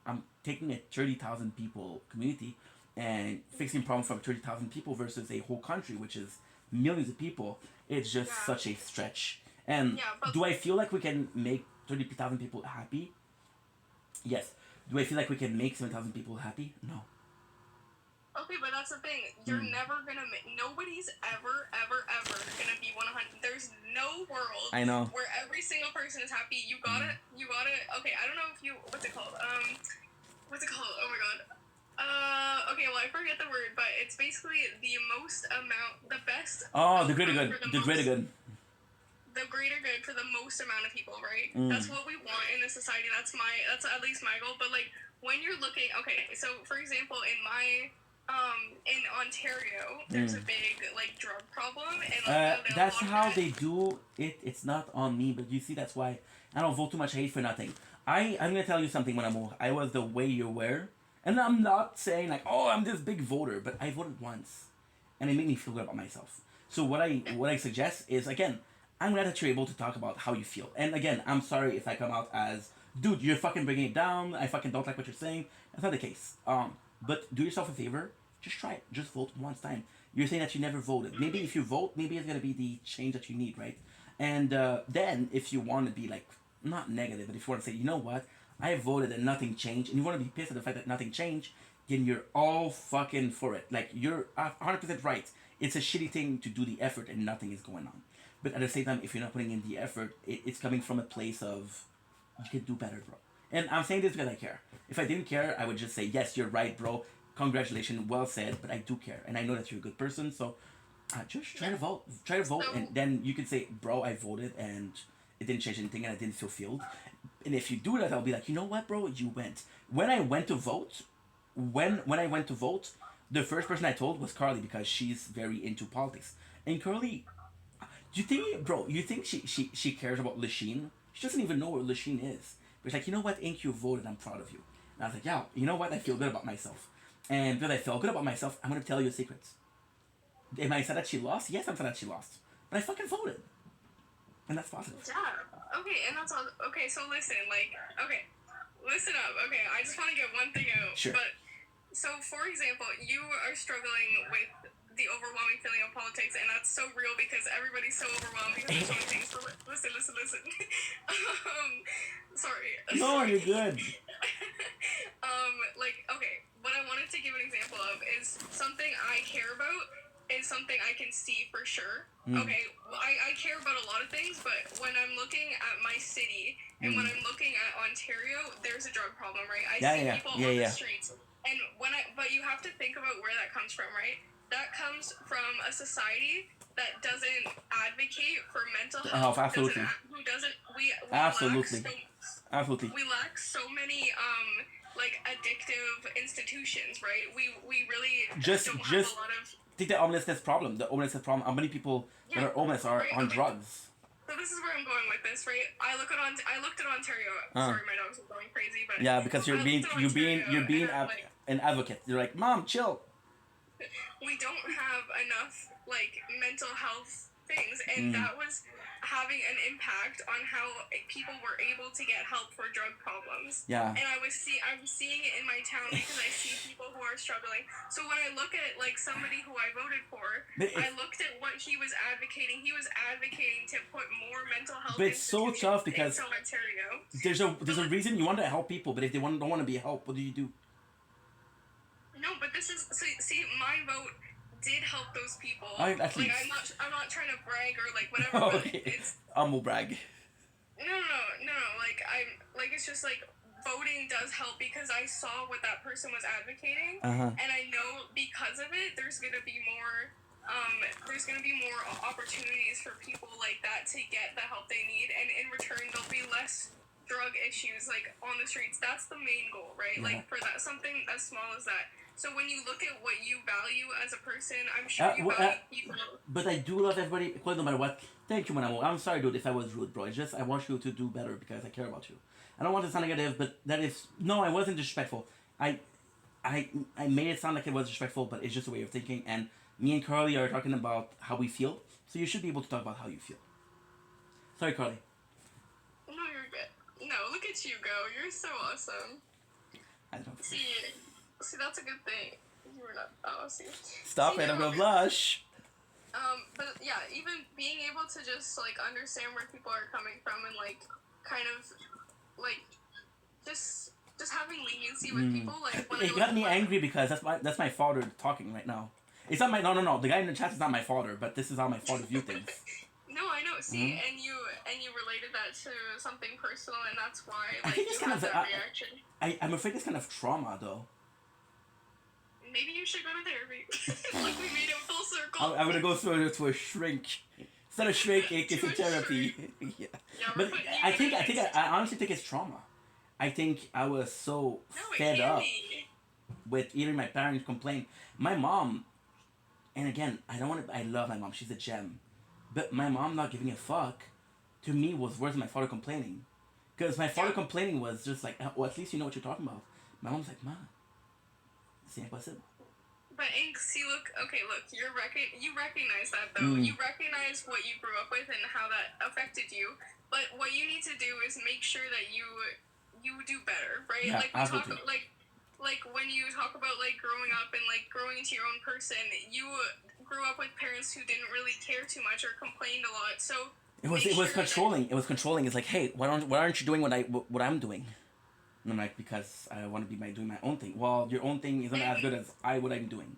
I'm taking a 30,000 people community and fixing problems from 30,000 people versus a whole country, which is millions of people. It's just such a stretch. And do I feel like we can make 30,000 people happy? Yes. Do I feel like we can make 7,000 people happy? No. Okay, but that's the thing. You're never gonna nobody's ever gonna be 100. There's no world where every single person is happy. You gotta. Okay, I don't know if you. What's it called? Oh my god. Okay, well, I forget the word, but it's basically the best. Oh, the greater good. The greater good. The greater good for the most amount of people, right? That's what we want in a society. That's at least my goal. But like, when you're looking, okay, so for example, in Ontario, there's a big like drug problem, and that's how they do it. It's not on me, but you see, that's why I don't vote too much hate for nothing. I'm gonna tell you something. When I was the way you were, and I'm not saying like, oh, I'm this big voter, but I voted once, and it made me feel good about myself. So what I suggest is, again, I'm glad that you're able to talk about how you feel. And again, I'm sorry if I come out as, dude, you're fucking bringing it down. I fucking don't like what you're saying. That's not the case. But do yourself a favor. Just try it. Just vote once time. You're saying that you never voted. Maybe if you vote, maybe it's gonna be the change that you need, right? And then if you want to be like, not negative, but if you want to say, you know what, I voted and nothing changed, and you want to be pissed at the fact that nothing changed, then you're all fucking for it. Like, you're 100% right. It's a shitty thing to do the effort and nothing is going on. But at the same time, if you're not putting in the effort, it's coming from a place of you can do better, bro. And I'm saying this because I care. If I didn't care, I would just say, yes, you're right, bro. Congratulations, well said. But I do care, and I know that you're a good person. So just try to vote. Try to vote, and then you can say, bro, I voted, and it didn't change anything, and I didn't feel fulfilled. And if you do that, I'll be like, you know what, bro, you went. When I went to vote, when I went to vote, the first person I told was Carly because she's very into politics. And Carly, do you think, bro? You think she cares about Lachine? She doesn't even know where Lachine is. But she's like, you know what? Ink, you voted. I'm proud of you. And I was like, yeah. You know what? I feel good about myself. And because I felt good about myself, I'm gonna tell you a secret. Am I sad that she lost? Yes, I'm sad that she lost. But I fucking voted, and that's positive. Yeah. Okay, and that's all. Okay, so listen, like, okay, listen up. Okay, I just want to get one thing out. Sure. But so, for example, you are struggling with the overwhelming feeling of politics, and that's so real because everybody's so overwhelmed because there's so many things. So listen. Sorry. No, you're good. Like, okay, what I wanted to give an example of is something I care about is something I can see for sure. Okay, well, I care about a lot of things, but when I'm looking at my city and when I'm looking at Ontario, there's a drug problem, right? I see people on the streets, and but you have to think about where that comes from, right? That comes from a society that doesn't advocate for mental health. Absolutely. Who doesn't? We Absolutely. Absolutely. We lack so many like addictive institutions, right? We really don't have a lot of. Take the homelessness problem. The homelessness problem. How many people that are homeless are on drugs? So this is where I'm going with this, right? I looked at Ontario. Sorry, my dogs are going crazy, but yeah, because you're being an advocate. You're like, Mom, chill. We don't have enough like mental health things, and that was having an impact on how people were able to get help for drug problems. Yeah. And I'm seeing it in my town because I see people who are struggling. So when I look at like somebody who I voted for, I looked at what he was advocating. He was advocating to put more mental health. But it's so tough because Ontario. There's a reason you want to help people, but if they don't want to be helped, what do you do? No, but this is see my vote did help those people. At like least. I'm not trying to brag or like whatever. Okay. But it's Humble brag. No. Like it's just like voting does help because I saw what that person was advocating, and I know because of it, there's gonna be more opportunities for people like that to get the help they need, and in return, there'll be less drug issues like on the streets. That's the main goal, right? Yeah. Like for that something as small as that. So when you look at what you value as a person, I'm sure you value people. But I do love everybody equally no matter what. Thank you, mon amour. I'm sorry, dude, if I was rude, bro. It's just I want you to do better because I care about you. I don't want to sound negative, but that is no, I wasn't disrespectful. I made it sound like it was disrespectful, but it's just a way of thinking. And me and Carly are talking about how we feel, so you should be able to talk about how you feel. Sorry, Carly. No, you're good. No, look at you go. You're so awesome. I don't. See, that's a good thing. You were not. Oh, see. Stop it! I'm gonna blush. But yeah, even being able to just like understand where people are coming from and like kind of like just having leniency with people, like when it got me angry because that's my father talking right now. It's not my no. The guy in the chat is not my father, but this is how my father view things. No, I know. See, and you related that to something personal, and that's why like, I think it's you kind have of that reaction. I'm afraid it's kind of trauma though. Maybe you should go to therapy. Like we made it full circle. I'm gonna go to a shrink. It's not a shrink, it's a therapy. Yeah. But I honestly think it's trauma. I think I was so fed up with hearing my parents complain. My mom, and again, I love my mom. She's a gem. But my mom not giving a fuck, to me, was worse than my father complaining. Because my father complaining was just like, well, at least you know what you're talking about. My mom's like, Ma, c'est impossible. But see, look, you recognize that though. You recognize what you grew up with and how that affected you. But what you need to do is make sure that you do better, right? Yeah, like we absolutely. talk like when you talk about like growing up and like growing into your own person, you grew up with parents who didn't really care too much or complained a lot. So it was controlling. It was controlling. It's like, hey, why aren't you doing what I'm doing? And I'm like, because I want to be doing my own thing. Well, your own thing isn't as good as what I'm doing.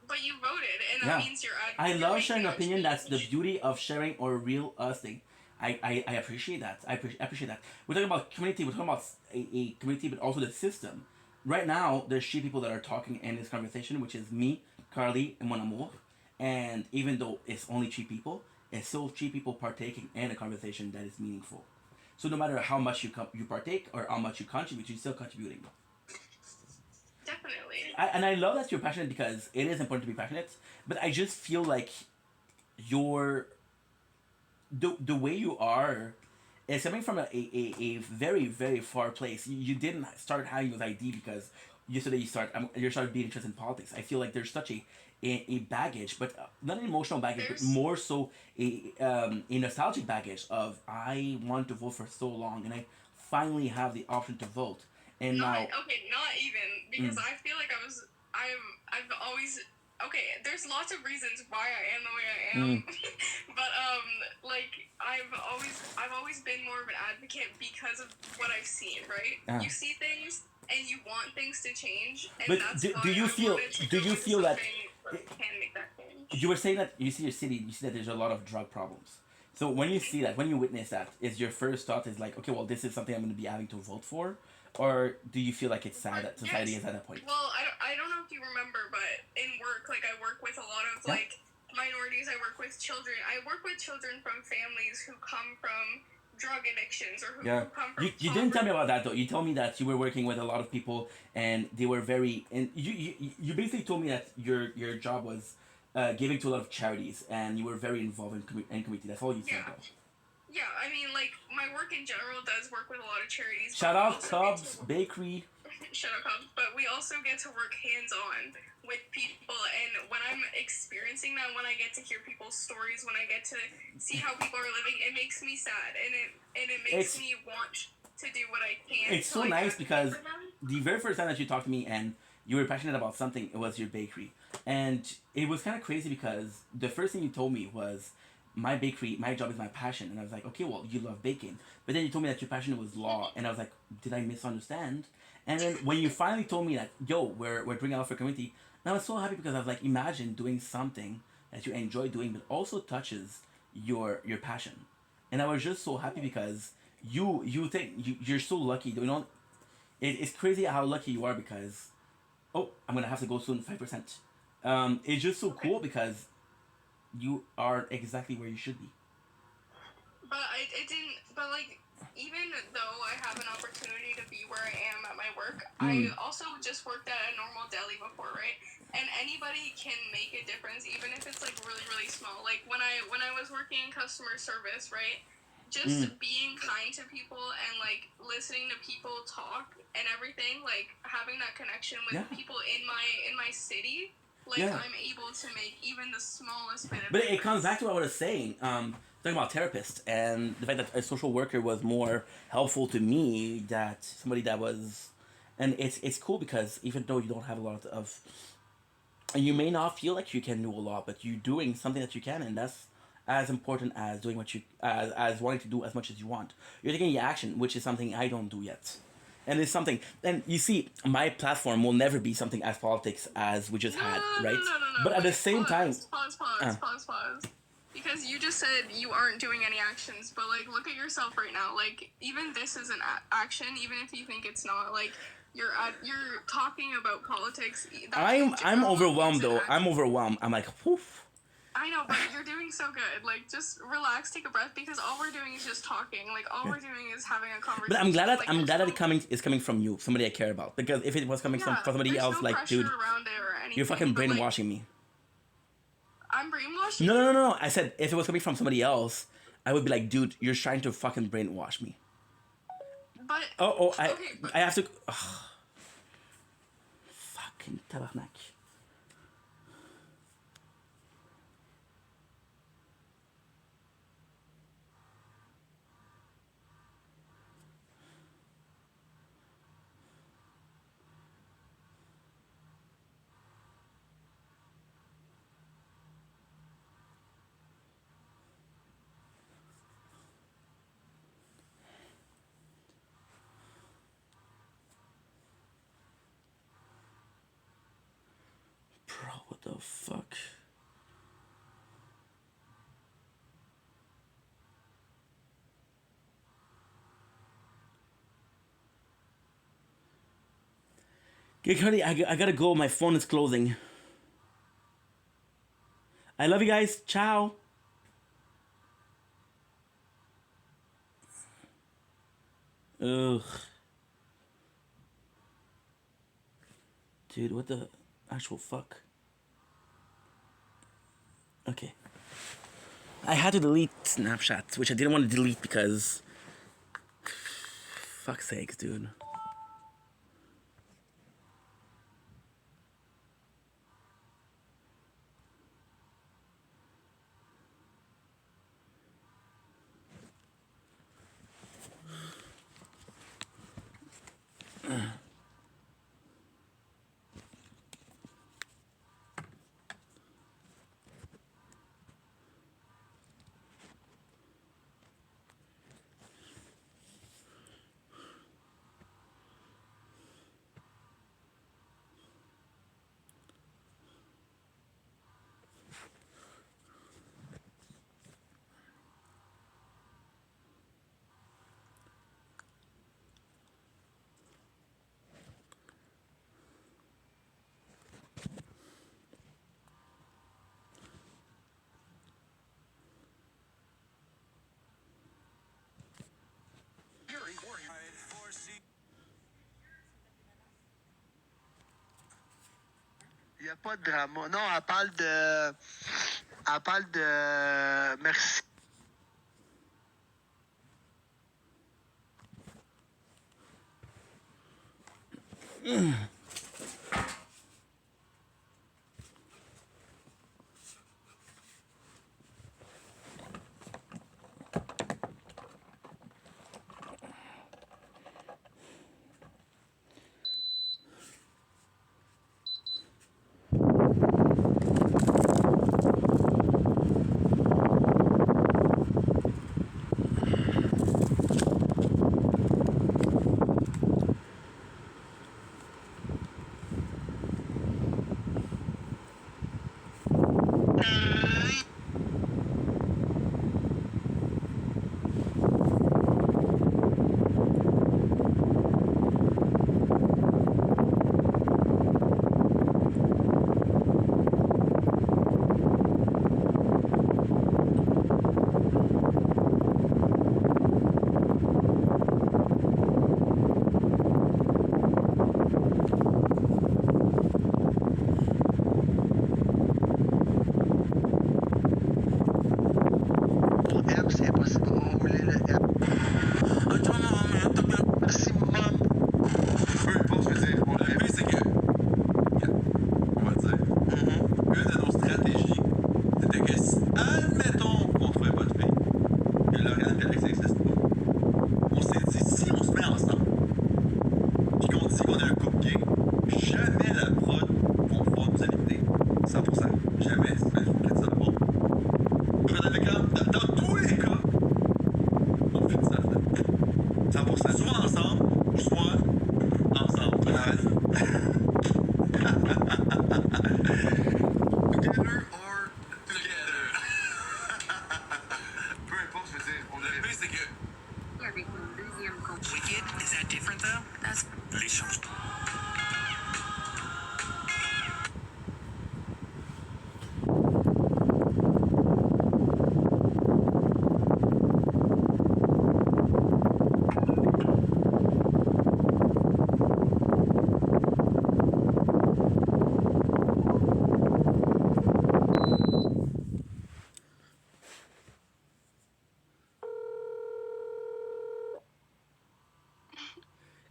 But you voted, and that Yeah. means you're I you're love making sharing a opinion. That's the change. beauty of sharing our real us thing. I appreciate that. I appreciate that. We're talking about community. We're talking about a community, but also the system. Right now, there's three people that are talking in this conversation, which is me, Carly, and Mon Amour. And even though it's only three people, it's still three people partaking in a conversation that is meaningful. So no matter how much you partake or how much you contribute, you're still contributing. Definitely. And I love that you're passionate because it is important to be passionate. But I just feel like your the way you are is coming from a very very far place. You didn't start having this idea because you said that you started being interested in politics. I feel like there's such a baggage, but not an emotional baggage, but more so a nostalgic baggage of I want to vote for so long and I finally have the option to vote. And not, now okay, not even because I feel like I've always there's lots of reasons why I am the way I am, but like I've always been more of an advocate because of what I've seen, right? Ah. You see things and you want things to change, and But that's do, why do you I feel wanted to do go you into feel that something that can make that change. you were saying that you see your city, you see that there's a lot of drug problems. So when you see that, when you witness that, is your first thought is like, okay, well, this is something I'm going to be having to vote for, or do you feel like it's sad that society is at that point? Well, I don't know if you remember, but in work, like I work with a lot of like minorities. I work with children. I work with children from families who come from drug addictions or who come from You didn't tell me about that though. You told me that you were working with a lot of people and they were very and you basically told me that your job was giving to a lot of charities and you were very involved in community. That's all you said though. Yeah, I mean, like my work in general does work with a lot of charities. Shout out Cubs Bakery. Shout out Cubs, but we also get to work hands-on with people, and when I'm experiencing that, when I get to hear people's stories, when I get to see how people are living, it makes me sad, and it makes me want to do what I can. It's so nice because the very first time that you talked to me and you were passionate about something, it was your bakery, and it was kind of crazy because the first thing you told me was my bakery, my job is my passion, and I was like, okay, well, you love baking, but then you told me that your passion was law, and I was like, did I misunderstand? And then when you finally told me that, yo, we're bringing out for community, and I was so happy because I was like, imagine doing something that you enjoy doing, but also touches your passion, and I was just so happy because you think you're so lucky. You know, it's crazy how lucky you are because, oh, I'm gonna have to go soon. 5%. It's just so cool because you are exactly where you should be. But it didn't. But like, even though I have an opportunity to be where I am at my work, I also just worked at a normal deli before, right? And anybody can make a difference, even if it's like really really small. Like when I was working in customer service, right? Just being kind to people and like listening to people talk and everything, like having that connection with people in my city. Like I'm able to make even the smallest bit of But difference. it comes back to what I was saying. Talking about therapists and the fact that a social worker was more helpful to me that somebody that was, and it's cool because even though you don't have a lot of, and you may not feel like you can do a lot, but you're doing something that you can, and that's as important as doing what you as wanting to do as much as you want. You're taking the action, which is something I don't do yet. And it's something, and you see, my platform will never be something as politics as we just had, right? No. But at the same time, Pause. Because you just said you aren't doing any actions, but like, look at yourself right now. Like, even this is an action, even if you think it's not. Like, you're talking about politics. I'm overwhelmed though. I'm overwhelmed. I'm like, woof. I know, but you're doing so good. Like, just relax, take a breath, because all we're doing is just talking. Like, all we're doing is having a conversation. But I'm glad that it's coming from you, somebody I care about. Because if it was coming from somebody else, like, dude, you're fucking brainwashing me. I'm brainwashing? No. I said if it was coming from somebody else, I would be like, dude, you're trying to fucking brainwash me. But I have to. Fucking tabarnak. What the fuck? Okay, honey, I gotta go. My phone is closing. I love you guys. Ciao. Ugh. Dude, what the actual fuck? Okay. I had to delete Snapchat, which I didn't want to delete because... Fuck's sakes, dude. Il n'y a pas de drama. Non, elle parle de. Elle parle de. Merci.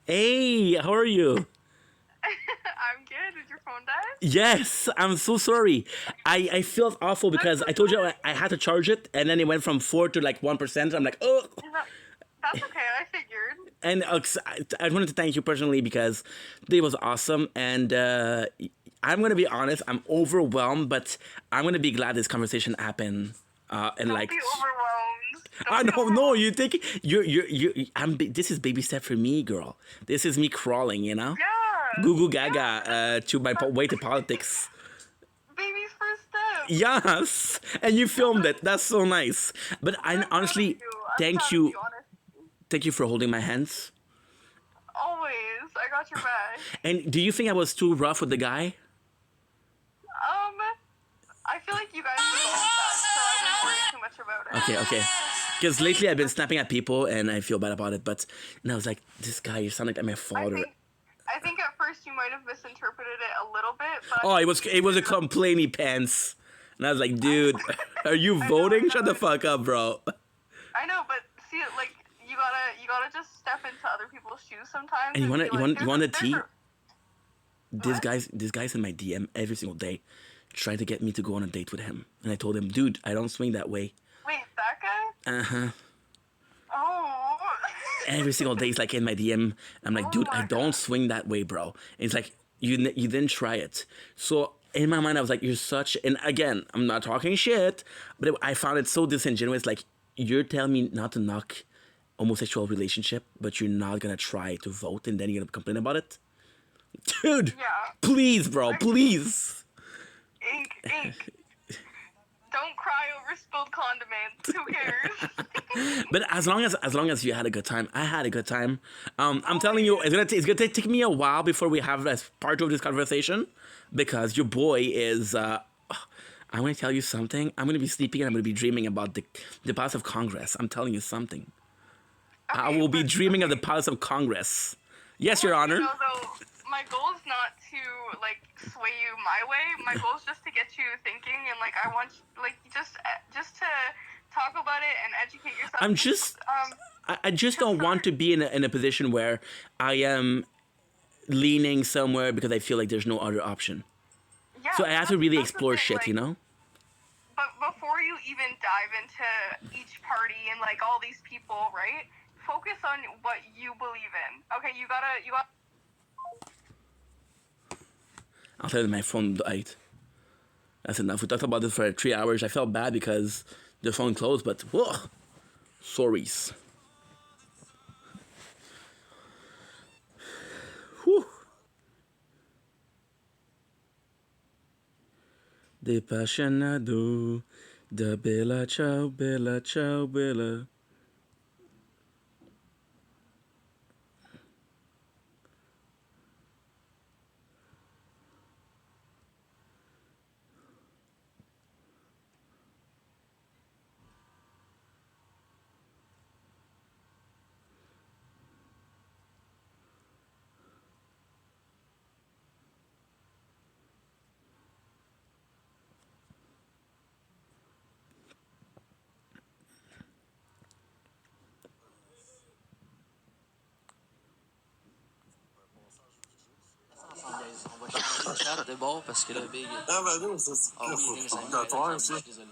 Hey, how are you? I'm good. Did your phone die? Yes, I'm so sorry. I feel awful because I told you I had to charge it, and then it went from 4 to like 1%. I'm like, oh. That's okay. I figured. And I wanted to thank you personally because it was awesome. And I'm gonna be honest, I'm overwhelmed, but I'm gonna be glad this conversation happened. And Don't like, be overwhelmed. I know, no, you think this is baby step for me, girl. This is me crawling, you know. Yeah. Goo goo gaga to my way to politics. Yes, and you filmed it. That's so nice. But I honestly, thank you for holding my hands. Always, I got your back. And do you think I was too rough with the guy? I feel like you guys resolved that, so I wouldn't worry too much about it. Okay. Because lately I've been snapping at people and I feel bad about it. But and I was like, this guy, you sound like my father. I think at first you might have misinterpreted it a little bit, but Oh, it was a complainy pants. And I was like, dude, are you voting? Shut the fuck up, bro. I know, but see, like you gotta just step into other people's shoes sometimes. And you want a tea? This guy's in my DM every single day, trying to get me to go on a date with him. And I told him, dude, I don't swing that way. Wait, that guy? Oh. Every single day he's like in my DM. I'm like, dude, I don't swing that way, bro. And he's like, you didn't try it. So in my mind, I was like, you're such. And again, I'm not talking shit, but I found it so disingenuous. Like, you're telling me not to knock homosexual relationship, but you're not gonna try to vote, and then you're gonna complain about it, dude. Yeah. Please, bro, please. Ink. Don't cry over spilled condiments. Who cares? But as long as you had a good time, I had a good time. I'm telling you, it's gonna take me a while before we have as part of this conversation, because your boy is. I'm gonna tell you something. I'm gonna be sleeping and I'm gonna be dreaming about the Palace of Congress. I'm telling you something. Okay, I will be dreaming of the Palace of Congress. Yes, Your Honor. Though, my goal is not to like sway you my way. My goal is just to get you thinking, and like I want just to talk about it and educate yourself. I just don't want to be in a position where I am leaning somewhere because I feel like there's no other option. Yeah, so I have to really explore shit, like, you know? But before you even dive into each party and like all these people, right? Focus on what you believe in. Okay, you gotta. I'll tell you my phone died. That's enough. We talked about this for 3 hours. I felt bad because the phone closed, but whoa, sorries. Whew. Depassionado, da bella ciao, bella ciao, bella. On va changer le chat de bord parce que là, Big. Ah, ben non, c'est obligatoire aussi. Désolé.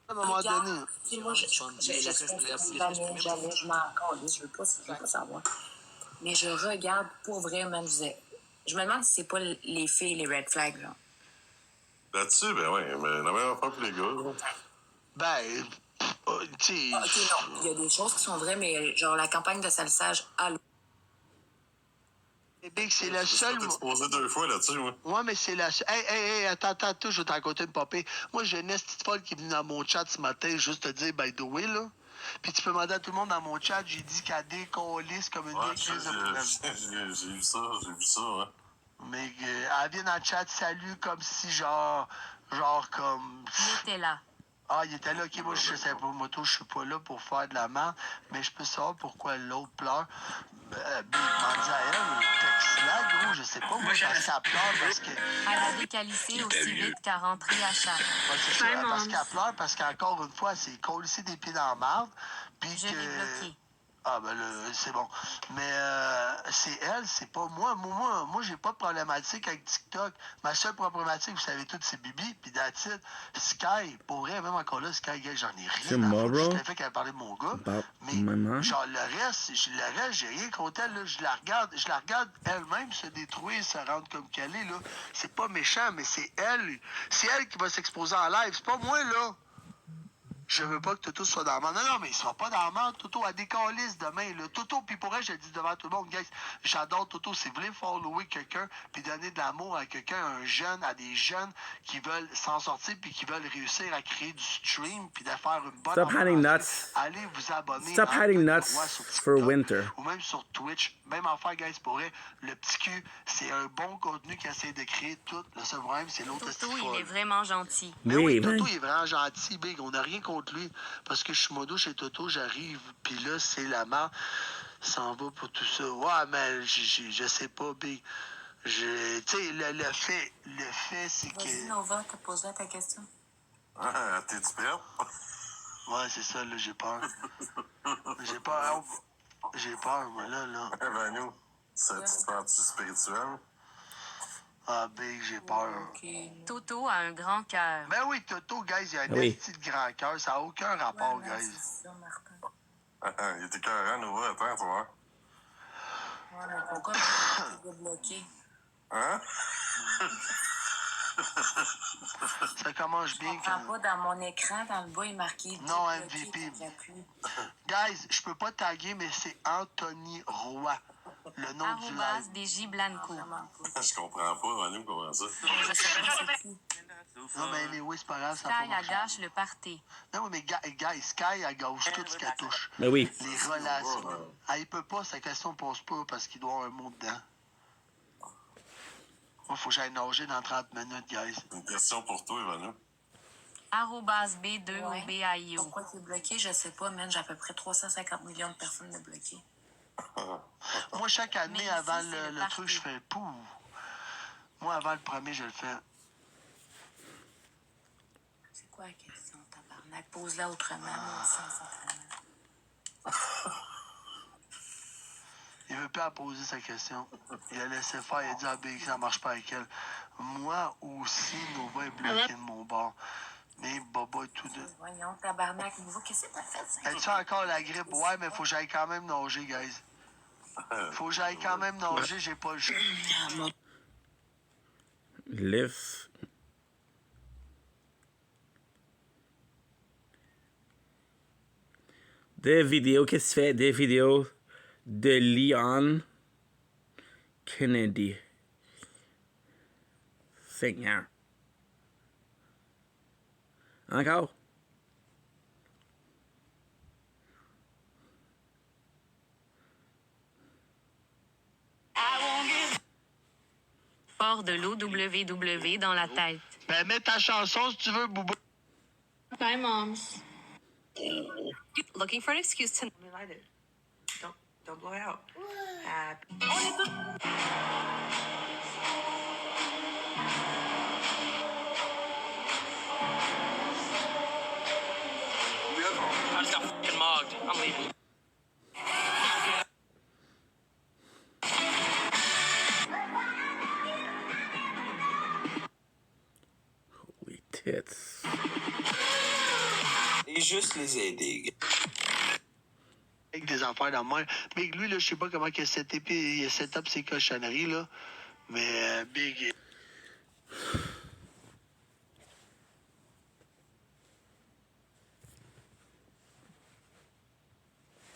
À un moment donné. Moi, je m'en calais, je veux pas savoir. Mais je regarde pour vrai, même, je me demande si c'est pas les filles, les red flags, là. Là-dessus, ben oui, mais la meilleure affaire pour les gars, là. Ben, tu sais. Ok, non, il y a des choses qui sont vraies, mais genre la campagne de salissage à l'eau. Big, c'est le seul. Je t'ai exposé 2 fois là-dessus, moi. Ouais, mais c'est la seule. Hey, attends, je vais te raconter une popée. Moi, j'ai une petite folle qui est venue dans mon chat ce matin, juste te dire, by the way, là. Puis tu peux demander à tout le monde dans mon chat, j'ai dit qu'elle décollisse comme une vieille crise de problème. J'ai vu ça, ouais. Mais elle vient dans le chat, salut, comme si genre comme. Il était là. Ah, il était là, ok, moi je sais pas, moto, je suis pas là pour faire de la merde, mais je peux savoir pourquoi l'autre pleure. Big m'a dit à elle, texte-là, gros, je sais pas, moi, parce qu'elle pleure parce que. Elle a décalissé aussi vite qu'à rentrer à chaque. Ouais, c'est ça, parce qu'elle pleure, parce qu'encore une fois, c'est coller des pieds dans la marde, puis que. Je l'ai bloqué. Ah, ben là, c'est bon. Mais c'est elle, c'est pas moi. Moi, j'ai pas de problématique avec TikTok. Ma seule problématique, vous savez tout, c'est Bibi, puis that's it. Sky, pour vrai, même encore là, Sky, gars, j'en ai rien à foutre. Juste le fait qu'elle parlait de mon gars. Mais genre, le reste, j'ai rien contre elle. Là. Je la regarde elle-même se détruire, se rendre comme qu'elle est. Là. C'est pas méchant, mais c'est elle. C'est elle qui va s'exposer en live. C'est pas moi, là. Je veux pas que Toto soit dans la merde. Non, mais il sera pas dans la merde. Toto a des calices demain. Là. Toto, puis pour elle, je le dis devant tout le monde, guys, j'adore Toto. Si vous voulez follower quelqu'un, puis donner de l'amour à quelqu'un, à des jeunes qui veulent s'en sortir, puis qui veulent réussir à créer du stream, puis de faire une bonne Stop hiding affaire, nuts. allez vous abonner Stop à hiding Anthony nuts Roy sur for TikTok, winter. ou même sur Twitch. Même affaire, guys, pour elle. Le petit cul, c'est un bon contenu qu'il essaie de créer tout. Le seul problème, c'est l'autre. Toto, il est vraiment gentil. Mais Oui, oui, Toto man. est vraiment gentil, Big. On n'a rien contre lui. Parce que je suis modo chez Toto, j'arrive, puis là, c'est la mort. S'en va pour tout ça. Ouais, mais je sais pas, Big. Tu sais, le fait, c'est que... Vas-y, Nova, t'as posé ta question. T'es-tu prête? Ouais, c'est ça, là, j'ai peur. J'ai peur. J'ai peur, moi, là. Eh ben, nous, ça, tu te sens-tu spirituel? Ah, Big, j'ai peur. Toto a un grand cœur. Ben oui, Toto, guys, il a un Oui. esti de grand cœur. Ça n'a aucun rapport, guys. C'est ça, Martin. Il était carré, Nova. Attends, tu vois. Ouais, mais pourquoi tu bloqué? Hein? Ça commence bien. Je comprends pas, dans mon écran, dans le bas, il est marqué... Non, bloqué, MVP. j'appuie. Guys, je peux pas taguer, mais c'est Anthony Roy. Le nom du Arrobas live. DJ Blanco. Je comprends pas, Manu, comment ça? Je sais pas c'est qui. Non, mais anyway, c'est pas grave, ça Sky va marcher. agache le party. Non, mais guys, Sky, elle gauche tout ce qu'elle touche. Mais oui. Les relations. Ah, il peut pas, sa question pose pas parce qu'il doit avoir un mot dedans. Moi, faut que j'aille nager dans 30 minutes, guys. Une question pour toi, Manu. Arrobas B2 ou BAIO. Pourquoi tu es bloqué? Je sais pas, man. J'ai à peu près 350 millions de personnes de bloquées. Moi, chaque année, Mais avant ici, c'est le parti. truc, je fais pouf. Moi, avant le premier, je le fais. C'est quoi la question, tabarnak? Pose-la autrement, moi aussi, sacrément. Il veut plus à poser sa question. Il a laissé faire, il a dit à Big, ça marche pas avec elle. Moi aussi, Nova est bloqué de mon bord. Mais Baba est tout de... Voyons, tabarnak, nouveau, qu'est-ce que t'as fait, ça? As-tu encore la grippe? Ouais, mais faut que j'aille quand même nager, guys. Faut que j'aille quand même nager, j'ai pas le choix. Live. Des vidéos, qu'est-ce que tu fais? Des vidéos de Leon Kennedy. Seigneur. Encore? Hors de l'OWW dans la tête. Ben, mets ta chanson si tu veux, Bouba. Bye, moms. Looking for an excuse to... Light it. Don't blow it out. I just got fucking mugged. I'm leaving. Holy tits. Et juste les aider. Avec des affaires dans le mer. Big, lui, là, je sais pas comment il a set up ses cochonneries, là. Mais Big...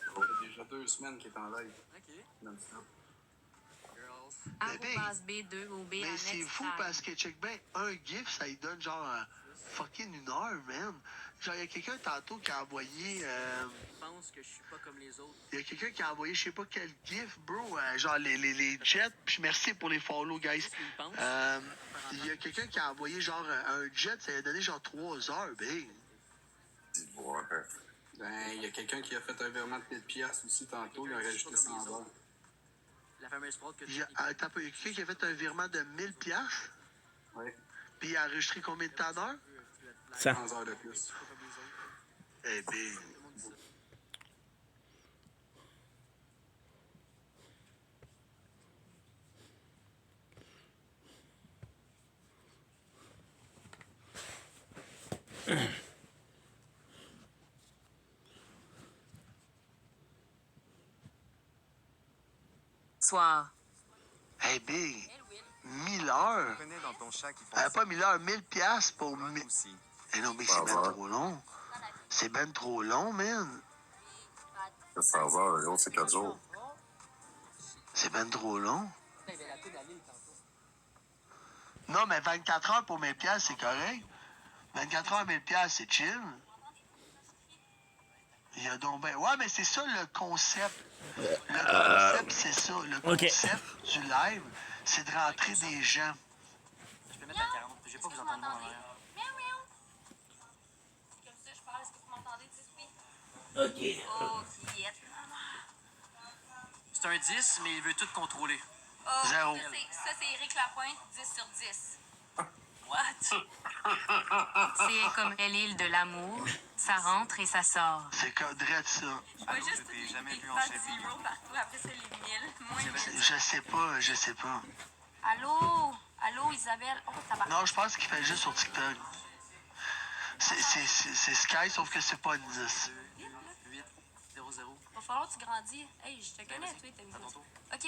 Ça fait déjà 2 semaines qu'il est en live. OK. Non-stop. Arrobas B2 ou B Mais c'est fou parce que, check bien, un GIF, ça lui donne genre fucking 1 heure, man. Genre, il y a quelqu'un tantôt qui a envoyé... Je pense que je suis pas comme les autres. Il y a quelqu'un qui a envoyé, je sais pas quel GIF, bro. Genre, les jets. Puis merci pour les follow, guys. Il y a quelqu'un qui a envoyé genre un jet, ça lui a donné genre 3 heures, big. Ben, il y a quelqu'un qui a fait un virement de 1000$ aussi tantôt, il a rajouté 100$. La fameuse fraude que tu Il y a quelqu'un qui a fait un virement de 1000$. Oui. Puis il a enregistré combien de temps d'heure? 100 heures de plus. Eh big. Soir. Hey big. 1000 heures? Pas 1000 heures, 1000$ pour... Eh non, mais c'est même trop long. C'est ben trop long, man. 400 heures, gros, c'est 4 jours. C'est ben trop long. Non, mais 24 heures pour 1000 piastres, c'est correct. 24 heures, 1000 piastres, c'est chill. Il y a donc ben... Ouais, mais c'est ça le concept. Le concept, c'est ça. Le concept du live, c'est de rentrer des gens. Je peux mettre à 40. Je vais pas vous entendre moi en arrière. Comme ça, je parle. Est-ce que vous m'entendez? Dites oui. Ok. Ok. C'est un 10, mais il veut tout contrôler. Oh, Zéro. Ça, c'est Éric Lapointe, 10 sur 10. What? C'est comme l'île de l'amour. Ça rentre et ça sort. C'est comme direct ça. Je vois juste les pas zero partout. Après ça, les 1000. Moins 1000. Je sais pas. Allô? Allô, Isabelle? Oh, ça va. Non, je pense qu'il fait juste sur TikTok. C'est Sky, sauf que c'est pas une 10. 8, 0, 0. Va falloir que tu grandis. Hey, je te connais, toi, t'as mis. OK,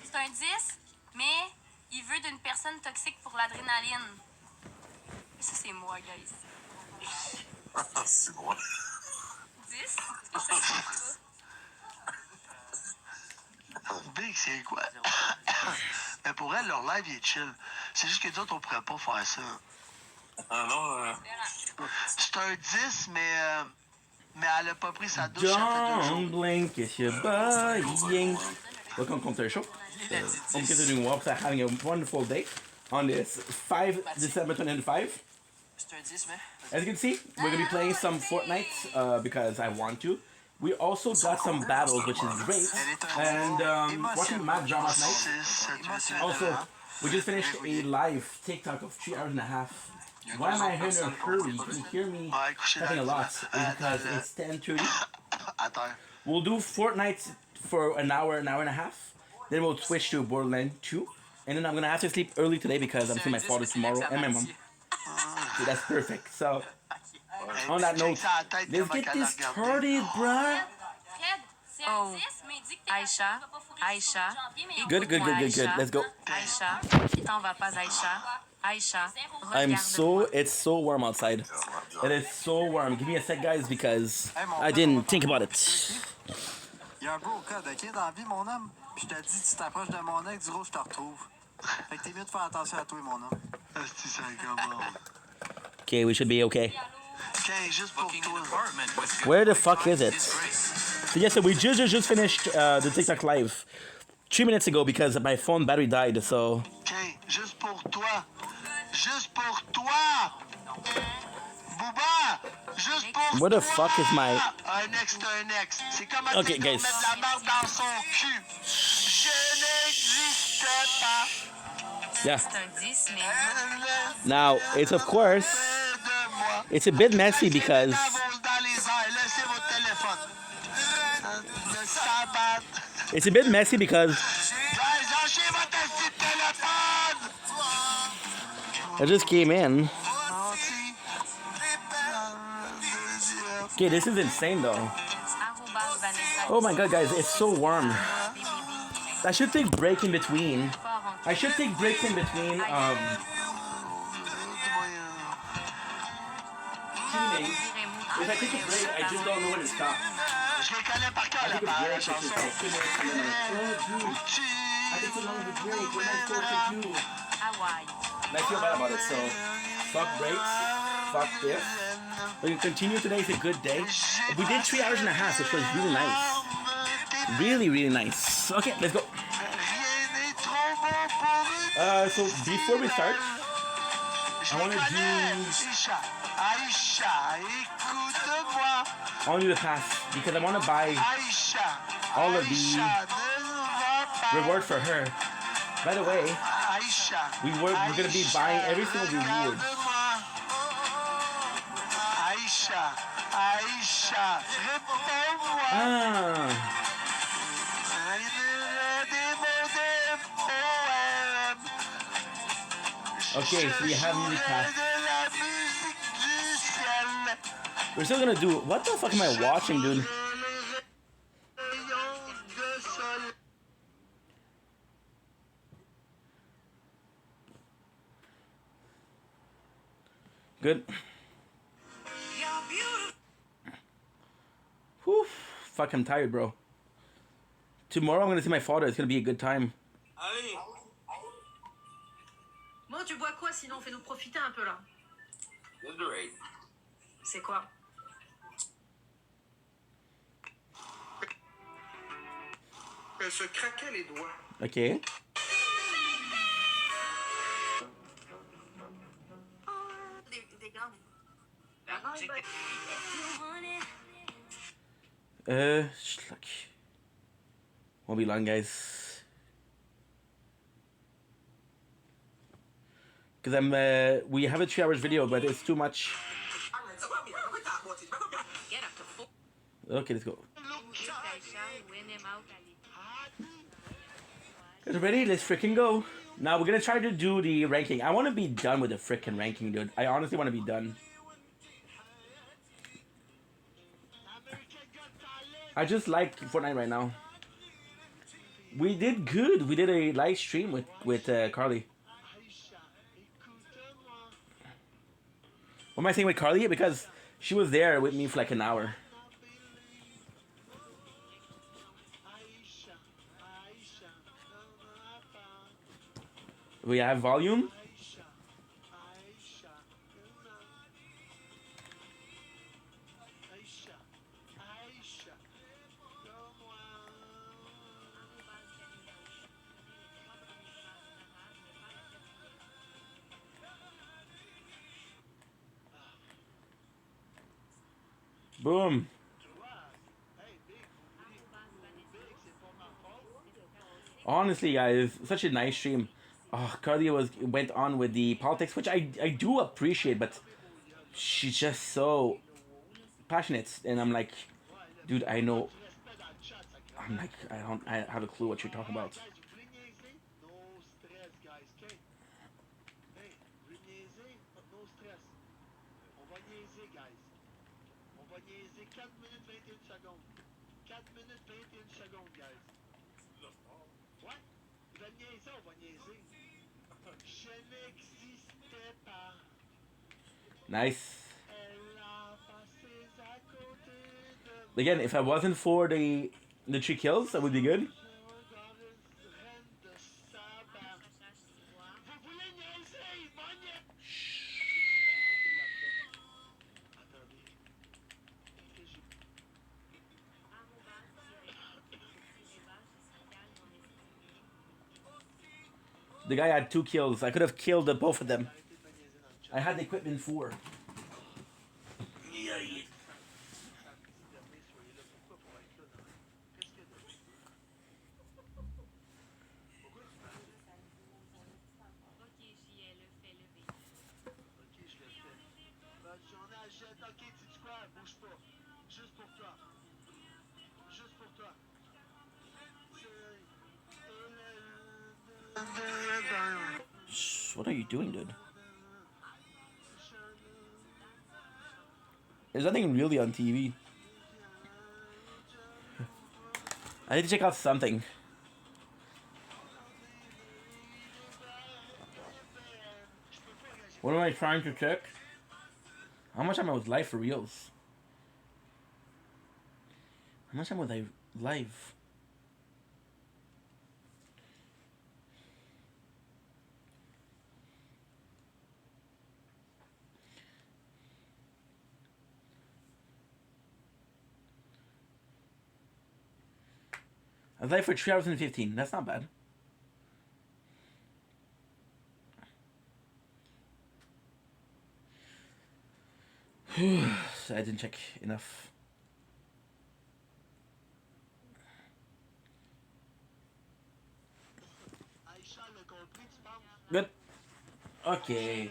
c'est un 10, mais il veut d'une personne toxique pour l'adrénaline. Ça, c'est moi, guys. C'est moi. 10? Est-ce que ça se Big, c'est quoi? Mais pour elle, leur live, il est chill. C'est juste que d'autres, on pourrait pas faire ça. Ah non, C'est un 10, mais elle a pas pris sa douche, ça fait 2 jours. Don't blink, it's your buying. Welcome to the show. Hope you guys are doing well because I'm having a wonderful day on this 5 December 2025. C'est un 10, mais. As you can see, we're going to be playing some Fortnite because I want to. We also got some battles, which is great. And watching Matt John last night. Also, we just finished a live TikTok of 3 hours and a half. Why am I here in a hurry? You can hear me having a lot. It's because it's 10:30. We'll do Fortnite for an hour and a half. Then we'll switch to Borderlands 2. And then I'm going to have to sleep early today because I'm seeing my father tomorrow and my mom. So that's perfect. So, on that note, let's get this started, bruh. Oh, Aïcha, Aïcha. Good. Let's go. Aïcha, t'en vas pas, Aïcha. Aïcha, It's so warm outside. It is so warm. Give me a sec, guys, because I didn't think about it. Il y a un beau code, ok, dans la vie, mon homme. Puis je te dis, tu t'approches de mon ex, gros, je te retrouve. Fait que t'es mieux de faire attention à toi, mon homme. Okay, we should be okay. Okay, juste pour toi. Where the fuck is it? So yes, so we just finished the TikTok live 3 minutes ago because my phone battery died. So. Okay, juste pour toi. Juste pour toi. Booba, juste pour Where the toi. fuck is my? Un ex, t'as un ex. C'est comme un Okay, guys. mettre la marde dans son cul. Je n'existe pas. Yeah. C'est un 10, mais. Now it's of course. It's a bit messy because. It's a bit messy because. I just came in. Okay, this is insane though. Oh my god, guys, it's so warm. I should take break in between. I should take breaks in between. Teaming. If I take a break, I just don't know when to stop. Je les connais par cœur, la chanson. I take so long to break. What am I supposed to do? And I feel bad about it, so fuck breaks, fuck this. We can continue. Today is a good day. We did 3 hours and a half, which was really nice. Really nice. Okay, let's go. So before we start, I want to do the pass because I want to buy all of the reward for her. By the way, we're gonna be buying every single reward. Okay, so we have music pass. We're still gonna do. What the fuck am I watching, dude? Good. fuck, I'm tired, bro. Tomorrow I'm gonna see my father. It's gonna be a good time. Allez. Bon, tu bois quoi sinon? Fais-nous profiter un peu là. Gatorade. C'est quoi? Elle se craquait les doigts. Ok. Des gants. Schluck. Won't be long, guys. Because we have a 3 hours video, but it's too much. Okay, let's go. Guys, ready? Let's freaking go. Now we're gonna try to do the ranking. I want to be done with the freaking ranking, dude. I honestly want to be done. I just like Fortnite right now. We did good. We did a live stream with Carly. What am I saying with Carly? Because she was there with me for like an hour. We have volume. Boom. Honestly, guys, such a nice stream. Oh, Carly went on with the politics, which I do appreciate, but she's just so passionate, and I'm like, dude, I know. I'm like, I have a clue what you're talking about. Nice. Again, if I wasn't for the 3 kills, that would be good. The guy had 2 kills. I could have killed both of them. I had the equipment for. What are you doing, dude? There's nothing really on TV. I need to check out something. What am I trying to check? How much time I was live for reals? How much time was I live? I was live for 3 hours and 15. That's not bad. I didn't check enough. Good. Okay.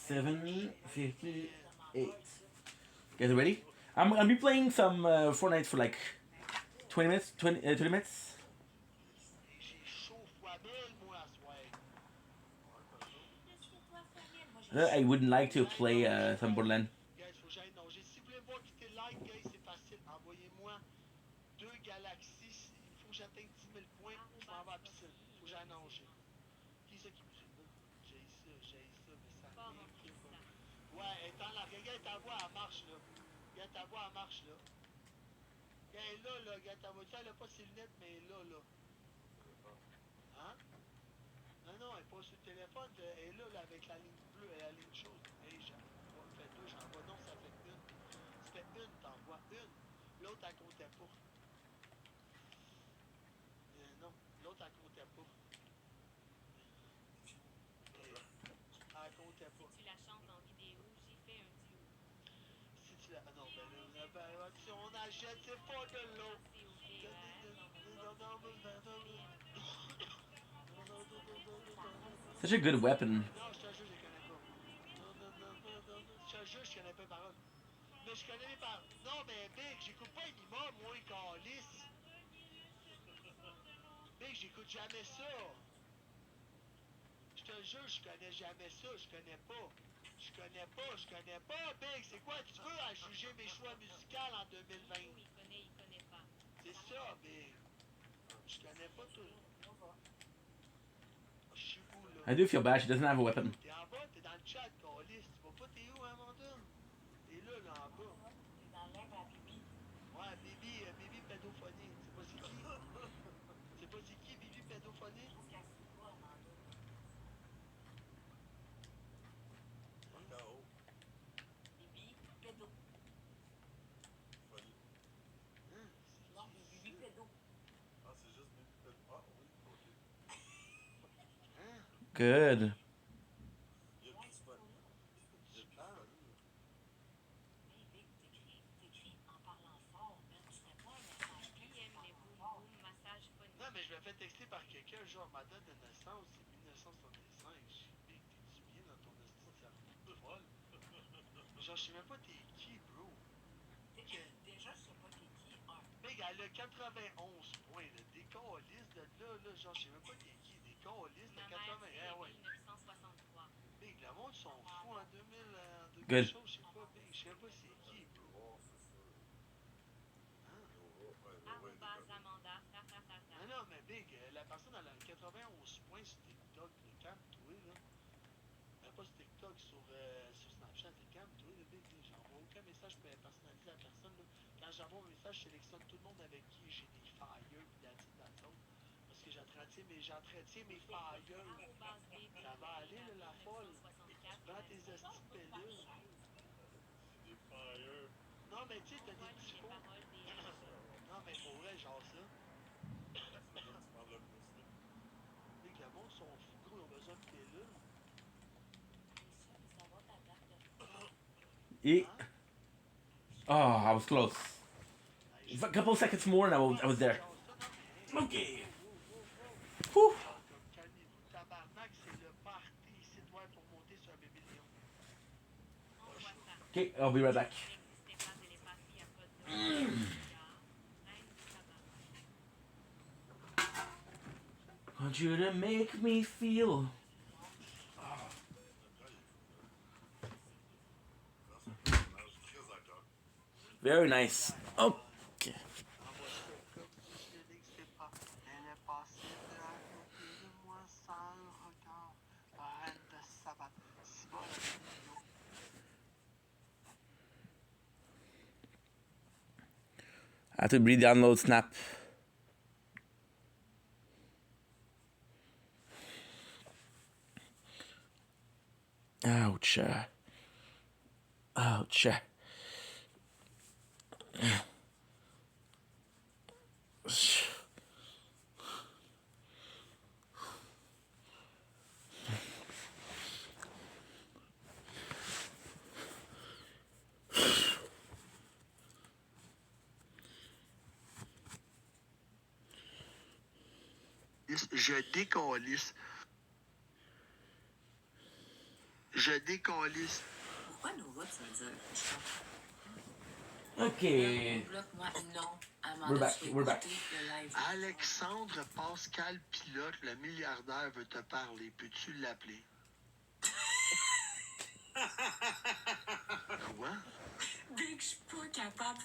7:58. Guys ready? I'm gonna be playing some Fortnite for like 20 minutes. 20 minutes. I wouldn't like to play some Borderlands. regarde, ta voiture, elle a pas ses lunettes, mais elle est là, là. Hein? Non, non, elle est pas sur le téléphone, elle est là, là, avec la ligne bleue, la ligne chaude. Hey, j'en fais deux, j'en vois. Non, ça fait une. Ça fait une, t'en vois une. L'autre, elle comptait pas. Non, l'autre, elle comptait pas. Elle comptait pas. Si tu la chantes en vidéo, j'ai fait un duo. Si tu la... Non, si on achète, c'est pas de l'eau. Such a good weapon. Non, je te jure, je les connais pas. Je te jure, je connais pas les paroles. Mais je connais les paroles. Non, mais Big, j'écoute pas Anima, moi, Calice. Big, j'écoute jamais ça. Je te jure, je connais jamais ça. Je connais pas. Je connais pas, Big. C'est quoi tu veux à juger mes choix musicaux en 2020? Il connaît pas. C'est ça, Big. Je connais pas tout. Je suis où, là? I do feel bad she doesn't have a weapon. T'es en bas, t'es dans le chat, Calice. Tu vois pas, t'es où, hein, Amanda? T'es là, là, en bas. T'es dans l'air à Bibi. Ouais, Bibi pédophonie. C'est pas c'est qui? C'est pas c'est qui, Bibi pédophonie? Je pense qu'elle sait pas, Amanda. Bibi, pédo. Hein? Non, Bibi, pédo. Ah, c'est juste Bibi Pédo. Ah, oui, ok. Hein? Good. Il y a plus de fun. Hey, Big, t'écris en parlant fort, man. Tu n'as pas un message Qui clair aime en les parlant boum fort. boum massages phoniques? Non, mais je me fais texter par quelqu'un, genre, ma date de naissance, c'est 1965. Je dis, Big, t'es-tu bien dans ton hostie de cerveau folle? Genre, je sais même pas t'es qui, bro. Déjà, je sais pas t'es qui. Big, elle a 91 points, là. Des calices de là, genre, je sais même pas t'es qui. Des calices de Ma 80. mère, Ah ouais. 1963. Big, le monde sont fous en 2000 Good. chose, je sais pas, Big. Je sais même pas c'est qui, bro. Arrobas Amanda. Non, non, mais Big, la personne, elle a 91 points sur TikTok, le calme-toi, là. Pas sur TikTok, sur Snapchat, le calme-toi, le Big, là. J'envoie aucun message personnalisé à personne, là. Quand j'envoie un message, je sélectionne tout le monde avec qui j'ai des fires, pis that's all. Parce que j'entretiens mes fires. Ça va aller, là, la folle. Tu prends tes hosties de pellules. Des fires. Non, mais tu sais, t'as des petits faux. Non, mais pour vrai, genre ça. C'est là que tu parles le plus, là. Big, le monde sont fous, gros, ils ont besoin de pellules. E. Oh, I was close. A couple seconds more and I was there. Okay. Whew. Calmez-vous, tabarnak, c'est le party ici, ouais, pour monter sur un bébé lion. Okay, I'll be right back. Want you to make me feel. Very nice. Okay. I have to re-download Snap. Ouch. Ouch. Je décalisse. Je décalisse. Pourquoi Nova, tu veux dire? Okay. Bloque-moi, non. We're back. We're back. Alexandre Pascal Pilote, le milliardaire, veut te parler. Peux-tu l'appeler? Quoi? Big, je suis pas capable.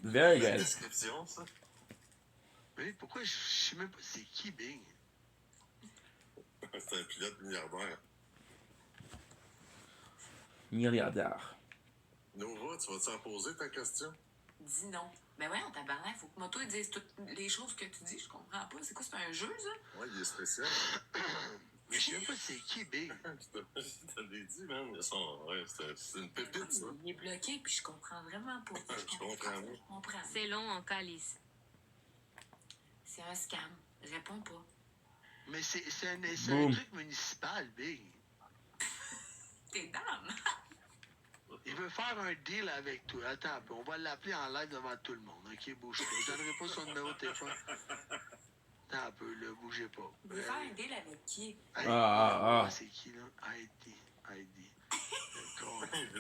Very good. Description, ça. Oui, pourquoi je sais même pas c'est qui, Bing? C'est un pilote milliardaire. Milliardaire. Nova, tu vas-tu en poser ta question? Dis non. Ben voyons, tabarnak, faut que Moto il dise toutes les choses que tu dis, je comprends pas. C'est quoi, c'est un jeu, ça? Ouais, il est spécial. Mais je sais pas c'est qui, Big. Je te l'ai dit, man. Ouais, c'est une pépite, ça. Il est bloqué, puis je comprends vraiment pas. Je comprends. C'est long en calice. C'est un scam. Réponds pas. Mais c'est un truc municipal, Big. T'es dame. Il veut faire un deal avec toi. Attends un peu. On va l'appeler en live devant tout le monde. OK, bouge pas. Je donnerai pas son numéro de téléphone. Attends un peu, là. Bougez pas. Il veut faire un deal avec qui? C'est qui, là? ID.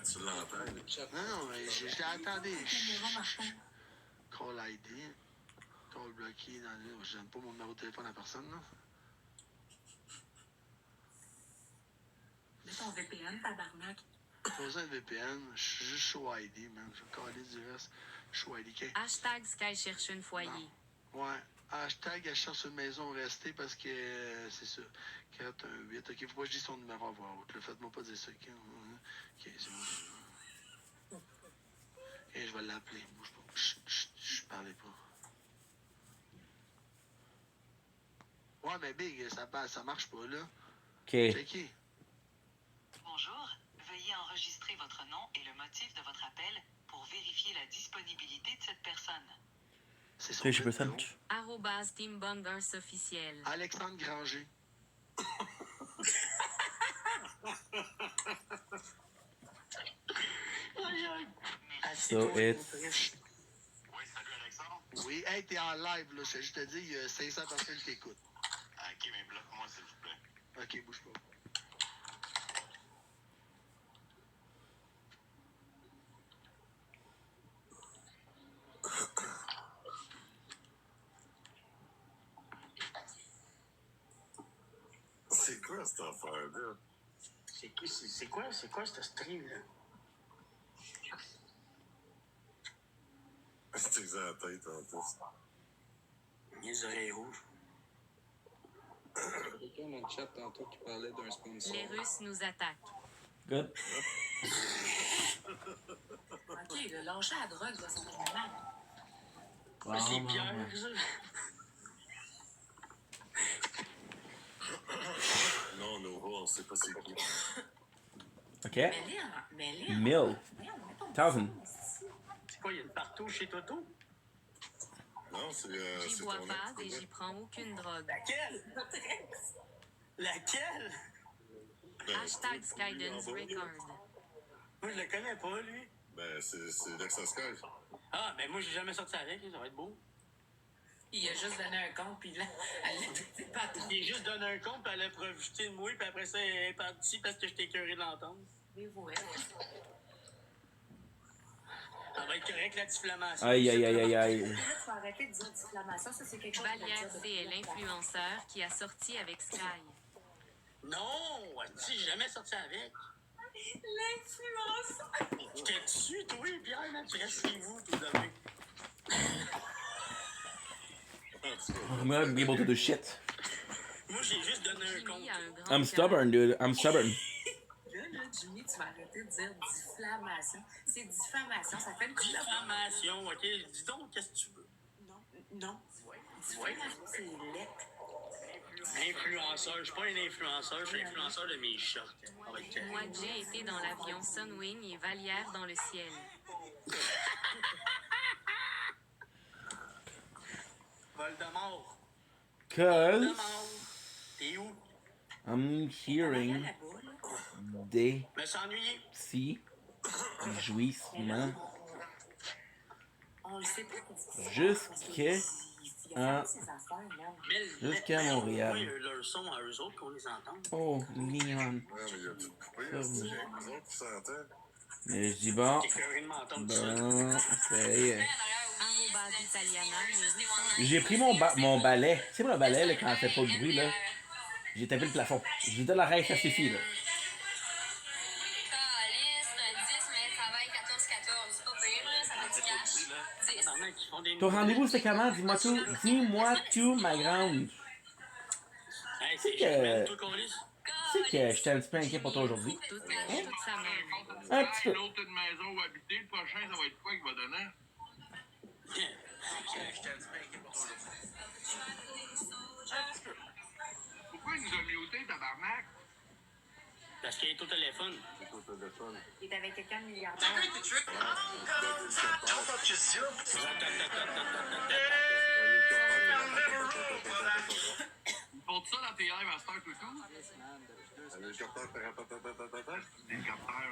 Tu l'entends? Non, mais je l'ai attendu. Call ID. Call bloqué. Je donne pas mon numéro de téléphone à personne, là. Mets ton VPN, tabarnak. Pas besoin de VPN. Je suis juste show ID, man. Je vais caler du reste. Show ID. Hashtag Sky cherche un foyer. Non. Ouais. Hashtag elle cherche une maison restée parce que c'est ça. 418. OK, faut pas que je dise son numéro à voix haute. Faites-moi pas dire ça. OK, c'est bon. OK, je vais l'appeler. Bouge pas. Chut, parlez pas. Ouais, mais Big, ça marche pas, là. OK. Checké. Bonjour. Veuillez enregistrer votre nom et le motif de votre appel pour vérifier la disponibilité de cette personne. C'est son @teambangers Team Bangers officiel. Alexandre Granger. So it's... Oui, salut Alexandre. Oui, hey, t'es en live, là. Je te dis, il y a 500 personnes qui t'écoutent. Ok, mais bloque-moi, s'il vous plaît. Ok, bouge pas. C'est quoi cette affaire-là? C'est quoi ce stream-là? C'est exact la tête en plus. Les oreilles rouges. Quelqu'un dans le chat tantôt qui parlait d'un sponsor. Les Russes nous attaquent. Good. OK, le lâcher à la drogue doit s'en faire mal. C'est Pierre, ça. Non, Nova, on sait pas c'est qui. OK. Mais 1000. 1000. C'est quoi, il y a une partout chez Toto? Non, J'y c'est bois ton pas ex, et j'y prends aucune drogue. Laquelle? Laquelle? Hashtag Skydance Record. Moi, je le connais pas, lui. Ben, c'est l'ex Sky. Ah, ben moi, j'ai jamais sorti avec, ça va être beau. Il a juste donné un compte, puis là, elle l'a dit pas trop. Il a juste donné un compte, puis elle a profité de moi, puis après ça, elle est partie parce que j'étais écœuré de l'entendre. Mais ouais. Ça va être correct, la diffamation. Aïe. Là, tu vas arrêter de dire diffamation, ça, c'est quelque chose Valière, c'est l'influenceur qui a sorti avec Sky. Non, j'ai jamais sorti avec. L'influenceur! J'étais dessus, toi, Pierre, man, tu restes chez vous, tout demain. I'm gonna be able to do shit. Moi, j'ai juste donné un compte. I'm stubborn, dude. I'm stubborn. Là, Jimmy, tu vas arrêter de dire diffamation. C'est diffamation, ça fait une diffamation, OK? Dis donc, qu'est-ce que tu veux? Non. Diffamation, c'est lettre. Influenceur, je suis pas un influenceur, je suis influenceur de mes shorts. Moi, j'ai été dans l'avion Sunwing et Valière dans le ciel. Voldemort. Cause T'es où? I'm hearing des Me s'ennuyer. si jouissements On le sait pas. jusqu'à Montréal. Oui, leur son à eux autres qu'on les entend. Oh, Leon. Ouais, mais il y a tout coupé, là. C'est les autres qui s'entendent. Mais je dis bon. T'es écœuré de m'entendre Ça y est. Arrobase Italiana, J'ai pris mon balai. Tu sais, le balai, là, quand ça fait pas de bruit, là, j'ai tapé le plafond. J'ai dit l'arrêt, ça suffit, là. Ton rendez-vous, c'est comment? Dis-moi tout. Dis-moi tout, ma grande. Hey, Tu sais que j'étais un petit peu inquiet pour toi aujourd'hui. Hein? Un petit peu. L'autre une maison où habiter, le prochain, ça va être quoi qu'il va donner? au téléphone. C'est au téléphone. Il est avec quelqu'un de milliardaire. Ils font ça dans tes lives à Star tout? L'hélicoptère, L'hélicoptère,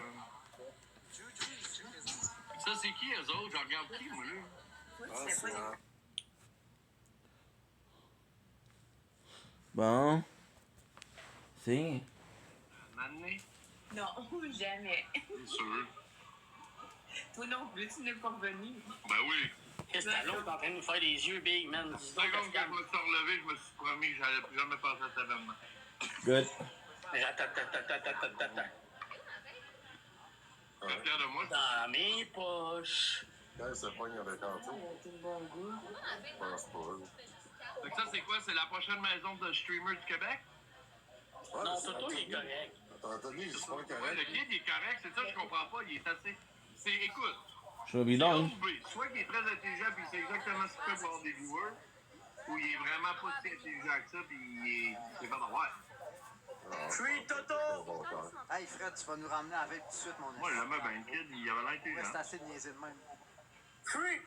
Ça, c'est qui, eux autres? Je regarde qui, moi, là? Ah, c'est Bon. C'est. Mané? Non, jamais. C'est sûr. Toi non plus, tu n'es pas revenu. Ben oui. Qu'est-ce que t'as l'autre en train de nous faire des yeux big, man? C'est comme quand je me suis relevé, je me suis promis que j'allais plus jamais passer à cet événement. Good. Tu es fier de moi? Dans mes poches. Quand ça pogne avec Anto. Je pense pas. Donc ça, c'est quoi? C'est la prochaine maison de streamer du Québec? Ouais, Non, c'est Toto, il est Anthony. correct. Anthony, il est pas Ouais, correct. le kid, il est correct, c'est ça que je comprends pas. Il est assez... Écoute, Should be long. soit qu'il est très intelligent puis il sait exactement ce qu'il fait pour avoir des viewers, ou il est vraiment pas si intelligent que ça puis c'est pas d'avoir. Free Toto! Hey Fred, tu vas nous ramener avec tout de suite, mon ami. Moi, jamais, ben, le kid, il avait l'air Ouais, intelligent. c'est assez de niaiser de même. Free!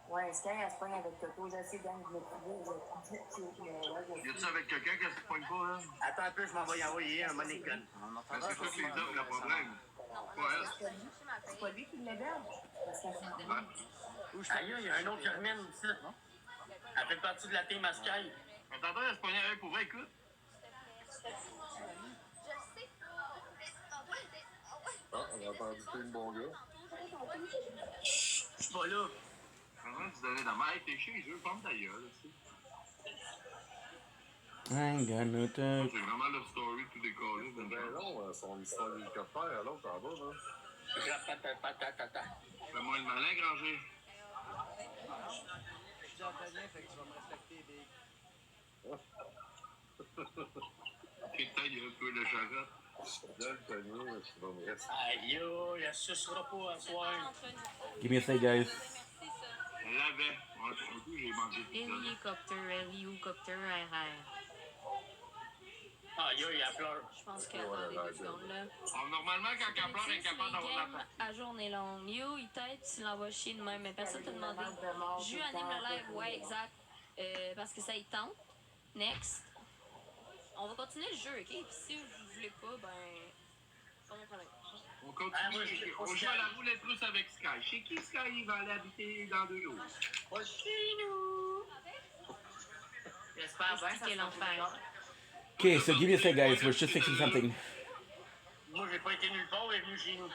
Ouais, Sky, elle se pogne avec Toto. Je sais, Dan, je l'ai trouvé. Y a-tu avec quelqu'un qui se pogne pas, là? Attends un peu, je m'en vais y envoyer un money gun. Ben, c'est tous les hommes, le problème. Pas elle. C'est pas lui qui l'héberge. Parce qu'elle Aïe, il y a un autre Germaine ici. Elle fait partie de la team à Sky. On t'entend à se pogner avec pour vrai, écoute. Ah, on a entendu que t'es le bon gars. Je suis pas là. Comment tu donnais de la merde? T'es chez eux, ferme ta gueule, tu sais. I ain't got no time. C'est vraiment love story, tout décollé. C'est bien long, son histoire d'hélicoptère à l'autre en bas, là. Fais-moi le malin, Granger. Je suis italien, fait que tu vas me respecter, Big. T'es taille un peu le charrette. Là, le panier, tu vas me rester. Aïe, elle sucera pas à soir. Give me a say, guys. Elle l'avait. Moi, du coup, j'ai mangé tout ça. Hélicoptère, RR. Aïe, elle pleure. Je pense que, attendez 2 secondes, là. Alors, normalement, quand elle pleure, elle est capable d'avoir la Game à journée longue. Yo, il t'aide, tu l'envoies chier de même, mais personne t'a demandé. Jus anime le live, ouais, exact. Parce que ça y tente. Next. On va continuer le jeu, ok? Puis si vous voulez pas, ben. Pas mon problème. On continue. On joue à la roulette russe avec Sky. Chez qui Sky il va aller habiter dans 2 jours? Chez nous. J'espère bien que ça l'enfer. Okay, so give me a say, guys. We're just fixing something. Moi, j'ai pas été nulle part, elle est venue chez nous.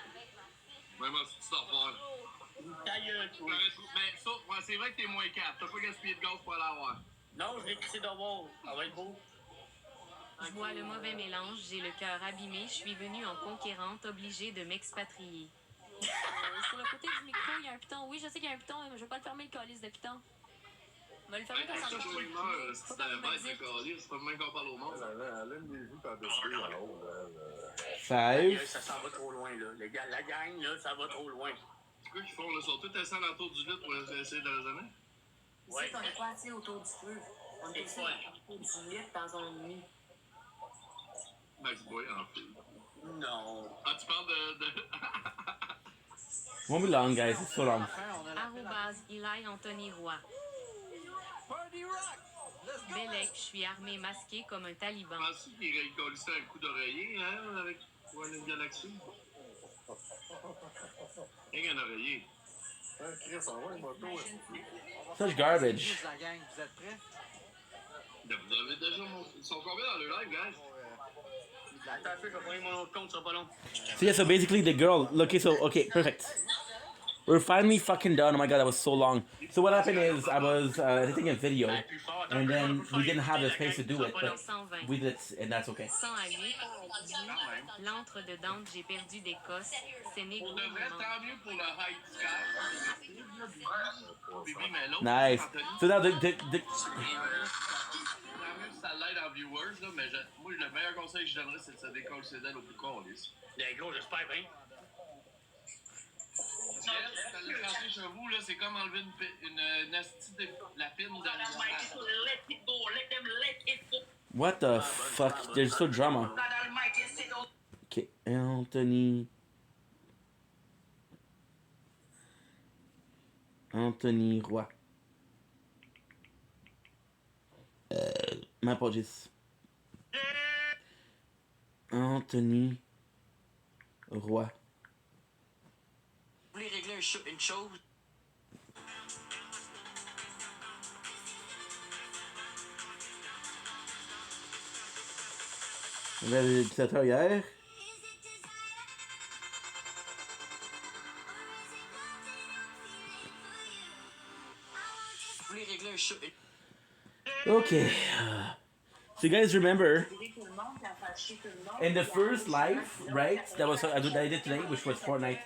Même si tu t'en fais. Ta gueule, toi. Mais ça, ouais, c'est vrai que t'es moins 4. T'as pas gaspillé de gaz pour aller l'avoir. Non, je l'ai crissé dehors. Ça va être beau. Je bois le mauvais mélange, j'ai le cœur abîmé, je suis venue en conquérante, obligée de m'expatrier. Sur le côté du micro, il y a un piton. Oui, je sais qu'il y a un piton, mais je vais pas le fermer le calice de piton. On va le fermer quand ça me Si t'avais pas été collé, c'est pas le même qu'on parle au monde. Elle aime les vues par dessus en haut, là. Five. Ça s'en va trop loin, là. La gang, là, ça va trop loin. C'est quoi qu'ils font, là? Ils sont tous assis autour du lit pour essayer de le raisonner? Ouais. Ici, on n'est pas assis autour du feu. On est assis autour du lit dans un lit. Max Boy en fait. Non. Ah, tu parles de... Won't be long, guys. It's so long. Arrobase Eli Anthony Roy. Bellec, je suis armé masqué comme un taliban. Je pense qu'il récoltait un coup d'oreiller, hein, avec One Galaxy. Rien qu'un oreiller. Chris, envoie une moto. Such garbage. La gang, vous êtes prêts? Vous avez déjà montré. Ils sont combien dans le live, guys? Attends un peu, je vais prendre mon autre compte, ça sera pas long. So yeah, so basically the girl, okay, perfect. We're finally fucking done. Oh my god, that was so long. So what happened is I was editing a video, and then we didn't have the space to do it, but we did it, and that's okay. 100 à 8, l'antre de Dante, j'ai perdu des cosses, c'est négro. Pour de vrai, tant mieux pour le high sky. Bibi, mais l'autre, Nice. So now the tant mieux si ça l'aide en viewers, là, mais moi, le meilleur conseil que je donnerais, c'est de se décoller ses dents au plus con, lisse. Les gros, j'espère bien. Le planter chez vous, là, c'est comme enlever une nasty de la pine dans les What the fuck? There's so drama. Okay, Anthony. Anthony Roy. My apologies. Anthony Roy. Vous voulez régler une chose? Il y avait l'éducateur hier. Vous voulez régler Okay. So you guys remember in the first live, right? That I did today, which was Fortnite.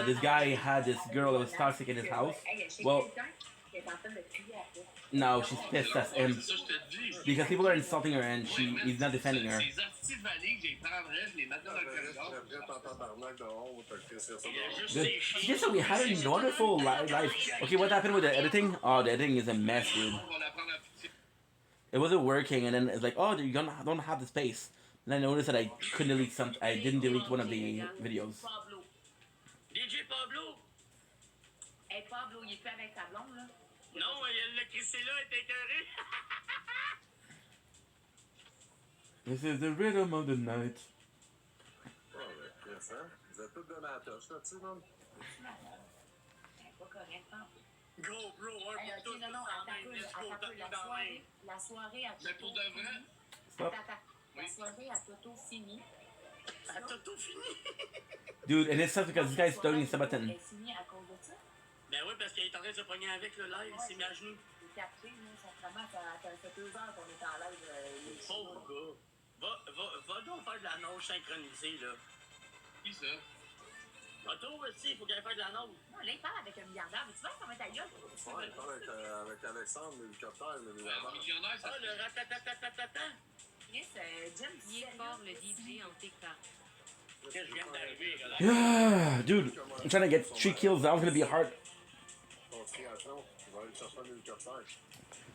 This guy had this girl that was toxic in his house. Well, now she's pissed at him because people are insulting her and he's not defending her. Good. Just so we had a wonderful live. Okay, what happened with the editing? Oh, the editing is a mess, dude. It wasn't working, and then it's like, oh, you don't have the space. And I noticed that I couldn't delete some. I didn't delete one of the videos. DJ Pablo! Hey Pablo, il est plus avec sa blonde, là? Non, l'électricité-là est écœurée. This is the rhythm of the night. Oh, mais Chris, hein? Vous êtes tous donné à la touche là-dessus, man? C'est pas correct, hein? Gros, bro, Ok, non, attends un peu. La soirée à Toto. Mais pour de vrai? Stop. Attends. La soirée à Toto finie. À Toto fini? Dude, and it's tough because this guy's throwing his button. Elle est finie à cause de ça. Ben oui, parce qu'il est en train de se pogner avec le live, il s'est mis à genoux. Il est capté, là, sacrément, ça fait 2 heures qu'on est en live. Pauvre gars. Va donc faire de la nage synchronisée, là. Qui ça? Otto aussi, il faut qu'il aille faire de la nage. Non, là, il parle avec un milliardaire. Mais tu vois, ça va ta gueule. Ouais, il parle avec Alexandre, l'hélicoptère, le milliardaire. Ah, le ratatatatata. Chris, Jim, Il est fort, le DJ en TK. Je viens d'arriver, là. Yeah, dude, I'm trying to get 3 kills. That was gonna be hard.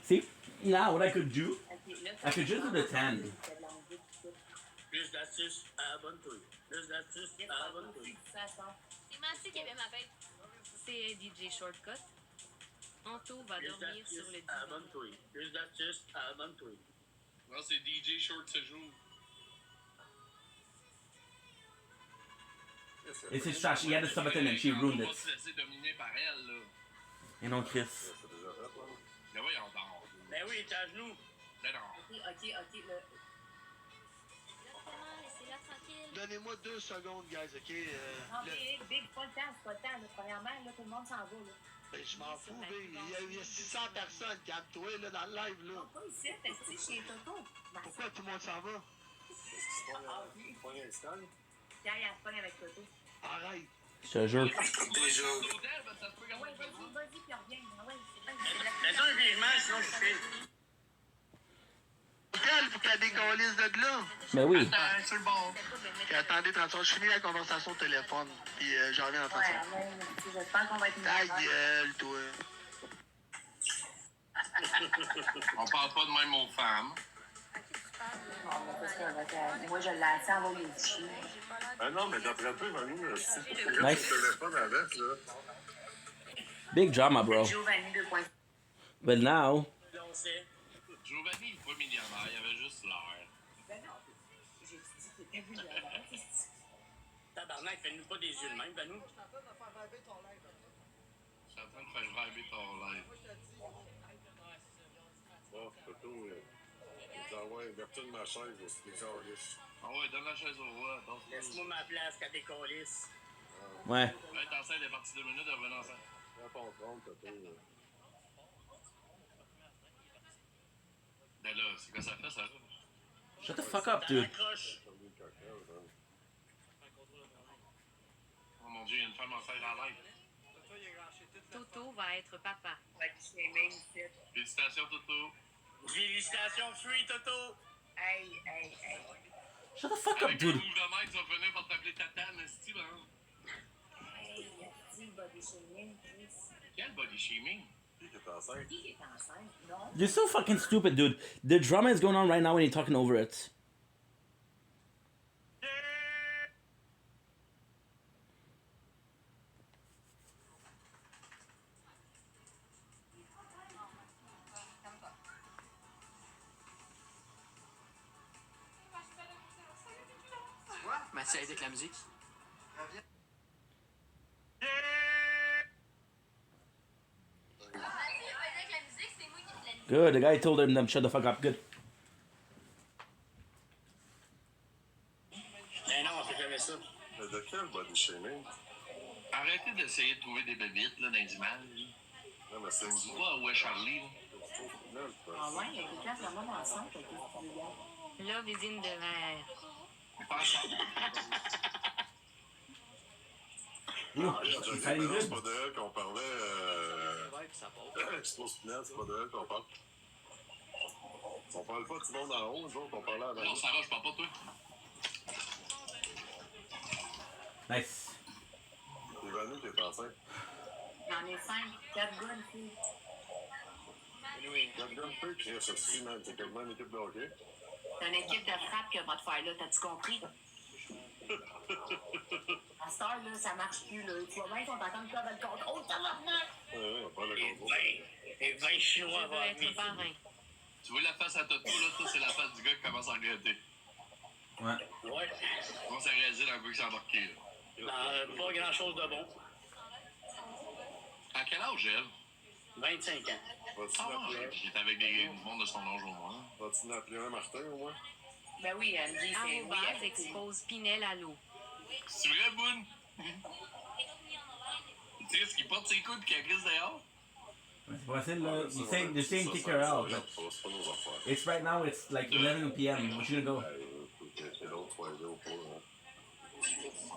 See, now what I could do, I could just do the 10. Plus d'astuces, abonne-toi. Plus d'astuces, abonne-toi. Il m'a dit qu'il y avait ma fête. C'est DJ Shortcut. Anto va dormir sur le divan. Abonne-toi. Plus d'astuces, abonne-toi. Non, c'est DJ Short ce jour. It's his trash. He had to sub it in and she ruined On it. va se laisser dominer par elle, là. Et non, Chris. Mais voyons donc. Ben oui, il est à genoux. Mais non. Ok, là. Laissez-la tranquille. Donnez-moi 2 secondes, guys, ok? Non, Big, c'est pas le temps, là. Premièrement, là, tout le monde s'en va, là. Ben, je m'en fous, Big. Il y a 600 personnes, calme-toi, là, dans le live, là. Non, pas ici, t'es chez Toto. Pourquoi tout le monde s'en va? Pierre, il se pogne avec Toto. Arrête. Je te jure. Ouais, vas-y, puis reviens. Ouais, c'est bien. Fais un virement, sinon je fais. Hôtel, faut qu'elle décollisse de là. Mais oui. C'est bon. Puis attendez 30 secondes, je finis la conversation au téléphone. Puis je reviens dans 30 secondes. Ouais, j'espère qu'on va être Ta gueule, toi. On parle pas de même aux femmes. Moi, je l'ai assez envoyé le chien. Ah non, mais d'après toi, Manu, si tu Nice. regardes ton téléphone avec, là. Big drama, bro. Giovanni 2.0. But now, Giovanni, il est pas millionnaire, il avait juste l'air. Ben non, j'ai dit qu'il était millionnaire. Tabarnak, fais-nous pas des yeux de même, ben nous. Je suis en train de faire vibrer ton live. Bon, Toto, il t'envoie vertu de ma chaise, c'est des carlisses. Ah ouais, donne la chaise au roi. Laisse-moi ma place, qu'à tes colisses. ouais. Ouais, t'es enceinte, elle est partie 2 minutes, elle revenait enceinte. Prends ton compte, Toto. Ben là, c'est quoi ça fait, ça? Shut the fuck up, dude. Oh mon dieu, il y a une femme enceinte en live. Toto va être papa. Félicitations, Toto. Félicitations, free, Toto. Hey. Shut the fuck up, Avec un dude. move de mec, tu vas finir par t'appeler Tatane, esti, ben. Hey, petit body shaming, Chris. Quel body shaming? Qui est enceinte? You're so fucking stupid, dude. The drama is going on right now when you're talking over it. Mathieu, aide avec la musique. Good, the guy told them shut the fuck up. Good. Mais non, on fait jamais ça. Mais de quel body shaming? Arrêtez d'essayer de trouver des bébites là, dans les images. Non, mais c'est Tu vois où est Charlie? Là? Ah ouais, il y a quelqu'un vraiment enceinte avec des petits bébés. Love is in the air. C'est pas de elle qu'on parlait. Expo Spinel, c'est pas de elle qu'on parle. On parle pas du monde en haut, nous autres, on parlait avant. Non, Sarah, je parle pas de toi. Nice. C'est Vanny qui est enceinte. J'en ai 5, 4 gars, une fille. Quatre gars, un peu, qui reste aussi, man. C'est quasiment une équipe de hockey. C'est une équipe de frappe que va te faire là, t'as-tu compris? À cette heure, là, ça marche plus, là. Tu vois bien qu'on t'entend de faire le contrôle, ça va venir! Ouais, pas le contrôle. Et 20 Chinois Je veux être parrain. Tu vois la face à Toto, là, ça, c'est la face du gars qui commence à regretter. Ouais. Ouais. Il commence à réaliser un peu que c'est embarqué, là. Pas grand-chose de bon. À quel âge, elle? 25 ans. Vas-tu Ah, l'appeler un? il est avec des monde de son âge au moins. Vas-tu l'appeler un Martin, au moins? Ben oui, elle me dit, c'est oui, Arrobase expose Pinel à l'eau. C'est vrai, Boone? Tu sais ce qu'il porte ses coudes et qu'il glisse dehors? C'est possible, là. They're saying kick her out, but C'est pas nos affaires. it's right now, it's like 11 p.m. Where you gonna go? C'est l'autre, soit là ou pas, hein.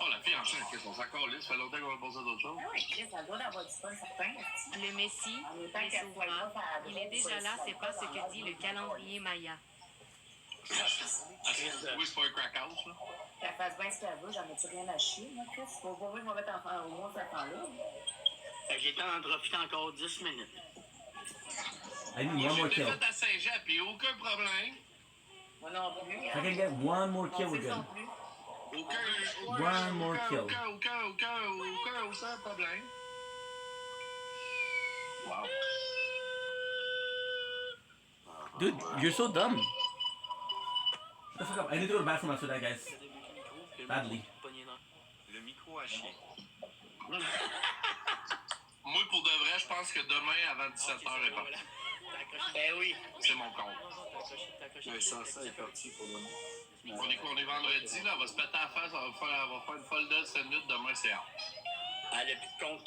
Oh, la fille enchaîne, qu'est-ce qu'on s'en calisse? Ça fait longtemps qu'on va passer à d'autres choses. Ah oui, Chris, elle doit d'avoir du fun, certain. Le Messie, les souverains, il est déjà là, c'est pas ce que dit le calendrier Maya. Oui, c'est pas un crack house, là. Qu'elle fasse bien ce qu'elle veut, j'en ai-tu rien à chier, moi, Chris? Faut pas voir que je vais mettre au moins ce temps-là. J'ai le temps d'en profiter encore 10 minutes. I need Moi, one more j'ai kill. fait à Saint-Jean, pis aucun problème. Moi non plus. If I can get one more kill, we're good. One more kill. Aucun problème. Wow. Dude, you're so dumb. Shut the fuck up. I need to go to the bathroom after that, guys. Badly. Le micro à chier. Moi, pour de vrai, je pense que demain, avant 17h, est parti. Ben oui. C'est mon compte. Mais ça est parti pour demain. On est quoi? On est vendredi, là. On va se péter à la face. On va faire une folle de 7 minutes. Demain, c'est hard. Elle a plus de compte.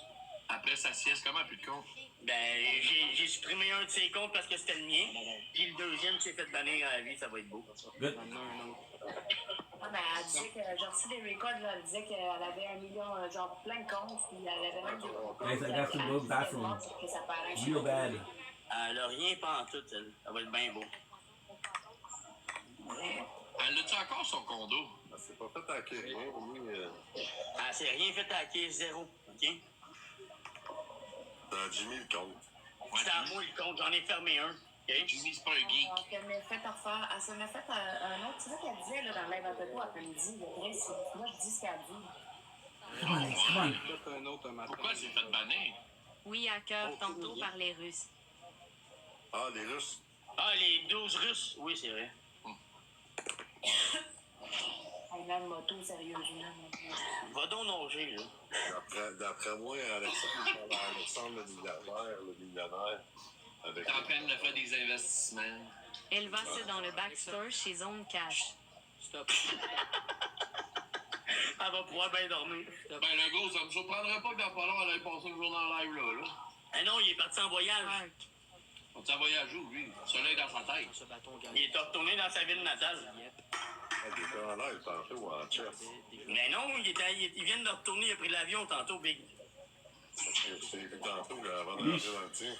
Après sa sieste, comment plus de compte? Ben, j'ai supprimé un de ses comptes parce que c'était le mien. Puis le deuxième qui s'est fait bannir à la vie, ça va être beau. Good. Ah, ben, elle disait que, j'ai reçu des records, là, elle disait qu'elle avait 1 million, genre plein de comptes, puis elle avait même des comptes. Guys, I got to go to the bathroom. Que ça paraît. Real bad. Elle a rien pas en tout, elle. Ça va être bien beau. Elle a-tu encore son condo? Elle s'est pas fait acquérir, oui. Elle s'est rien fait hacker, zéro. OK? T'as Jimmy le compte. C'était à moi le compte, j'en ai fermé un. OK? Jimmy, c'est pas un geek. Donc, elle m'a fait refaire, elle s'en a fait un autre, tu sais qu'elle disait, là, dans le live à Toto après-midi, moi, je dis ce qu'elle dit. Come on, come on. Pourquoi elle s'est fait bannir? Oui, à cœur, tantôt par les Russes. Ah, les Russes. Ah, les 12 Russes? Oui, c'est vrai. Elle a une moto, sérieusement. Va donc nager, là. D'après moi, Alexandre le millionnaire, avec... T'es en train de faire des investissements. Elle va se dans le backstore chez Zone Cash. Stop. Elle va pouvoir bien dormir. Ben, le gros, ça me surprendrait pas qu'en parlant, elle ait passé une journée en live, là. Ah non, il est parti en voyage. On s'en voyage où, lui? Le soleil dans sa tête. Il est retourné dans sa ville natale. Il était en live tantôt ou en chess. Mais non, il vient de retourner, il a pris l'avion tantôt, Big. Je t'ai vu tantôt, avant de rentrer dans le tien.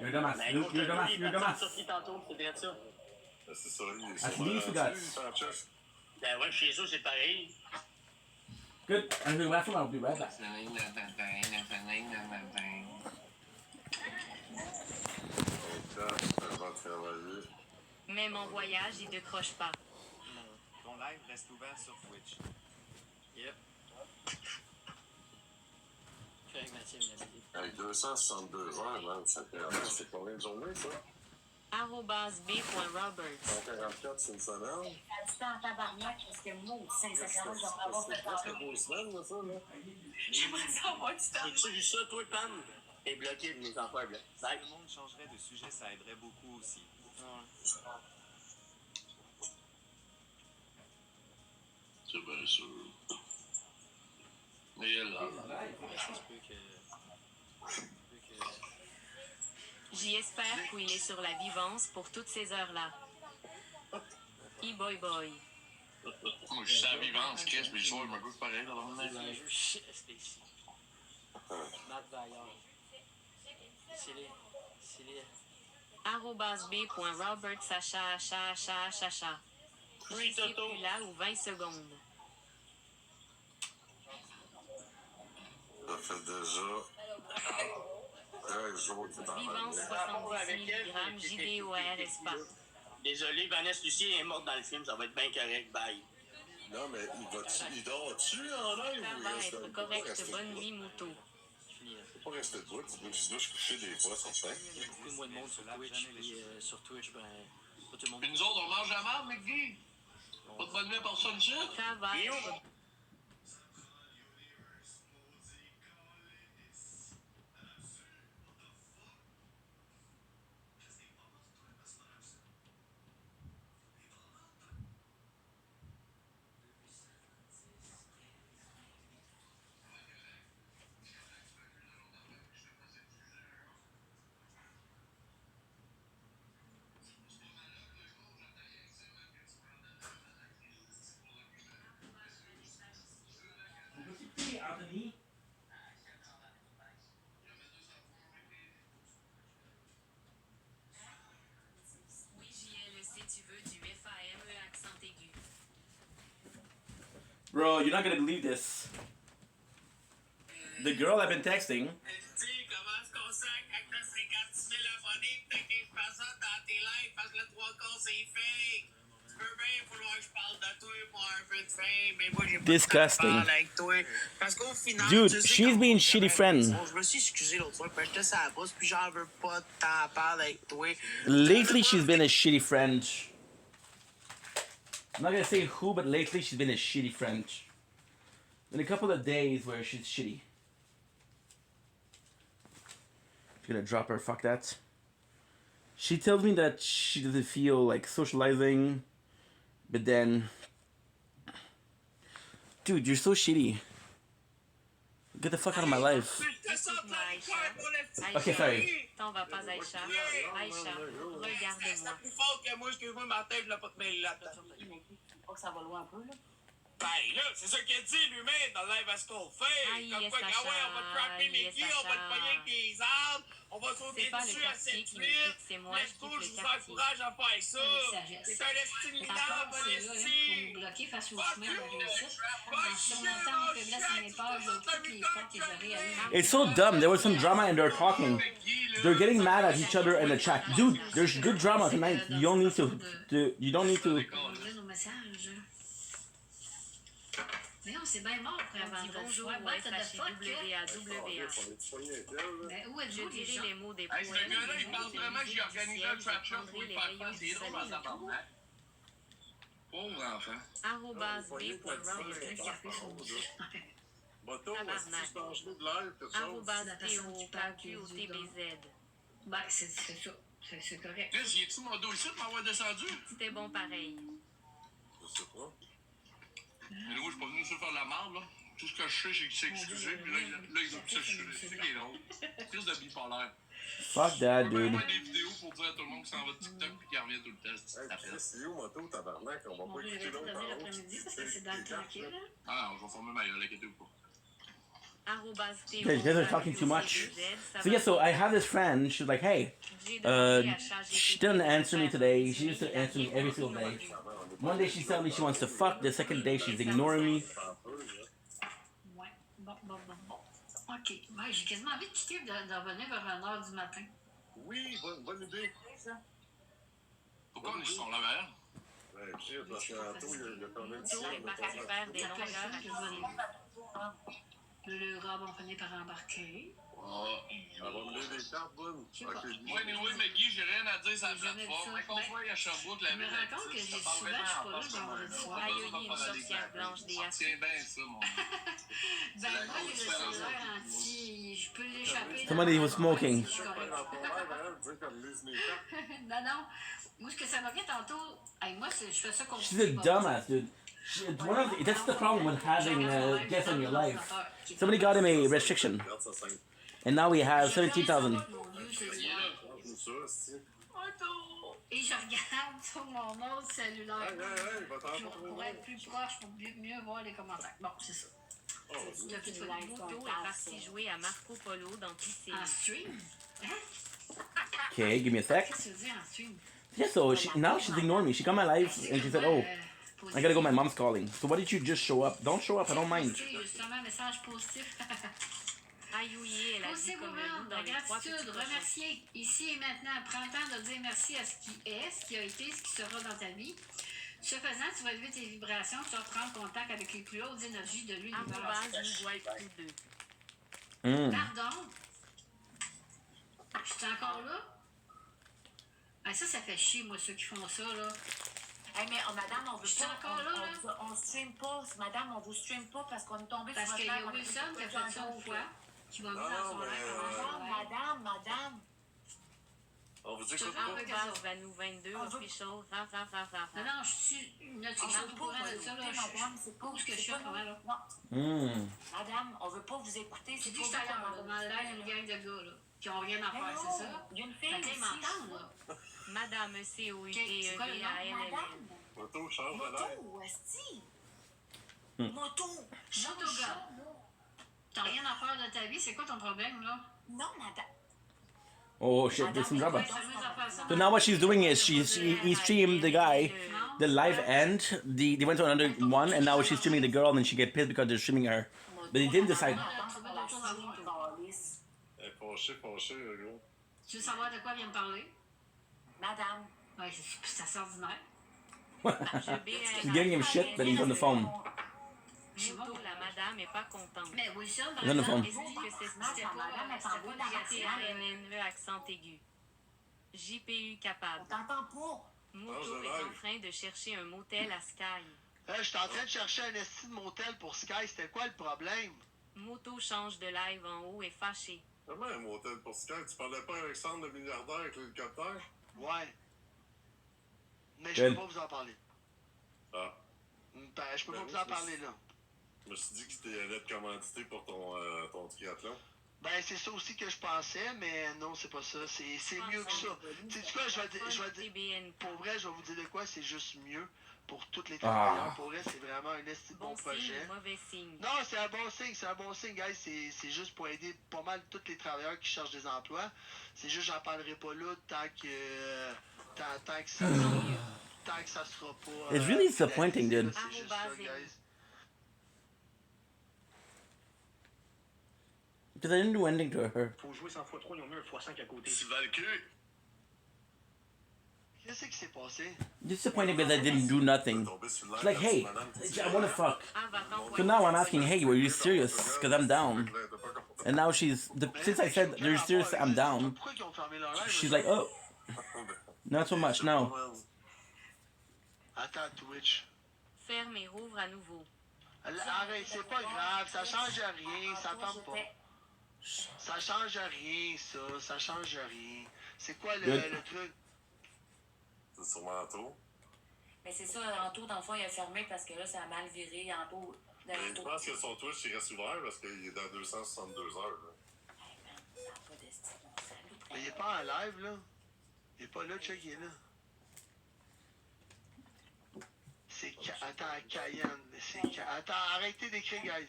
You're a dumbass. Ben non, Luke, you're a dumbass. You're a dumbass. sorti tantôt, c'est vrai ça. C'est ça, il est Ah, c'est lui, sur ce gars. en chess. Ben ouais, chez eux, c'est pareil. Good. I'm going to the bathroom. I'll be right back. Mais mon voyage, il décroche pas. Ton live reste ouvert sur Twitch. Yep. Je suis avec Mathieu, il a dit. Avec 262 heures, man, ça fait c'est combien de journées, ça? @b.roberts. 144, c'est une semaine. Ça du temps en tabarnak, parce que moi, sincèrement, j'aimerais avoir fait C'est 2 semaines, là, ça, là. J'aimerais ça avoir du temps. Tu vu ça, toi, Pam? T'es bloqué, mes enfants, là. Si tout le monde changerait de sujet, ça aiderait beaucoup aussi. C'est bien sûr. Mais elle, là. Ça se peut que. J'y espère qu'il est sur la vivance pour toutes ces heures-là. E-boy boy. Moi, je suis à la vivance, Chris, mais le soir, je me couche pareil dans mon C'est un jeu shit, Stacy. Matt Vaillard. C'est les. @b.robertsacha. Je suis plus là ou 20 secondes. Ça fait déjà 13 jours que c'est dans la Vivance 70 mg JDOR espace. Désolé, Vanessa Lucie est morte dans le film, ça va être bien correct, bye. Non, mais il dort-tu en live Ça ou il va reste être correct, bonne nuit, Mouto. Il faut pas rester debout, tu dois se coucher des fois, ça fait. Il y a beaucoup moins de monde sur Twitch, puis sur Twitch, ben, pas tout le monde. Puis nous autres, on mange la merde, McGee. Pas de bonne nuit à personne, ça. Ça va être... Anthony. Oui, JL, si tu veux du FAME accent aigu. Bro, you're not gonna believe this. The girl I've been texting. Comment est-ce qu'on sait avec le 56 000 abonnés, peut-être 15% dans tes lives, parce que le 3 quarts c'est fake. Tu peux bien vouloir que je parle de toi pour un peu de fame, mais moi j'ai pas Disgusting. de temps de parler avec toi. Parce qu'au final, Dude, tu sais, she's quand being on shitty se friend. fait- Je me suis excusé l'autre fois, parce que j'étais sur la bosse, puis j'en veux pas de temps à parler avec toi. Lately, she's been a shitty friend. I'm not gonna say who, but lately she's been a shitty friend. Been a couple of days where she's shitty. Just gonna drop her, fuck that. She tells me that she doesn't feel like socializing, but then... Dude, you're so shitty. Get the fuck out of my life. Okay, sorry. T'en vas pas, Aïcha. Aïcha, regarde-moi. C'est plus fort que moi, excuse-moi, Martin, je l'ai pas te mêler là-dedans. Pas que ça va loin un peu, là. Ben là, c'est ça qu'il a dit lui-même dans le live à ce qu'on fait. Aïe, Comme quoi, Sacha, ah ouais, on va te frapper Mickey, aïe, on va te Sacha. pogner avec des armes, on va sauter C'est pas le dessus à quartier 7 qui 8 me quitte, c'est moi Let's qui go, quitte je le vous quartier. encourage à faire ça. Sagesse. C'est un estime Par minable, contre, c'est là, un pour nous bloquer face au chemin de la réussite, en surmontant mes faiblesses et mes peurs, je toutes les portes et je réalise. It's so dumb. There was some drama and they're talking. They're getting mad at each other in the chat. Dude, there's good drama tonight. You don't need to. You don't need to. On ouvre nos messages. Mais non, c'est bien mort pour un On dit vendredi bonjour soir. ou What the fuck, SHWAWA. Ben, où êtes-vous, les Je gens? dirai les mots des Hey, poèmes. ce gars-là, il pense vraiment que j'ai organisé un trap shop pour lui faire faire des drôles en tabarnak. Pauvre enfant. @b.roberts. Moto, est-ce que tu t'en joues de l'air, quelque chose? @TOKQTBZ. Ben, c'est ça. C'est correct. Chris, y est-tu mon dos ici pour m'avoir descendu? C'était bon pareil. Je sais pas. Mais là, je suis pas venu ici faire de la merde, là. Tout ce que je sais, c'est qu'il s'est excusé, puis là, il a tout s'excuser. C'est ça qui est drôle. Chris de bipolaire. Fuck that, On peut dude. faire des vidéos pour dire à tout le monde qui s'en va de TikTok puis qui revient tout le temps. Hey, tu sais, c'est où, moto, tabarnak? On va Mon pas Dieu, écouter j'avais pas l'autre dormi en haut. l'après-midi parce que c'est dans le tranquille, là. Ah non, je vais former ma gueule, inquiétez-vous pas. Okay, you guys are talking too much. So yeah, so I have this friend. She's like, hey, she didn't answer me today. She used to answer me every single day. One day she's telling me she wants to fuck. The second day she's ignoring me. Ouais. Bon. OK. Ouais, j'ai quasiment envie de quitter de revenir vers 1h du matin. Oui, bonne idée. Pourquoi on est sur son level? Ouais, pire, parce qu'en tout, il y a quand même Moto est parti faire des longueurs à piscine. Le robe, on finit par embarquer. Elle va me donner des cartes, bonne. Oui, mais Guy, j'ai rien à dire sur la plateforme. Qu'on voit à Sherbrooke, la ville. Je me rends compte que j'ai souvent, je suis pas là le vendredi soir. Aïe, une sorcière blanche des Tiens bien ça, mon. Ben, moi, j'ai le cellulaire anti. Je peux l'échapper. Somebody was smoking. Non. Moi, ce que ça m'a fait tantôt. Hey, moi, je fais ça comme She's a dumbass, dude. That's the problem with having guests in your life. Somebody got him a restriction. And now we have 17,000. Et je regarde sur mon autre cellulaire. Pour être plus proche, pour mieux voir les commentaires. Bon, c'est ça. Moto est parti jouer à Marco Polo dans piscine. En stream? Hein? Okay, give me a sec. Qu'est-ce que tu veux dire en stream? Yeah, so now she's ignoring me. She got my live and she said, oh, I gotta go, my mom's calling. So why did you just show up? Don't show up, I don't mind. Justement, message positif. Aïe, elle a dit comme nous dans la les trois petits gratitude, cochons. remercier. Ici et maintenant, prends le temps de dire merci à ce qui est, ce qui a été, ce qui sera dans ta vie. Ce faisant, tu vas élever tes vibrations, tu vas prendre contact avec les plus hautes énergies de l'univers. Pardon? Je suis encore là? Ah, ça fait chier, moi, ceux qui font ça, là. Hey, mais madame, on veut Je suis pas. encore là. On stream pas. Madame, on vous stream pas parce qu'on est tombé Parce sur qu'il y votre a live. Wilson qui a fait ça une fois, qui m'a mis dans son live. Madame. On vous écoute Base Vanou 22, official, Non, je suis une autre chose au courant de ça, là. C'est pas où ce que je suis en ce moment, là. Madame, on veut pas vous écouter. Tu dis que je suis dans le live d'une gang de gars, là, qui ont rien à faire, c'est ça? Il y a une fille ici, m'entendre, là. Madame C-O-U-T-E-V-A-L-L. Moto, change de l'air. Moto, esti. Moto, gars. T'as rien à faire de ta vie, c'est quoi ton problème, là? Non, madame. Oh shit, there's some drama. So now what she's doing is he streamed the guy, the live end, they went to another one, and now she's streaming the girl, and then she get pissed because they're streaming her. But they didn't decide. Elle est fâchée, le gros. Tu veux savoir de quoi elle vient me parler? Madame. Ouais, c'est assez ordinaire. She's giving him shit, but he's on the phone. Moto, la madame est pas contente. Mais Wilson, He's on the phone. Elle dit que c'était pas négatif, NNE accent aigu. JPU capable. On t'entend pas. Moto est en train de chercher un motel à Sky. Je suis en train de chercher un esti de motel pour Sky. C'était quoi le problème? Moto change de live en haut et fâché. Comment un motel pour Sky? Tu parlais pas à Alexandre le milliardaire avec l'hélicoptère? Ouais. Mais je peux pas vous en parler. Ah. Ben, je peux pas vous en parler, là. Je me suis dit que c'était allé te commanditer pour ton triathlon. Ben, c'est ça aussi que je pensais, mais non, c'est pas ça. C'est mieux que ça. Tu sais quoi, je vais dire, pour vrai, je vais vous dire de quoi, c'est juste mieux pour tous les travailleurs. Pour vrai, c'est vraiment un esti bon projet. Mauvais signe. Non, c'est un bon signe, guys. C'est juste pour aider pas mal tous les travailleurs qui cherchent des emplois. C'est juste, j'en parlerai pas là tant que ça sera pas... It's really disappointing, dude. C'est juste ça, guys. Because I didn't do anything to her. Faut jouer 100 x 3, ils ont mis un x5 à côté. Tu vas le cul. Qu'est-ce qui s'est passé? Disappointing because I didn't do nothing. She's like, hey, I wanna fuck. So now I'm asking, hey, were you serious? Because I'm down. And now since I said, you're serious, I'm down. She's like, oh, not so much now. Attends, Twitch. Ferme et rouvre à nouveau. Arrête, c'est pas grave, ça change rien, ça tombe pas. Ça change rien, ça change rien. C'est quoi le truc? C'est sur Manteau. Mais c'est ça, Anto, dans le fond, il a fermé parce que là, ça a mal viré. Anto. Je pense que son Twitch il reste ouvert parce qu'il est dans 262 heures. Là. Mais il est pas en live, là. Il est pas là, check, il est là. C'est attends, Cayenne. Attends, arrêtez d'écrire, guys.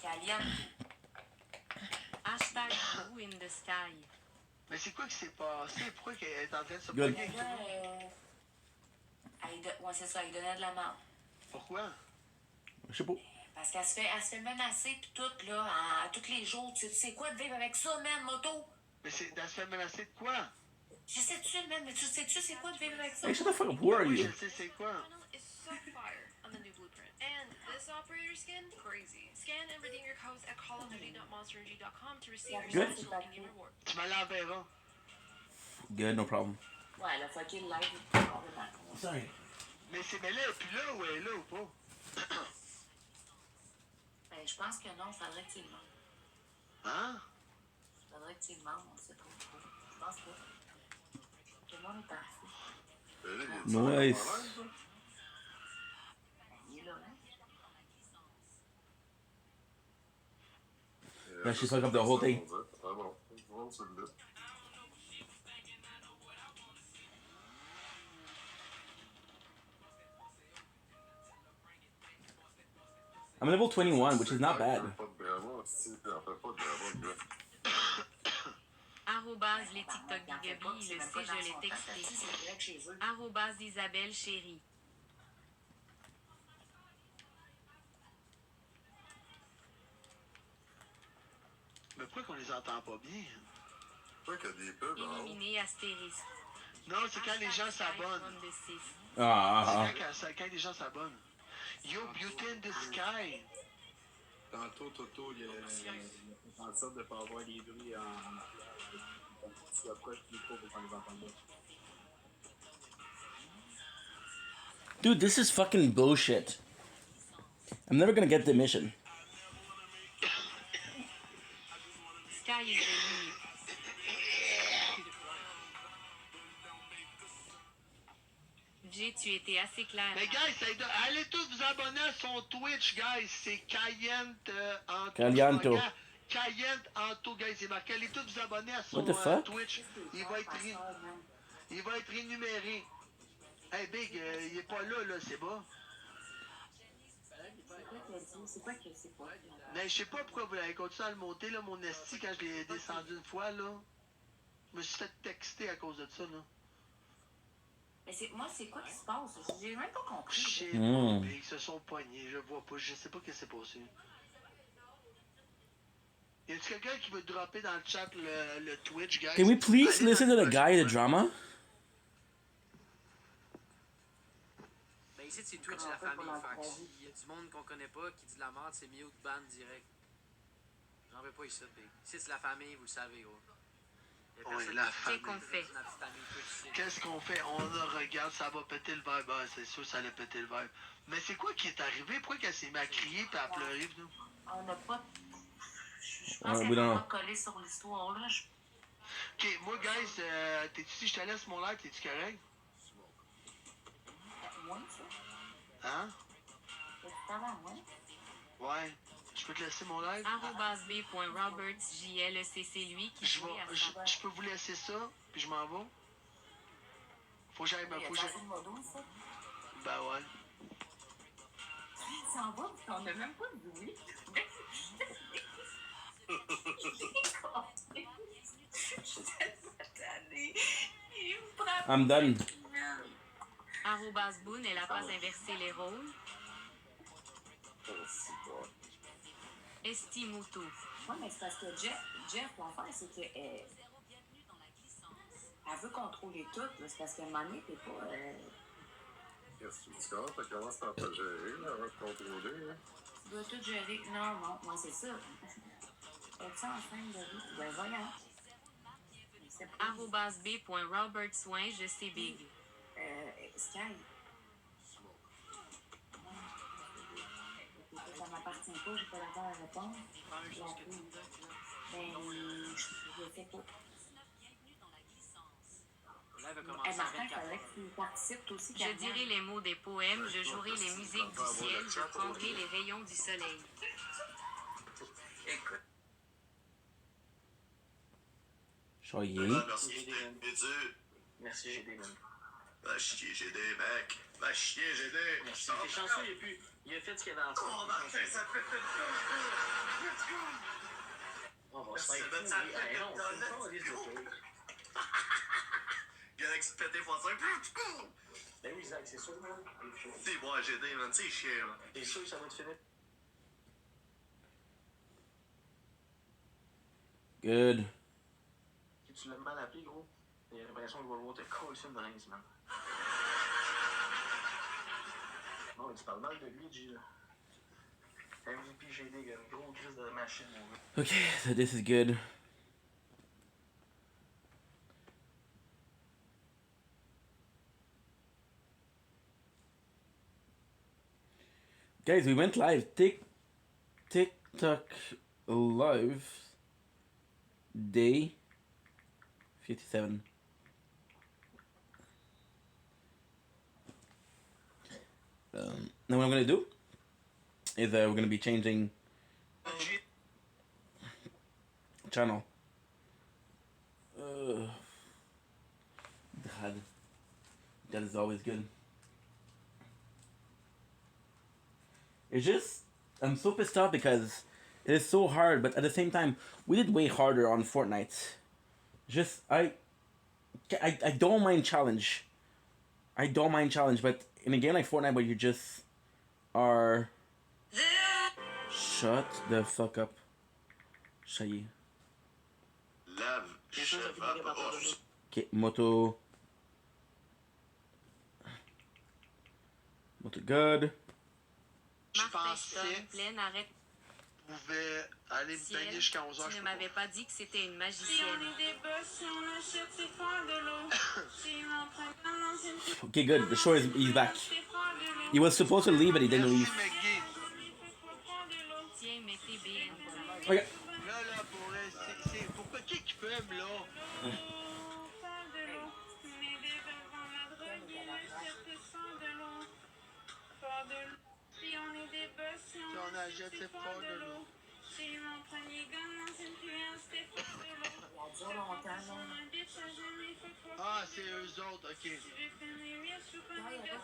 Cayenne. Hashtag blue in the sky. Mais c'est quoi qui s'est passé? Pourquoi elle est en train de se Good. bloquer? Ouais, c'est ça, il donnait de la merde. Pourquoi? Je sais pas. Parce qu'elle se fait menacer pis tout, là, tous les jours. Tu sais quoi de vivre avec ça, man, moto? Mais elle se fait menacer de quoi? Je sais-tu, man, mais tu sais-tu c'est quoi de vivre avec ça? Hey, shut the fuck up. Who are Oui, you? je sais c'est quoi. Is so fire on the new blueprint. And this operator skin, crazy. Scan and redeem your codes at callofduty.monsterenergy.com to receive your Good. special in-game reward. Tu me l'enverras. Good, no problem. Ouais, elle a fucké le live complètement. Sorry. Mais c'est mais là, et puis là, ou elle est là ou pas? Ben, je pense que non, faudrait que tu le demandes. Hein? Faudrait que tu le demandes, on sait pas trop. Je pense pas. Tout le monde est parti. Nice. Il est là, hein? Yeah, she's fucked up the whole thing. I'm level 21, which is not bad. Arrobase les TikTok Bigabi, il le sait, je l'ai texté. Arrobase Isabelle chérie. Mais pourquoi qu'on les entend pas bien? Pourquoi qu'il y a des pubs? Éliminé astérisque. Non, c'est quand les gens s'abonnent. Ah. C'est quand les gens s'abonnent. Yo, Beauty in the Sky. Tantôt, Toto, il a fait en sorte de ne pas avoir des bruits en. Tu approches du micro pour qu'on les entende bien. Dude, this is fucking bullshit. I'm never gonna get the mission. Sky is éliminé. Jay, tu étais assez clair. Mais guys, allez tous vous abonner à son Twitch, guys. C'est Cayenne Anto. Calianto. Cayenne Anto, guys. C'est marqué. Allez tous vous abonner à son What the fuck? Twitch. Il va être énuméré. Hey, Big, il est pas là, c'est bas. C'est quoi que c'est pas? Mais je sais pas pourquoi vous avez continué à le monter, là, mon esti, quand je l'ai descendu une fois, là. Je me suis fait texter à cause de ça, là. Mais moi, c'est quoi qui se passe? J'ai même pas compris. Je sais pas, Big, ils se sont poignés, je vois pas, je sais pas ce qui s'est passé. Y a-t-il quelqu'un qui veut dropper dans le chat le Twitch, guys? Can we please listen to the guy in the drama? Ben ici, c'est Twitch la famille. Fait s'il y a du monde qu'on connaît pas qui dit de la merde, c'est mute ban direct. J'en veux pas ici, Big. Ici, c'est la famille, vous le savez, gros. Oui, la famille. Qu'est-ce qu'on fait? On le regarde, ça va péter le vibe. Ah, c'est sûr, ça allait péter le vibe. Mais c'est quoi qui est arrivé? Pourquoi qu'elle s'est mise à crier et à pleurer, nous? On n'a pas... Je pense qu'elle n'a pas collé sur l'histoire, là. Ok, moi, guys, t'es-tu si je te laisse mon live, t'es-tu correct? Moi, ça? Hein? Tu parles à moi? Ouais. Je peux te laisser mon live? Arrobase b.robertsjl, c'est lui qui je peux vous laisser ça, puis je m'en vais? Faut que j'aille... Ben ouais. Il s'en va, on n'a même pas de bruit. I'm done. Arrobase Boone, elle a pas inversé les rôles. Estimuto. Oui, mais c'est parce que Jeff, l'affaire, c'est que elle veut contrôler tout. C'est parce qu'à un moment donné, t'es pas... Qu'est-ce que tu dis? Ça commence par te gérer avant de contrôler. Hein? Tu dois tout gérer. Non, moi, c'est ça. Es-tu en train de vivre? Ben, voyons. Arrobase b.robertsoin, je sais big. Sky. Ça m'appartient pas, j'ai pas l'air à répondre. Ben, je sais pas. Martin, il faudrait que tu participes aussi. Je dirai les mots des poèmes, je jouerai les musiques du ciel, je prendrai les rayons du soleil. Écoute. Choyé. Merci, GD, man. Va chier, GD, mec. Va chier, GD. Merci. T'es chanceux, il a fait ce qu'il avait à faire. Oh, Martin, ça fait de let's go. On va se faire Galaxy pété x5. Ben oui, Zach, c'est sûr, man. T'es bon à GD, man. C'est chiant, là. T'es sûr que ça va te finir? Good. Tu l'as mal appelé, gros? J'ai l'impression que Volvo te colle sur une rince, man. Non, mais tu parles mal de lui, G, là. MVP GD, gars, une gros crise de machine, mon gars. Okay, so this is good. Guys, we went live. TikTok live day 57. Now what I'm gonna do is we're gonna be changing channel. God, that is always good. It's just I'm so pissed off because it is so hard, but at the same time we did way harder on Fortnite. Just I don't mind challenge. I don't mind challenge, but in a game like Fortnite where you just are shut the fuck up. Shay. Lave, chef up off. Okay, moto good. Je pensais pouvait aller me baigner jusqu'à 11h. Tu ne m'avais pas dit que c'était une magicienne. Okay, good. The show he's back. He was supposed to leave, but he didn't leave. Tiens, mets tes billes. Okay. Là, pourquoi qui fume, là? Si on est des boss, si on achète, c'est fort de l'eau. J'ai eu mon premier gun dans une cuillère, c'était fort de l'eau. Ah, c'est eux autres, ok.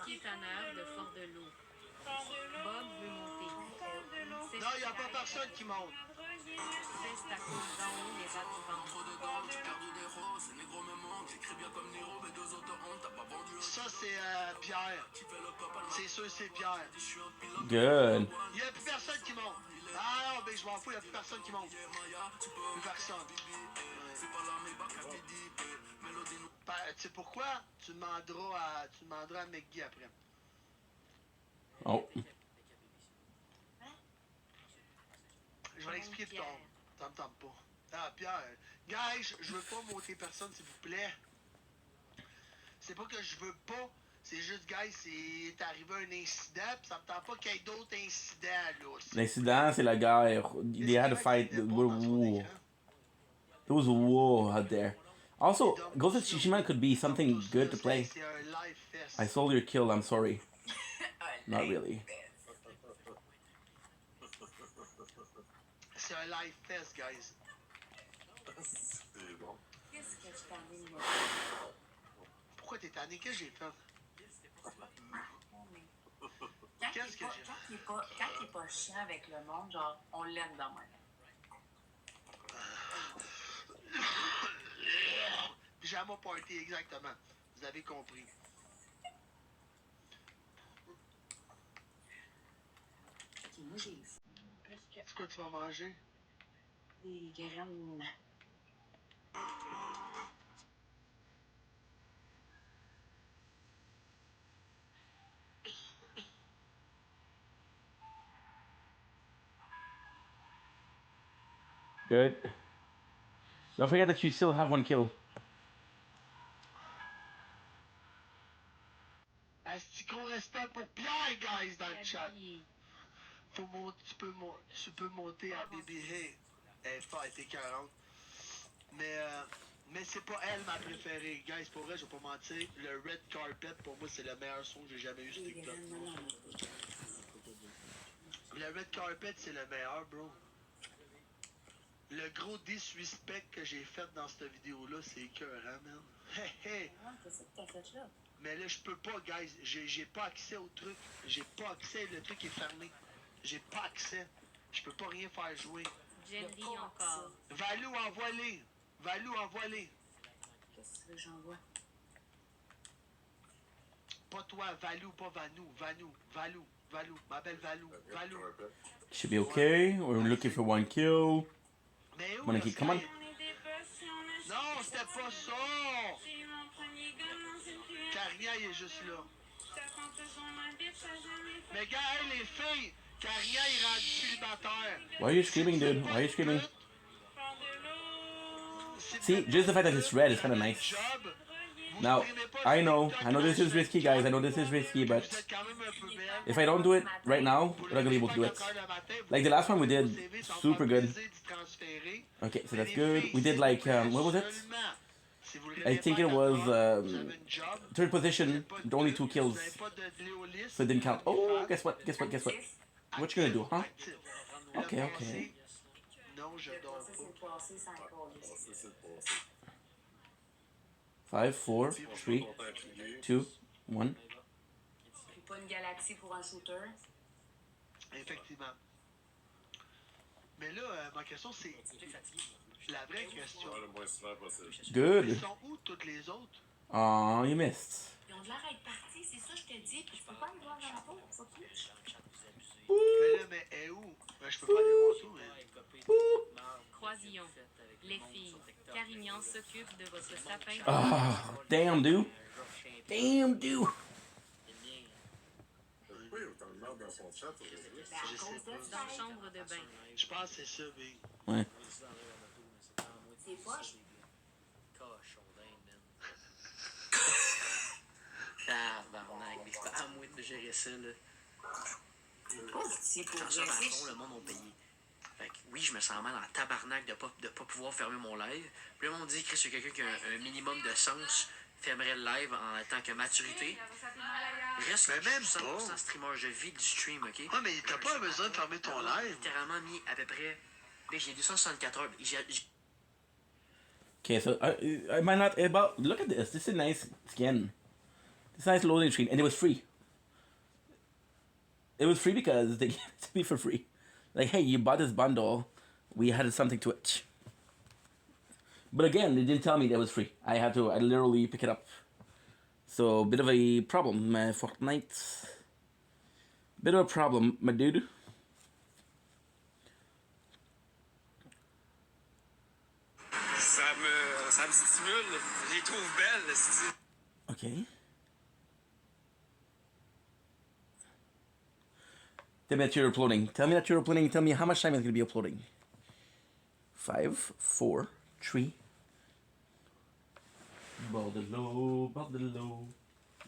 Qui est tanneur de fort de l'eau. Bob veut monter. Non, il n'y a pas personne qui monte. C'est à cause d'en haut, les rats qui vendent. Ça, c'est Pierre. C'est sûr, c'est Pierre. Good. Il n'y a plus personne qui monte. Ah non, mais je m'en fous, il n'y a plus personne qui monte. Plus personne. Tu sais pourquoi? Tu demanderas à McGee après. Oh. Je vais l'expliquer plus tard. Ça me tente pas. Ah, Pierre. Guys, je veux pas monter personne, s'il vous plaît. C'est pas que je veux pas. C'est juste, guys, c'est arrivé un incident, pis ça me tente pas qu'il y ait d'autres incidents, là. L'incident, c'est la guerre. They had to fight the war. There was a war out there. Also, Ghost of Tsushima could be something good to play. I stole your kill, I'm sorry. Not really. C'est un live fest, guys. C'est bon. Qu'est-ce que je t'en ai, moi? Pourquoi t'es tanné? Qu'est-ce que j'ai fait? Qu'est-ce que j'ai fait? Quand il est pas chiant avec le monde, genre, on l'aime dans moi. Pyjama party, exactement. Vous avez compris. Ok, moi j'ai C'est quoi tu vas manger? des graines. Good. Don't forget that you still have one kill. Est-ce qu'on respecte pour Pierre, guys, dans le chat? Tu peux monter à Baby Hey. Elle est forte, elle était 40. Mais c'est pas elle ma préférée. Guys, pour vrai, je vais pas mentir. Le Red Carpet, pour moi, c'est le meilleur son que j'ai jamais eu sur TikTok. Le Red Carpet, c'est le meilleur, bro. Le gros disrespect que j'ai fait dans cette vidéo-là, c'est écœurant, man. Hey, hey! Qu'est-ce que t'as fait là? Mais là, je peux pas, guys. J'ai pas accès au truc. J'ai pas accès. Le truc est fermé. J'ai pas accès. Je peux pas rien faire jouer. Jenny encore. Valou, envoie-les. Valou, envoie-les. Qu'est-ce que j'envoie? Pas toi, Valou, pas Vanou. Valou. Ma belle Valou. Valou. Should be okay. We're looking for one kill. Mais où, Wanna keep coming? Non, Non, c'était pas ça! J'ai eu mon premier gun dans une cuillère. Carignan, il est juste là. Ça prend toujours ma bitch à jamais fait. Mais gars, hey, les filles! Carignan, il est rendu célibataire. Why are you screaming, dude? Why are you screaming? Prends de l'eau. See, just the fact that it's red is kind of nice. Now, I know this is risky, guys. I know this is risky, but if I don't do it right now, we're not gonna be able to do it. Like the last one we did, super good. Okay, so that's good. We did like what was it? I think it was third position, only 2 kills, so it didn't count. Oh, guess what? Guess what? Guess what? What you gonna do, huh? Okay, okay. Five, 4, 3, 2, 1. Puis pas une galaxie pour un shooter. Effectivement. Mais là, ma question, c'est la vraie question. Good. Ils sont où toutes les autres? Aw, you missed. Ils ont de l'air d'être partis, c'est ça, je te dis. Puis je peux pas aller voir dans la peau, faut que Mais là, mais elle est où? Ben, je peux pas aller voir tout, mais... Croisillon. Les filles, Carignan s'occupe de votre sapin. Ah, damn, dude. Damn, dude. Oui, autant de merde dans son chat. Dans la chambre de bain. Je pense que c'est ça, Big. Ouais. c'est poche. Cochon d'Inde, man. Tabarnak, mais c'est pas à moi de gérer ça, là. C'est pour Quand ça, dans le fond, le monde a payé. Fait que oui, je me sens mal en tabarnak de pas pouvoir fermer mon live. Puis là, on dit que c'est quelqu'un qui a un minimum de sens fermerait le live en tant que maturité. Reste mais même 100% streamer, je vis du stream, ok? Ouais, mais t'as pas besoin de fermer ton live. J'ai littéralement mis à peu près... J'ai 264 heures. Okay, so I might not about look at this. This is a nice skin. This nice loading screen, and it was free. It was free because they gave it to me for free. Like, hey, you bought this bundle, we added something to it. But again, they didn't tell me that it was free. I literally pick it up. So, bit of a problem, Fortnite. Bit of a problem, my dude. Ça me stimule, je les trouve belles. Okay. Tell me that you're uploading. Tell me that you're uploading. Tell me how much time it's going to be uploading. 5, 4, 3. Bordelot, Bordelot,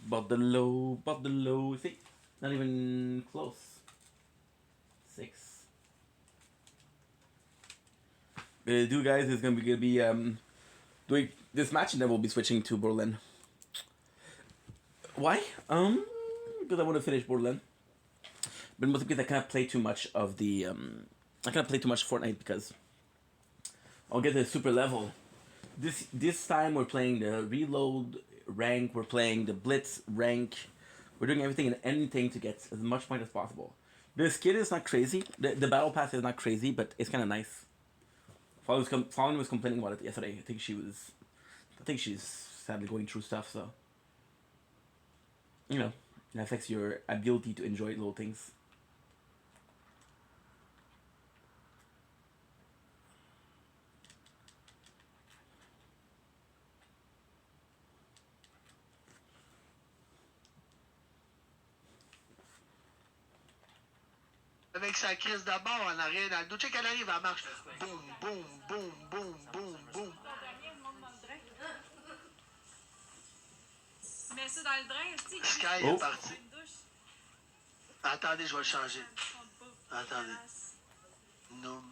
Bordelot, Bordelot. See? Not even close. 6. Do guys is gonna be doing this match, and then we'll be switching to Berlin. Why? Because I want to finish Berlin. But mostly because I can't play too much of the I can't play too much Fortnite because I'll get to the super level. This time we're playing the reload rank, we're playing the blitz rank, we're doing everything and anything to get as much point as possible. The skin is not crazy. The battle pass is not crazy, but it's kind of nice. Fawn was complaining about it yesterday. I think she's sadly going through stuff, so you know, it affects your ability to enjoy little things. Avec sa crise d'abord en arrière dans le dos. Check, elle arrive, elle marche. Boum, boum, boum, boum, boum, boum. Mets ça dans le drain, aussi. Sky est parti. Attendez, je vais le changer. Attendez. Non.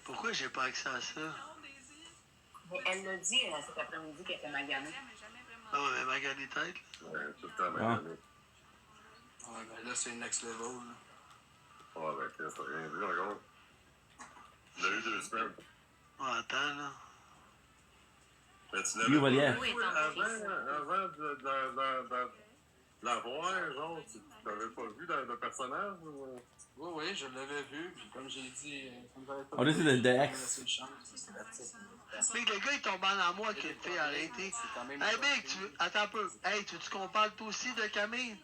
Pourquoi j'ai pas accès à ça? Mais elle l'a dit cet après-midi qu'elle était maganée. Ah ouais, mais maganée tête. Ouais, tout le temps magané. Ouais, ben là, c'est next level. Là. Ouais, ben, ça rien vu encore. Il a eu 2 semaines. Ouais, attends, là. Mais tu l'avais pas vu avant de l'avoir, genre, tu l'avais pas vu dans le personnage? Ou... Oui, je l'avais vu, puis comme j'ai dit, ça me avait pas Oh, this is the X. Big, le gars, il tombe en amour avec une fille arrêtée. Hey, Big, attends un peu. Hey, tu veux qu'on parle toi aussi de Camille?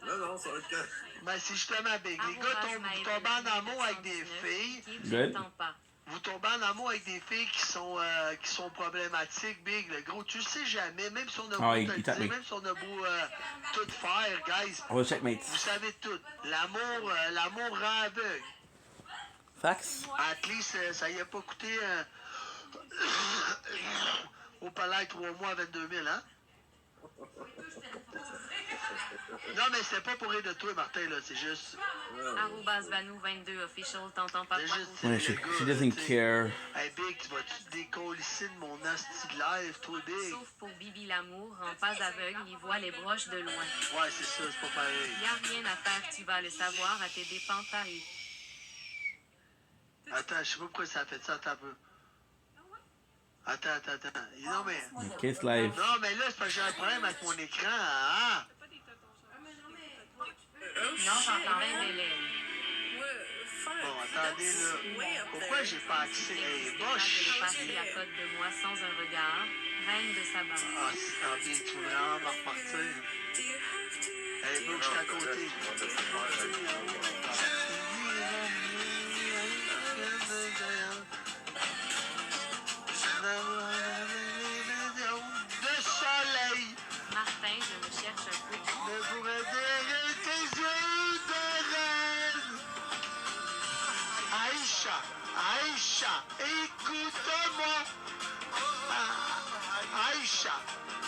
Non, ça va être Ben, c'est justement, Big. Les gars tombent en amour avec des filles. Good. vous tombez en amour avec des filles qui sont problématiques, Big, le gros, tu le sais jamais, même si on a beau te le dire, même si on a beau tout faire, guys, Oh, checkmates. vous savez tout. L'amour rend aveugle. Facts. At least, ça y a pas coûté au palais 3 mois à 22 000, hein? Non, mais c'était pas pour rire de toi, Martin, là, c'est juste... @Vanou22 official, t'entends pas quoi? Ouais, she doesn't care. Hey, Big, tu vas-tu te décoller de mon asti de live, toi, Big? Sauf pour Bibi l'amour, en phase aveugle, il voit les broches de loin. Ouais, c'est ça, c'est pas pareil. Y a rien à faire, tu vas le savoir à tes dépens, Paris. Attends, je sais pas pourquoi ça a fait ça, attends un peu. Attends. Non, mais... Kiss live. Non, mais là, c'est parce que j'ai un problème avec mon écran, hein? Non, j'entends bien Hélène. Bon, attendez, là. Pourquoi j'ai pas accès? Hey, boche! Passer à côté de moi sans un regard, reine de sa bande. Ah, c'est bien, tu veux vraiment me repartir? Hey, bro, je suis à côté. De soleil! Martin, je me cherche un peu. Ne pourrait dire tes yeux de reine! Aïcha, écoute-moi!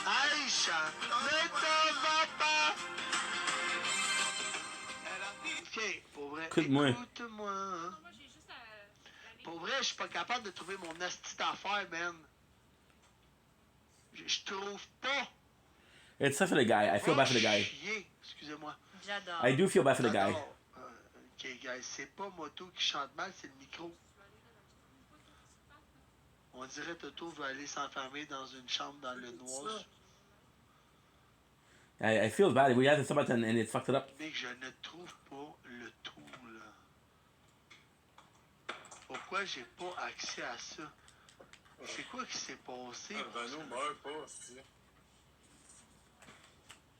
Aïcha, ne t'en va pas! Ok, pour vrai, Écoute-moi. écoute-moi. Pour vrai, je suis pas capable de trouver mon asti d'affaire, man. Je trouve pas. It's tough for the guy. I feel bad for the guy. Excusez-moi. J'adore. I do feel bad for the guy. Ok, guys, c'est pas Moto qui chante mal, c'est le micro. On dirait Toto veut aller s'enfermer dans une chambre dans le noir. I feel bad. We had this button and it fucked it up. Mais je ne trouve pas le tout, là. Pourquoi j'ai pas accès à ça? C'est quoi qui s'est passé? Vanou meurt pas, c'est...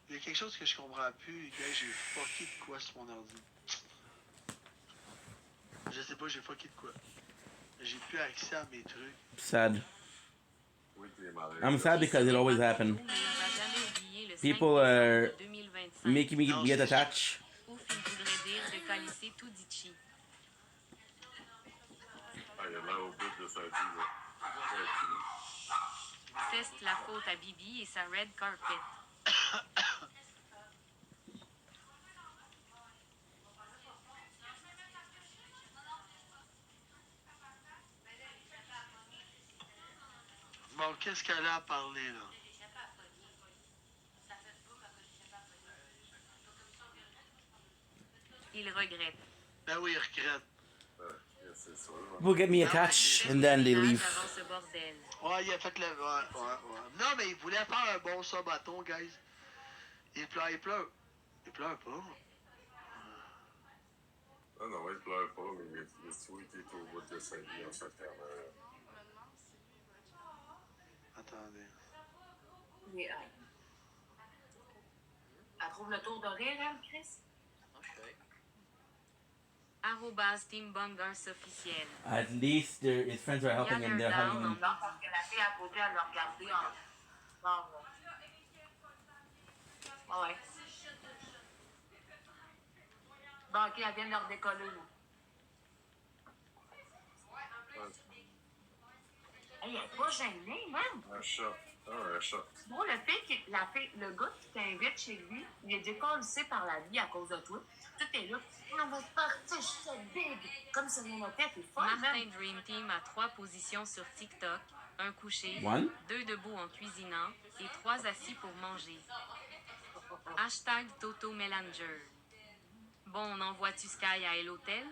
Il y a quelque chose que je comprends plus. Gars, j'ai fucké de quoi sur mon ordi? Je sais pas, j'ai fucké de quoi. J'ai plus accès à mes trucs. Sad. I'm sad because it always happened. People are making me get attached. Ouf, il voudrait dire de calisser tout ditchi. Ah, il a l'air au bout de sa vie, là. C'est la faute à Bibi et sa red carpet. Bon, qu'est-ce qu'elle a à parler, là? Il regrette. Ben oui, il regrette. People get me attached and then they leave. Avant ce bordel. Ouais, il a fait le... Ouais. Non, mais il voulait faire un bon sabaton, guys. Il pleure. Il pleure pas. Ah non, il pleure pas, mais il est sweet et au bout de sa vie en fait. Attendez. Elle trouve le tour de rire, elle, Chris? @Team Bungers officiel. At least his friends are helping him. They're helping him. Non, parce que la fille à côté, elle l'a regardé en... Non, ouais. Bon, ok, elle vient de leur décoller, là. Elle est pas gênée, même. Un chat. Un chat. Bon, le gars qui t'invite chez lui, il est décollé par la vie à cause de toi. Tout est là. On va partir, je suis big. Comme si rien n'était, c'est fun, Martin Dream Team a 3 positions sur TikTok. Un couché, One. 2 debout en cuisinant et 3 assis pour manger. #Toto Melanger. Bon, on envoie-tu Sky à l'hôtel?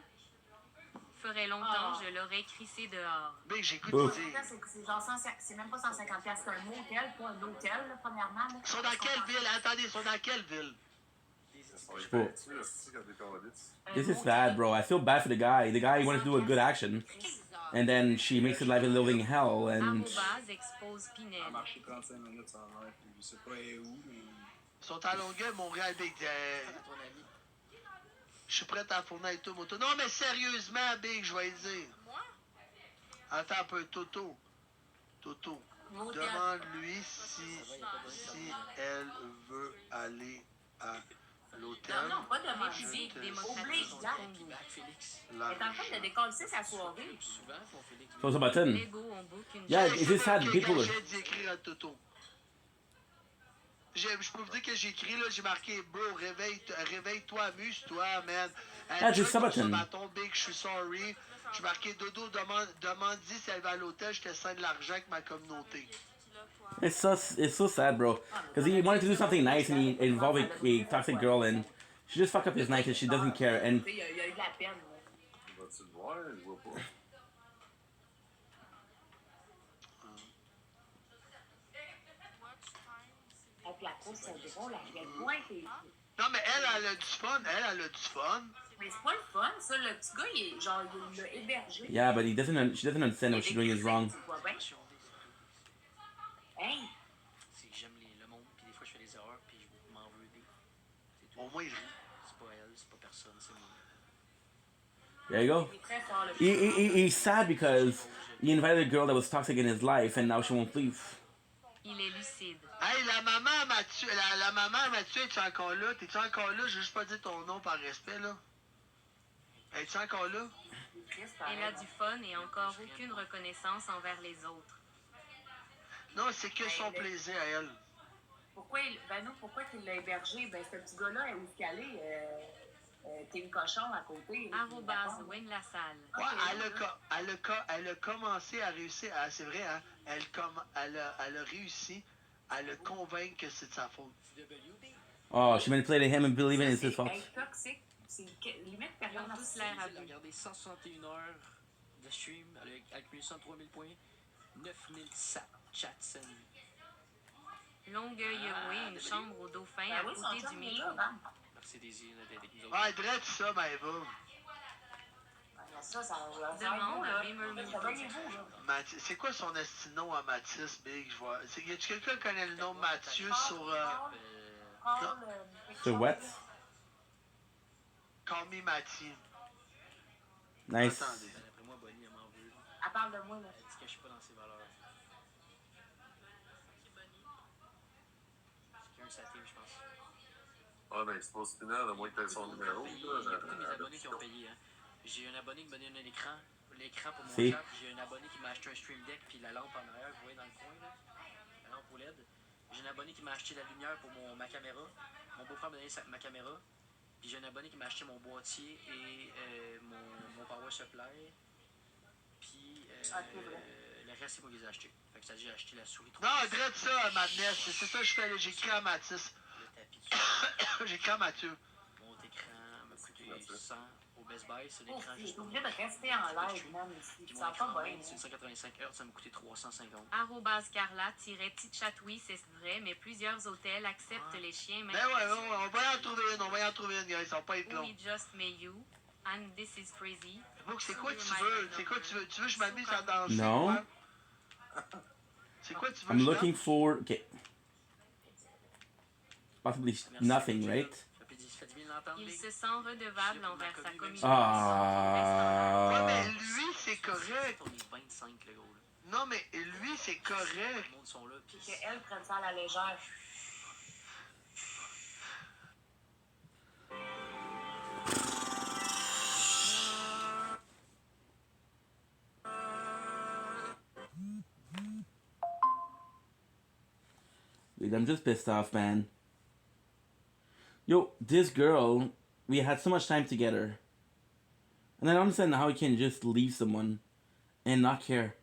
Ferait longtemps, je l'aurais crissé dehors. Mais j'écoute dire. C'est genre c'est même pas 150$, c'est un motel, pas un hôtel, là, premièrement. Ils sont dans quelle ville? Attendez, ils sont dans quelle ville? This is sad, bro. I feel bad for the guy. The guy wanted to do a good action, and then she makes it like a living hell. And expose Pinel. Elle a marché 35 minutes en l'air, puis je sais pas où, mais... Ils sont à Longueuil, Montréal, Big. Je suis prêt à fournir avec toi, moto. Non, mais sérieusement, Big, je vais le dire. Attends un peu, Toto. Toto. Demande-lui si elle veut aller à l'hôtel. Non, pas demander. Oblige, Jack. Elle est en train de décoller sa soirée. So it's a button. Lego, on book une Yeah, it's just sad. People are. J'ai d'écrire à Toto. Je peux vous dire que j'ai écrit, là, j'ai marqué, bro, réveille-toi, amuse-toi, man. Ah, juste ça, button. Bâton big, je suis sorry. J'ai marqué, Dodo, demande-y si elle va à l'hôtel, je te sers de l'argent avec ma communauté. It's so sad, bro. Because he wanted to do something nice and he involved a toxic girl and she just fucked up his night and she doesn't care. And Il y a eu de la peine. Vas-tu le voir? Je vois pas. Et puis la course, c'est drôle, à quel point t'es. Non, mais elle a du fun. Elle a du fun. Mais c'est pas le fun, ça. Le petit gars, il est genre, il l'a hébergé. yeah, but she doesn't understand what she's doing is wrong. Tu vois bien? Hey! C'est que j'aime le monde, puis des fois je fais des erreurs, puis je m'en veux des. C'est tout. Au moins, il rit. C'est pas elle, c'est pas personne, c'est moi. There you go. He's sad because he invited a girl that was toxic in his life and now she won't leave. Il est lucide. Hey, la maman Mathieu, la maman Mathieu, es-tu encore là? T'es-tu encore là? Je veux juste pas dire ton nom par respect, là. Es-tu encore là? Elle a du fun et encore aucune reconnaissance envers les autres. Non, c'est que son plaisir à elle. Pourquoi tu l'as hébergé? Ben, ce petit gars-là, où est-ce qu'elle est? T'es une cochon à côté. Arrobase Wayne Lassalle. Ouais, elle a commencé à réussir. Ah, c'est vrai, hein? Elle a réussi à le convaincre que c'est de sa faute. Oh, she manipulated him and believing it's his fault. C'est toxique. C'est limite Ils ont période tous l'air à Elle a regardé 161 heures de stream, elle a accumulé 103 000 points, 9000 chats. Longueuil roué, une chambre au Dauphin à côté du métro. Merci Daisy d'être nous autres. Ah, drette ça, Maëva. Demande à Beamer. C'est quoi son nom à Mathis, Big? Y a-tu quelqu'un qui connaît le nom Mathieu sur... Sur what? Call me Mathieu. Nice. Attendez. D'après moi, Bonnie, elle m'en veut. Elle parle de moi, là. Elle dit que je suis pas dans ses valeurs. C'est qu'un satire, je pense. Ah, ben, c'est pas spinal, à moins que tu aies son numéro. Il y a beaucoup de mes abonnés qui ont payé. Hein. J'ai un abonné qui m'a donné l'écran pour mon Si. chat. J'ai un abonné qui m'a acheté un stream deck puis la lampe en arrière, vous voyez dans le coin, là, la lampe OLED. J'ai un abonné qui m'a acheté la lumière pour ma caméra. Mon beau-frère m'a donné ma caméra. Puis j'ai un abonné qui m'a acheté mon boîtier et mon power supply. Puis le reste, c'est moi qui les ai achetés. Fait que ça dit j'ai acheté la souris. Non, drette ça, Madness. C'est ça que je fais. J'écris à Mathis. Le tapis dessus. J'écris à Mathieu. Mon écran m'a coûté 100 au Best Buy. C'est l'écran Je suis juste obligée de rester en live, même ici. Puis Ça mon va écran pas bien. même, c'est 185 Hz, ça m'a coûté 350. Arrobase Carla-Titchatouille, c'est vrai, mais plusieurs hôtels acceptent les chiens. Ben ouais, on va y en trouver une, gars. Ils sont pas être longs. We just met you, and this is crazy. Brooke, c'est quoi tu veux? C'est quoi tu veux? Tu veux que je m'amuse à danser? No. Ouais? C'est quoi tu veux? I'm looking for... Okay. Possibly nothing, right? Il se sent redevable envers sa communauté. Ah. Ouais, mais lui, c'est correct. On est 25, le gros, là. Non, mais lui, c'est correct. Le monde sont là, puis... Qu'elle prenne ça à la légère. Dude, I'm just pissed off, man. Yo, this girl, we had so much time together. And I don't understand how you can just leave someone and not care.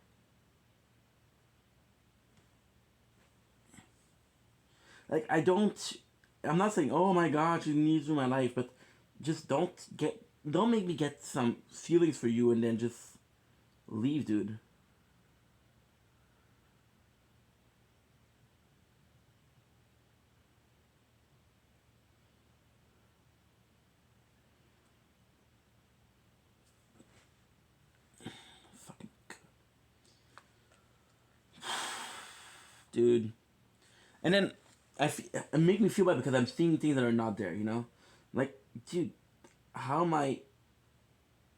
Like, I'm not saying, oh my god, you need to in my life, but just don't make me get some feelings for you and then just leave, dude. Dude. And then it make me feel bad because I'm seeing things that are not there, you know? Like, dude, how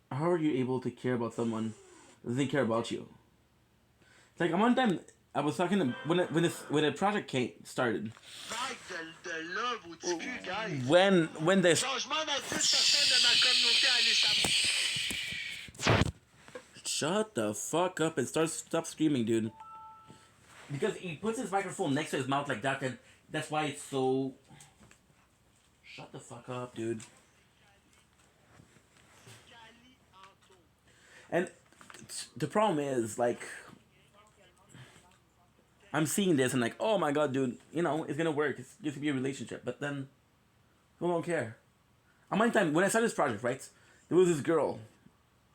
are you able to care about someone doesn't care about you. It's like one time I was talking to when the project started. Vague de love au petit cul, guys. When the Changement dans 10% de ma communauté allez shut the fuck up and stop screaming, dude. Because he puts his microphone next to his mouth like that, and that's why it's so. Shut the fuck up, dude. And the problem is, like, I'm seeing this and like, oh my god, dude, you know, it's gonna work. It's going to be a relationship, but then who don't care? How many times when I started this project, right? There was this girl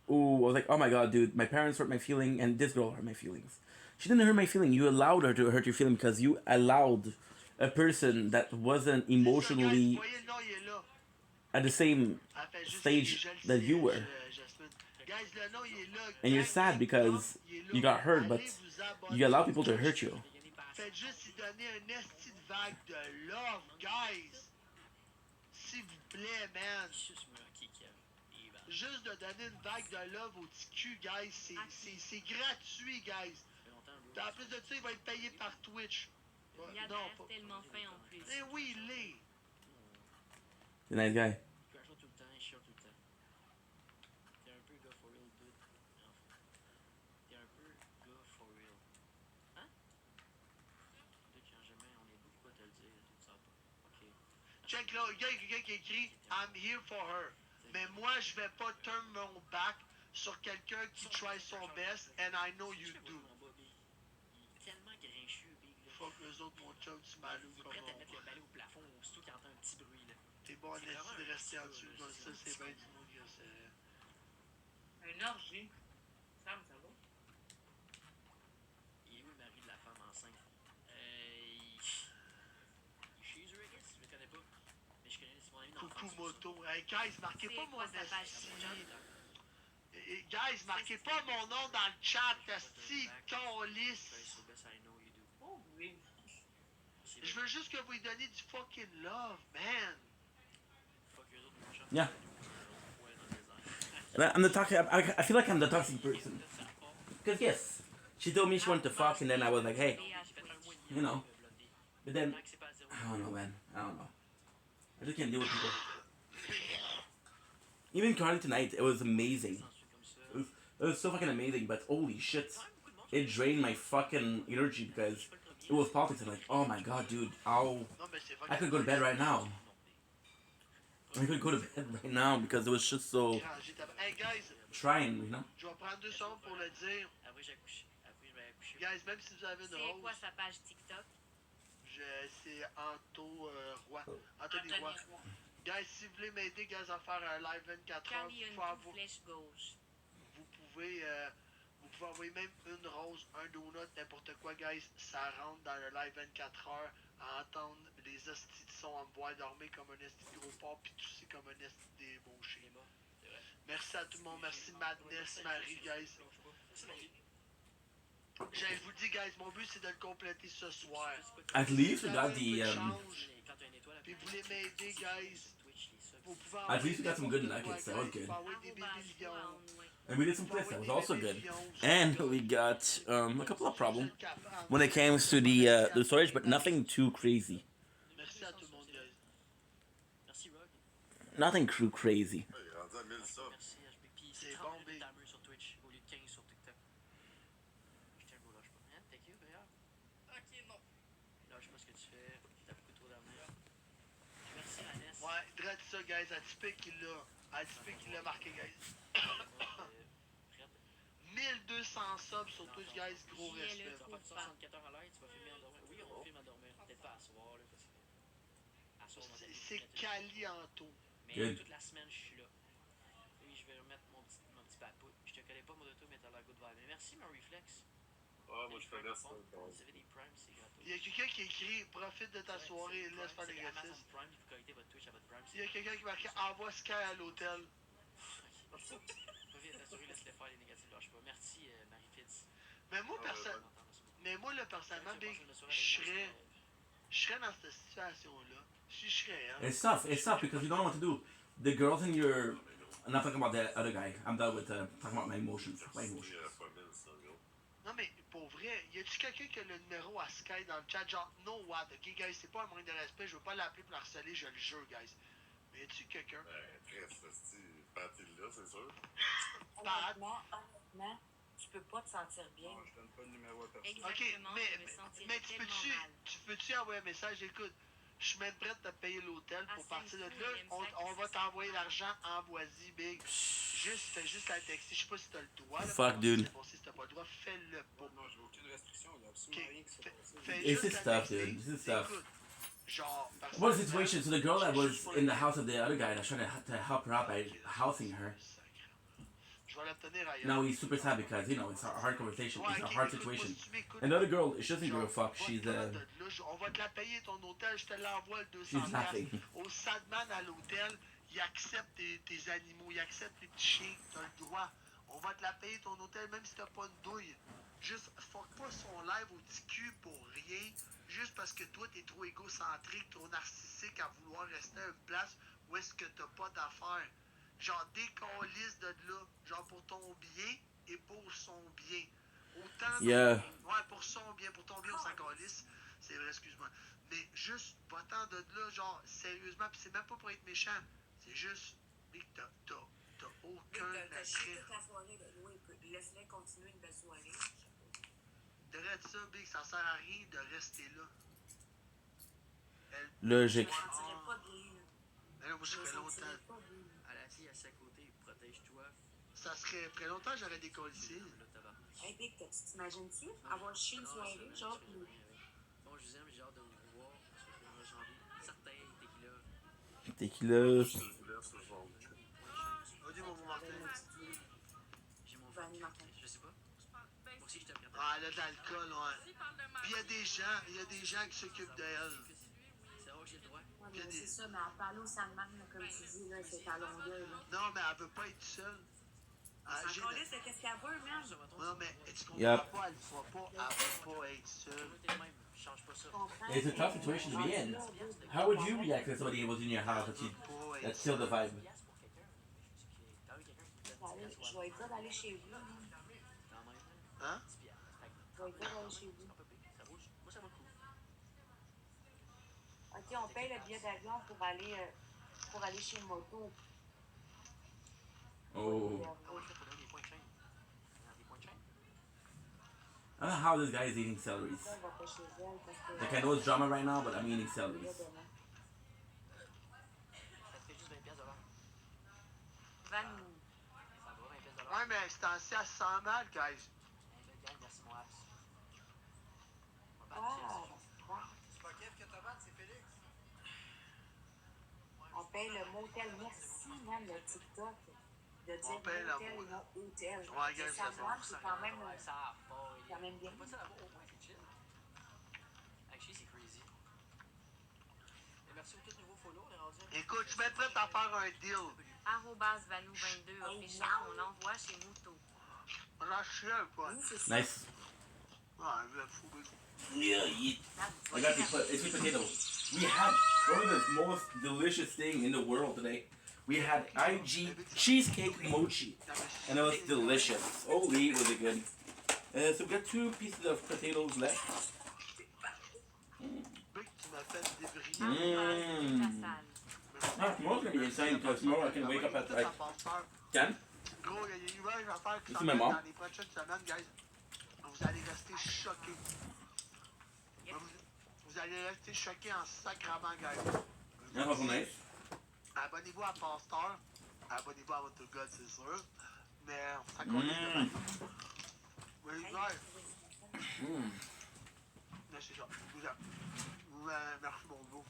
who was like, oh my god, dude, my parents hurt my feeling, and this girl hurt my feelings. She didn't hurt my feeling. You allowed her to hurt your feeling because you allowed a person that wasn't emotionally at the same stage that you were. And you're sad because you got hurt, but you allow people to hurt you. Faites juste y donner un esti de vague de love, guys. S'il vous plaît, man. Juste de donner une vague de love au petit cul, guys. C'est gratuit, guys. En plus de ça, il va être payé par Twitch. Il a l'air tellement fin en plus. Eh oui, il est. The nice guy. Check là, il y a quelqu'un qui écrit I'm here for her. Mais moi, je vais pas turn mon back sur quelqu'un qui try son best, and I know you do. Tellement grincheux, big. Fuck eux autres, mon chum, tu m'allumes comme prêt à mettre le balai au plafond, aussitôt qu'il entend un petit bruit, là. T'es bon en esti de rester en dessous, comme ça, c'est bien du monde qui c'est. Une orgie. Ça va? Il est où le mari de la femme enceinte? Chez eux, I guess. Je le connais pas. Mais je connais mon ami d'enfance. Coucou moto. Hey, guys, marquez pas mon esti. Guys, marquez pas mon nom dans le chat, esti, câlisse. Oh oui. Je veux juste que vous lui donniez du fucking love, man. Yeah. I'm the toxic. I feel like I'm the toxic person. Because yes, she told me she wanted to fuck, and then I was like, hey, you know. But then I don't know, man. I don't know. I just can't deal with people. Even Carly tonight, it was amazing. It was so fucking amazing. But holy shit, it drained my fucking energy because it was politics. I'm like, oh my god, dude, I could go to bed right now. I could go to bed right now because it was just so Hey guys, trying, you know. je vais prendre 2 secondes pour le dire. Guys, même si vous avez une C'est rose, quoi sa page TikTok? c'est Anto Roy. Anthony Roy. Guys, si vous voulez m'aider, guys, à faire un live 24 heures, Une flèche gauche. vous pouvez envoyer même une rose, un donut, n'importe quoi, guys. Ça rentre dans le live 24 heures à entendre les hosties de son en me voir dormir comme un esti de gros porc puis tousser comme un esti débauché. Merci à tout le monde. Merci Madness, Marie, guys. Je vous le dis, guys, mon but c'est de le compléter ce soir. At least we got the Puis vous voulez m'aider, guys. At least we got some good nuggets. That was good. And we did some plays. That was also good. And we got a couple of problems when it came to the storage, but nothing too crazy. Merci à tout le monde, guys. Merci, Rog. Nothing too crazy. C'est bon, big. Sur Twitch au lieu de 15 sur TikTok. Je tiens le beau lâche pas. Hein? Thank you, d'ailleurs. Ok, non. Lâche pas ce que tu fais. T'as beaucoup trop d'avenir. Merci, Vanessa. Ouais, drette ça, guys. À typer qu'il l'a. À typer qu'il l'a marqué, guys. 1200 subs sur Twitch, guys. Gros respect. Tu vas faire 64 heures à l'aide, tu vas filmer en dormir. Oui, on va filmer en dormir. Peut-être pas à soir, là, parce que. À soir, c'est Cali en taux. Mais toute la semaine, je suis là. Oui, je vais remettre mon petit papout. Je te connais pas, mon auto, mais t'as la good vibe. Mais merci, mon reflex. Ah, moi je connais ça. Vous avez des primes, c'est gratos. Il y a quelqu'un qui écrit profite de ta soirée et laisse faire les gratis. Il y a quelqu'un qui marque envoie Sky à l'hôtel. Laisse-les faire les négatifs, lâche pas. Merci, Marie-Fitz. Mais moi, là, personnellement, Big, je serais dans cette situation-là. Je serais, hein. It's tough because you don't know what to do. The girls in your I'm not talking about the other guy. I'm done with talking about my emotions. My emotions. Non, mais pour vrai, y a-tu quelqu'un qui a le numéro à Sky dans le chat? Genre, no what, ok, guys, c'est pas un manque de respect, je veux pas l'appeler pour l'harceler, je le jure, guys. Mais y a-tu quelqu'un? Pat est là, c'est sûr. Honnêtement, tu peux pas te sentir bien. Non, je donne pas de numéro à personne. Ok, mais tu peux-tu envoyer un message? Écoute, je suis même prête à te payer l'hôtel pour partir de là. On va t'envoyer l'argent en voici, Big. Fais juste à texter. Je sais pas si t'as le droit. Fuck, dude. Si t'as pas le droit, fais-le pas. Non, j'ai aucune restriction, il y a absolument rien qui se passe. It's his stuff, dude. It's his stuff. Genre, What a situation. So the girl that was in the house of the other guy that's trying to help her out by housing her. Je vais l'obtenir ailleurs. Now he's super sad because, you know, it's a hard conversation. It's a hard situation. And the other girl, she doesn't give a fuck. She's On va te la payer ton hôtel, je te l'envoie le 200 she's laughing. Au Sadman à l'hôtel, il accepte tes animaux, il accepte tes petits chiens, t'as le droit. On va te la payer ton hôtel, même si t'as pas de douille. Juste, fuck pas son live au petit cul pour rien, juste parce que toi, t'es trop égocentrique, trop narcissique à vouloir rester à une place où est-ce que t'as pas d'affaires. Genre, décalisse de là, genre pour ton bien et pour son bien. Autant Yeah. Ouais, pour son bien, pour ton bien, on s'en calisse. C'est vrai, excuse-moi. Mais juste, va-t'en de là, genre, sérieusement, pis c'est même pas pour être méchant. C'est juste, Big, t'as aucun T'as chié attrait. toute la soirée, là. Laisse-les continuer une belle soirée. Derrière ça, Big, ça sert à rien de rester là. Logique. Je me sentirais pas bien, là. Mais là, moi, je ferais longtemps. À la fille assis à côté, protège-toi. Ça serait très longtemps, j'aurais décollissé. Hey, Big, t'imagines-tu avoir chié une soirée, genre, pis... Bon, je vous aime, j'ai hâte de vous voir. On va janvier. Certain, tequila. Tequila. Vas-y, mon Martin. J'ai mon frère. Je sais pas. Moi aussi, je te regarde. Ah, là, d'alcool, ouais. Puis il y a des gens qui s'occupent d'elle. C'est vrai que j'ai le droit. Ouais, mais c'est ça, mais elle parle au Sandman, comme tu dis, là, c'est à longueur, là. Non, mais elle veut pas être seule. Elle s'en calisse de qu'est-ce qu'elle veut, man. Non, mais tu comprends Yep. pas, elle le fera pas, elle veut pas être seule. It's a tough situation to be in. How would you react if somebody was in your house that's still the vibe? Je vais lui dire d'aller chez vous. Hein? Je vais lui dire d'aller chez vous. Ok, on paye le billet d'avion pour aller chez Moto. Oh. I don't know how this guy is eating celeries. Like, I know it's drama right now, but I'm eating celeries. Ouais, mais c'est ainsi à 100 mal, guys. C'est pas Kev que t'as battu, c'est Félix. On paye le motel. Merci, man, le TikTok. De dire On paye le motel, non hôtel. Ouais, guys, Ça c'est marche, bon. c'est quand même bien. Actually, c'est crazy. Et merci pour tout nouveau follow, on est rendu. Écoute, je suis même prête à faire un deal. @vanou22 officiel, on envoie chez Mouto. On a chié un peu. Nice. Ouais, le fou. Yeah, I got the sweet potato. We had one of the most delicious thing in the world today. We had IG cheesecake mochi, and it was delicious. Holy, was it good. So we got 2 pieces of potatoes left. Ah, tomorrow's gonna be insane because tomorrow I can wake up at like 10. Gros, il y a des nouvelles affaires qui C'est s'en ma viennent mom. dans les prochaines semaines, guys. Vous allez rester choqués. Vous allez rester choqués en sacrament, guys. That was nice. Abonnez-vous à Pasteur. Abonnez-vous à votre God, c'est sûr. Mais ça continue. Oui, guys. Mais c'est ça. Merci, mon beau.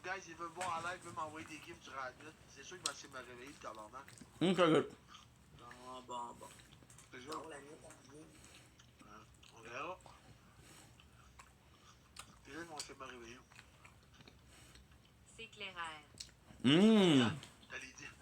Guys, il veut me voir en live, il veut m'envoyer des gifs durant la nuit. C'est sûr qu'il va essayer de me réveiller, le tabarnak. Okay, good. Bon. C'est ça. On verra. Et là, ils vont essayer de me réveiller. C'est clairaire. T'allais dire.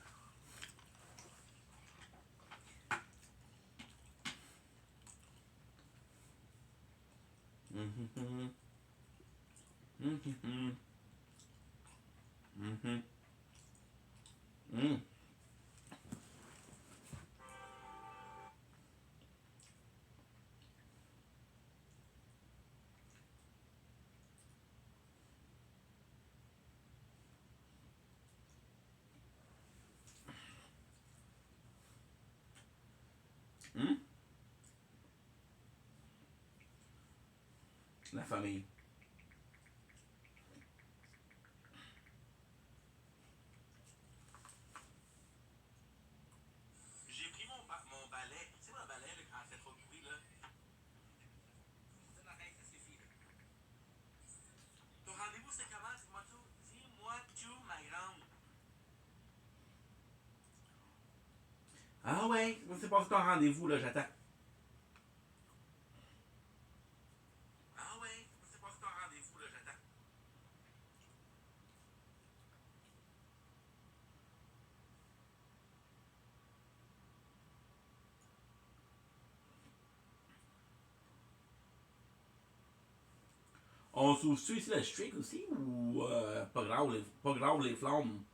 Hmm? La famille. J'ai pris mon balai. Tu sais, mon balai, là, quand c'est trop de bruit, là. Ça suffit, là. Ton rendez-vous, c'est comment? Dis-moi tout. Dis-moi tout, ma grande. Ah ouais, c'est pas ton rendez-vous, là, j'attends. Ah ouais, c'est pas ton rendez-vous, là, j'attends. On s'ouvre-tu ici le streak aussi ou pas grave les flammes?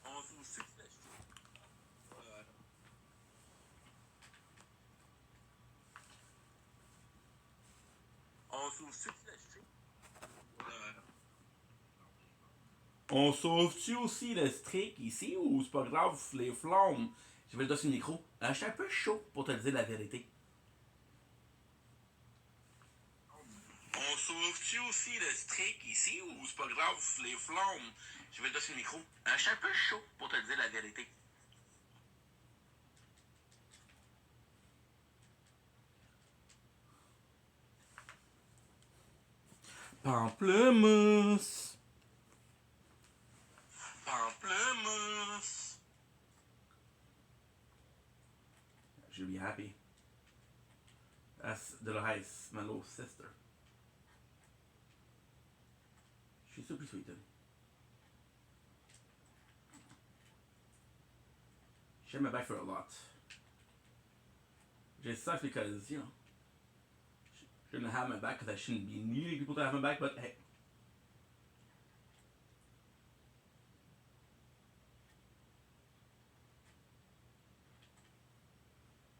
On s'ouvre-tu le streak? On s'ouvre-tu le streak? On sauve-tu aussi le streak ici ou c'est pas grave les flammes? Je vais le donner sur le micro. Je suis un peu chaud pour te dire la vérité. On sauve-tu aussi le streak ici ou c'est pas grave les flammes? Je vais le donner sur le micro. Je suis un peu chaud pour te dire la vérité. Pamplemousse. Pamplemousse. She'll be happy. That's Dolores, my little sister. She's super sweet, dude. She had my back for a lot. It sucks because, you know, she shouldn't have my back because I shouldn't be needing people to have my back, but hey.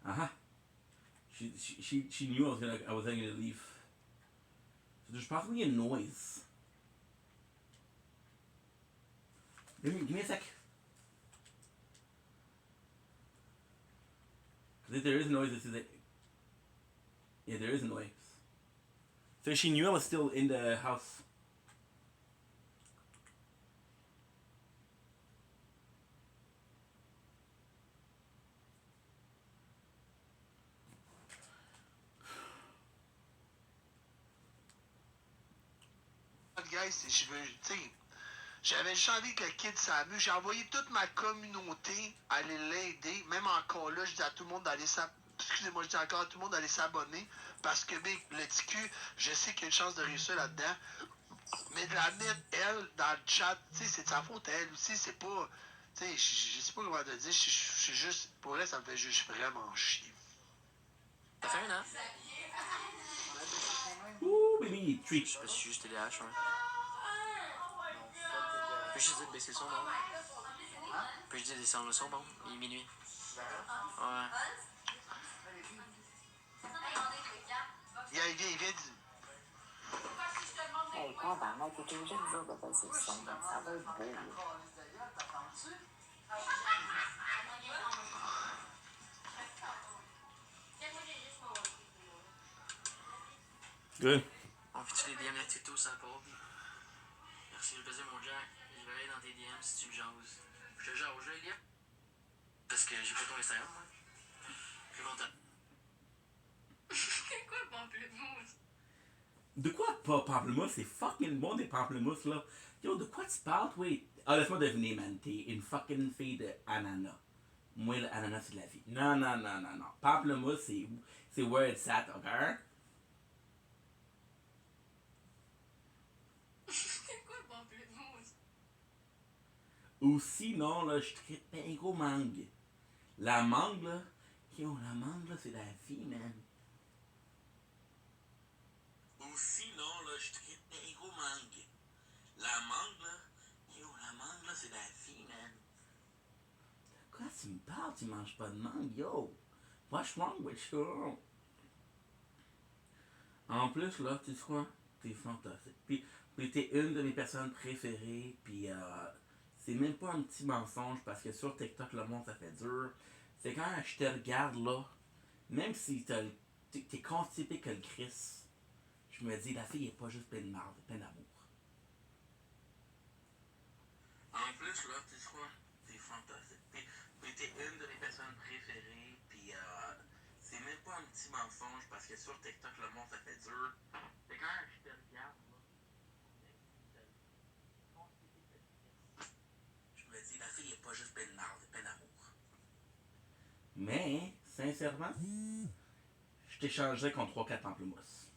Uh-huh. She knew I was gonna leave. So there's probably a noise. Give me a sec. Because if there is a noise, this is it. Yeah, there is a noise. So she knew I was still in the house. Guys, je veux, tu sais, j'avais juste envie que le kid s'amuse. J'ai envoyé toute ma communauté aller l'aider. Même encore là, je dis à tout le monde d'aller s'abonner. Excusez-moi, je dis encore à tout le monde d'aller s'abonner. Parce que, big, le TQ, je sais qu'il y a une chance de réussir là-dedans. Mais de la mettre, elle, dans le chat, tu sais, c'est de sa faute, elle aussi. C'est pas. Tu sais, je sais pas comment te dire. Je juste. Pour elle, ça me fait juste vraiment chier. Ça fait un an. Ouh, baby, treat. Je suis juste TDAH, ouais. Peux-je juste dire de baisser le son, bon? Peux-je dire de descendre le son, bon? Il est minuit. Ouais. Il vient Hey, tabarnak, t'es obligé de dire de baisser le son, ça va être beau. Good. On fait-tu les DM de tuto, ça part? Merci, le plaisir, mon Jack. Je vais aller dans tes DM si tu me jases. Je te jase, je vais les DM. Parce que j'ai pas ton Instagram, moi. Je suis content. C'est quoi pamplemousse? De quoi pas pamplemousse? C'est fucking bon des pamplemousses là. Yo, de quoi tu parles, oui? Ah, laisse-moi deviner, man. T'es une fucking fille de ananas. Moi, l'ananas, c'est de la vie. Non, non, non, non, non. Pamplemousse, c'est where it's at, ok? C'est quoi pamplemousse? Ou sinon, là, je traite ben gros mangue. La mangue, là. Yo, la mangue, là, c'est la vie, man. Ou sinon, là, je traite ben gros mangue. La mangue, là. Yo, la mangue, là, c'est la vie, man. Quoi, tu me parles? Tu manges pas de mangue, yo. What's wrong with you? En plus, là, tu sais quoi? T'es fantastique. Puis t'es une de mes personnes préférées, puis c'est même pas un petit mensonge parce que sur TikTok, le monde, ça fait dur. C'est quand je te regarde là, même si t'es constipé que le Chris, je me dis, la fille est pas juste pleine de marde, pleine d'amour. En plus, là, tu sais quoi? T'es fantastique. T'es une de mes personnes préférées, puis c'est même pas un petit mensonge parce que sur TikTok, le monde, ça fait dur. C'est quand je te regarde là, je me dis, la fille est pas juste pleine de marde, pleine d'amour. Mais, sincèrement, je t'échangerais contre 3-4 pamplemousses.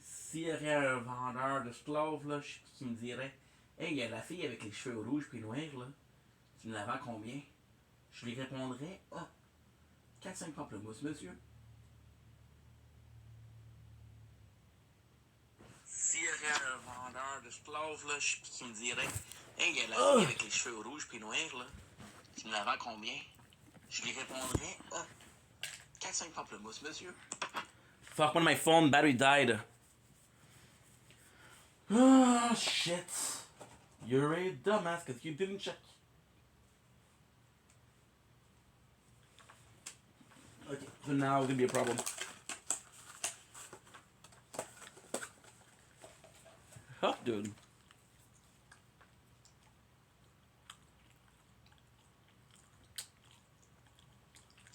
S'il y aurait un vendeur d'esclaves, là, qui me dirait, hey, il y a la fille avec les cheveux rouges puis noirs, là, tu me la vends combien? Je lui répondrais, 4-5 pamplemousses, monsieur. S'il y aurait un vendeur d'esclaves, là, qui me dirait, hey, il y a la fille avec les cheveux rouges puis noirs, là, tu me la vends combien? Je lui répondrais, 4-5 pamplemousses, monsieur. Fuck, one of my phone battery died. Oh, shit. You're a dumbass because you didn't check. Okay, so now it's gonna be a problem. Huh, dude.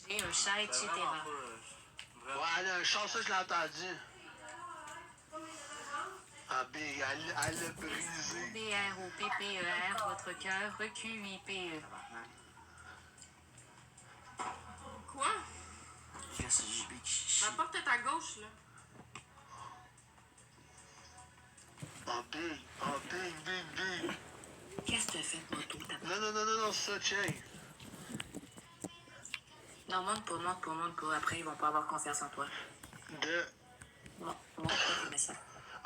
J'ai un chat, etc. Ouais, là, un chat, ça, je l'ai entendu. Ah, big, elle l'a brisé. B-R-O-P-P-E-R, votre cœur, Q-I-P-E. Quoi? La porte est à gauche, là. Ah, big, big. Qu'est-ce que t'as fait, moto? Non, ça, check. Non, monte pas. Après, ils vont pas avoir confiance en toi. Monte pas tes messages.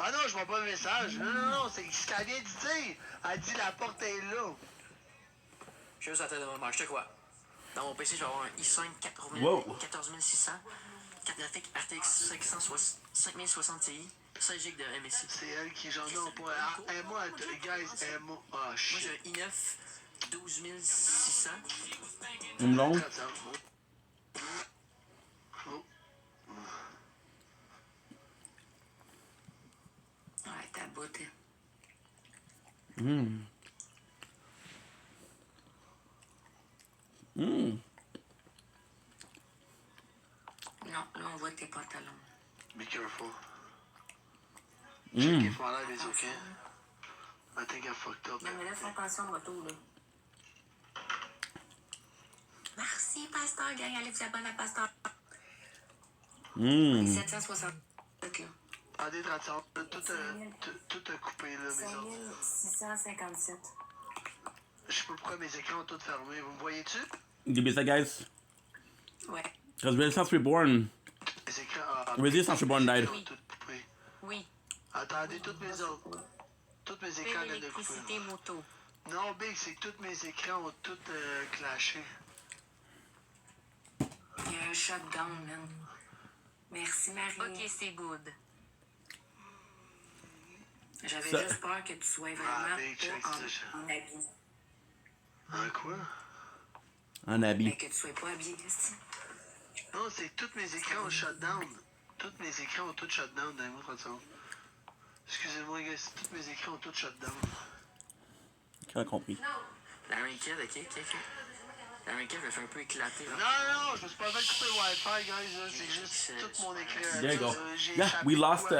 Ah non, je vois pas le message. Non, c'est ce qu'elle vient de dire. Elle dit la porte est là. Je suis juste à la tête de mon marche, je te crois. Dans mon PC, je vais avoir un i5 14600, 4 graphiques RTX 5060 Ti, 16 GB de MSI. C'est elle qui j'en ai pas. Et moi, guys, et moi. Ah, shit. Moi, j'ai un i9 12600. Une longue? Ouais, ta botte. Non, là, on voit tes pantalons. Be careful. Check if my life is okay. I think I fucked up. Non, mais là, fais attention, moto, là. Merci, Pasteur, gang. Allez vous abonner à Pasteur. 767, là. Attendez, 30 secondes. Tout a coupé, là, mes autres. 5657. Je sais pas pourquoi mes écrans ont tous fermés. Vous me voyez-tu? give me a sec, guys. Ouais. Because Resistance Reborn. Les écrans. Resistance Reborn died. Oui. Attendez, toutes mes autres. Toutes mes écrans viennent de couper. L'électricité moto. Non, Big, c'est que tous mes écrans ont tout clashé. Il y a un shutdown, man. Merci, Marie. Ok, c'est good. J'avais juste peur que tu sois vraiment pas en habit. En quoi? En habit. Mais que tu sois pas habillé, Christy. Non, c'est que tous mes écrans ont shutdown. Tous mes écrans ont tout shutdown dans les mots 30 secondes. Excusez-moi, gars, tous mes écrans ont tout shutdown. J'ai compris. Larry Kidd, ok. Larry Kidd, je le fais un peu éclater. Là. Non, je me suis pas fait couper le Wi-Fi, guys. C'est juste tout mon écran. There you go. Yeah, we lost.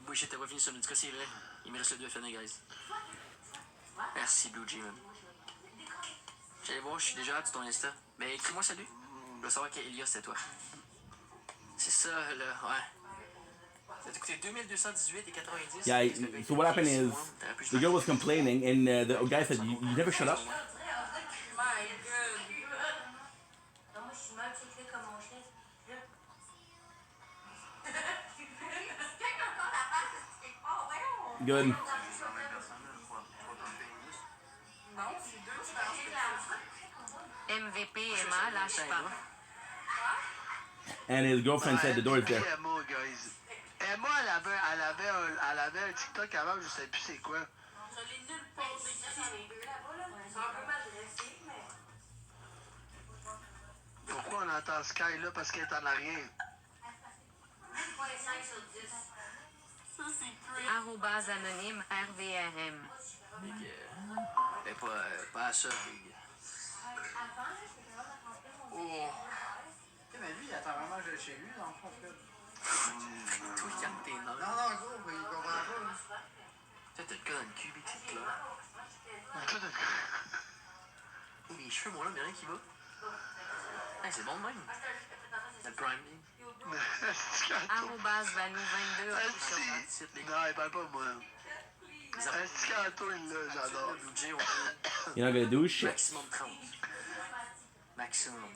Bullshit, t'as pas fini sur le c'est vrai. Il me reste le 2 FN, guys. Merci, Blue G, man. J'allais voir, je suis déjà sur ton Insta. Mais écris-moi salut. Je veux savoir qu'Elias, c'est toi. C'est ça, là, ouais. Ça t'a coûté 2218 et 90. Yeah, so what happened is the girl was complaining, and the guy said, you never shut up. Good. MVP, Emma, lâche pas. And his girlfriend said the door is there. Emma, guys. Emma, elle avait un TikTok avant, je sais plus c'est quoi. Je l'ai nulle part. Pourquoi on entend Sky là? Parce qu'elle est en arrière. Arrobase anonyme RVRM. Pas à ça, big. Oh. Mais lui, il attend vraiment que j'aille chez lui, dans le fond, Fred. Toi, calme tes nerfs. Non, gros, il comprend pas. Toi, t'as le cas dans le cul, big, c'est là. Les cheveux, moi là, mais rien qui va. Hey, c'est bon de même. Le prime, big. Arrobase Valou22. Non, il parle pas de moi. Est-ce qu'Anto, il l'a, j'adore. You're not gonna do shit. Maximum 30. Maximum.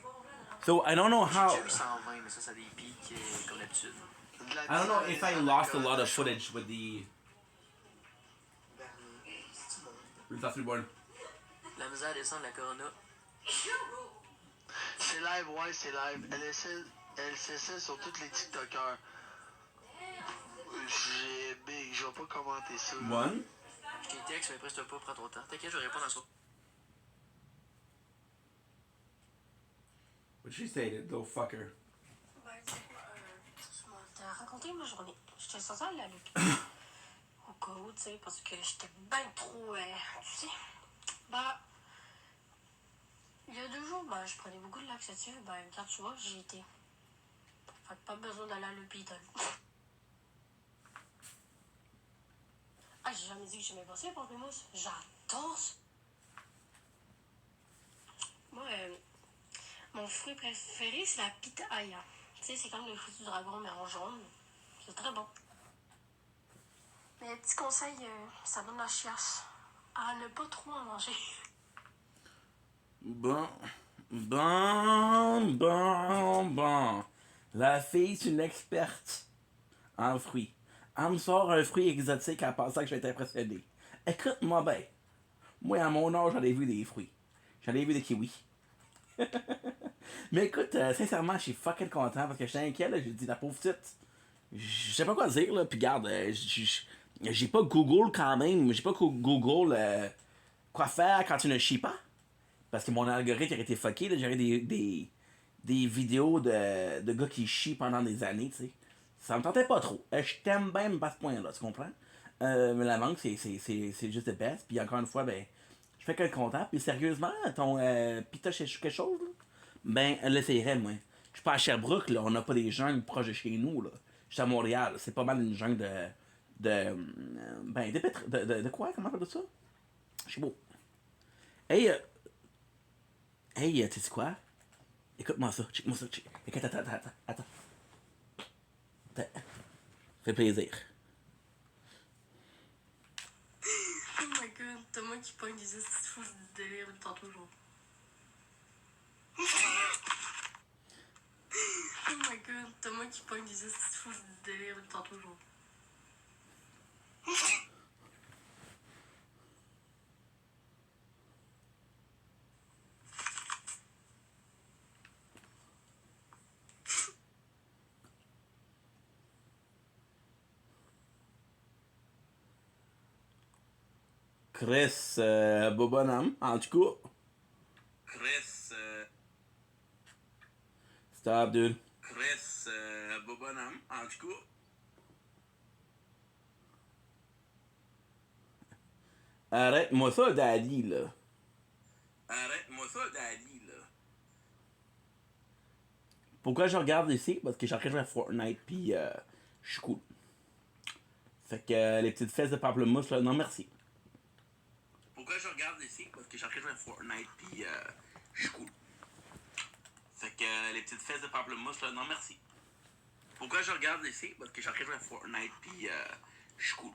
So I don't know how. J'ai déjà eu 120, mais ça a des pics comme d'habitude. I don't know if I lost a lot of footage with the. Reborn. La misère à descendre la Corona. C'est live, ouais, c'est live. Elle s'essaie sur tous les TikTokers. Je vais pas commenter ça. One? Je t'ai texte, mais presse-toi pas, prends ton temps. T'inquiète, je vais répondre à ça. What did she say, that little fucker? Tu m'as raconté ma journée. J'étais censée aller à l'hôpital. Au cas où, tu sais, parce que j'étais ben trop. Tu sais. Bah. Il y a 2 jours, je prenais beaucoup de laxatifs. Quand tu vois, j'y étais. Fait que pas besoin d'aller à l'hôpital. Ah, j'ai jamais dit que j'aimais pas ça, les pamplemousses. J'adore ça. Moi, mon fruit préféré, c'est la pitaya. Tu sais, c'est comme le fruit du dragon, mais en jaune. C'est très bon. Mais petit conseil, ça donne la chiasse. À ne pas trop en manger. Bon. La fille, c'est une experte en fruits. Elle me sort un fruit exotique en pensant que je vais être impressionné. Écoute-moi bien. Moi, à mon âge, j'en ai vu des fruits. J'en ai vu des kiwis. Mais écoute, sincèrement, je suis fucking content parce que j'étais inquiet, là. J'ai dit, la pauvre petite. Je sais pas quoi dire, là. Puis garde, j'ai pas Google quand même. J'ai pas Google quoi faire quand tu ne chies pas. Parce que mon algorithme a été fucké, là. J'aurais des vidéos de gars qui chient pendant des années, tu sais. Ça me tentait pas trop. Je t'aime bien, mais pas à ce point-là, tu comprends? Mais la mangue, c'est juste the best. Puis encore une fois, je fais que être content. Puis sérieusement, ton pita chez quelque chose, là, l'essayerais, moi. Je suis pas à Sherbrooke, là. On n'a pas des jungles proches de chez nous, là. Je suis à Montréal. C'est pas mal une jungle de quoi? Comment on appelle ça? Je suis beau. Hey, tu sais quoi? Écoute-moi ça, check-moi ça, check. Écoute, attends. Fais plaisir. Oh my god, t'as moi qui pogne des fous de délire depuis tantôt, genre. Oh my god, t'as moi qui pogne des fous de délire depuis tantôt, genre. Chris, beau bonhomme, en tout cas. Chris, Stop, dude. Chris, beau bonhomme, en tout cas. Arrête-moi ça, Daddy, là. Arrête-moi ça, Daddy, là. Pourquoi je regarde ici? Parce que je suis en train de jouer à Fortnite, puis je suis cool. Fait que les petites fesses de pamplemousse, là, non merci. Pourquoi je regarde ici? Parce que je suis en train de jouer à Fortnite, puis je suis cool. Fait que les petites fesses de pamplemousse, là, non merci. Pourquoi je regarde ici? Parce que je suis en train de jouer à Fortnite, puis je suis cool.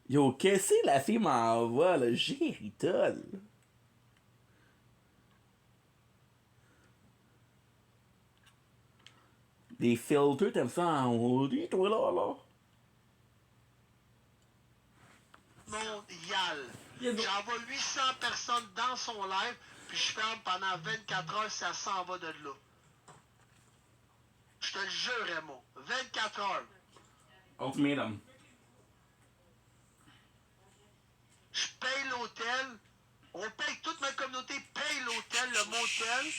Yo, qu'est-ce que la fille m'envoie, là? Géritole. Des filtres, t'aimes ça en haut, toi, là? Mondial. J'envoie 800 personnes dans son live, puis je ferme pendant 24 heures si ça s'en va de là. Je te le jure, Raymond. 24 heures. Ultimatum. Je paye l'hôtel. On paye, toute ma communauté paye l'hôtel, le motel.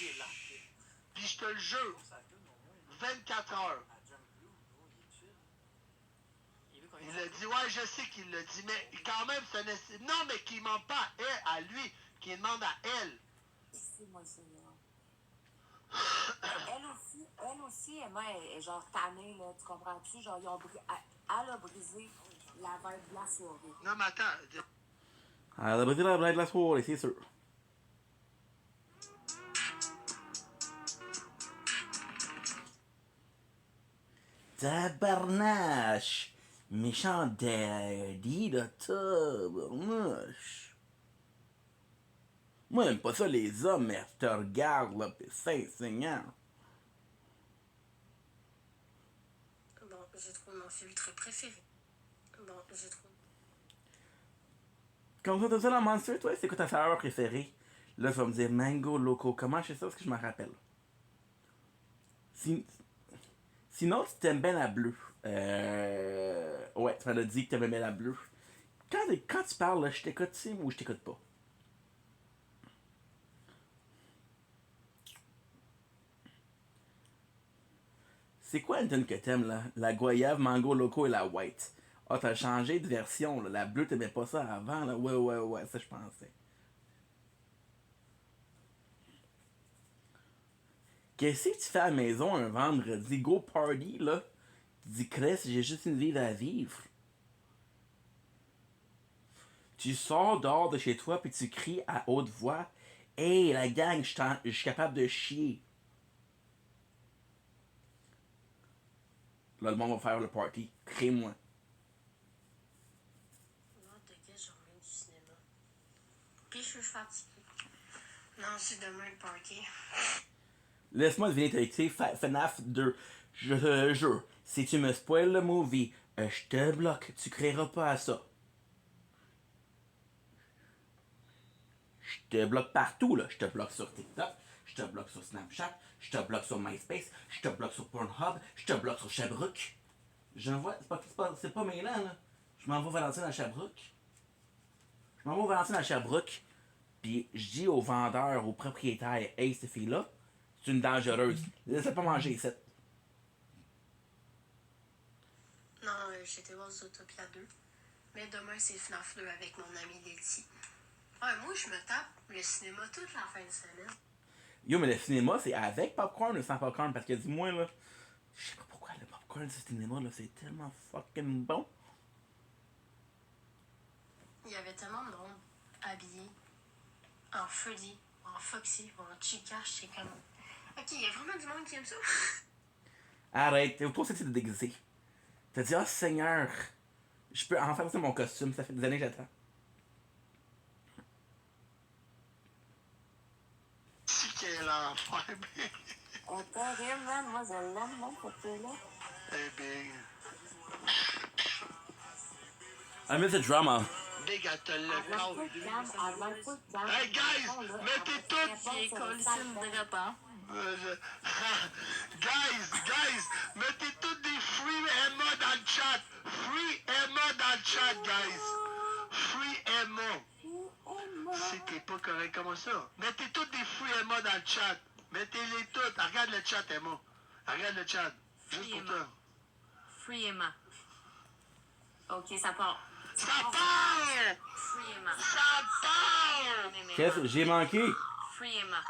Puis je te le jure. 24 heures. Il a dit, ouais, je sais qu'il l'a dit, mais quand même, c'est un... Non, mais qu'il ment pas à lui, qu'il demande à elle. Moi, c'est elle aussi, Emma, est genre tannée, là, tu comprends-tu? Genre, elle a brisé la vibe de la soirée. Non, mais attends. Elle a brisé la blague de la soirée, c'est sûr. Tabarnache! Méchant daddy de tabarnache. Moi, j'aime pas ça, les hommes, mais je te regarde, là, pis c'est seigneur. Bon, j'ai trouvé mon filtre préféré. Bon, j'ai trouvé. Comme ça, t'as ça dans Monster, toi? C'est quoi ta saveur préférée? Là, tu vas me dire mango loco. Comment je sais ça? Parce que je m'en rappelle. Sinon, tu t'aimes bien la bleue. Ouais, tu m'as dit que t'aimais bien la bleue. Quand tu parles, là, je t'écoute-tu ou je t'écoute pas? C'est quoi une tune que t'aimes, là? La goyave, mango loco et la white. Ah, t'as changé de version, là. La bleue, t'aimais pas ça avant, là. Ouais, ça je pensais. Qu'est-ce que tu fais à la maison un vendredi? Go party, là. Tu dis, Chris, j'ai juste une vie à vivre. Tu sors dehors de chez toi puis tu cries à haute voix, hey, la gang, je suis capable de chier. Là, le monde va faire le party. Crée-moi. Non, t'inquiète, je reviens du cinéma. Puis je suis fatiguée. Non, c'est demain le party. Laisse-moi deviner, t'as écouté FNAF 2. Je te jure, si tu me spoil le movie, je te bloque. Tu créeras pas à ça. Je te bloque partout, là. Je te bloque sur TikTok, je te bloque sur Snapchat, je te bloque sur MySpace, je te bloque sur Pornhub, je te bloque sur Sherbrooke. Je vois, c'est pas mêlant, là. Je m'en vais Valentine à Sherbrooke. Je m'en vais Valentine à Sherbrooke, puis je dis au vendeur, au propriétaire, hey, cette fille-là, c'est une dangereuse. Laissez pas manger ici. Non, j'étais voir Zootopia 2. Mais demain, c'est FNAF 2 avec mon ami Letty. Ouais, moi, je me tape le cinéma toute la fin de semaine. Yo, mais le cinéma, c'est avec popcorn ou sans popcorn? Parce que dis-moi, là, je sais pas pourquoi le popcorn du cinéma, là, c'est tellement fucking bon. Il y avait tellement de monde habillé en Freddy, en Foxy, en Chica, c'est comme... Ok, il y a vraiment du monde qui aime ça. Arrête, t'es autour c'est de déguisé. T'as dit, oh Seigneur, je peux enfin passer mon costume, ça fait des années que j'attends. C'est quel enfer, big. Elle est terrible, man. Moi, je l'aime, man, cette fille-là. Hey, big. I miss the drama. Big, elle te l'a Hey, guys, mettez toutes... Il est colissime de repas. Guys, mettez toutes des free Emma dans le chat. Free Emma dans le chat, guys. Free Emma. C'était pas correct, comment ça? Mettez toutes des free Emma dans le chat. Mettez-les toutes. Regarde le chat, Emma. Regarde le chat. Juste pour toi. Free Emma. Ok, ça part. Ça part! Free Emma. Ça part! Qu'est-ce que j'ai manqué? Free Emma.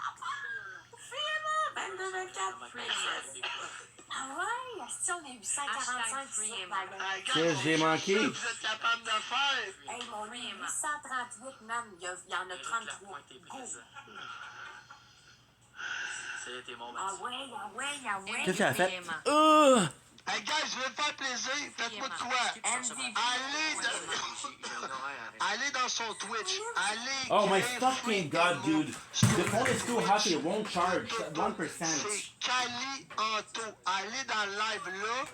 Free Emma! 22-24. Free Emma. Ah ouais? Si on est 845 Free Emma. Qu'est-ce que j'ai manqué? Vous êtes capable de faire? Hey, on est 838, man. Il y en a 33. Go! C'est tes moments. Ah ouais. Qu'est-ce qu'elle a fait? Hey guys, je vais me faire plaisir. Faites-moi de quoi? Allez dans son Twitch. Allez. Oh my fucking god, dude. The phone is too hot, it won't charge. 1%. C'est Cali Anto. Allez dans le live là.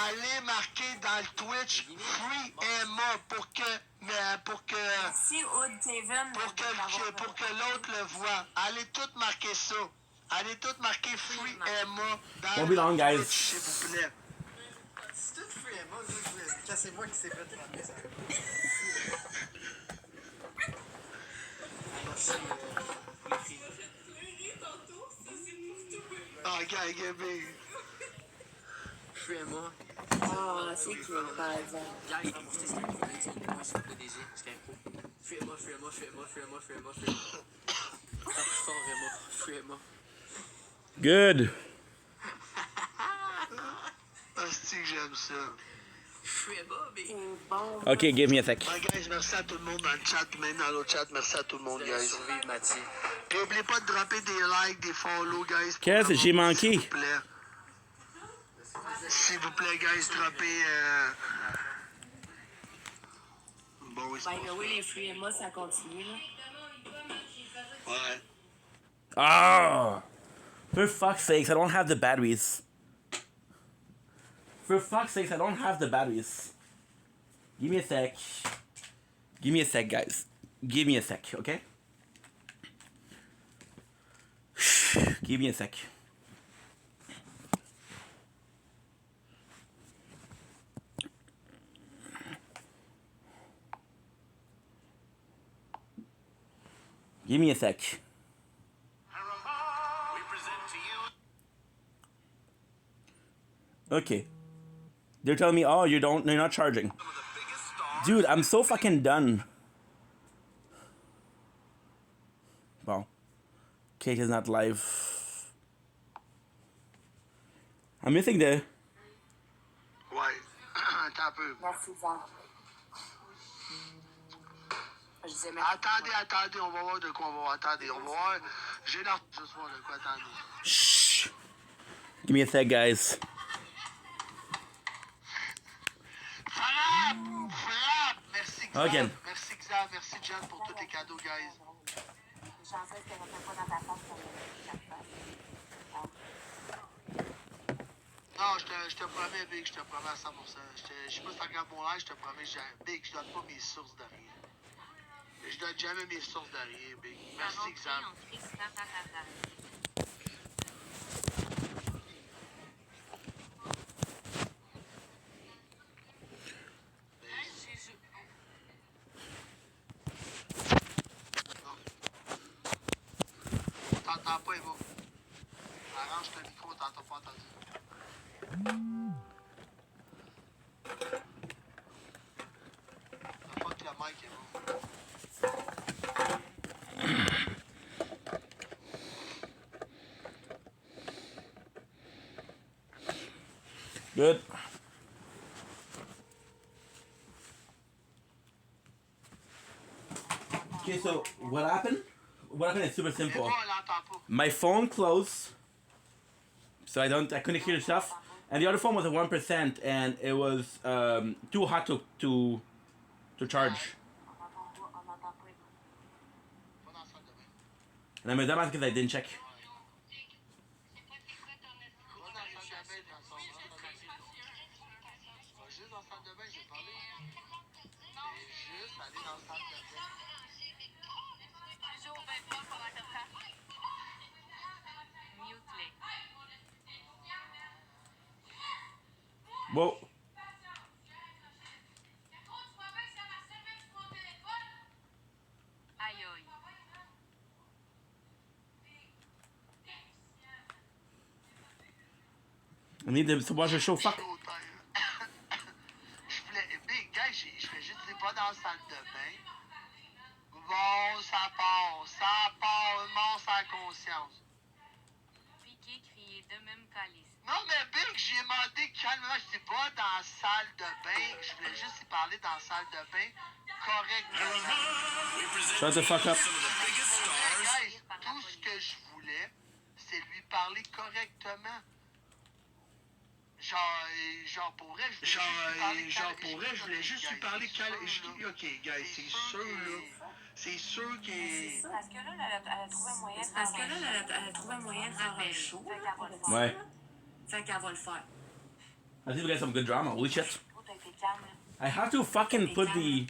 Allez marquer dans le Twitch Free Emma pour que Merci Aude Kevin. pour que l'autre le voit. Allez tout marquer ça. Allez tout marquer Free Emma dans Won't be long, guys. Twitch, s'il vous plaît. C'est tout Free Emma, c'est moi qui s'est fait frapper ça. Ah, gagabé. Free Emma. Ah, c'est cool, par exemple. Gars, il va porter ce qu'il y a moi, s'il vous plaît, DG. C'est un coup. Free Emma. Tape plus fort, Emma. Free Emma. Good. Ah, c'est que j'aime ça. Free Emma, baby. Okay, give me a sec. Bye, guys, merci à tout le monde dans le chat, même dans l'autre chat. Merci à tout le monde, guys. Survivre, Mathieu. Et n'oubliez pas de dropper des likes, des follow, guys. Qu'est-ce que j'ai manqué? S'il vous plaît. S'il vous plaît, guys, droppez... Bon, oui, By the way, les Free Emma, ça continue, là. Ouais. Ah! For fuck's sakes, I don't have the batteries. For fuck's sakes, I don't have the batteries. Give me a sec. Give me a sec, guys. Give me a sec, okay? Give me a sec. Give me a sec. Okay. They're telling me, oh, you're not charging. Dude, I'm so fucking done. Wow. Kate is not live. I'm missing the... Ouais. Attends un peu. Merci, Zach. Attendez, on va voir de quoi on va voir. Attendez, on va voir. J'ai l'air juste voir de quoi, attendez. Shh. Give me a sec, guys. Frappe! Merci, Xav. Again. Merci, Xav. Merci, John, pour tous tes cadeaux, guys. Non, je te promets, Big, je te promets à 100%. Je sais pas si tu regardes mon live, je te promets, Big, je donne pas mes sources de rien. Je donne jamais mes sources de rien, Big. Merci, Xav. On t'entend pas, Eva. Arrange ton micro, on t'entend pas entendu. Fuck le mic, Eva. Good. Okay, so what happened? What happened is super simple. My phone closed, so I couldn't hear stuff, and the other phone was at 1%, and it was too hot to charge. And I'm a dumbass because I didn't check. Whoa. I need to watch the show. Fuck. Big, gars, je fais juste des pas dans la salle de bain. Bon, ça part, mort sans conscience. Piqué, crié de même calice. Non, mais Big, j'ai demandé calmement, je dis pas dans la salle de bain. Je voulais juste y parler dans la salle de bain correctement. Shut the fuck up. Guys, tout ce que je voulais, c'est lui parler correctement. Genre, pour vrai, je voulais juste lui parler ok, guys, c'est sûr, là. C'est sûr qu'il... Parce que là, elle a trouvé un moyen de faire un show. Ouais. Fait qu'elle va le faire. I think we got some good drama. Holy shit. Gros, t'as été calme, là. I have to fucking put the...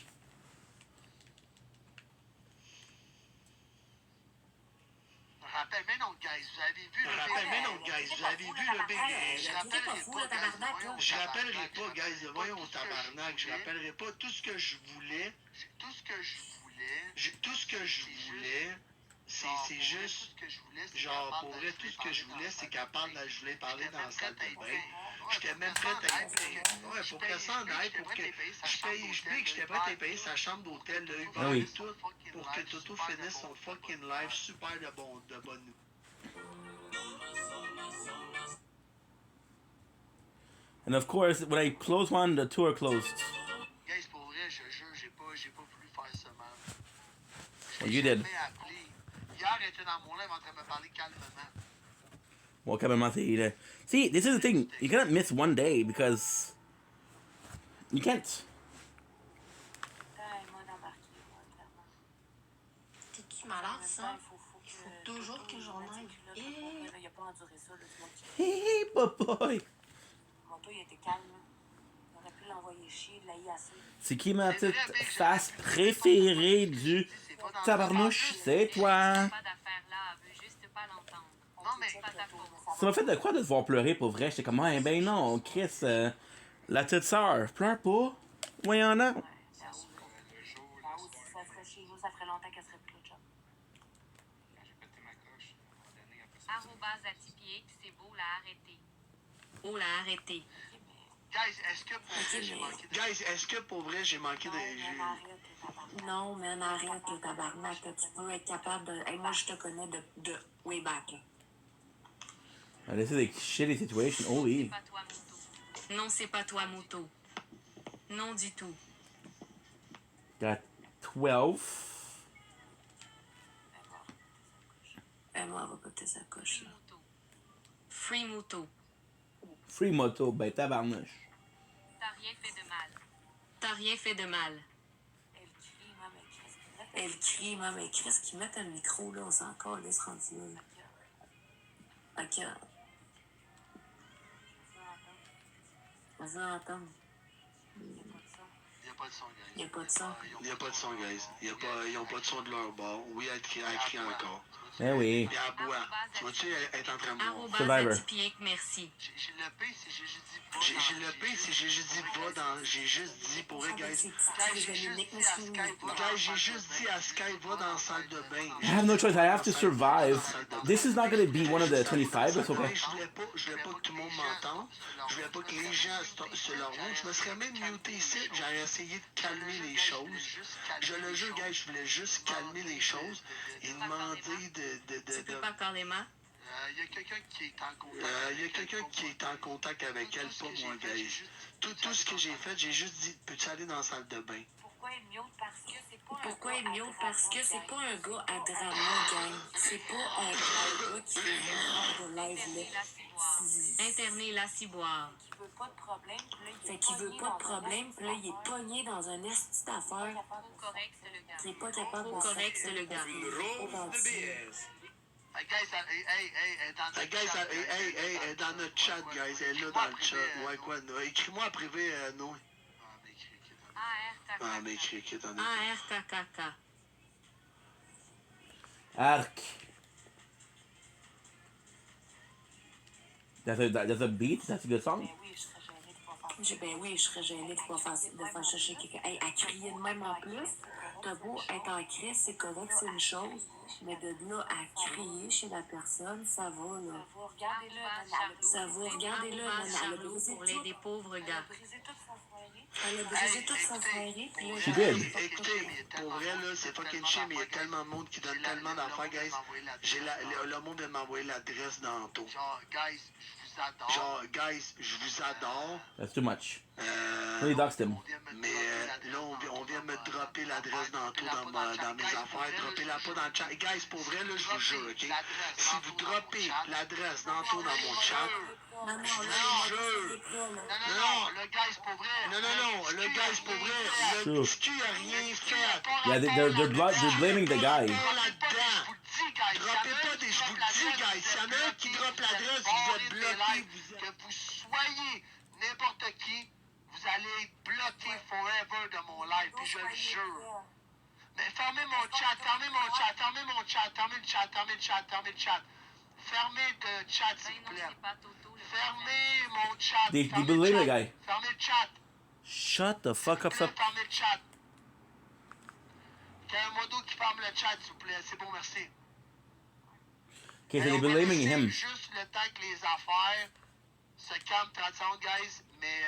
Rappelle, mais non, guys, vous avez vu le big... Je rappellerai pas, guys, voyons, tabarnak. Je rappellerai pas tout ce que je voulais. Tout ce que je voulais, c'est juste... Genre, pour vrai, tout ce que je voulais, c'est qu'elle parle... Je voulais parler dans la salle de bain. J'étais même prêt à y payer. Ouais, pour que ça en aille, pour que j'étais prêt à y payer sa chambre d'hôtel, là, Ah oui. tout, pour que Toto finisse son fucking life super de bonne nous. And of course, when I closed one, the tour closed. Guys, pour vrai, je jure, j'ai pas voulu faire ça mal. Well, you did. Hier, elle était dans mon live en train de me parler calmement. Well, calmement, see, this is the thing. You cannot miss one day because you can't. T'es-tu malade, ça? Faut toujours que j'en aille. Il a pas enduré ça, là. Hey, boy. Mon tour, il était calme, là. On aurait pu l'envoyer chier, de la assez. C'est qui ma petite face préférée du tabarnouche? C'est toi. Pas d'affaire là, elle veut juste pas l'entendre. Non, mais Pas ta faute. Ça m'a fait de quoi de te voir pleurer pour vrai? J'étais comme, ah, ben non, Chris, la petite sœur, pleure pas. Voyons là. Si ça serait chez nous, ça ferait longtemps qu'elle serait plus de job. @atipier, c'est beau, l'a arrêté. Oh, l'a arrêté. Guys, est-ce que pour vrai, j'ai manqué de... Non, mais arrête, le tabarnak. Tu peux être capable de... Hey, moi, je te connais de way back. Ah, this is a shitty situation. Holy. Non, c'est pas toi, moto. Non du tout. Got 12. Emma va côté sa coche. Free moto. Free moto, ben tabarnouche. T'as rien fait de mal. T'as rien fait de mal. Elle crie, mais Chris, qui met un micro, là, on s'en encore laisse rendu là. Ok. Vas-y, entendre. Il n'y a pas de son, guys. Il n'y a pas de son. Il n'y a pas de son, guys. Ils n'ont pas de son de leur bord. Oui, elle crie encore. Eh oui. Puis elle boit. Tu vois-tu, elle est en train de boire. Survivor. @atipier, merci. J'ai le P, c'est j'ai juste dit va dans... J'ai juste dit pour eux, guys. J'ai juste dit à Sky, va dans la salle de bain. I have no choice. I have to survive. This is not going to be one of the 25. It's okay. Je voulais pas que tout le monde m'entende. Je voulais pas que les gens se leur montrent. Je me serais même muté ici. J'ai essayé de calmer les choses. Je le jure, guys, je voulais juste calmer les choses et demander de... Tu peux pas carrément? Il y a quelqu'un qui est en contact avec elle, pas moi, guys. Tout ce que j'ai fait, j'ai juste dit, peux-tu aller dans la salle de bain? Pourquoi il miaule? Parce que c'est pas un gars à drama, gang. C'est pas un gars qui fait de live là. Interné la ciboire. Qui veut pas de problème, puis là, il est pogné dans un esti d'affaires. Correct, c'est le gars. Il est pas capable de Correct, c'est le gars. Elle est dans notre chat, guys. Elle est là dans le chat. Ouais, quoi, écris-moi en privé, Noé. Ah, mais écris, attendez. ARKKK. Arc. That's a beat? That's a good song? Ben oui, je serais gênée de faire chercher quelqu'un. Hey, à crier de même en plus, t'as beau être en crise, c'est correct, c'est une chose, mais de là à crier chez la personne, ça va, là. Ça va, regardez-le, elle a brisé pour les pauvres gars. Elle a brisé tout son foyer, puis là, Écoutez, pour vrai, là, c'est fucking chiant, mais il y a tellement de monde qui donne tellement d'affaires, guys. Le monde vient de m'envoyer l'adresse d'Anto. Genre, guys, je vous adore. That's too much. Really doxed him. Mais là, on vient me dropper l'adresse d'Anto dans mes affaires. Droppez-la pas dans le chat. Guys, pour vrai, là, je vous jure, OK? Si vous droppez l'adresse d'Anto dans mon chat, Non, je vous jure. non, le gars, c'est pour vrai. Non, le gars, c'est pour vrai. Le petit cul a rien fait. Yeah, they're blaming the guy. Là-dedans. Droppez pas des... Je vous le dis, guys. S'il y en a un qui droppe l'adresse, vous êtes bloqué. Que vous soyez n'importe qui, vous allez être bloqué forever de mon live. Puis je le jure. Mais fermez mon chat, fermez le chat. Fermez le chat. Fermez le chat, s'il vous plaît. Fermez mon chat. They believe the guy. Fermez le chat. Shut the fuck up. Fermez le chat. Qu'il y a un modo qui ferme le chat, s'il vous plaît. C'est bon, merci. Okay, so they're blaming him. Juste le temps que les affaires se calment 30 secondes, guys. Mais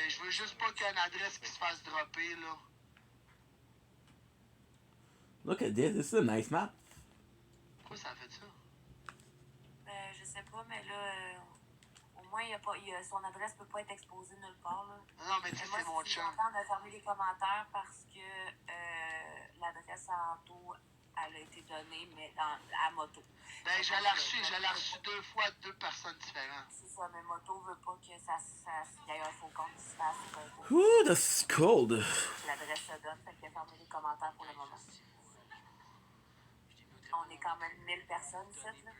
je veux juste pas qu'il y ait une adresse qui se fasse dropper, là. Look at this. This is a nice map. Pourquoi ça a fait ça? Je sais pas, mais là, au moins, son adresse peut pas être exposée nulle part. Là. Non, mais tu sais, c'est mon chum. On a fermé les commentaires parce que l'adresse à Anto, elle a été donnée, mais à Moto. Ben, je l'ai reçu 2 fois, 2 personnes différentes. C'est ça, mais Moto veut pas que ça y ait un faux compte qui se fasse. Ooh, that's cold. L'adresse se donne, fait qu'il a fermé les commentaires pour le moment. On est quand même 1000 personnes, ici, là.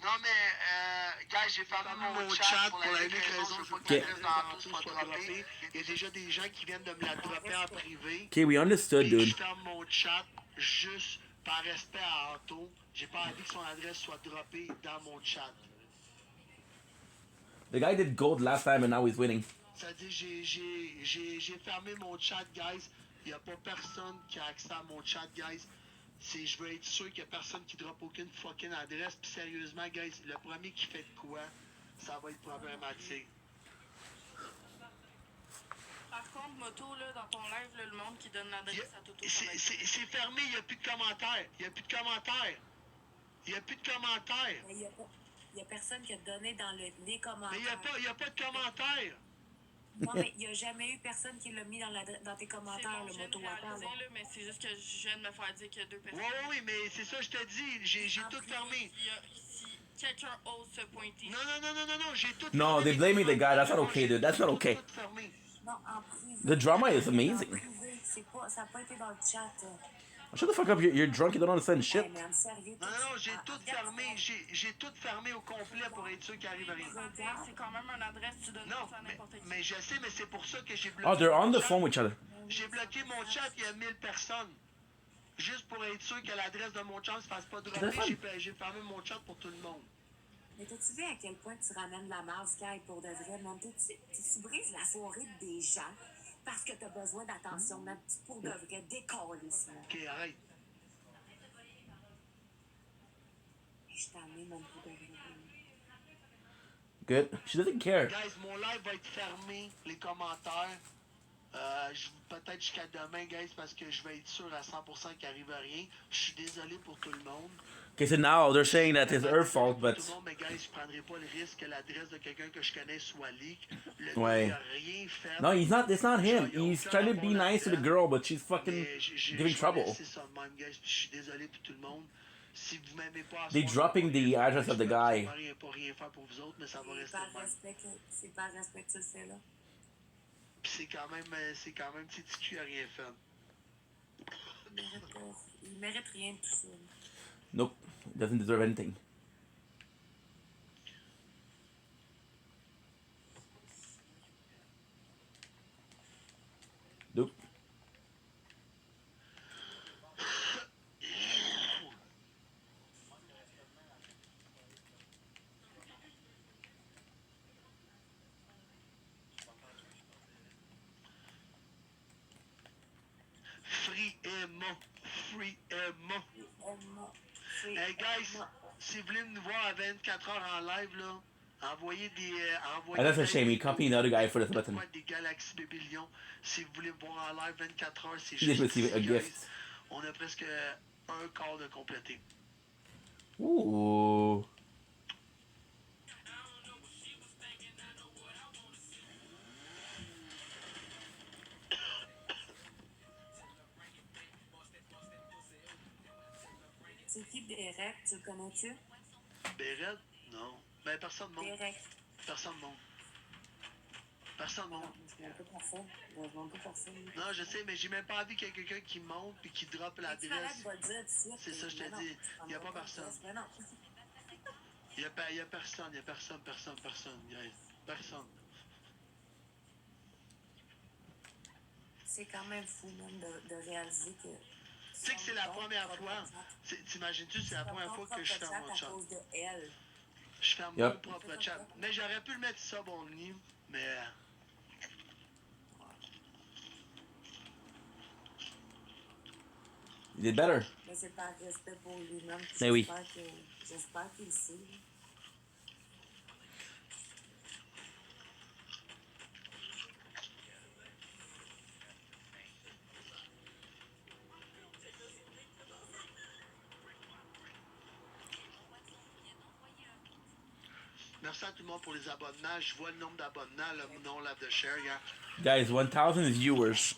Non, mais, gars, j'ai fermé mon chat pour la unique raison, je veux pas que l'adresse d'Anto soit droppée. Il y a déjà des gens qui viennent de me la dropper en privé. Okay, we understood, dude. Je ferme mon chat juste par respect à Anto. J'ai pas envie que son adresse soit droppée dans mon chat. The guy did gold last time and now he's winning. C'est-à-dire, j'ai fermé mon chat, guys. Il n'y a pas personne qui a accès à mon chat, guys. Je veux être sûr qu'il n'y a personne qui droppe aucune fucking adresse. Puis sérieusement, guys, le premier qui fait de quoi, ça va être problématique. Par contre, Moto, là, dans ton live, là, le monde qui donne l'adresse à Toto. C'est fermé, il n'y a plus de commentaires. Il n'y a plus de commentaires. Il n'y a plus de commentaires. Mais il n'y a personne qui a donné dans les commentaires. Mais il n'y a pas de commentaires. Non, mais il n'y a jamais eu personne qui l'a mis dans tes commentaires, le Moto. là, mais c'est juste que je viens de me faire dire qu'il y a 2 personnes. Oui, mais c'est ça, je te dis. J'ai tout fermé. Si quelqu'un ose se pointer. Non, j'ai tout fermé. No, they're blaming the guy. That's not okay, dude. That's not okay. Non, en privé. The drama is amazing. Ça n'a pas été dans le chat. Shut the fuck up. You're drunk. You don't understand shit. Hey, man, sérieux, non, j'ai tout fermé. J'ai tout fermé au complet pour être sûr qu'il arrive rien. C'est quand même une adresse, tu donnes ça à n'importe qui. Mais je sais, mais c'est pour ça que j'ai bloqué. Oh, they're on the phone with each other. J'ai bloqué mon chat, il y a 1000 personnes. Juste pour être sûr que l'adresse de mon chat ne se fasse pas dropper, j'ai fermé mon chat pour tout le monde. Mais t'as-tu vu à quel point tu ramènes la masse, Sky, pour de vrai? Tu brises la soirée des gens parce que t'as besoin d'attention, même pour de vrai, décoller ça. Ok, arrête. Je t'en ai mon pour de vrai. Good. She doesn't care. Guys, mon live va être fermé, les commentaires. Peut-être jusqu'à demain, guys, parce que je vais être sûr à 100% qu'il n'arrive rien. Je suis désolé pour tout le monde. Okay, so now they're saying that it's her fault, but... Tout le monde, mais guys, je prendrai pas le risque que l'adresse de quelqu'un que je connais soit leak. Le Ouais. gars n'a rien fait. No, he's not. It's not him. He's trying to be nice to the girl, but she's fucking giving trouble. C'est ça, même, guys. Je suis désolé pour tout le monde. Si vous m'aimez pas, They dropping the address of the guy. Je ne peux rien faire pour vous autres, mais ça va rester même. C'est par respect que tu le fais, là. Puis c'est quand même petit cul qui a rien fait. Il mérite rien de tout ça. Nope. He doesn't deserve anything. Nope. Free Emma. Hey guys, si vous voulez nous voir à 24 heures en live, là, envoyez des... that's a shame. He copied the other guy for this button. Des Galaxy Babylon. Si vous voulez me voir en live 24 heures, c'est He just juste received a ici, gift. guys. On a presque un quart de complété. Ooh. C'est qui Derek? Tu le connais-tu? Bérette? Non. Ben, personne monte. Derek. Personne monte. Personne monte. Je ne pas personne. Non, je sais, mais j'ai même pas envie qu'il y ait quelqu'un qui monte et qui droppe l'adresse. C'est ça, je te dis. Il n'y a pas personne. Il y a personne, il y a personne. Guys. Personne. C'est quand même fou, même, de réaliser que... Tu sais que c'est la première fois. T'imagines-tu, c'est la première fois que je ferme mon chat. Je ferme mon propre chat. Mais j'aurais pu le mettre ça, bon lit, mais... You did better. Mais c'est par respect pour lui-même. Mais oui. J'espère qu'il sait. Merci à tout le monde pour les abonnements. Je vois le nombre d'abonnements, le nom là de share. Yeah. Guys, 1,000 viewers.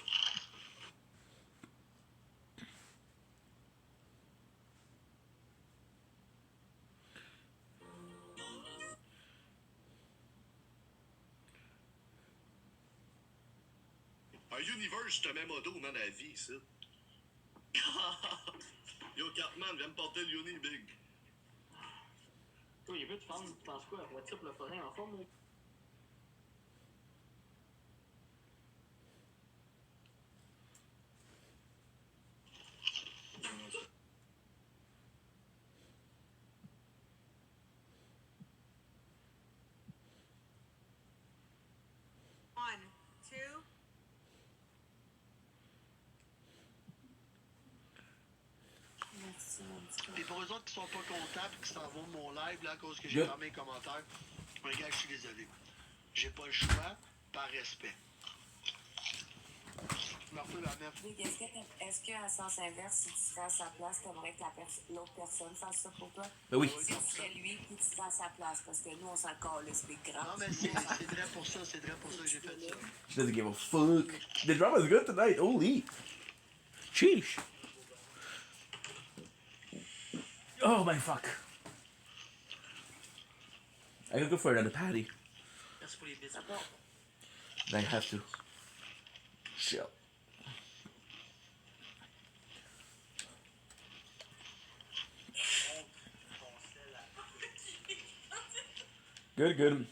Un Universe, je te mets moto, man, à la vie, ça. Yo, Cartman, viens me porter le Uni Big. Toi, il veut, tu penses quoi? La triple le forain en forme, là? Et pour eux autres qui sont pas comptables et qui s'en vont de mon live là, à cause que j'ai fermé les commentaires, regarde, je suis désolé. J'ai pas le choix, par respect. Est-ce qu'à sens inverse, si tu serais à sa place, t'aimerais que l'autre personne fasse ça pour toi? Ben oui. Si c'est lui qui tu serais à sa place, parce que nous, on s'en calisse, c'est grave. Non, mais c'est vrai pour ça, que j'ai fait ça. She doesn't give a fuck. The drama's good tonight. Holy. Sheesh. Oh my fuck. I gotta go for another patty. Merci pour les bisous. I have to. Chill. Good.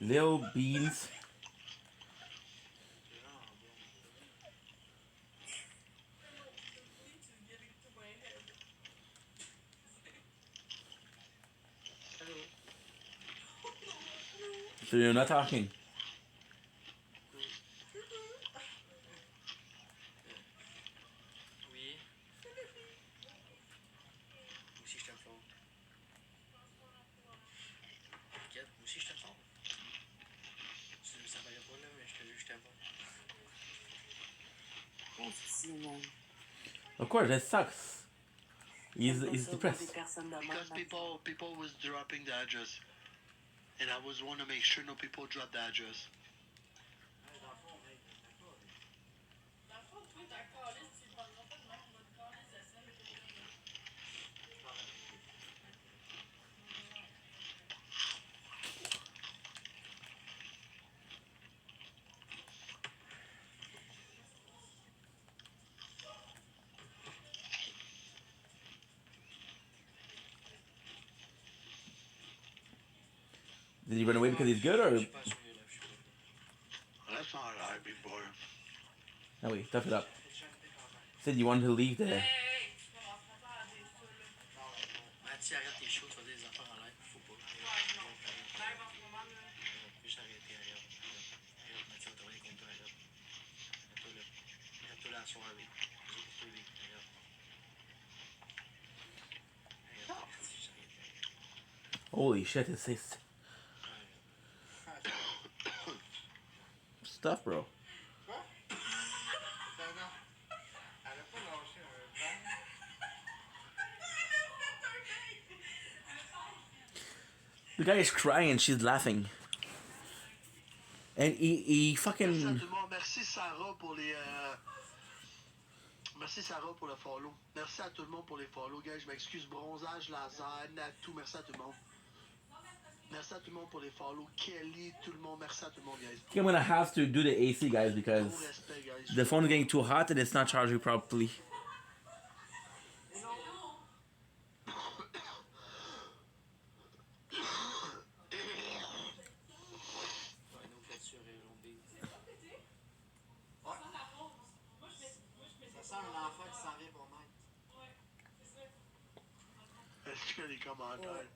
Little beans. So you're not talking. Oui. Moi aussi, je t'aime fort. T'inquiète, moi aussi, je t'aime fort. Ça paraît pas, là, mais je te jure, je t'aime fort. Of course, that sucks. He's depressed. Because people was dropping the address. And I was want to make sure no people drop the address. Did he run away because he's good or? That's not live before. No, wait, tough it up. Said you wanted to leave the. Mathieu, arrête tes shows, tu vas dire des affaires en live. Faut pas. Juste arrêter, arrête. Mathieu, on va travailler contre toi, arrête. Arrête-toi là. Arrête-toi là à soirée. Vas-y pour toi, lui. Arrête. Holy shit, it says stuff, bro. The guy is crying and she's laughing. And he fucking. Merci à tout le monde. Merci Sarah pour les. Merci Sarah pour le follow. Merci à tout le monde pour les follow, guys. Je m'excuse. Bronzage, laser, Natou. Merci à tout le monde. Merci à tout le monde pour les follow. Kelly, tout le monde. Merci à tout le monde, guys. I'm gonna have to do the AC, guys, because the phone's getting too hot and it's not charging properly. Ça sent un enfant qui s'en vient pour Mike. Est-ce qu'il y a des commentaires?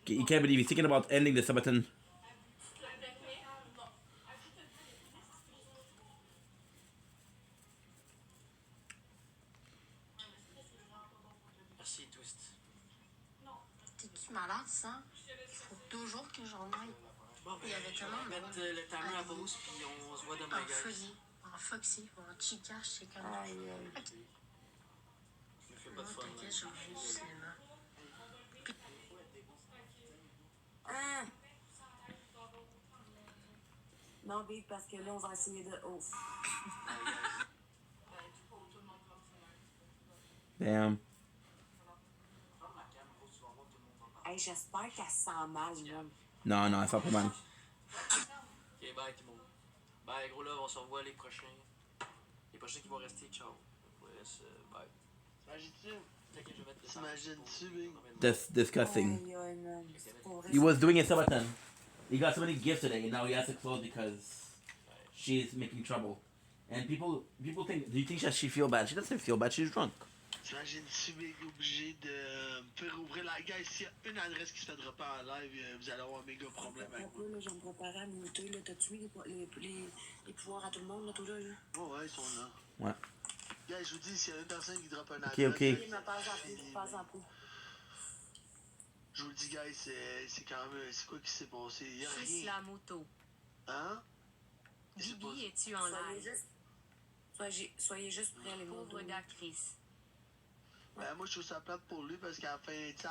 You can't believe he's thinking about ending the Sabaton. Merci, Twist. T'es-tu malade, ça? Il faut toujours que j'en aille. Bon, il y avait tellement de mettre le timer à pause, puis on se voit demain, guys. En Foxy, en Chicash, c'est comme... Je me fais pas de fun. T'inquiète, je reviens du cinéma. Non, Big, parce que là, on va essayer de ouf. Damn. Hey, j'espère qu'elle se sent mal, même. Non, c'est pas mal. Ok, bye, Timo. Bye, gros love, on se revoit les prochains. Les prochains qui vont rester, ciao. Bye. T'imagines-tu? T'imagines-tu, Big? That's disgusting. He was doing a Sabaton. He got so many gifts today, and now he has to close because she's making trouble. And people think, do you think that she feel bad? She doesn't feel bad. She's drunk. T'imagines-tu, Big, obligé de faire ouvrir la gueule? S'il y a une adresse qui se fait dropper en live, vous allez avoir un méga problème avec moi. Là, je vais me préparer à muter, là. T'as-tu mis les pouvoirs à tout le monde, là, tout là? Oh, ouais, ils sont là. Ouais. Guys, je vous dis, s'il y a une personne qui drop un adresse... Ok. Pas en plus. Je vous le dis, guys, c'est quand même... C'est quoi qui s'est passé? Il y a rien. La moto. Hein? Bibi, es-tu en live? Soyez juste prêts, les motos. Pauvre gars, Chris. Ben, moi, je trouve ça plate pour lui parce qu'à la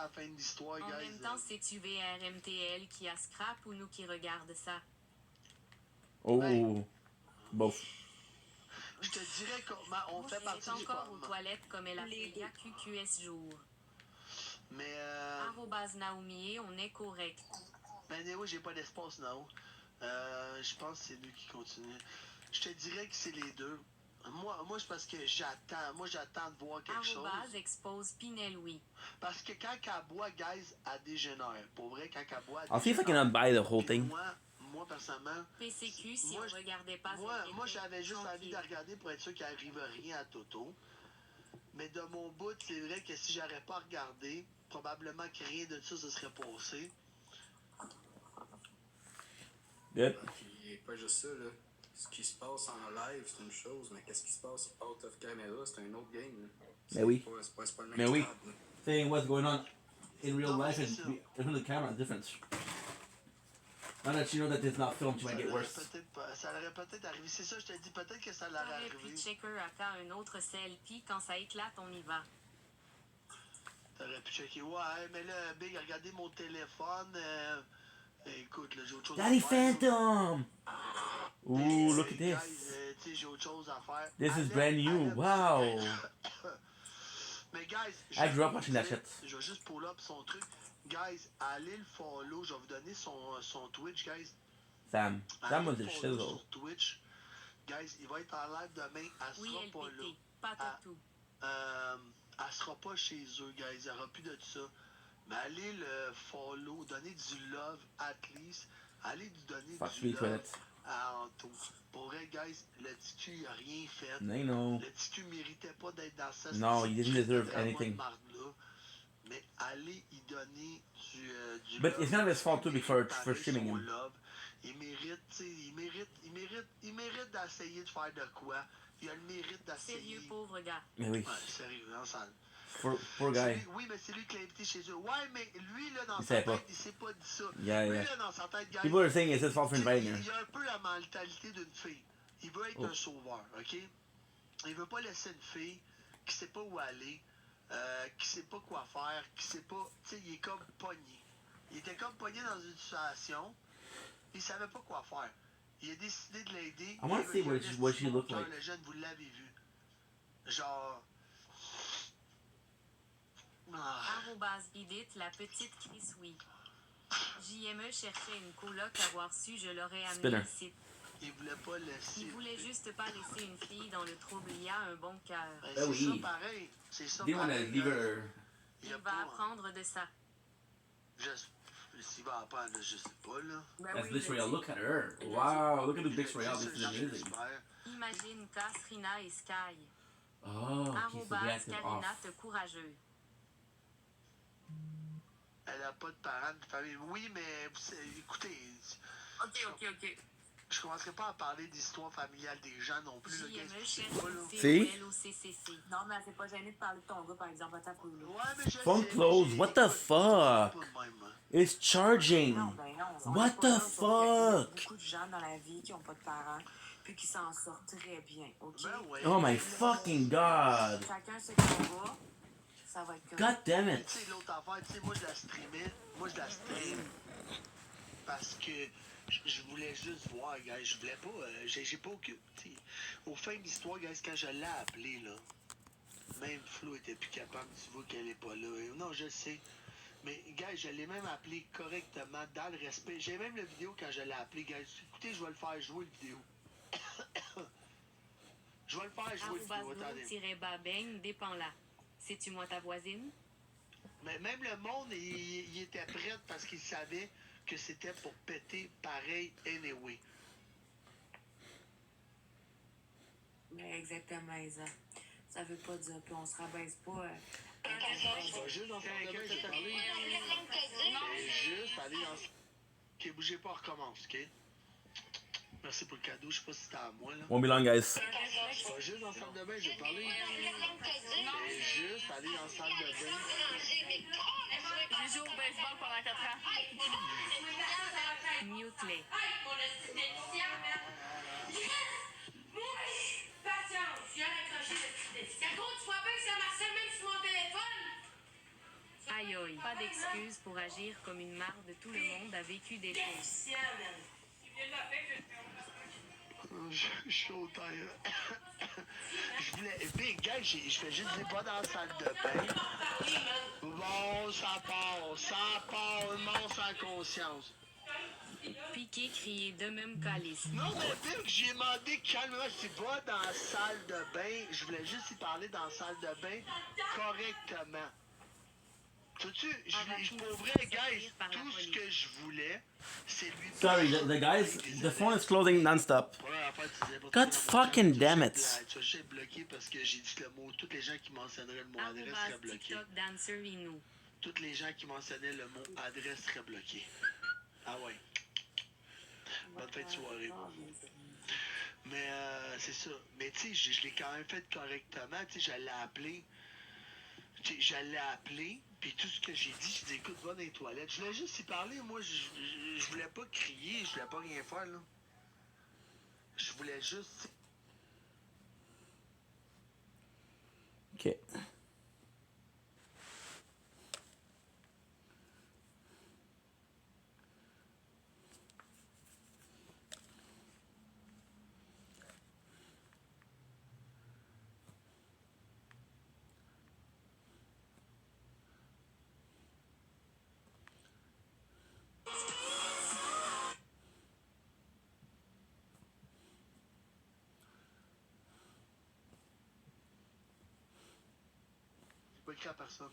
fin de l'histoire, guys... En même temps, c'est-tu VRMTL qui a scrap ou nous qui regarde ça? Oh. Both. Je te dirais comment on fait partie du encore aux toilettes comme elle a fait il y a QQS jour. Mais Arrobase Naomi, on est correct. Mais oui, j'ai pas d'espace, non. Je pense que c'est lui qui continue. Je te dirais que c'est les deux. Moi c'est parce que j'attends. Moi, j'attends de voir quelque chose. Arrobase expose Pinel, oui. Parce que quand elle boit, guys, elle dégénère. Pour vrai, quand elle boit, I'll see if I can unbuy the whole thing. Moi, personnellement... PCQ, si on regardait pas... Moi, j'avais juste envie de regarder pour être sûr qu'il n'arrive rien à Toto. Mais de mon bout, c'est vrai que si j'aurais pas regardé, probablement que rien de ça se serait passé. Good. Puis, pas juste ça, là. Ce qui se passe en live, c'est une chose, mais qu'est-ce qui se passe out of camera, c'est un autre game. Mais oui. C'est pas le même Mais oui. stade, Saying what's going on in real life and in front of the camera is different. Now that you know that it's not filmed, it might get worse. Ça aurait peut-être arrivé. C'est ça, je te dis, peut-être que ça l'aurait arrivé. Puis checker à faire un autre selfie. Quand ça éclate, on y va. T'aurais pu checker. Ouais, mais là, Big, regardez mon téléphone. Écoute, là, j'ai autre chose Daddy à faire. Phantom! Ooh, look at this. Guys, j'ai autre chose à faire. This is brand new. Wow. Mais guys, I grew up watching that shit. Je vais juste pull up son truc. Guys, allez le follow. Je vais vous donner son Twitch, guys. Sam was the shizzle. Sur Twitch. Guys, il va être en live demain. Elle sera pas là. Pas tout. Elle sera pas chez eux, guys. Il n'y aura plus de ça. Mais allez le follow. Donnez du love, at least. Allez lui donner du love à Anto. Pour vrai, guys, le TQ n'a rien fait. I know. Le TQ méritait pas d'être dans ça. No, he didn't deserve anything. Mais allez y donner du But love. it's not his fault too for streaming him. Il mérite, tu sais, il mérite d'essayer de faire de quoi. Il a le mérite d'essayer. Sérieux, pauvre gars. Mais oui. Ouais, sérieux, non, ça... Poor guy. Oui, mais c'est lui qui l'a invité chez eux. Ouais, mais lui, là, dans Il sa savait tête, pas. il s'est pas dit ça. Yeah, lui, yeah. là, dans sa tête, guys, People are saying it's his fault for inviting her. il a un peu la mentalité d'une fille. Il veut être un sauveur, OK? Il veut pas laisser une fille qui sait pas où aller, qui sait pas quoi faire, qui sait pas... Tu sais, il est comme pogné. Il était comme pogné dans une situation, il savait pas quoi faire. Il a décidé de l'aider. I want to see what she looked like. Le jeune, vous l'avez vu. Genre... @Edith, la petite Chris, oui. JME cherchait une coloc, avoir su, je l'aurais amené Spinner. ici. Il voulait pas laisser... Il voulait juste pas laisser une fille dans le trouble, il a un bon cœur. C'est ça pareil. C'est ça They want to pareil. leave her. Il va apprendre de ça. S'il va apprendre, je sais pas, là. That's Blix Royale. Look at her. Wow, look at the Blix Royale. This is amazing. Imagine Cass, Rina et Sky. Oh, okay, so they acted Karina, off. te courageux. Elle a pas de parents, de famille. Oui, mais écoutez... OK. Je commencerai pas à parler d'histoire familiale des gens non plus. Si? Non, mais elle s'est pas gênée de parler de ton gars, par exemple, à ta poule. Ouais, mais je Phone closed. What the fuck? It's charging. Non, ben non. What the fuck? Il y a beaucoup de gens dans la vie qui ont pas de parents, puis qui s'en sortent très bien, OK? Oh my fucking god. Chacun ce qu'il va, ça va être correct. God damn it. Tu sais, l'autre affaire, tu sais, moi, je la streamais. Moi, je la stream parce que je voulais juste voir, guys. Je voulais pas... j'ai pas que... Au fin de l'histoire, guys, quand je l'ai appelée, là, même Flo était plus capable, tu vois qu'elle est pas là. Non, je sais. Mais, guys, je l'ai même appelé correctement, dans le respect. J'ai même la vidéo quand je l'ai appelé, guys. Écoutez, je vais le faire jouer, la vidéo. Je vais le faire jouer, la vidéo. Attendez. @babeng, dépend là. C'est-tu moi ta voisine? Mais même le monde, il était prêt parce qu'il savait que c'était pour péter pareil anyway. Mais exactement, Isa. Ça veut pas dire, puis on se rabaisse pas. Juste dans son domaine, j'ai parlé. Juste aller dans... Ok, bougez pas, on recommence, ok? Merci pour le cadeau, je sais pas si c'était à moi, là. Won't be long, guys. Juste dans le salle de bain, j'ai parlé. Juste aller dans la salle de bain. J'ai joué au baseball pendant 4 ans. Mute-les. Patience, j'ai raccroché le petit disque. À gros, tu vois bien que ça marchait même sur mon téléphone? Aïe aïe, pas d'excuse pour agir comme une marde, tout le monde a vécu des choses. Je suis au taille. Je voulais... Big guy, je fais juste des pas dans la salle de bain. Bon, ça part, le monde sans conscience. Piqué, crié de même calice. Non, mais Big, j'ai demandé calmement, c'est pas dans la salle de bain. Je voulais juste y parler dans la salle de bain correctement. Tu pour vrai, guys, tout ce que je voulais, c'est lui... Sorry, the guys, the phone is closing non-stop. God fucking damn it. Tu vas juste bloqué parce que j'ai dit le mot. Tous les gens qui mentionneraient le mot adresse seraient bloqués. Tous les gens qui mentionnaient le mot adresse seraient bloqués. Ah ouais. Bonne fin de soirée. Mais c'est ça. Mais tu sais, je l'ai quand même fait correctement. Tu sais, je l'ai appelé. Puis tout ce que j'ai dit, j'ai dit, écoute, va dans les toilettes. Je voulais juste y parler. Moi, je voulais pas crier. Je voulais pas rien faire, là. Je voulais juste... Ok. Pas écrit à personne.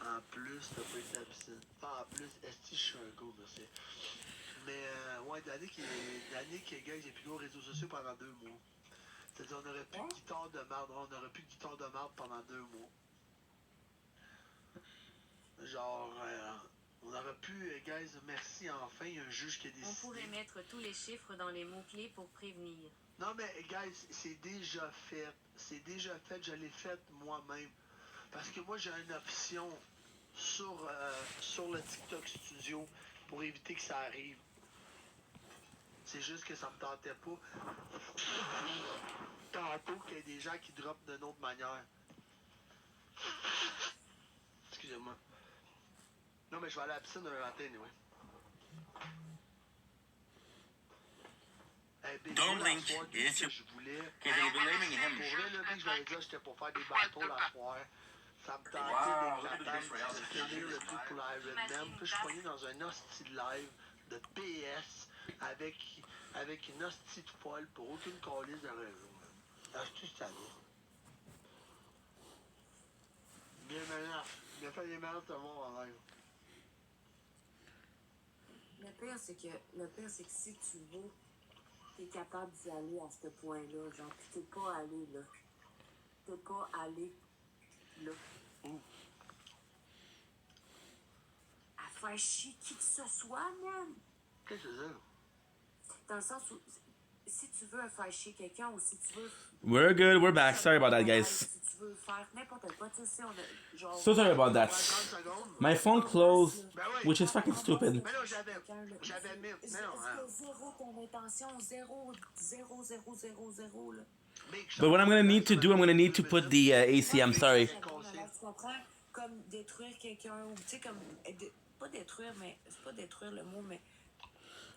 En plus, t'as pas été absent. En plus, est-ce que je suis un go, merci. Mais, ouais, Danick, gars, j'ai plus de réseaux sociaux pendant 2 mois. C'est-à-dire, on aurait plus de guitare de marde. On aurait plus de guitare de marde pendant 2 mois. Genre, on aurait pu, guys, merci, enfin, il y a un juge qui a décidé. On pourrait mettre tous les chiffres dans les mots-clés pour prévenir. Non, mais, guys, c'est déjà fait. C'est déjà fait, je l'ai fait moi-même. Parce que moi, j'ai une option sur le TikTok Studio pour éviter que ça arrive. C'est juste que ça me tentait pas. Tantôt qu'il y ait des gens qui droppent d'une autre manière. Excusez-moi. Non, mais je vais aller à la piscine un matin, anyway. Don't link. It's your... Je voulais. Okay, they've been blaming him. Pour vrai, là, je vais dire, j'étais pour faire des bateaux la soirée. Ça me tentait de finir le truc pour l'Ironman. Puis je suis poigné dans un hostie de live de PS avec une hostie de folle pour aucune calice de raison. Hostie de salé. Bien menace. Il a fait des menaces de mort en live. Le pire, c'est que si tu veux, t'es capable d'y aller à ce point-là, genre, pis t'es pas allé là. T'es pas allé là. À faire chier qui que ce soit, man. Qu'est-ce que c'est ça? Dans le sens où, si tu veux faire chier quelqu'un ou si tu veux... We're good, we're back. Sorry about that, guys. Si tu veux faire n'importe quoi, tu sais, on a... Genre, So sorry about that. My phone closed, which is fucking stupid. Mais non, j'avais mis. Mais non, zéro ton intention, zéro, là. But what I'm gonna need to do, I'm gonna need to put the AC. I'm sorry. Tu comprends? Comme détruire quelqu'un, ou tu sais, comme... Pas détruire, mais... C'est pas détruire le mot, mais...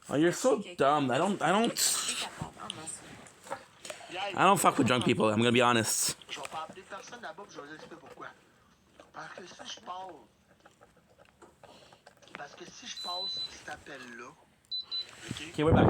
Oh, you're so dumb. I don't fuck with drunk people. I'm gonna be honest. Je vais pas appeler personne là-bas, puis je vais vous expliquer pourquoi. Parce que si je passe cet appel-là... Okay, we're back.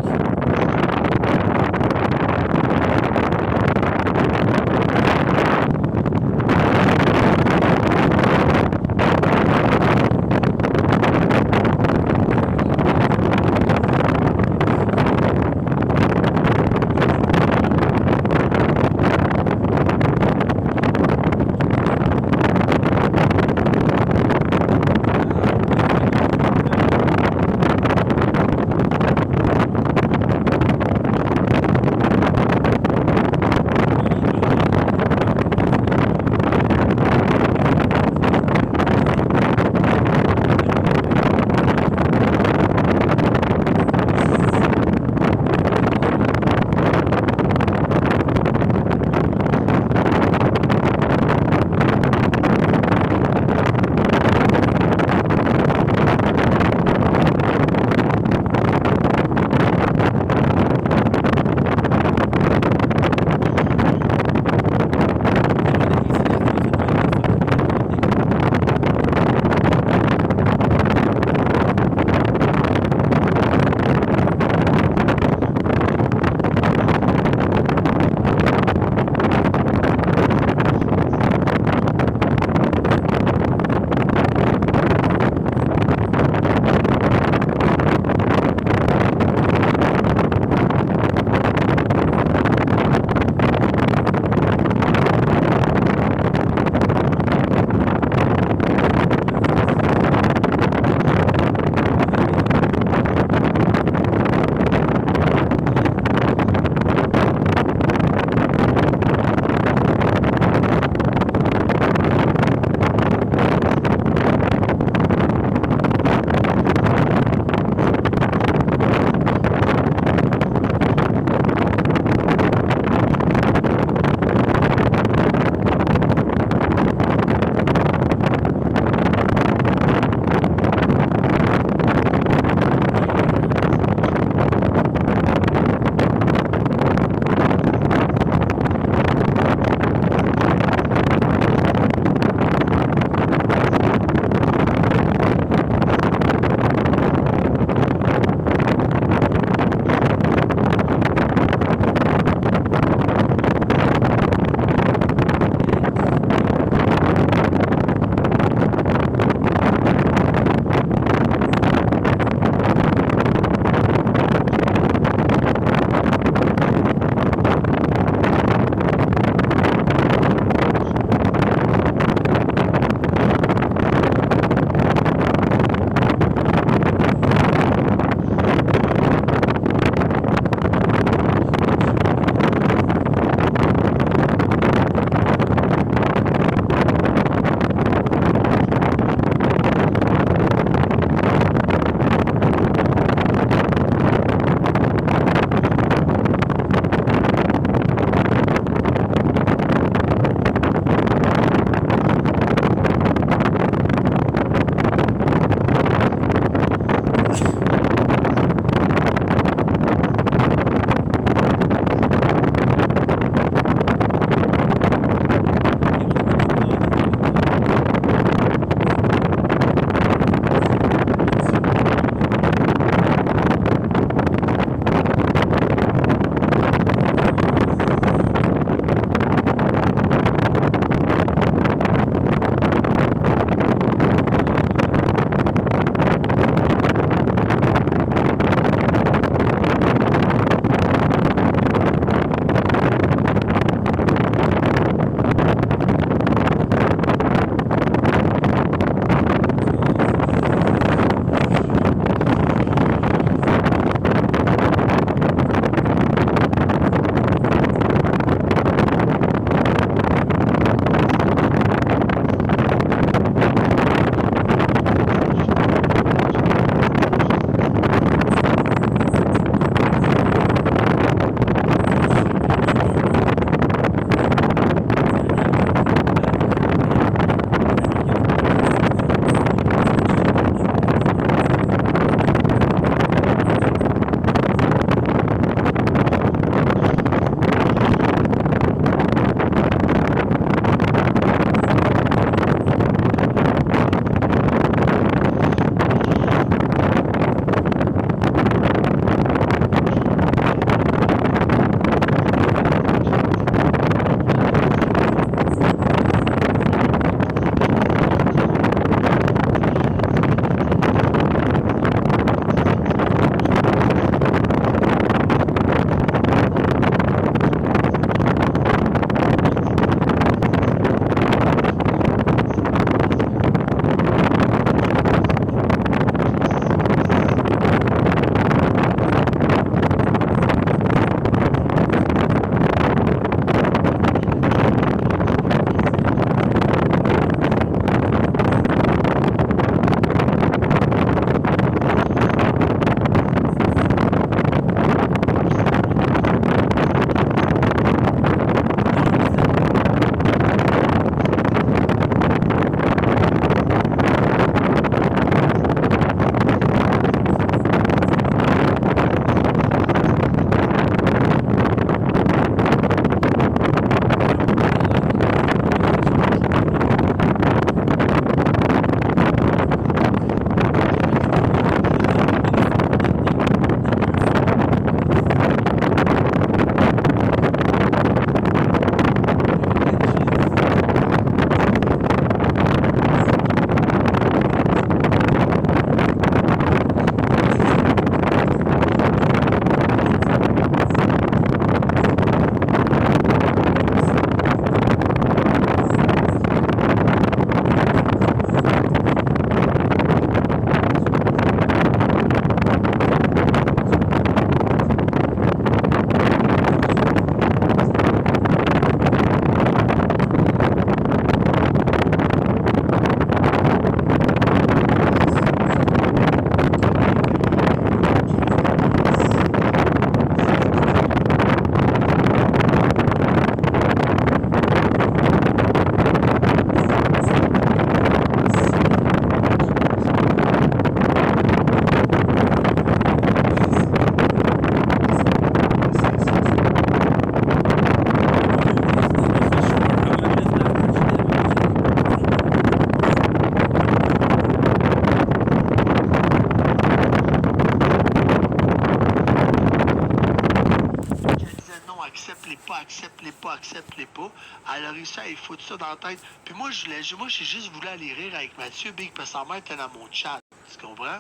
pas, accepte-les pas. Elle a réussi à y foutre ça dans la tête. Puis moi, j'ai juste voulu aller rire avec Mathieu, Big, parce que sa mère était dans mon chat. Tu comprends?